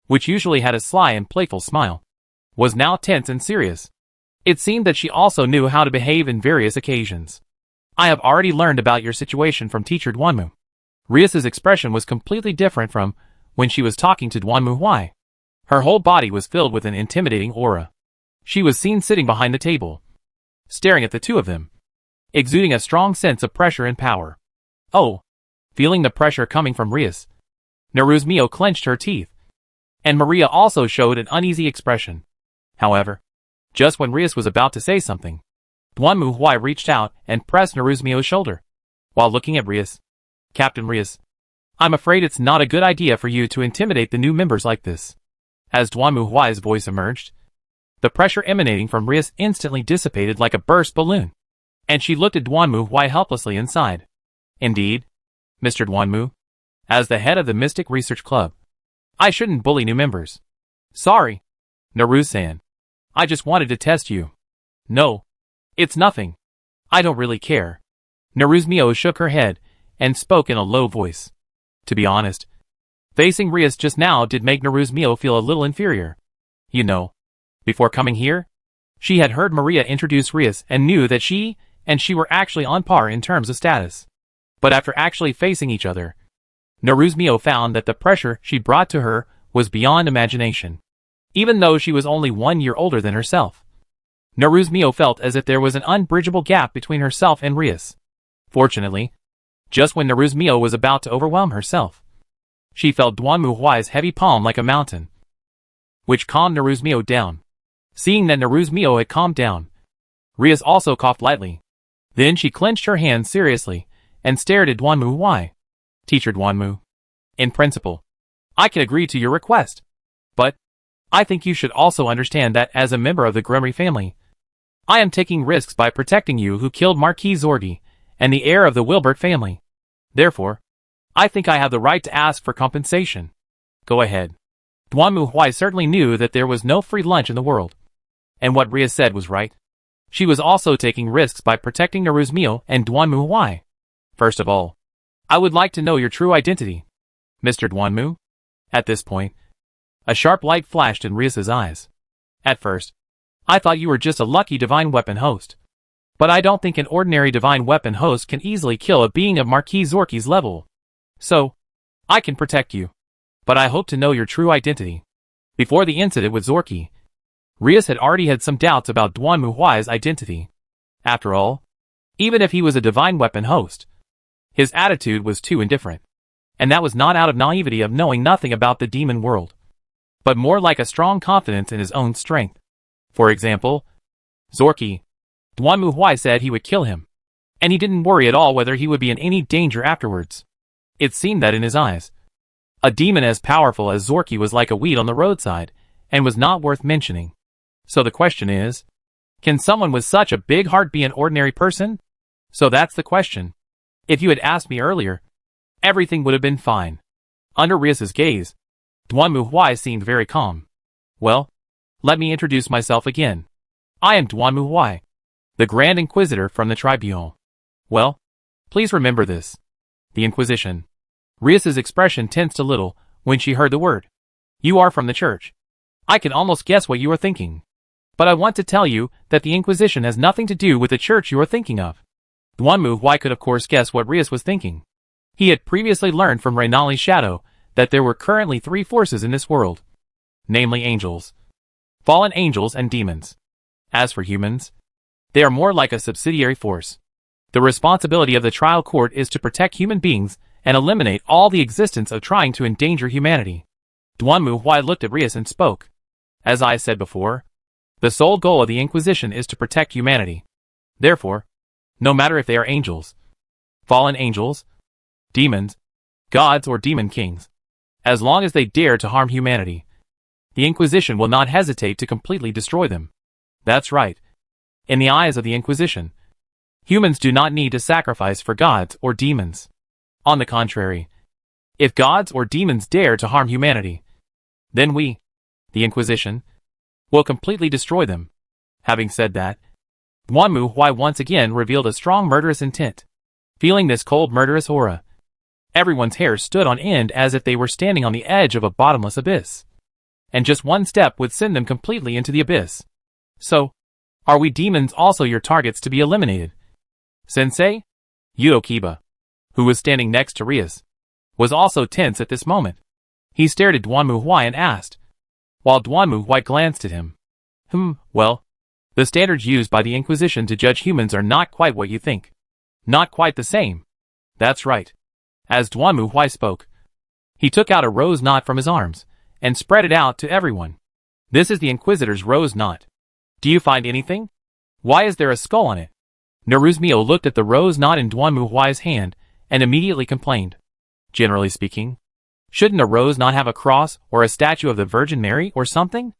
which usually had a sly and playful smile, was now tense and serious. It seemed that she also knew how to behave in various occasions. I have already learned about your situation from teacher Duanmu. Rias's expression was completely different from when she was talking to Duanmu Huai. Her whole body was filled with an intimidating aura. She was seen sitting behind the table, staring at the two of them, exuding a strong sense of pressure and power. Oh, feeling the pressure coming from Rias, Neruzmio clenched her teeth, and Maria also showed an uneasy expression. However, just when Rias was about to say something, Duanmu Huai reached out and pressed Neruzmio's shoulder. While looking at Rias, Captain Rias, I'm afraid it's not a good idea for you to intimidate the new members like this. As Duanmu Huai's voice emerged, the pressure emanating from Rias instantly dissipated like a burst balloon, and she looked at Duanmu Huai helplessly and sighed. Indeed, Mr. Duanmu, As the head of the Mystic Research Club, I shouldn't bully new members. Sorry, Naru-san. I just wanted to test you. No. It's nothing. I don't really care. Naruzmio shook her head and spoke in a low voice. To be honest, facing Rias just now did make Naruzmio feel a little inferior. You know, before coming here, she had heard Maria introduce Rias and knew that she and she were actually on par in terms of status. But after actually facing each other, Naruzmio found that the pressure she brought to her was beyond imagination. Even though she was only 1 year older than herself, Naruzmio felt as if there was an unbridgeable gap between herself and Rias. Fortunately, just when Naruzmio was about to overwhelm herself, she felt Duanmu Huai's heavy palm like a mountain, which calmed Naruzmio down. Seeing that Naruzmio had calmed down, Rias also coughed lightly. Then she clenched her hands seriously and stared at Duanmu Huai. Teacher Duanmu, in principle, I can agree to your request, but I think you should also understand that as a member of the Grimry family, I am taking risks by protecting you who killed Marquis Zorgi and the heir of the Wilbert family. Therefore, I think I have the right to ask for compensation. Go ahead. Duanmu Huai certainly knew that there was no free lunch in the world. And what Ria said was right. She was also taking risks by protecting Naruzmio and Duanmu Huai. First of all, I would like to know your true identity, Mr. Duanmu. At this point, a sharp light flashed in Rias's eyes. At first, I thought you were just a lucky divine weapon host. But I don't think an ordinary divine weapon host can easily kill a being of Marquis Zorki's level. So, I can protect you. But I hope to know your true identity. Before the incident with Zorki, Rias had already had some doubts about Duanmu Huai's identity. After all, even if he was a divine weapon host, his attitude was too indifferent. And that was not out of naivety of knowing nothing about the demon world, but more like a strong confidence in his own strength. For example, Zorki, Duanmu Huai said he would kill him, and he didn't worry at all whether he would be in any danger afterwards. It seemed that in his eyes, a demon as powerful as Zorki was like a weed on the roadside, and was not worth mentioning. So the question is, can someone with such a big heart be an ordinary person? So that's the question. If you had asked me earlier, everything would have been fine. Under Rias's gaze, Duanmu Huai seemed very calm. Well, let me introduce myself again. I am Duanmu Huai, the Grand Inquisitor from the Tribunal. Well, please remember this. The Inquisition. Rias's expression tensed a little when she heard the word. You are from the church. I can almost guess what you are thinking. But I want to tell you that the Inquisition has nothing to do with the church you are thinking of. Duanmu Huai could of course guess what Rias was thinking. He had previously learned from Rainali's shadow that there were currently 3 forces in this world. Namely angels, fallen angels and demons. As for humans, they are more like a subsidiary force. The responsibility of the trial court is to protect human beings and eliminate all the existence of trying to endanger humanity. Duanmu Huai looked at Rias and spoke. As I said before, the sole goal of the Inquisition is to protect humanity. Therefore, no matter if they are angels, fallen angels, demons, gods or demon kings, as long as they dare to harm humanity, the Inquisition will not hesitate to completely destroy them. That's right. In the eyes of the Inquisition, humans do not need to sacrifice for gods or demons. On the contrary, if gods or demons dare to harm humanity, then we, the Inquisition, will completely destroy them. Having said that, Duanmu Huai once again revealed a strong murderous intent. Feeling this cold murderous aura, everyone's hair stood on end as if they were standing on the edge of a bottomless abyss. And just one step would send them completely into the abyss. So, are we demons also your targets to be eliminated? Sensei? Yudo Kiba, who was standing next to Rias, was also tense at this moment. He stared at Duanmu Huai and asked, while Duanmu Huai glanced at him. Well, the standards used by the Inquisition to judge humans are not quite what you think. Not quite the same. That's right. As Duanmu Huai spoke, he took out a rose knot from his arms and spread it out to everyone. This is the Inquisitor's rose knot. Do you find anything? Why is there a skull on it? Naruzmio looked at the rose knot in Duanmu Huai's hand and immediately complained. Generally speaking, shouldn't a rose knot have a cross or a statue of the Virgin Mary or something?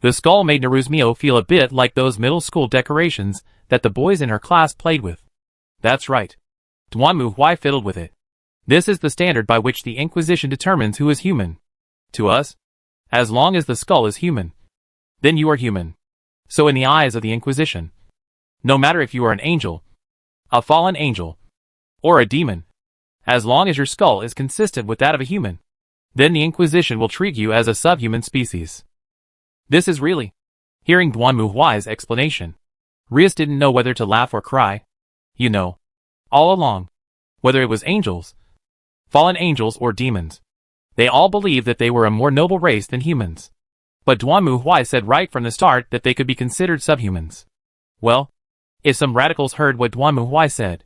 The skull made Naruzmio feel a bit like those middle school decorations that the boys in her class played with. That's right. Duanmu Huai fiddled with it. This is the standard by which the Inquisition determines who is human. To us, as long as the skull is human, then you are human. So in the eyes of the Inquisition, no matter if you are an angel, a fallen angel, or a demon, as long as your skull is consistent with that of a human, then the Inquisition will treat you as a subhuman species. This is really... Hearing Duan Mu Huai's explanation, Rias didn't know whether to laugh or cry. You know, all along, whether it was angels, fallen angels or demons, they all believed that they were a more noble race than humans. But Duan Mu Huai said right from the start that they could be considered subhumans. Well, if some radicals heard what Duan Mu Huai said,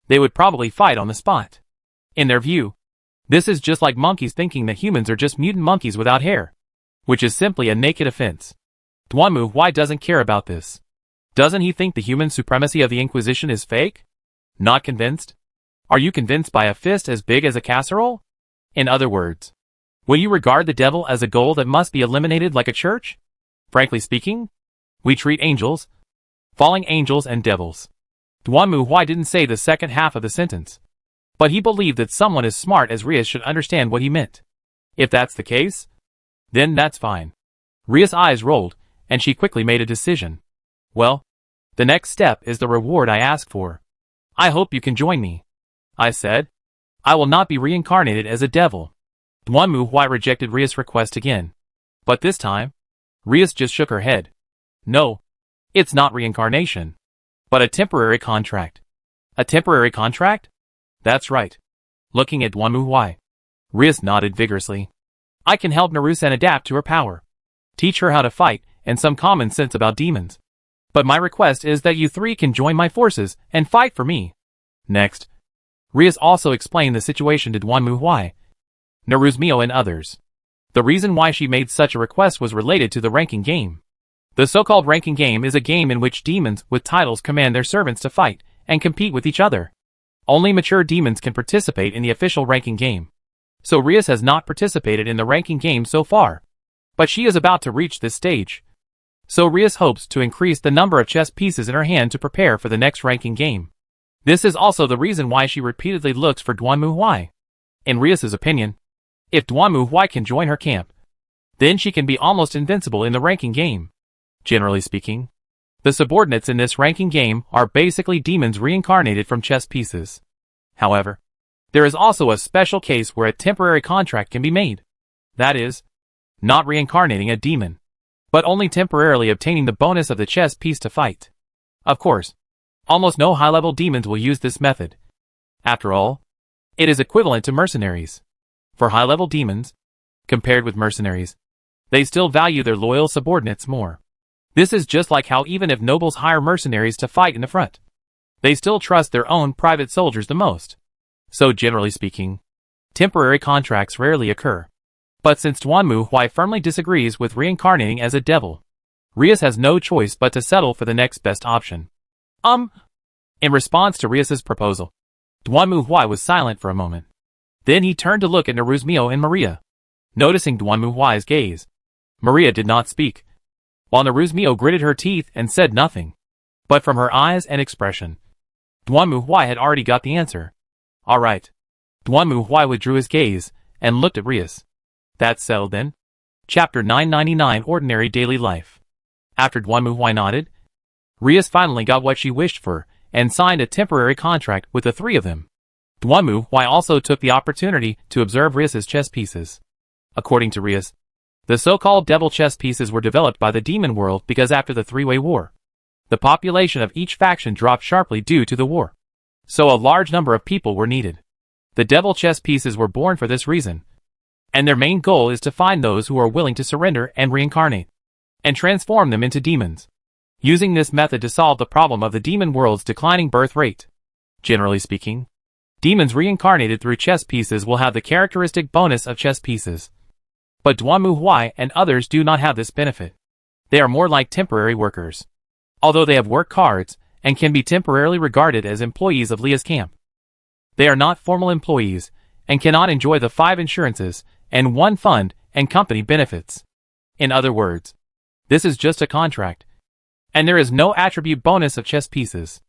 they would probably fight on the spot. In their view, this is just like monkeys thinking that humans are just mutant monkeys without hair, which is simply a naked offense. Duan Mu Huai doesn't care about this. Doesn't he think the human supremacy of the Inquisition is fake? Not convinced? Are you convinced by a fist as big as a casserole? In other words, will you regard the devil as a goal that must be eliminated like a church? Frankly speaking, we treat angels, falling angels and devils. Duan Mu Huai didn't say the second half of the sentence, but he believed that someone as smart as Rias should understand what he meant. If that's the case, then that's fine. Rias' eyes rolled, and she quickly made a decision. Well, the next step is the reward I asked for. I hope you can join me, I said. I will not be reincarnated as a devil. Duan Mu Huai rejected Rias' request again. But this time, Rias just shook her head. No, it's not reincarnation, but a temporary contract. A temporary contract? That's right. Looking at Duan Mu Huai, Rias nodded vigorously. I can help Narusen adapt to her power, teach her how to fight, and some common sense about demons. But my request is that you three can join my forces and fight for me. Next, Rias also explained the situation to Duan Mu Huai, Naruzmio and others. The reason why she made such a request was related to the ranking game. The so-called ranking game is a game in which demons with titles command their servants to fight and compete with each other. Only mature demons can participate in the official ranking game. So Rias has not participated in the ranking game so far, but she is about to reach this stage. So Rias hopes to increase the number of chess pieces in her hand to prepare for the next ranking game. This is also the reason why she repeatedly looks for Duan Mu Huai. In Rias' opinion, if Duan Mu Huai can join her camp, then she can be almost invincible in the ranking game. Generally speaking, the subordinates in this ranking game are basically demons reincarnated from chess pieces. However, there is also a special case where a temporary contract can be made. That is, not reincarnating a demon, but only temporarily obtaining the bonus of the chess piece to fight. Of course, almost no high-level demons will use this method. After all, it is equivalent to mercenaries. For high-level demons, compared with mercenaries, they still value their loyal subordinates more. This is just like how even if nobles hire mercenaries to fight in the front, they still trust their own private soldiers the most. So generally speaking, temporary contracts rarely occur. But since Duan Mu Huai firmly disagrees with reincarnating as a devil, Rias has no choice but to settle for the next best option. In response to Rias' proposal, Duan Mu Huai was silent for a moment. Then he turned to look at Naruzmio and Maria. Noticing Duan Mu Huai's gaze, Maria did not speak, while Naruzmio gritted her teeth and said nothing. But from her eyes and expression, Duan Mu Huai had already got the answer. All right. Duan Mu Huai withdrew his gaze and looked at Rias. That's settled then. Chapter 999 Ordinary Daily Life. After Duan Mu Huai nodded, Rias finally got what she wished for and signed a temporary contract with the three of them. Duan Mu Huai also took the opportunity to observe Rias' chess pieces. According to Rias, the so-called devil chess pieces were developed by the demon world because after the three-way war, the population of each faction dropped sharply due to the war. So a large number of people were needed. The devil chess pieces were born for this reason, and their main goal is to find those who are willing to surrender and reincarnate, and transform them into demons, using this method to solve the problem of the demon world's declining birth rate. Generally speaking, demons reincarnated through chess pieces will have the characteristic bonus of chess pieces. But Duan Mu Huai and others do not have this benefit. They are more like temporary workers. Although they have work cards and can be temporarily regarded as employees of Leah's camp, they are not formal employees and cannot enjoy the 5 insurances and 1 fund and company benefits. In other words, this is just a contract, and there is no attribute bonus of chess pieces.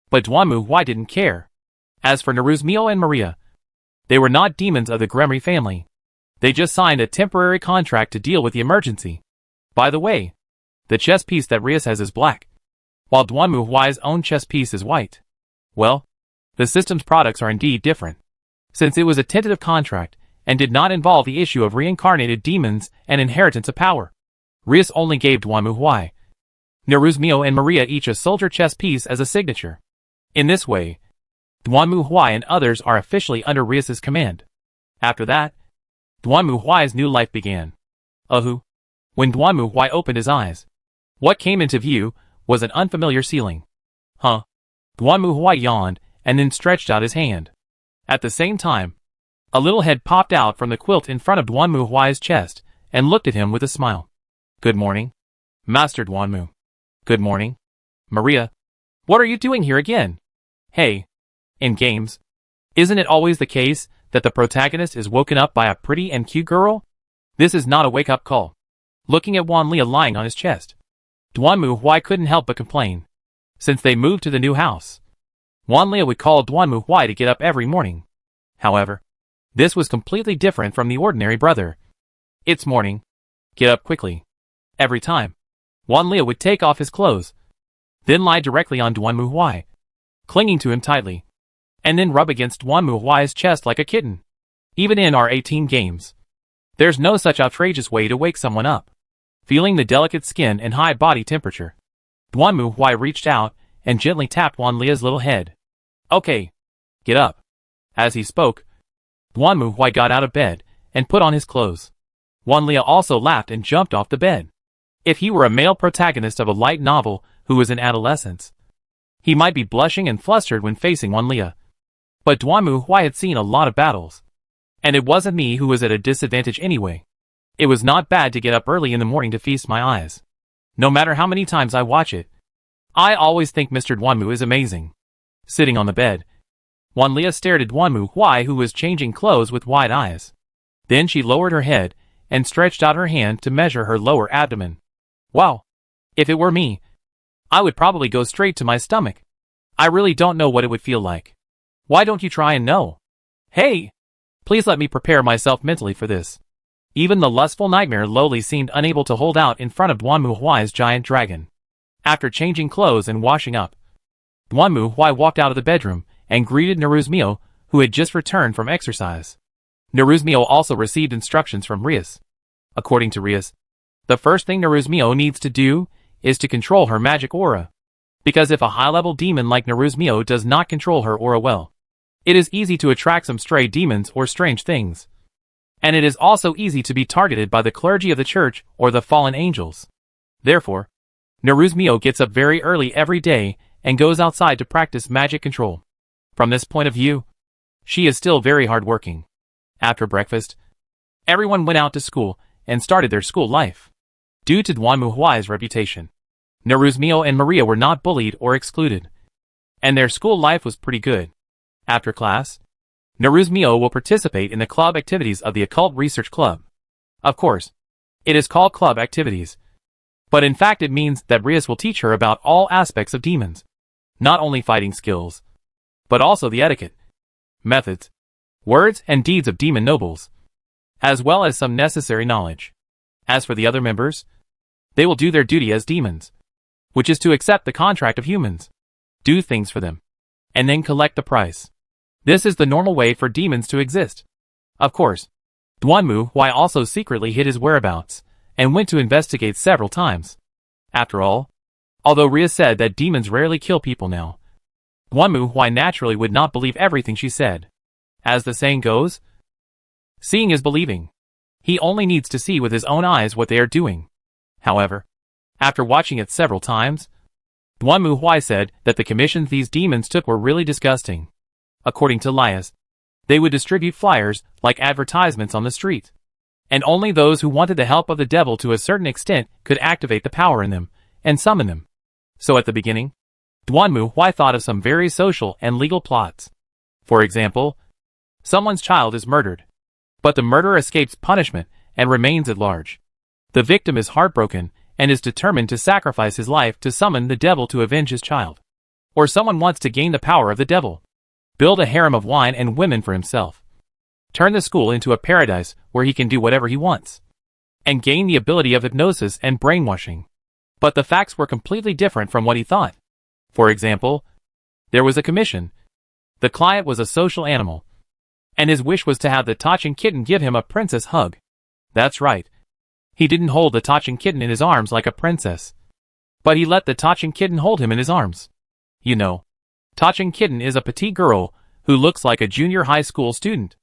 But Duan Mu Huai didn't care. As for Naruzmio and Maria, They were not demons of the Gremry family. They just signed a temporary contract to deal with the emergency. By the way, the chess piece that Rias has is black, while Duanmu Huai's own chess piece is white. Well, the system's products are indeed different, since it was a tentative contract and did not involve the issue of reincarnated demons and inheritance of power. Rias only gave Duanmu Huai, Neruzmio and Maria each a soldier chess piece as a signature. In this way, Duanmu Huai and others are officially under Rias's command. After that, Duanmu Huai's new life began. When Duanmu Huai opened his eyes, what came into view was an unfamiliar ceiling. Duanmu Huai yawned and then stretched out his hand. At the same time, a little head popped out from the quilt in front of Duanmu Huai's chest and looked at him with a smile. "Good morning, Master Duanmu." "Good morning, Maria. What are you doing here again?" "Hey, in games, isn't it always the case that the protagonist is woken up by a pretty and cute girl? This is not a wake-up call." Looking at Wanlia lying on his chest, Duanmu Huai couldn't help but complain. Since they moved to the new house, Wanlia would call Duanmu Huai to get up every morning. However, this was completely different from the ordinary brother. "It's morning. Get up quickly." Every time, Wanlia would take off his clothes, then lie directly on Duanmu Huai, clinging to him tightly, and then rub against Duanmu Huai's chest like a kitten. Even in our 18 games, there's no such outrageous way to wake someone up. Feeling the delicate skin and high body temperature, Duanmu Huai reached out and gently tapped Wanlia's little head. "Okay, get up." As he spoke, Duanmu Huai got out of bed and put on his clothes. Wanlia also laughed and jumped off the bed. If he were a male protagonist of a light novel who was in adolescence, he might be blushing and flustered when facing Wanlia. But Duanmu Huai had seen a lot of battles, and it wasn't me who was at a disadvantage anyway. It was not bad to get up early in the morning to feast my eyes. No matter how many times I watch it, I always think Mr. Duanmu is amazing. Sitting on the bed, Wanlia stared at Duanmu Huai, who was changing clothes with wide eyes. Then she lowered her head and stretched out her hand to measure her lower abdomen. Wow! If it were me, I would probably go straight to my stomach. I really don't know what it would feel like. Why don't you try and know? Hey! Please let me prepare myself mentally for this. Even the lustful nightmare Loli seemed unable to hold out in front of Duanmu Huai's giant dragon. After changing clothes and washing up, Duanmu Huai walked out of the bedroom and greeted Neruzmio, who had just returned from exercise. Neruzmio also received instructions from Rias. According to Rias, the first thing Neruzmio needs to do is to control her magic aura. Because if a high-level demon like Neruzmio does not control her aura well, it is easy to attract some stray demons or strange things. And it is also easy to be targeted by the clergy of the church or the fallen angels. Therefore, Neruzmio gets up very early every day and goes outside to practice magic control. From this point of view, she is still very hardworking. After breakfast, everyone went out to school and started their school life. Due to Duanmu Huai's reputation, Neruzmio and Maria were not bullied or excluded, and their school life was pretty good. After class, Neruzmio will participate in the club activities of the Occult Research Club. Of course, it is called club activities, but in fact it means that Rias will teach her about all aspects of demons, not only fighting skills, but also the etiquette, methods, words and deeds of demon nobles, as well as some necessary knowledge. As for the other members, they will do their duty as demons, which is to accept the contract of humans, do things for them, and then collect the price. This is the normal way for demons to exist. Of course, Duanmu Huai also secretly hid his whereabouts and went to investigate several times. After all, although Rias said that demons rarely kill people now, Duanmu Huai naturally would not believe everything she said. As the saying goes, seeing is believing. He only needs to see with his own eyes what they are doing. However, after watching it several times, Duanmu Huai said that the commissions these demons took were really disgusting. According to Lias, they would distribute flyers like advertisements on the street, and only those who wanted the help of the devil to a certain extent could activate the power in them and summon them. So at the beginning, Duanmu Huai thought of some very social and legal plots. For example, someone's child is murdered, but the murderer escapes punishment and remains at large. The victim is heartbroken and is determined to sacrifice his life to summon the devil to avenge his child. Or someone wants to gain the power of the devil, build a harem of wine and women for himself, turn the school into a paradise where he can do whatever he wants, and gain the ability of hypnosis and brainwashing. But the facts were completely different from what he thought. For example, there was a commission. The client was a social animal, and his wish was to have the touching kitten give him a princess hug. That's right. He didn't hold the touching kitten in his arms like a princess, but he let the touching kitten hold him in his arms. You know, touching kitten is a petite girl who looks like a junior high school student.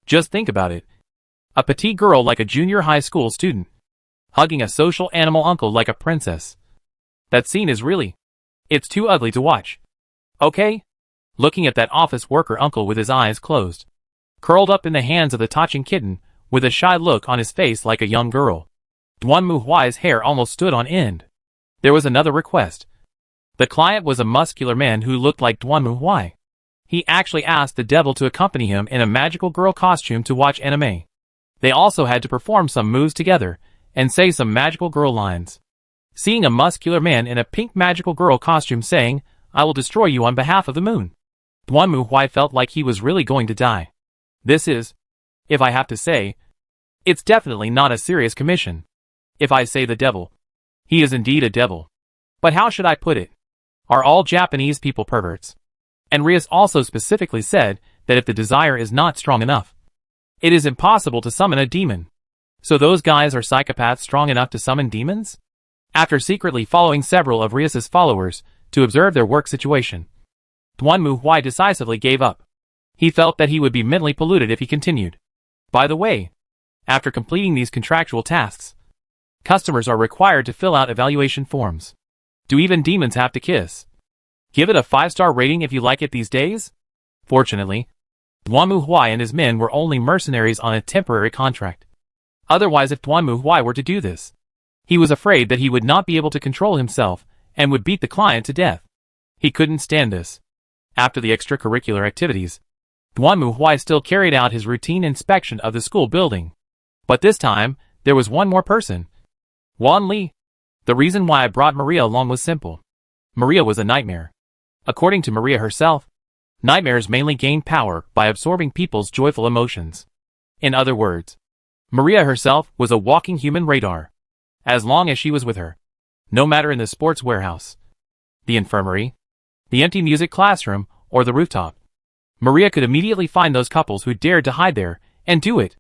Just think about it. A petite girl like a junior high school student, hugging a social animal uncle like a princess. That scene is really... it's too ugly to watch. Okay? Looking at that office worker uncle with his eyes closed, curled up in the hands of the touching kitten, with a shy look on his face like a young girl. Duan Mu Huai's hair almost stood on end. There was another request. The client was a muscular man who looked like Duan Mu Huai. He actually asked the devil to accompany him in a magical girl costume to watch anime. They also had to perform some moves together, and say some magical girl lines. Seeing a muscular man in a pink magical girl costume saying, "I will destroy you on behalf of the moon," Duan Mu Huai felt like he was really going to die. This is, if I have to say, it's definitely not a serious commission. If I say the devil, he is indeed a devil. But how should I put it? Are all Japanese people perverts? And Rias also specifically said that if the desire is not strong enough, it is impossible to summon a demon. So those guys are psychopaths strong enough to summon demons? After secretly following several of Rias's followers to observe their work situation, Duan Mu Huai decisively gave up. He felt that he would be mentally polluted if he continued. By the way, after completing these contractual tasks, customers are required to fill out evaluation forms. Do even demons have to kiss? Give it a 5-star rating if you like it these days? Fortunately, Duan Mu Huai and his men were only mercenaries on a temporary contract. Otherwise, if Duan Mu Huai were to do this, he was afraid that he would not be able to control himself and would beat the client to death. He couldn't stand this. After the extracurricular activities, Duan Mu Huai still carried out his routine inspection of the school building. But this time, there was one more person. Wan Li. The reason why I brought Maria along was simple. Maria was a nightmare. According to Maria herself, nightmares mainly gain power by absorbing people's joyful emotions. In other words, Maria herself was a walking human radar. As long as she was with her, no matter in the sports warehouse, the infirmary, the empty music classroom, or the rooftop, Maria could immediately find those couples who dared to hide there, and do it.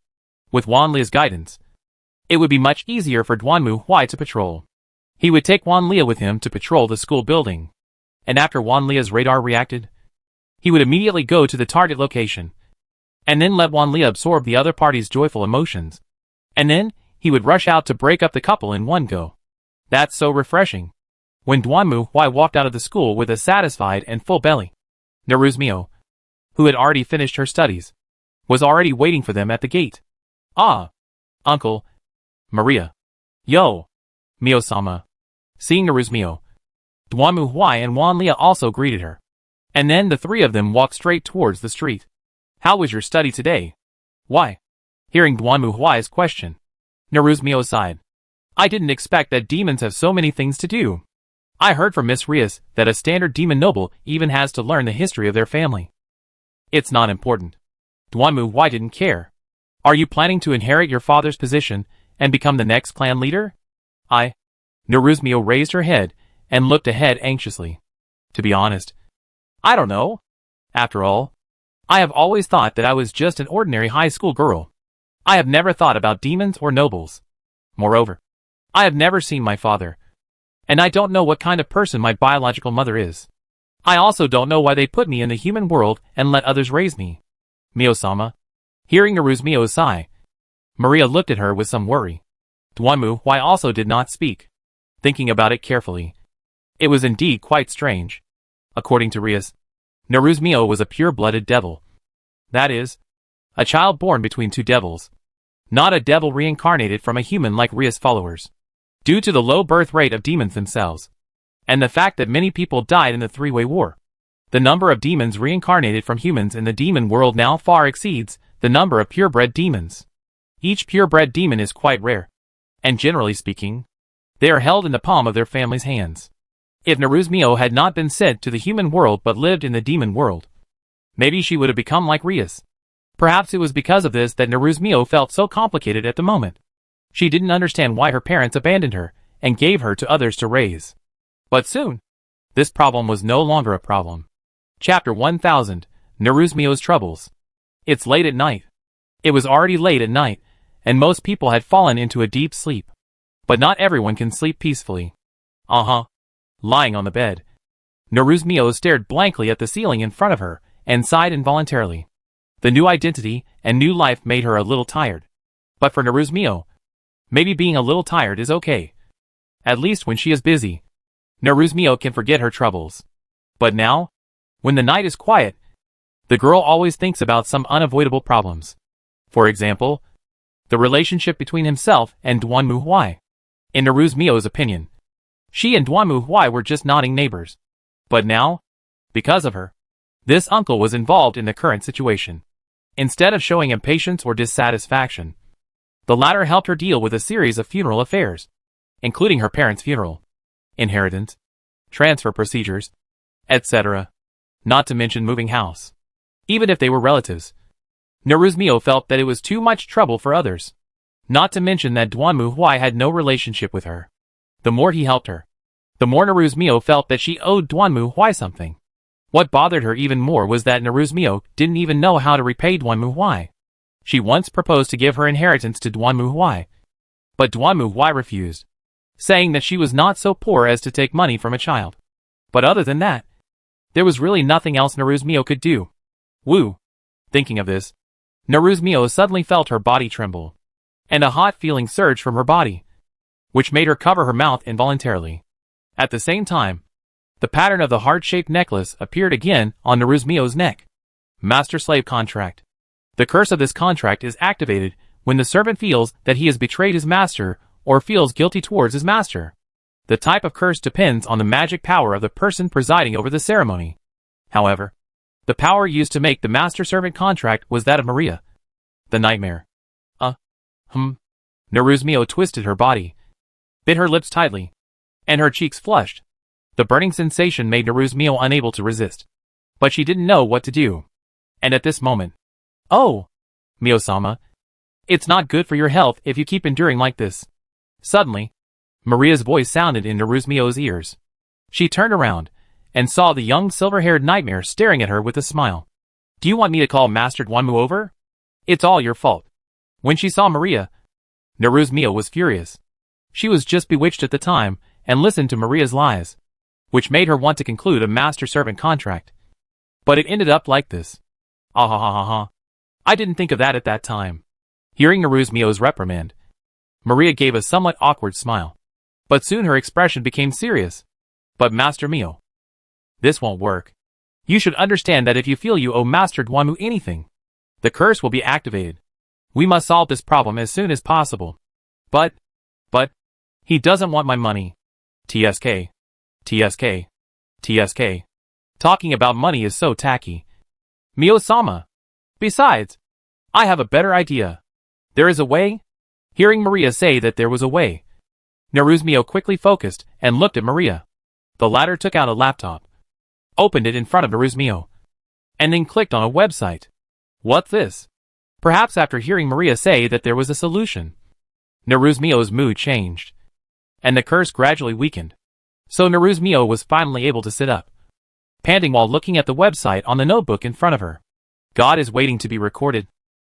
With Wan Li's guidance, it would be much easier for Duan Mu Huai to patrol. He would take Wan Lia with him to patrol the school building, and after Wan Lia's radar reacted, he would immediately go to the target location, and then let Wan Lia absorb the other party's joyful emotions, and then he would rush out to break up the couple in one go. That's so refreshing. When Duan Mu Huai walked out of the school with a satisfied and full belly, Naruzmio, who had already finished her studies, was already waiting for them at the gate. "Ah, Uncle, Maria. Yo, Mio-sama." Seeing Naruzmio, Duan Mu Huai and Wan Lia also greeted her. And then the three of them walked straight towards the street. "How was your study today?" "Why?" Hearing Duan Mu Huai's question, Naruzmio sighed. "I didn't expect that demons have so many things to do. I heard from Miss Rias that a standard demon noble even has to learn the history of their family." "It's not important." Duan Mu Huai didn't care. "Are you planning to inherit your father's position and become the next clan leader?" Naruzmio raised her head and looked ahead anxiously. "To be honest, I don't know. After all, I have always thought that I was just an ordinary high school girl. I have never thought about demons or nobles. Moreover, I have never seen my father, and I don't know what kind of person my biological mother is. I also don't know why they put me in the human world and let others raise me." "Mio-sama." Hearing Naruzmio's sigh, Maria looked at her with some worry. Duan Mu Huai also did not speak. Thinking about it carefully, it was indeed quite strange. According to Rias, Naruzmio was a pure-blooded devil. That is, a child born between two devils. Not a devil reincarnated from a human like Rias' followers. Due to the low birth rate of demons themselves, and the fact that many people died in the three-way war, the number of demons reincarnated from humans in the demon world now far exceeds the number of purebred demons. Each purebred demon is quite rare, and generally speaking, they are held in the palm of their family's hands. If Naruzmio had not been sent to the human world but lived in the demon world, maybe she would have become like Rias. Perhaps it was because of this that Naruzmio felt so complicated at the moment. She didn't understand why her parents abandoned her and gave her to others to raise. But soon, this problem was no longer a problem. Chapter 1000, Naruzmio's Troubles. It's late at night. It was already late at night, and most people had fallen into a deep sleep. But not everyone can sleep peacefully. Lying on the bed, Naruzmio stared blankly at the ceiling in front of her and sighed involuntarily. The new identity and new life made her a little tired. But for Naruzmio, maybe being a little tired is okay. At least when she is busy, Naruzmio can forget her troubles. But now, when the night is quiet, the girl always thinks about some unavoidable problems. For example, the relationship between himself and Duanmu Huai. In Naruzmio's opinion, she and Duanmu Huai were just nodding neighbors. But now, because of her, this uncle was involved in the current situation. Instead of showing impatience or dissatisfaction, the latter helped her deal with a series of funeral affairs, including her parents' funeral, inheritance, transfer procedures, etc., not to mention moving house. Even if they were relatives, Naruzmio felt that it was too much trouble for others, not to mention that Duanmu Huai had no relationship with her. The more he helped her, the more Naruzmio felt that she owed Duanmu Huai something. What bothered her even more was that Naruzmio didn't even know how to repay Duanmu Huai. She once proposed to give her inheritance to Duanmu Huai, but Duanmu Huai refused, saying that she was not so poor as to take money from a child. But other than that, there was really nothing else Naruzmio could do. Woo! Thinking of this, Naruzmio suddenly felt her body tremble, and a hot feeling surged from her body, which made her cover her mouth involuntarily. At the same time, the pattern of the heart-shaped necklace appeared again on Naruzmio's neck. Master-slave contract. The curse of this contract is activated when the servant feels that he has betrayed his master or feels guilty towards his master. The type of curse depends on the magic power of the person presiding over the ceremony. However, the power used to make the master-servant contract was that of Maria, the nightmare. Naruzmio twisted her body, bit her lips tightly, and her cheeks flushed. The burning sensation made Naruzmio unable to resist. But she didn't know what to do. And at this moment, "Oh, Mio-sama, it's not good for your health if you keep enduring like this." Suddenly, Maria's voice sounded in Naruzmio's ears. She turned around and saw the young silver-haired nightmare staring at her with a smile. "Do you want me to call Master Duanmu over? It's all your fault." When she saw Maria, Naruzmio was furious. She was just bewitched at the time and listened to Maria's lies, which made her want to conclude a master-servant contract. But it ended up like this. I didn't think of that at that time. Hearing Naruzmio's reprimand, Maria gave a somewhat awkward smile. But soon her expression became serious. "But Master Mio, this won't work. You should understand that if you feel you owe Master Duanmu anything, the curse will be activated. We must solve this problem as soon as possible." But, he doesn't want my money. TSK. Talking about money is so tacky. Mio-sama. Besides, I have a better idea. There is a way? Hearing Maria say that there was a way, Naruzmio quickly focused and looked at Maria. The latter took out a laptop, opened it in front of Naruzmio, and then clicked on a website. What's this? Perhaps after hearing Maria say that there was a solution, Naruzmio's mood changed, and the curse gradually weakened. So Naruzmio was finally able to sit up, panting while looking at the website on the notebook in front of her. God is waiting to be recorded.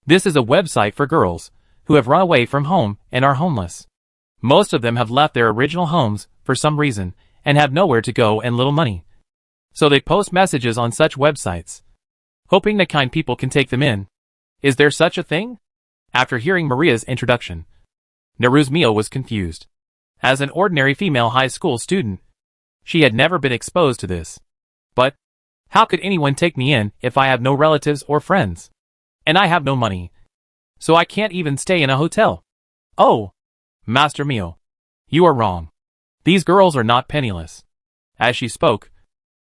This is a website for girls who have run away from home and are homeless. Most of them have left their original homes for some reason and have nowhere to go and little money. So they post messages on such websites, hoping that kind people can take them in. Is there such a thing? After hearing Maria's introduction, Naruzmio was confused. As an ordinary female high school student, she had never been exposed to this. But how could anyone take me in if I have no relatives or friends? And I have no money. So I can't even stay in a hotel. Oh, Master Mio, you are wrong. These girls are not penniless. As she spoke,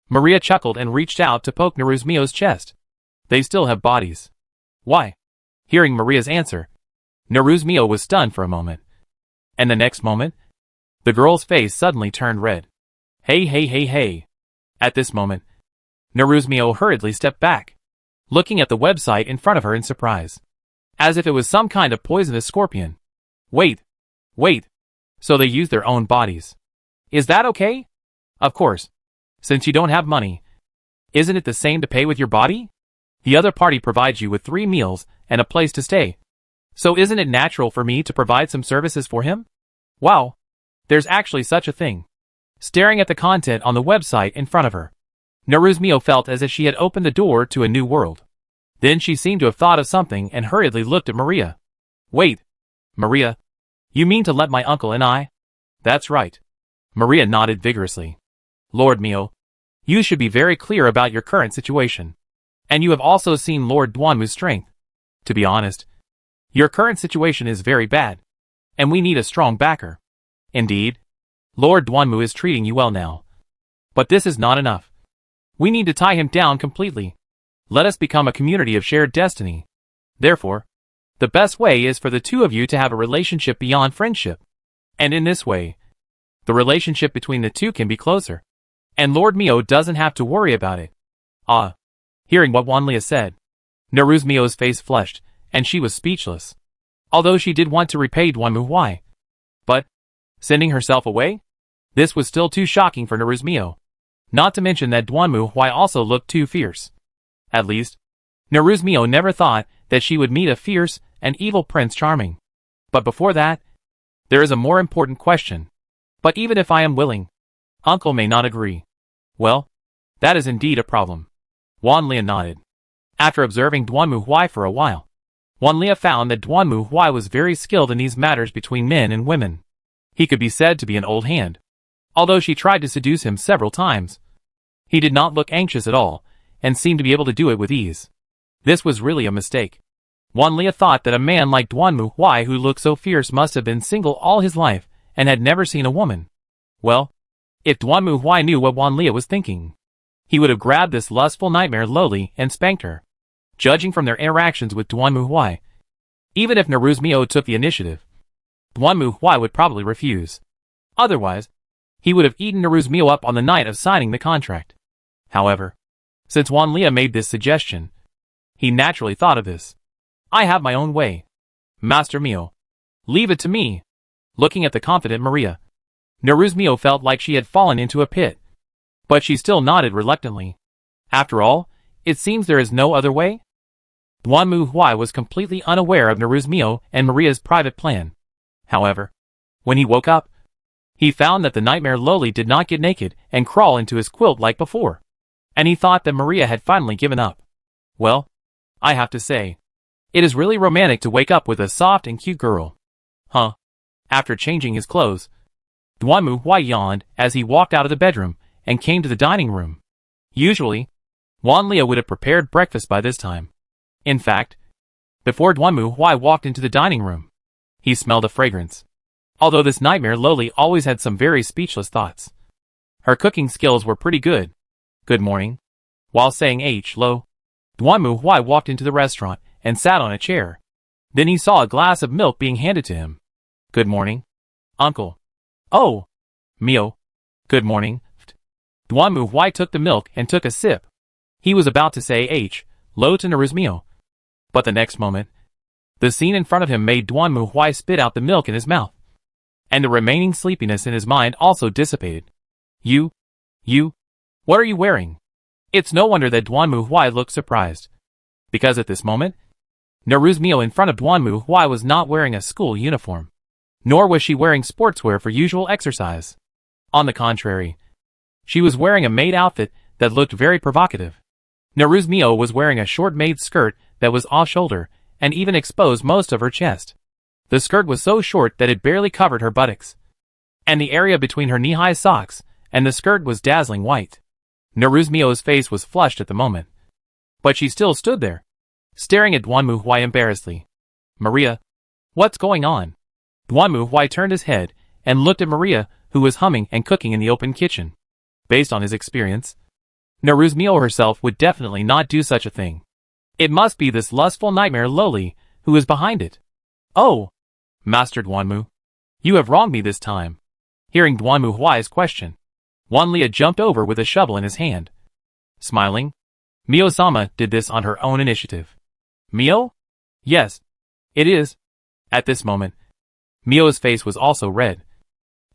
Maria chuckled and reached out to poke Naruzmio's chest. They still have bodies. Why? Hearing Maria's answer, Naruzmio was stunned for a moment. And the next moment, the girl's face suddenly turned red. Hey. At this moment, Naruzmio hurriedly stepped back. looking at the website in front of her in surprise, as if it was some kind of poisonous scorpion. Wait. So they use their own bodies. Is that okay? Of course. Since you don't have money, isn't it the same to pay with your body? The other party provides you with 3 meals and a place to stay. So isn't it natural for me to provide some services for him? Wow. There's actually such a thing. Staring at the content on the website in front of her, Naruzmio felt as if she had opened the door to a new world. Then she seemed to have thought of something and hurriedly looked at Maria. Wait. Maria, you mean to let my uncle and I? That's right. Maria nodded vigorously. Lord Mio, you should be very clear about your current situation. And you have also seen Lord Duanmu's strength. To be honest, your current situation is very bad, and we need a strong backer. Indeed, Lord Duanmu is treating you well now. But this is not enough. We need to tie him down completely. Let us become a community of shared destiny. Therefore, the best way is for the two of you to have a relationship beyond friendship. And in this way, the relationship between the two can be closer. And Lord Mio doesn't have to worry about it. Ah. Hearing what Wanlia said, Naruzmio's face flushed, and she was speechless. Although she did want to repay Duanmu Huai. But, sending herself away? This was still too shocking for Naruzmio. Not to mention that Duanmu Huai also looked too fierce. At least, Naruzmio never thought that she would meet a fierce and evil Prince Charming. But before that, there is a more important question. But even if I am willing, Uncle may not agree. Well, that is indeed a problem. Wanlia nodded. After observing Duanmu Huai for a while, Wanlia found that Duanmu Huai was very skilled in these matters between men and women. He could be said to be an old hand. Although she tried to seduce him several times, he did not look anxious at all, and seemed to be able to do it with ease. This was really a mistake. Wanlia thought that a man like Duanmu Huai who looked so fierce must have been single all his life, and had never seen a woman. Well, if Duanmu Huai knew what Wanlia was thinking, he would have grabbed this lustful nightmare lowly and spanked her. Judging from their interactions with Duanmu Huai, even if Naruzmio took the initiative, Duanmu Huai would probably refuse. Otherwise, he would have eaten Naruzmio up on the night of signing the contract. However, since Wanlia made this suggestion, he naturally thought of this. I have my own way. Master Mio, leave it to me. Looking at the confident Maria, Naruzmio felt like she had fallen into a pit. But she still nodded reluctantly. After all, it seems there is no other way? Duanmu Huai was completely unaware of Naruzmio and Maria's private plan. However, when he woke up, he found that the nightmare Loli did not get naked and crawl into his quilt like before. And he thought that Maria had finally given up. Well, I have to say, it is really romantic to wake up with a soft and cute girl. Huh? After changing his clothes, Duanmu Huai yawned as he walked out of the bedroom and came to the dining room. Usually, Wanlia would have prepared breakfast by this time. In fact, before Duanmu Huai walked into the dining room, he smelled a fragrance. Although this nightmare Loli always had some very speechless thoughts. Her cooking skills were pretty good. Good morning. While saying hello, Duanmu Huai walked into the restaurant and sat on a chair. Then he saw a glass of milk being handed to him. Good morning, Uncle. Oh, Mio. Good morning. Duanmu Huai took the milk and took a sip. He was about to say hello to Naruzmio. But the next moment, the scene in front of him made Duanmu Huai spit out the milk in his mouth. And the remaining sleepiness in his mind also dissipated. You, what are you wearing? It's no wonder that Duanmu Huai looked surprised. Because at this moment, Naruzmio in front of Duanmu Huai was not wearing a school uniform. Nor was she wearing sportswear for usual exercise. On the contrary, she was wearing a maid outfit that looked very provocative. Naruzmio was wearing a short maid skirt that was off-shoulder and even exposed most of her chest. The skirt was so short that it barely covered her buttocks. And the area between her knee-high socks and the skirt was dazzling white. Naruzmio's face was flushed at the moment. But she still stood there, staring at Duanmu Huai embarrassedly. Maria, what's going on? Duanmu Huai turned his head and looked at Maria, who was humming and cooking in the open kitchen. Based on his experience, Naruzmio herself would definitely not do such a thing. It must be this lustful nightmare Loli who is behind it. Oh, Master Duanmu, you have wronged me this time. Hearing Duanmu Huai's question, Wanlia jumped over with a shovel in his hand. Smiling, Mio-sama did this on her own initiative. Mio? Yes, it is. At this moment, Mio's face was also red,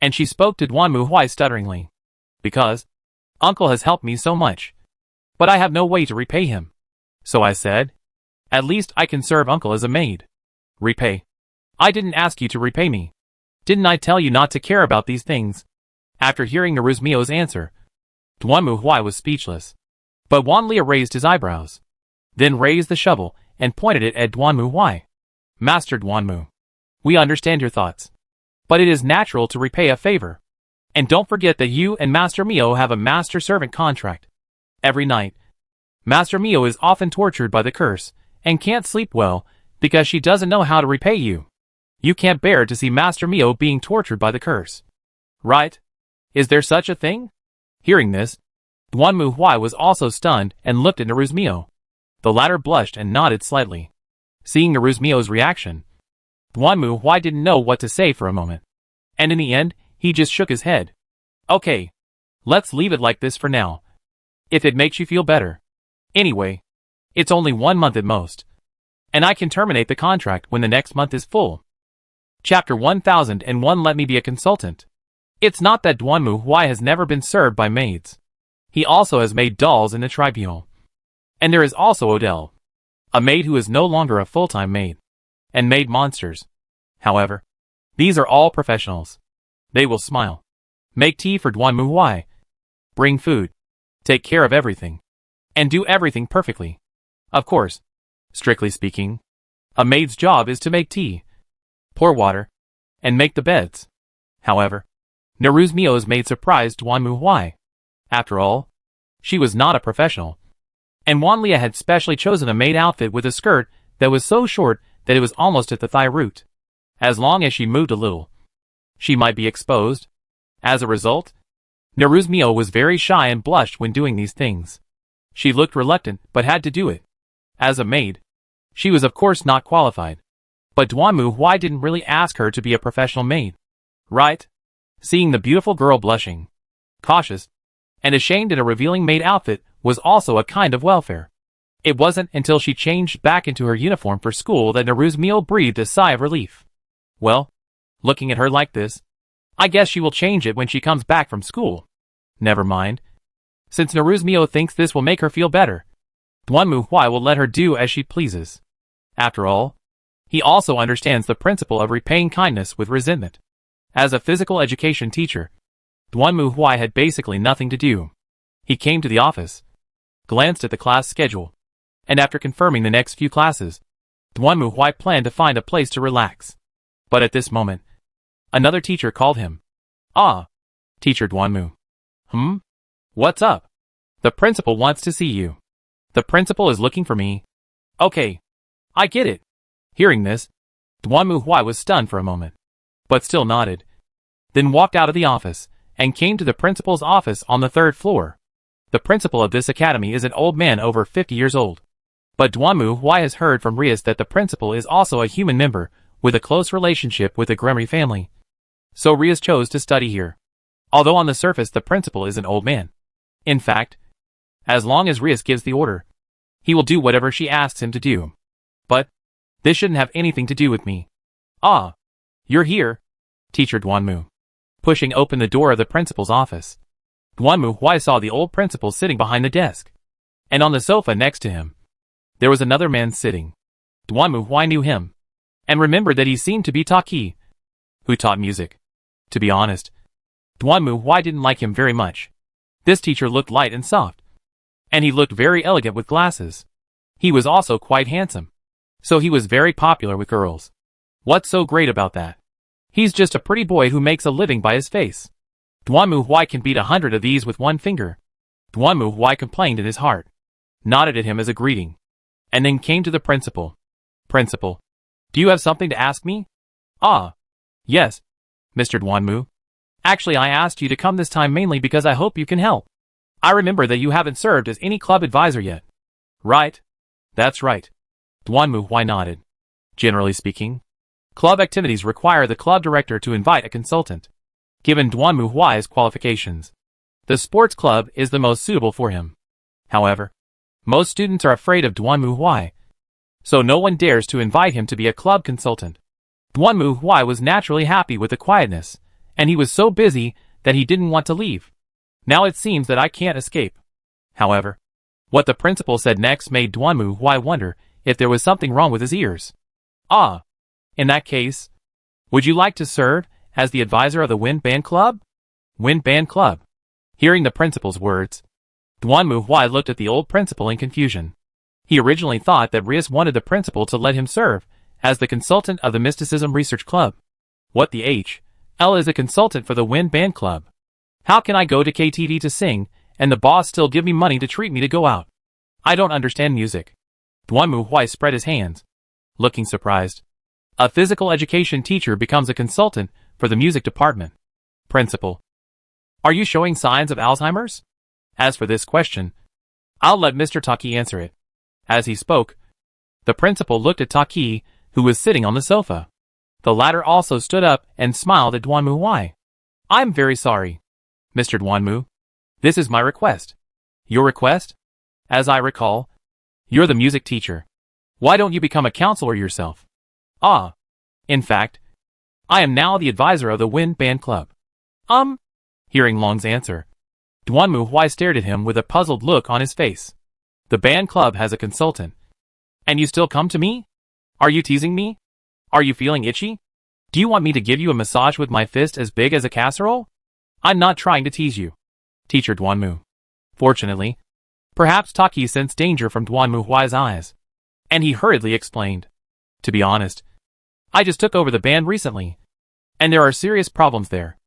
and she spoke to Duanmu Huai stutteringly. Because Uncle has helped me so much, but I have no way to repay him. So I said, at least I can serve Uncle as a maid. Repay? I didn't ask you to repay me. Didn't I tell you not to care about these things? After hearing Naruzmio's answer, Duanmu Huai was speechless. But Wanlia raised his eyebrows, then raised the shovel and pointed it at Duanmu Huai. Master Duanmu, we understand your thoughts, but it is natural to repay a favor. And don't forget that you and Master Mio have a master-servant contract. Every night, Master Mio is often tortured by the curse and can't sleep well because she doesn't know how to repay you. You can't bear to see Master Mio being tortured by the curse. Right? Is there such a thing? Hearing this, Duanmu Huai was also stunned and looked at Naruzmio. The latter blushed and nodded slightly. Seeing Naruzmio's reaction, Duanmu Huai didn't know what to say for a moment. And in the end, he just shook his head. Okay. Let's leave it like this for now. If it makes you feel better. Anyway, it's only 1 month at most. And I can terminate the contract when the next month is full. Chapter 1001 Let me be a consultant. It's not that Duanmu Huai has never been served by maids. He also has made dolls in the tribunal. And there is also Odell, a maid who is no longer a full-time maid, and maid monsters. However, these are all professionals. They will smile, make tea for Duanmu Huai, bring food, take care of everything, and do everything perfectly. Of course, strictly speaking, a maid's job is to make tea, pour water, and make the beds. However, Naruzmio's maid surprised Duanmu Huai. After all, she was not a professional, and Wanlia had specially chosen a maid outfit with a skirt that was so short that it was almost at the thigh root. As long as she moved a little, she might be exposed. As a result, Naruzmio was very shy and blushed when doing these things. She looked reluctant but had to do it. As a maid, she was of course not qualified. But Duanmu Huai didn't really ask her to be a professional maid. Right? Seeing the beautiful girl blushing, cautious, and ashamed in a revealing maid outfit was also a kind of welfare. It wasn't until she changed back into her uniform for school that Naruzmio breathed a sigh of relief. Well, looking at her like this, I guess she will change it when she comes back from school. Never mind. Since Naruzmio thinks this will make her feel better, Duanmu Huai will let her do as she pleases. After all, he also understands the principle of repaying kindness with resentment. As a physical education teacher, Duanmu Huai had basically nothing to do. He came to the office, glanced at the class schedule, and after confirming the next few classes, Duanmu Huai planned to find a place to relax. But at this moment, another teacher called him. Ah, Teacher Duanmu. What's up? The principal wants to see you. The principal is looking for me. Okay, I get it. Hearing this, Duanmu Huai was stunned for a moment, but still nodded, then walked out of the office and came to the principal's office on the 3rd floor. The principal of this academy is an old man over 50 years old. But Duanmu Huai has heard from Rias that the principal is also a human member with a close relationship with the Gremory family. So Rias chose to study here. Although on the surface the principal is an old man. In fact, as long as Rias gives the order, he will do whatever she asks him to do. But this shouldn't have anything to do with me. Ah, you're here, Teacher Duanmu. Pushing open the door of the principal's office, Duanmu Huai saw the old principal sitting behind the desk. And on the sofa next to him, there was another man sitting. Duanmu Huai knew him, and remembered that he seemed to be Taki, who taught music. To be honest, Duanmu Huai didn't like him very much. This teacher looked light and soft, and he looked very elegant with glasses. He was also quite handsome, so he was very popular with girls. What's so great about that? He's just a pretty boy who makes a living by his face. Duanmu Huai can beat 100 of these with one finger. Duanmu Huai complained in his heart, nodded at him as a greeting, and then came to the principal. Principal, do you have something to ask me? Ah, yes, Mr. Duanmu. Actually, I asked you to come this time mainly because I hope you can help. I remember that you haven't served as any club advisor yet. Right? That's right. Duanmu Huai nodded. Generally speaking, club activities require the club director to invite a consultant. Given Duanmu Huai's qualifications, the sports club is the most suitable for him. However, Most students are afraid of Duanmu Huai, so no one dares to invite him to be a club consultant. Duanmu Huai was naturally happy with the quietness, and he was so busy that he didn't want to leave. Now it seems that I can't escape. However, what the principal said next made Duanmu Huai wonder if there was something wrong with his ears. Ah, in that case, would you like to serve as the advisor of the Wind Band Club? Wind Band Club. Hearing the principal's words, Duanmu Huai looked at the old principal in confusion. He originally thought that Rias wanted the principal to let him serve as the consultant of the Mysticism Research Club. What the H.L. is a consultant for the Wind Band Club? How can I go to KTV to sing, and the boss still give me money to treat me to go out? I don't understand music. Duanmu Huai spread his hands, looking surprised. A physical education teacher becomes a consultant for the music department. Principal. Are you showing signs of Alzheimer's? As for this question, I'll let Mr. Taki answer it. As he spoke, the principal looked at Taki, who was sitting on the sofa. The latter also stood up and smiled at Duanmu Huai. I'm very sorry, Mr. Duanmu. This is my request. Your request? As I recall, you're the music teacher. Why don't you become a counselor yourself? Ah. In fact, I am now the advisor of the Wind Band Club. Hearing Long's answer, Duanmu Huai stared at him with a puzzled look on his face. The band club has a consultant. And you still come to me? Are you teasing me? Are you feeling itchy? Do you want me to give you a massage with my fist as big as a casserole? I'm not trying to tease you, Teacher Duanmu. Fortunately, perhaps Taki sensed danger from Duanmu Huai's eyes, and he hurriedly explained. To be honest, I just took over the band recently, and there are serious problems there,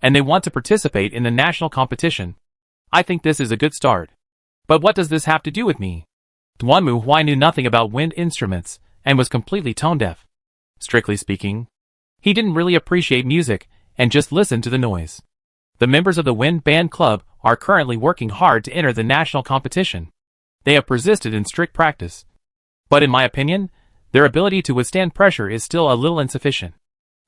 and they want to participate in the national competition. I think this is a good start. But what does this have to do with me? Duanmu Huai knew nothing about wind instruments and was completely tone-deaf. Strictly speaking, he didn't really appreciate music and just listened to the noise. The members of the Wind Band Club are currently working hard to enter the national competition. They have persisted in strict practice. But in my opinion, their ability to withstand pressure is still a little insufficient.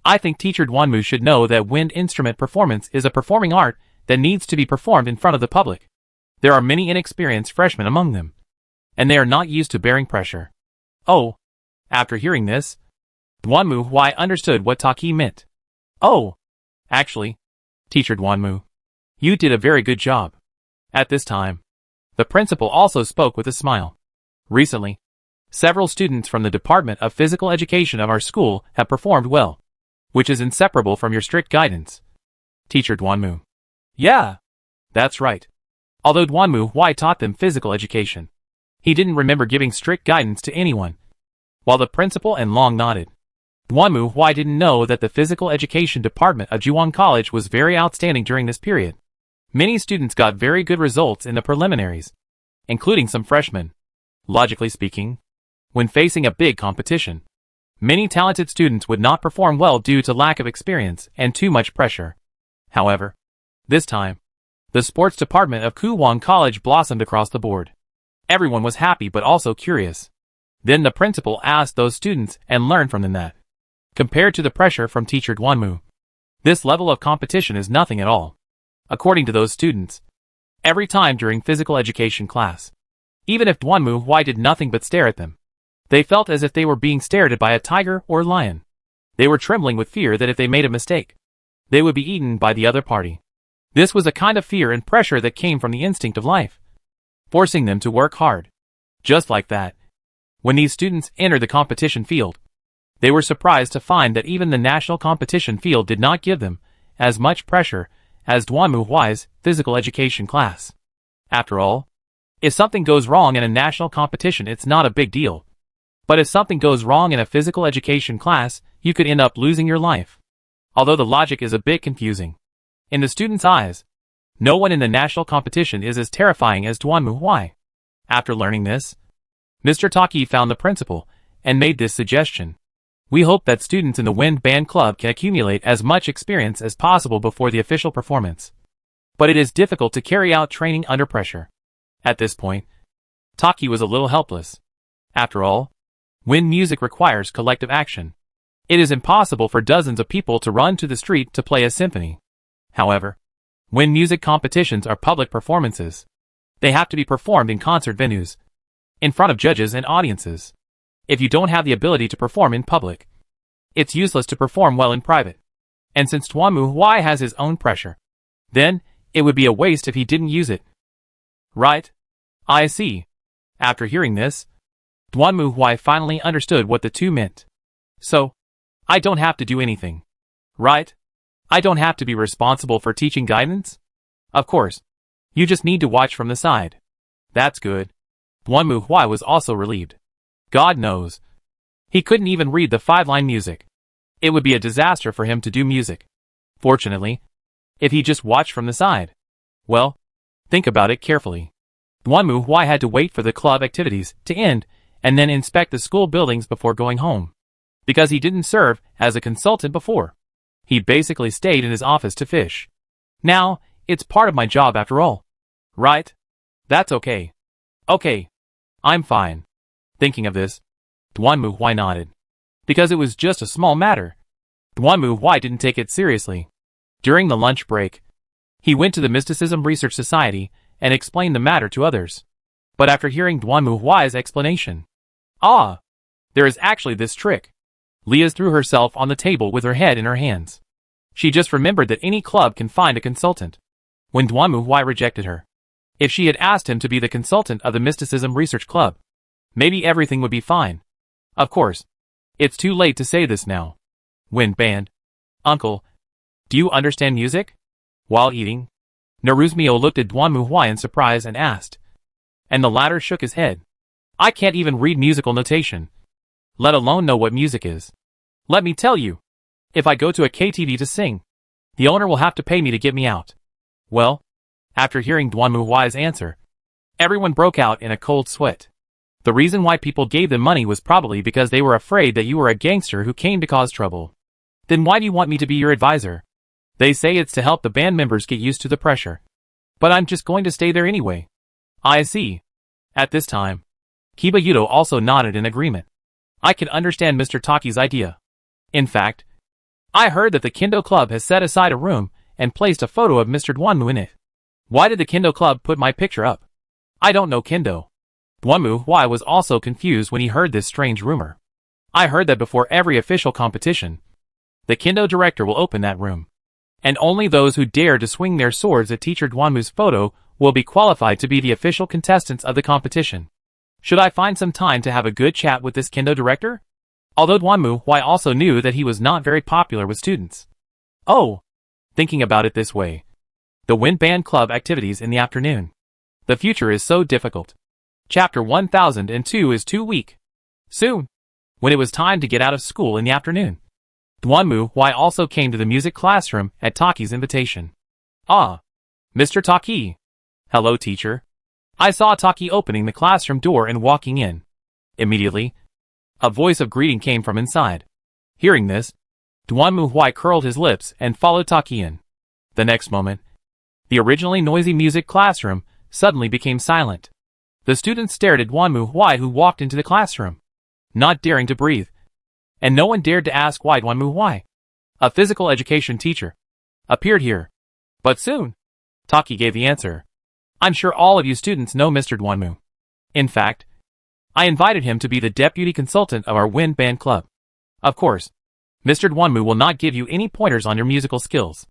I think Teacher Duanmu should know that wind instrument performance is a performing art that needs to be performed in front of the public. There are many inexperienced freshmen among them, and they are not used to bearing pressure. Oh. After hearing this, Duanmu Huai understood what Taki meant. Oh. Actually, Teacher Duanmu, you did a very good job. At this time, the principal also spoke with a smile. Recently, several students from the Department of Physical Education of our school have performed well, which is inseparable from your strict guidance. Teacher Duanmu. Yeah, that's right. Although Duanmu Huai taught them physical education, he didn't remember giving strict guidance to anyone. While the principal and Long nodded, Duanmu Huai didn't know that the physical education department of Juwon College was very outstanding during this period. Many students got very good results in the preliminaries, including some freshmen. Logically speaking, when facing a big competition, many talented students would not perform well due to lack of experience and too much pressure. However, this time, the sports department of Juwon College blossomed across the board. Everyone was happy but also curious. Then the principal asked those students and learned from them that, compared to the pressure from Teacher Duanmu, this level of competition is nothing at all. According to those students, every time during physical education class, even if Duanmu Huai did nothing but stare at them, they felt as if they were being stared at by a tiger or lion. They were trembling with fear that if they made a mistake, they would be eaten by the other party. This was a kind of fear and pressure that came from the instinct of life, forcing them to work hard. Just like that, when these students entered the competition field, they were surprised to find that even the national competition field did not give them as much pressure as Duanmu Huai's physical education class. After all, if something goes wrong in a national competition, it's not a big deal. But if something goes wrong in a physical education class, you could end up losing your life. Although the logic is a bit confusing, in the students' eyes, no one in the national competition is as terrifying as Duanmu Huai. After learning this, Mr. Taki found the principal and made this suggestion. We hope that students in the Wind Band Club can accumulate as much experience as possible before the official performance. But it is difficult to carry out training under pressure. At this point, Taki was a little helpless. After all, wind music requires collective action. It is impossible for dozens of people to run to the street to play a symphony. However, wind music competitions are public performances. They have to be performed in concert venues, in front of judges and audiences. If you don't have the ability to perform in public, it's useless to perform well in private. And since Tuanmu Huai has his own pressure, then it would be a waste if he didn't use it. Right? I see. After hearing this, Tuanmu Huai finally understood what the two meant. So, I don't have to do anything. Right? I don't have to be responsible for teaching guidance? Of course. You just need to watch from the side. That's good. Tuanmu Huai was also relieved. God knows. He couldn't even read the 5-line music. It would be a disaster for him to do music. Fortunately, if he just watched from the side. Well, think about it carefully. Tuanmu Huai had to wait for the club activities to end and then inspect the school buildings before going home. Because he didn't serve as a consultant before. He basically stayed in his office to fish. Now, it's part of my job after all. Right? That's okay. Okay. I'm fine. Thinking of this, Tuanmu Huai nodded. Because it was just a small matter. Tuanmu Huai didn't take it seriously. During the lunch break, he went to the Mysticism Research Society and explained the matter to others. But after hearing Tuanmu Huai's explanation, there is actually this trick. Leah threw herself on the table with her head in her hands. She just remembered that any club can find a consultant. When Tuanmu Huai rejected her, if she had asked him to be the consultant of the Mysticism Research Club, maybe everything would be fine. Of course, it's too late to say this now. Wind band. Uncle, do you understand music? While eating, Naruzmio looked at Tuanmu Huai in surprise and asked. And the latter shook his head. I can't even read musical notation, let alone know what music is. Let me tell you, if I go to a KTV to sing, the owner will have to pay me to get me out. Well, after hearing Tuanmu Huai's answer, everyone broke out in a cold sweat. The reason why people gave them money was probably because they were afraid that you were a gangster who came to cause trouble. Then why do you want me to be your advisor? They say it's to help the band members get used to the pressure. But I'm just going to stay there anyway. I see. At this time, Kiba Yudo also nodded in agreement. I can understand Mr. Taki's idea. In fact, I heard that the Kendo Club has set aside a room and placed a photo of Mr. Tuanmu in it. Why did the Kendo Club put my picture up? I don't know Kendo. Tuanmu Huai was also confused when he heard this strange rumor. I heard that before every official competition, the Kendo director will open that room. And only those who dare to swing their swords at teacher Tuanmu's photo will be qualified to be the official contestants of the competition. Should I find some time to have a good chat with this Kendo director? Although Tuanmu Huai also knew that he was not very popular with students. Oh, thinking about it this way. The Wind Band Club activities in the afternoon. The future is so difficult. Chapter 1002 is too weak. Soon, when it was time to get out of school in the afternoon, Tuanmu Huai also came to the music classroom at Taki's invitation. Ah, Mr. Taki. Hello, teacher. I saw Taki opening the classroom door and walking in. Immediately, a voice of greeting came from inside. Hearing this, Tuanmu Huai curled his lips and followed Taki in. The next moment, the originally noisy music classroom suddenly became silent. The students stared at Tuanmu Huai, who walked into the classroom, not daring to breathe. And no one dared to ask why Tuanmu Huai, a physical education teacher, appeared here. But soon, Taki gave the answer. I'm sure all of you students know Mr. Tuanmu. In fact, I invited him to be the deputy consultant of our Wind Band Club. Of course, Mr. Tuanmu will not give you any pointers on your musical skills.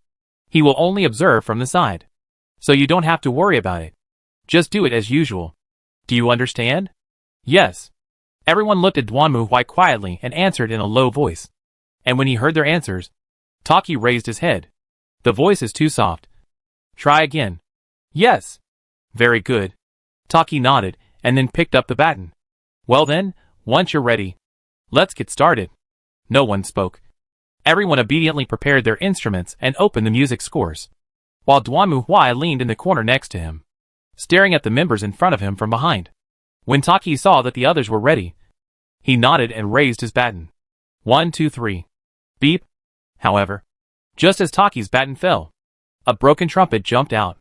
He will only observe from the side. So you don't have to worry about it. Just do it as usual. Do you understand? Yes. Everyone looked at Tuanmu Huai quietly and answered in a low voice. And when he heard their answers, Taki raised his head. The voice is too soft. Try again. Yes. Very good. Taki nodded and then picked up the baton. Well then, once you're ready, let's get started. No one spoke. Everyone obediently prepared their instruments and opened the music scores, while Tuanmu Huai leaned in the corner next to him, staring at the members in front of him from behind. When Taki saw that the others were ready, he nodded and raised his baton. 1, 2, 3. Beep. However, just as Taki's baton fell, a broken trumpet jumped out.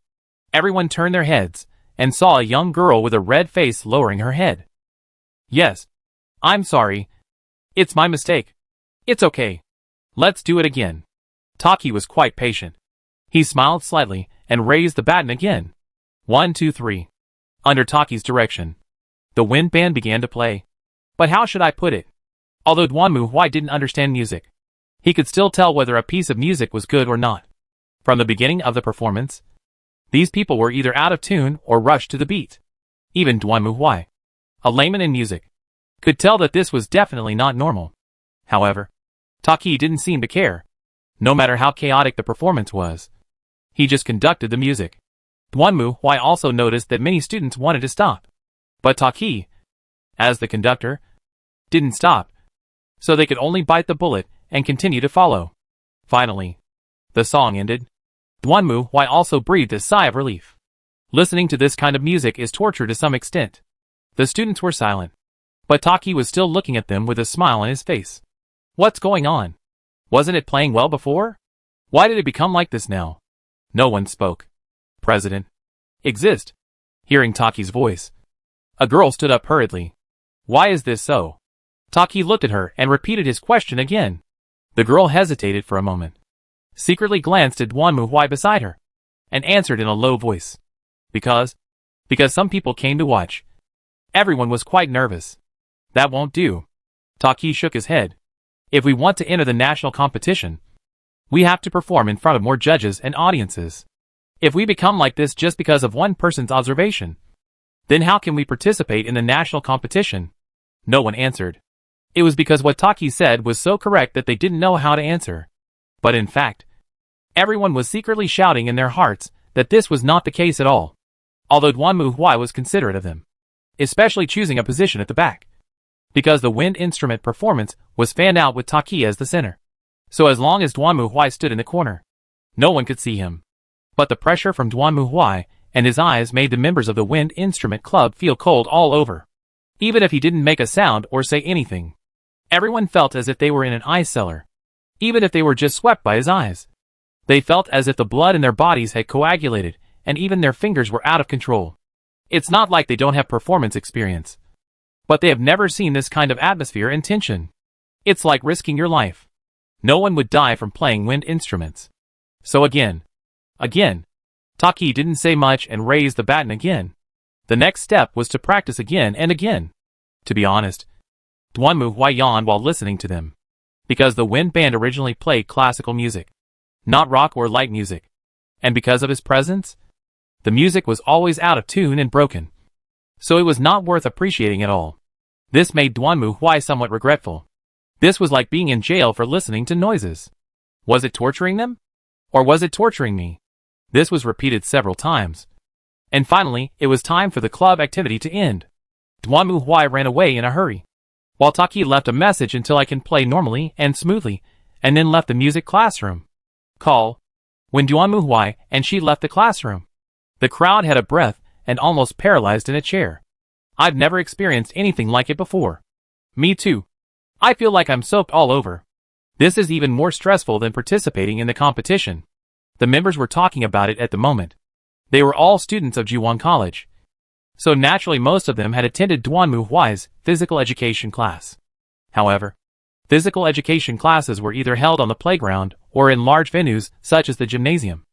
Everyone turned their heads and saw a young girl with a red face lowering her head. Yes. I'm sorry. It's my mistake. It's okay. Let's do it again. Taki was quite patient. He smiled slightly and raised the baton again. 1, 2, 3. Under Taki's direction, The wind band began to play. But how should I put it? Although Duanmu Huai didn't understand music, he could still tell whether a piece of music was good or not. From the beginning of the performance, these people were either out of tune or rushed to the beat. Even Duanmu Huai, a layman in music, could tell that this was definitely not normal. However, Taki didn't seem to care. No matter how chaotic the performance was, he just conducted the music. Duanmu Huai also noticed that many students wanted to stop. But Taki, as the conductor, didn't stop, so they could only bite the bullet and continue to follow. Finally, the song ended. Duanmu Huai also breathed a sigh of relief. Listening to this kind of music is torture to some extent. The students were silent, but Taki was still looking at them with a smile on his face. What's going on? Wasn't it playing well before? Why did it become like this now? No one spoke. President. Exist. Hearing Taki's voice, a girl stood up hurriedly. Why is this so? Taki looked at her and repeated his question again. The girl hesitated for a moment, secretly glanced at Duanmu Huai beside her, and answered in a low voice. Because some people came to watch. Everyone was quite nervous. That won't do. Taki shook his head. If we want to enter the national competition, we have to perform in front of more judges and audiences. If we become like this just because of one person's observation, then how can we participate in the national competition? No one answered. It was because what Taki said was so correct that they didn't know how to answer. But in fact, everyone was secretly shouting in their hearts that this was not the case at all. Although Duanmu Huai was considerate of them, especially choosing a position at the back, because the wind instrument performance was fanned out with Taki as the center. So as long as Duanmu Huai stood in the corner, no one could see him. But the pressure from Duanmu Huai and his eyes made the members of the wind instrument club feel cold all over. Even if he didn't make a sound or say anything, everyone felt as if they were in an ice cellar. Even if they were just swept by his eyes, they felt as if the blood in their bodies had coagulated, and even their fingers were out of control. It's not like they don't have performance experience, but they have never seen this kind of atmosphere and tension. It's like risking your life. No one would die from playing wind instruments. So again, Taki didn't say much and raised the baton again. The next step was to practice again and again. To be honest, Duanmu Huai yawned while listening to them, because the wind band originally played classical music, not rock or light music. And because of his presence, the music was always out of tune and broken. So it was not worth appreciating at all. This made Duanmu Huai somewhat regretful. This was like being in jail for listening to noises. Was it torturing them? Or was it torturing me? This was repeated several times. And finally, it was time for the club activity to end. Duanmu Huai ran away in a hurry, while Taki left a message until I can play normally and smoothly, and then left the music classroom. Call. When Duanmu Huai and she left the classroom, the crowd had a breath and almost paralyzed in a chair. I've never experienced anything like it before. Me too. I feel like I'm soaked all over. This is even more stressful than participating in the competition. The members were talking about it at the moment. They were all students of Jiwon College, so naturally most of them had attended Duanmu Huai's physical education class. However, physical education classes were either held on the playground or in large venues such as the gymnasium.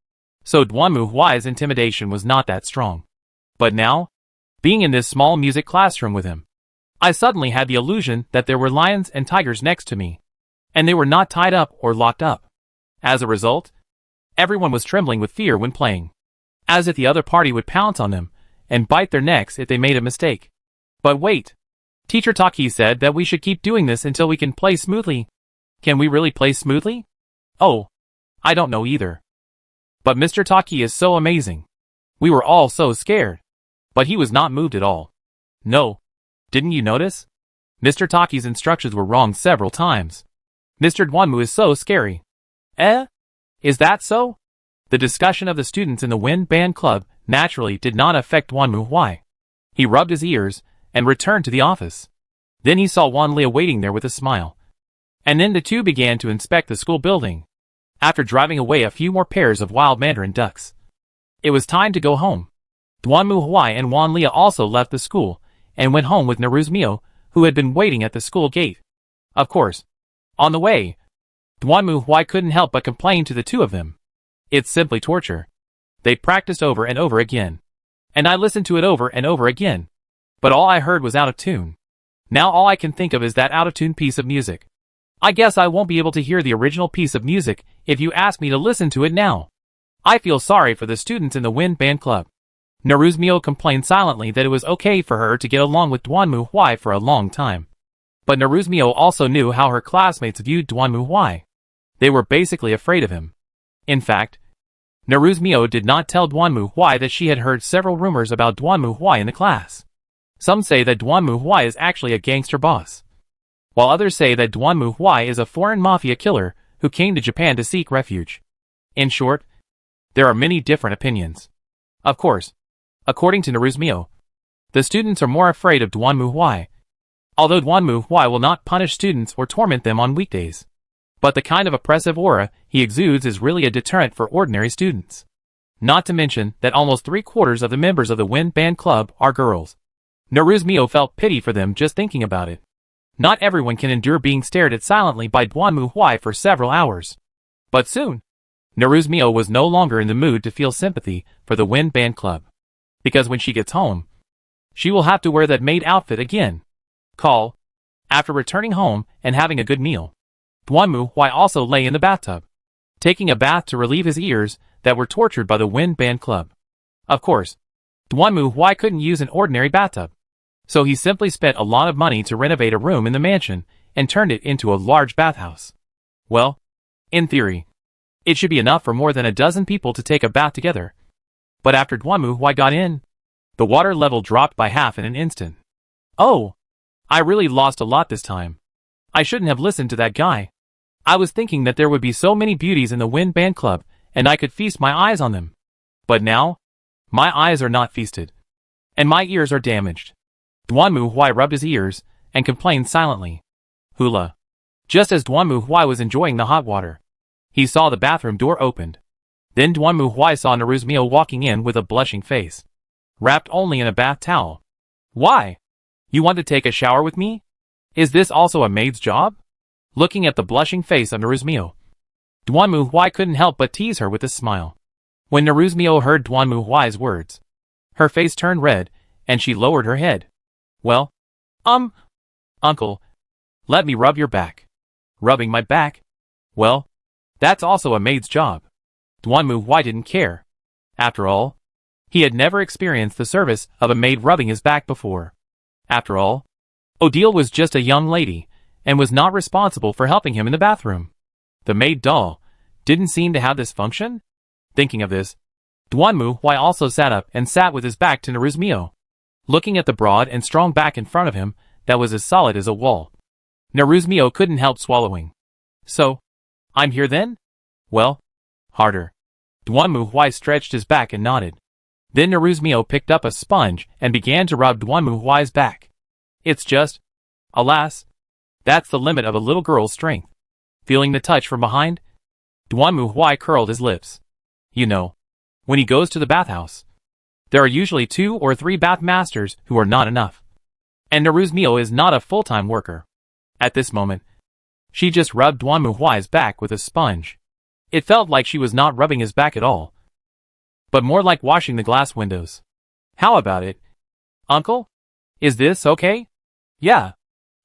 So Duanmu Huai's intimidation was not that strong. But now, being in this small music classroom with him, I suddenly had the illusion that there were lions and tigers next to me, and they were not tied up or locked up. As a result, everyone was trembling with fear when playing, as if the other party would pounce on them and bite their necks if they made a mistake. But wait. Teacher Taki said that we should keep doing this until we can play smoothly. Can we really play smoothly? Oh, I don't know either. But Mr. Taki is so amazing. We were all so scared. But he was not moved at all. No. Didn't you notice? Mr. Taki's instructions were wrong several times. Mr. Duanmu is so scary. Eh? Is that so? The discussion of the students in the wind band club naturally did not affect Duanmu Huai. He rubbed his ears and returned to the office. Then he saw Wanlia waiting there with a smile. And then the two began to inspect the school building, after driving away a few more pairs of wild mandarin ducks. It was time to go home. Duanmu Huai and Wanlia also left the school and went home with Naruzmio, who had been waiting at the school gate. Of course, on the way, Duanmu Huai couldn't help but complain to the two of them. It's simply torture. They practiced over and over again, and I listened to it over and over again. but all I heard was out of tune. Now all I can think of is that out of tune piece of music. I guess I won't be able to hear the original piece of music if you ask me to listen to it now. I feel sorry for the students in the wind band club. Naruzmio complained silently that it was okay for her to get along with Duanmu Huai for a long time. But Naruzmio also knew how her classmates viewed Duanmu Huai. They were basically afraid of him. In fact, Naruzmio did not tell Duanmu Huai that she had heard several rumors about Duanmu Huai in the class. Some say that Duanmu Huai is actually a gangster boss, while others say that Duanmu Huai is a foreign mafia killer who came to Japan to seek refuge. In short, there are many different opinions. Of course, according to Naruzmio, the students are more afraid of Duanmu Huai, although Duanmu Huai will not punish students or torment them on weekdays. But the kind of oppressive aura he exudes is really a deterrent for ordinary students. Not to mention that almost 3/4 of the members of the wind band club are girls. Naruzmio felt pity for them just thinking about it. Not everyone can endure being stared at silently by Duanmu Huai for several hours. But soon, Naruzmio was no longer in the mood to feel sympathy for the wind band club. Because when she gets home, she will have to wear that maid outfit again. After returning home and having a good meal, Duanmu Huai also lay in the bathtub, taking a bath to relieve his ears that were tortured by the wind band club. Of course, Duanmu Huai couldn't use an ordinary bathtub, so he simply spent a lot of money to renovate a room in the mansion and turned it into a large bathhouse. Well, in theory, it should be enough for more than a dozen people to take a bath together. But after Duanmu Huai got in, the water level dropped by half in an instant. Oh, I really lost a lot this time. I shouldn't have listened to that guy. I was thinking that there would be so many beauties in the wind band club, and I could feast my eyes on them. But now, my eyes are not feasted, and my ears are damaged. Duanmu Huai rubbed his ears and complained silently. Hula. Just as Duanmu Huai was enjoying the hot water, he saw the bathroom door opened. Then Duanmu Huai saw Naruzmio walking in with a blushing face, wrapped only in a bath towel. Why? You want to take a shower with me? Is this also a maid's job? Looking at the blushing face of Naruzmio, Duanmu Huai couldn't help but tease her with a smile. When Naruzmio heard Duanmu Huai's words, her face turned red, and she lowered her head. Well, uncle, let me rub your back. Rubbing my back? Well, that's also a maid's job. Duanmu Huai didn't care. After all, he had never experienced the service of a maid rubbing his back before. After all, Odile was just a young lady, and was not responsible for helping him in the bathroom. The maid doll didn't seem to have this function. Thinking of this, Duanmu Huai also sat up and sat with his back to Naruzmio, looking at the broad and strong back in front of him that was as solid as a wall. Naruzmio couldn't help swallowing. So, I'm here then? Well, harder. Duanmu Huai stretched his back and nodded. Then Naruzmio picked up a sponge and began to rub Duanmu Huai's back. It's just, alas, that's the limit of a little girl's strength. Feeling the touch from behind, Duanmu Huai curled his lips. You know, when he goes to the bathhouse, there are usually 2 or 3 bath masters who are not enough. And Naruzmio is not a full-time worker. At this moment, she just rubbed Duanmu Huai's back with a sponge. It felt like she was not rubbing his back at all, but more like washing the glass windows. How about it, uncle? Is this okay? Yeah,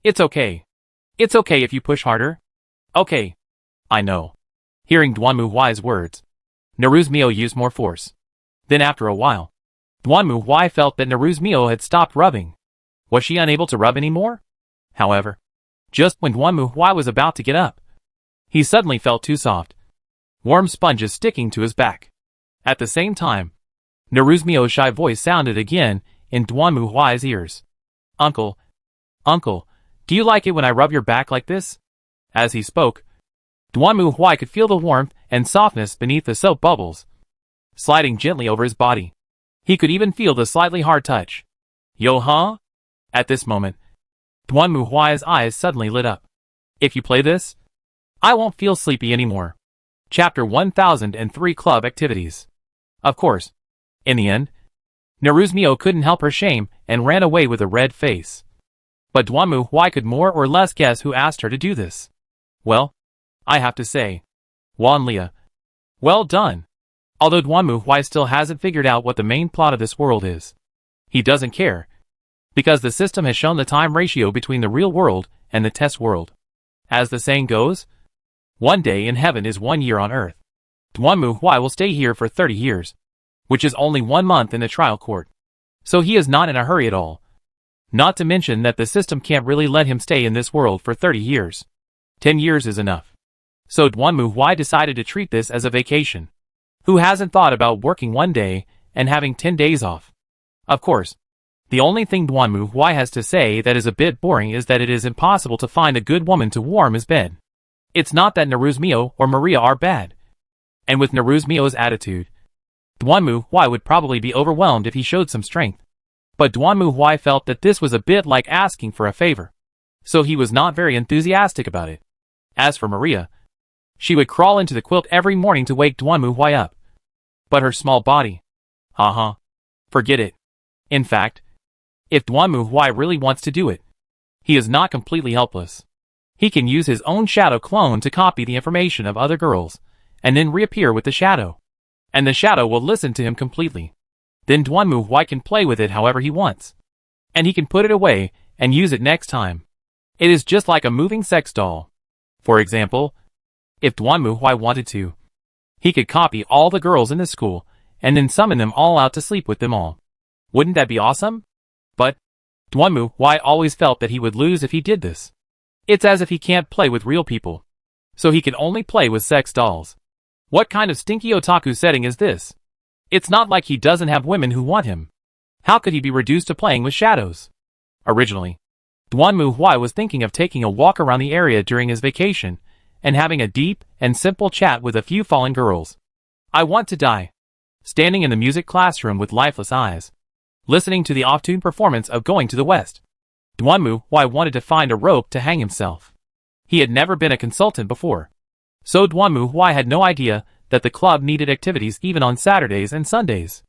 it's okay. It's okay if you push harder. Okay. I know. Hearing Duanmu Huai's words, Naruzmio used more force. Then after a while, Duanmu Huai felt that Naruzmio had stopped rubbing. Was she unable to rub anymore? However, just when Duanmu Huai was about to get up, he suddenly felt too soft, warm sponges sticking to his back. At the same time, Naruzmio's shy voice sounded again in Duanmu Huai's ears. Uncle, do you like it when I rub your back like this? As he spoke, Duanmu Huai could feel the warmth and softness beneath the soap bubbles, sliding gently over his body. He could even feel the slightly hard touch. Yo huh? At this moment, Duanmu Huai's eyes suddenly lit up. If you play this, I won't feel sleepy anymore. Chapter 1003 Club Activities. Of course, in the end, Naruzmio couldn't help her shame and ran away with a red face. But Duanmu Huai could more or less guess who asked her to do this. Well, I have to say, Wan Lia, well done. Although Duanmu Huai still hasn't figured out what the main plot of this world is. He doesn't care. because the system has shown the time ratio between the real world and the test world. As the saying goes, one day in heaven is 1 year on earth. Duanmu Huai will stay here for 30 years, which is only 1 month in the trial court. So he is not in a hurry at all. Not to mention that the system can't really let him stay in this world for 30 years. 10 years is enough. So Duanmu Huai decided to treat this as a vacation. Who hasn't thought about working 1 day and having 10 days off? Of course. The only thing Duanmu Huai has to say that is a bit boring is that it is impossible to find a good woman to warm his bed. It's not that Naruzmio or Maria are bad. And with Naruzmio's attitude, Duanmu Huai would probably be overwhelmed if he showed some strength. But Duanmu Huai felt that this was a bit like asking for a favor. So he was not very enthusiastic about it. As for Maria, she would crawl into the quilt every morning to wake Duanmu Huai up. But her small body, forget it. In fact, if Duanmu Huai really wants to do it, he is not completely helpless. He can use his own shadow clone to copy the information of other girls, and then reappear with the shadow. And the shadow will listen to him completely. Then Duanmu Huai can play with it however he wants. And he can put it away and use it next time. It is just like a moving sex doll. For example, if Duanmu Huai wanted to, he could copy all the girls in the school and then summon them all out to sleep with them all. Wouldn't that be awesome? But Duanmu Huai always felt that he would lose if he did this. It's as if he can't play with real people, so he can only play with sex dolls. What kind of stinky otaku setting is this? It's not like he doesn't have women who want him. How could he be reduced to playing with shadows? Originally, Duanmu Huai was thinking of taking a walk around the area during his vacation and having a deep and simple chat with a few fallen girls. I want to die. Standing in the music classroom with lifeless eyes, listening to the off-tune performance of Going to the West, Duanmu Huai wanted to find a rope to hang himself. He had never been a consultant before, so Duanmu Huai had no idea that the club needed activities even on Saturdays and Sundays.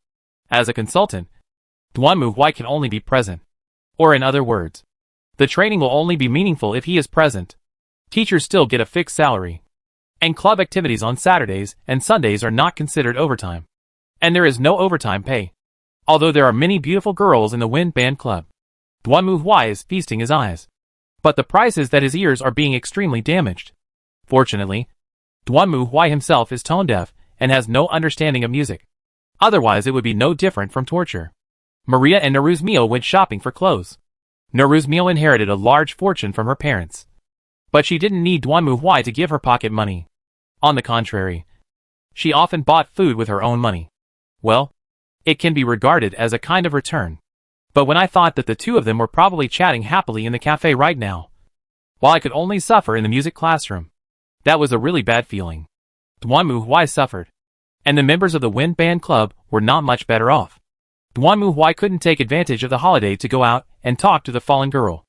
As a consultant, Duanmu Huai can only be present. Or in other words, the training will only be meaningful if he is present. Teachers still get a fixed salary. And club activities on Saturdays and Sundays are not considered overtime. And there is no overtime pay. Although there are many beautiful girls in the Wind Band Club, Duanmu Huai is feasting his eyes. But the price is that his ears are being extremely damaged. Fortunately, Duanmu Huai himself is tone deaf and has no understanding of music. Otherwise it would be no different from torture. Maria and Naruzmio went shopping for clothes. Naruzmio inherited a large fortune from her parents. But she didn't need Duanmu Huai to give her pocket money. On the contrary, she often bought food with her own money. Well, it can be regarded as a kind of return. But when I thought that the two of them were probably chatting happily in the cafe right now, while I could only suffer in the music classroom, that was a really bad feeling. Duanmu Huai suffered, and the members of the Wind Band Club were not much better off. Duanmu Huai couldn't take advantage of the holiday to go out and talk to the fallen girl.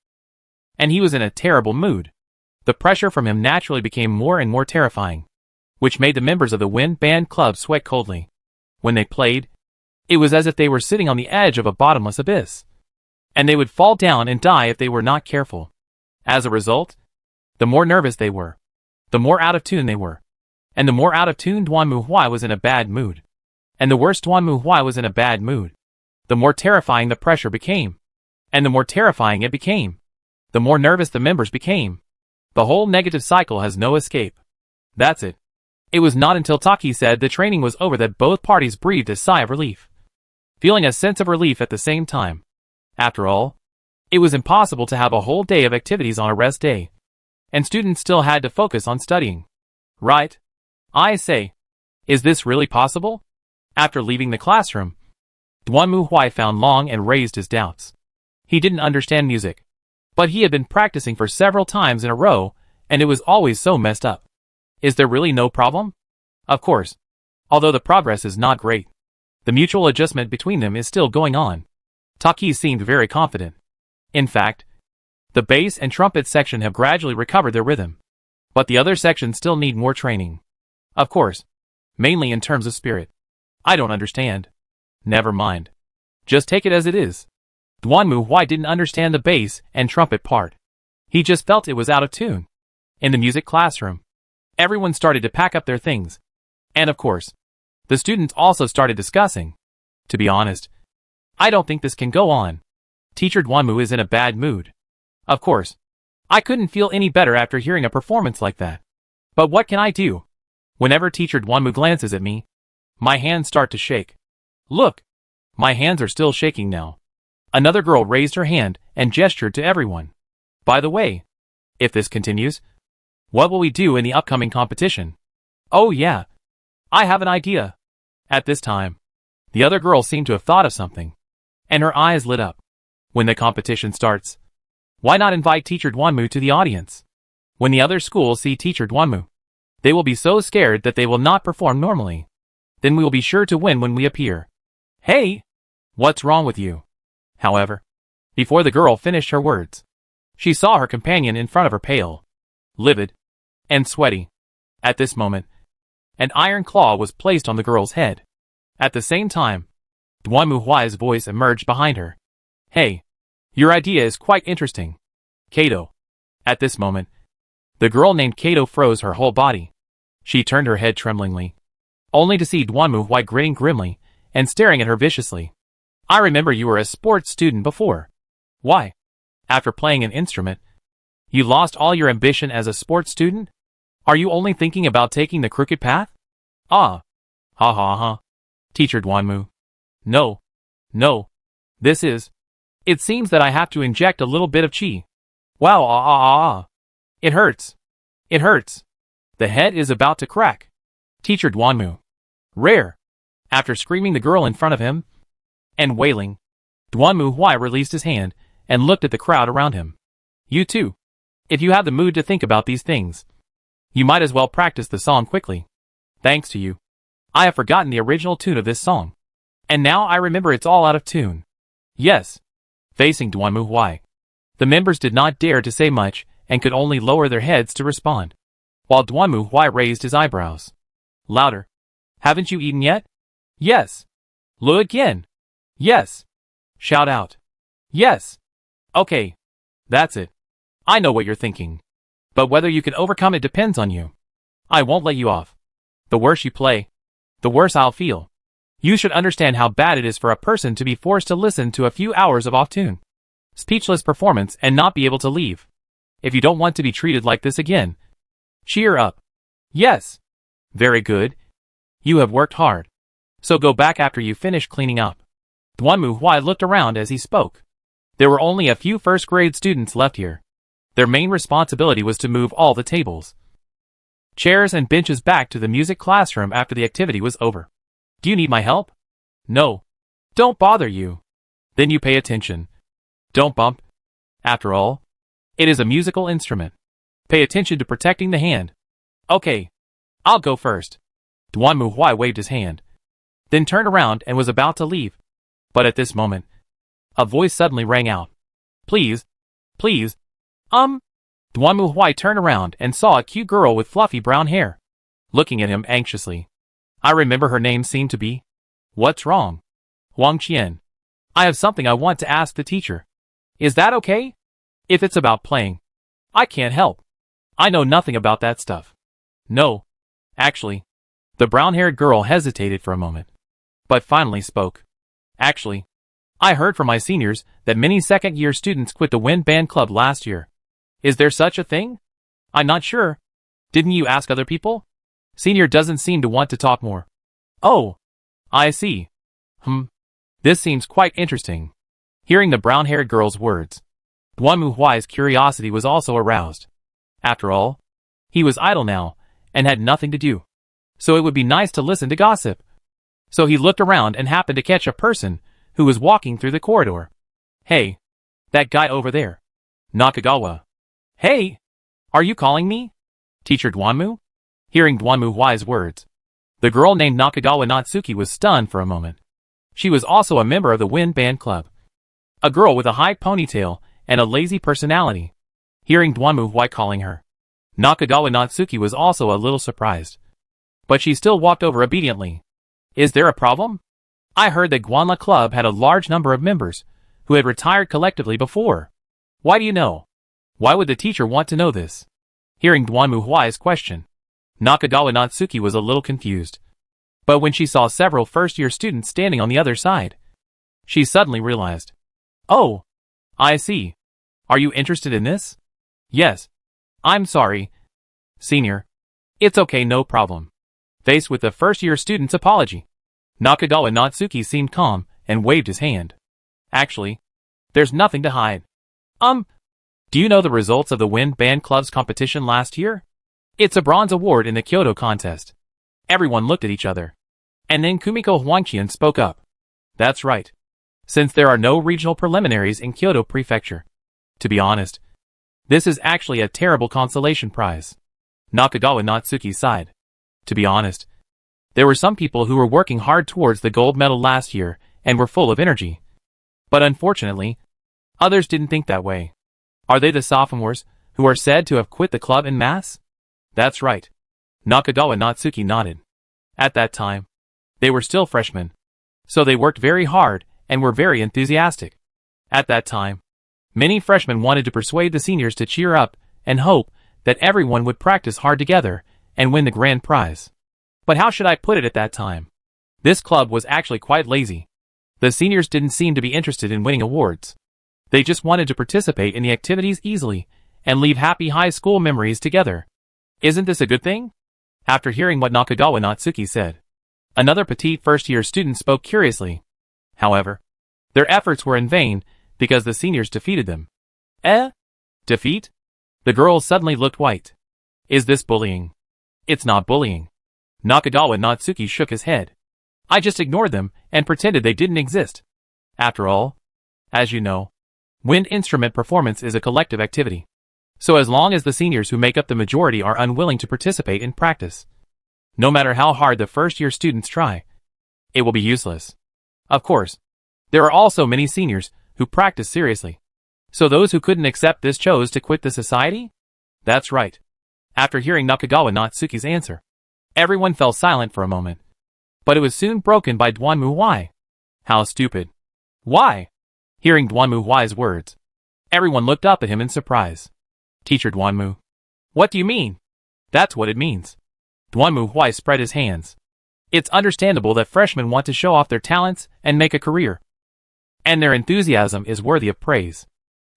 And he was in a terrible mood. The pressure from him naturally became more and more terrifying, which made the members of the Wind Band Club sweat coldly. When they played, it was as if they were sitting on the edge of a bottomless abyss, and they would fall down and die if they were not careful. As a result, the more nervous they were, the more out of tune they were. And the more out of tune Duanmu Huai was in a bad mood. And the worse Duanmu Huai was in a bad mood, the more terrifying the pressure became. And the more terrifying it became, the more nervous the members became. The whole negative cycle has no escape. That's it. It was not until Taki said the training was over that both parties breathed a sigh of relief, feeling a sense of relief at the same time. After all, it was impossible to have a whole day of activities on a rest day, and students still had to focus on studying. Right? I say, is this really possible? After leaving the classroom, Duanmu Huai found Long and raised his doubts. He didn't understand music, but he had been practicing for several times in a row, and it was always so messed up. Is there really no problem? Of course. Although the progress is not great, the mutual adjustment between them is still going on. Taki seemed very confident. In fact, the bass and trumpet section have gradually recovered their rhythm, but the other sections still need more training. Of course, mainly in terms of spirit. I don't understand. Never mind. Just take it as it is. Duanmu Huai didn't understand the bass and trumpet part. He just felt it was out of tune. In the music classroom, everyone started to pack up their things. And of course, the students also started discussing. To be honest, I don't think this can go on. Teacher Duanmu is in a bad mood. Of course. I couldn't feel any better after hearing a performance like that. But what can I do? Whenever Teacher Duanmu glances at me, my hands start to shake. Look! My hands are still shaking now. Another girl raised her hand and gestured to everyone. By the way, if this continues, what will we do in the upcoming competition? Oh yeah. I have an idea. At this time, the other girl seemed to have thought of something, and her eyes lit up. When the competition starts, why not invite Teacher Duanmu to the audience? When the other schools see Teacher Duanmu, they will be so scared that they will not perform normally. Then we will be sure to win when we appear. Hey! What's wrong with you? However, before the girl finished her words, she saw her companion in front of her pale, livid, and sweaty. At this moment, an iron claw was placed on the girl's head. At the same time, Duanmu Huai's voice emerged behind her. Hey! Your idea is quite interesting. Kato. At this moment, the girl named Kato froze her whole body. She turned her head tremblingly, only to see Duanmu Huai grinning grimly and staring at her viciously. I remember you were a sports student before. Why? After playing an instrument, you lost all your ambition as a sports student? Are you only thinking about taking the crooked path? Ah. Ha ha ha. Teacher Duanmu. No. No. This is... It seems that I have to inject a little bit of qi. Wow, It hurts. It hurts. The head is about to crack. Teacher Duanmu. Rare. After screaming the girl in front of him and wailing, Duanmu Huai released his hand and looked at the crowd around him. You too. If you have the mood to think about these things, you might as well practice the song quickly. Thanks to you, I have forgotten the original tune of this song. And now I remember it's all out of tune. Yes. Facing Duanmu Huai, the members did not dare to say much and could only lower their heads to respond, while Duanmu Huai raised his eyebrows. Louder. Haven't you eaten yet? Yes. Look again. Yes. Shout out. Yes. Okay. That's it. I know what you're thinking. But whether you can overcome it depends on you. I won't let you off. The worse you play, the worse I'll feel. You should understand how bad it is for a person to be forced to listen to a few hours of off-tune, speechless performance and not be able to leave. If you don't want to be treated like this again, cheer up. Yes. Very good. You have worked hard. So go back after you finish cleaning up. Duanmu Huai looked around as he spoke. There were only a few first-grade students left here. Their main responsibility was to move all the tables, chairs and benches back to the music classroom after the activity was over. Do you need my help? No. Don't bother you. Then you pay attention. Don't bump. After all, it is a musical instrument. Pay attention to protecting the hand. Okay. I'll go first. Duanmu Huai waved his hand, then turned around and was about to leave. But at this moment, a voice suddenly rang out. Please. Please. Duanmu Huai turned around and saw a cute girl with fluffy brown hair, looking at him anxiously. I remember her name seemed to be... What's wrong? Huang Qian. I have something I want to ask the teacher. Is that okay? If it's about playing, I can't help. I know nothing about that stuff. No. Actually. The brown-haired girl hesitated for a moment, but finally spoke. Actually, I heard from my seniors that many second-year students quit the Wind Band Club last year. Is there such a thing? I'm not sure. Didn't you ask other people? Senior doesn't seem to want to talk more. Oh, I see. This seems quite interesting. Hearing the brown-haired girl's words, Duanmu Huai's curiosity was also aroused. After all, he was idle now and had nothing to do, so it would be nice to listen to gossip. So he looked around and happened to catch a person who was walking through the corridor. Hey, that guy over there. Nakagawa. Hey, are you calling me? Teacher Duanmu? Hearing Duanmu Huai's words, the girl named Nakagawa Natsuki was stunned for a moment. She was also a member of the Wind Band Club. A girl with a high ponytail and a lazy personality. Hearing Duanmu Huai calling her, Nakagawa Natsuki was also a little surprised. But she still walked over obediently. Is there a problem? I heard that Guanla Club had a large number of members who had retired collectively before. Why do you know? Why would the teacher want to know this? Hearing Duanmu Huai's question, Nakagawa Natsuki was a little confused. But when she saw several first-year students standing on the other side, she suddenly realized. Oh, I see. Are you interested in this? Yes. I'm sorry. Senior. It's okay, no problem. Faced with the first-year student's apology, Nakagawa Natsuki seemed calm and waved his hand. Actually, there's nothing to hide. Do you know the results of the Wind Band Club's competition last year? It's a bronze award in the Kyoto contest. Everyone looked at each other. And then Kumiko Huangqian spoke up. That's right. Since there are no regional preliminaries in Kyoto Prefecture. To be honest, this is actually a terrible consolation prize. Nakagawa Natsuki sighed. To be honest, there were some people who were working hard towards the gold medal last year and were full of energy. But unfortunately, others didn't think that way. Are they the sophomores who are said to have quit the club en masse? That's right. Nakagawa Natsuki nodded. At that time, they were still freshmen. So they worked very hard and were very enthusiastic. At that time, many freshmen wanted to persuade the seniors to cheer up and hope that everyone would practice hard together and win the grand prize. But how should I put it at that time? This club was actually quite lazy. The seniors didn't seem to be interested in winning awards. They just wanted to participate in the activities easily and leave happy high school memories together. Isn't this a good thing? After hearing what Nakagawa Natsuki said, another petite first-year student spoke curiously. However, their efforts were in vain because the seniors defeated them. Defeat? The girl suddenly looked white. Is this bullying? It's not bullying. Nakagawa Natsuki shook his head. I just ignored them and pretended they didn't exist. After all, as you know, wind instrument performance is a collective activity. So as long as the seniors who make up the majority are unwilling to participate in practice, no matter how hard the first-year students try, it will be useless. Of course, there are also many seniors who practice seriously. So those who couldn't accept this chose to quit the society? That's right. After hearing Nakagawa Natsuki's answer, everyone fell silent for a moment. But it was soon broken by Duanmu Huai. How stupid. Why? Hearing Duanmu Huai's words, everyone looked up at him in surprise. Teacher Duanmu. What do you mean? That's what it means. Duanmu Huai spread his hands. It's understandable that freshmen want to show off their talents and make a career. And their enthusiasm is worthy of praise.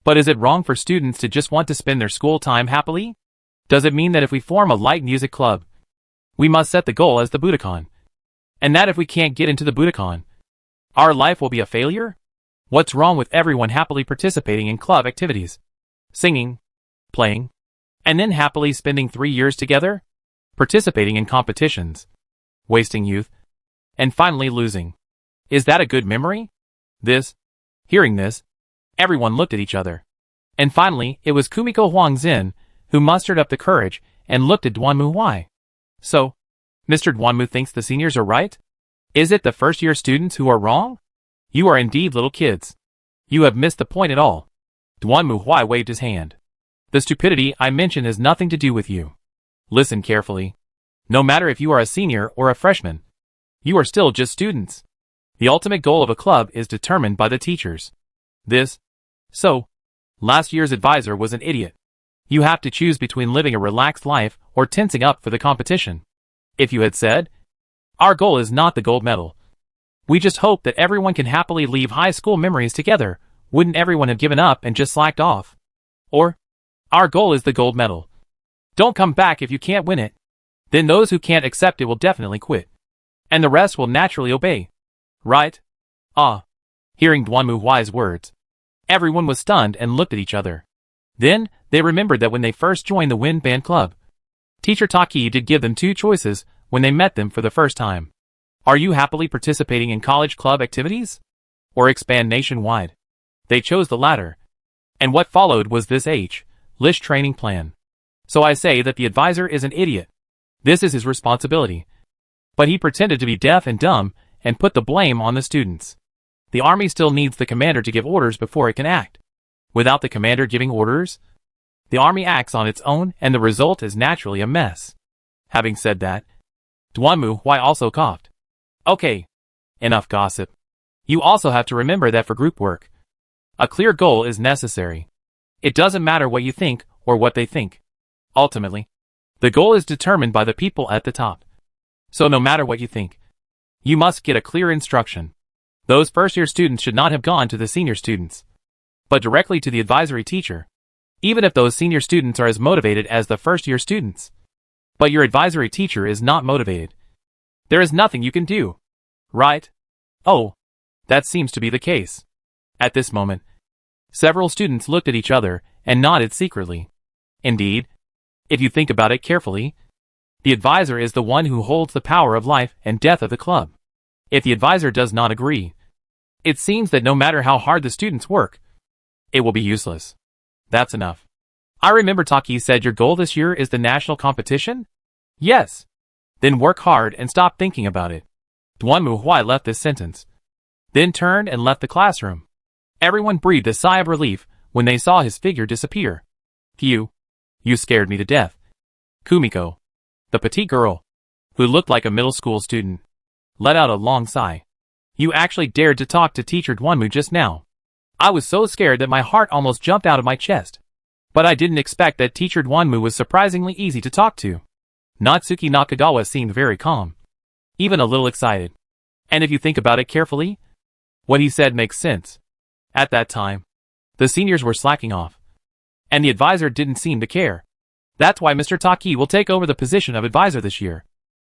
But is it wrong for students to just want to spend their school time happily? Does it mean that if we form a light music club, we must set the goal as the Budokan? And that if we can't get into the Budokan, our life will be a failure? What's wrong with everyone happily participating in club activities? Singing, playing, and then happily spending 3 years together? Participating in competitions, wasting youth, and finally losing. Is that a good memory? Hearing this, everyone looked at each other. And finally, it was Kumiko Huangzin who mustered up the courage and looked at Duanmu Huai. So, Mr. Duanmu thinks the seniors are right? Is it the first-year students who are wrong? You are indeed little kids. You have missed the point at all. Duanmu Huai waved his hand. The stupidity I mentioned has nothing to do with you. Listen carefully. No matter if you are a senior or a freshman, you are still just students. The ultimate goal of a club is determined by the teachers. So, last year's advisor was an idiot. You have to choose between living a relaxed life or tensing up for the competition. If you had said, our goal is not the gold medal. We just hope that everyone can happily leave high school memories together, wouldn't everyone have given up and just slacked off? Or, our goal is the gold medal. Don't come back if you can't win it. Then those who can't accept it will definitely quit. And the rest will naturally obey. Right? Hearing Duanmu Huai's words, everyone was stunned and looked at each other. Then, they remembered that when they first joined the Wind Band Club, Teacher Taki did give them 2 choices when they met them for the first time. Are you happily participating in college club activities? Or expand nationwide? They chose the latter. And what followed was this Lish training plan. So I say that the advisor is an idiot. This is his responsibility. But he pretended to be deaf and dumb and put the blame on the students. The army still needs the commander to give orders before it can act. Without the commander giving orders, the army acts on its own and the result is naturally a mess. Having said that, Duanmu Huai also coughed. Okay, enough gossip. You also have to remember that for group work, a clear goal is necessary. It doesn't matter what you think or what they think. Ultimately, the goal is determined by the people at the top. So no matter what you think, you must get a clear instruction. Those first-year students should not have gone to the senior students. but directly to the advisory teacher, even if those senior students are as motivated as the first-year students. But your advisory teacher is not motivated. There is nothing you can do. Right? Oh, that seems to be the case. At this moment, several students looked at each other and nodded secretly. Indeed, if you think about it carefully, the advisor is the one who holds the power of life and death of the club. If the advisor does not agree, it seems that no matter how hard the students work, it will be useless. That's enough. I remember Taki said your goal this year is the national competition? Yes. Then work hard and stop thinking about it. Duanmu Huai left this sentence, then turned and left the classroom. Everyone breathed a sigh of relief when they saw his figure disappear. Phew. You scared me to death. Kumiko, the petite girl, who looked like a middle school student, let out a long sigh. You actually dared to talk to teacher Duanmu just now. I was so scared that my heart almost jumped out of my chest. But I didn't expect that teacher Duanmu was surprisingly easy to talk to. Natsuki Nakagawa seemed very calm, even a little excited. And if you think about it carefully, what he said makes sense. At that time, the seniors were slacking off, and the advisor didn't seem to care. That's why Mr. Taki will take over the position of advisor this year.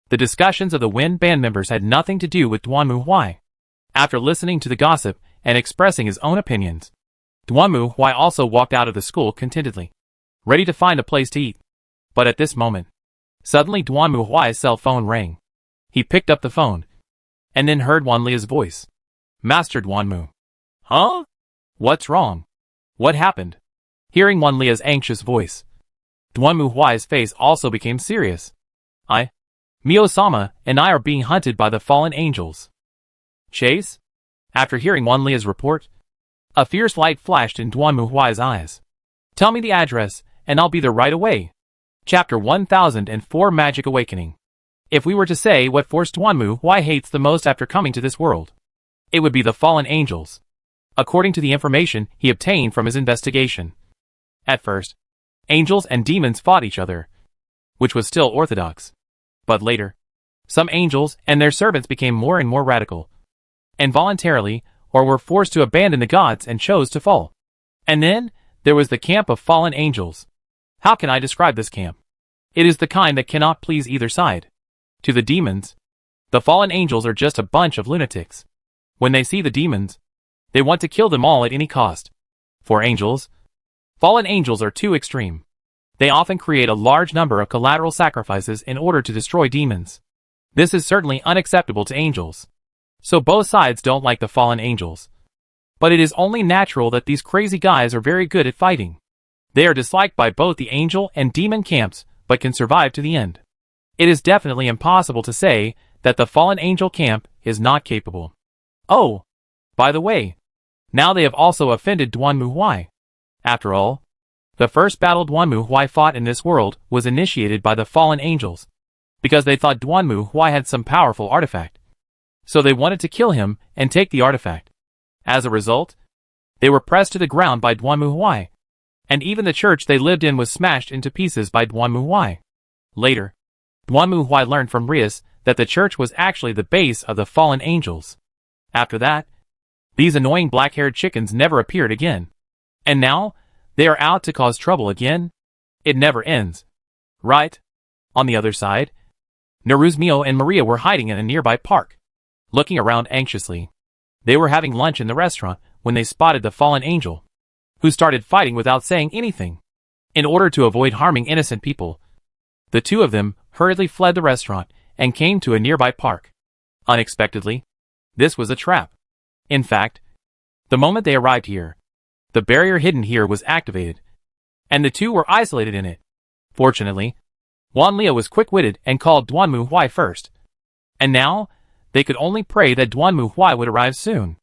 The discussions of the Wind Band members had nothing to do with Duanmu Huai. After listening to the gossip and expressing his own opinions, Duanmu Huai also walked out of the school contentedly, ready to find a place to eat. But at this moment, suddenly Duanmu Huai's cell phone rang. He picked up the phone, and then heard Wanlia's voice. Master Duanmu. Huh? What's wrong? What happened? Hearing Wanlia's anxious voice, Duanmu Huai's face also became serious. Mio-sama and I are being hunted by the fallen angels. Chase? After hearing Wanlia's report, a fierce light flashed in Duanmu Huai's eyes. Tell me the address, and I'll be there right away. Chapter 1004 Magic Awakening. If we were to say what force Duanmu Huai hates the most after coming to this world, it would be the fallen angels, according to the information he obtained from his investigation. At first, angels and demons fought each other, which was still orthodox. But later, some angels and their servants became more and more radical, and voluntarily or were forced to abandon the gods and chose to fall. And then, there was the camp of fallen angels. How can I describe this camp? It is the kind that cannot please either side. To the demons, the fallen angels are just a bunch of lunatics. When they see the demons, they want to kill them all at any cost. For angels, fallen angels are too extreme. They often create a large number of collateral sacrifices in order to destroy demons. This is certainly unacceptable to angels. So both sides don't like the fallen angels. But it is only natural that these crazy guys are very good at fighting. They are disliked by both the angel and demon camps, but can survive to the end. It is definitely impossible to say that the fallen angel camp is not capable. Oh, by the way, now they have also offended Duanmu Huai. After all, the first battle Duanmu Huai fought in this world was initiated by the fallen angels, because they thought Duanmu Huai had some powerful artifact. So they wanted to kill him and take the artifact. As a result, they were pressed to the ground by Duanmu Huai, and even the church they lived in was smashed into pieces by Duanmu Huai. Later, Duanmu Huai learned from Rias that the church was actually the base of the fallen angels. After that, these annoying black-haired chickens never appeared again. And now, they are out to cause trouble again? It never ends. Right? On the other side, Naruzmio and Maria were hiding in a nearby park, looking around anxiously. They were having lunch in the restaurant when they spotted the fallen angel, who started fighting without saying anything. In order to avoid harming innocent people, the two of them hurriedly fled the restaurant and came to a nearby park. Unexpectedly, this was a trap. In fact, the moment they arrived here, the barrier hidden here was activated, and the two were isolated in it. Fortunately, Wanlia was quick-witted and called Duanmu Huai first. And now, they could only pray that Duanmu Huai would arrive soon.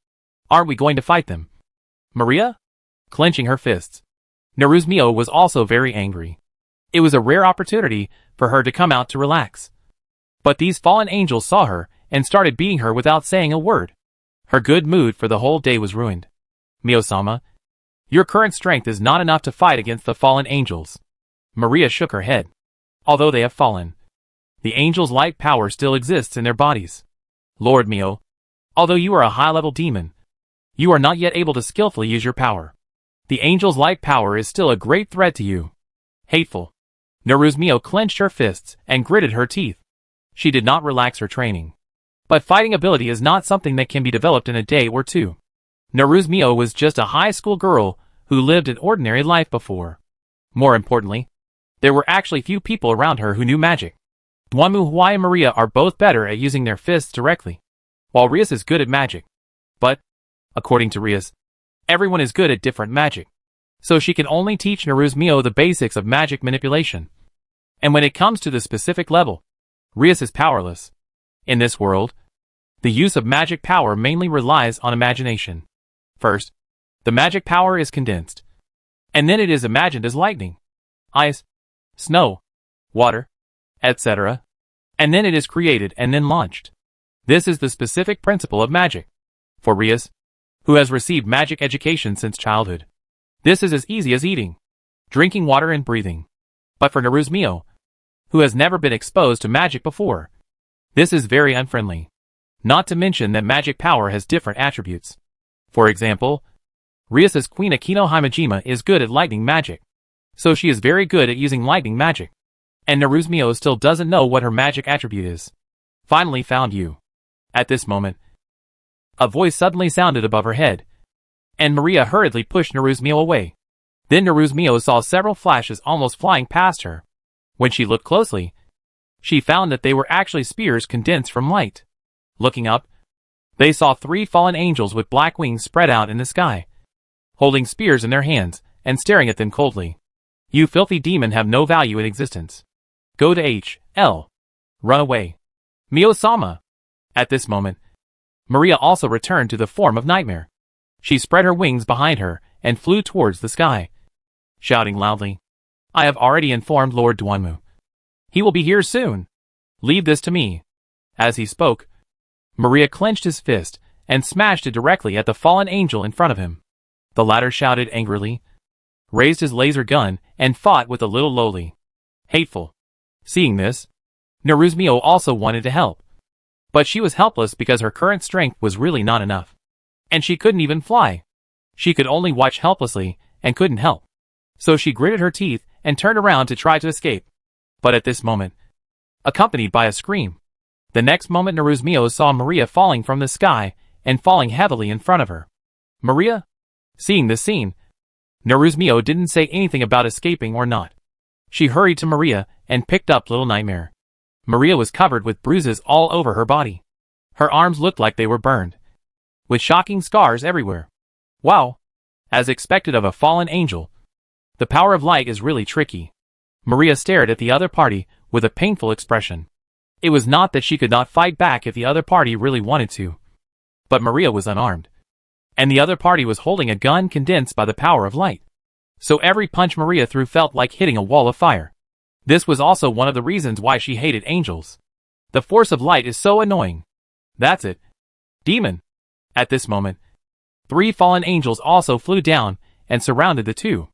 Aren't we going to fight them? Maria? Clenching her fists. Naruzmio was also very angry. It was a rare opportunity for her to come out to relax. But these fallen angels saw her and started beating her without saying a word. Her good mood for the whole day was ruined. Mio-sama, your current strength is not enough to fight against the fallen angels. Maria shook her head. Although they have fallen, the angels' light power still exists in their bodies. Lord Mio, although you are a high-level demon, you are not yet able to skillfully use your power. The angel's light power is still a great threat to you. Hateful. Naruzmio clenched her fists and gritted her teeth. She did not relax her training. But fighting ability is not something that can be developed in a day or two. Naruzmio was just a high school girl who lived an ordinary life before. More importantly, there were actually few people around her who knew magic. Dwanmu and Maria are both better at using their fists directly, while Rias is good at magic. But, according to Rias, everyone is good at different magic. So she can only teach Naruzmio the basics of magic manipulation. And when it comes to the specific level, Rias is powerless. In this world, the use of magic power mainly relies on imagination. First, the magic power is condensed. And then it is imagined as lightning, ice, snow, water, etc. And then it is created and then launched. This is the specific principle of magic. For Rias, who has received magic education since childhood, this is as easy as eating, drinking water and breathing. But for Naruzmio, who has never been exposed to magic before, this is very unfriendly. Not to mention that magic power has different attributes. For example, Rias's queen Akino Himejima is good at lightning magic, so she is very good at using lightning magic. And Naruzmio still doesn't know what her magic attribute is. Finally found you. At this moment, a voice suddenly sounded above her head, and Maria hurriedly pushed Naruzmio away. Then Naruzmio saw several flashes almost flying past her. When she looked closely, she found that they were actually spears condensed from light. Looking up, they saw 3 fallen angels with black wings spread out in the sky, holding spears in their hands and staring at them coldly. You filthy demon have no value in existence. Go to H.L. Run away. Mio-sama. At this moment, Maria also returned to the form of Nightmare. She spread her wings behind her and flew towards the sky, shouting loudly, I have already informed Lord Dwanmu. He will be here soon. Leave this to me. As he spoke, Maria clenched his fist and smashed it directly at the fallen angel in front of him. The latter shouted angrily, raised his laser gun, and fought with a little lowly. Hateful. Seeing this, Naruzmio also wanted to help. But she was helpless because her current strength was really not enough. And she couldn't even fly. She could only watch helplessly and couldn't help. So she gritted her teeth and turned around to try to escape. But at this moment, accompanied by a scream, the next moment Naruzmio saw Maria falling from the sky and falling heavily in front of her. Maria? Seeing this scene, Naruzmio didn't say anything about escaping or not. She hurried to Maria and picked up Little Nightmare. Maria was covered with bruises all over her body. Her arms looked like they were burned, with shocking scars everywhere. Wow! As expected of a fallen angel, the power of light is really tricky. Maria stared at the other party with a painful expression. It was not that she could not fight back if the other party really wanted to. But Maria was unarmed. And the other party was holding a gun condensed by the power of light. So every punch Maria threw felt like hitting a wall of fire. This was also one of the reasons why she hated angels. The force of light is so annoying. That's it. Demon. At this moment, 3 fallen angels also flew down and surrounded the two.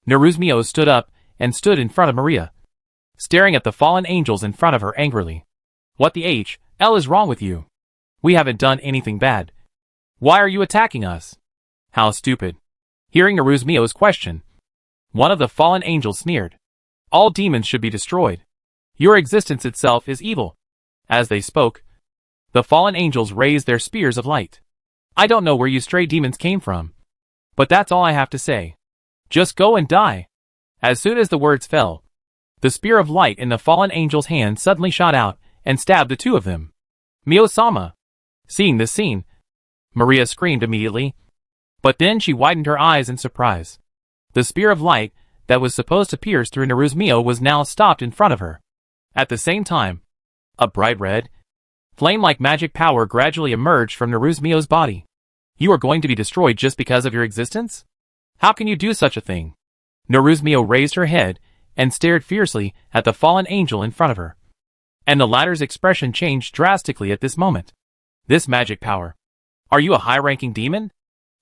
Naruzmio stood up and stood in front of Maria, staring at the fallen angels in front of her angrily. What the H.L. is wrong with you? We haven't done anything bad. Why are you attacking us? How stupid. Hearing Naruzmio's question, one of the fallen angels sneered. All demons should be destroyed. Your existence itself is evil. As they spoke, the fallen angels raised their spears of light. I don't know where you stray demons came from, but that's all I have to say. Just go and die. As soon as the words fell, the spear of light in the fallen angel's hand suddenly shot out and stabbed the 2 of them. Mio-sama. Seeing this scene, Maria screamed immediately, but then she widened her eyes in surprise. The spear of light that was supposed to pierce through Naruzmio was now stopped in front of her. At the same time, a bright red, flame-like magic power gradually emerged from Naruzmio's body. You are going to be destroyed just because of your existence? How can you do such a thing? Naruzmio raised her head and stared fiercely at the fallen angel in front of her. And the latter's expression changed drastically at this moment. This magic power. Are you a high-ranking demon?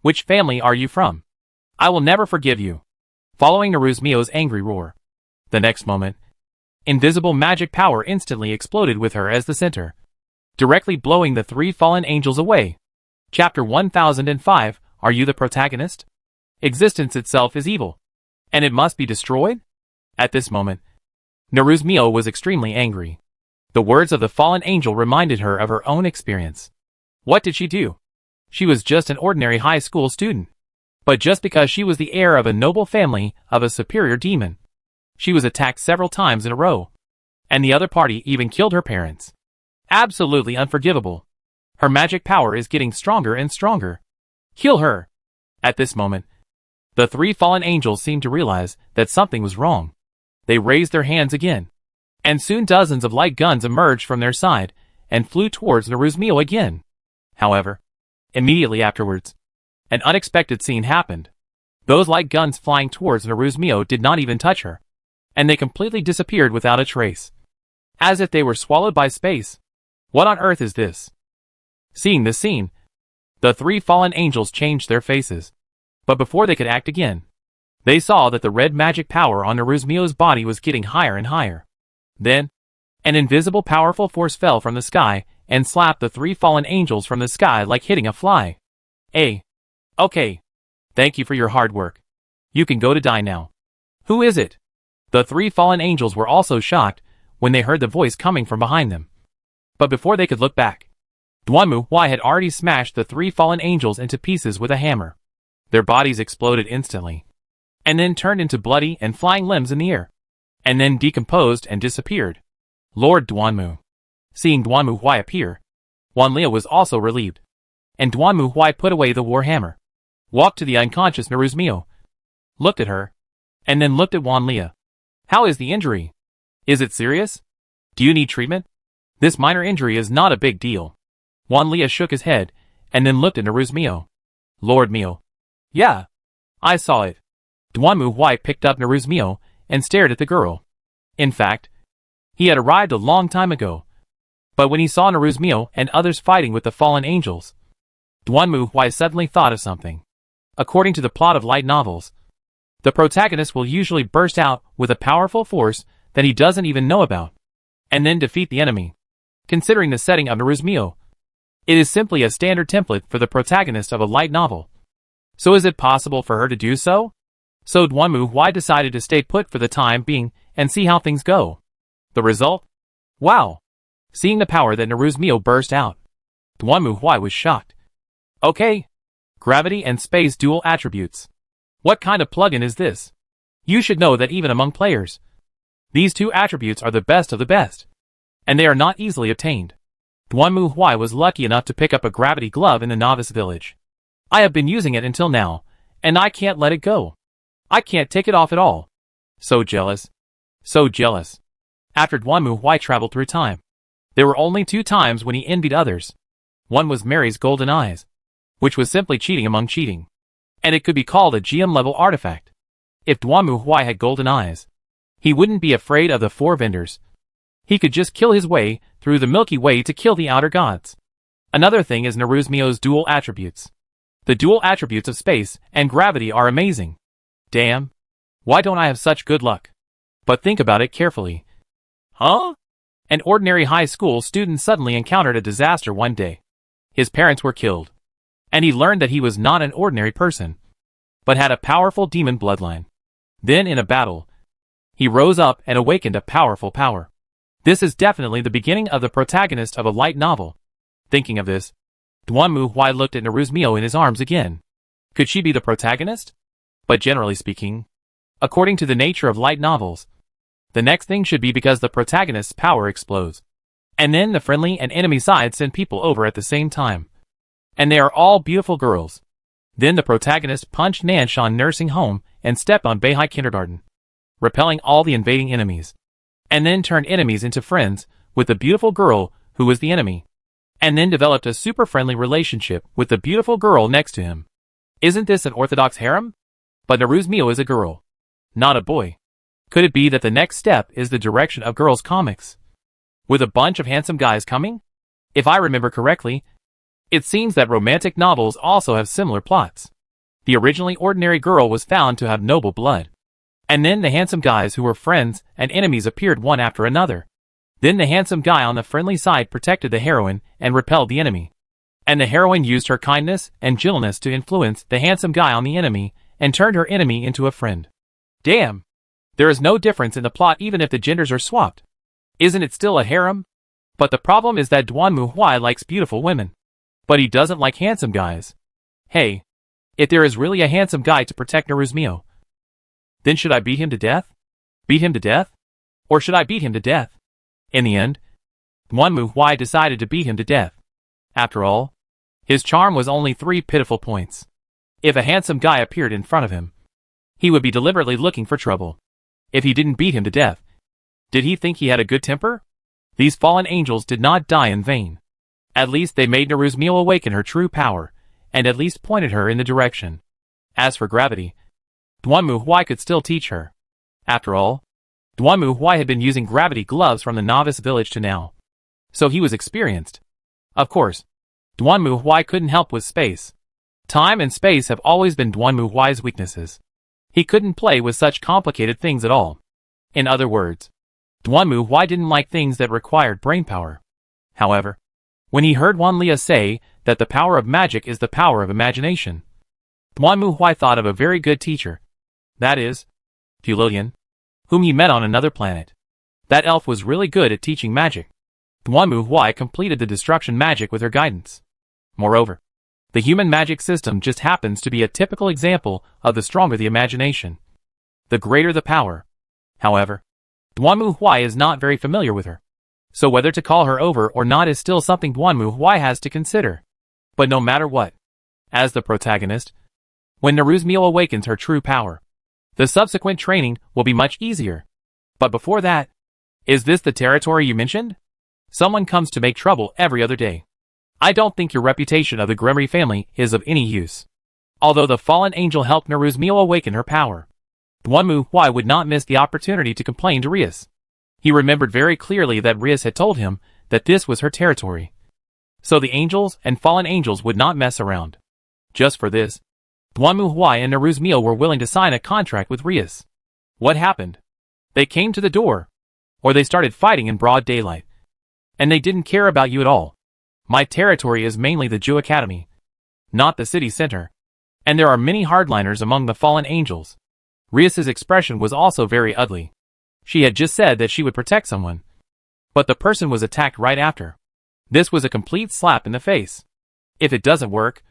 Which family are you from? I will never forgive you. Following Naruzmio's angry roar. The next moment, invisible magic power instantly exploded with her as the center, directly blowing the 3 fallen angels away. Chapter 1005, Are You the Protagonist? Existence itself is evil. And it must be destroyed? At this moment, Naruzmio was extremely angry. The words of the fallen angel reminded her of her own experience. What did she do? She was just an ordinary high school student. But just because she was the heir of a noble family of a superior demon, she was attacked several times in a row. And the other party even killed her parents. Absolutely unforgivable. Her magic power is getting stronger and stronger. Kill her! At this moment, the three fallen angels seemed to realize that something was wrong. They raised their hands again. And soon dozens of light guns emerged from their side and flew towards Naruzmio again. However, immediately afterwards, an unexpected scene happened. Those light guns flying towards Naruzmio did not even touch her, and they completely disappeared without a trace. As if they were swallowed by space. What on earth is this? Seeing this scene, the three fallen angels changed their faces. But before they could act again, they saw that the red magic power on Naruzmio's body was getting higher and higher. Then, an invisible powerful force fell from the sky and slapped the three fallen angels from the sky like hitting a fly. Okay. Thank you for your hard work. You can go to die now. Who is it? The three fallen angels were also shocked when they heard the voice coming from behind them. But before they could look back, Duanmu Huai had already smashed the three fallen angels into pieces with a hammer. Their bodies exploded instantly, and then turned into bloody and flying limbs in the air, and then decomposed and disappeared. Lord Duanmu. Seeing Duanmu Huai appear, Wanlia was also relieved, and Duanmu Huai put away the warhammer, walked to the unconscious Naruzmio, looked at her, and then looked at Wanlia. How is the injury? Is it serious? Do you need treatment? This minor injury is not a big deal. Wanlia shook his head, and then looked at Naruzmio. Lord Mio. Yeah. I saw it. Duanmu Huai picked up Naruzmio and stared at the girl. In fact, he had arrived a long time ago. But when he saw Naruzmio and others fighting with the fallen angels, Duanmu Huai suddenly thought of something. According to the plot of light novels, the protagonist will usually burst out with a powerful force that he doesn't even know about, and then defeat the enemy. Considering the setting of Naruzmio, it is simply a standard template for the protagonist of a light novel. So is it possible for her to do so? So Duanmu Huai decided to stay put for the time being and see how things go. The result? Wow! Seeing the power that Naruzmio burst out, Duanmu Huai was shocked. Okay. Gravity and space dual attributes. What kind of plugin is this? You should know that even among players, these two attributes are the best of the best, and they are not easily obtained. Duanmu Huai was lucky enough to pick up a gravity glove in the novice village. I have been using it until now, and I can't let it go. I can't take it off at all. So jealous. So jealous. After Duanmu Huai traveled through time, there were only 2 times when he envied others. One was Mary's golden eyes, which was simply cheating among cheating. And it could be called a GM-level artifact. If Duanmu Huai had golden eyes, he wouldn't be afraid of the 4 vendors. He could just kill his way through the Milky Way to kill the outer gods. Another thing is Naruzmio's dual attributes. The dual attributes of space and gravity are amazing. Damn. Why don't I have such good luck? But think about it carefully. Huh? An ordinary high school student suddenly encountered a disaster one day. His parents were killed, and he learned that he was not an ordinary person, but had a powerful demon bloodline. Then in a battle, he rose up and awakened a powerful power. This is definitely the beginning of the protagonist of a light novel. Thinking of this, Duanmu Huai looked at Naruzmio in his arms again. Could she be the protagonist? But generally speaking, according to the nature of light novels, the next thing should be because the protagonist's power explodes. And then the friendly and enemy sides send people over at the same time. And they are all beautiful girls. Then the protagonist punched Nanshan nursing home and stepped on Beihai kindergarten, repelling all the invading enemies. And then turned enemies into friends with the beautiful girl who was the enemy. And then developed a super friendly relationship with the beautiful girl next to him. Isn't this an orthodox harem? But Naruzmio is a girl, not a boy. Could it be that the next step is the direction of girls' comics, with a bunch of handsome guys coming? If I remember correctly, it seems that romantic novels also have similar plots. The originally ordinary girl was found to have noble blood. And then the handsome guys who were friends and enemies appeared one after another. Then the handsome guy on the friendly side protected the heroine and repelled the enemy. And the heroine used her kindness and gentleness to influence the handsome guy on the enemy and turned her enemy into a friend. Damn! There is no difference in the plot even if the genders are swapped. Isn't it still a harem? But the problem is that Duan Muhui likes beautiful women. But he doesn't like handsome guys. Hey, if there is really a handsome guy to protect Naruzmio, then should I beat him to death? Beat him to death? Or should I beat him to death? In the end, Duan Muhui decided to beat him to death. After all, his charm was only 3 pitiful points. If a handsome guy appeared in front of him, he would be deliberately looking for trouble. If he didn't beat him to death, did he think he had a good temper? These fallen angels did not die in vain. At least they made Naruzmio awaken her true power, and at least pointed her in the direction. As for gravity, Duan Muhui could still teach her. After all, Duan Muhui had been using gravity gloves from the novice village to now, so he was experienced. Of course, Duan Muhui couldn't help with space. Time and space have always been Duan Muhui's weaknesses. He couldn't play with such complicated things at all. In other words, Duan Muhui didn't like things that required brainpower. However, when he heard Wan Lia say that the power of magic is the power of imagination, Duan Muhui thought of a very good teacher. That is, Fu Lilian, whom he met on another planet. That elf was really good at teaching magic. Duan Muhui completed the destruction magic with her guidance. Moreover, the human magic system just happens to be a typical example of the stronger the imagination, the greater the power. However, Duan Muhui is not very familiar with her, so whether to call her over or not is still something Duan Muhui has to consider. But no matter what, as the protagonist, when Naruzmio awakens her true power, the subsequent training will be much easier. But before that, is this the territory you mentioned? Someone comes to make trouble every other day. I don't think your reputation of the Gremory family is of any use. Although the fallen angel helped Naruzmio awaken her power, Duan Muhui would not miss the opportunity to complain to Rias. He remembered very clearly that Rias had told him that this was her territory. So the angels and fallen angels would not mess around. Just for this, Duan Muhui and Naruzmio were willing to sign a contract with Rias. What happened? They came to the door. Or they started fighting in broad daylight. And they didn't care about you at all. My territory is mainly the Jew Academy, not the city center. And there are many hardliners among the fallen angels. Rias's expression was also very ugly. She had just said that she would protect someone, but the person was attacked right after. This was a complete slap in the face. If it doesn't work,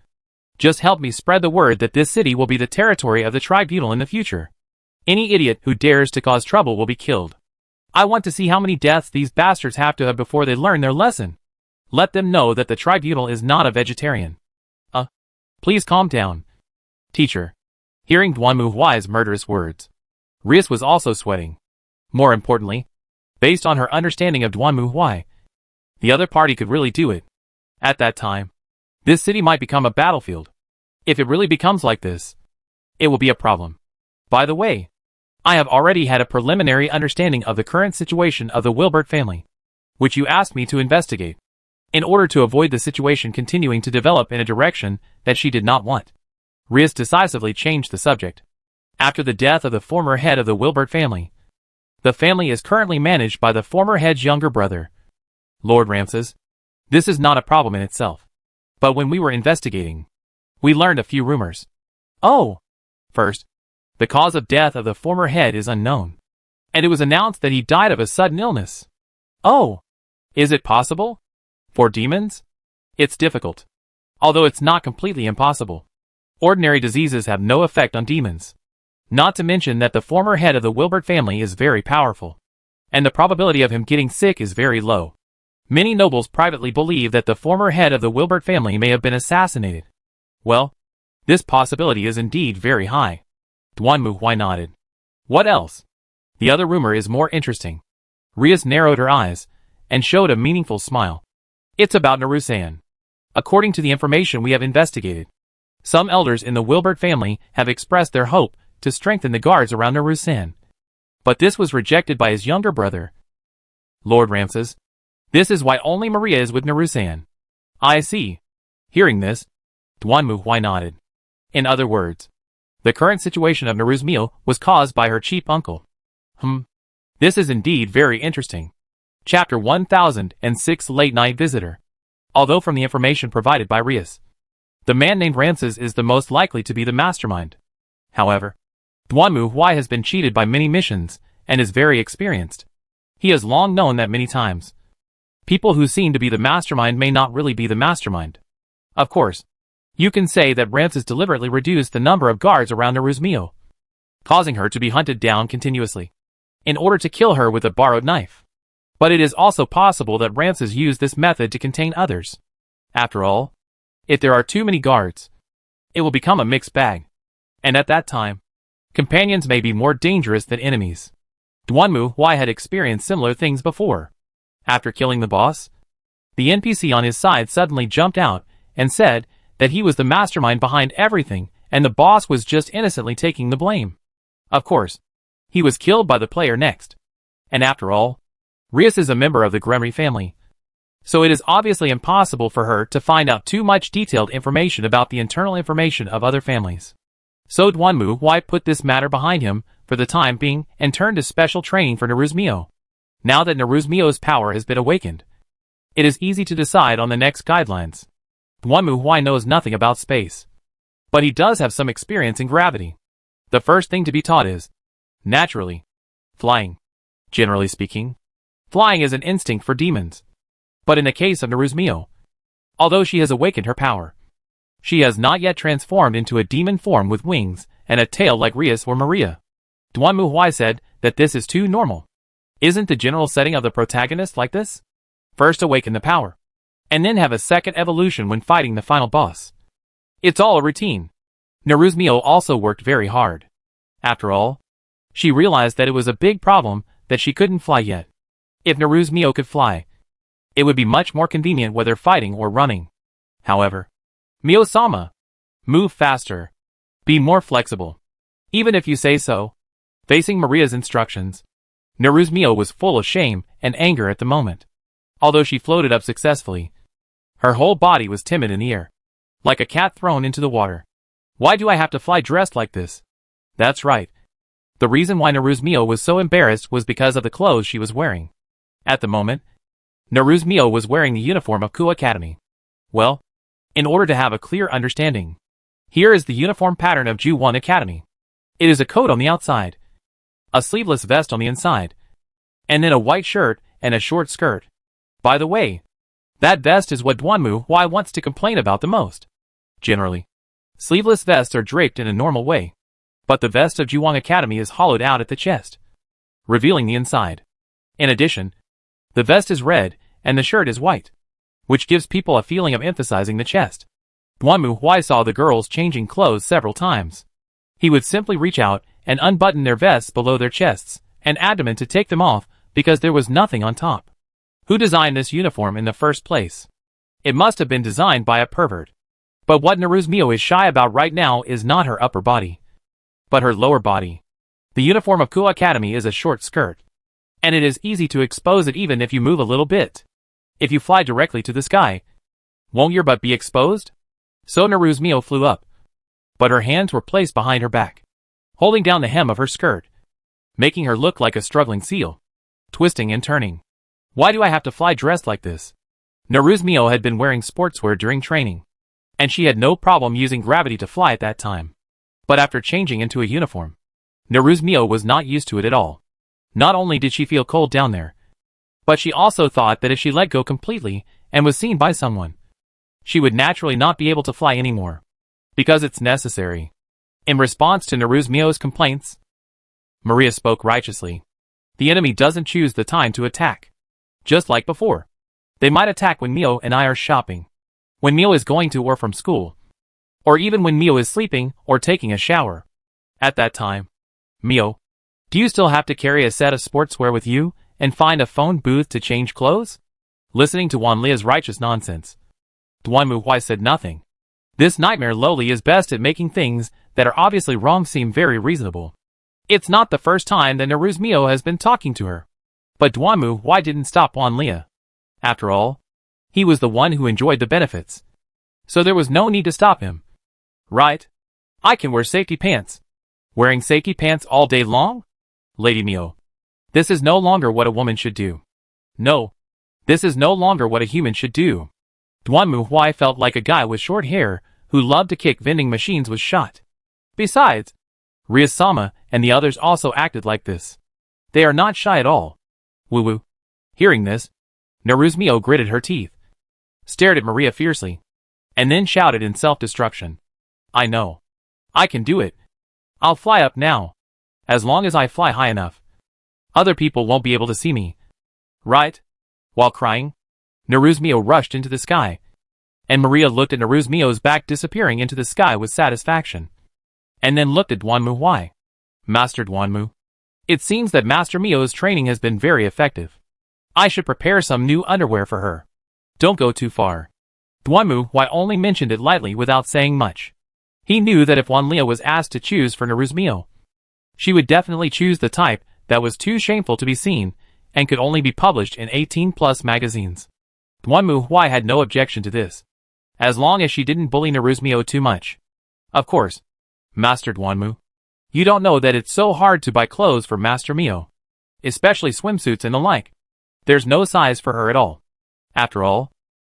just help me spread the word that this city will be the territory of the tribunal in the future. Any idiot who dares to cause trouble will be killed. I want to see how many deaths these bastards have to have before they learn their lesson. Let them know that the tribunal is not a vegetarian. Please calm down. Teacher. Hearing Duan Muhui's murderous words, Rias was also sweating. More importantly, based on her understanding of Duan Muhui, the other party could really do it. At that time, this city might become a battlefield. If it really becomes like this, it will be a problem. By the way, I have already had a preliminary understanding of the current situation of the Wilbert family, which you asked me to investigate, in order to avoid the situation continuing to develop in a direction that she did not want. Rias decisively changed the subject. After the death of the former head of the Wilbert family, the family is currently managed by the former head's younger brother, Lord Ramses. This is not a problem in itself. But when we were investigating, we learned a few rumors. Oh! First, the cause of death of the former head is unknown, and it was announced that he died of a sudden illness. Oh! Is it possible? For demons? It's difficult. Although it's not completely impossible. Ordinary diseases have no effect on demons. Not to mention that the former head of the Wilbert family is very powerful, and the probability of him getting sick is very low. Many nobles privately believe that the former head of the Wilbert family may have been assassinated. Well, this possibility is indeed very high. Duan Muhui nodded. What else? The other rumor is more interesting. Rias narrowed her eyes and showed a meaningful smile. It's about Narusan. According to the information we have investigated, some elders in the Wilbert family have expressed their hope to strengthen the guards around Narusan. But this was rejected by his younger brother, Lord Ramses. This is why only Maria is with Narusan. I see. Hearing this, Duan Muhui nodded. In other words, the current situation of Naruzmio was caused by her cheap uncle. This is indeed very interesting. Chapter 1006 Late Night Visitor. Although from the information provided by Rias, the man named Ramses is the most likely to be the mastermind. However, Duanmu Huai has been cheated by many missions, and is very experienced. He has long known that many times. People who seem to be the mastermind may not really be the mastermind. Of course, you can say that Ramses deliberately reduced the number of guards around Naruzmio, causing her to be hunted down continuously, in order to kill her with a borrowed knife. But it is also possible that Ramses used this method to contain others. After all, if there are too many guards, it will become a mixed bag. And at that time, companions may be more dangerous than enemies. Duanmu Huai had experienced similar things before. After killing the boss, the NPC on his side suddenly jumped out and said that he was the mastermind behind everything and the boss was just innocently taking the blame. Of course, he was killed by the player next. And after all, Rias is a member of the Gremry family, so it is obviously impossible for her to find out too much detailed information about the internal information of other families. So Duanmu Huai put this matter behind him for the time being and turned to special training for Naruzmio. Now that Naruzmio's power has been awakened, it is easy to decide on the next guidelines. Duanmu Huai knows nothing about space, but he does have some experience in gravity. The first thing to be taught is, naturally, flying. Generally speaking, flying is an instinct for demons. But in the case of Naruzmio, although she has awakened her power, she has not yet transformed into a demon form with wings and a tail like Rias or Maria. Duanmu Huai said that this is too normal. Isn't the general setting of the protagonist like this? First awaken the power, and then have a second evolution when fighting the final boss. It's all a routine. Naruzmio also worked very hard. After all, she realized that it was a big problem that she couldn't fly yet. If Naruzmio could fly, it would be much more convenient whether fighting or running. However, Mio-sama, move faster. Be more flexible. Even if you say so. Facing Maria's instructions, Naruzmio was full of shame and anger at the moment. Although she floated up successfully, her whole body was timid in the air, like a cat thrown into the water. Why do I have to fly dressed like this? That's right. The reason why Naruzmio was so embarrassed was because of the clothes she was wearing. At the moment, Naruzmio was wearing the uniform of Ku Academy. Well, in order to have a clear understanding, here is the uniform pattern of Ju-1 Academy. It is a coat on the outside, a sleeveless vest on the inside, and then a white shirt and a short skirt. By the way, that vest is what Duanmu Huai wants to complain about the most. Generally, sleeveless vests are draped in a normal way, but the vest of Ju-1 Academy is hollowed out at the chest, revealing the inside. In addition, the vest is red and the shirt is white, which gives people a feeling of emphasizing the chest. Duanmu Huai saw the girls changing clothes several times. He would simply reach out and unbutton their vests below their chests and adamant to take them off because there was nothing on top. Who designed this uniform in the first place? It must have been designed by a pervert. But what Naruzmio is shy about right now is not her upper body, but her lower body. The uniform of Ku Academy is a short skirt, and it is easy to expose it even if you move a little bit. If you fly directly to the sky, won't your butt be exposed? So Naruzmio flew up, but her hands were placed behind her back, holding down the hem of her skirt, making her look like a struggling seal, twisting and turning. Why do I have to fly dressed like this? Naruzmio had been wearing sportswear during training, and she had no problem using gravity to fly at that time. But after changing into a uniform, Naruzmio was not used to it at all. Not only did she feel cold down there, but she also thought that if she let go completely and was seen by someone, she would naturally not be able to fly anymore, because it's necessary. In response to Naruzmio's complaints, Maria spoke righteously. The enemy doesn't choose the time to attack. Just like before, they might attack when Mio and I are shopping, when Mio is going to or from school, or even when Mio is sleeping or taking a shower. At that time, Mio, do you still have to carry a set of sportswear with you and find a phone booth to change clothes? Listening to Wanlia's righteous nonsense, Duanmu Huai said nothing. This nightmare lowly is best at making things that are obviously wrong seem very reasonable. It's not the first time that Naruzmio has been talking to her. But Duanmu Huai didn't stop Wanlia. After all, he was the one who enjoyed the benefits, so there was no need to stop him. Right? I can wear safety pants. Wearing safety pants all day long? Lady Mio, this is no longer what a woman should do. No, this is no longer what a human should do. Duanmu Huai felt like a guy with short hair who loved to kick vending machines was shot. Besides, Ryasama and the others also acted like this. They are not shy at all. Woo-woo. Hearing this, Naruzmio gritted her teeth, stared at Maria fiercely, and then shouted in self-destruction. I know. I can do it. I'll fly up now. As long as I fly high enough, other people won't be able to see me. Right? While crying, Naruzmio rushed into the sky, and Maria looked at Naruzmio's back disappearing into the sky with satisfaction, and then looked at Duanmu. Why? Master Duanmu. It seems that Master Mio's training has been very effective. I should prepare some new underwear for her. Don't go too far. Duanmu only mentioned it lightly without saying much. He knew that if Wanlia was asked to choose for Naruzmio, she would definitely choose the type that was too shameful to be seen and could only be published in 18+ magazines. Duanmu had no objection to this, as long as she didn't bully Naruzmio too much. Of course, Master Duanmu, you don't know that it's so hard to buy clothes for Master Mio, especially swimsuits and the like. There's no size for her at all. After all,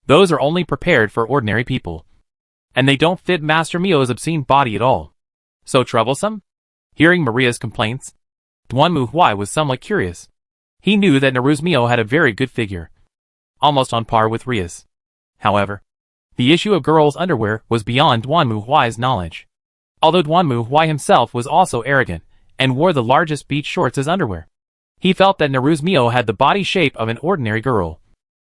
those are only prepared for ordinary people, and they don't fit Master Mio's obscene body at all. So troublesome? Hearing Maria's complaints, Duanmu was somewhat curious. He knew that Naruzmio had a very good figure, almost on par with Ria's. However, the issue of girls' underwear was beyond Duanmu's knowledge. Although Duanmu himself was also arrogant and wore the largest beach shorts as underwear, he felt that Naruzmio had the body shape of an ordinary girl.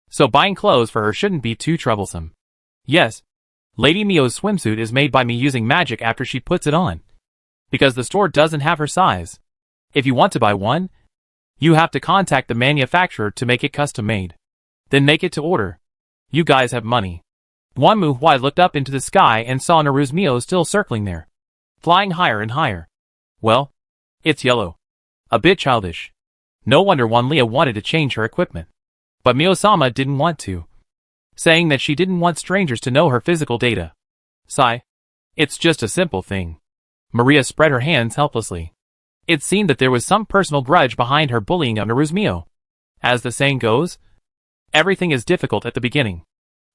So buying clothes for her shouldn't be too troublesome. Yes, Lady Mio's swimsuit is made by me using magic after she puts it on, because the store doesn't have her size. If you want to buy one, you have to contact the manufacturer to make it custom made. Then make it to order. You guys have money. Duanmu looked up into the sky and saw Naruzmio still circling there, flying higher and higher. Well, it's yellow. A bit childish. No wonder Wanlia wanted to change her equipment. But Mio-sama didn't want to, saying that she didn't want strangers to know her physical data. Sigh. It's just a simple thing. Maria spread her hands helplessly. It seemed that there was some personal grudge behind her bullying of Naruzmio. As the saying goes, everything is difficult at the beginning,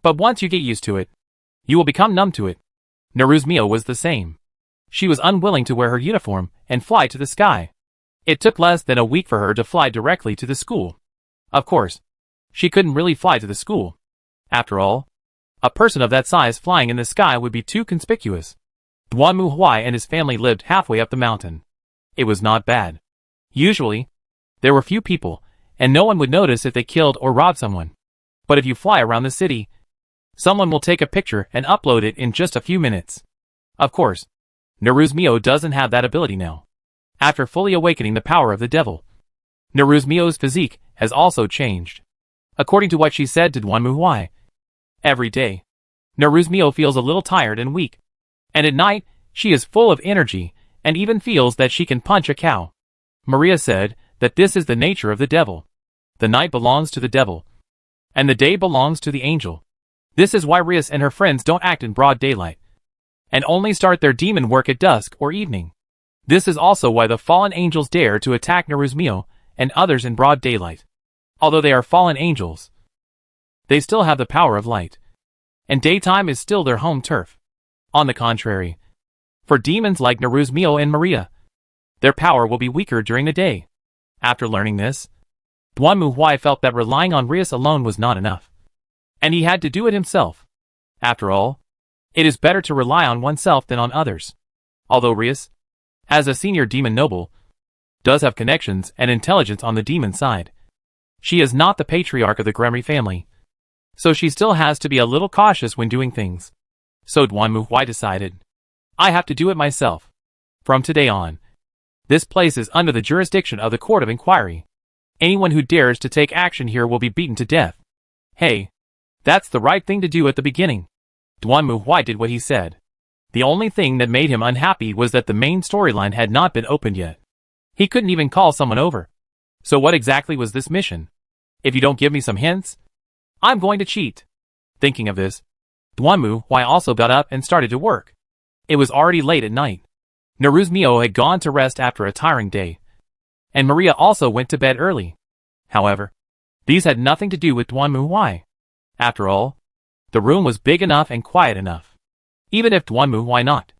but once you get used to it, you will become numb to it. Naruzmio was the same. She was unwilling to wear her uniform and fly to the sky. It took less than a week for her to fly directly to the school. Of course, she couldn't really fly to the school. After all, a person of that size flying in the sky would be too conspicuous. Duanmu and his family lived halfway up the mountain. It was not bad. Usually, there were few people, and no one would notice if they killed or robbed someone. But if you fly around the city, someone will take a picture and upload it in just a few minutes. Of course, Naruzmio doesn't have that ability now. After fully awakening the power of the devil, Naruzmio's physique has also changed. According to what she said to Duanmu, every day, Naruzmio feels a little tired and weak, and at night, she is full of energy and even feels that she can punch a cow. Maria said that this is the nature of the devil. The night belongs to the devil, and the day belongs to the angel. This is why Rias and her friends don't act in broad daylight, and only start their demon work at dusk or evening. This is also why the fallen angels dare to attack Naruzmio and others in broad daylight. Although they are fallen angels, they still have the power of light, and daytime is still their home turf. On the contrary, for demons like Naruzmio and Maria, their power will be weaker during the day. After learning this, Duanmu felt that relying on Rias alone was not enough, and he had to do it himself. After all, it is better to rely on oneself than on others. Although Rias, as a senior demon noble, does have connections and intelligence on the demon side, she is not the patriarch of the Gremry family, so she still has to be a little cautious when doing things. So Duanmu decided, I have to do it myself. From today on, this place is under the jurisdiction of the Court of Inquiry. Anyone who dares to take action here will be beaten to death. Hey, that's the right thing to do at the beginning. Duanmu did what he said. The only thing that made him unhappy was that the main storyline had not been opened yet. He couldn't even call someone over. So what exactly was this mission? If you don't give me some hints, I'm going to cheat. Thinking of this, Duanmu also got up and started to work. It was already late at night. Naruzmio had gone to rest after a tiring day, and Maria also went to bed early. However, these had nothing to do with Duanmu. After all, the room was big enough and quiet enough. Even if Duanmu not,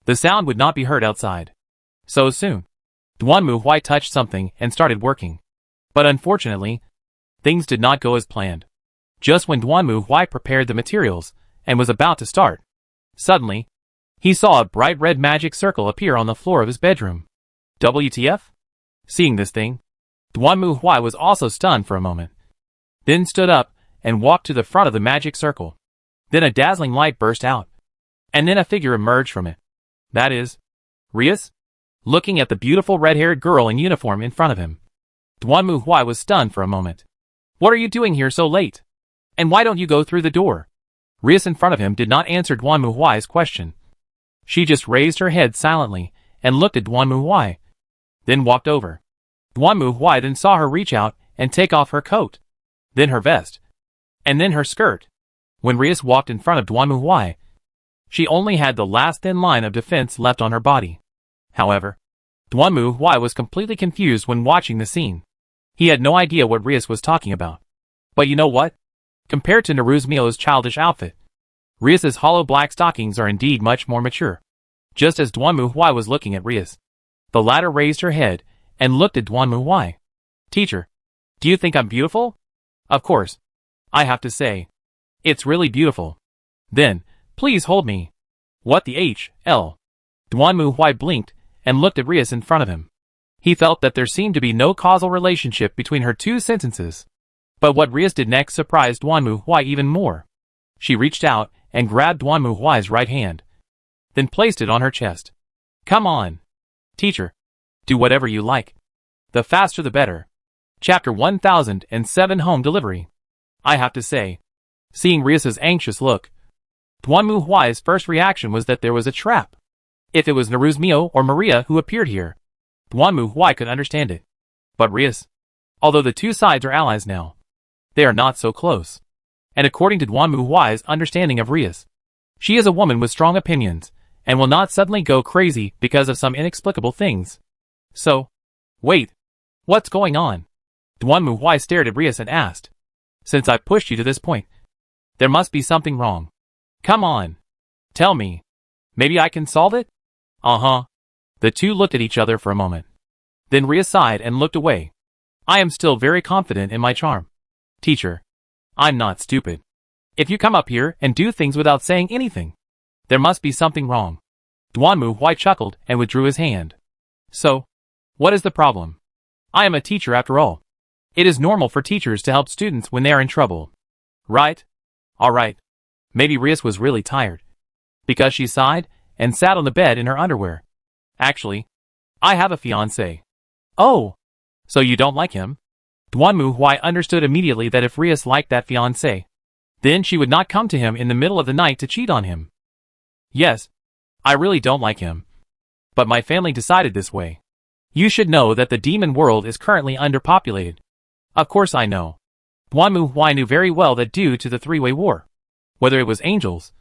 the sound would not be heard outside. so soon. Duanmu Huai touched something and started working. But unfortunately, things did not go as planned. Just when Duanmu Huai prepared the materials and was about to start, suddenly, he saw a bright red magic circle appear on the floor of his bedroom. WTF? Seeing this thing, Duanmu Huai was also stunned for a moment, then stood up and walked to the front of the magic circle. Then a dazzling light burst out, and then a figure emerged from it. That is, Rias? Looking at the beautiful red-haired girl in uniform in front of him, Duanmu Huai was stunned for a moment. What are you doing here so late? And why don't you go through the door? Rias in front of him did not answer Duanmu Huai's question. She just raised her head silently and looked at Duanmu Huai, then walked over. Duanmu Huai then saw her reach out and take off her coat, then her vest, and then her skirt. When Rias walked in front of Duanmu Huai, she only had the last thin line of defense left on her body. However, Duanmu Huai was completely confused when watching the scene. He had no idea what Rias was talking about. But you know what? Compared to Naruzmio's childish outfit, Rias's hollow black stockings are indeed much more mature. Just as Duanmu Huai was looking at Rias, the latter raised her head and looked at Duanmu Huai. Teacher, do you think I'm beautiful? Of course. I have to say, it's really beautiful. Then, please hold me. What the H.L.? Duanmu Huai blinked and looked at Rias in front of him. He felt that there seemed to be no causal relationship between her two sentences. But what Rias did next surprised Duanmu Huai even more. She reached out and grabbed Duanmu Huai's right hand, then placed it on her chest. Come on. Teacher, do whatever you like. The faster the better. Chapter 1007 Home Delivery. I have to say, seeing Rias's anxious look, Duanmu Huai's first reaction was that there was a trap. If it was Naruzmio or Maria who appeared here, Duanmu Huai could understand it. But Rias, although the two sides are allies now, they are not so close. And according to Duanmu Huai's understanding of Rias, she is a woman with strong opinions, and will not suddenly go crazy because of some inexplicable things. So, wait, what's going on? Duanmu Huai stared at Rias and asked. Since I pushed you to this point, there must be something wrong. Come on. Tell me. Maybe I can solve it? Uh-huh. The two looked at each other for a moment. Then Rias sighed and looked away. I am still very confident in my charm. Teacher, I'm not stupid. If you come up here and do things without saying anything, there must be something wrong. Duanmu Huai chuckled and withdrew his hand. So, what is the problem? I am a teacher after all. It is normal for teachers to help students when they are in trouble. Right? Alright. Maybe Rias was really tired, because she sighed and sat on the bed in her underwear. Actually, I have a fiancé. Oh, so you don't like him? Duanmu Huai understood immediately that if Rias liked that fiancé, then she would not come to him in the middle of the night to cheat on him. Yes, I really don't like him. But my family decided this way. You should know that the demon world is currently underpopulated. Of course I know. Duanmu Huai knew very well that due to the three-way war, whether it was angels,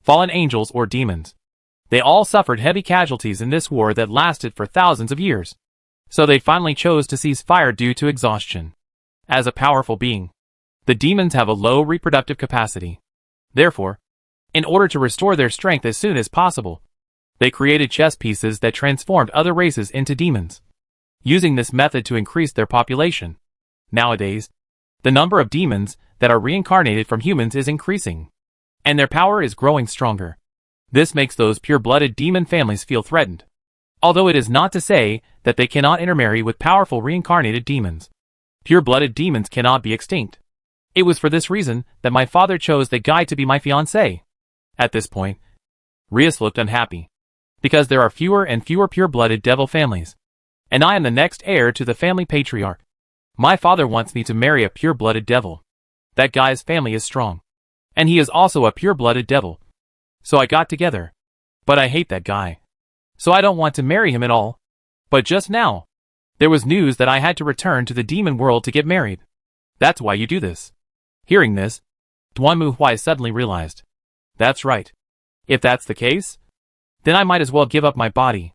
fallen angels or demons, they all suffered heavy casualties in this war that lasted for thousands of years. So they finally chose to cease fire due to exhaustion. As a powerful being, the demons have a low reproductive capacity. Therefore, in order to restore their strength as soon as possible, they created chess pieces that transformed other races into demons, using this method to increase their population. Nowadays, the number of demons that are reincarnated from humans is increasing, and their power is growing stronger. This makes those pure-blooded demon families feel threatened. Although it is not to say that they cannot intermarry with powerful reincarnated demons. Pure-blooded demons cannot be extinct. It was for this reason that my father chose that guy to be my fiancé. At this point, Rias looked unhappy, because there are fewer and fewer pure-blooded devil families, and I am the next heir to the family patriarch. My father wants me to marry a pure-blooded devil. That guy's family is strong, and he is also a pure-blooded devil. So I got together. But I hate that guy. So I don't want to marry him at all. But just now, there was news that I had to return to the demon world to get married. That's why you do this. Hearing this, Duanmu Huai suddenly realized. That's right. If that's the case, then I might as well give up my body.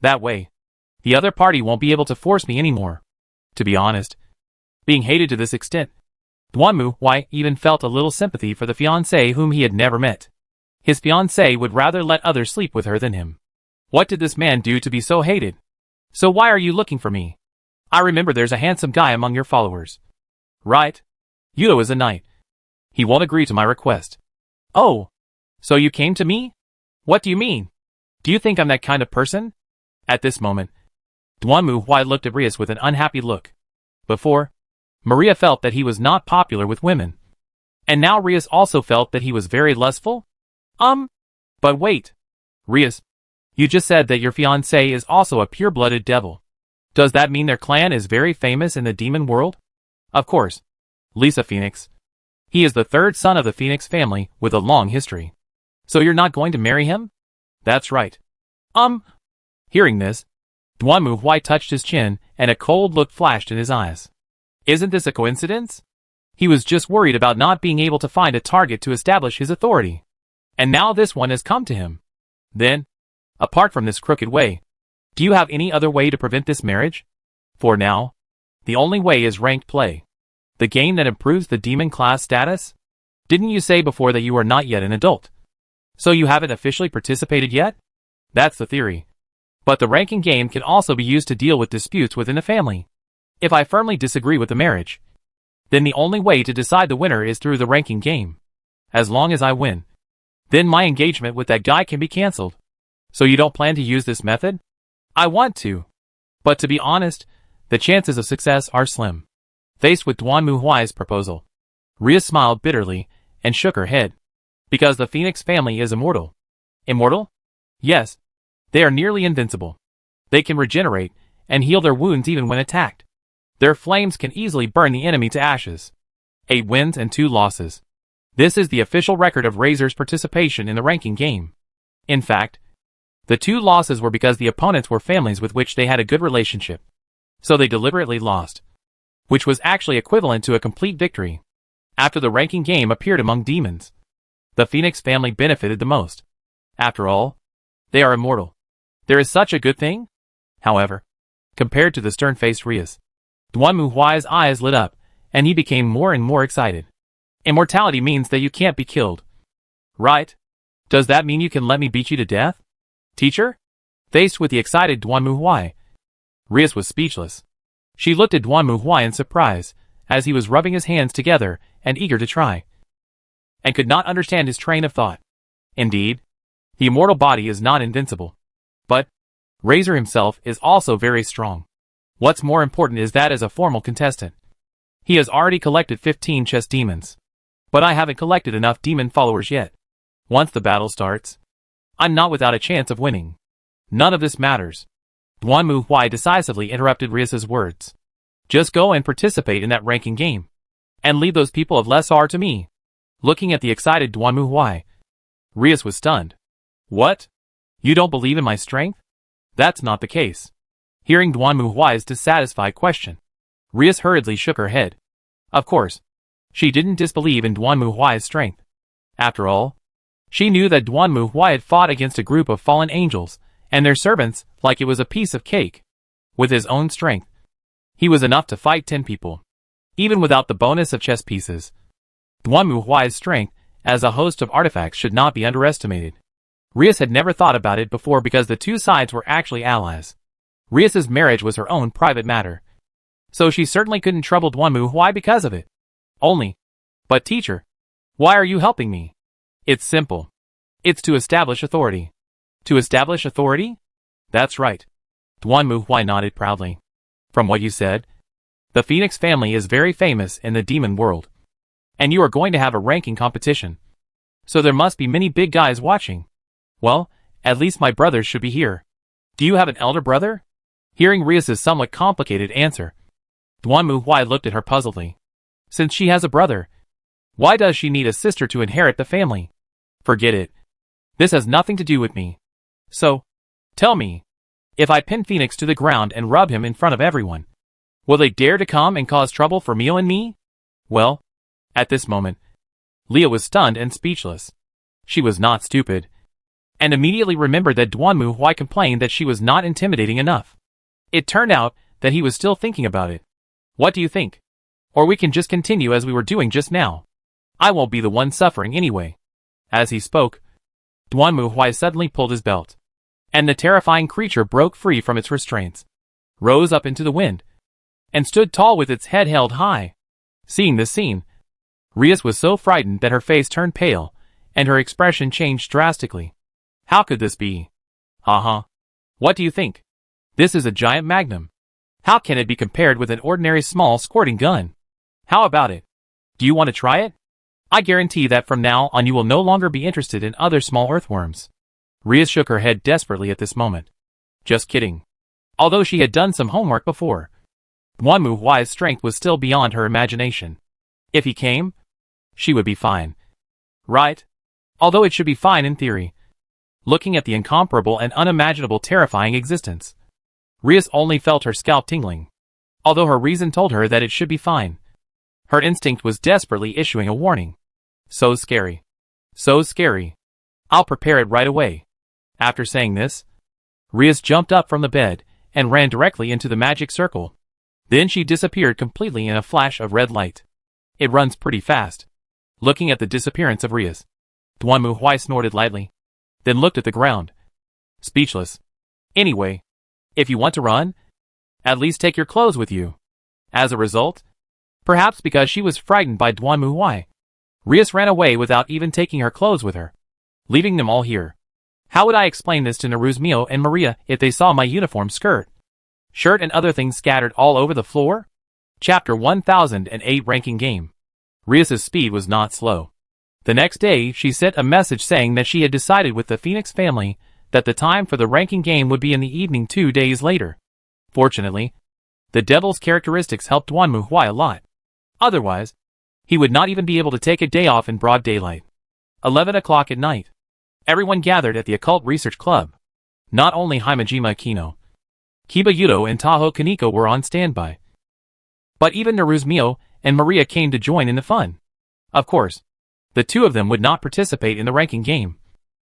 That way, the other party won't be able to force me anymore. To be honest, being hated to this extent, Duanmu Huai even felt a little sympathy for the fiancé whom he had never met. His fiancé would rather let others sleep with her than him. What did this man do to be so hated? So why are you looking for me? I remember there's a handsome guy among your followers. Right? Yudo is a knight. He won't agree to my request. Oh. So you came to me? What do you mean? Do you think I'm that kind of person? At this moment, Duanmu Huai looked at Rias with an unhappy look. Before, Maria felt that he was not popular with women. And now Rias also felt that he was very lustful? But wait. Rias, you just said that your fiancé is also a pure-blooded devil. Does that mean their clan is very famous in the demon world? Of course. Lisa Phoenix. He is the third son of the Phoenix family with a long history. So you're not going to marry him? That's right. Hearing this, Duanmu Huai touched his chin and a cold look flashed in his eyes. Isn't this a coincidence? He was just worried about not being able to find a target to establish his authority. And now this one has come to him. Then, apart from this crooked way, do you have any other way to prevent this marriage? For now, the only way is ranked play. The game that improves the demon class status? Didn't you say before that you are not yet an adult? So you haven't officially participated yet? That's the theory. But the ranking game can also be used to deal with disputes within the family. If I firmly disagree with the marriage, then the only way to decide the winner is through the ranking game. As long as I win, then my engagement with that guy can be cancelled. So you don't plan to use this method? I want to. But to be honest, the chances of success are slim. Faced with Duanmu Huai's proposal, Ria smiled bitterly and shook her head. Because the Phoenix family is immortal. Immortal? Yes. They are nearly invincible. They can regenerate and heal their wounds even when attacked. Their flames can easily burn the enemy to ashes. 8 wins and 2 losses. This is the official record of Razor's participation in the ranking game. In fact, the 2 losses were because the opponents were families with which they had a good relationship. So they deliberately lost. Which was actually equivalent to a complete victory. After the ranking game appeared among demons, the Phoenix family benefited the most. After all, they are immortal. There is such a good thing? However, compared to the stern-faced Rias, Duanmu Huai's eyes lit up, and he became more and more excited. Immortality means that you can't be killed. Right? Does that mean you can let me beat you to death? Teacher? Faced with the excited Duanmu Huai, Rias was speechless. She looked at Duanmu Huai in surprise, as he was rubbing his hands together and eager to try, and could not understand his train of thought. Indeed, the immortal body is not invincible. But Razor himself is also very strong. What's more important is that as a formal contestant, he has already collected 15 chess demons. But I haven't collected enough demon followers yet. Once the battle starts, I'm not without a chance of winning. None of this matters. Duanmu Huai decisively interrupted Rias's words. Just go and participate in that ranking game. And leave those people of less R to me. Looking at the excited Duanmu Huai, Rias was stunned. What? You don't believe in my strength? That's not the case. Hearing Duanmu Huai's dissatisfied question, Rias hurriedly shook her head. Of course, she didn't disbelieve in Duanmu Huai's strength. After all, she knew that Duanmu Huai had fought against a group of fallen angels and their servants like it was a piece of cake. With his own strength, he was enough to fight 10 people. Even without the bonus of chess pieces, Duanmu Huai's strength as a host of artifacts should not be underestimated. Rias had never thought about it before because the two sides were actually allies. Rias's marriage was her own private matter, so she certainly couldn't trouble Duanmu Huai because of it. But teacher, why are you helping me? It's simple. It's to establish authority. To establish authority? That's right. Duanmu Huai nodded proudly. From what you said, the Phoenix family is very famous in the demon world. And you are going to have a ranking competition. So there must be many big guys watching. Well, at least my brothers should be here. Do you have an elder brother? Hearing Rias's somewhat complicated answer, Duanmu Huai looked at her puzzledly. Since she has a brother, why does she need a sister to inherit the family? Forget it. This has nothing to do with me. So, tell me, if I pin Phoenix to the ground and rub him in front of everyone, will they dare to come and cause trouble for Mio and me? Well, at this moment, Leah was stunned and speechless. She was not stupid, and immediately remembered that Duanmu Huai complained that she was not intimidating enough. It turned out that he was still thinking about it. What do you think? Or we can just continue as we were doing just now. I won't be the one suffering anyway. As he spoke, Duanmu Huai suddenly pulled his belt. and the terrifying creature broke free from its restraints, rose up into the wind, and stood tall with its head held high. Seeing this scene, Rias was so frightened that her face turned pale, and her expression changed drastically. How could this be? What do you think? This is a giant magnum. How can it be compared with an ordinary small squirting gun? How about it? Do you want to try it? I guarantee that from now on you will no longer be interested in other small earthworms. Rias shook her head desperately at this moment. Just kidding. Although she had done some homework before, Duanmu Huai's strength was still beyond her imagination. If he came, she would be fine. Right? Although it should be fine in theory. Looking at the incomparable and unimaginable terrifying existence, Rias only felt her scalp tingling. Although her reason told her that it should be fine, her instinct was desperately issuing a warning. So scary. So scary. I'll prepare it right away. After saying this, Rias jumped up from the bed and ran directly into the magic circle. Then she disappeared completely in a flash of red light. It runs pretty fast. Looking at the disappearance of Rias, Duanmu Huai snorted lightly, then looked at the ground, speechless. Anyway, if you want to run, at least take your clothes with you. As a result, perhaps because she was frightened by Duanmu Huai, Rias ran away without even taking her clothes with her, leaving them all here. How would I explain this to Naruzmio and Maria if they saw my uniform skirt, shirt and other things scattered all over the floor? Chapter 1008 Ranking Game. Rias's speed was not slow. The next day she sent a message saying that she had decided with the Phoenix family that the time for the ranking game would be in the evening 2 days later. Fortunately, the devil's characteristics helped Duanmu Huai a lot. Otherwise, he would not even be able to take a day off in broad daylight. 11 o'clock at night. Everyone gathered at the Occult Research Club. Not only Himejima Aquino, Kiba Yuto and Taho Kaneko were on standby, but even Naruzmio and Maria came to join in the fun. Of course, the two of them would not participate in the ranking game.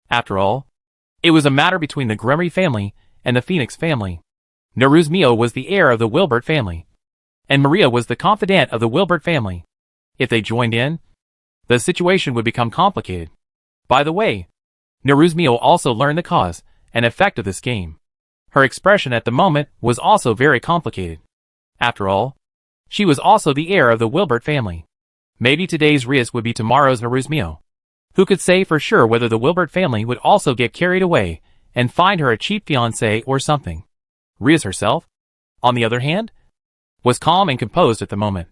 After all, it was a matter between the Gremery family and the Phoenix family. Naruzmio was the heir of the Wilbert family, and Maria was the confidant of the Wilbert family. If they joined in, the situation would become complicated. By the way, Naruzmio also learned the cause and effect of this game. Her expression at the moment was also very complicated. After all, she was also the heir of the Wilbert family. Maybe today's Rias would be tomorrow's Naruzmio. Who could say for sure whether the Wilbert family would also get carried away and find her a cheap fiancé or something? Rias herself, on the other hand, was calm and composed at the moment,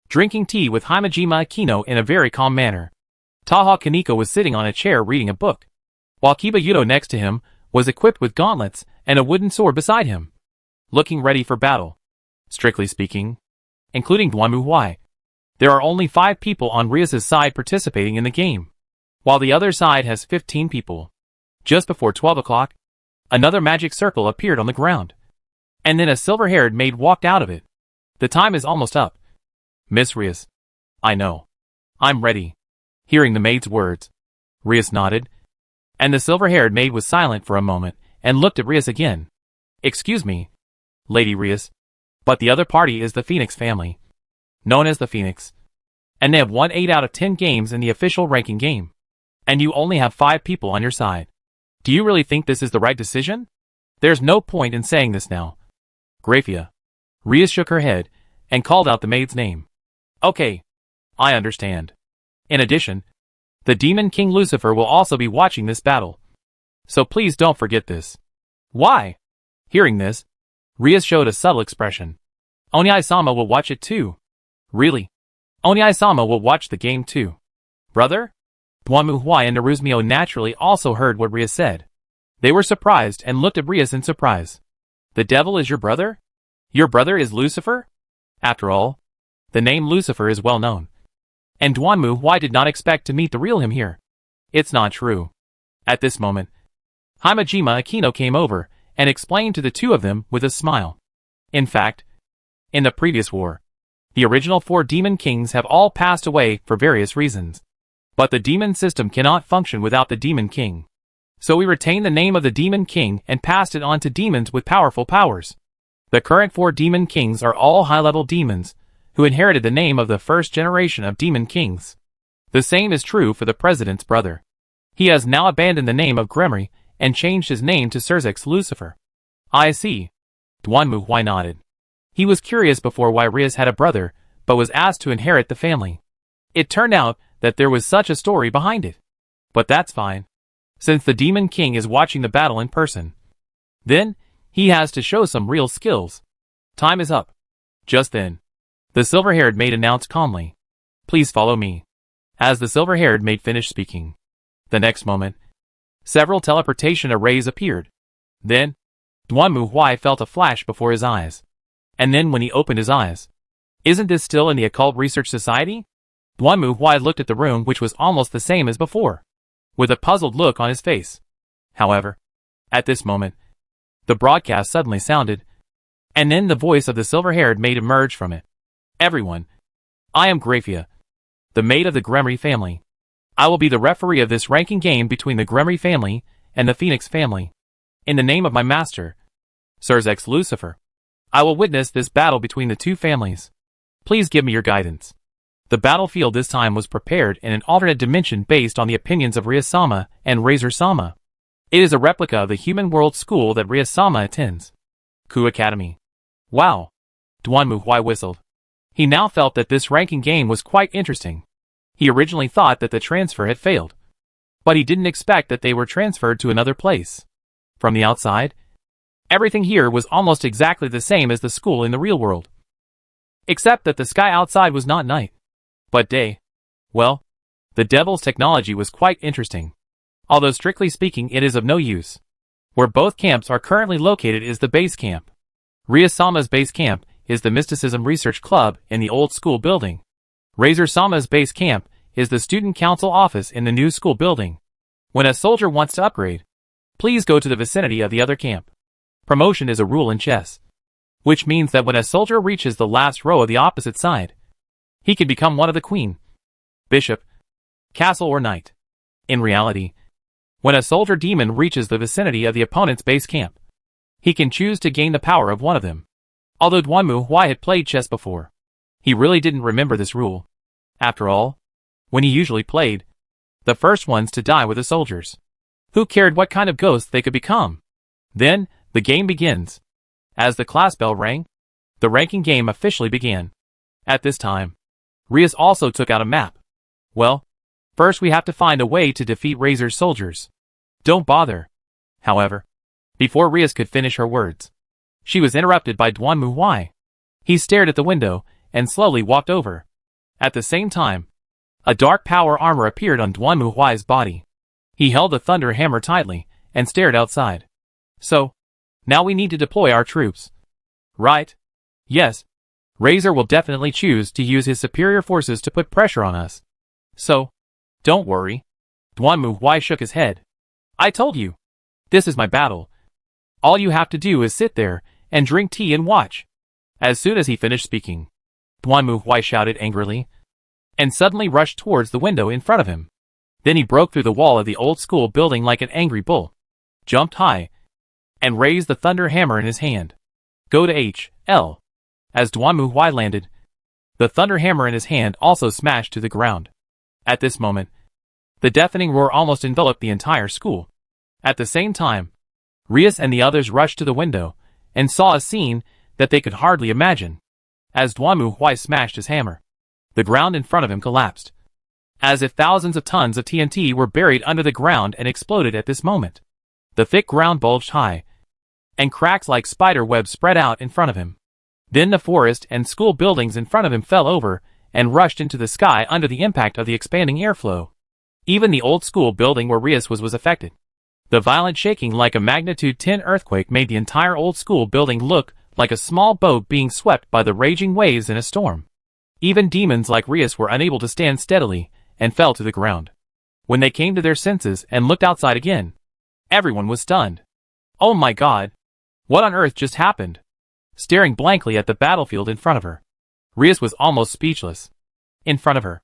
drinking tea with Himejima Aquino in a very calm manner. Taha Kaneko was sitting on a chair reading a book, while Kiba Yuto next to him was equipped with gauntlets and a wooden sword beside him, looking ready for battle. Strictly speaking, including Duanmu Huai, there are only 5 people on Rias's side participating in the game, while the other side has 15 people. Just before 12 o'clock, another magic circle appeared on the ground, and then a silver-haired maid walked out of it. The time is almost up. Miss Rias. I know. I'm ready. Hearing the maid's words, Rias nodded, and the silver-haired maid was silent for a moment and looked at Rias again. Excuse me, Lady Rias, but the other party is the Phoenix family, known as the Phoenix, and they have won 8 out of 10 games in the official ranking game, and you only have 5 people on your side. Do you really think this is the right decision? There's no point in saying this now. Grafia. Rias shook her head and called out the maid's name. Okay, I understand. In addition, the Demon King Lucifer will also be watching this battle, so please don't forget this. Why? Hearing this, Rias showed a subtle expression. Onyai-sama will watch it too. Really? Onyai-sama will watch the game too. Brother? Duanmu Huai and Naruzmio naturally also heard what Rias said. They were surprised and looked at Rias in surprise. The devil is your brother? Your brother is Lucifer? After all, the name Lucifer is well known, and Duanmu Huai did not expect to meet the real him here. It's not true. At this moment, Himejima Aquino came over and explained to the two of them with a smile. In fact, in the previous war, the original 4 demon kings have all passed away for various reasons. But the demon system cannot function without the demon king. So we retained the name of the demon king and passed it on to demons with powerful powers. The current 4 demon kings are all high-level demons, who inherited the name of the first generation of demon kings. The same is true for the president's brother. He has now abandoned the name of Gremery and changed his name to Surzex Lucifer. I see. Duanmu Huai nodded. He was curious before why Rias had a brother, but was asked to inherit the family. It turned out that there was such a story behind it. But that's fine. Since the Demon King is watching the battle in person, then he has to show some real skills. Time is up. Just then, the silver-haired maid announced calmly, "Please follow me." As the silver-haired maid finished speaking, the next moment, several teleportation arrays appeared. Then, Duanmu Huai felt a flash before his eyes. And then when he opened his eyes, "Isn't this still in the Occult Research Society?" Duanmu Huai looked at the room, which was almost the same as before, with a puzzled look on his face. However, at this moment, the broadcast suddenly sounded, and then the voice of the silver-haired maid emerged from it. "Everyone, I am Graphia, the maid of the Gremory family. I will be the referee of this ranking game between the Gremory family and the Phoenix family. In the name of my master, Surzex Lucifer, I will witness this battle between the two families. Please give me your guidance." The battlefield this time was prepared in an alternate dimension based on the opinions of Rias-sama and Razor-sama. It is a replica of the human world school that Rias-sama attends, Ku Academy. Wow! Duanmu Huai whistled. He now felt that this ranking game was quite interesting. He originally thought that the transfer had failed, but he didn't expect that they were transferred to another place. From the outside, everything here was almost exactly the same as the school in the real world, except that the sky outside was not night, but day. Well, the devil's technology was quite interesting, although strictly speaking it is of no use. Where both camps are currently located is the base camp. Rias-sama's base camp is the Mysticism Research Club in the old school building. Razor-sama's base camp is the Student Council office in the new school building. When a soldier wants to upgrade, please go to the vicinity of the other camp. Promotion is a rule in chess, which means that when a soldier reaches the last row of the opposite side, he can become one of the queen, bishop, castle or knight. In reality, when a soldier demon reaches the vicinity of the opponent's base camp, he can choose to gain the power of one of them. Although Duanmu Huai had played chess before, he really didn't remember this rule. After all, when he usually played, the first ones to die were the soldiers. Who cared what kind of ghost they could become? Then, the game begins. As the class bell rang, the ranking game officially began. At this time, Rias also took out a map. Well, first we have to find a way to defeat Razor's soldiers. Don't bother. However, before Rias could finish her words, she was interrupted by Duanmu Huai. He stared at the window and slowly walked over. At the same time, a dark power armor appeared on Duanmu Huai's body. He held the thunder hammer tightly and stared outside. "So, now we need to deploy our troops, right?" "Yes. Razor will definitely choose to use his superior forces to put pressure on us. So, don't worry." Duanmu Huai shook his head. "I told you. This is my battle. All you have to do is sit there and drink tea and watch." As soon as he finished speaking, Duanmu Huai shouted angrily, and suddenly rushed towards the window in front of him. Then he broke through the wall of the old school building like an angry bull, jumped high, and raised the thunder hammer in his hand. "Go to H.L." As Duanmu Huai landed, the thunder hammer in his hand also smashed to the ground. At this moment, the deafening roar almost enveloped the entire school. At the same time, Rias and the others rushed to the window and saw a scene that they could hardly imagine. As Duanmu Huai smashed his hammer, the ground in front of him collapsed, as if thousands of tons of TNT were buried under the ground and exploded at this moment. The thick ground bulged high, and cracks like spider webs spread out in front of him. Then the forest and school buildings in front of him fell over and rushed into the sky under the impact of the expanding airflow. Even the old school building where Rias was affected. The violent shaking like a magnitude 10 earthquake made the entire old school building look like a small boat being swept by the raging waves in a storm. Even demons like Rias were unable to stand steadily and fell to the ground. When they came to their senses and looked outside again, everyone was stunned. "Oh my God! What on earth just happened?" Staring blankly at the battlefield in front of her, Rias was almost speechless. In front of her,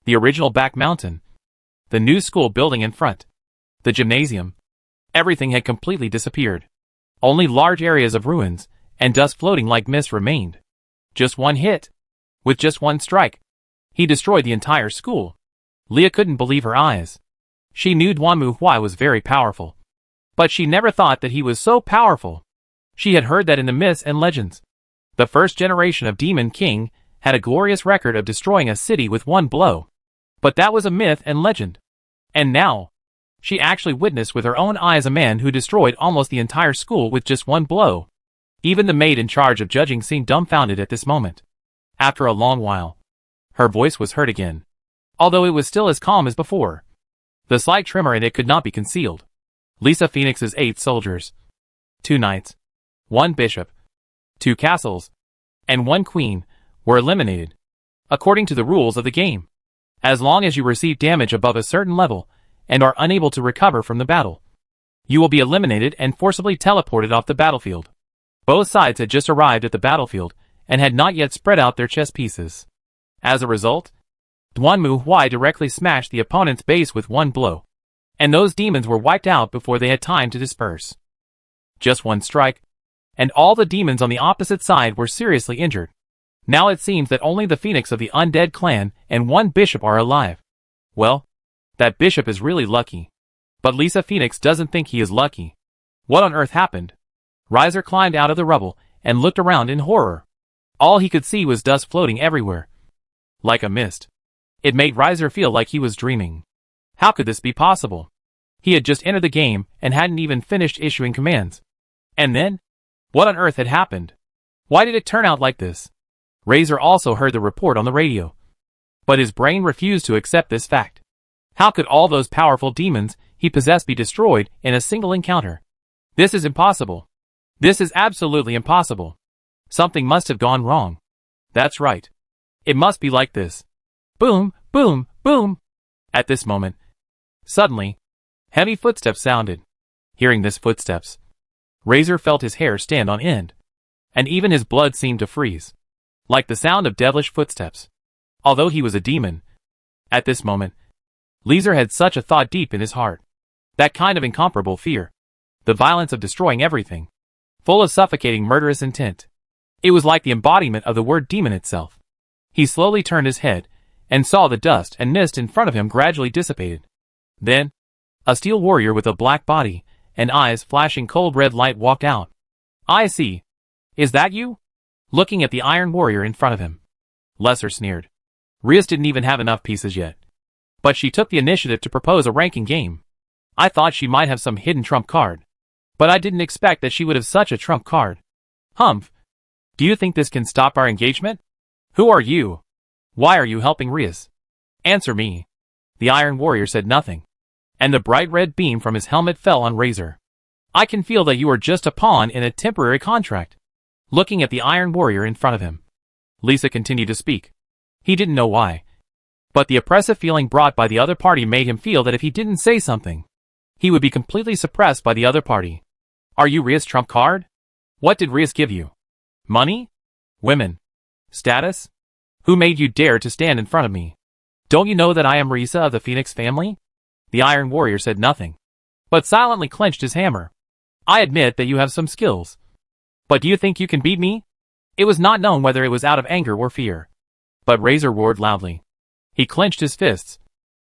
the original back mountain, the new school building in front, the gymnasium, everything had completely disappeared. Only large areas of ruins and dust floating like mist remained. Just one hit. With just one strike, he destroyed the entire school. Leah couldn't believe her eyes. She knew Duanmu Huai was very powerful, But she never thought that he was so powerful. She had heard that in the myths and legends, the first generation of Demon King had a glorious record of destroying a city with one blow. But that was a myth and legend. And now, she actually witnessed with her own eyes a man who destroyed almost the entire school with just one blow. Even the maid in charge of judging seemed dumbfounded at this moment. After a long while, her voice was heard again, although it was still as calm as before. The slight tremor in it could not be concealed. Lisa Phoenix's 8 soldiers, 2 knights, 1 bishop, 2 castles, and 1 queen were eliminated, according to the rules of the game. As long as you receive damage above a certain level and are unable to recover from the battle, you will be eliminated and forcibly teleported off the battlefield. Both sides had just arrived at the battlefield and had not yet spread out their chess pieces. As a result, Duanmu Huai directly smashed the opponent's base with one blow, and those demons were wiped out before they had time to disperse. Just one strike, and all the demons on the opposite side were seriously injured. Now it seems that only the phoenix of the undead clan and 1 bishop are alive. Well, that bishop is really lucky. But Lisa Phoenix doesn't think he is lucky. What on earth happened? Riser climbed out of the rubble and looked around in horror. All he could see was dust floating everywhere, like a mist. It made Riser feel like he was dreaming. How could this be possible? He had just entered the game and hadn't even finished issuing commands. And then? What on earth had happened? Why did it turn out like this? Razor also heard the report on the radio, but his brain refused to accept this fact. How could all those powerful demons he possessed be destroyed in a single encounter? This is impossible. This is absolutely impossible. Something must have gone wrong. That's right. It must be like this. Boom, boom, boom. At this moment, suddenly, heavy footsteps sounded. Hearing this footsteps, Razor felt his hair stand on end, and even his blood seemed to freeze, like the sound of devilish footsteps. Although he was a demon, at this moment, Razor had such a thought deep in his heart. That kind of incomparable fear. The violence of destroying everything. Full of suffocating murderous intent. It was like the embodiment of the word demon itself. He slowly turned his head and saw the dust and mist in front of him gradually dissipated. Then, a steel warrior with a black body and eyes flashing cold red light walked out. I see. Is that you? Looking at the iron warrior in front of him, Lesser sneered. Rias didn't even have enough pieces yet. But she took the initiative to propose a ranking game. I thought she might have some hidden trump card. But I didn't expect that she would have such a trump card. Humph. Do you think this can stop our engagement? Who are you? Why are you helping Rias? Answer me. The Iron Warrior said nothing, and the bright red beam from his helmet fell on Razor. I can feel that you are just a pawn in a temporary contract. Looking at the Iron Warrior in front of him, Lisa continued to speak. He didn't know why, but the oppressive feeling brought by the other party made him feel that if he didn't say something, he would be completely suppressed by the other party. Are you Rias' trump card? What did Rias give you? Money? Women? Status? Who made you dare to stand in front of me? Don't you know that I am Risa of the Phoenix family? The Iron Warrior said nothing, but silently clenched his hammer. I admit that you have some skills. But do you think you can beat me? It was not known whether it was out of anger or fear. But Razor roared loudly. He clenched his fists,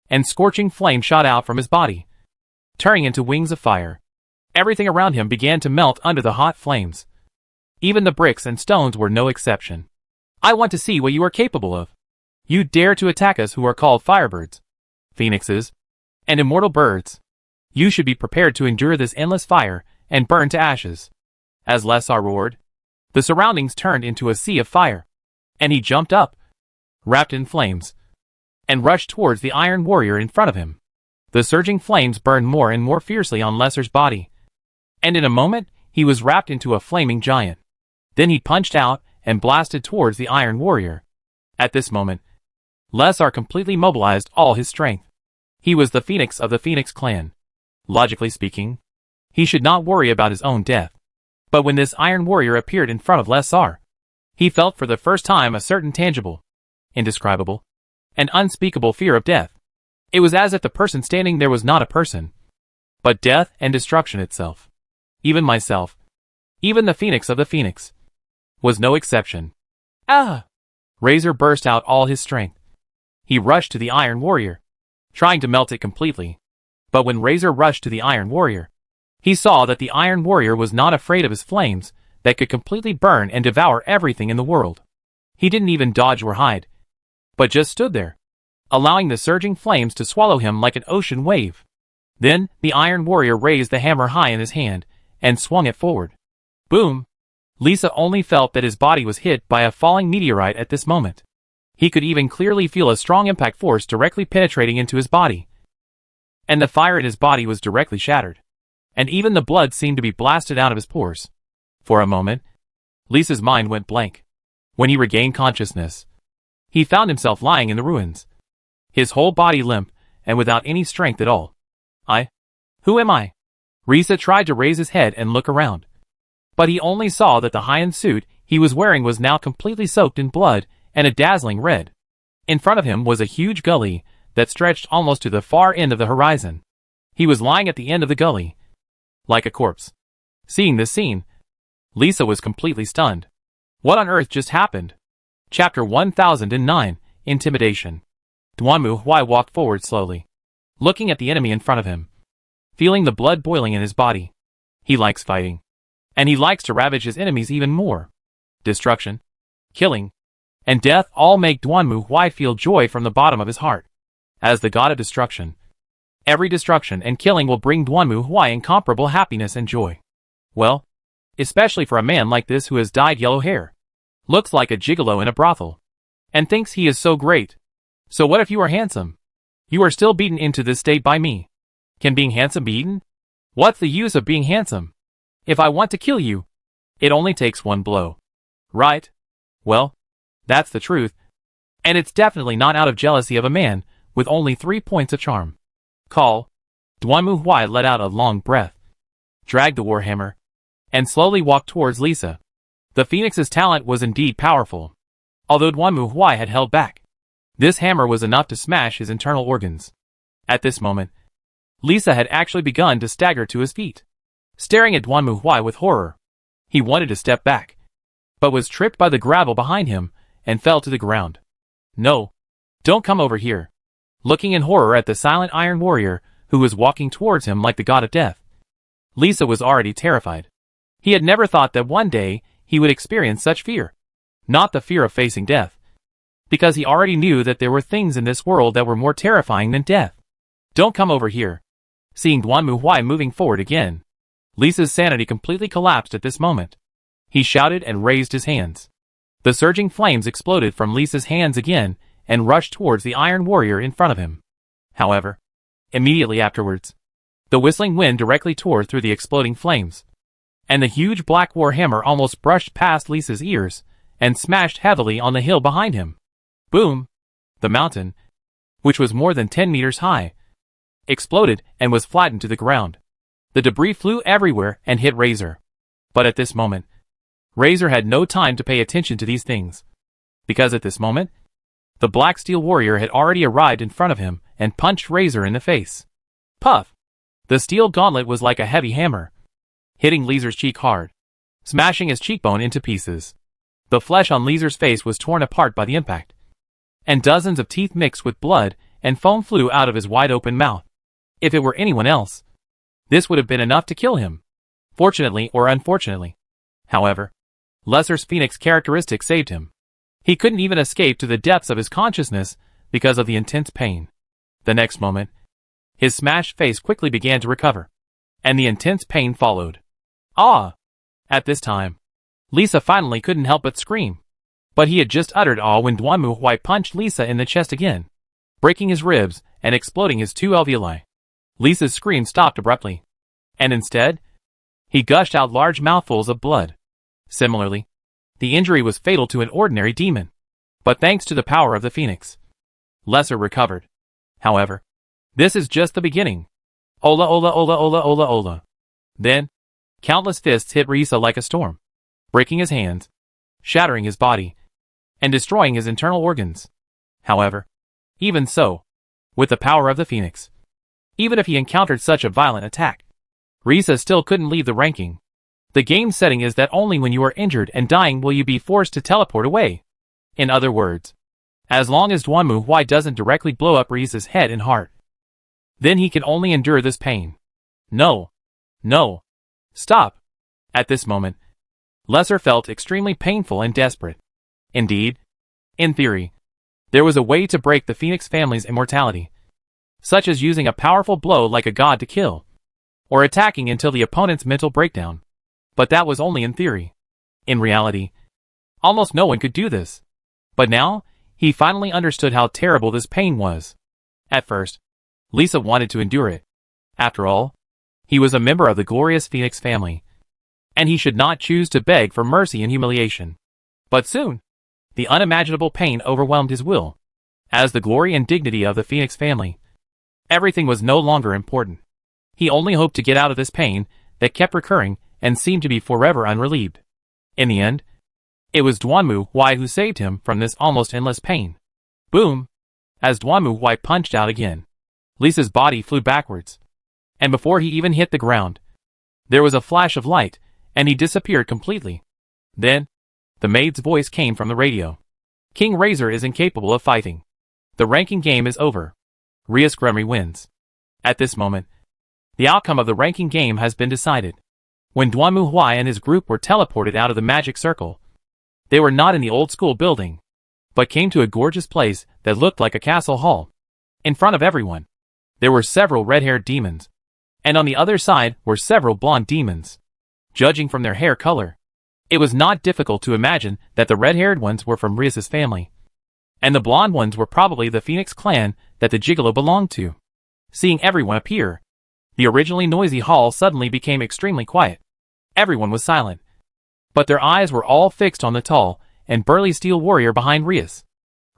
and scorching flame shot out from his body, turning into wings of fire. Everything around him began to melt under the hot flames. Even the bricks and stones were no exception. I want to see what you are capable of. You dare to attack us who are called firebirds, phoenixes, and immortal birds. You should be prepared to endure this endless fire and burn to ashes. As Lesar roared, the surroundings turned into a sea of fire, and he jumped up, wrapped in flames, and rushed towards the Iron Warrior in front of him. The surging flames burned more and more fiercely on Lesar's body, and in a moment he was wrapped into a flaming giant. Then he punched out and blasted towards the Iron Warrior. At this moment, Lesar completely mobilized all his strength. He was the Phoenix of the Phoenix clan. Logically speaking, he should not worry about his own death. But when this Iron Warrior appeared in front of Lesar, he felt for the first time a certain tangible, indescribable, and unspeakable fear of death. It was as if the person standing there was not a person, but death and destruction itself. Even myself, even the Phoenix of the Phoenix, was no exception. Ah! Razor burst out all his strength. He rushed to the Iron Warrior, trying to melt it completely. But when Razor rushed to the Iron Warrior, He saw that the Iron Warrior was not afraid of his flames that could completely burn and devour everything in the world. He didn't even dodge or hide, but just stood there, allowing the surging flames to swallow him like an ocean wave. Then, the Iron Warrior raised the hammer high in his hand and swung it forward. Boom! Lisa only felt that his body was hit by a falling meteorite at this moment. He could even clearly feel a strong impact force directly penetrating into his body. And the fire in his body was directly shattered. And even the blood seemed to be blasted out of his pores. For a moment, Lisa's mind went blank. When he regained consciousness, he found himself lying in the ruins, his whole body limp and without any strength at all. Who am I? Risa tried to raise his head and look around. But he only saw that the high-end suit he was wearing was now completely soaked in blood and a dazzling red. In front of him was a huge gully that stretched almost to the far end of the horizon. He was lying at the end of the gully, like a corpse. Seeing this scene, Lisa was completely stunned. What on earth just happened? Chapter 1009, Intimidation. Duanmu Huai walked forward slowly, looking at the enemy in front of him, feeling the blood boiling in his body. He likes fighting, and he likes to ravage his enemies even more. Destruction, killing, and death all make Duanmu Huai feel joy from the bottom of his heart. As the god of destruction, every destruction and killing will bring Duanmu Huai incomparable happiness and joy. Well, especially for a man like this who has dyed yellow hair, looks like a gigolo in a brothel, and thinks he is so great. So what if you are handsome? You are still beaten into this state by me. Can being handsome be eaten? What's the use of being handsome? If I want to kill you, it only takes one blow. Right? Well, that's the truth. And it's definitely not out of jealousy of a man with only 3 points of charm. Call. Duanmu Huai let out a long breath, dragged the warhammer, and slowly walked towards Lisa. The Phoenix's talent was indeed powerful. Although Duanmu Huai had held back, this hammer was enough to smash his internal organs. At this moment, Lisa had actually begun to stagger to his feet, staring at Duanmu Huai with horror. He wanted to step back, but was tripped by the gravel behind him and fell to the ground. No, don't come over here. Looking in horror at the silent Iron Warrior who was walking towards him like the god of death, Lisa was already terrified. He had never thought that one day he would experience such fear. Not the fear of facing death, because he already knew that there were things in this world that were more terrifying than death. Don't come over here. Seeing Duanmu Huai moving forward again, Lisa's sanity completely collapsed at this moment. He shouted and raised his hands. The surging flames exploded from Lisa's hands again and rushed towards the Iron Warrior in front of him. However, immediately afterwards, the whistling wind directly tore through the exploding flames, and the huge black warhammer almost brushed past Lisa's ears and smashed heavily on the hill behind him. Boom! The mountain, which was more than 10 meters high, exploded and was flattened to the ground. The debris flew everywhere and hit Razor. But at this moment, Razor had no time to pay attention to these things, because at this moment, the Black Steel Warrior had already arrived in front of him and punched Razor in the face. Puff! The steel gauntlet was like a heavy hammer, hitting Razor's cheek hard, smashing his cheekbone into pieces. The flesh on Razor's face was torn apart by the impact, and dozens of teeth mixed with blood and foam flew out of his wide-open mouth. If it were anyone else, this would have been enough to kill him, fortunately or unfortunately. However, Lesser's Phoenix characteristic saved him. He couldn't even escape to the depths of his consciousness because of the intense pain. The next moment, his smashed face quickly began to recover, and the intense pain followed. Ah! At this time, Lisa finally couldn't help but scream. But he had just uttered "ah" when Duanmu Huai punched Lisa in the chest again, breaking his ribs and exploding his 2 alveoli. Lisa's scream stopped abruptly, and instead, he gushed out large mouthfuls of blood. Similarly, the injury was fatal to an ordinary demon, but thanks to the power of the Phoenix, Lesser recovered. However, this is just the beginning. Ola ola ola ola ola ola. Then, countless fists hit Risa like a storm, breaking his hands, shattering his body, and destroying his internal organs. However, even so, with the power of the Phoenix, even if he encountered such a violent attack, Risa still couldn't leave the ranking. The game setting is that only when you are injured and dying will you be forced to teleport away. In other words, as long as Duanmu Huai doesn't directly blow up Risa's head and heart, then he can only endure this pain. No. No. Stop. At this moment, Lesser felt extremely painful and desperate. Indeed, in theory, there was a way to break the Phoenix family's immortality, such as using a powerful blow like a god to kill, or attacking until the opponent's mental breakdown. But that was only in theory. In reality, almost no one could do this. But now, he finally understood how terrible this pain was. At first, Lisa wanted to endure it. After all, he was a member of the glorious Phoenix family, and he should not choose to beg for mercy and humiliation. But soon, the unimaginable pain overwhelmed his will. As the glory and dignity of the Phoenix family, everything was no longer important. He only hoped to get out of this pain that kept recurring and seemed to be forever unrelieved. In the end, it was Duanmu Huai who saved him from this almost endless pain. Boom! As Duanmu Huai punched out again, Lisa's body flew backwards, and before he even hit the ground, there was a flash of light, and he disappeared completely. Then, the maid's voice came from the radio. King Razor is incapable of fighting. The ranking game is over. Rias Grumry wins. At this moment, the outcome of the ranking game has been decided. When Duanmu Huai and his group were teleported out of the magic circle, they were not in the old school building, but came to a gorgeous place that looked like a castle hall. In front of everyone, there were several red-haired demons, and on the other side were several blonde demons. Judging from their hair color, it was not difficult to imagine that the red-haired ones were from Rias's family, and the blonde ones were probably the Phoenix clan that the Gigolo belonged to. Seeing everyone appear, the originally noisy hall suddenly became extremely quiet. Everyone was silent, but their eyes were all fixed on the tall and burly steel warrior behind Rias.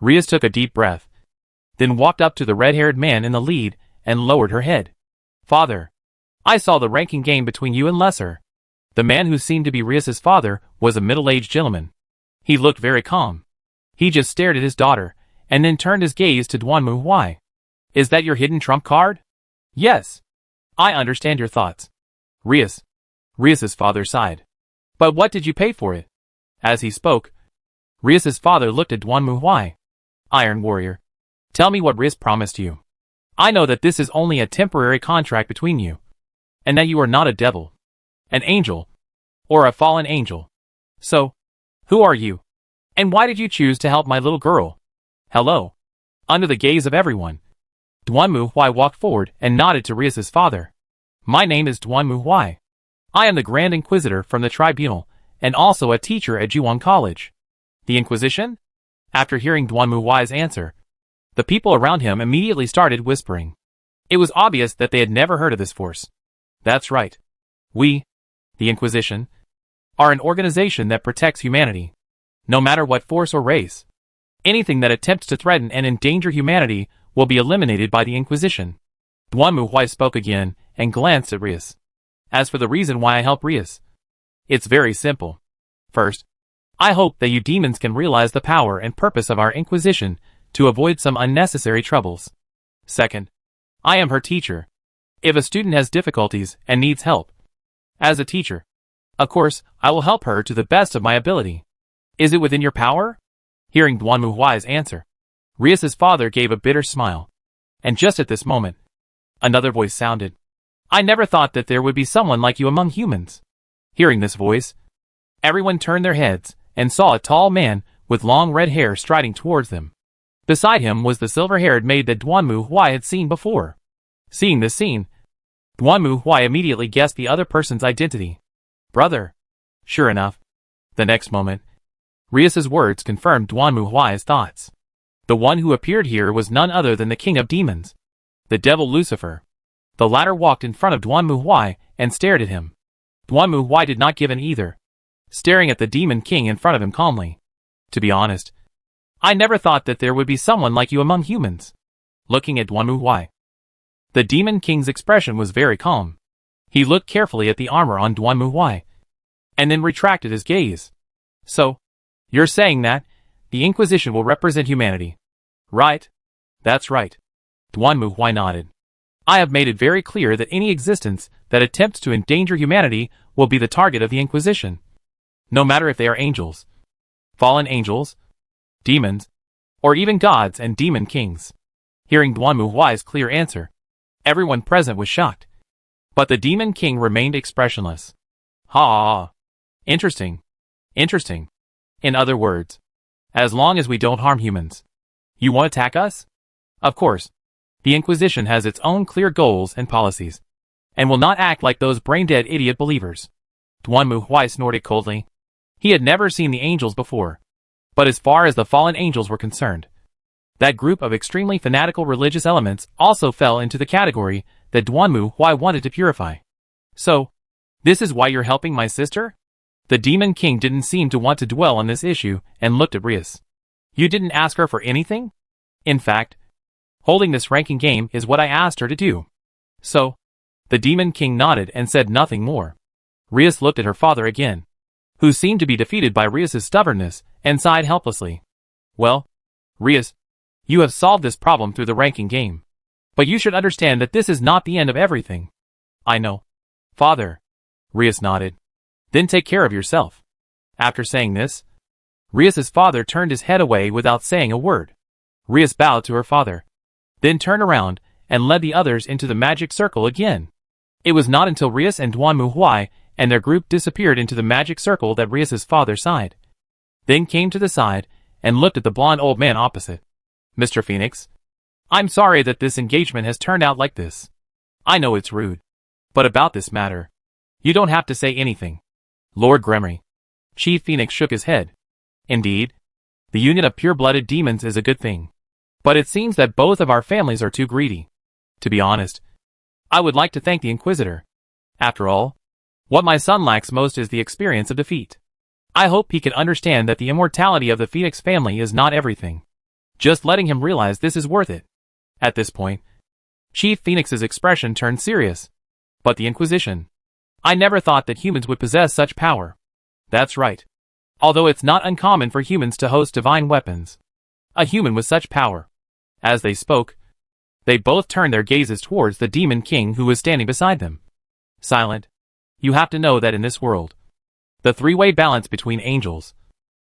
Rias took a deep breath, then walked up to the red-haired man in the lead and lowered her head. Father, I saw the ranking game between you and Lesser. The man who seemed to be Rias's father was a middle-aged gentleman. He looked very calm. He just stared at his daughter, and then turned his gaze to Duanmu Huai. Is that your hidden trump card? Yes. I understand your thoughts. Rias's father sighed. But what did you pay for it? As he spoke, Rias's father looked at Duanmu Huai. Iron Warrior, tell me what Rias promised you. I know that this is only a temporary contract between you, and that you are not a devil, an angel, or a fallen angel. So, who are you? And why did you choose to help my little girl? Hello. Under the gaze of everyone, Duanmu Huai walked forward and nodded to Rias's father. My name is Duanmu Huai. I am the Grand Inquisitor from the Tribunal, and also a teacher at Juwon College. The Inquisition? After hearing Duanmu Huai's answer, the people around him immediately started whispering. It was obvious that they had never heard of this force. That's right. We, the Inquisition, are an organization that protects humanity, no matter what force or race. Anything that attempts to threaten and endanger humanity will be eliminated by the Inquisition. Duanmu Huai spoke again and glanced at Rias. As for the reason why I help Rias, it's very simple. First, I hope that you demons can realize the power and purpose of our Inquisition to avoid some unnecessary troubles. Second, I am her teacher. If a student has difficulties and needs help, as a teacher, of course, I will help her to the best of my ability. Is it within your power? Hearing Duanmu Huai's answer, Rias's father gave a bitter smile. And just at this moment, another voice sounded. I never thought that there would be someone like you among humans. Hearing this voice, everyone turned their heads and saw a tall man with long red hair striding towards them. Beside him was the silver-haired maid that Duanmu Huai had seen before. Seeing this scene, Duanmu Huai immediately guessed the other person's identity. Brother. Sure enough, the next moment, Rias's words confirmed Duanmu Huai's thoughts. The one who appeared here was none other than the king of demons, the devil Lucifer. The latter walked in front of Duanmu Huai and stared at him. Duanmu Huai did not give in either, staring at the demon king in front of him calmly. To be honest, I never thought that there would be someone like you among humans. Looking at Duanmu Huai, the demon king's expression was very calm. He looked carefully at the armor on Duanmu Huai, and then retracted his gaze. So, you're saying that the Inquisition will represent humanity, right? That's right. Duanmu Huai nodded. I have made it very clear that any existence that attempts to endanger humanity will be the target of the Inquisition, no matter if they are angels, fallen angels, demons, or even gods and demon kings. Hearing Duanmu Huai's clear answer, everyone present was shocked. But the Demon King remained expressionless. Ha! Interesting. Interesting. In other words, as long as we don't harm humans. You won't attack us? Of course. The Inquisition has its own clear goals and policies, and will not act like those brain-dead idiot believers. Duanmu Huai snorted coldly. He had never seen the angels before. But as far as the fallen angels were concerned, that group of extremely fanatical religious elements also fell into the category that Duanmu Huai wanted to purify. So, this is why you're helping my sister? The Demon King didn't seem to want to dwell on this issue and looked at Rias. You didn't ask her for anything? In fact, holding this ranking game is what I asked her to do. So, the Demon King nodded and said nothing more. Rias looked at her father again, who seemed to be defeated by Rias's stubbornness, and sighed helplessly. Well, Rias, you have solved this problem through the ranking game. But you should understand that this is not the end of everything. I know. Father. Rias nodded. Then take care of yourself. After saying this, Rias's father turned his head away without saying a word. Rias bowed to her father, then turned around and led the others into the magic circle again. It was not until Rias and Duanmu Huai and their group disappeared into the magic circle that Rias's father sighed. Then came to the side and looked at the blonde old man opposite. Mr. Phoenix, I'm sorry that this engagement has turned out like this. I know it's rude. But about this matter, you don't have to say anything. Lord Gremory. Chief Phoenix shook his head. Indeed, the union of pure-blooded demons is a good thing. But it seems that both of our families are too greedy. To be honest, I would like to thank the Inquisitor. After all, what my son lacks most is the experience of defeat. I hope he can understand that the immortality of the Phoenix family is not everything. Just letting him realize this is worth it. At this point, Chief Phoenix's expression turned serious. But the Inquisition. I never thought that humans would possess such power. That's right. Although it's not uncommon for humans to host divine weapons. A human with such power. As they spoke, they both turned their gazes towards the Demon King who was standing beside them. Silent. You have to know that in this world, the three-way balance between angels,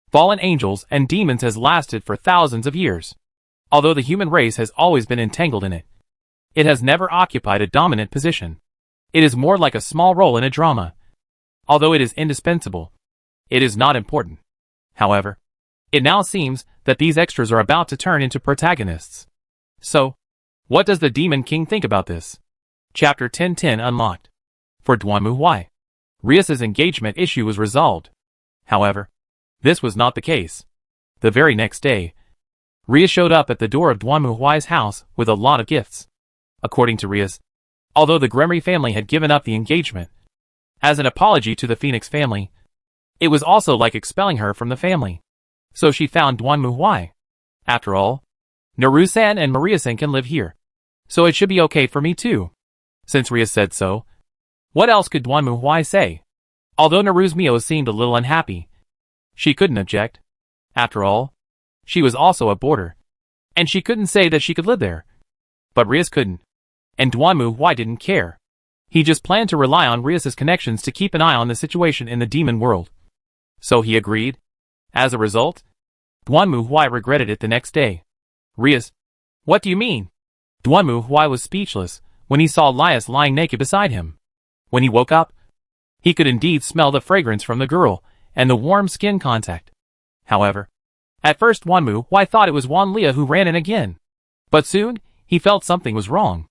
fallen angels, and demons has lasted for thousands of years. Although the human race has always been entangled in it, it has never occupied a dominant position. It is more like a small role in a drama. Although it is indispensable, it is not important. However, it now seems that these extras are about to turn into protagonists. So, what does the Demon King think about this? Chapter 1010 Unlocked. For Duanmu Huai, Rias's engagement issue was resolved. However, this was not the case. The very next day, Rias showed up at the door of Duanmu Huai's house with a lot of gifts. According to Rias, although the Gremory family had given up the engagement as an apology to the Phoenix family, it was also like expelling her from the family. So she found Duanmu Huai. After all, Naru-san and Maria-san can live here, so it should be okay for me too. Since Rias said so, what else could Duanmu Huai say? Although Naru's Mio seemed a little unhappy, she couldn't object. After all, she was also a boarder, and she couldn't say that she could live there. But Rias couldn't, and Duanmu Huai didn't care. He just planned to rely on Rias's connections to keep an eye on the situation in the demon world. So he agreed. As a result, Duanmu Huai regretted it the next day. Rias, what do you mean? Duanmu Huai was speechless when he saw Lias lying naked beside him. When he woke up, he could indeed smell the fragrance from the girl and the warm skin contact. However, at first Duanmu Huai thought it was Wan Lia who ran in again. But soon, he felt something was wrong.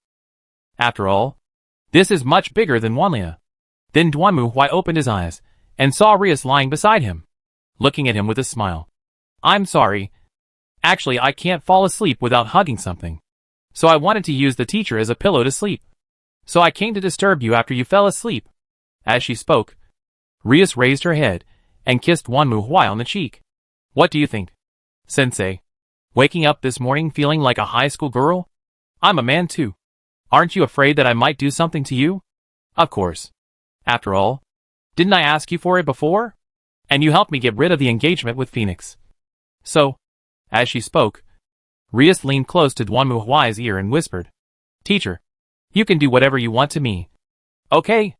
After all, this is much bigger than Wan Lia. Then Duanmu Huai opened his eyes and saw Rias lying beside him, looking at him with a smile. I'm sorry. Actually, I can't fall asleep without hugging something. So I wanted to use the teacher as a pillow to sleep. So I came to disturb you after you fell asleep. As she spoke, Rias raised her head and kissed Duanmu Huai on the cheek. What do you think, Sensei? Waking up this morning feeling like a high school girl? I'm a man too. Aren't you afraid that I might do something to you? Of course. After all, didn't I ask you for it before? And you helped me get rid of the engagement with Phoenix. So, as she spoke, Rias leaned close to Duanmu Huai's ear and whispered, Teacher, you can do whatever you want to me. Okay?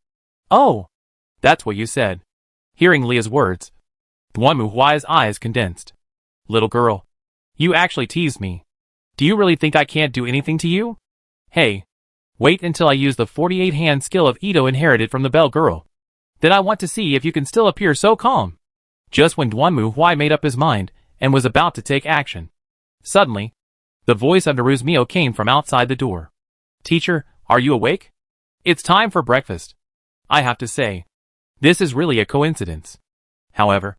Oh, that's what you said. Hearing Lia's words, Duanmu Huai's eyes condensed. Little girl, you actually teased me. Do you really think I can't do anything to you? Hey, Wait until I use the 48-hand skill of Ito inherited from the Bell Girl. Then I want to see if you can still appear so calm. Just when Duanmu Huai made up his mind and was about to take action, suddenly, the voice of Naruzmio came from outside the door. Teacher, are you awake? It's time for breakfast. I have to say, this is really a coincidence. However,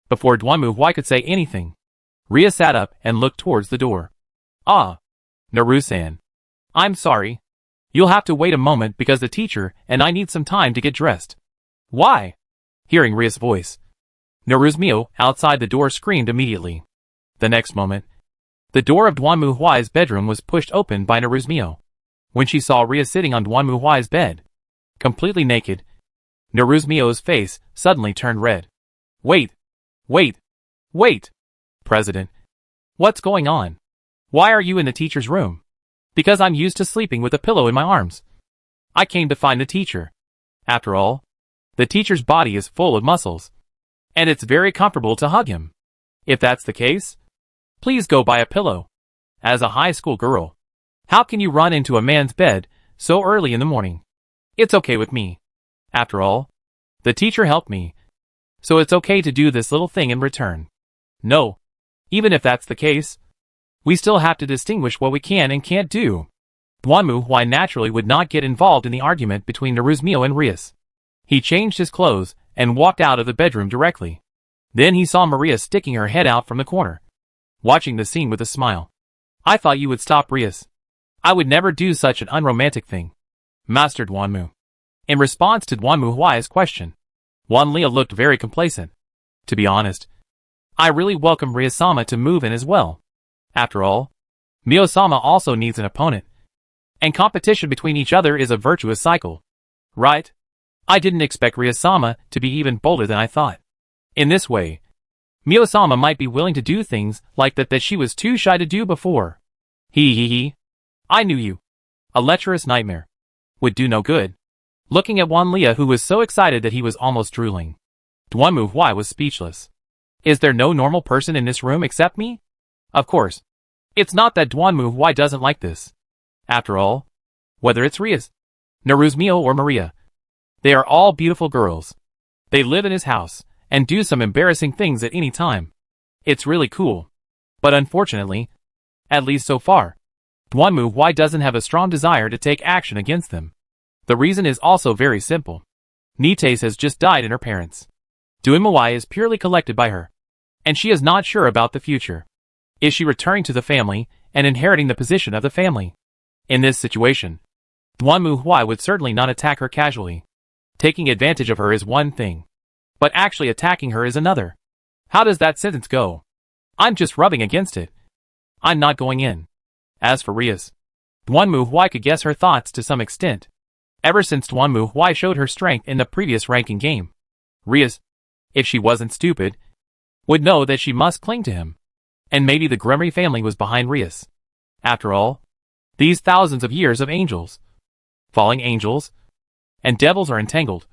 before Duanmu Huai could say anything, Ria sat up and looked towards the door. Ah, Naru-san. I'm sorry. You'll have to wait a moment because the teacher and I need some time to get dressed. Why? Hearing Ria's voice, Naruzmio outside the door screamed immediately. The next moment, the door of Duanmu Huai's bedroom was pushed open by Naruzmio. When she saw Ria sitting on Duanmu Huai's bed, completely naked, Naruzmio's face suddenly turned red. Wait! President. What's going on? Why are you in the teacher's room? Because I'm used to sleeping with a pillow in my arms. I came to find the teacher. After all, the teacher's body is full of muscles, and it's very comfortable to hug him. If that's the case, please go buy a pillow. As a high school girl, how can you run into a man's bed so early in the morning? It's okay with me. After all, the teacher helped me, so it's okay to do this little thing in return. No, even if that's the case, we still have to distinguish what we can and can't do. Duanmu Huai naturally would not get involved in the argument between Naruzmio and Rias. He changed his clothes and walked out of the bedroom directly. Then he saw Maria sticking her head out from the corner, watching the scene with a smile. I thought you would stop, Rias. I would never do such an unromantic thing. Master Duanmu. In response to Duanmu Huai's question, Wan Lia looked very complacent. To be honest, I really welcome Ria-sama to move in as well. After all, Mio-sama also needs an opponent, and competition between each other is a virtuous cycle. Right? I didn't expect Ria-sama to be even bolder than I thought. In this way, Mio-sama might be willing to do things like that she was too shy to do before. He. I knew you. A lecherous nightmare. Would do no good. Looking at Wan Lia, who was so excited that he was almost drooling, Duanmu Huai was speechless. Is there no normal person in this room except me? Of course. It's not that Duanmu Huai doesn't like this. After all, whether it's Rias, Naruzmio or Maria, they are all beautiful girls. They live in his house and do some embarrassing things at any time. It's really cool. But unfortunately, at least so far, Duanmu Huai doesn't have a strong desire to take action against them. The reason is also very simple. Nites has just died in her parents. Duanmu Huai is purely collected by her, and she is not sure about the future. Is she returning to the family and inheriting the position of the family? In this situation, Duanmu Huai would certainly not attack her casually. Taking advantage of her is one thing, but actually attacking her is another. How does that sentence go? I'm just rubbing against it. I'm not going in. As for Rias, Duanmu Huai could guess her thoughts to some extent. Ever since Duanmu Huai showed her strength in the previous ranking game, Rias, if she wasn't stupid, would know that she must cling to him. And maybe the Grumry family was behind Rias. After all, these thousands of years of angels, falling angels, and devils are entangled,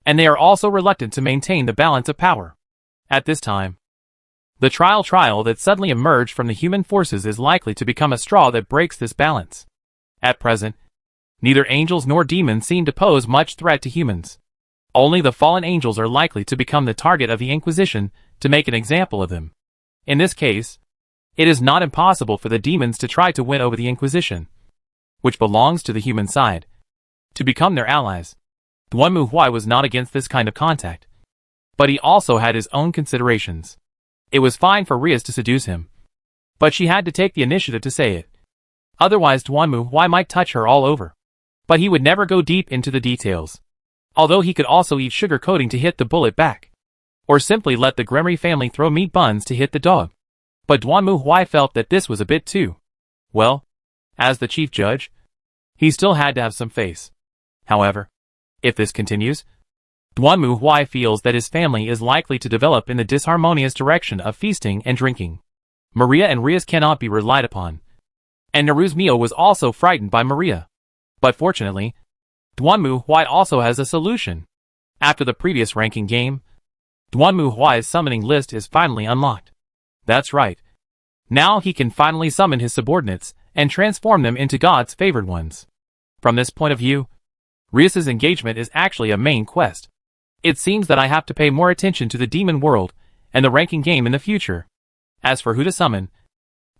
and they are also reluctant to maintain the balance of power. At this time, the trial that suddenly emerged from the human forces is likely to become a straw that breaks this balance. At present, neither angels nor demons seem to pose much threat to humans. Only the fallen angels are likely to become the target of the Inquisition to make an example of them. In this case, it is not impossible for the demons to try to win over the Inquisition, which belongs to the human side, to become their allies. Duanmu Huai was not against this kind of contact, but he also had his own considerations. It was fine for Rias to seduce him, but she had to take the initiative to say it. Otherwise Duanmu Huai might touch her all over, but he would never go deep into the details. Although he could also eat sugar coating to hit the bullet back, or simply let the Grumry family throw meat buns to hit the dog. But Duanmu Huai felt that this was a bit too. Well, as the chief judge, he still had to have some face. However, if this continues, Duanmu Huai feels that his family is likely to develop in the disharmonious direction of feasting and drinking. Maria and Rias cannot be relied upon. And Naruzmio was also frightened by Maria. But fortunately, Duanmu Huai also has a solution. After the previous ranking game, Duanmu Huai's summoning list is finally unlocked. That's right. Now he can finally summon his subordinates and transform them into God's favored ones. From this point of view, Rias's engagement is actually a main quest. It seems that I have to pay more attention to the demon world and the ranking game in the future. As for who to summon,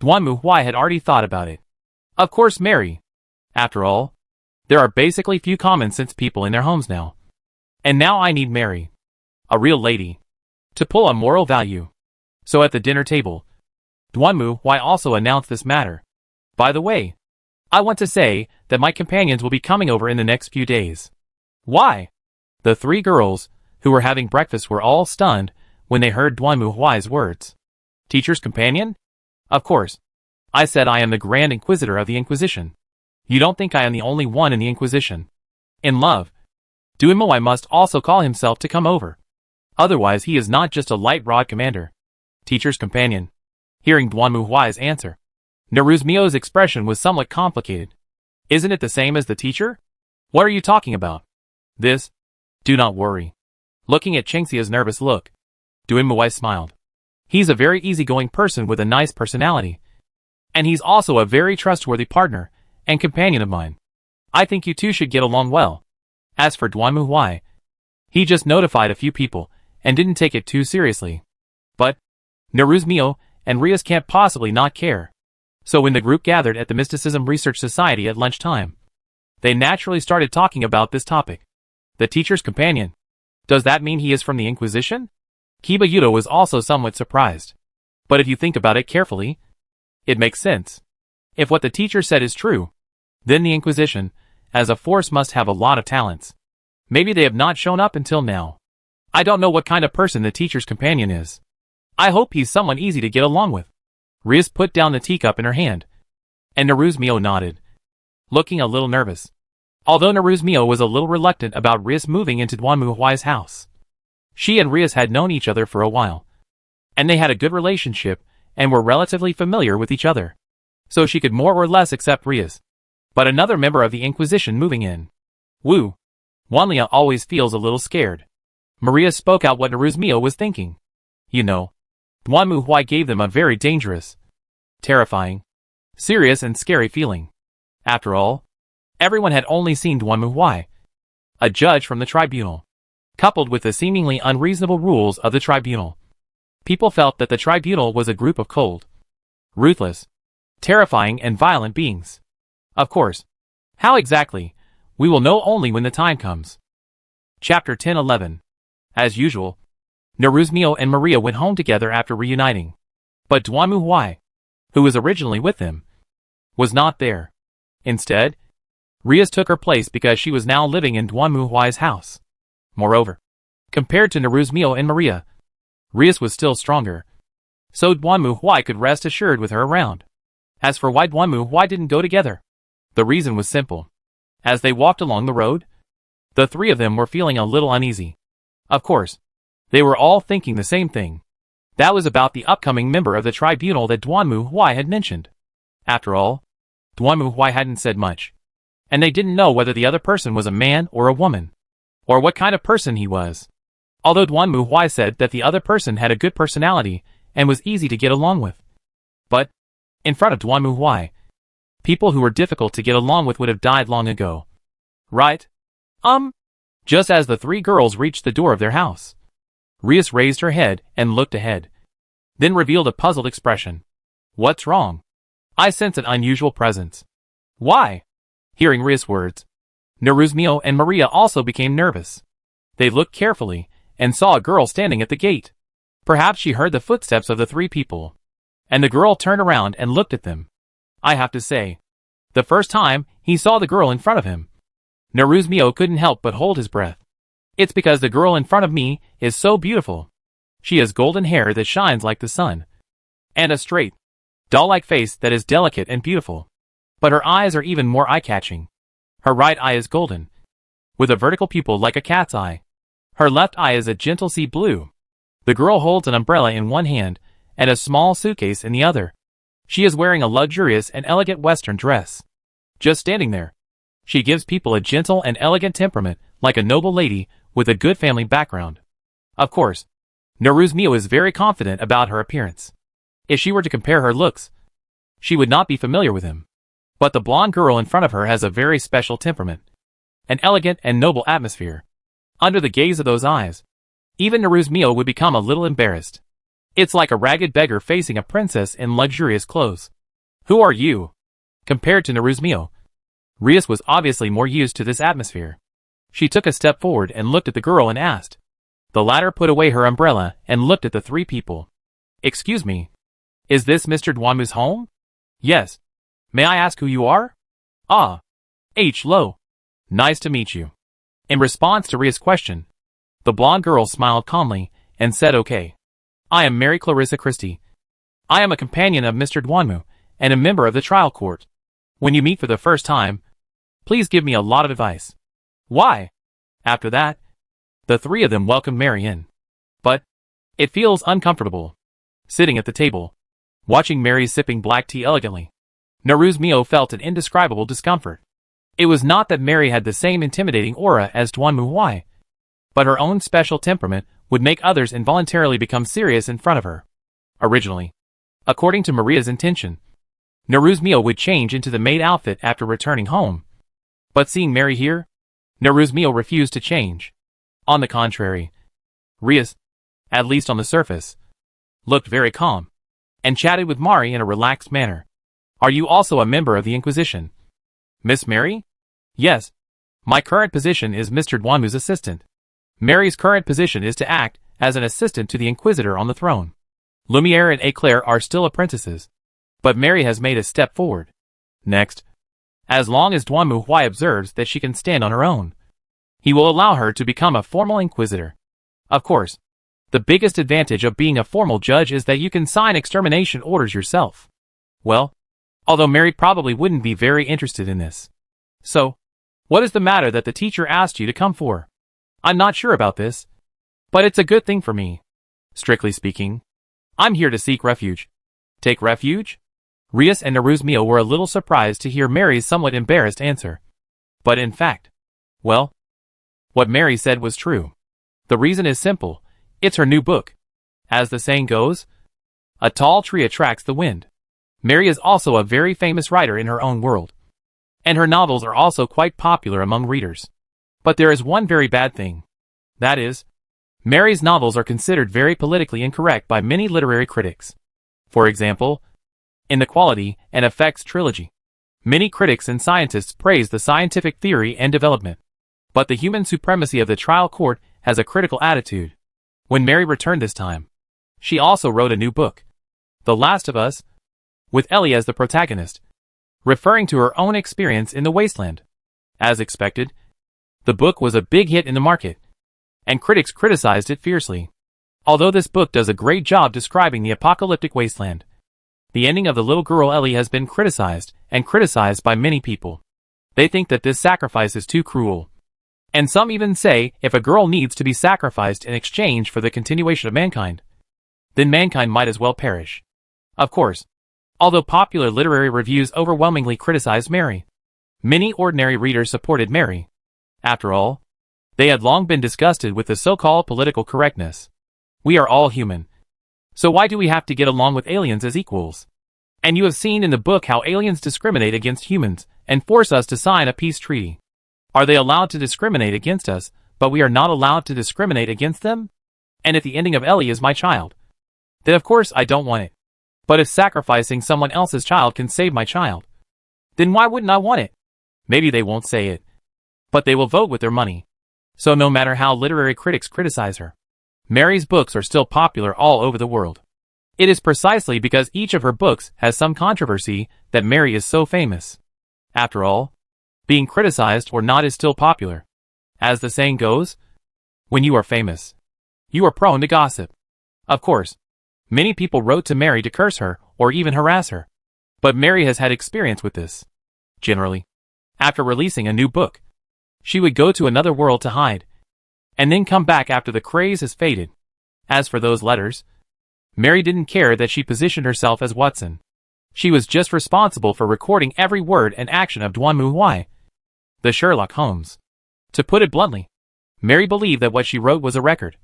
Duanmu Huai had already thought about it. Of course, Mary. After all, there are basically few common sense people in their homes now. And now I need Mary, a real lady, to pull a moral value. So at the dinner table, Duanmu Huai also announced this matter. By the way, I want to say that my companions will be coming over in the next few days. Why? The three girls, who were having breakfast, were all stunned when they heard Duanmu Huai's words. Teacher's companion? Of course. I said I am the Grand Inquisitor of the Inquisition. You don't think I am the only one in the Inquisition? In love, Duanmu Huai must also call himself to come over. Otherwise he is not just a light rod commander. Teacher's companion. Hearing Duanmu Huai's answer, Naruzmio's expression was somewhat complicated. Isn't it the same as the teacher? What are you talking about? This? Do not worry. Looking at Chengxia's nervous look, Duanmu Huai smiled. He's a very easygoing person with a nice personality. And he's also a very trustworthy partner and companion of mine. I think you two should get along well. As for Duanmu Huai, he just notified a few people and didn't take it too seriously. But Naruzmio and Rias can't possibly not care. So when the group gathered at the Mysticism Research Society at lunchtime, they naturally started talking about this topic. The teacher's companion. Does that mean he is from the Inquisition? Kiba Yudo was also somewhat surprised. But if you think about it carefully, it makes sense. If what the teacher said is true, then the Inquisition, as a force, must have a lot of talents. Maybe they have not shown up until now. I don't know what kind of person the teacher's companion is. I hope he's someone easy to get along with. Rias put down the teacup in her hand, and Naruzmio nodded, looking a little nervous. Although Naruzmio was a little reluctant about Rias moving into Duanmu Huai's house. She and Rias had known each other for a while, and they had a good relationship and were relatively familiar with each other. So she could more or less accept Rias. But another member of the Inquisition moving in. Wu. Wanlia always feels a little scared. Maria spoke out what Naruzmio was thinking. You know, Duanmu Huai gave them a very dangerous, terrifying, serious and scary feeling. After all, everyone had only seen Duanmu Huai, a judge from the tribunal. Coupled with the seemingly unreasonable rules of the tribunal, people felt that the tribunal was a group of cold, ruthless, terrifying and violent beings. Of course, how exactly, we will know only when the time comes. Chapter 10-11. As usual, Naruzmio and Maria went home together after reuniting. But Duanmu Huai, who was originally with them, was not there. Instead, Rias took her place because she was now living in Duanmu Huai's house. Moreover, compared to Naruzmio and Maria, Rias was still stronger. So Duanmu Huai could rest assured with her around. As for why Duanmu Huai didn't go together, the reason was simple. As they walked along the road, the three of them were feeling a little uneasy. Of course, they were all thinking the same thing. That was about the upcoming member of the tribunal that Duanmu Huai had mentioned. After all, Duanmu Huai hadn't said much, and they didn't know whether the other person was a man or a woman, or what kind of person he was. Although Duanmu Huai said that the other person had a good personality and was easy to get along with. But, in front of Duanmu Huai, people who were difficult to get along with would have died long ago. Right? Just as the three girls reached the door of their house, Rias raised her head and looked ahead, then revealed a puzzled expression. What's wrong? I sense an unusual presence. Why? Hearing Rias' words, Naruzmio and Maria also became nervous. They looked carefully and saw a girl standing at the gate. Perhaps she heard the footsteps of the three people, and the girl turned around and looked at them. I have to say, the first time he saw the girl in front of him, Naruzmio couldn't help but hold his breath. It's because the girl in front of me is so beautiful. She has golden hair that shines like the sun, and a straight, doll-like face that is delicate and beautiful. But her eyes are even more eye-catching. Her right eye is golden, with a vertical pupil like a cat's eye. Her left eye is a gentle sea blue. The girl holds an umbrella in one hand and a small suitcase in the other. She is wearing a luxurious and elegant Western dress. Just standing there, she gives people a gentle and elegant temperament, like a noble lady with a good family background. Of course, Naruzmio is very confident about her appearance. If she were to compare her looks, she would not be familiar with him. But the blonde girl in front of her has a very special temperament. An elegant and noble atmosphere. Under the gaze of those eyes, even Naruzmio would become a little embarrassed. It's like a ragged beggar facing a princess in luxurious clothes. Who are you? Compared to Naruzmio, Rias was obviously more used to this atmosphere. She took a step forward and looked at the girl and asked. The latter put away her umbrella and looked at the three people. Excuse me. Is this Mr. Duanmu's home? Yes. May I ask who you are? Ah. H. Lo. Nice to meet you. In response to Ria's question, the blonde girl smiled calmly and said okay. I am Mary Clarissa Christie. I am a companion of Mr. Duanmu and a member of the trial court. When you meet for the first time, please give me a lot of advice. Why? After that, the three of them welcomed Mary in. But it feels uncomfortable. Sitting at the table, watching Mary sipping black tea elegantly, Naruzmio felt an indescribable discomfort. It was not that Mary had the same intimidating aura as Duanmu Huai, but her own special temperament would make others involuntarily become serious in front of her. Originally, according to Maria's intention, Naruzmio would change into the maid outfit after returning home. But seeing Mary here, Naruzmio refused to change. On the contrary, Rias, at least on the surface, looked very calm, and chatted with Mari in a relaxed manner. Are you also a member of the Inquisition? Miss Mary? Yes. My current position is Mr. Duanmu's assistant. Mary's current position is to act as an assistant to the Inquisitor on the throne. Lumiere and Eclair are still apprentices, but Mary has made a step forward. Next, as long as Duanmu Huai observes that she can stand on her own, he will allow her to become a formal Inquisitor. Of course, the biggest advantage of being a formal judge is that you can sign extermination orders yourself. Well, although Mary probably wouldn't be very interested in this. So, what is the matter that the teacher asked you to come for? I'm not sure about this, but it's a good thing for me. Strictly speaking, I'm here to seek refuge. Take refuge? Rias and Naruzmio were a little surprised to hear Mary's somewhat embarrassed answer. But in fact, well, what Mary said was true. The reason is simple. It's her new book. As the saying goes, a tall tree attracts the wind. Mary is also a very famous writer in her own world, and her novels are also quite popular among readers. But there is one very bad thing. That is, Mary's novels are considered very politically incorrect by many literary critics. For example, in the Quality and Effects trilogy, many critics and scientists praise the scientific theory and development. But the human supremacy of the trial court has a critical attitude. When Mary returned this time, she also wrote a new book, The Last of Us, with Ellie as the protagonist, referring to her own experience in the wasteland. As expected, the book was a big hit in the market, and critics criticized it fiercely. Although this book does a great job describing the apocalyptic wasteland, the ending of the little girl Ellie has been criticized by many people. They think that this sacrifice is too cruel. And some even say if a girl needs to be sacrificed in exchange for the continuation of mankind, then mankind might as well perish. Of course, although popular literary reviews overwhelmingly criticized Mary, many ordinary readers supported Mary. After all, they had long been disgusted with the so-called political correctness. We are all human. So why do we have to get along with aliens as equals? And you have seen in the book how aliens discriminate against humans and force us to sign a peace treaty. Are they allowed to discriminate against us, but we are not allowed to discriminate against them? And if the ending of Ellie is my child, then of course I don't want it. But if sacrificing someone else's child can save my child, then why wouldn't I want it? Maybe they won't say it, but they will vote with their money. So no matter how literary critics criticize her, Mary's books are still popular all over the world. It is precisely because each of her books has some controversy that Mary is so famous. After all, being criticized or not is still popular. As the saying goes, when you are famous, you are prone to gossip. Of course, many people wrote to Mary to curse her or even harass her. But Mary has had experience with this. Generally, after releasing a new book, she would go to another world to hide, and then come back after the craze has faded. As for those letters, Mary didn't care that she positioned herself as Watson. She was just responsible for recording every word and action of Duanmu Huai, the Sherlock Holmes. To put it bluntly, Mary believed that what she wrote was a record,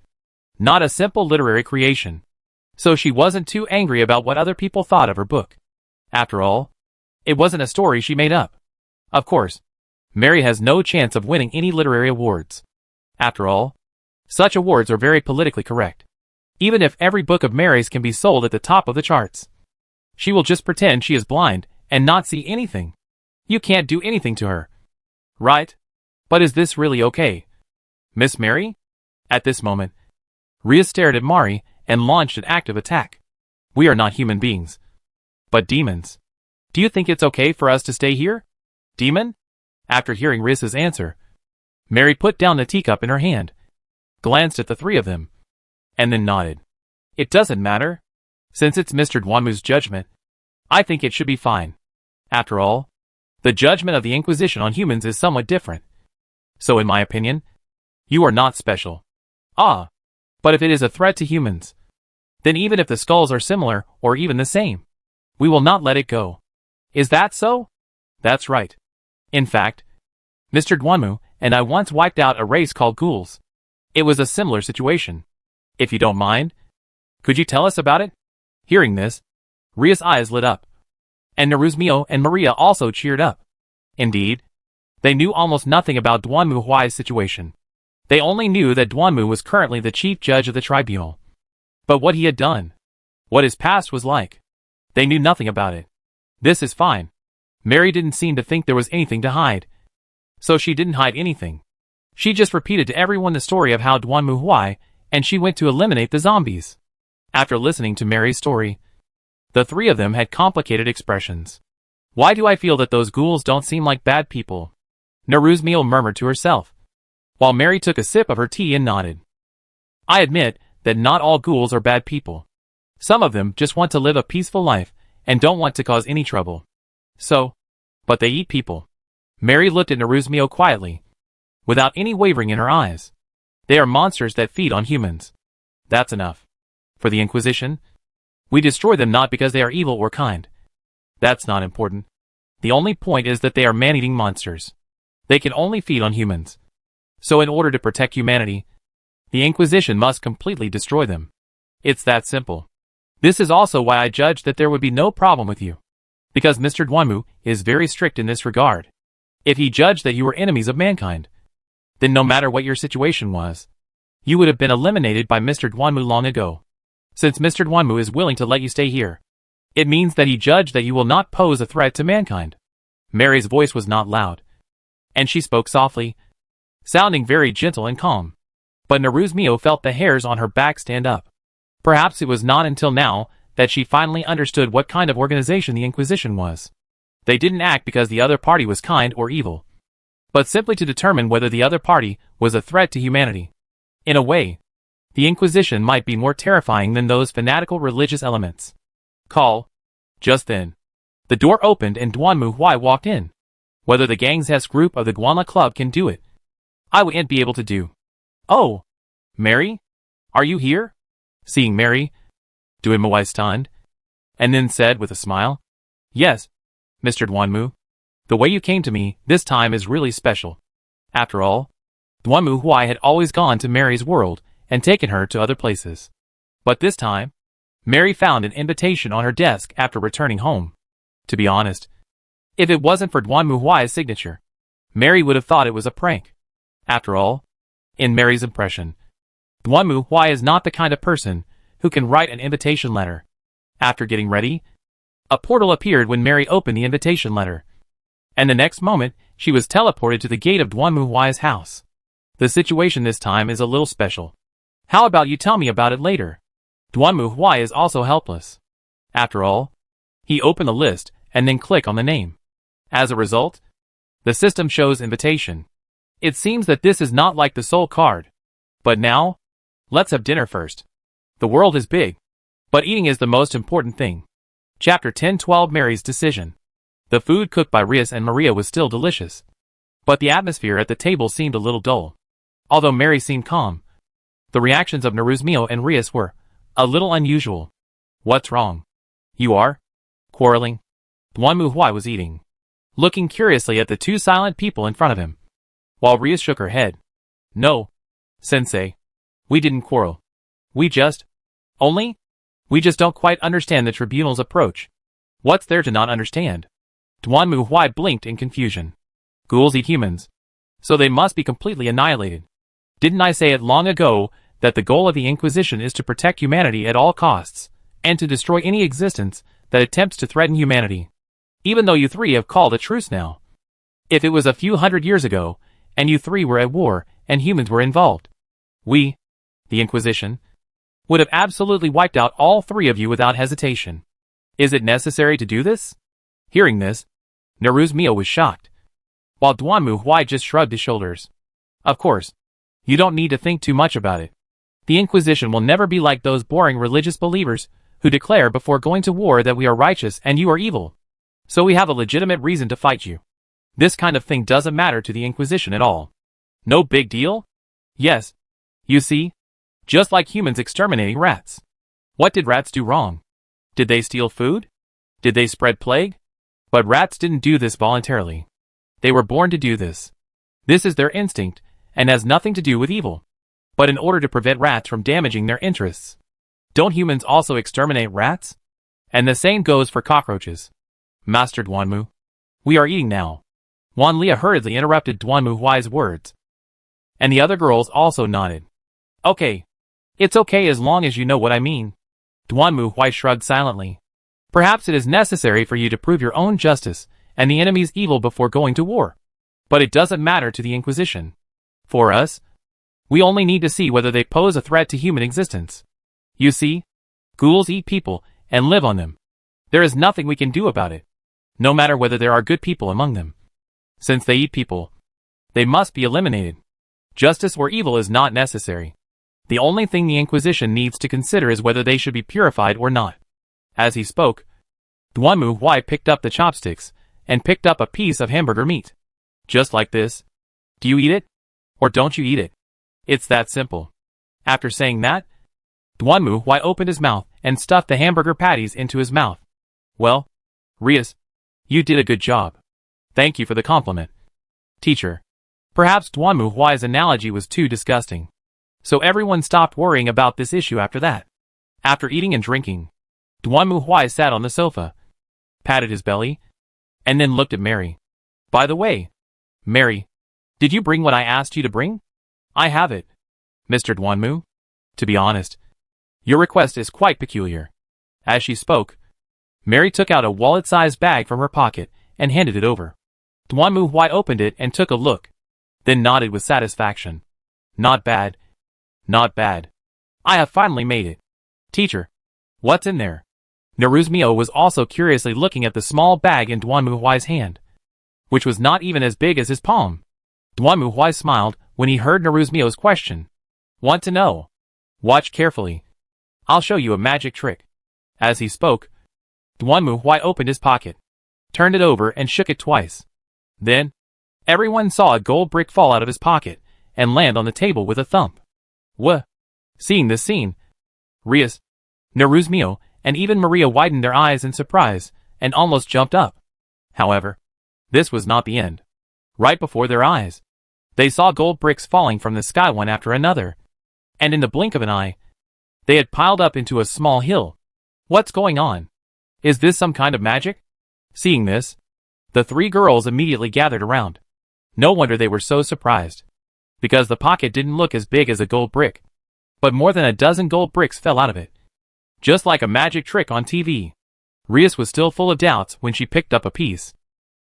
not a simple literary creation. So she wasn't too angry about what other people thought of her book. After all, It wasn't a story she made up. Of course, Mary has no chance of winning any literary awards. After all, such awards are very politically correct. Even if every book of Mary's can be sold at the top of the charts, she will just pretend she is blind and not see anything. You can't do anything to her. Right? But is this really okay? Miss Mary? At this moment, Rhea stared at Mari and launched an active attack. We are not human beings, but demons. Do you think it's okay for us to stay here? Demon? After hearing Rhea's answer, Mary put down the teacup in her hand, glanced at the three of them, and then nodded. It doesn't matter. Since it's Mr. Duanmu's judgment, I think it should be fine. After all, the judgment of the Inquisition on humans is somewhat different. So in my opinion, you are not special. Ah, but if it is a threat to humans, then even if the skulls are similar or even the same, we will not let it go. Is that so? That's right. In fact, Mr. Duanmu and I once wiped out a race called ghouls. It was a similar situation. If you don't mind, could you tell us about it? Hearing this, Rhea's eyes lit up, and Neruzmio and Maria also cheered up. Indeed, they knew almost nothing about Duanmu Huai's situation. They only knew that Duanmu was currently the chief judge of the tribunal. But what he had done, what his past was like, they knew nothing about it. This is fine. Mary didn't seem to think there was anything to hide. So she didn't hide anything. She just repeated to everyone the story of how Duanmu Huai and she went to eliminate the zombies. After listening to Mary's story, the three of them had complicated expressions. Why do I feel that those ghouls don't seem like bad people? Neruzmio murmured to herself, while Mary took a sip of her tea and nodded. I admit that not all ghouls are bad people. Some of them just want to live a peaceful life and don't want to cause any trouble. So, but they eat people. Mary looked at Neruzmio quietly, without any wavering in her eyes. They are monsters that feed on humans. That's enough. For the Inquisition, we destroy them not because they are evil or kind. That's not important. The only point is that they are man-eating monsters. They can only feed on humans. So in order to protect humanity, the Inquisition must completely destroy them. It's that simple. This is also why I judged that there would be no problem with you. Because Mr. Duanmu is very strict in this regard. If he judged that you were enemies of mankind, then no matter what your situation was, you would have been eliminated by Mr. Duanmu long ago. Since Mr. Duanmu is willing to let you stay here, it means that he judged that you will not pose a threat to mankind. Mary's voice was not loud, and she spoke softly, sounding very gentle and calm. But Neruzmio felt the hairs on her back stand up. Perhaps it was not until now that she finally understood what kind of organization the Inquisition was. They didn't act because the other party was kind or evil, but simply to determine whether the other party was a threat to humanity. In a way, the Inquisition might be more terrifying than those fanatical religious elements. Call. Just then, the door opened and Duanmu Huai walked in. Whether the Gang's S group of the Guanla Club can do it, I wouldn't be able to do. Oh, Mary? Are you here? Seeing Mary, Duanmu Huai stunned, and then said with a smile, Yes, Mr. Duanmu. The way you came to me this time is really special. After all, Duanmu Huai had always gone to Mary's world and taken her to other places. But this time, Mary found an invitation on her desk after returning home. To be honest, if it wasn't for Duanmu Huai's signature, Mary would have thought it was a prank. After all, in Mary's impression, Duanmu Huai is not the kind of person who can write an invitation letter. After getting ready, a portal appeared when Mary opened the invitation letter, and the next moment, she was teleported to the gate of Duanmu Huai's house. The situation this time is a little special. How about you tell me about it later? Duanmu Huai is also helpless. After all, he opened the list and then clicked on the name. As a result, the system shows invitation. It seems that this is not like the soul card. But now, let's have dinner first. The world is big, but eating is the most important thing. Chapter 10-12 Mary's Decision. The food cooked by Rhea and Maria was still delicious, but the atmosphere at the table seemed a little dull. Although Mary seemed calm, the reactions of Neruzmio and Rhea were a little unusual. What's wrong? You are quarreling? Duanmu Huai was eating, looking curiously at the two silent people in front of him, while Rhea shook her head. No, Sensei. We didn't quarrel. We just don't quite understand the tribunal's approach. What's there to not understand? Duanmu Huai blinked in confusion. Ghouls eat humans. So they must be completely annihilated. Didn't I say it long ago that the goal of the Inquisition is to protect humanity at all costs, and to destroy any existence that attempts to threaten humanity? Even though you three have called a truce now. If it was a few hundred years ago, and you three were at war, and humans were involved, we, the Inquisition, would have absolutely wiped out all three of you without hesitation. Is it necessary to do this? Hearing this, Neruzmio was shocked, while Duanmu Huai just shrugged his shoulders. Of course, you don't need to think too much about it. The Inquisition will never be like those boring religious believers who declare before going to war that we are righteous and you are evil. So we have a legitimate reason to fight you. This kind of thing doesn't matter to the Inquisition at all. No big deal? Yes. You see? Just like humans exterminating rats. What did rats do wrong? Did they steal food? Did they spread plague? But rats didn't do this voluntarily. They were born to do this. This is their instinct, and has nothing to do with evil. But in order to prevent rats from damaging their interests, don't humans also exterminate rats? And the same goes for cockroaches. Master Duanmu, we are eating now. Wan Lia hurriedly interrupted Duanmu Huai's words. And the other girls also nodded. Okay. It's okay as long as you know what I mean. Duanmu Huai shrugged silently. Perhaps it is necessary for you to prove your own justice and the enemy's evil before going to war. But it doesn't matter to the Inquisition. For us, we only need to see whether they pose a threat to human existence. You see, ghouls eat people and live on them. There is nothing we can do about it, no matter whether there are good people among them. Since they eat people, they must be eliminated. Justice or evil is not necessary. The only thing the Inquisition needs to consider is whether they should be purified or not. As he spoke, Duanmu Huai picked up the chopsticks and picked up a piece of hamburger meat. Just like this. Do you eat it? Or don't you eat it? It's that simple. After saying that, Duanmu Huai opened his mouth and stuffed the hamburger patties into his mouth. Well, Rias, you did a good job. Thank you for the compliment. Teacher. Perhaps Duanmu Huai's analogy was too disgusting. So everyone stopped worrying about this issue after that. After eating and drinking, Duanmu Huai sat on the sofa, patted his belly, and then looked at Mary. By the way, Mary, did you bring what I asked you to bring? I have it, Mr. Duanmu. To be honest, your request is quite peculiar. As she spoke, Mary took out a wallet-sized bag from her pocket and handed it over. Duanmu Huai opened it and took a look, then nodded with satisfaction. Not bad. Not bad. I have finally made it. Teacher, what's in there? Neruzmio was also curiously looking at the small bag in Duanmu Huai's hand, which was not even as big as his palm. Duanmu Huai smiled when he heard Neruzmio's question. Want to know? Watch carefully. I'll show you a magic trick. As he spoke, Duanmu Huai opened his pocket, turned it over and shook it twice. Then, everyone saw a gold brick fall out of his pocket and land on the table with a thump. Wha? Seeing this scene, Rias, Neruzmio, and even Maria widened their eyes in surprise and almost jumped up. However, this was not the end. Right before their eyes, they saw gold bricks falling from the sky one after another, and in the blink of an eye, they had piled up into a small hill. What's going on? Is this some kind of magic? Seeing this, the three girls immediately gathered around. No wonder they were so surprised, because the pocket didn't look as big as a gold brick, but more than a dozen gold bricks fell out of it. Just like a magic trick on TV. Rias was still full of doubts when she picked up a piece.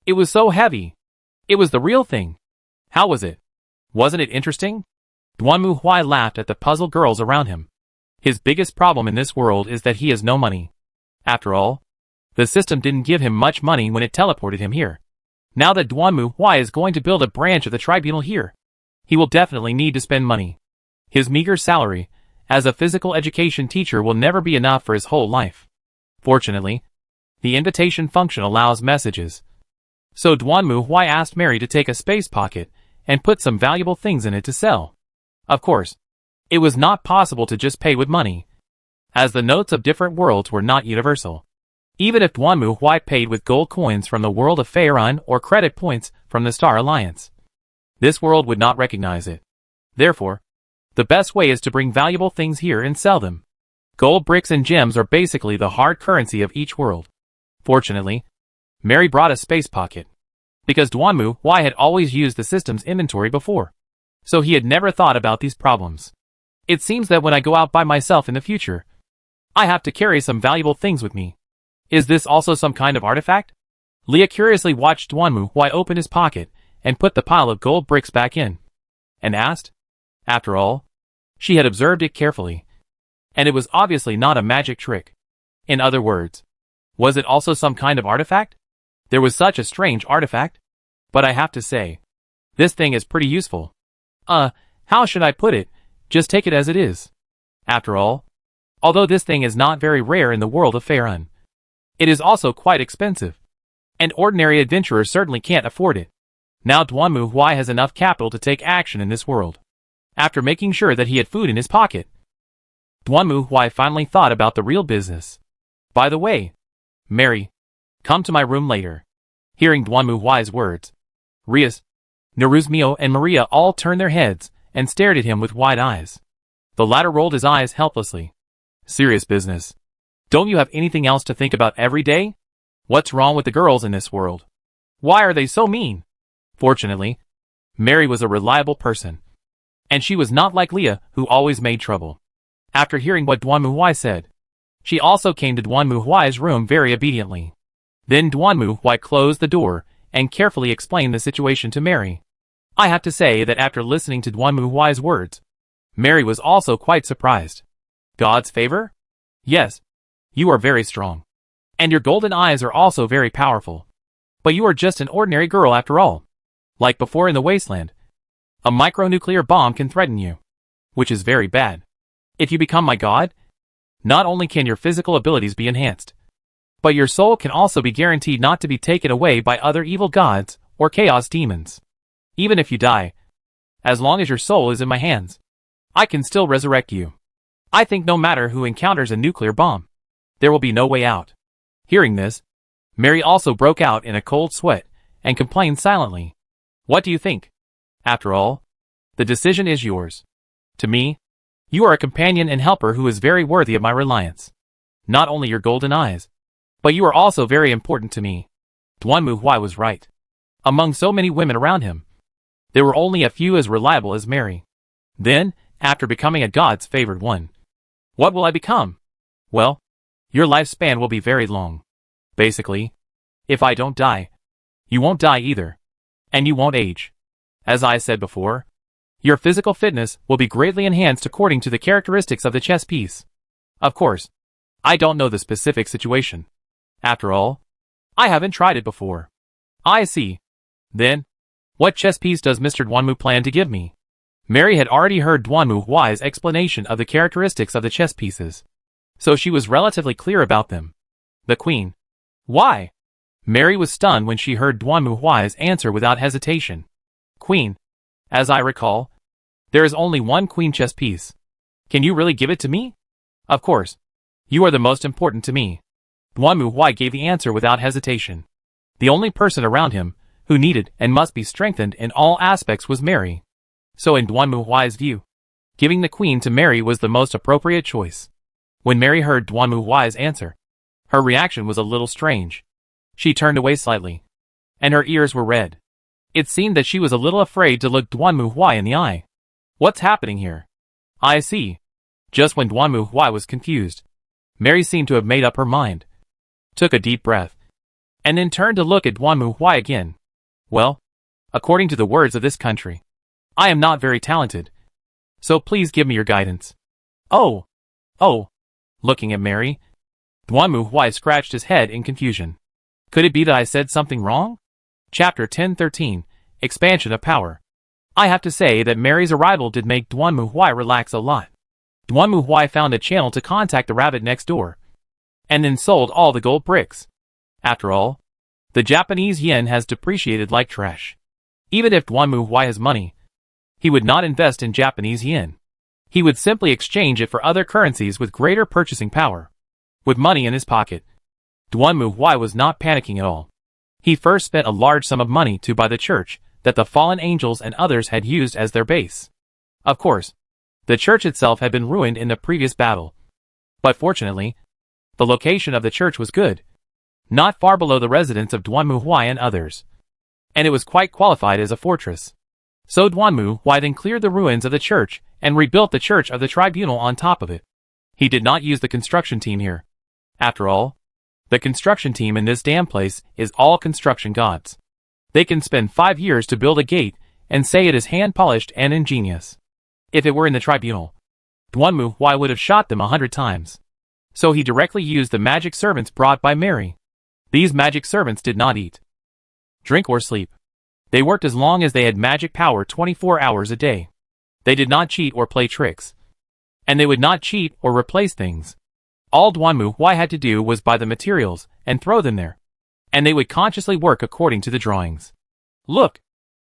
It was so heavy. It was the real thing. How was it? Wasn't it interesting? Duanmu Huai laughed at the puzzled girls around him. His biggest problem in this world is that he has no money. After all, the system didn't give him much money when it teleported him here. Now that Duanmu Huai is going to build a branch of the tribunal here, he will definitely need to spend money. His meager salary as a physical education teacher will never be enough for his whole life. Fortunately, the invitation function allows messages. So Duanmu Huai asked Mary to take a space pocket and put some valuable things in it to sell. Of course, it was not possible to just pay with money, as the notes of different worlds were not universal. Even if Duanmu Huai paid with gold coins from the world of Faerun or credit points from the Star Alliance, this world would not recognize it. Therefore, the best way is to bring valuable things here and sell them. Gold bricks and gems are basically the hard currency of each world. Fortunately, Mary brought a space pocket. Because Duanmu Huai had always used the system's inventory before. So he had never thought about these problems. It seems that when I go out by myself in the future, I have to carry some valuable things with me. Is this also some kind of artifact? Leah curiously watched Duanmu Huai open his pocket and put the pile of gold bricks back in. And asked? After all, she had observed it carefully. And it was obviously not a magic trick. In other words, was it also some kind of artifact? There was such a strange artifact. But I have to say, this thing is pretty useful. How should I put it? Just take it as it is. After all, although this thing is not very rare in the world of Faerun, it is also quite expensive. An ordinary adventurer certainly can't afford it. Now Duanmu Huai has enough capital to take action in this world. After making sure that he had food in his pocket, Duanmu Huai finally thought about the real business. By the way, Mary, come to my room later. Hearing Duanmu Huai's words, Rias, Neruzmio and Maria all turned their heads and stared at him with wide eyes. The latter rolled his eyes helplessly. Serious business. Don't you have anything else to think about every day? What's wrong with the girls in this world? Why are they so mean? Fortunately, Mary was a reliable person. And she was not like Leah, who always made trouble. After hearing what Duanmu Huai said, she also came to Duanmu Huai's room very obediently. Then Duanmu Huai closed the door and carefully explained the situation to Mary. I have to say that after listening to Duanmu Huai's words, Mary was also quite surprised. God's favor? Yes. You are very strong. And your golden eyes are also very powerful. But you are just an ordinary girl after all. Like before in the wasteland, a micronuclear bomb can threaten you, which is very bad. If you become my god, not only can your physical abilities be enhanced, but your soul can also be guaranteed not to be taken away by other evil gods or chaos demons. Even if you die, as long as your soul is in my hands, I can still resurrect you. I think no matter who encounters a nuclear bomb, there will be no way out. Hearing this, Mary also broke out in a cold sweat and complained silently. What do you think? After all, the decision is yours. To me, you are a companion and helper who is very worthy of my reliance. Not only your golden eyes, but you are also very important to me. Duanmu Huai was right. Among so many women around him, there were only a few as reliable as Mary. Then, after becoming a god's favored one, what will I become? Well, your lifespan will be very long. Basically, if I don't die, you won't die either. And you won't age. As I said before, your physical fitness will be greatly enhanced according to the characteristics of the chess piece. Of course, I don't know the specific situation. After all, I haven't tried it before. I see. Then, what chess piece does Mr. Duanmu plan to give me? Mary had already heard Duanmu Huai's explanation of the characteristics of the chess pieces, so she was relatively clear about them. The queen. Why? Mary was stunned when she heard Duanmu Huai's answer without hesitation. Queen. As I recall, there is only one queen chess piece. Can you really give it to me? Of course. You are the most important to me. Duanmu Huai gave the answer without hesitation. The only person around him who needed and must be strengthened in all aspects was Mary. So in Duanmu Huai's view, giving the queen to Mary was the most appropriate choice. When Mary heard Duanmu Huai's answer, her reaction was a little strange. She turned away slightly, and her ears were red. It seemed that she was a little afraid to look Duanmu Huai in the eye. What's happening here? I see. Just when Duanmu Huai was confused, Mary seemed to have made up her mind, took a deep breath, and then turned to look at Duanmu Huai again. Well, according to the words of this country, I am not very talented, so please give me your guidance. Oh. Looking at Mary, Duanmu Huai scratched his head in confusion. Could it be that I said something wrong? Chapter 1013, Expansion of Power. I have to say that Mary's arrival did make Duanmu Huai relax a lot. Duanmu Huai found a channel to contact the rabbit next door, and then sold all the gold bricks. After all, the Japanese yen has depreciated like trash. Even if Duanmu Huai has money, he would not invest in Japanese yen. He would simply exchange it for other currencies with greater purchasing power. With money in his pocket, Duanmu Huai was not panicking at all. He first spent a large sum of money to buy the church that the fallen angels and others had used as their base. Of course, the church itself had been ruined in the previous battle. But fortunately, the location of the church was good. not far below the residence of Duanmu Huai and others. And it was quite qualified as a fortress. So Duanmu Huai then cleared the ruins of the church and rebuilt the church of the tribunal on top of it. He did not use the construction team here. After all, the construction team in this damn place is all construction gods. They can spend 5 years to build a gate and say it is hand-polished and ingenious. If it were in the tribunal, Duanmu Huai would have shot them 100 times. So he directly used the magic servants brought by Mary. These magic servants did not eat, drink or sleep. They worked as long as they had magic power 24 hours a day. They did not cheat or play tricks. And they would not cheat or replace things. All Duanmu Huai had to do was buy the materials and throw them there. And they would consciously work according to the drawings. Look,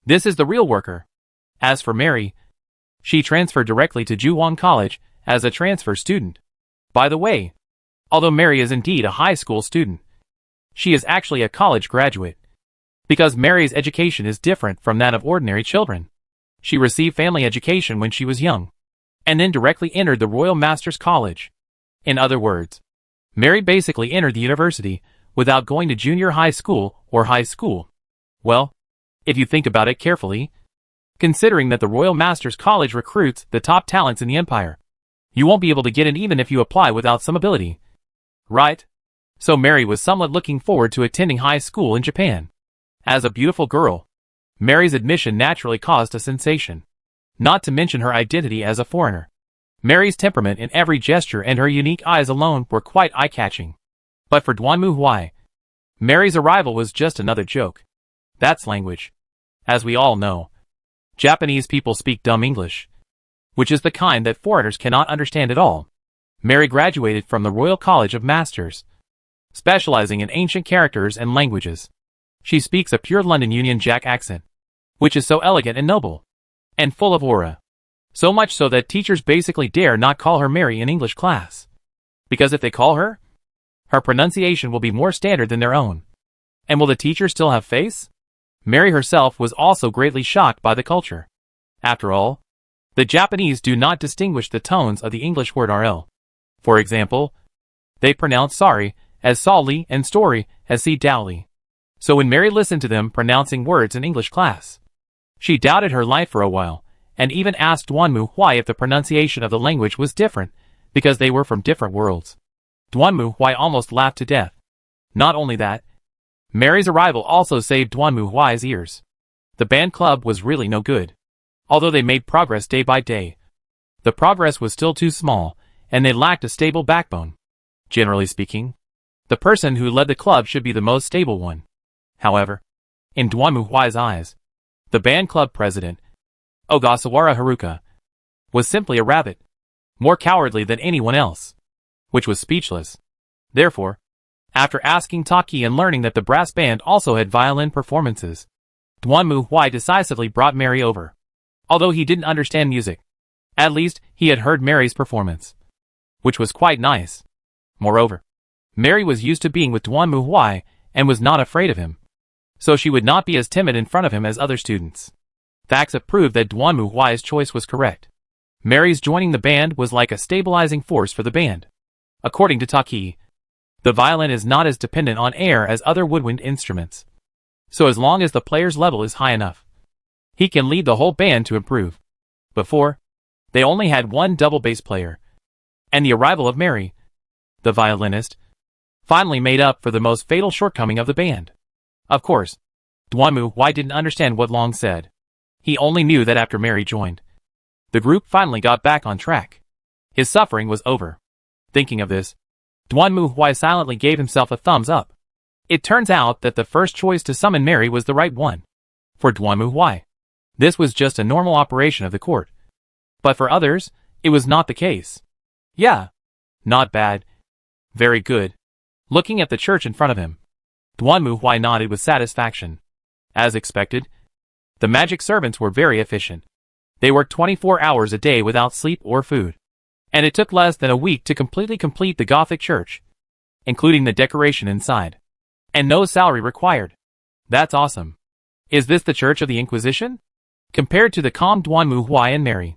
this is the real worker. As for Mary, she transferred directly to Juwon College as a transfer student. By the way, although Mary is indeed a high school student, she is actually a college graduate. Because Mary's education is different from that of ordinary children. She received family education when she was young, and then directly entered the Royal Masters College. In other words, Mary basically entered the university without going to junior high school or high school. Well, if you think about it carefully, considering that the Royal Masters College recruits the top talents in the empire, you won't be able to get in even if you apply without some ability. Right? So Mary was somewhat looking forward to attending high school in Japan. As a beautiful girl, Mary's admission naturally caused a sensation. Not to mention her identity as a foreigner. Mary's temperament in every gesture and her unique eyes alone were quite eye-catching. But for Duanmu Huai, Mary's arrival was just another joke. That's language. As we all know, Japanese people speak dumb English, which is the kind that foreigners cannot understand at all. Mary graduated from the Royal College of Masters, specializing in ancient characters and languages. She speaks a pure London Union Jack accent, which is so elegant and noble, and full of aura. So much so that teachers basically dare not call her Mary in English class. Because if they call her, her pronunciation will be more standard than their own. And will the teacher still have face? Mary herself was also greatly shocked by the culture. After all, the Japanese do not distinguish the tones of the English word RL. For example, they pronounce sorry as Sali and story as Si Dowly. So when Mary listened to them pronouncing words in English class, she doubted her life for a while, and even asked Duanmu Huai if the pronunciation of the language was different, because they were from different worlds. Duanmu Huai almost laughed to death. Not only that, Mary's arrival also saved Duanmu Huai's ears. The band club was really no good. Although they made progress day by day, the progress was still too small, and they lacked a stable backbone. Generally speaking, the person who led the club should be the most stable one. However, in Duanmu Huai's eyes, the band club president, Ogasawara Haruka, was simply a rabbit, more cowardly than anyone else, which was speechless. Therefore, after asking Taki and learning that the brass band also had violin performances, Duanmu Huai decisively brought Mary over. Although he didn't understand music, at least he had heard Mary's performance, which was quite nice. Moreover, Mary was used to being with Duanmu Huai and was not afraid of him, so she would not be as timid in front of him as other students. Facts have proved that Duanmu Huai's choice was correct. Mary's joining the band was like a stabilizing force for the band. According to Taki, the violin is not as dependent on air as other woodwind instruments. So as long as the player's level is high enough, he can lead the whole band to improve. Before, they only had one double bass player, and the arrival of Mary, the violinist, finally made up for the most fatal shortcoming of the band. Of course, Duanmu Huai didn't understand what Long said. He only knew that after Mary joined, the group finally got back on track. His suffering was over. Thinking of this, Duanmu Huai silently gave himself a thumbs up. It turns out that the first choice to summon Mary was the right one. For Duanmu Huai, this was just a normal operation of the court. But for others, it was not the case. Yeah. Not bad. Very good. Looking at the church in front of him, Duanmu Huai nodded with satisfaction. As expected, the magic servants were very efficient. They worked 24 hours a day without sleep or food. And it took less than a week to completely complete the Gothic church, including the decoration inside. And no salary required. That's awesome. Is this the Church of the Inquisition? Compared to the calm Duanmu Huai and Mary,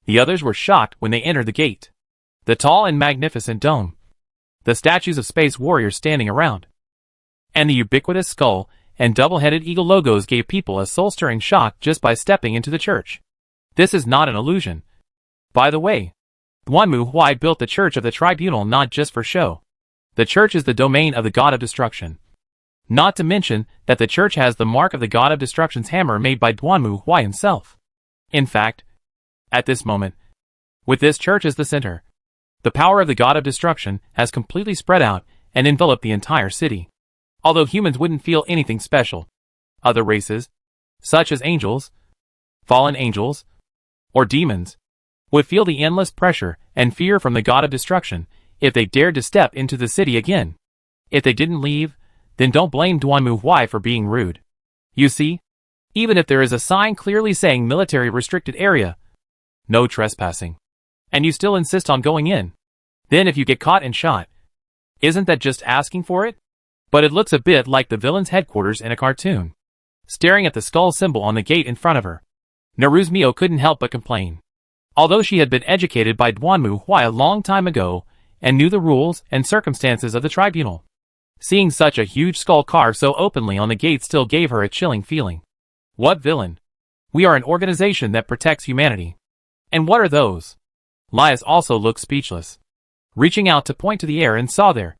the others were shocked when they entered the gate. The tall and magnificent dome. The statues of space warriors standing around. And the ubiquitous skull and double-headed eagle logos gave people a soul-stirring shock just by stepping into the church. This is not an illusion. By the way, Duanmu Huai built the Church of the Tribunal not just for show. The church is the domain of the god of destruction. Not to mention that the church has the mark of the god of destruction's hammer made by Duanmu Huai himself. In fact, at this moment, with this church as the center, the power of the god of destruction has completely spread out and enveloped the entire city. Although humans wouldn't feel anything special, other races, such as angels, fallen angels, or demons, would feel the endless pressure and fear from the god of destruction if they dared to step into the city again. If they didn't leave, then don't blame Duanmu Huai for being rude. You see, even if there is a sign clearly saying military restricted area, no trespassing, and you still insist on going in, then if you get caught and shot, isn't that just asking for it? But it looks a bit like the villain's headquarters in a cartoon. Staring at the skull symbol on the gate in front of her, Naruzmio couldn't help but complain. Although she had been educated by Duanmu Huai a long time ago and knew the rules and circumstances of the tribunal, seeing such a huge skull carved so openly on the gate still gave her a chilling feeling. What villain? We are an organization that protects humanity. And what are those? Lias also looked speechless, reaching out to point to the air and saw there.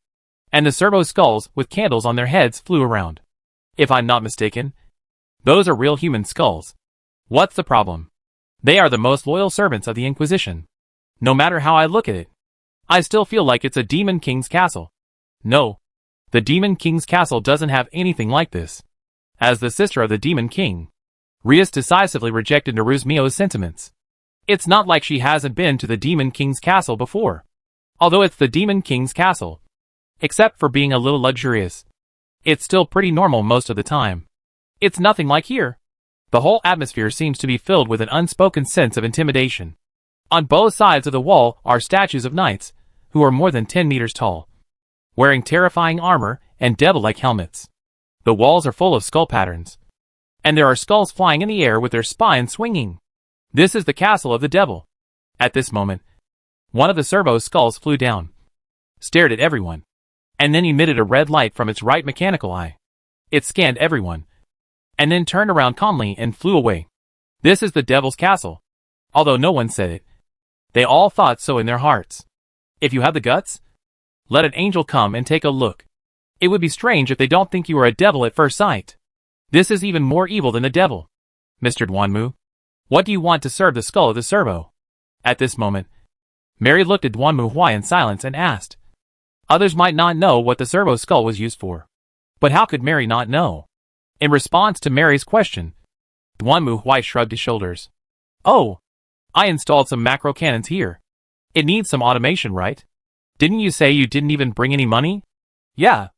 And the servo skulls with candles on their heads flew around. If I'm not mistaken, those are real human skulls. What's the problem? They are the most loyal servants of the Inquisition. No matter how I look at it, I still feel like it's a Demon King's castle. No, the Demon King's castle doesn't have anything like this. As the sister of the Demon King, Rias decisively rejected Naruzmio's sentiments. It's not like she hasn't been to the Demon King's castle before. Although it's the Demon King's castle, except for being a little luxurious, it's still pretty normal most of the time. It's nothing like here. The whole atmosphere seems to be filled with an unspoken sense of intimidation. On both sides of the wall are statues of knights, who are more than 10 meters tall, wearing terrifying armor and devil-like helmets. The walls are full of skull patterns, and there are skulls flying in the air with their spines swinging. This is the castle of the devil. At this moment, one of the servo skulls flew down, stared at everyone, and then emitted a red light from its right mechanical eye. It scanned everyone, and then turned around calmly and flew away. This is the devil's castle. Although no one said it, they all thought so in their hearts. If you have the guts, let an angel come and take a look. It would be strange if they don't think you are a devil at first sight. This is even more evil than the devil. Mr. Duanmu, what do you want to serve the skull of the servo? At this moment, Mary looked at Duanmu Huai in silence and asked. Others might not know what the servo skull was used for. But how could Mary not know? In response to Mary's question, Duanmu Huai shrugged his shoulders. Oh, I installed some macro cannons here. It needs some automation, right? Didn't you say you didn't even bring any money? Yeah.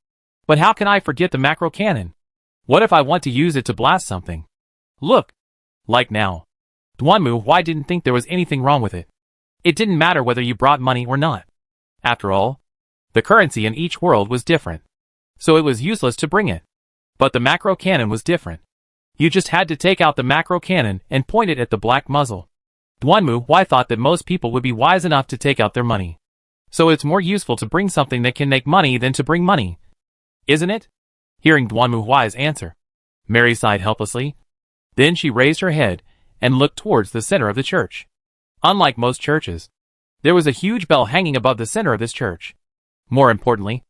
But how can I forget the macro cannon? What if I want to use it to blast something? Look. Like now. Duanmu Huai didn't think there was anything wrong with it. It didn't matter whether you brought money or not. After all, the currency in each world was different, so it was useless to bring it. But the macro cannon was different. You just had to take out the macro cannon and point it at the black muzzle. Duanmu Huai thought that most people would be wise enough to take out their money. So it's more useful to bring something that can make money than to bring money. Isn't it? Hearing Duanmu Huai's answer, Mary sighed helplessly. Then she raised her head and looked towards the center of the church. Unlike most churches, there was a huge bell hanging above the center of this church. More importantly,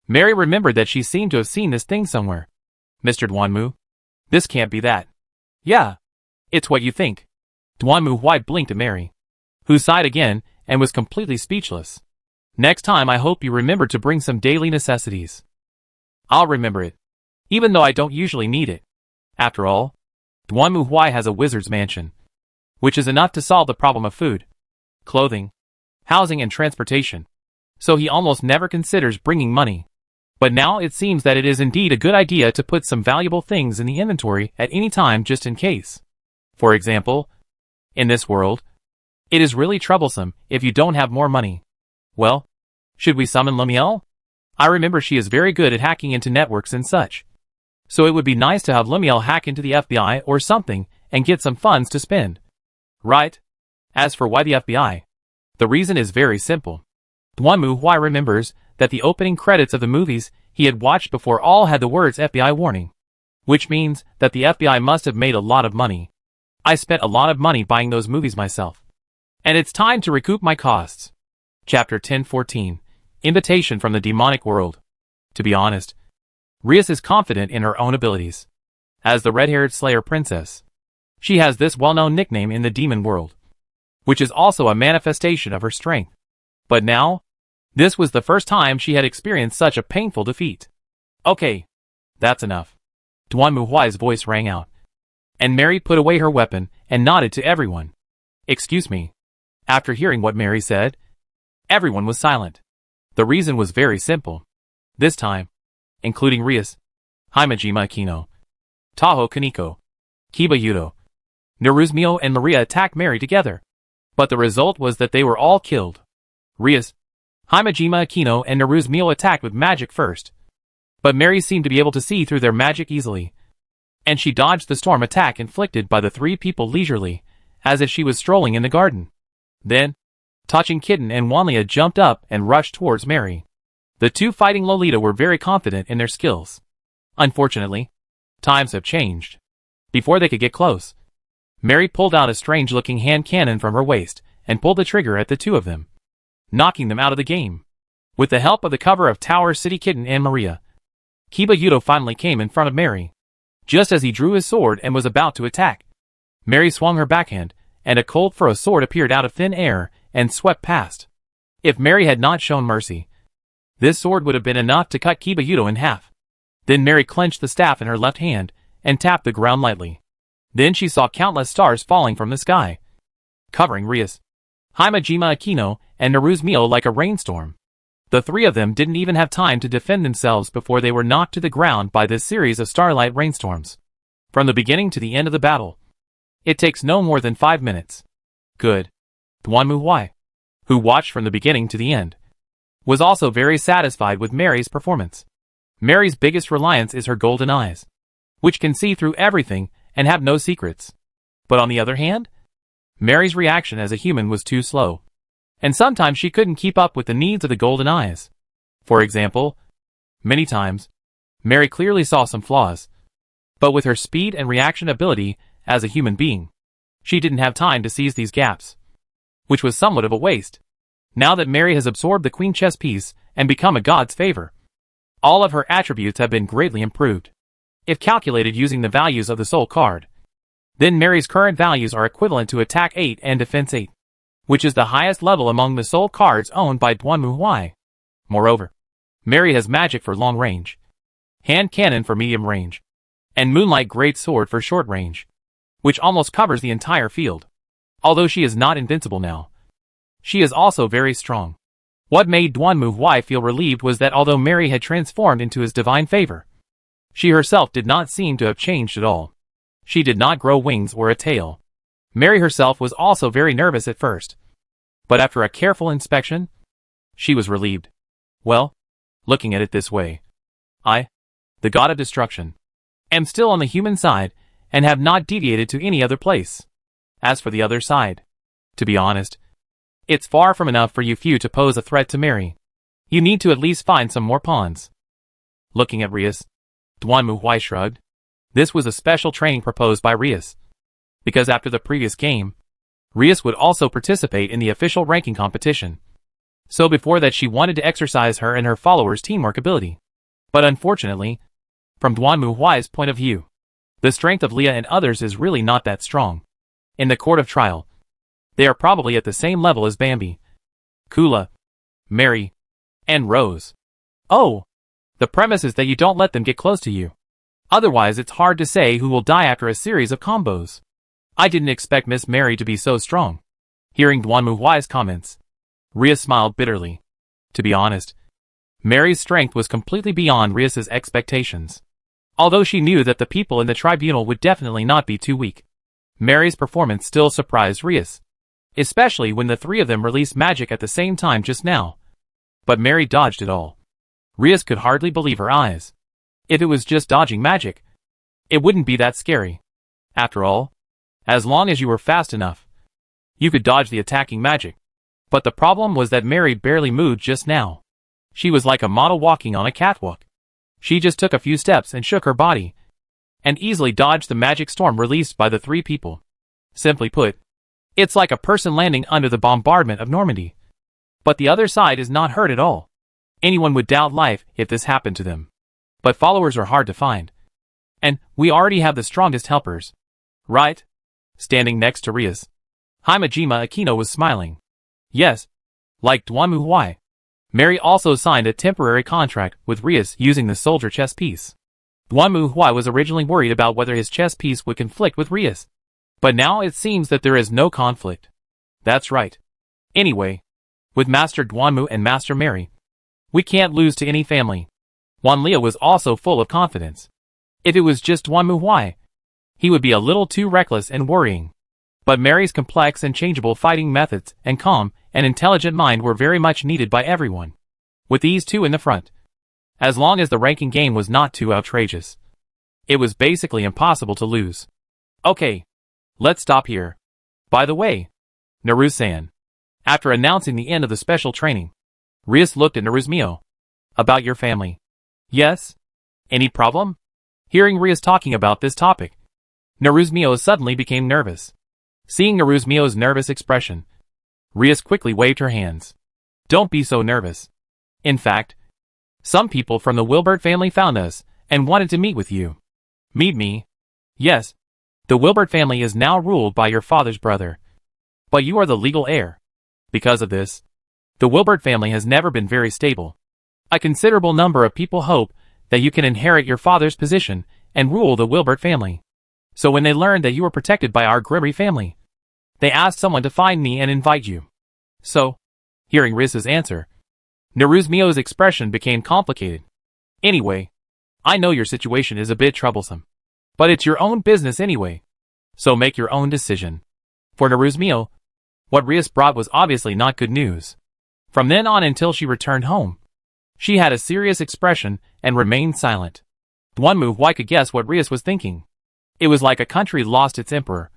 Mary remembered that she seemed to have seen this thing somewhere. Mr. Duanmu, this can't be that. Yeah, it's what you think. Duanmu Huai blinked at Mary, who sighed again and was completely speechless. Next time I hope you remember to bring some daily necessities. I'll remember it, even though I don't usually need it. After all, Duanmu Huai has a wizard's mansion, which is enough to solve the problem of food, clothing, housing and transportation. So he almost never considers bringing money. But now it seems that it is indeed a good idea to put some valuable things in the inventory at any time just in case. For example, in this world, it is really troublesome if you don't have more money. Well, should we summon Lumiel? I remember she is very good at hacking into networks and such. So it would be nice to have Lumiel hack into the FBI or something and get some funds to spend. Right? As for why the FBI? The reason is very simple. Duanmu Huai remembers that the opening credits of the movies he had watched before all had the words FBI warning. Which means that the FBI must have made a lot of money. I spent a lot of money buying those movies myself. And it's time to recoup my costs. Chapter 1014. Invitation from the Demonic World. To be honest, Rias is confident in her own abilities. As the red-haired Slayer Princess, she has this well-known nickname in the demon world, which is also a manifestation of her strength. But now, this was the first time she had experienced such a painful defeat. Okay, that's enough. Duan Muhuai's voice rang out, and Mary put away her weapon and nodded to everyone. Excuse me. After hearing what Mary said, everyone was silent. The reason was very simple. This time, including Rias, Himejima Akino, Taho Kaneko, Kiba Yuto, Naruzmio and Maria attacked Mary together. But the result was that they were all killed. Rias, Himejima Akino and Naruzmio attacked with magic first. But Mary seemed to be able to see through their magic easily, and she dodged the storm attack inflicted by the three people leisurely, as if she was strolling in the garden. Then, Tachin Kitten and Wanlia jumped up and rushed towards Mary. The two fighting Lolita were very confident in their skills. Unfortunately, times have changed. Before they could get close, Mary pulled out a strange-looking hand cannon from her waist and pulled the trigger at the two of them, knocking them out of the game. With the help of the cover of Tower City Kitten and Maria, Kiba Yuto finally came in front of Mary. Just as he drew his sword and was about to attack, Mary swung her backhand, and a cold for a sword appeared out of thin air and swept past. If Mary had not shown mercy, this sword would have been enough to cut Kiba Yuto in half. Then Mary clenched the staff in her left hand and tapped the ground lightly. Then she saw countless stars falling from the sky, covering Rias, Himejima Akino, and Naruzmio like a rainstorm. The three of them didn't even have time to defend themselves before they were knocked to the ground by this series of starlight rainstorms. From the beginning to the end of the battle, it takes no more than 5 minutes. Good. Duan Muhuai, who watched from the beginning to the end, was also very satisfied with Mary's performance. Mary's biggest reliance is her golden eyes, which can see through everything and have no secrets. But on the other hand, Mary's reaction as a human was too slow, and sometimes she couldn't keep up with the needs of the golden eyes. For example, many times, Mary clearly saw some flaws, but with her speed and reaction ability as a human being, she didn't have time to seize these gaps, which was somewhat of a waste. Now that Mary has absorbed the queen chess piece and become a god's favor, all of her attributes have been greatly improved. If calculated using the values of the soul card, then Mary's current values are equivalent to attack 8 and defense 8, which is the highest level among the soul cards owned by Duan Muhuai. Moreover, Mary has magic for long range, hand cannon for medium range, and moonlight great sword for short range, which almost covers the entire field. Although she is not invincible now, she is also very strong. What made Duan Muhuai feel relieved was that although Mary had transformed into his divine favor, she herself did not seem to have changed at all. She did not grow wings or a tail. Mary herself was also very nervous at first, but after a careful inspection, she was relieved. Well, looking at it this way, I, the god of destruction, am still on the human side and have not deviated to any other place. As for the other side, to be honest, it's far from enough for you few to pose a threat to Mary. You need to at least find some more pawns. Looking at Rias, Duan Muhuai shrugged. This was a special training proposed by Rias, because after the previous game, Rias would also participate in the official ranking competition. So before that she wanted to exercise her and her followers' teamwork ability. But unfortunately, from Duan Muhuai's point of view, the strength of Leah and others is really not that strong. In the court of trial, they are probably at the same level as Bambi, Kula, Mary, and Rose. Oh! The premise is that you don't let them get close to you. Otherwise it's hard to say who will die after a series of combos. I didn't expect Miss Mary to be so strong. Hearing Duan Muhuai's comments, Rias smiled bitterly. To be honest, Mary's strength was completely beyond Rias's expectations. Although she knew that the people in the tribunal would definitely not be too weak, Mary's performance still surprised Rias, especially when the three of them released magic at the same time just now. But Mary dodged it all. Rias could hardly believe her eyes. If it was just dodging magic, it wouldn't be that scary. After all, as long as you were fast enough, you could dodge the attacking magic. But the problem was that Mary barely moved just now. She was like a model walking on a catwalk. She just took a few steps and shook her body, and easily dodged the magic storm released by the three people. Simply put, it's like a person landing under the bombardment of Normandy. But the other side is not hurt at all. Anyone would doubt life if this happened to them. But followers are hard to find. And we already have the strongest helpers. Right? Standing next to Rias, Himejima Aquino was smiling. Yes. Like Duanmu Huai. Mary also signed a temporary contract with Rias using the soldier chess piece. Duanmu Huai was originally worried about whether his chess piece would conflict with Rias. But now it seems that there is no conflict. That's right. Anyway, with Master Duanmu and Master Mary, we can't lose to any family. Wan Lia was also full of confidence. If it was just Duanmu Huai, he would be a little too reckless and worrying. But Mary's complex and changeable fighting methods and calm and intelligent mind were very much needed by everyone. With these two in the front, as long as the ranking game was not too outrageous, it was basically impossible to lose. Okay, let's stop here. By the way, Naru-san, after announcing the end of the special training, Rias looked at Naruzmio. About your family. Yes? Any problem? Hearing Rias talking about this topic, Naruzmio suddenly became nervous. Seeing Naruzmio's nervous expression, Rias quickly waved her hands. Don't be so nervous. In fact, some people from the Wilbert family found us and wanted to meet with you. Meet me? Yes. The Wilbert family is now ruled by your father's brother. But you are the legal heir. Because of this, the Wilbert family has never been very stable. A considerable number of people hope that you can inherit your father's position and rule the Wilbert family. So when they learned that you were protected by our Grimry family, they asked someone to find me and invite you. So, hearing Rias's answer, Naruzmio's expression became complicated. Anyway, I know your situation is a bit troublesome. But it's your own business anyway. So make your own decision. For Naruzmio, what Rias brought was obviously not good news. From then on until she returned home, she had a serious expression and remained silent. Duanmu Huai could guess what Rias was thinking. It was like a country lost its emperor.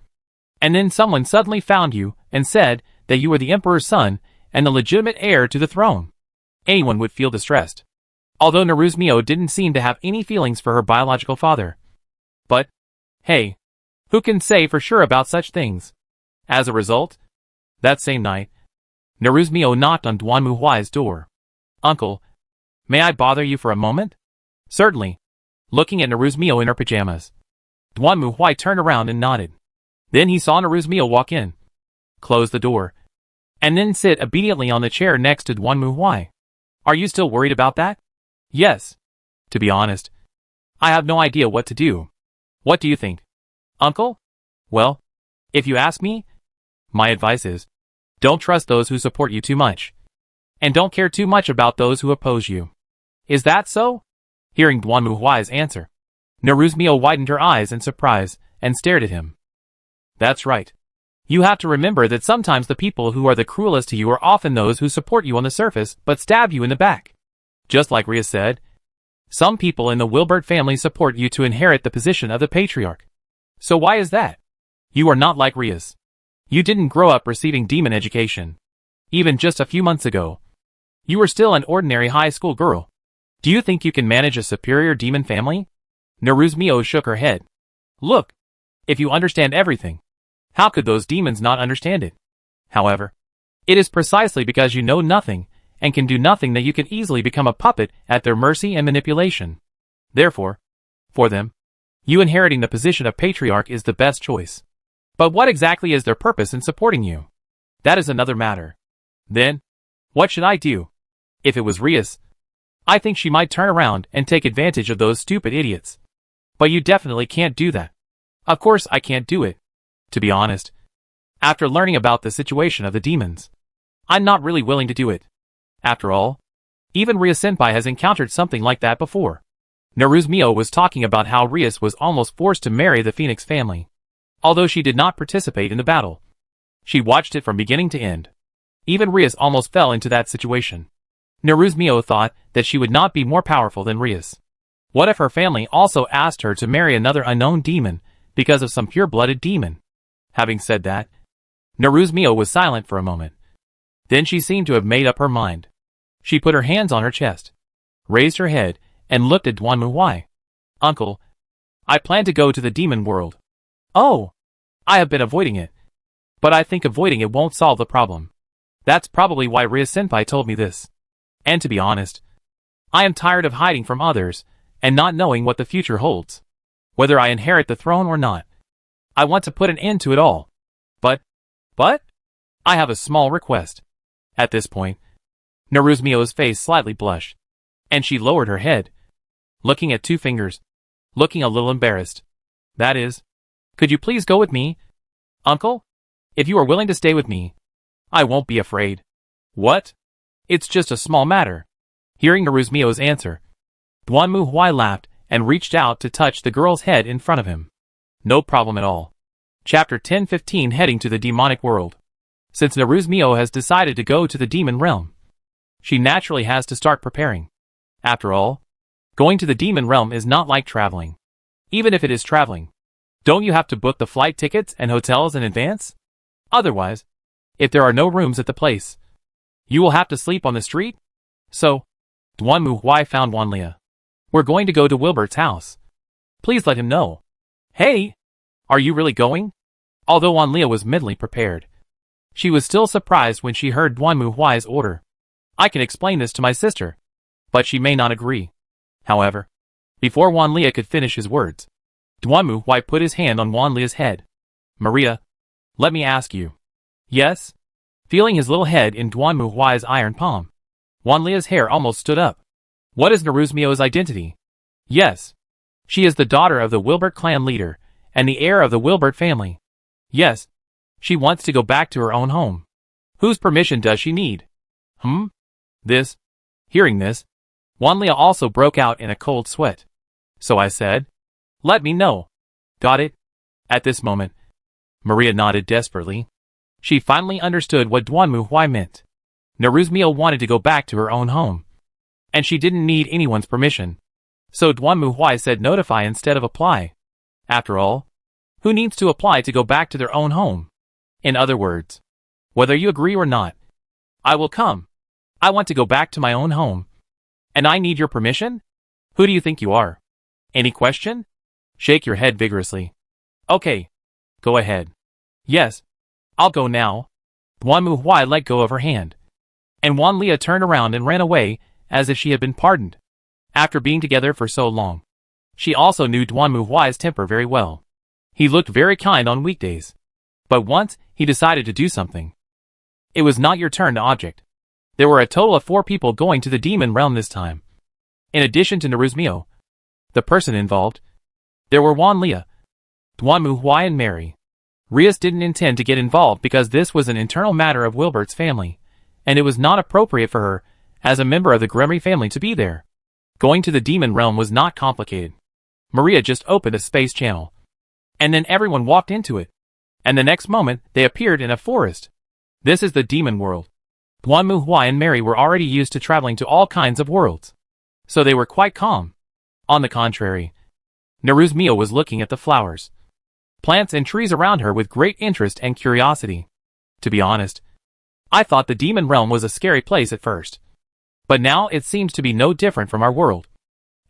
And then someone suddenly found you and said that you were the emperor's son and the legitimate heir to the throne. Anyone would feel distressed. Although Naruzmio didn't seem to have any feelings for her biological father. But, hey, who can say for sure about such things? As a result, that same night, Naruzmio knocked on Duanmu Huai's door. Uncle, may I bother you for a moment? Certainly. Looking at Naruzmio in her pajamas, Duanmu Huai turned around and nodded. Then he saw Naruzmio walk in, close the door, and then sit obediently on the chair next to Duanmu Huai. Are you still worried about that? Yes. To be honest, I have no idea what to do. What do you think? Uncle? Well, if you ask me, my advice is, don't trust those who support you too much. And don't care too much about those who oppose you. Is that so? Hearing Duanmu Huai's answer, Naruzmio widened her eyes in surprise and stared at him. That's right. You have to remember that sometimes the people who are the cruelest to you are often those who support you on the surface but stab you in the back. Just like Rias said, some people in the Wilbert family support you to inherit the position of the patriarch. So why is that? You are not like Rias. You didn't grow up receiving demon education. Even just a few months ago, you were still an ordinary high school girl. Do you think you can manage a superior demon family? Naruzmio shook her head. Look, if you understand everything, how could those demons not understand it? However, it is precisely because you know nothing and can do nothing that you can easily become a puppet at their mercy and manipulation. Therefore, for them, you inheriting the position of patriarch is the best choice. But what exactly is their purpose in supporting you? That is another matter. Then, what should I do? If it was Rias, I think she might turn around and take advantage of those stupid idiots. But you definitely can't do that. Of course I can't do it. To be honest, after learning about the situation of the demons, I'm not really willing to do it. After all, even Rias-senpai has encountered something like that before. Naruzmio was talking about how Rias was almost forced to marry the Phoenix family. Although she did not participate in the battle, she watched it from beginning to end. Even Rias almost fell into that situation. Naruzmio thought that she would not be more powerful than Rias. What if her family also asked her to marry another unknown demon because of some pure-blooded demon? Having said that, Naruzmio was silent for a moment. Then she seemed to have made up her mind. She put her hands on her chest, raised her head, and looked at Duanmuhui. Uncle, I plan to go to the demon world. Oh, I have been avoiding it. But I think avoiding it won't solve the problem. That's probably why Ria-senpai told me this. And to be honest, I am tired of hiding from others and not knowing what the future holds. Whether I inherit the throne or not. I want to put an end to it all. But, I have a small request. At this point, Naruzmio's face slightly blushed, and she lowered her head, looking at 2 fingers, looking a little embarrassed. That is, could you please go with me? Uncle? If you are willing to stay with me, I won't be afraid. What? It's just a small matter. Hearing Naruzmio's answer, Duanmuhui laughed and reached out to touch the girl's head in front of him. No problem at all. Chapter 10:15 Heading to the Demonic World. Since Naruzmio has decided to go to the demon realm, she naturally has to start preparing. After all, going to the demon realm is not like traveling. Even if it is traveling, don't you have to book the flight tickets and hotels in advance? Otherwise, if there are no rooms at the place, you will have to sleep on the street? So, Duanmuhui found Wanlia. We're going to go to Wilbert's house. Please let him know. Hey! Are you really going? Although Wanlia was mentally prepared, she was still surprised when she heard Duanmuhui's order. I can explain this to my sister, but she may not agree. However, before Wanlia could finish his words, Duanmuhui put his hand on Wanlia's head. Maria, let me ask you. Yes? Feeling his little head in Duanmuhui's iron palm, Wanlia's hair almost stood up. What is Naruzmio's identity? Yes. She is the daughter of the Wilbert clan leader, and the heir of the Wilbert family. Yes. She wants to go back to her own home. Whose permission does she need? Hearing this, Wanlia also broke out in a cold sweat. So I said, let me know. Got it? At this moment, Maria nodded desperately. She finally understood what Duanmuhui meant. Naruzmio wanted to go back to her own home, and she didn't need anyone's permission. So Duanmuhui said notify instead of apply. After all, who needs to apply to go back to their own home? In other words, whether you agree or not, I will come. I want to go back to my own home. And I need your permission? Who do you think you are? Any question? Shake your head vigorously. Okay. Go ahead. Yes. I'll go now. Duanmuhui let go of her hand, and Wanlia turned around and ran away as if she had been pardoned. After being together for so long, she also knew Duanmuhui's temper very well. He looked very kind on weekdays, but once he decided to do something. It was not your turn to object. There were a total of 4 people going to the demon realm this time. In addition to Naruzmio, the person involved, there were Wanlia, Duanmuhui and Mary. Rias didn't intend to get involved because this was an internal matter of Wilbert's family, and it was not appropriate for her, as a member of the Gremory family, to be there. Going to the demon realm was not complicated. Maria just opened a space channel, and then everyone walked into it, and the next moment they appeared in a forest. This is the demon world. Duanmuhui and Mary were already used to traveling to all kinds of worlds, so they were quite calm. On the contrary, Naruzmio was looking at the flowers, plants and trees around her with great interest and curiosity. To be honest, I thought the demon realm was a scary place at first, but now it seems to be no different from our world.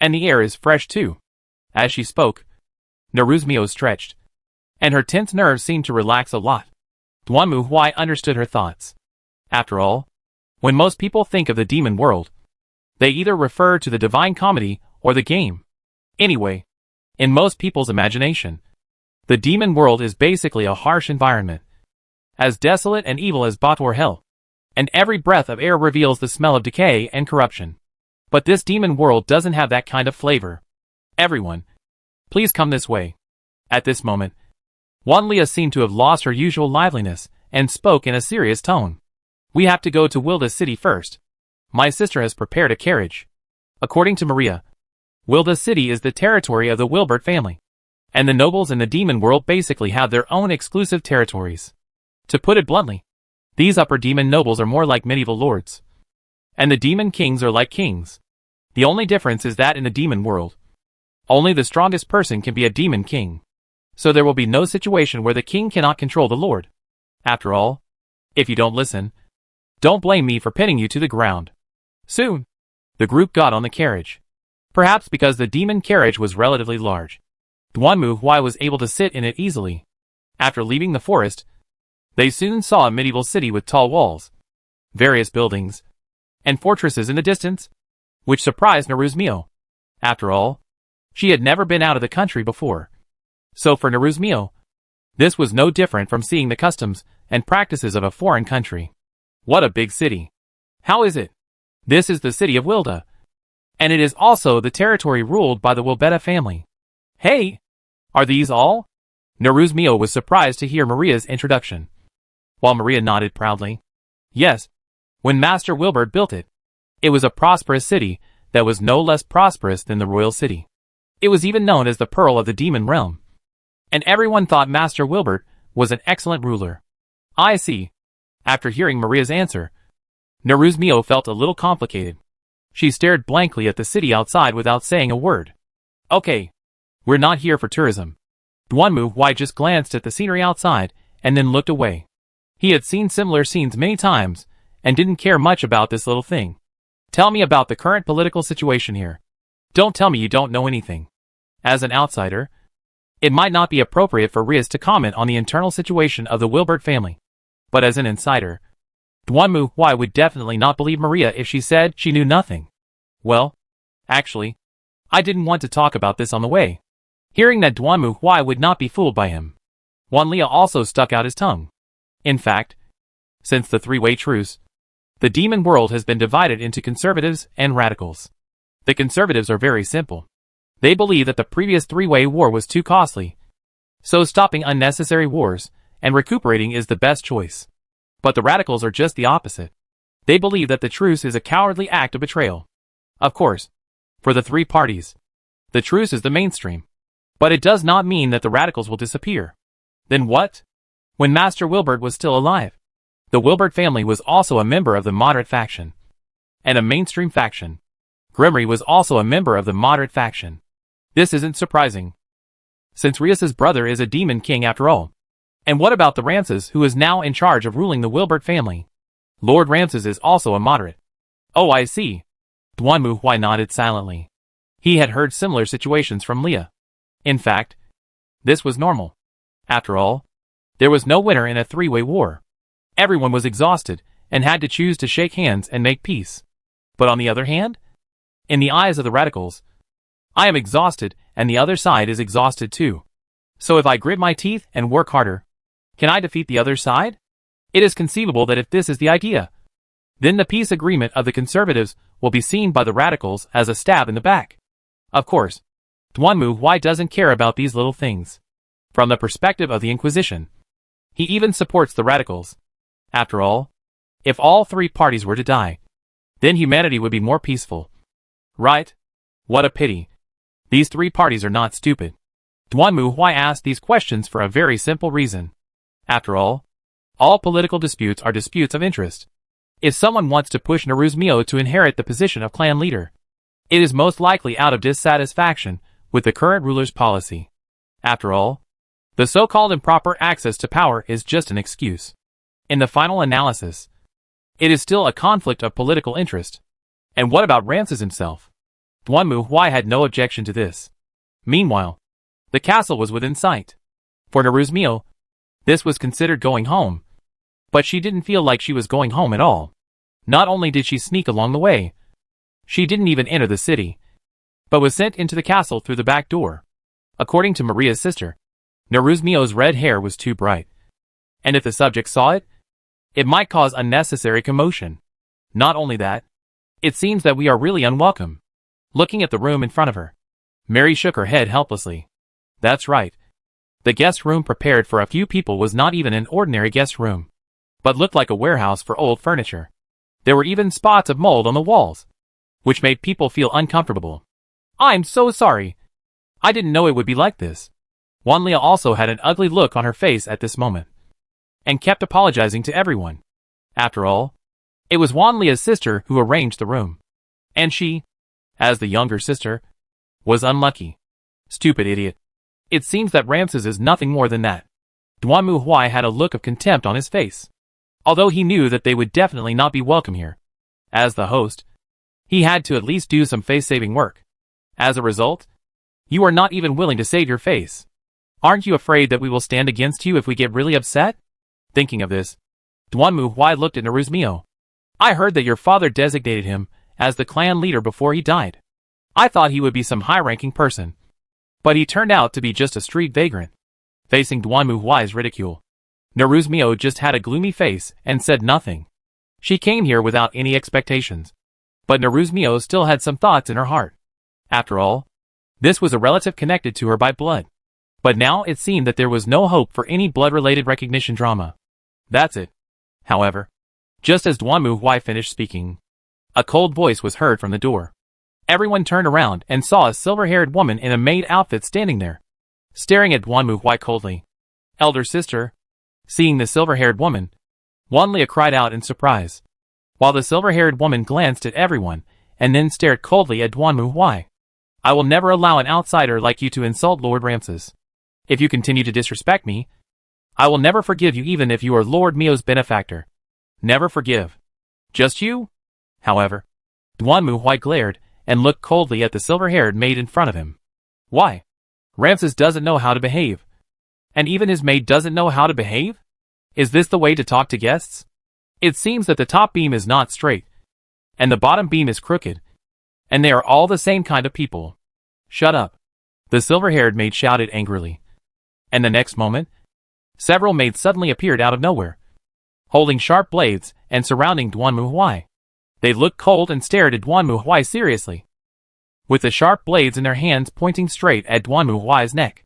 And the air is fresh too. As she spoke, Naruzmio stretched, and her tense nerves seemed to relax a lot. Duanmuhui understood her thoughts. After all, when most people think of the demon world, they either refer to the Divine Comedy or the game. Anyway, in most people's imagination, the demon world is basically a harsh environment, as desolate and evil as Bator Hell, and every breath of air reveals the smell of decay and corruption. But this demon world doesn't have that kind of flavor. Everyone, please come this way. At this moment, Wanlia seemed to have lost her usual liveliness and spoke in a serious tone. We have to go to Wilda City first. My sister has prepared a carriage. According to Maria, Wilda City is the territory of the Wilbert family, and the nobles in the demon world basically have their own exclusive territories. To put it bluntly, these upper demon nobles are more like medieval lords, and the demon kings are like kings. The only difference is that in the demon world, only the strongest person can be a demon king, so there will be no situation where the king cannot control the lord. After all, if you don't listen, don't blame me for pinning you to the ground. Soon, the group got on the carriage. Perhaps because the demon carriage was relatively large, Duanmu Huai was able to sit in it easily. After leaving the forest, they soon saw a medieval city with tall walls, various buildings, and fortresses in the distance, which surprised Naruzmio. After all, she had never been out of the country before. So for Naruzmio, this was no different from seeing the customs and practices of a foreign country. What a big city. How is it? This is the city of Wilda, and it is also the territory ruled by the Wilbeta family. Hey! Are these all? Naruzmio was surprised to hear Maria's introduction, while Maria nodded proudly. Yes. When Master Wilbert built it, it was a prosperous city that was no less prosperous than the royal city. It was even known as the Pearl of the Demon Realm, and everyone thought Master Wilbert was an excellent ruler. I see. After hearing Maria's answer, Naruzmio felt a little complicated. She stared blankly at the city outside without saying a word. Okay. We're not here for tourism. Duanmu Huai just glanced at the scenery outside and then looked away. He had seen similar scenes many times and didn't care much about this little thing. Tell me about the current political situation here. Don't tell me you don't know anything. As an outsider, it might not be appropriate for Rias to comment on the internal situation of the Wilbert family. But as an insider, Duanmu Huai would definitely not believe Maria if she said she knew nothing. Well, actually, I didn't want to talk about this on the way. Hearing that Duanmu Huai would not be fooled by him, Wanlia also stuck out his tongue. In fact, since the three-way truce, the demon world has been divided into conservatives and radicals. The conservatives are very simple. They believe that the previous three-way war was too costly, so stopping unnecessary wars and recuperating is the best choice. But the radicals are just the opposite. They believe that the truce is a cowardly act of betrayal. Of course, for the three parties, the truce is the mainstream. But it does not mean that the radicals will disappear. Then what? When Master Wilbert was still alive, the Wilbert family was also a member of the moderate faction, and a mainstream faction. Grimry was also a member of the moderate faction. This isn't surprising, since Rias's brother is a demon king after all. And what about the Ramses, who is now in charge of ruling the Wilbert family? Lord Ramses is also a moderate. Oh, I see. Duanmu Huai nodded silently. He had heard similar situations from Leah. In fact, this was normal. After all, there was no winner in a three-way war. Everyone was exhausted and had to choose to shake hands and make peace. But on the other hand, in the eyes of the radicals, I am exhausted and the other side is exhausted too. So if I grit my teeth and work harder, can I defeat the other side? It is conceivable that if this is the idea, then the peace agreement of the conservatives will be seen by the radicals as a stab in the back. Of course, Duanmu Huai doesn't care about these little things. From the perspective of the Inquisition, he even supports the radicals. After all, if all three parties were to die, then humanity would be more peaceful. Right? What a pity. These three parties are not stupid. Duanmu Huai asked these questions for a very simple reason. After all political disputes are disputes of interest. If someone wants to push Naruzmio to inherit the position of clan leader, it is most likely out of dissatisfaction with the current ruler's policy. After all, the so-called improper access to power is just an excuse. In the final analysis, it is still a conflict of political interest. And what about Ramses himself? Duanmu Huai had no objection to this. Meanwhile, the castle was within sight. For Naruzmio, this was considered going home. But she didn't feel like she was going home at all. Not only did she sneak along the way, she didn't even enter the city, but was sent into the castle through the back door. According to Maria's sister, Naruzmio's red hair was too bright, and if the subject saw it, it might cause unnecessary commotion. Not only that, it seems that we are really unwelcome. Looking at the room in front of her, Mary shook her head helplessly. That's right. The guest room prepared for a few people was not even an ordinary guest room, but looked like a warehouse for old furniture. There were even spots of mold on the walls, which made people feel uncomfortable. I'm so sorry. I didn't know it would be like this. Wanlia also had an ugly look on her face at this moment, and kept apologizing to everyone. After all, it was Wanlia's sister who arranged the room, and she, as the younger sister, was unlucky. Stupid idiot. It seems that Ramses is nothing more than that. Duanmu Huai had a look of contempt on his face, although he knew that they would definitely not be welcome here. As the host, he had to at least do some face-saving work. As a result, you are not even willing to save your face. Aren't you afraid that we will stand against you if we get really upset? Thinking of this, Duanmu Huai looked at Naruzmio. I heard that your father designated him as the clan leader before he died. I thought he would be some high-ranking person, but he turned out to be just a street vagrant. Facing Duanmu Huai's ridicule, Naruzmio just had a gloomy face and said nothing. She came here without any expectations, but Naruzmio still had some thoughts in her heart. After all, this was a relative connected to her by blood. But now it seemed that there was no hope for any blood-related recognition drama. That's it. However, just as Duanmu Huai finished speaking, a cold voice was heard from the door. Everyone turned around and saw a silver-haired woman in a maid outfit standing there, staring at Duanmu Huai coldly. Elder sister. Seeing the silver-haired woman, Wanlia cried out in surprise, while the silver-haired woman glanced at everyone and then stared coldly at Duanmu Huai. I will never allow an outsider like you to insult Lord Ramses. If you continue to disrespect me, I will never forgive you even if you are Lord Mio's benefactor. Never forgive. Just you? However, Duanmu Huai glared and looked coldly at the silver-haired maid in front of him. Why? Ramses doesn't know how to behave. And even his maid doesn't know how to behave? Is this the way to talk to guests? It seems that the top beam is not straight, and the bottom beam is crooked, and they are all the same kind of people. Shut up. The silver-haired maid shouted angrily. And the next moment, several maids suddenly appeared out of nowhere, holding sharp blades and surrounding Duanmu Huai. They looked cold and stared at Duanmu Huai seriously, with the sharp blades in their hands pointing straight at Duanmu Huai's neck.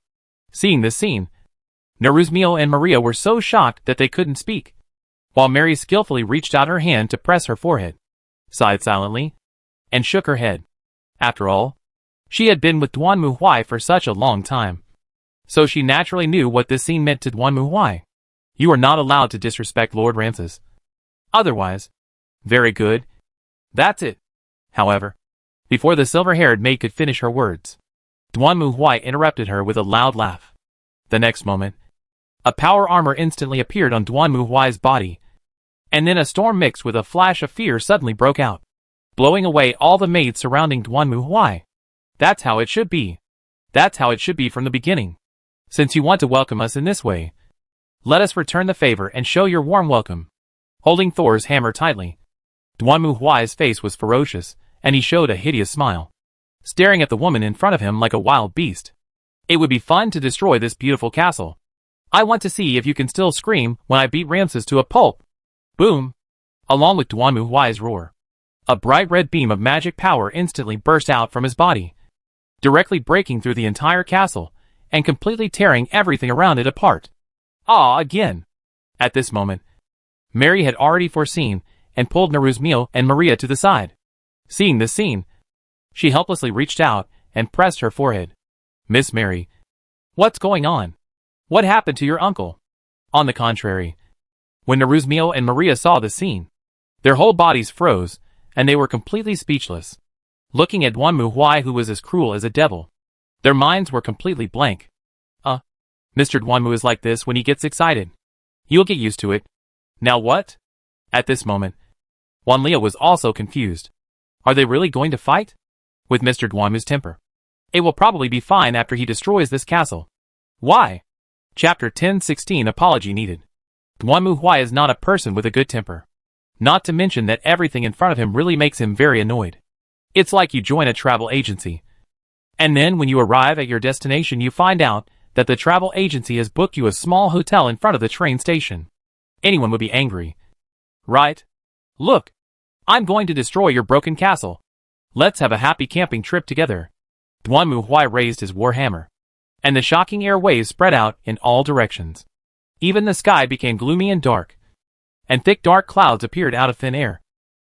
Seeing this scene, Naruzmio and Maria were so shocked that they couldn't speak, while Mary skillfully reached out her hand to press her forehead, sighed silently, and shook her head. After all, she had been with Duanmu Huai for such a long time, so she naturally knew what this scene meant to Duanmu Huai. You are not allowed to disrespect Lord Ramses. Otherwise, very good. That's it. However, before the silver-haired maid could finish her words, Duanmu Huai interrupted her with a loud laugh. The next moment, a power armor instantly appeared on Duanmu Huai's body, and then a storm mixed with a flash of fear suddenly broke out, blowing away all the maids surrounding Duanmu Huai. That's how it should be. That's how it should be from the beginning. Since you want to welcome us in this way, let us return the favor and show your warm welcome. Holding Thor's hammer tightly, Duanmu Huai's face was ferocious, and he showed a hideous smile, staring at the woman in front of him like a wild beast. It would be fun to destroy this beautiful castle. I want to see if you can still scream when I beat Ramses to a pulp. Boom! Along with Duanmu Huai's roar, a bright red beam of magic power instantly burst out from his body, directly breaking through the entire castle and completely tearing everything around it apart. Again! At this moment, Mary had already foreseen and pulled Naruzmio and Maria to the side. Seeing this scene, she helplessly reached out and pressed her forehead. Miss Mary, what's going on? What happened to your uncle? On the contrary, when Naruzmio and Maria saw the scene, their whole bodies froze, and they were completely speechless, looking at Duanmu Huai, who was as cruel as a devil. Their minds were completely blank. Mr. Duanmu is like this when he gets excited. You'll get used to it. Now what? At this moment, Wanlia was also confused. Are they really going to fight? With Mr. Duanmu's temper, it will probably be fine after he destroys this castle. Why? Chapter 1016 Apology Needed. Duanmu Huai is not a person with a good temper. Not to mention that everything in front of him really makes him very annoyed. It's like you join a travel agency, and then when you arrive at your destination you find out that the travel agency has booked you a small hotel in front of the train station. Anyone would be angry, right? Look, I'm going to destroy your broken castle. Let's have a happy camping trip together. Duanmu Huai raised his war hammer, and the shocking air waves spread out in all directions. Even the sky became gloomy and dark, and thick dark clouds appeared out of thin air,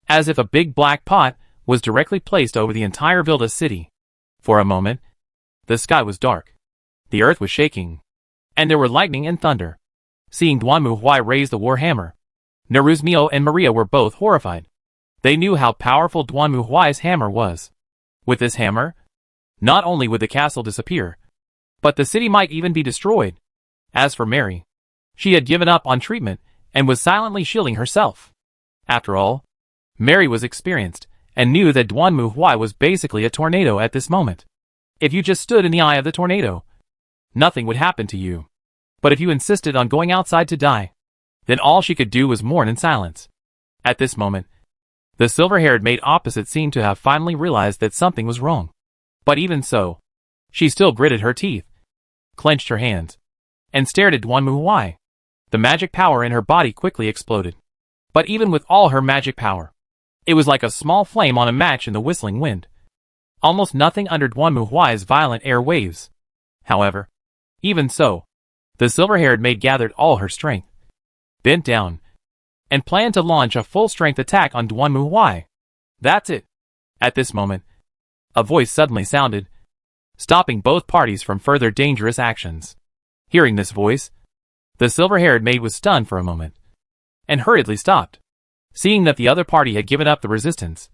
as if a big black pot was directly placed over the entire Vilda city. For a moment, the sky was dark, the earth was shaking, and there were lightning and thunder. Seeing Duanmu Huai raise the war hammer, Naruzmio and Maria were both horrified. They knew how powerful Duanmu Huai's hammer was. With this hammer, not only would the castle disappear, but the city might even be destroyed. As for Mary, she had given up on treatment and was silently shielding herself. After all, Mary was experienced and knew that Duanmu Huai was basically a tornado at this moment. If you just stood in the eye of the tornado, nothing would happen to you. But if you insisted on going outside to die, then all she could do was mourn in silence. At this moment, the silver-haired maid opposite seemed to have finally realized that something was wrong. But even so, she still gritted her teeth, clenched her hands, and stared at Duanmu. The magic power in her body quickly exploded. But even with all her magic power, it was like a small flame on a match in the whistling wind. Almost nothing under Duanmu's violent air waves. However, even so, the silver-haired maid gathered all her strength, bent down, and planned to launch a full-strength attack on Duanmu. That's it. At this moment, a voice suddenly sounded, stopping both parties from further dangerous actions. Hearing this voice, the silver-haired maid was stunned for a moment, and hurriedly stopped. Seeing that the other party had given up the resistance,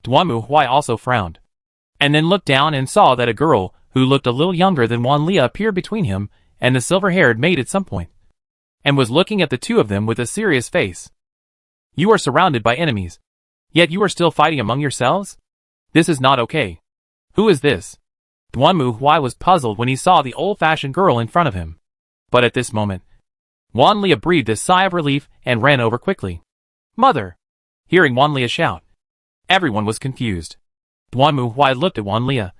Duanmu also frowned, and then looked down and saw that a girl who looked a little younger than Wanlia appeared between him and the silver-haired maid at some point, and was looking at the two of them with a serious face. You are surrounded by enemies, yet you are still fighting among yourselves? This is not okay. Who is this? Duanmu was puzzled when he saw the old-fashioned girl in front of him. But at this moment, Wanlia breathed a sigh of relief and ran over quickly. Mother! Hearing Wanlia shout, everyone was confused. Duanmu looked at Wanlia,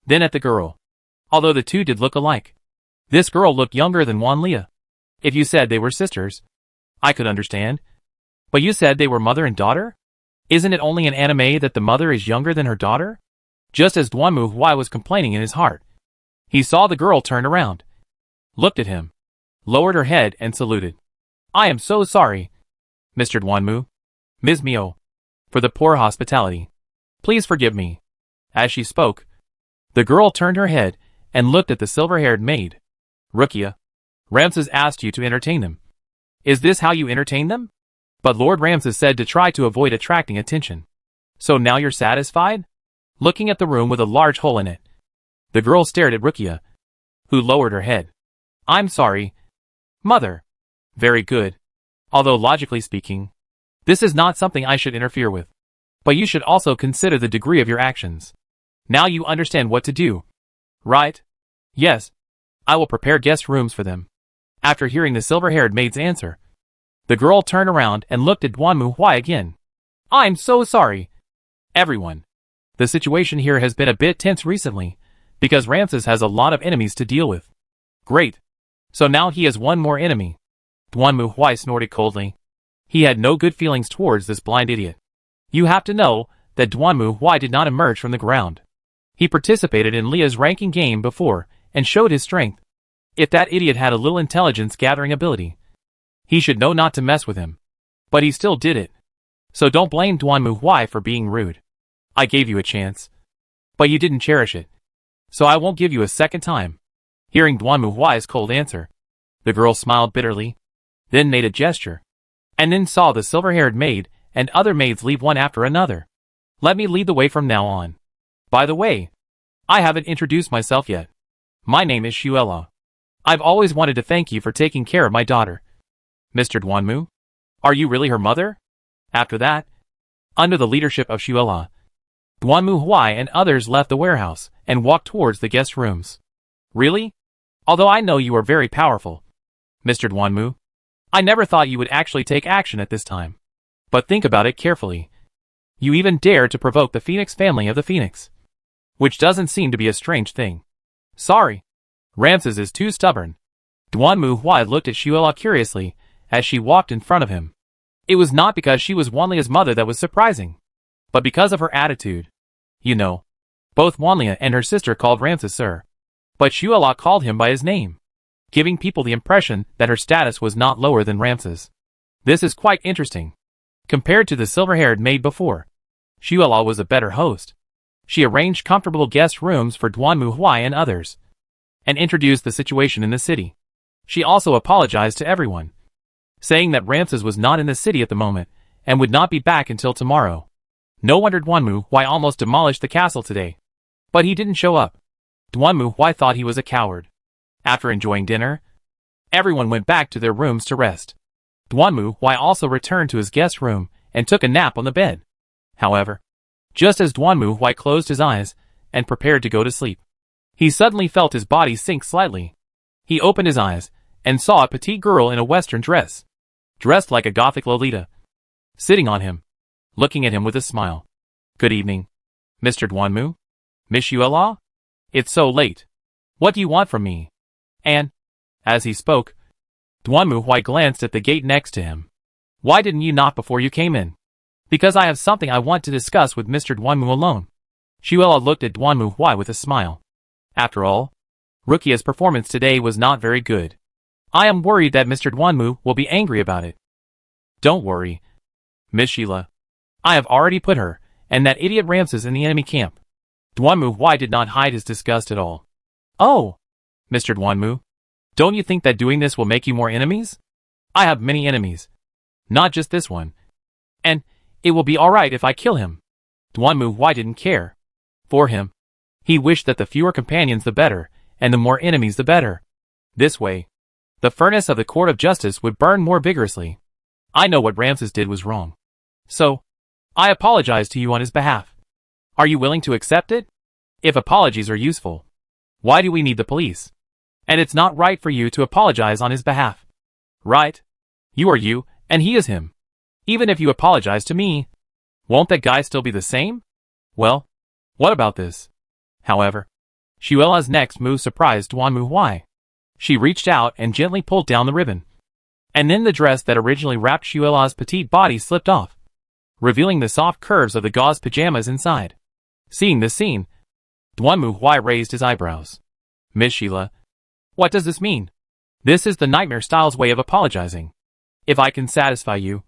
then at the girl. Although the two did look alike, this girl looked younger than Wanlia. If you said they were sisters, I could understand. But you said they were mother and daughter? Isn't it only in anime that the mother is younger than her daughter? Just as Duanmu was complaining in his heart, he saw the girl turn around, looked at him, lowered her head and saluted. I am so sorry, Mr. Duanmu, Ms. Mio, for the poor hospitality. Please forgive me. As she spoke, the girl turned her head and looked at the silver-haired maid. Rukia, Ramses asked you to entertain them. Is this how you entertain them? But Lord Ramses said to try to avoid attracting attention. So now you're satisfied? Looking at the room with a large hole in it, the girl stared at Rukia, who lowered her head. I'm sorry, Mother. Very good. Although logically speaking, this is not something I should interfere with. But you should also consider the degree of your actions. Now you understand what to do, right? Yes. I will prepare guest rooms for them. After hearing the silver-haired maid's answer, the girl turned around and looked at Duanmu again. I'm so sorry, everyone. The situation here has been a bit tense recently, because Ramses has a lot of enemies to deal with. Great. So now he has one more enemy. Duanmu snorted coldly. He had no good feelings towards this blind idiot. You have to know that Duanmu did not emerge from the ground. He participated in Leah's ranking game before and showed his strength. If that idiot had a little intelligence gathering ability, he should know not to mess with him. But he still did it. So don't blame Duanmu for being rude. I gave you a chance, but you didn't cherish it. So I won't give you a second time. Hearing Duanmu's cold answer, the girl smiled bitterly, then made a gesture, and then saw the silver-haired maid and other maids leave one after another. Let me lead the way from now on. By the way, I haven't introduced myself yet. My name is Shuela. I've always wanted to thank you for taking care of my daughter. Mr. Duanmu? Are you really her mother? After that, under the leadership of Shuela, Duanmu and others left the warehouse and walked towards the guest rooms. Really? Although I know you are very powerful, Mr. Duanmu, I never thought you would actually take action at this time. But think about it carefully. You even dared to provoke the Phoenix family of the Phoenix, which doesn't seem to be a strange thing. Sorry. Ramses is too stubborn. Duanmu looked at Shuela curiously as she walked in front of him. It was not because she was Wanlia's mother that was surprising, but because of her attitude. You know, both Wanlia and her sister called Ramses sir, but Shuela called him by his name, giving people the impression that her status was not lower than Ramses. This is quite interesting. Compared to the silver-haired maid before, Shuela was a better host. She arranged comfortable guest rooms for Duanmu and others, and introduced the situation in the city. She also apologized to everyone, saying that Ramses was not in the city at the moment and would not be back until tomorrow. No wonder Duanmu almost demolished the castle today. But he didn't show up. Duanmu thought he was a coward. After enjoying dinner, everyone went back to their rooms to rest. Duanmu also returned to his guest room and took a nap on the bed. However, just as Duanmu closed his eyes and prepared to go to sleep, He suddenly felt his body sink slightly. He opened his eyes, and saw a petite girl in a western dress, dressed like a gothic Lolita, sitting on him, looking at him with a smile. "Good evening, Mr. Duanmu? Miss Yuela? It's so late. What do you want from me?" And, as he spoke, Duanmu Huai glanced at the gate next to him. "Why didn't you knock before you came in?" "Because I have something I want to discuss with Mr. Duanmu alone." Xuela looked at Duanmu Huai with a smile. After all, Rukia's performance today was not very good. "I am worried that Mr. Duanmu will be angry about it." "Don't worry, Miss Sheila. I have already put her and that idiot Ramses in the enemy camp." Duanmu Huai did not hide his disgust at all. "Oh, Mr. Duanmu, don't you think that doing this will make you more enemies? I have many enemies, not just this one. And it will be alright if I kill him." Duanmu Huai didn't care. For him, he wished that the fewer companions the better, and the more enemies the better. This way, the furnace of the court of justice would burn more vigorously. "I know what Ramses did was wrong. So, I apologize to you on his behalf. Are you willing to accept it? If apologies are useful, why do we need the police? And it's not right for you to apologize on his behalf. Right? You are you, and he is him. Even if you apologize to me, won't that guy still be the same? Well, what about this?" However, Xuela's next move surprised Duanmu Huai. She reached out and gently pulled down the ribbon. And then the dress that originally wrapped Xuela's petite body slipped off, revealing the soft curves of the gauze pajamas inside. Seeing this scene, Duanmu Huai raised his eyebrows. "Miss Sheila, what does this mean?" "This is the Nightmare Style's way of apologizing. If I can satisfy you,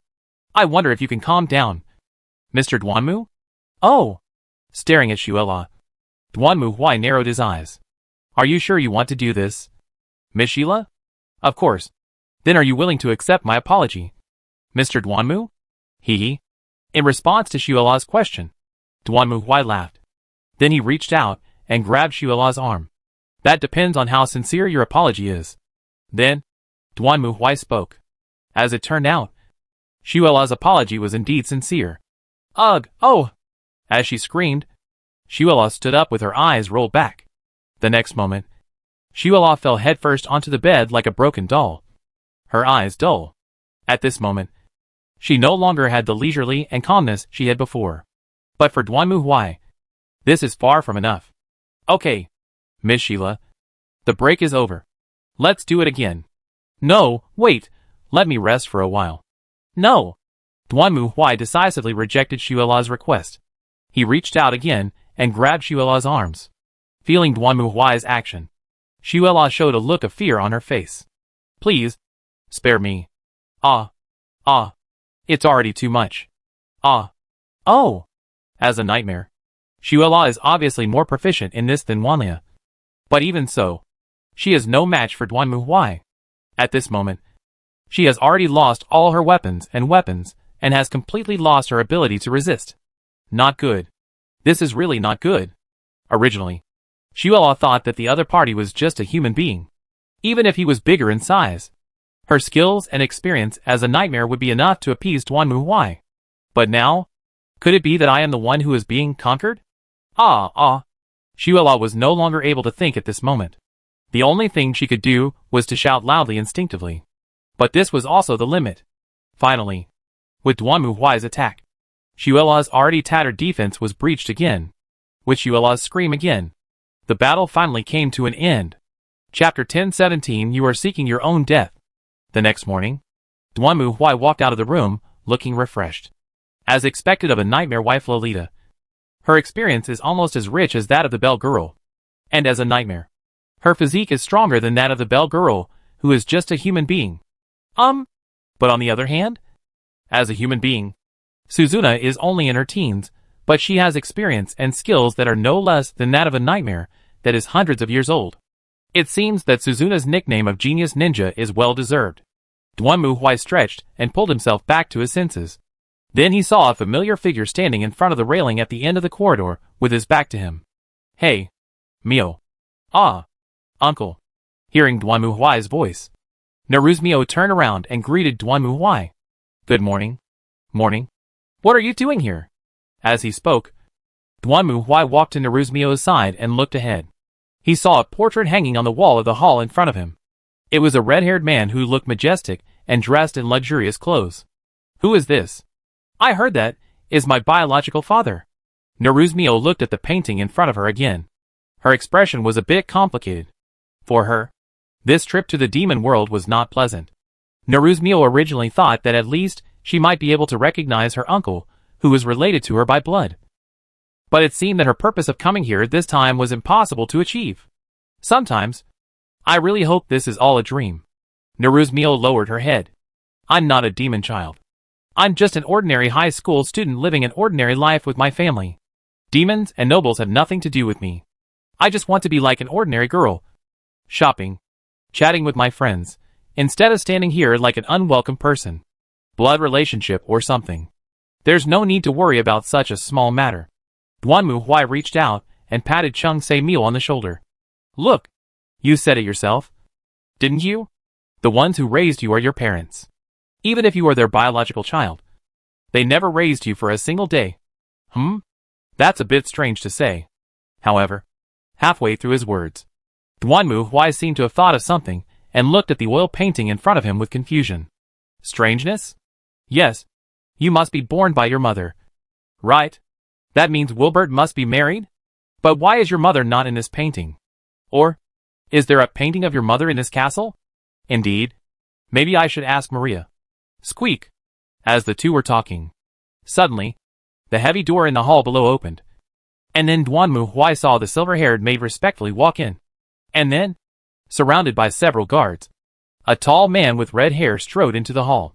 I wonder if you can calm down, Mr. Duanmu?" "Oh!" Staring at Xuela, Duanmu Huai narrowed his eyes. "Are you sure you want to do this, Miss Sheila?" "Of course. Then are you willing to accept my apology, Mr. Duanmu?" He. In response to Xuela's question, Duanmu Huai laughed. Then he reached out and grabbed Xuela's arm. "That depends on how sincere your apology is." Then, Duanmu Huai spoke. As it turned out, Xuela's apology was indeed sincere. "Ugh, oh!" As she screamed, Xuela stood up with her eyes rolled back. The next moment, Xuela fell headfirst onto the bed like a broken doll, her eyes dull. At this moment, she no longer had the leisurely and calmness she had before. But for Duanmu Huai, this is far from enough. "Okay, Miss Sheila, the break is over. Let's do it again." "No, wait, let me rest for a while." "No." Duanmu Huai decisively rejected Xuela's request. He reached out again and grabbed Xuela's arms. Feeling Duanmu Huai's action, Xuela showed a look of fear on her face. "Please, spare me. It's already too much. Oh." As a nightmare, Xuela is obviously more proficient in this than Wanlia. But even so, she is no match for Duanmu Huai. At this moment, she has already lost all her weapons, and has completely lost her ability to resist. Not good. This is really not good. Originally, Xuela thought that the other party was just a human being. Even if he was bigger in size, her skills and experience as a nightmare would be enough to appease Duanmu Huai. But now, could it be that I am the one who is being conquered? Xuela was no longer able to think at this moment. The only thing she could do was to shout loudly instinctively. But this was also the limit. Finally, with Duanmu Huai's attack, Xuela's already tattered defense was breached again. With Xuela's scream again, the battle finally came to an end. Chapter 1017. You are seeking your own death. The next morning, Duanmu Huai walked out of the room, looking refreshed. As expected of a nightmare wife Lolita, her experience is almost as rich as that of the Bell Girl. And as a nightmare, her physique is stronger than that of the Bell Girl, who is just a human being. But on the other hand, as a human being, Suzuna is only in her teens, but she has experience and skills that are no less than that of a nightmare that is hundreds of years old. It seems that Suzuna's nickname of Genius Ninja is well deserved. Duanmu Huai stretched and pulled himself back to his senses. Then he saw a familiar figure standing in front of the railing at the end of the corridor, with his back to him. "Hey, Mio." "Ah, uncle." Hearing Duanmu Huai's voice, Naruzmio turned around and greeted Duanmu Huai. "Good morning." "Morning. What are you doing here?" As he spoke, Duanmu Huai walked to Naruzmio's side and looked ahead. He saw a portrait hanging on the wall of the hall in front of him. It was a red-haired man who looked majestic and dressed in luxurious clothes. Who is this? I heard that is my biological father. Naruzmio looked at the painting in front of her again. Her expression was a bit complicated. For her, this trip to the demon world was not pleasant. Naruzmio originally thought that at least she might be able to recognize her uncle, who was related to her by blood. But it seemed that her purpose of coming here this time was impossible to achieve. Sometimes, I really hope this is all a dream. Naruzmio lowered her head. I'm not a demon child. I'm just an ordinary high school student living an ordinary life with my family. Demons and nobles have nothing to do with me. I just want to be like an ordinary girl. Shopping. Chatting with my friends. Instead of standing here like an unwelcome person. Blood relationship or something. There's no need to worry about such a small matter. Duanmu Huai reached out and patted Chung Se-mil on the shoulder. Look. You said it yourself. Didn't you? The ones who raised you are your parents. Even if you are their biological child. They never raised you for a single day. That's a bit strange to say. However, halfway through his words, Duanmu Huai seemed to have thought of something and looked at the oil painting in front of him with confusion. Strangeness? Yes. You must be born by your mother. Right? That means Wilbert must be married? But why is your mother not in this painting? Or, is there a painting of your mother in this castle? Indeed. Maybe I should ask Maria. Squeak. As the two were talking. Suddenly, the heavy door in the hall below opened. And then Duanmu Huai saw the silver-haired maid respectfully walk in. And then, surrounded by several guards, a tall man with red hair strode into the hall.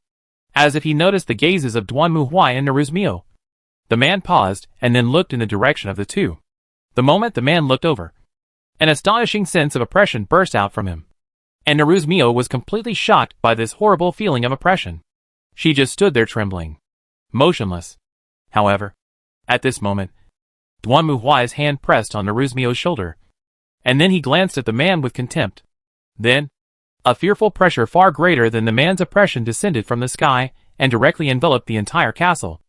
As if he noticed the gazes of Duanmu Huai and Naruzmio. The man paused and then looked in the direction of the two. The moment the man looked over, an astonishing sense of oppression burst out from him. And Naruzmio was completely shocked by this horrible feeling of oppression. She just stood there trembling. Motionless. However, at this moment, Duanmu Huai's hand pressed on Naruzmio's shoulder. And then he glanced at the man with contempt. Then, a fearful pressure far greater than the man's oppression descended from the sky and directly enveloped the entire castle.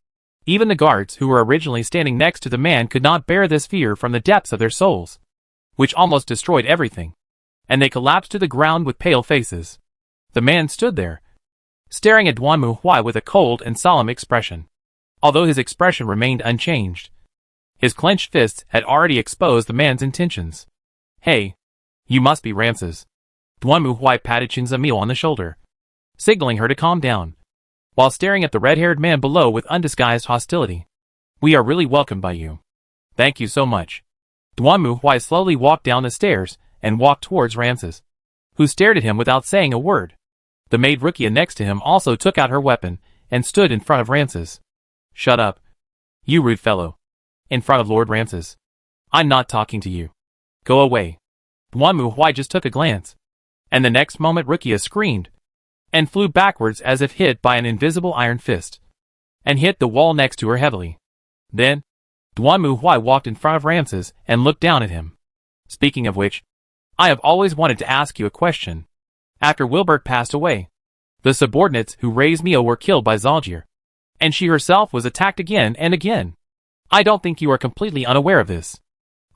Even the guards who were originally standing next to the man could not bear this fear from the depths of their souls, which almost destroyed everything. And they collapsed to the ground with pale faces. The man stood there, staring at Duanmu Huai with a cold and solemn expression. Although his expression remained unchanged, his clenched fists had already exposed the man's intentions. Hey, you must be Ramses. Duanmu Huai patted Chung Se-mil on the shoulder, signaling her to calm down, while staring at the red-haired man below with undisguised hostility. We are really welcomed by you. Thank you so much. Duanmu Huai slowly walked down the stairs and walked towards Ramses, who stared at him without saying a word. The maid Rukia next to him also took out her weapon and stood in front of Ramses. Shut up. You rude fellow. In front of Lord Ramses. I'm not talking to you. Go away. Duanmu Huai just took a glance. And the next moment Rukia screamed and flew backwards as if hit by an invisible iron fist, and hit the wall next to her heavily. Then, Duanmu Huai walked in front of Ramses and looked down at him. Speaking of which, I have always wanted to ask you a question. After Wilbert passed away, the subordinates who raised Mio were killed by Zalgir, and she herself was attacked again and again. I don't think you are completely unaware of this.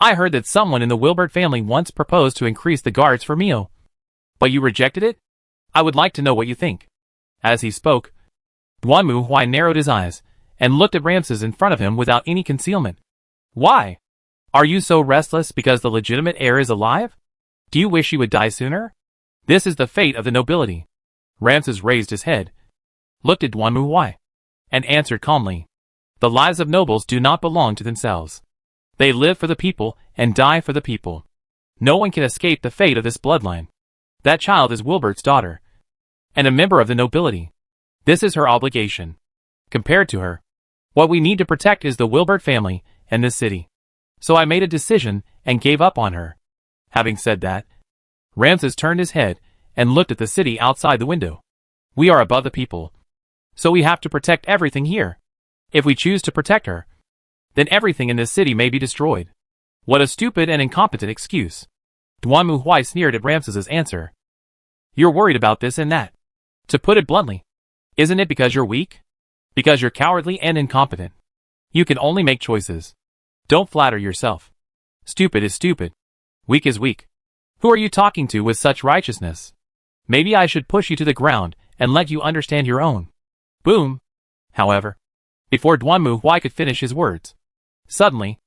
I heard that someone in the Wilbert family once proposed to increase the guards for Mio. But you rejected it? I would like to know what you think. As he spoke, Duanmu Huai narrowed his eyes and looked at Ramses in front of him without any concealment. Why? Are you so restless because the legitimate heir is alive? Do you wish he would die sooner? This is the fate of the nobility. Ramses raised his head, looked at Duanmu Huai, and answered calmly. The lives of nobles do not belong to themselves. They live for the people and die for the people. No one can escape the fate of this bloodline. That child is Wilbert's daughter, and a member of the nobility. This is her obligation. Compared to her, what we need to protect is the Wilbert family and this city. So I made a decision and gave up on her. Having said that, Ramses turned his head and looked at the city outside the window. We are above the people, so we have to protect everything here. If we choose to protect her, then everything in this city may be destroyed. What a stupid and incompetent excuse. Duanmu Huai sneered at Ramses's answer. You're worried about this and that. To put it bluntly, isn't it because you're weak? Because you're cowardly and incompetent. You can only make choices. Don't flatter yourself. Stupid is stupid. Weak is weak. Who are you talking to with such righteousness? Maybe I should push you to the ground and let you understand your own. Boom. However, before Duanmu Huai could finish his words, suddenly,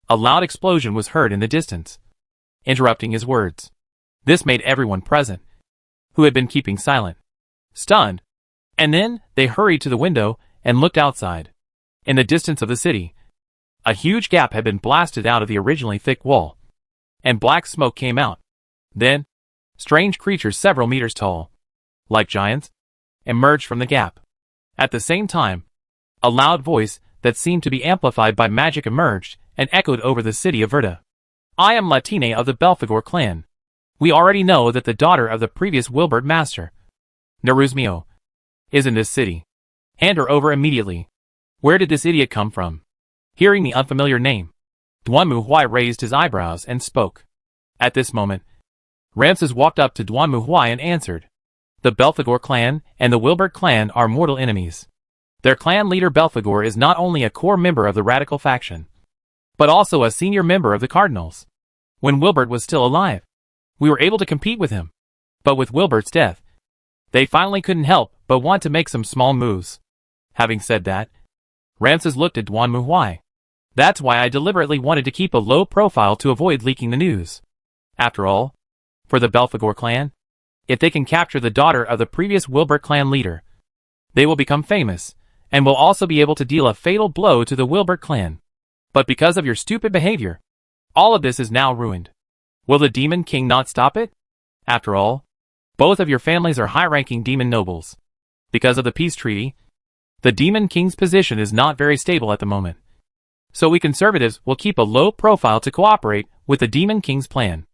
a loud explosion was heard in the distance, interrupting his words. This made everyone present, who had been keeping silent, stunned. And then, they hurried to the window and looked outside. In the distance of the city, a huge gap had been blasted out of the originally thick wall, and black smoke came out. Then, strange creatures several meters tall, like giants, emerged from the gap. At the same time, a loud voice that seemed to be amplified by magic emerged and echoed over the city of Verda. I am Latine of the Belphegor clan. We already know that the daughter of the previous Wilbert master, Naruzmio, is in this city. Hand her over immediately. Where did this idiot come from? Hearing the unfamiliar name, Duanmu Huai raised his eyebrows and spoke. At this moment, Ramses walked up to Duanmu Huai and answered. The Belphegor clan and the Wilbert clan are mortal enemies. Their clan leader Belphegor is not only a core member of the radical faction, but also a senior member of the Cardinals. When Wilbert was still alive, we were able to compete with him. But with Wilbert's death, they finally couldn't help but want to make some small moves. Having said that, Ramses looked at Duanmu Huai. That's why I deliberately wanted to keep a low profile to avoid leaking the news. After all, for the Belphegor clan, if they can capture the daughter of the previous Wilbert clan leader, they will become famous, and will also be able to deal a fatal blow to the Wilbert clan. But because of your stupid behavior, all of this is now ruined. Will the Demon King not stop it? After all, both of your families are high-ranking demon nobles. Because of the peace treaty, the Demon King's position is not very stable at the moment. So we conservatives will keep a low profile to cooperate with the Demon King's plan.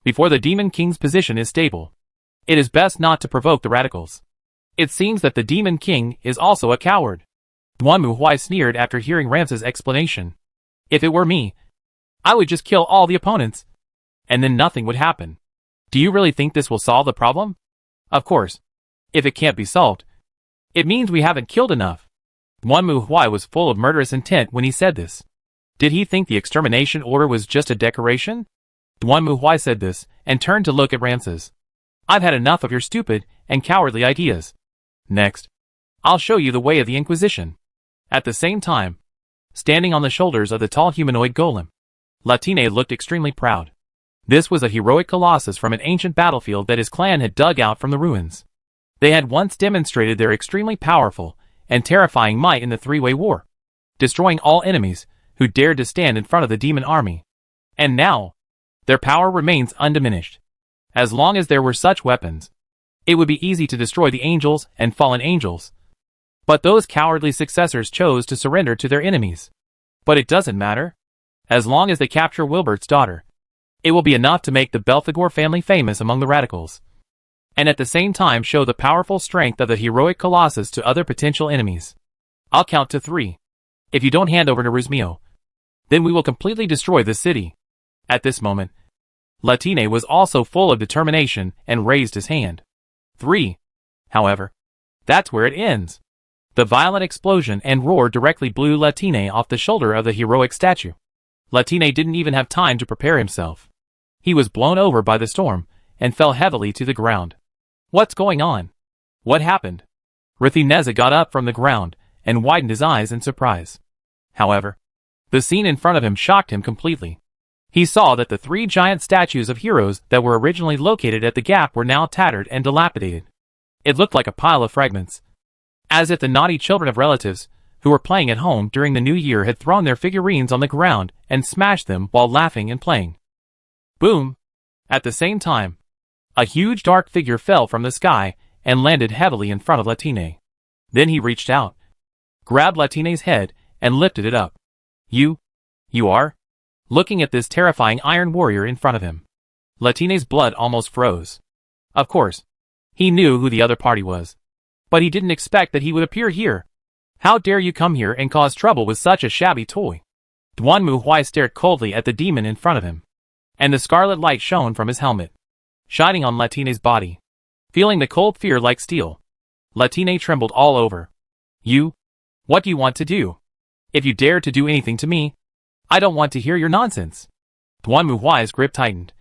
Before the Demon King's position is stable, it is best not to provoke the radicals. It seems that the Demon King is also a coward. Duanmu Huai sneered after hearing Ramses' explanation. If it were me, I would just kill all the opponents, and then nothing would happen. Do you really think this will solve the problem? Of course, if it can't be solved, it means we haven't killed enough. Duanmu Huai was full of murderous intent when he said this. Did he think the extermination order was just a decoration? Duanmu Huai said this, and turned to look at Ramses. I've had enough of your stupid and cowardly ideas. Next, I'll show you the way of the Inquisition. At the same time, standing on the shoulders of the tall humanoid golem, Latine looked extremely proud. This was a heroic colossus from an ancient battlefield that his clan had dug out from the ruins. They had once demonstrated their extremely powerful and terrifying might in the three-way war, destroying all enemies who dared to stand in front of the demon army. And now, their power remains undiminished. As long as there were such weapons, it would be easy to destroy the angels and fallen angels. But those cowardly successors chose to surrender to their enemies. But it doesn't matter. As long as they capture Wilbert's daughter, it will be enough to make the Belphegor family famous among the radicals, and at the same time show the powerful strength of the heroic colossus to other potential enemies. I'll count to 3. If you don't hand over to Naruzmio, then we will completely destroy the city. At this moment, Latine was also full of determination and raised his hand. 3. However, that's where it ends. The violent explosion and roar directly blew Latine off the shoulder of the heroic statue. Latine didn't even have time to prepare himself. He was blown over by the storm and fell heavily to the ground. What's going on? What happened? Rithineza got up from the ground and widened his eyes in surprise. However, the scene in front of him shocked him completely. He saw that the 3 giant statues of heroes that were originally located at the gap were now tattered and dilapidated. It looked like a pile of fragments, as if the naughty children of relatives who were playing at home during the new year had thrown their figurines on the ground and smashed them while laughing and playing. Boom! At the same time, a huge dark figure fell from the sky and landed heavily in front of Latine. Then he reached out, grabbed Latine's head, and lifted it up. You are? Looking at this terrifying iron warrior in front of him, Latine's blood almost froze. Of course, he knew who the other party was, but he didn't expect that he would appear here. How dare you come here and cause trouble with such a shabby toy? Duanmu Huai stared coldly at the demon in front of him, and the scarlet light shone from his helmet, shining on Latine's body. Feeling the cold fear like steel, Latine trembled all over. What do you want to do? If you dare to do anything to me, I don't want to hear your nonsense. Duanmu Huai's grip tightened,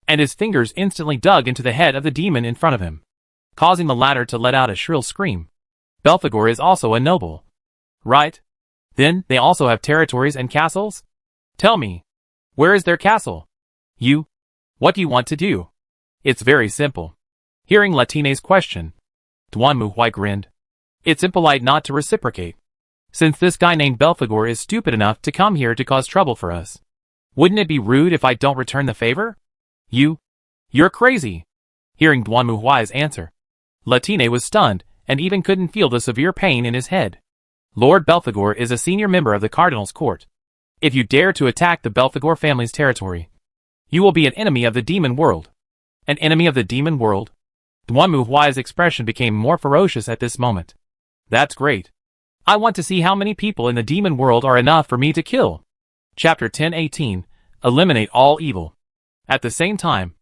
and his fingers instantly dug into the head of the demon in front of him, causing the latter to let out a shrill scream. Belphegor is also a noble. Right? Then, they also have territories and castles? Tell me, where is their castle? What do you want to do? It's very simple. Hearing Latine's question, Duan Muhui grinned. It's impolite not to reciprocate. Since this guy named Belphegor is stupid enough to come here to cause trouble for us, wouldn't it be rude if I don't return the favor? You're crazy. Hearing Duan Muhui's answer, Latine was stunned and even couldn't feel the severe pain in his head. Lord Belphegor is a senior member of the Cardinal's court. If you dare to attack the Belphegor family's territory, you will be an enemy of the demon world. An enemy of the demon world? Duan Muhui's expression became more ferocious at this moment. That's great. I want to see how many people in the demon world are enough for me to kill. Chapter 10:18. Eliminate all evil. At the same time,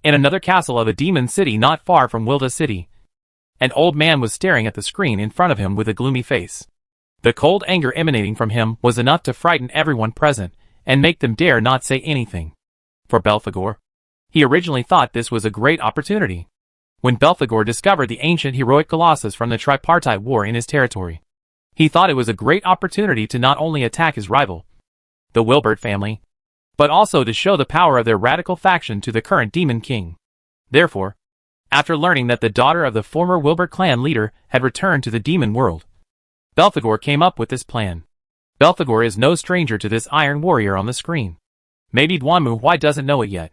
in another castle of a demon city not far from Wilda City, an old man was staring at the screen in front of him with a gloomy face. The cold anger emanating from him was enough to frighten everyone present and make them dare not say anything. For Belphegor, he originally thought this was a great opportunity. When Belphegor discovered the ancient heroic colossus from the tripartite war in his territory, he thought it was a great opportunity to not only attack his rival, the Wilbert family, but also to show the power of their radical faction to the current demon king. Therefore, after learning that the daughter of the former Wilbert clan leader had returned to the demon world, Belphegor came up with this plan. Belphegor is no stranger to this iron warrior on the screen. Maybe Duan Muhui doesn't know it yet,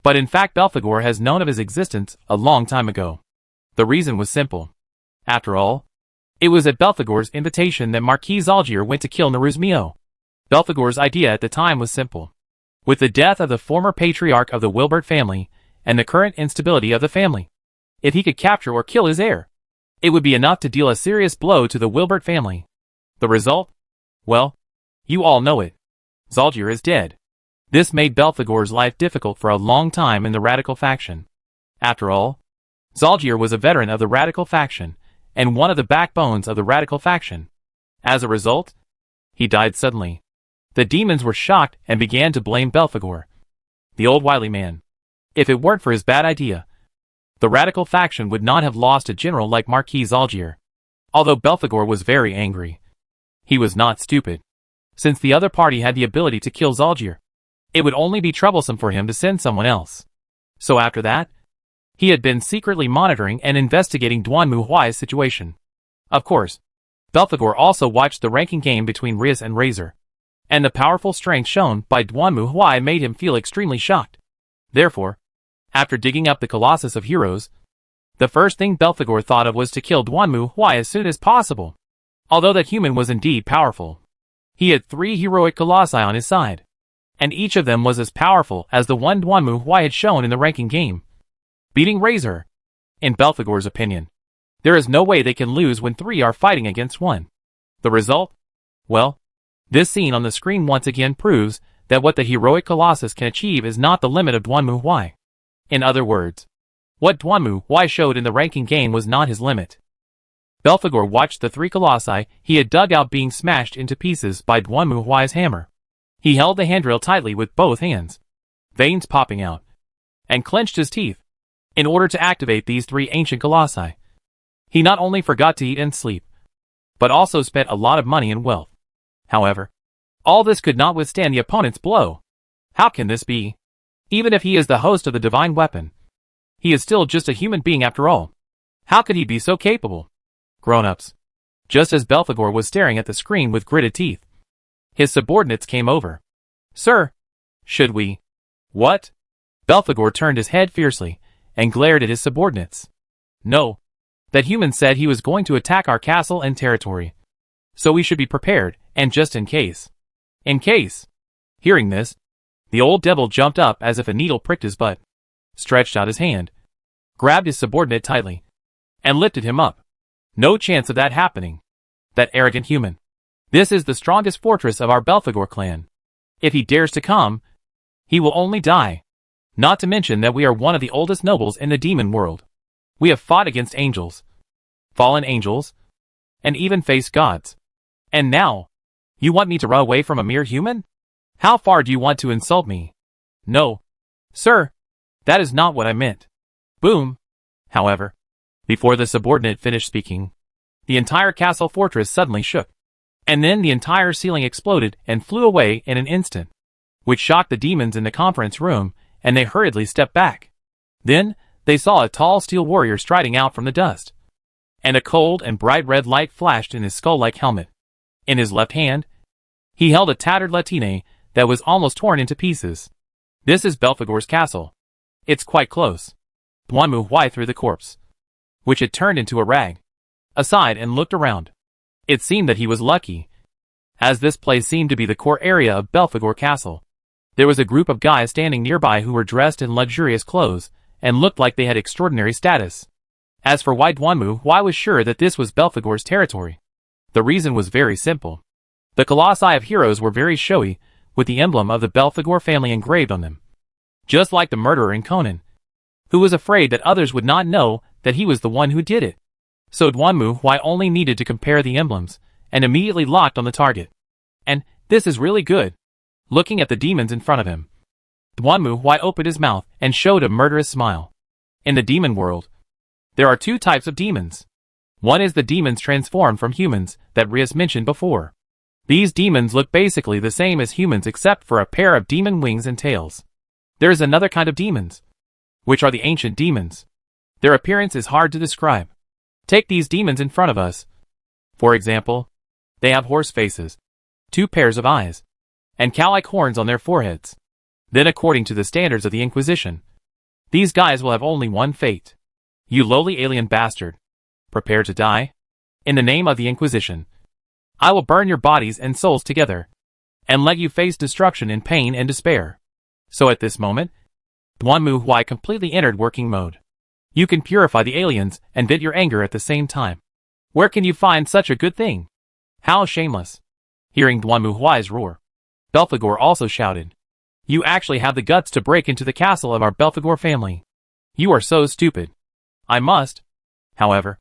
but in fact Belphegor has known of his existence a long time ago. The reason was simple. After all, it was at Belphegor's invitation that Marquis Zalgier went to kill Naruzmio. Belphegor's idea at the time was simple. With the death of the former patriarch of the Wilbert family, and the current instability of the family, if he could capture or kill his heir, it would be enough to deal a serious blow to the Wilbert family. The result? Well, you all know it. Zalgier is dead. This made Belphegor's life difficult for a long time in the radical faction. After all, Zalgier was a veteran of the radical faction, and one of the backbones of the radical faction. As a result, he died suddenly. The demons were shocked and began to blame Belphegor, the old wily man. If it weren't for his bad idea, the radical faction would not have lost a general like Marquis Zalgier. Although Belphegor was very angry, he was not stupid. Since the other party had the ability to kill Zalgier, it would only be troublesome for him to send someone else. So after that, he had been secretly monitoring and investigating Duan Muhui's situation. Of course, Belphegor also watched the ranking game between Rias and Razor, and the powerful strength shown by Duan Muhui made him feel extremely shocked. Therefore, after digging up the Colossus of Heroes, the first thing Belphegor thought of was to kill Duan Muhui as soon as possible. Although that human was indeed powerful, he had 3 heroic colossi on his side, and each of them was as powerful as the one Duan Muhui had shown in the ranking game, beating Razor. In Belphegor's opinion, there is no way they can lose when 3 are fighting against 1. The result? Well, this scene on the screen once again proves that what the heroic colossus can achieve is not the limit of Duan Muhui. In other words, what Duan Muhui showed in the ranking game was not his limit. Belphegor watched the 3 colossi he had dug out being smashed into pieces by Duan Muhui's hammer. He held the handrail tightly with both hands, veins popping out, and clenched his teeth. In order to activate these 3 ancient colossi, he not only forgot to eat and sleep, but also spent a lot of money and wealth. However, all this could not withstand the opponent's blow. How can this be? Even if he is the host of the divine weapon, he is still just a human being after all. How could he be so capable? Grown-ups. Just as Belphegor was staring at the screen with gritted teeth, his subordinates came over. Sir, should we? What? Belphegor turned his head fiercely and glared at his subordinates. No. That human said he was going to attack our castle and territory. So we should be prepared, and just in case. In case. Hearing this, the old devil jumped up as if a needle pricked his butt, stretched out his hand, grabbed his subordinate tightly, and lifted him up. No chance of that happening. That arrogant human. This is the strongest fortress of our Belphegor clan. If he dares to come, he will only die. Not to mention that we are one of the oldest nobles in the demon world. We have fought against angels, fallen angels, and even faced gods. And now, you want me to run away from a mere human? How far do you want to insult me? No. Sir, That is not what I meant. Boom. However, before the subordinate finished speaking, the entire castle fortress suddenly shook. And then the entire ceiling exploded and flew away in an instant, which shocked the demons in the conference room, and they hurriedly stepped back. Then, they saw a tall steel warrior striding out from the dust, and a cold and bright red light flashed in his skull-like helmet. In his left hand, he held a tattered latine that was almost torn into pieces. This is Belphegor's castle. It's quite close. Duan Mu Huai threw the corpse, which had turned into a rag, aside and looked around. It seemed that he was lucky, as this place seemed to be the core area of Belphegor Castle. There was a group of guys standing nearby who were dressed in luxurious clothes and looked like they had extraordinary status. As for why Duan Mu Huai was sure that this was Belphegor's territory, the reason was very simple. The colossi of heroes were very showy, with the emblem of the Belphegor family engraved on them, just like the murderer in Conan, who was afraid that others would not know that he was the one who did it. So Duan Mu Huai only needed to compare the emblems, and immediately locked on the target. And this is really good. Looking at the demons in front of him, Duan Mu Huai opened his mouth and showed a murderous smile. In the demon world, there are two types of demons. One is the demons transformed from humans that Rias mentioned before. These demons look basically the same as humans except for a pair of demon wings and tails. There is another kind of demons, which are the ancient demons. Their appearance is hard to describe. Take these demons in front of us. For example, they have horse faces, 2 pairs of eyes, and cow-like horns on their foreheads. Then according to the standards of the Inquisition, these guys will have only one fate. You lowly alien bastard. Prepare to die? In the name of the Inquisition, I will burn your bodies and souls together, and let you face destruction in pain and despair. So at this moment, Duan Mu Huai completely entered working mode. You can purify the aliens and vent your anger at the same time. Where can you find such a good thing? How shameless. Hearing Duan Mu Huai's roar, Belphegor also shouted, You actually have the guts to break into the castle of our Belphegor family. You are so stupid. I must. However,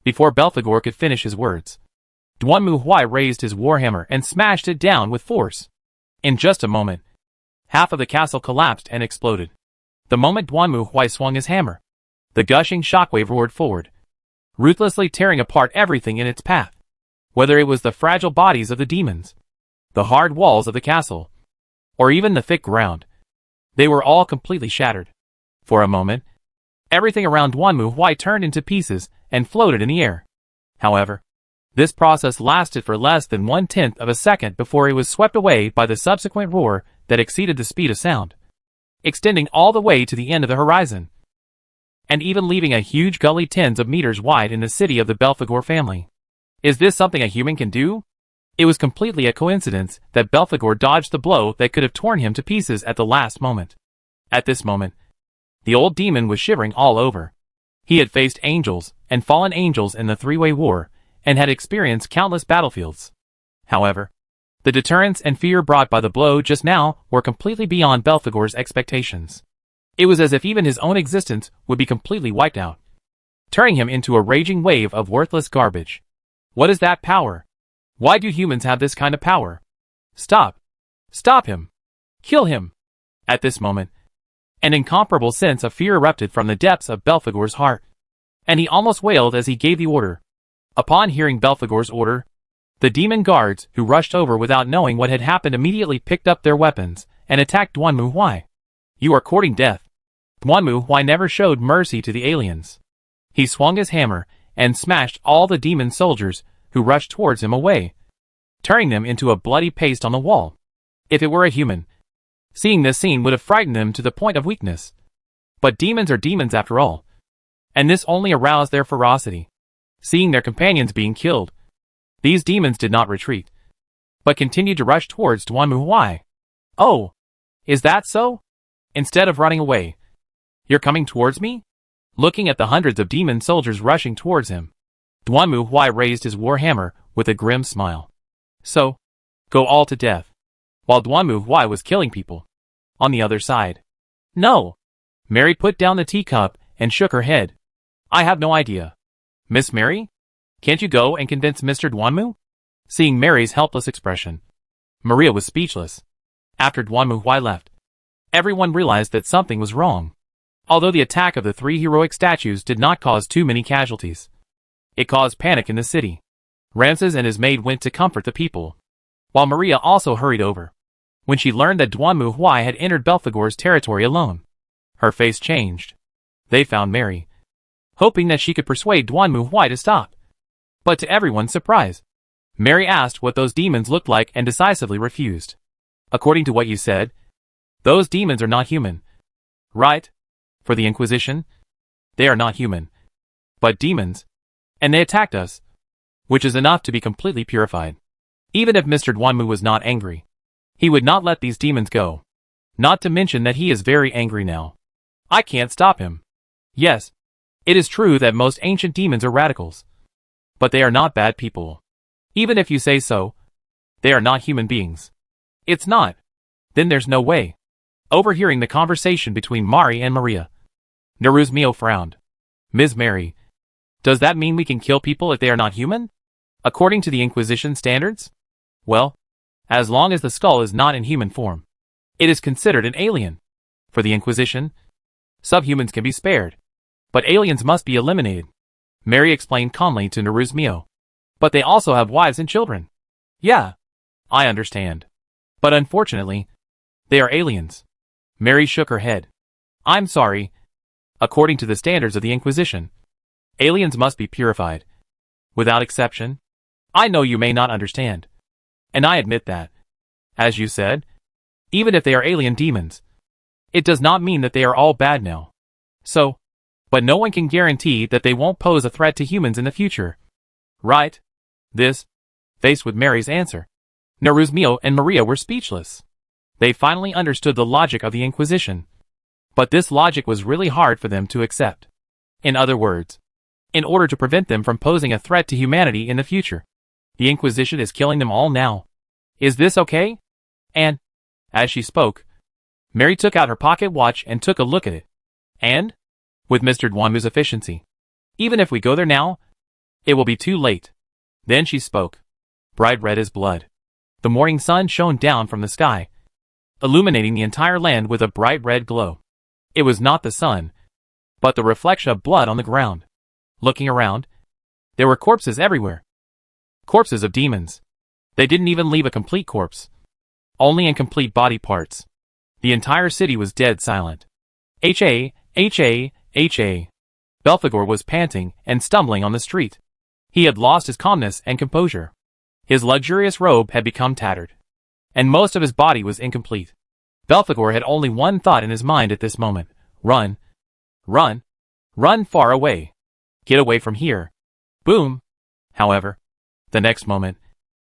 before Belphegor could finish his words, Duan Mu Huai raised his warhammer and smashed it down with force. In just a moment, half of the castle collapsed and exploded. The moment Duan Mu Huai swung his hammer, the gushing shockwave roared forward, ruthlessly tearing apart everything in its path. Whether it was the fragile bodies of the demons, the hard walls of the castle, or even the thick ground, they were all completely shattered. For a moment, everything around Duan Mu Huai turned into pieces and floated in the air. However, this process lasted for less than 1/10 of a second before it was swept away by the subsequent roar that exceeded the speed of sound, extending all the way to the end of the horizon, and even leaving a huge gully tens of meters wide in the city of the Belphegor family. Is this something a human can do? It was completely a coincidence that Belphegor dodged the blow that could have torn him to pieces at the last moment. At this moment, the old demon was shivering all over. He had faced angels and fallen angels in the three-way war, and had experienced countless battlefields. However, the deterrence and fear brought by the blow just now were completely beyond Belphegor's expectations. It was as if even his own existence would be completely wiped out, turning him into a raging wave of worthless garbage. What is that power? Why do humans have this kind of power? Stop! Stop him! Kill him! At this moment, an incomparable sense of fear erupted from the depths of Belphegor's heart, and he almost wailed as he gave the order. Upon hearing Belphegor's order, the demon guards, who rushed over without knowing what had happened, immediately picked up their weapons and attacked Duan Mu Huai. You are courting death. Duan Mu Huai never showed mercy to the aliens. He swung his hammer and smashed all the demon soldiers who rushed towards him away, turning them into a bloody paste on the wall. If it were a human, seeing this scene would have frightened them to the point of weakness. But demons are demons after all, and this only aroused their ferocity. Seeing their companions being killed, these demons did not retreat, but continued to rush towards Duan Mu Huai. Oh, is that so? Instead of running away, you're coming towards me? Looking at the hundreds of demon soldiers rushing towards him, Duan Mu Huai raised his warhammer with a grim smile. So, go all to death. While Duan Mu Huai was killing people. On the other side. No. Mary put down the teacup and shook her head. I have no idea. Miss Mary? Can't you go and convince Mr. Duan Mu? Seeing Mary's helpless expression, Maria was speechless. After Duan Mu Huai left, everyone realized that something was wrong. Although the attack of the 3 heroic statues did not cause too many casualties, it caused panic in the city. Ramses and his maid went to comfort the people, while Maria also hurried over. When she learned that Duanmu Huai had entered Belphegor's territory alone, her face changed. They found Mary, hoping that she could persuade Duanmu Huai to stop. But to everyone's surprise, Mary asked what those demons looked like and decisively refused. According to what you said, those demons are not human, right? For the Inquisition, they are not human, but demons, and they attacked us, which is enough to be completely purified. Even if Mr. Duanmu was not angry, he would not let these demons go. Not to mention that he is very angry now. I can't stop him. Yes, it is true that most ancient demons are radicals, but they are not bad people. Even if you say so, they are not human beings. It's not. Then there's no way. Overhearing the conversation between Mari and Maria, Neruzmio frowned. Ms. Mary, does that mean we can kill people if they are not human? According to the Inquisition standards? Well, as long as the skull is not in human form, it is considered an alien. For the Inquisition, subhumans can be spared, but aliens must be eliminated. Mary explained calmly to Neruzmio. But they also have wives and children. Yeah, I understand. But unfortunately, they are aliens. Mary shook her head. I'm sorry. According to the standards of the Inquisition, aliens must be purified, without exception. I know you may not understand, and I admit that. As you said, even if they are alien demons, it does not mean that they are all bad now. So, but no one can guarantee that they won't pose a threat to humans in the future. Right? This, faced with Mary's answer, Neruzmio and Maria were speechless. They finally understood the logic of the Inquisition. But this logic was really hard for them to accept. In other words, in order to prevent them from posing a threat to humanity in the future, the Inquisition is killing them all now. Is this okay? And, as she spoke, Mary took out her pocket watch and took a look at it. And, with Mr. Duanmu's efficiency, even if we go there now, it will be too late. Then she spoke, bright red as blood. The morning sun shone down from the sky, illuminating the entire land with a bright red glow. It was not the sun, but the reflection of blood on the ground. Looking around, there were corpses everywhere. Corpses of demons. They didn't even leave a complete corpse. Only incomplete body parts. The entire city was dead silent. H.A. Belphegor was panting and stumbling on the street. He had lost his calmness and composure. His luxurious robe had become tattered, and most of his body was incomplete. Belphegor had only one thought in his mind at this moment. Run. Run. Run far away. Get away from here. Boom. However, the next moment,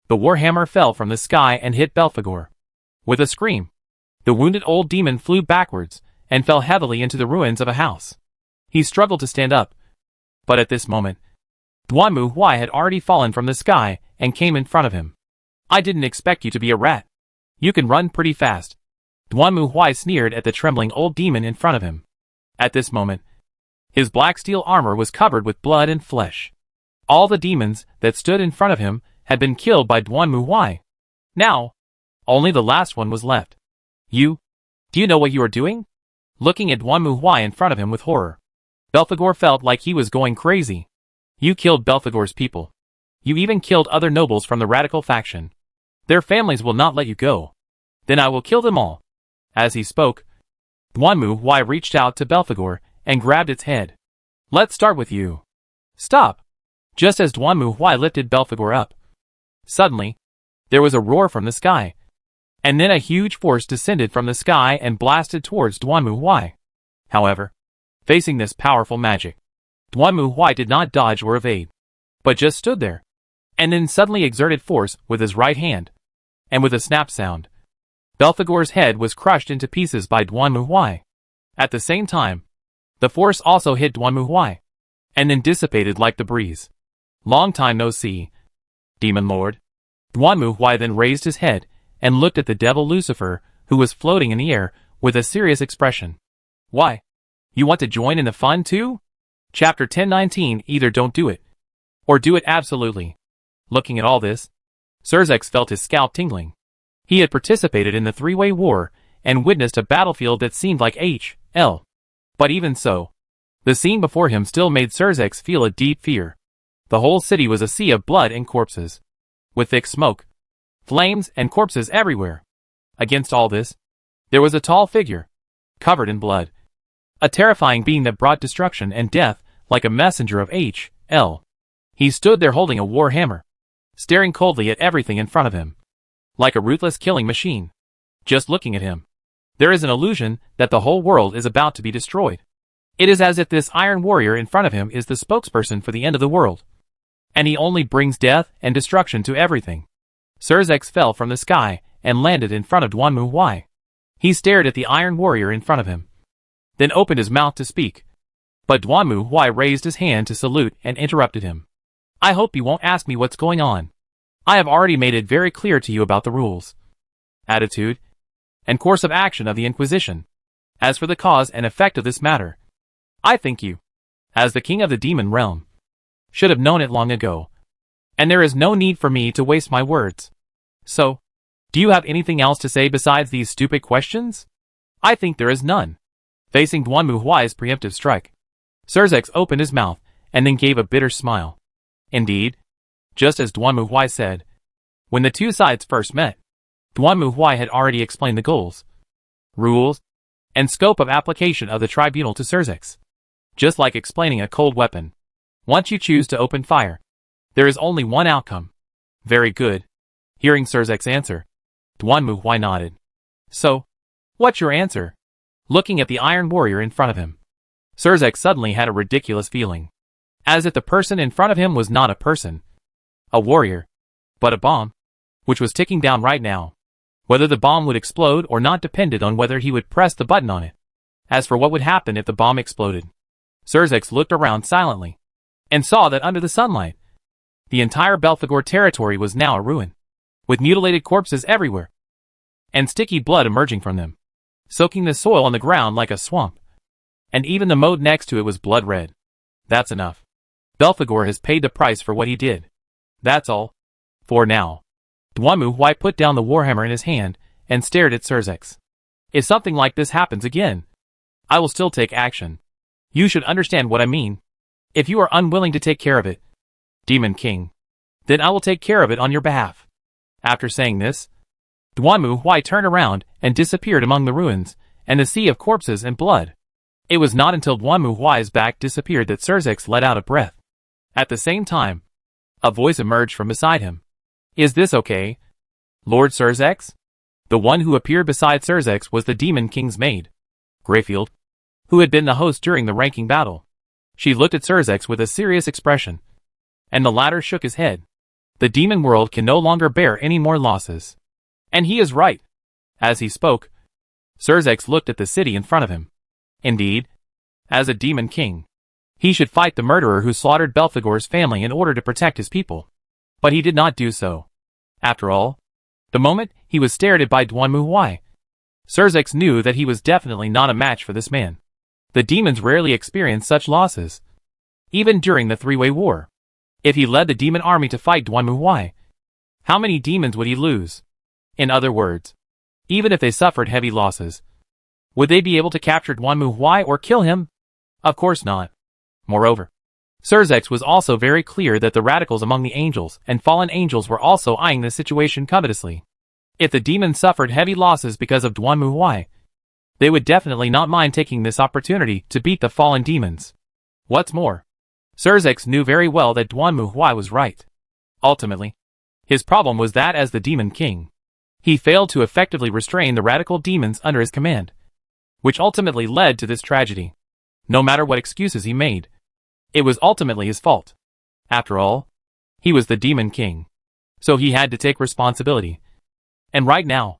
the warhammer fell from the sky and hit Belphegor. With a scream, the wounded old demon flew backwards and fell heavily into the ruins of a house. He struggled to stand up, but at this moment, Duanmu Huai had already fallen from the sky and came in front of him. I didn't expect you to be a rat. You can run pretty fast. Duanmu Huai sneered at the trembling old demon in front of him. At this moment, his black steel armor was covered with blood and flesh. All the demons that stood in front of him had been killed by Duanmu Huai. Now, only the last one was left. Do you know what you are doing? Looking at Duanmu Huai in front of him with horror, Belphegor felt like he was going crazy. You killed Belphegor's people. You even killed other nobles from the radical faction. Their families will not let you go. Then I will kill them all. As he spoke, Duanmu Huai reached out to Belphegor and grabbed its head. Let's start with you. Stop. Just as Duanmu Huai lifted Belphegor up, suddenly, there was a roar from the sky. And then a huge force descended from the sky and blasted towards Duanmu Huai. However, facing this powerful magic, Duanmu Huai did not dodge or evade, but just stood there, and then suddenly exerted force with his right hand, and with a snap sound, Belphegor's head was crushed into pieces by Duanmu Huai. At the same time, the force also hit Duanmu Huai, and then dissipated like the breeze. Long time no see, Demon Lord. Duanmu Huai then raised his head and looked at the devil Lucifer, who was floating in the air, with a serious expression. Why? You want to join in the fun too? Chapter 1019. Either don't do it, or do it absolutely. Looking at all this, Surzex felt his scalp tingling. He had participated in the three-way war, and witnessed a battlefield that seemed like H.L. But even so, the scene before him still made Surzex feel a deep fear. The whole city was a sea of blood and corpses, with thick smoke, flames, and corpses everywhere. Against all this, there was a tall figure, covered in blood. A terrifying being that brought destruction and death like a messenger of H.L. He stood there holding a war hammer, staring coldly at everything in front of him, like a ruthless killing machine. Just looking at him, there is an illusion that the whole world is about to be destroyed. It is as if this iron warrior in front of him is the spokesperson for the end of the world, and he only brings death and destruction to everything. Surzex fell from the sky and landed in front of Duanmu Huai. He stared at the iron warrior in front of him, then opened his mouth to speak. But Duanmu Huai raised his hand to salute and interrupted him. I hope you won't ask me what's going on. I have already made it very clear to you about the rules, attitude, and course of action of the Inquisition. As for the cause and effect of this matter, I think you, as the king of the demon realm, should have known it long ago. And there is no need for me to waste my words. So, do you have anything else to say besides these stupid questions? I think there is none. Facing Duanmu Huai's preemptive strike, Surzex opened his mouth and then gave a bitter smile. Indeed, just as Duanmu Huai said, when the two sides first met, Duanmu Huai had already explained the goals, rules, and scope of application of the tribunal to Surzex. Just like explaining a cold weapon. Once you choose to open fire, there is only one outcome. Very good. Hearing Surzex's answer, Duanmu Huai nodded. So, what's your answer? Looking at the iron warrior in front of him, Surzex suddenly had a ridiculous feeling. As if the person in front of him was not a person, a warrior, but a bomb, which was ticking down right now. Whether the bomb would explode or not depended on whether he would press the button on it. As for what would happen if the bomb exploded, Surzex looked around silently, and saw that under the sunlight, the entire Belphegor territory was now a ruin, with mutilated corpses everywhere, and sticky blood emerging from them, soaking the soil on the ground like a swamp. And even the moat next to it was blood red. That's enough. Belphegor has paid the price for what he did. That's all. For now. Duanmu Huai put down the warhammer in his hand and stared at Surzex. If something like this happens again, I will still take action. You should understand what I mean. If you are unwilling to take care of it, Demon King, then I will take care of it on your behalf. After saying this, Duanmu Huai turned around and disappeared among the ruins and the sea of corpses and blood. It was not until Duanmu Huai's back disappeared that Surzex let out a breath. At the same time, a voice emerged from beside him. Is this okay, Lord Surzex? The one who appeared beside Surzex was the Demon King's maid, Greyfield, who had been the host during the ranking battle. She looked at Surzex with a serious expression, and the latter shook his head. The demon world can no longer bear any more losses. And he is right. As he spoke, Surzex looked at the city in front of him. Indeed, as a demon king, he should fight the murderer who slaughtered Belphegor's family in order to protect his people. But he did not do so. After all, the moment he was stared at by Duanmu Huai, Surzex knew that he was definitely not a match for this man. The demons rarely experience such losses, even during the three-way war. If he led the demon army to fight Duanmu Huai, how many demons would he lose? In other words, even if they suffered heavy losses, would they be able to capture Duanmu Huai or kill him? Of course not. Moreover, Surzex was also very clear that the radicals among the angels and fallen angels were also eyeing the situation covetously. If the demons suffered heavy losses because of Duanmu Huai, they would definitely not mind taking this opportunity to beat the fallen demons. What's more, Surzex knew very well that Duanmu Huai was right. Ultimately, his problem was that as the Demon King, he failed to effectively restrain the radical demons under his command, which ultimately led to this tragedy. No matter what excuses he made, it was ultimately his fault. After all, he was the Demon King, so he had to take responsibility. And right now,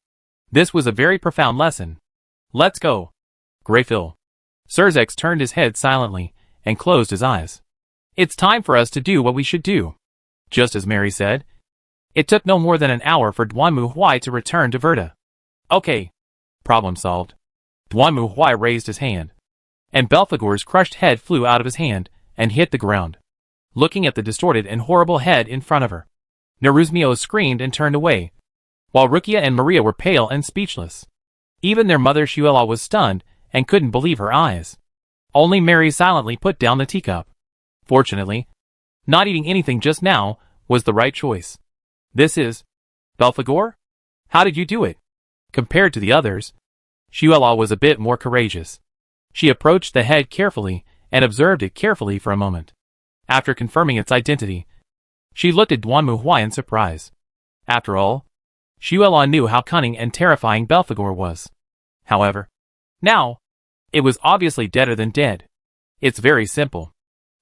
this was a very profound lesson. Let's go, Greyfield. Surzex turned his head silently and closed his eyes. It's time for us to do what we should do. Just as Mary said, it took no more than an hour for Duanmu Huai to return to Verda. Okay. Problem solved. Duanmu Huai raised his hand, and Belphegor's crushed head flew out of his hand and hit the ground. Looking at the distorted and horrible head in front of her, Neruzmio screamed and turned away, while Rukia and Maria were pale and speechless. Even their mother Shuela was stunned and couldn't believe her eyes. Only Mary silently put down the teacup. Fortunately, not eating anything just now was the right choice. This is Belphegor? How did you do it? Compared to the others, Shuela was a bit more courageous. She approached the head carefully and observed it carefully for a moment. After confirming its identity, she looked at Duanmuhui in surprise. After all, Shuela knew how cunning and terrifying Belphegor was. However, now, it was obviously deader than dead. It's very simple.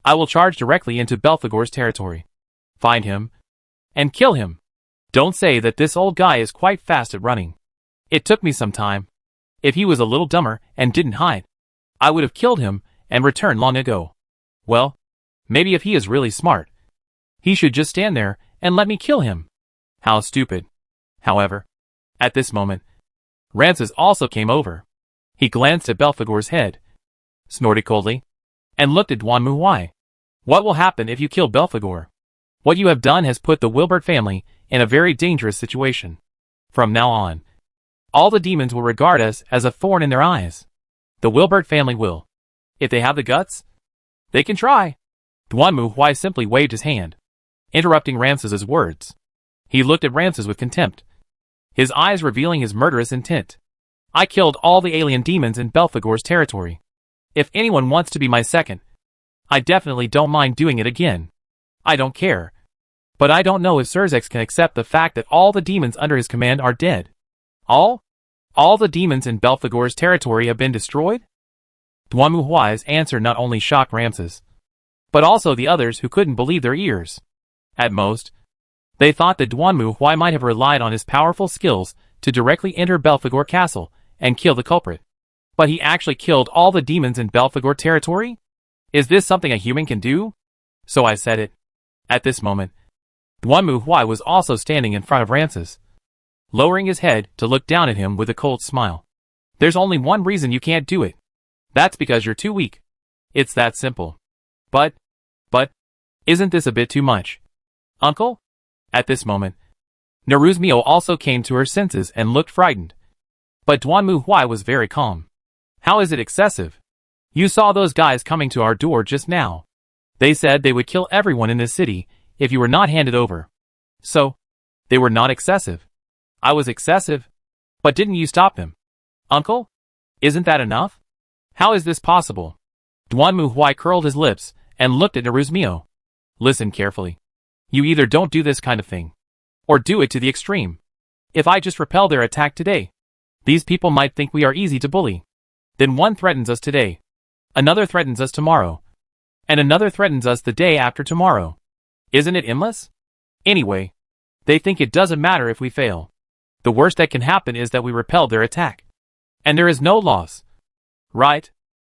I will charge directly into Belphegor's territory, find him, and kill him. Don't say that this old guy is quite fast at running. It took me some time. If he was a little dumber and didn't hide, I would have killed him and returned long ago. Well, maybe if he is really smart, he should just stand there and let me kill him. How stupid. However, at this moment, Ramses also came over. He glanced at Belphegor's head, snorted coldly, and looked at Duanmuhui. What will happen if you kill Belphegor? What you have done has put the Wilbert family in a very dangerous situation. From now on, all the demons will regard us as a thorn in their eyes. The Wilbert family will. If they have the guts, they can try. Duanmuhui simply waved his hand, interrupting Ramses's words. He looked at Ramses with contempt, his eyes revealing his murderous intent. I killed all the alien demons in Belphegor's territory. If anyone wants to be my second, I definitely don't mind doing it again. I don't care. But I don't know if Surzex can accept the fact that all the demons under his command are dead. All? All the demons in Belphegor's territory have been destroyed? Duanmuhui's answer not only shocked Ramses, but also the others who couldn't believe their ears. At most, they thought that Duanmuhui might have relied on his powerful skills to directly enter Belphegor Castle and kill the culprit. But he actually killed all the demons in Belphegor territory? Is this something a human can do? So I said it. At this moment, Duanmuhui was also standing in front of Ramses, lowering his head to look down at him with a cold smile. There's only one reason you can't do it. That's because you're too weak. It's that simple. But, isn't this a bit too much? Uncle? At this moment, Neruzmio also came to her senses and looked frightened. But Duanmuhui was very calm. How is it excessive? You saw those guys coming to our door just now. They said they would kill everyone in this city if you were not handed over. So, they were not excessive. I was excessive. But didn't you stop them? Uncle? Isn't that enough? How is this possible? Duanmuhui curled his lips and looked at Neruzmio. Listen carefully. You either don't do this kind of thing, or do it to the extreme. If I just repel their attack today, these people might think we are easy to bully. Then one threatens us today, another threatens us tomorrow, and another threatens us the day after tomorrow. Isn't it endless? Anyway, they think it doesn't matter if we fail. The worst that can happen is that we repel their attack, and there is no loss. Right?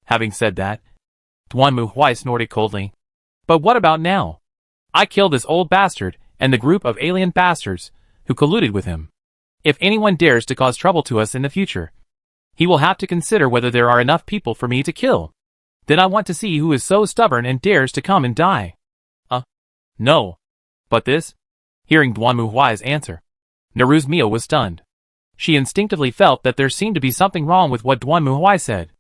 Having said that, Duanmuhui snorted coldly. But what about now? I killed this old bastard and the group of alien bastards who colluded with him. If anyone dares to cause trouble to us in the future, he will have to consider whether there are enough people for me to kill. Then I want to see who is so stubborn and dares to come and die. No. But this? Hearing Duanmuhui's answer, Neruzmio was stunned. She instinctively felt that there seemed to be something wrong with what Duanmuhui said.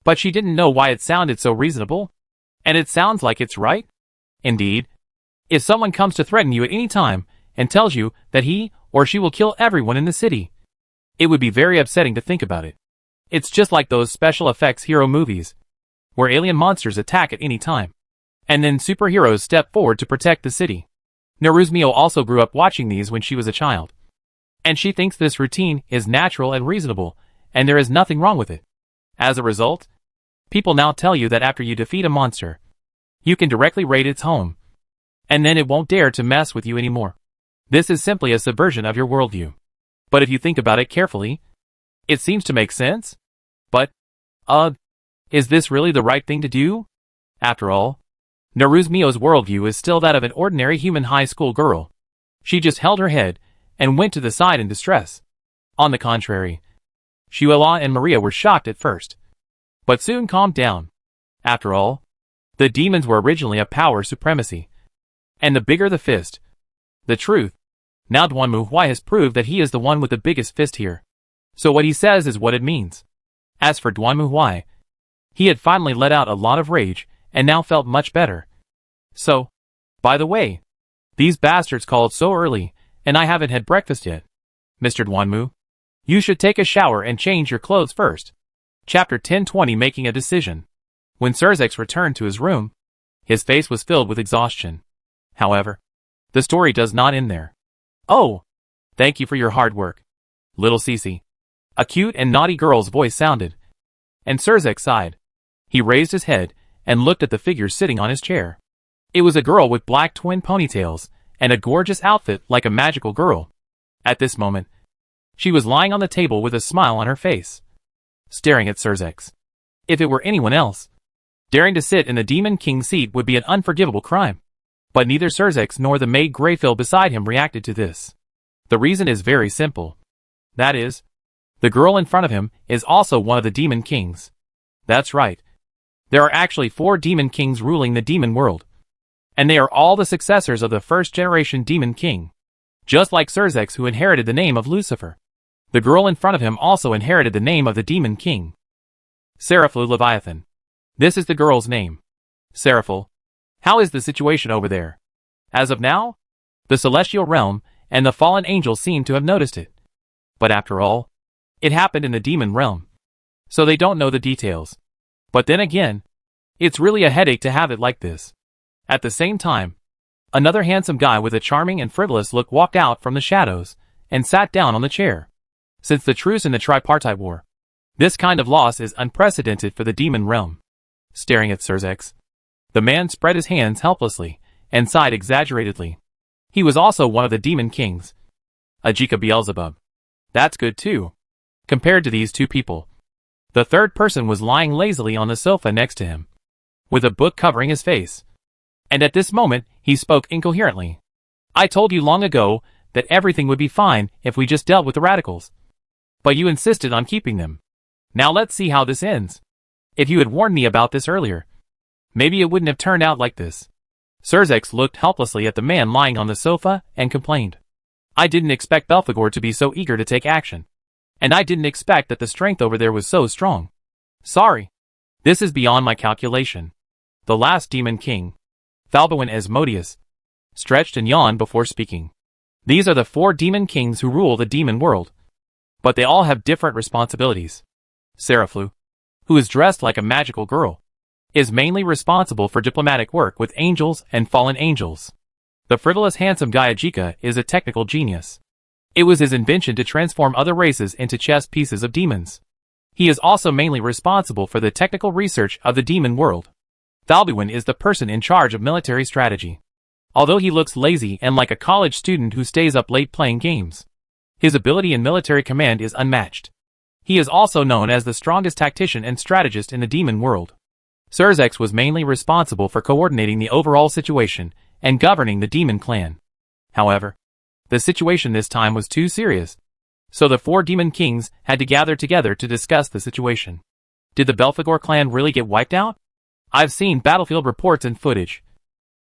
But she didn't know why it sounded so reasonable. And it sounds like it's right? Indeed. If someone comes to threaten you at any time and tells you that he or she will kill everyone in the city, it would be very upsetting to think about it. It's just like those special effects hero movies, where alien monsters attack at any time, and then superheroes step forward to protect the city. Neruzmio also grew up watching these when she was a child, and she thinks this routine is natural and reasonable, and there is nothing wrong with it. As a result, people now tell you that after you defeat a monster, you can directly raid its home, and then it won't dare to mess with you anymore. This is simply a subversion of your worldview. But if you think about it carefully, it seems to make sense. But, is this really the right thing to do? After all, Neruzmio's worldview is still that of an ordinary human high school girl. She just held her head and went to the side in distress. On the contrary, Shuela and Maria were shocked at first, but soon calmed down. After all, the demons were originally a power supremacy. And the bigger the fist, the truth. Now Duanmuhui has proved that he is the one with the biggest fist here. So what he says is what it means. As for Duanmuhui, He had finally let out a lot of rage, and now felt much better. So, by the way, these bastards called so early, and I haven't had breakfast yet. Mr. Duanmu, you should take a shower and change your clothes first. Chapter 1020 Making a Decision. When Surzex returned to his room, his face was filled with exhaustion. However, the story does not end there. Oh, thank you for your hard work, little Cece. A cute and naughty girl's voice sounded, and Surzex sighed. He raised his head and looked at the figure sitting on his chair. It was a girl with black twin ponytails and a gorgeous outfit like a magical girl. At this moment, she was lying on the table with a smile on her face, staring at Surzex. If it were anyone else, daring to sit in the Demon King's seat would be an unforgivable crime. But neither Surzex nor the maid Greyfill beside him reacted to this. The reason is very simple. That is, the girl in front of him is also one of the Demon Kings. That's right. There are actually 4 Demon Kings ruling the demon world. And they are all the successors of the first-generation Demon King. Just like Surzex, who inherited the name of Lucifer. The girl in front of him also inherited the name of the Demon King. Seraphlu Leviathan. This is the girl's name. Seraphlu, how is the situation over there? As of now, the celestial realm and the fallen angels seem to have noticed it. But after all, it happened in the demon realm, so they don't know the details. But then again, it's really a headache to have it like this. At the same time, another handsome guy with a charming and frivolous look walked out from the shadows and sat down on the chair. Since the truce in the tripartite war, this kind of loss is unprecedented for the demon realm. Staring at Surzex, the man spread his hands helplessly and sighed exaggeratedly. He was also one of the demon kings. Ajika Beelzebub. That's good too. Compared to these two people, the third person was lying lazily on the sofa next to him, with a book covering his face. And at this moment, he spoke incoherently. I told you long ago that everything would be fine if we just dealt with the radicals. But you insisted on keeping them. Now let's see how this ends. If you had warned me about this earlier, maybe it wouldn't have turned out like this. Surzex looked helplessly at the man lying on the sofa and complained. I didn't expect Belphegor to be so eager to take action. And I didn't expect that the strength over there was so strong. Sorry. This is beyond my calculation. The last demon king, Thalbawin Asmodeus, stretched and yawned before speaking. These are the 4 demon kings who rule the demon world. But they all have different responsibilities. Seraphlu, who is dressed like a magical girl, is mainly responsible for diplomatic work with angels and fallen angels. The frivolous handsome guy Ajika is a technical genius. It was his invention to transform other races into chess pieces of demons. He is also mainly responsible for the technical research of the demon world. Thalbawin is the person in charge of military strategy. Although he looks lazy and like a college student who stays up late playing games, his ability in military command is unmatched. He is also known as the strongest tactician and strategist in the demon world. Surzex was mainly responsible for coordinating the overall situation and governing the demon clan. However, the situation this time was too serious, so the 4 demon kings had to gather together to discuss the situation. Did the Belphegor clan really get wiped out? I've seen battlefield reports and footage,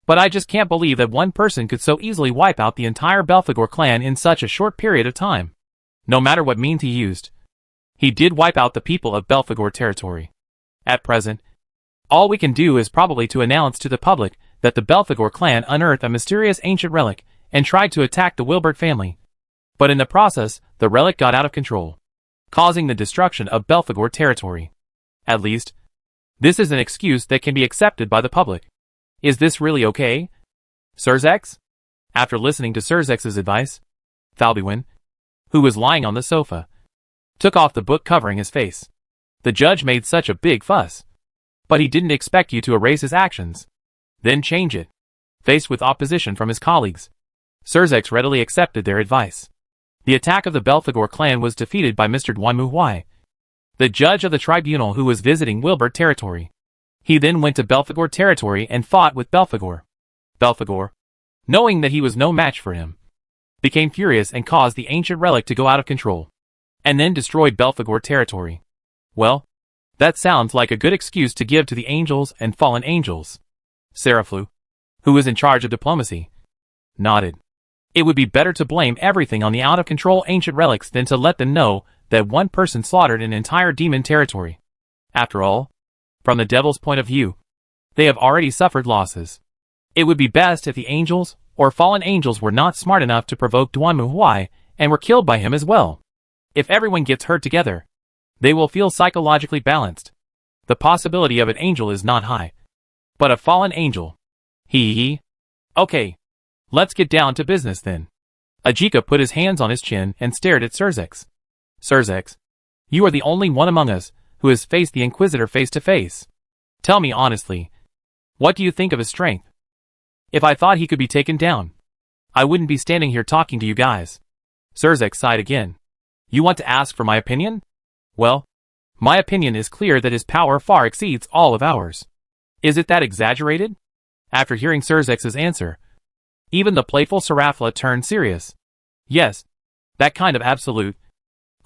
but I just can't believe that one person could so easily wipe out the entire Belphegor clan in such a short period of time. No matter what means he used, he did wipe out the people of Belphegor territory. At present, all we can do is probably to announce to the public that the Belphegor clan unearthed a mysterious ancient relic and tried to attack the Wilbert family. But in the process, the relic got out of control, causing the destruction of Belphegor territory. At least, this is an excuse that can be accepted by the public. Is this really okay? Surzex? After listening to Surzex's advice, Thalbawin, who was lying on the sofa, took off the book covering his face. The judge made such a big fuss, but he didn't expect you to erase his actions, then change it. Faced with opposition from his colleagues, Surzex readily accepted their advice. The attack of the Belphegor clan was defeated by Mr. Duanmu Huai, the judge of the tribunal who was visiting Wilbert territory. He then went to Belphegor territory and fought with Belphegor. Belphegor, knowing that he was no match for him, became furious and caused the ancient relic to go out of control, and then destroyed Belphegor territory. Well, that sounds like a good excuse to give to the angels and fallen angels. Seraphlu, who was in charge of diplomacy, nodded. It would be better to blame everything on the out-of-control ancient relics than to let them know that one person slaughtered an entire demon territory. After all, From the devil's point of view, they have already suffered losses. It would be best if the angels, or fallen angels, were not smart enough to provoke Duanmu Huai and were killed by him as well. If everyone gets hurt together, they will feel psychologically balanced. The possibility of an angel is not high. But a fallen angel. Hee. Okay. Let's get down to business then. Ajika put his hands on his chin and stared at Surzex. Surzex, you are the only one among us who has faced the Inquisitor face to face. Tell me honestly, what do you think of his strength? If I thought he could be taken down, I wouldn't be standing here talking to you guys. Surzex sighed again. You want to ask for my opinion? Well, my opinion is clear that his power far exceeds all of ours. Is it that exaggerated? After hearing Surzex's answer, even the playful Sarafla turned serious. Yes, that kind of absolute,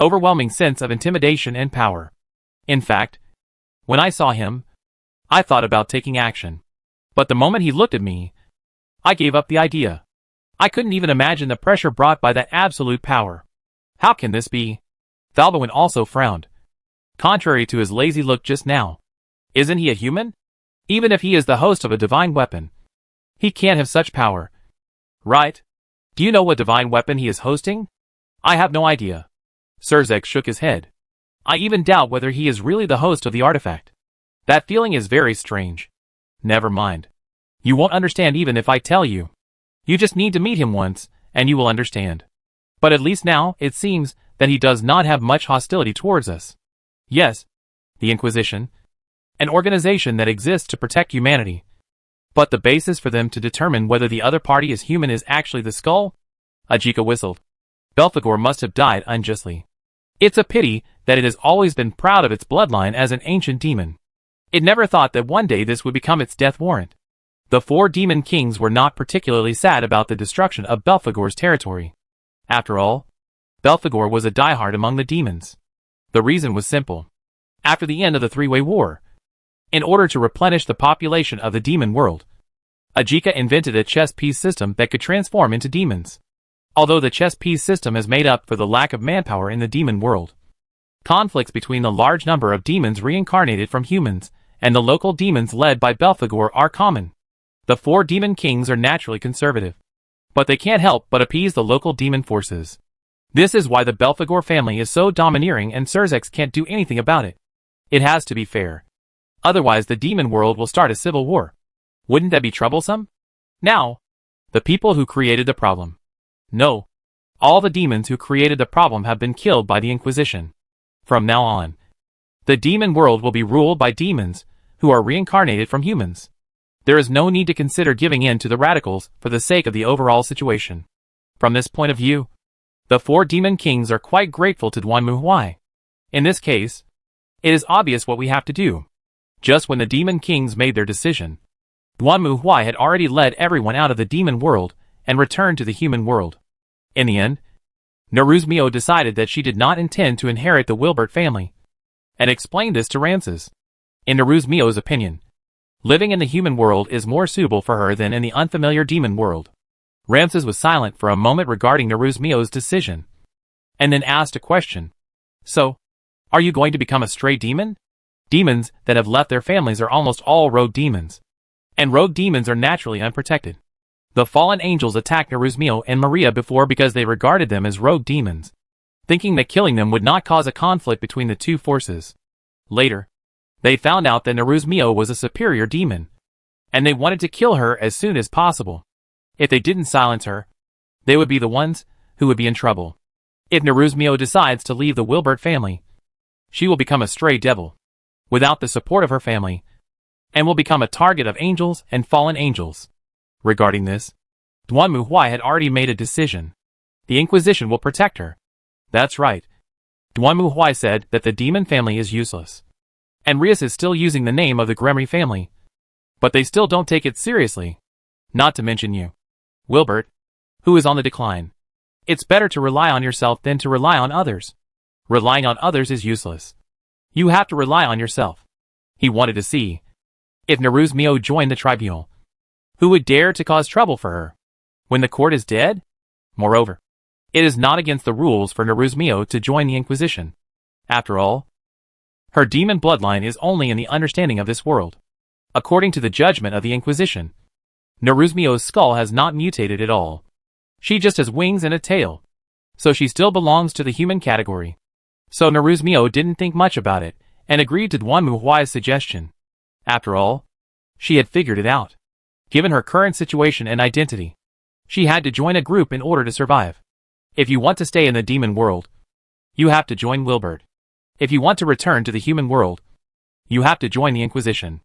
overwhelming sense of intimidation and power. In fact, when I saw him, I thought about taking action. But the moment he looked at me, I gave up the idea. I couldn't even imagine the pressure brought by that absolute power. How can this be? Thalbawin also frowned. Contrary to his lazy look just now, isn't he a human? Even if he is the host of a divine weapon, he can't have such power. Right? Do you know what divine weapon he is hosting? I have no idea. Surzex shook his head. I even doubt whether he is really the host of the artifact. That feeling is very strange. Never mind. You won't understand even if I tell you. You just need to meet him once, and you will understand. But at least now, it seems that he does not have much hostility towards us. Yes, the Inquisition, an organization that exists to protect humanity. But the basis for them to determine whether the other party is human is actually the skull? Ajika whistled. Belphegor must have died unjustly. It's a pity that it has always been proud of its bloodline as an ancient demon. It never thought that one day this would become its death warrant. The 4 demon kings were not particularly sad about the destruction of Belphegor's territory. After all, Belphegor was a diehard among the demons. The reason was simple. After the end of the Three-Way War, in order to replenish the population of the demon world, Ajika invented a chess piece system that could transform into demons. Although the chess piece system has made up for the lack of manpower in the demon world, conflicts between the large number of demons reincarnated from humans and the local demons led by Belphegor are common. The 4 demon kings are naturally conservative, but they can't help but appease the local demon forces. This is why the Belphegor family is so domineering and Surzex can't do anything about it. It has to be fair. Otherwise the demon world will start a civil war. Wouldn't that be troublesome? Now, the people who created the problem. No. All the demons who created the problem have been killed by the Inquisition. From now on, the demon world will be ruled by demons who are reincarnated from humans. There is no need to consider giving in to the radicals for the sake of the overall situation. From this point of view, the 4 demon kings are quite grateful to Duanmu Huai. In this case, it is obvious what we have to do. Just when the demon kings made their decision, Duanmu Huai had already led everyone out of the demon world and returned to the human world. In the end, Neruzmio decided that she did not intend to inherit the Wilbert family, and explained this to Ramses. In Neruzmio's opinion, living in the human world is more suitable for her than in the unfamiliar demon world. Ramses was silent for a moment regarding Neruzmio's decision, and then asked a question. So, are you going to become a stray demon? Demons that have left their families are almost all rogue demons, and rogue demons are naturally unprotected. The fallen angels attacked Neruzmio and Maria before because they regarded them as rogue demons, thinking that killing them would not cause a conflict between the two forces. Later, they found out that Neruzmio was a superior demon, and they wanted to kill her as soon as possible. If they didn't silence her, they would be the ones who would be in trouble. If Neruzmio decides to leave the Wilbert family, she will become a stray devil, without the support of her family, and will become a target of angels and fallen angels. Regarding this, Duanmu Huai had already made a decision. The Inquisition will protect her. That's right. Duanmu Huai said that the demon family is useless. And Rias is still using the name of the Gremry family. But they still don't take it seriously. Not to mention you, Wilbert, who is on the decline. It's better to rely on yourself than to rely on others. Relying on others is useless. You have to rely on yourself. He wanted to see if Neruzmio joined the tribunal, who would dare to cause trouble for her when the court is dead? Moreover, it is not against the rules for Neruzmio to join the Inquisition. After all, Her demon bloodline is only in the understanding of this world. According to the judgment of the Inquisition, Naruzmio's skull has not mutated at all. She just has wings and a tail. So she still belongs to the human category. So Naruzmio didn't think much about it, and agreed to Duanmu Huai's suggestion. After all, she had figured it out. Given her current situation and identity, she had to join a group in order to survive. If you want to stay in the demon world, you have to join Wilbert. If you want to return to the human world, you have to join the Inquisition.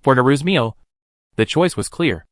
For Naruzmio, the choice was clear.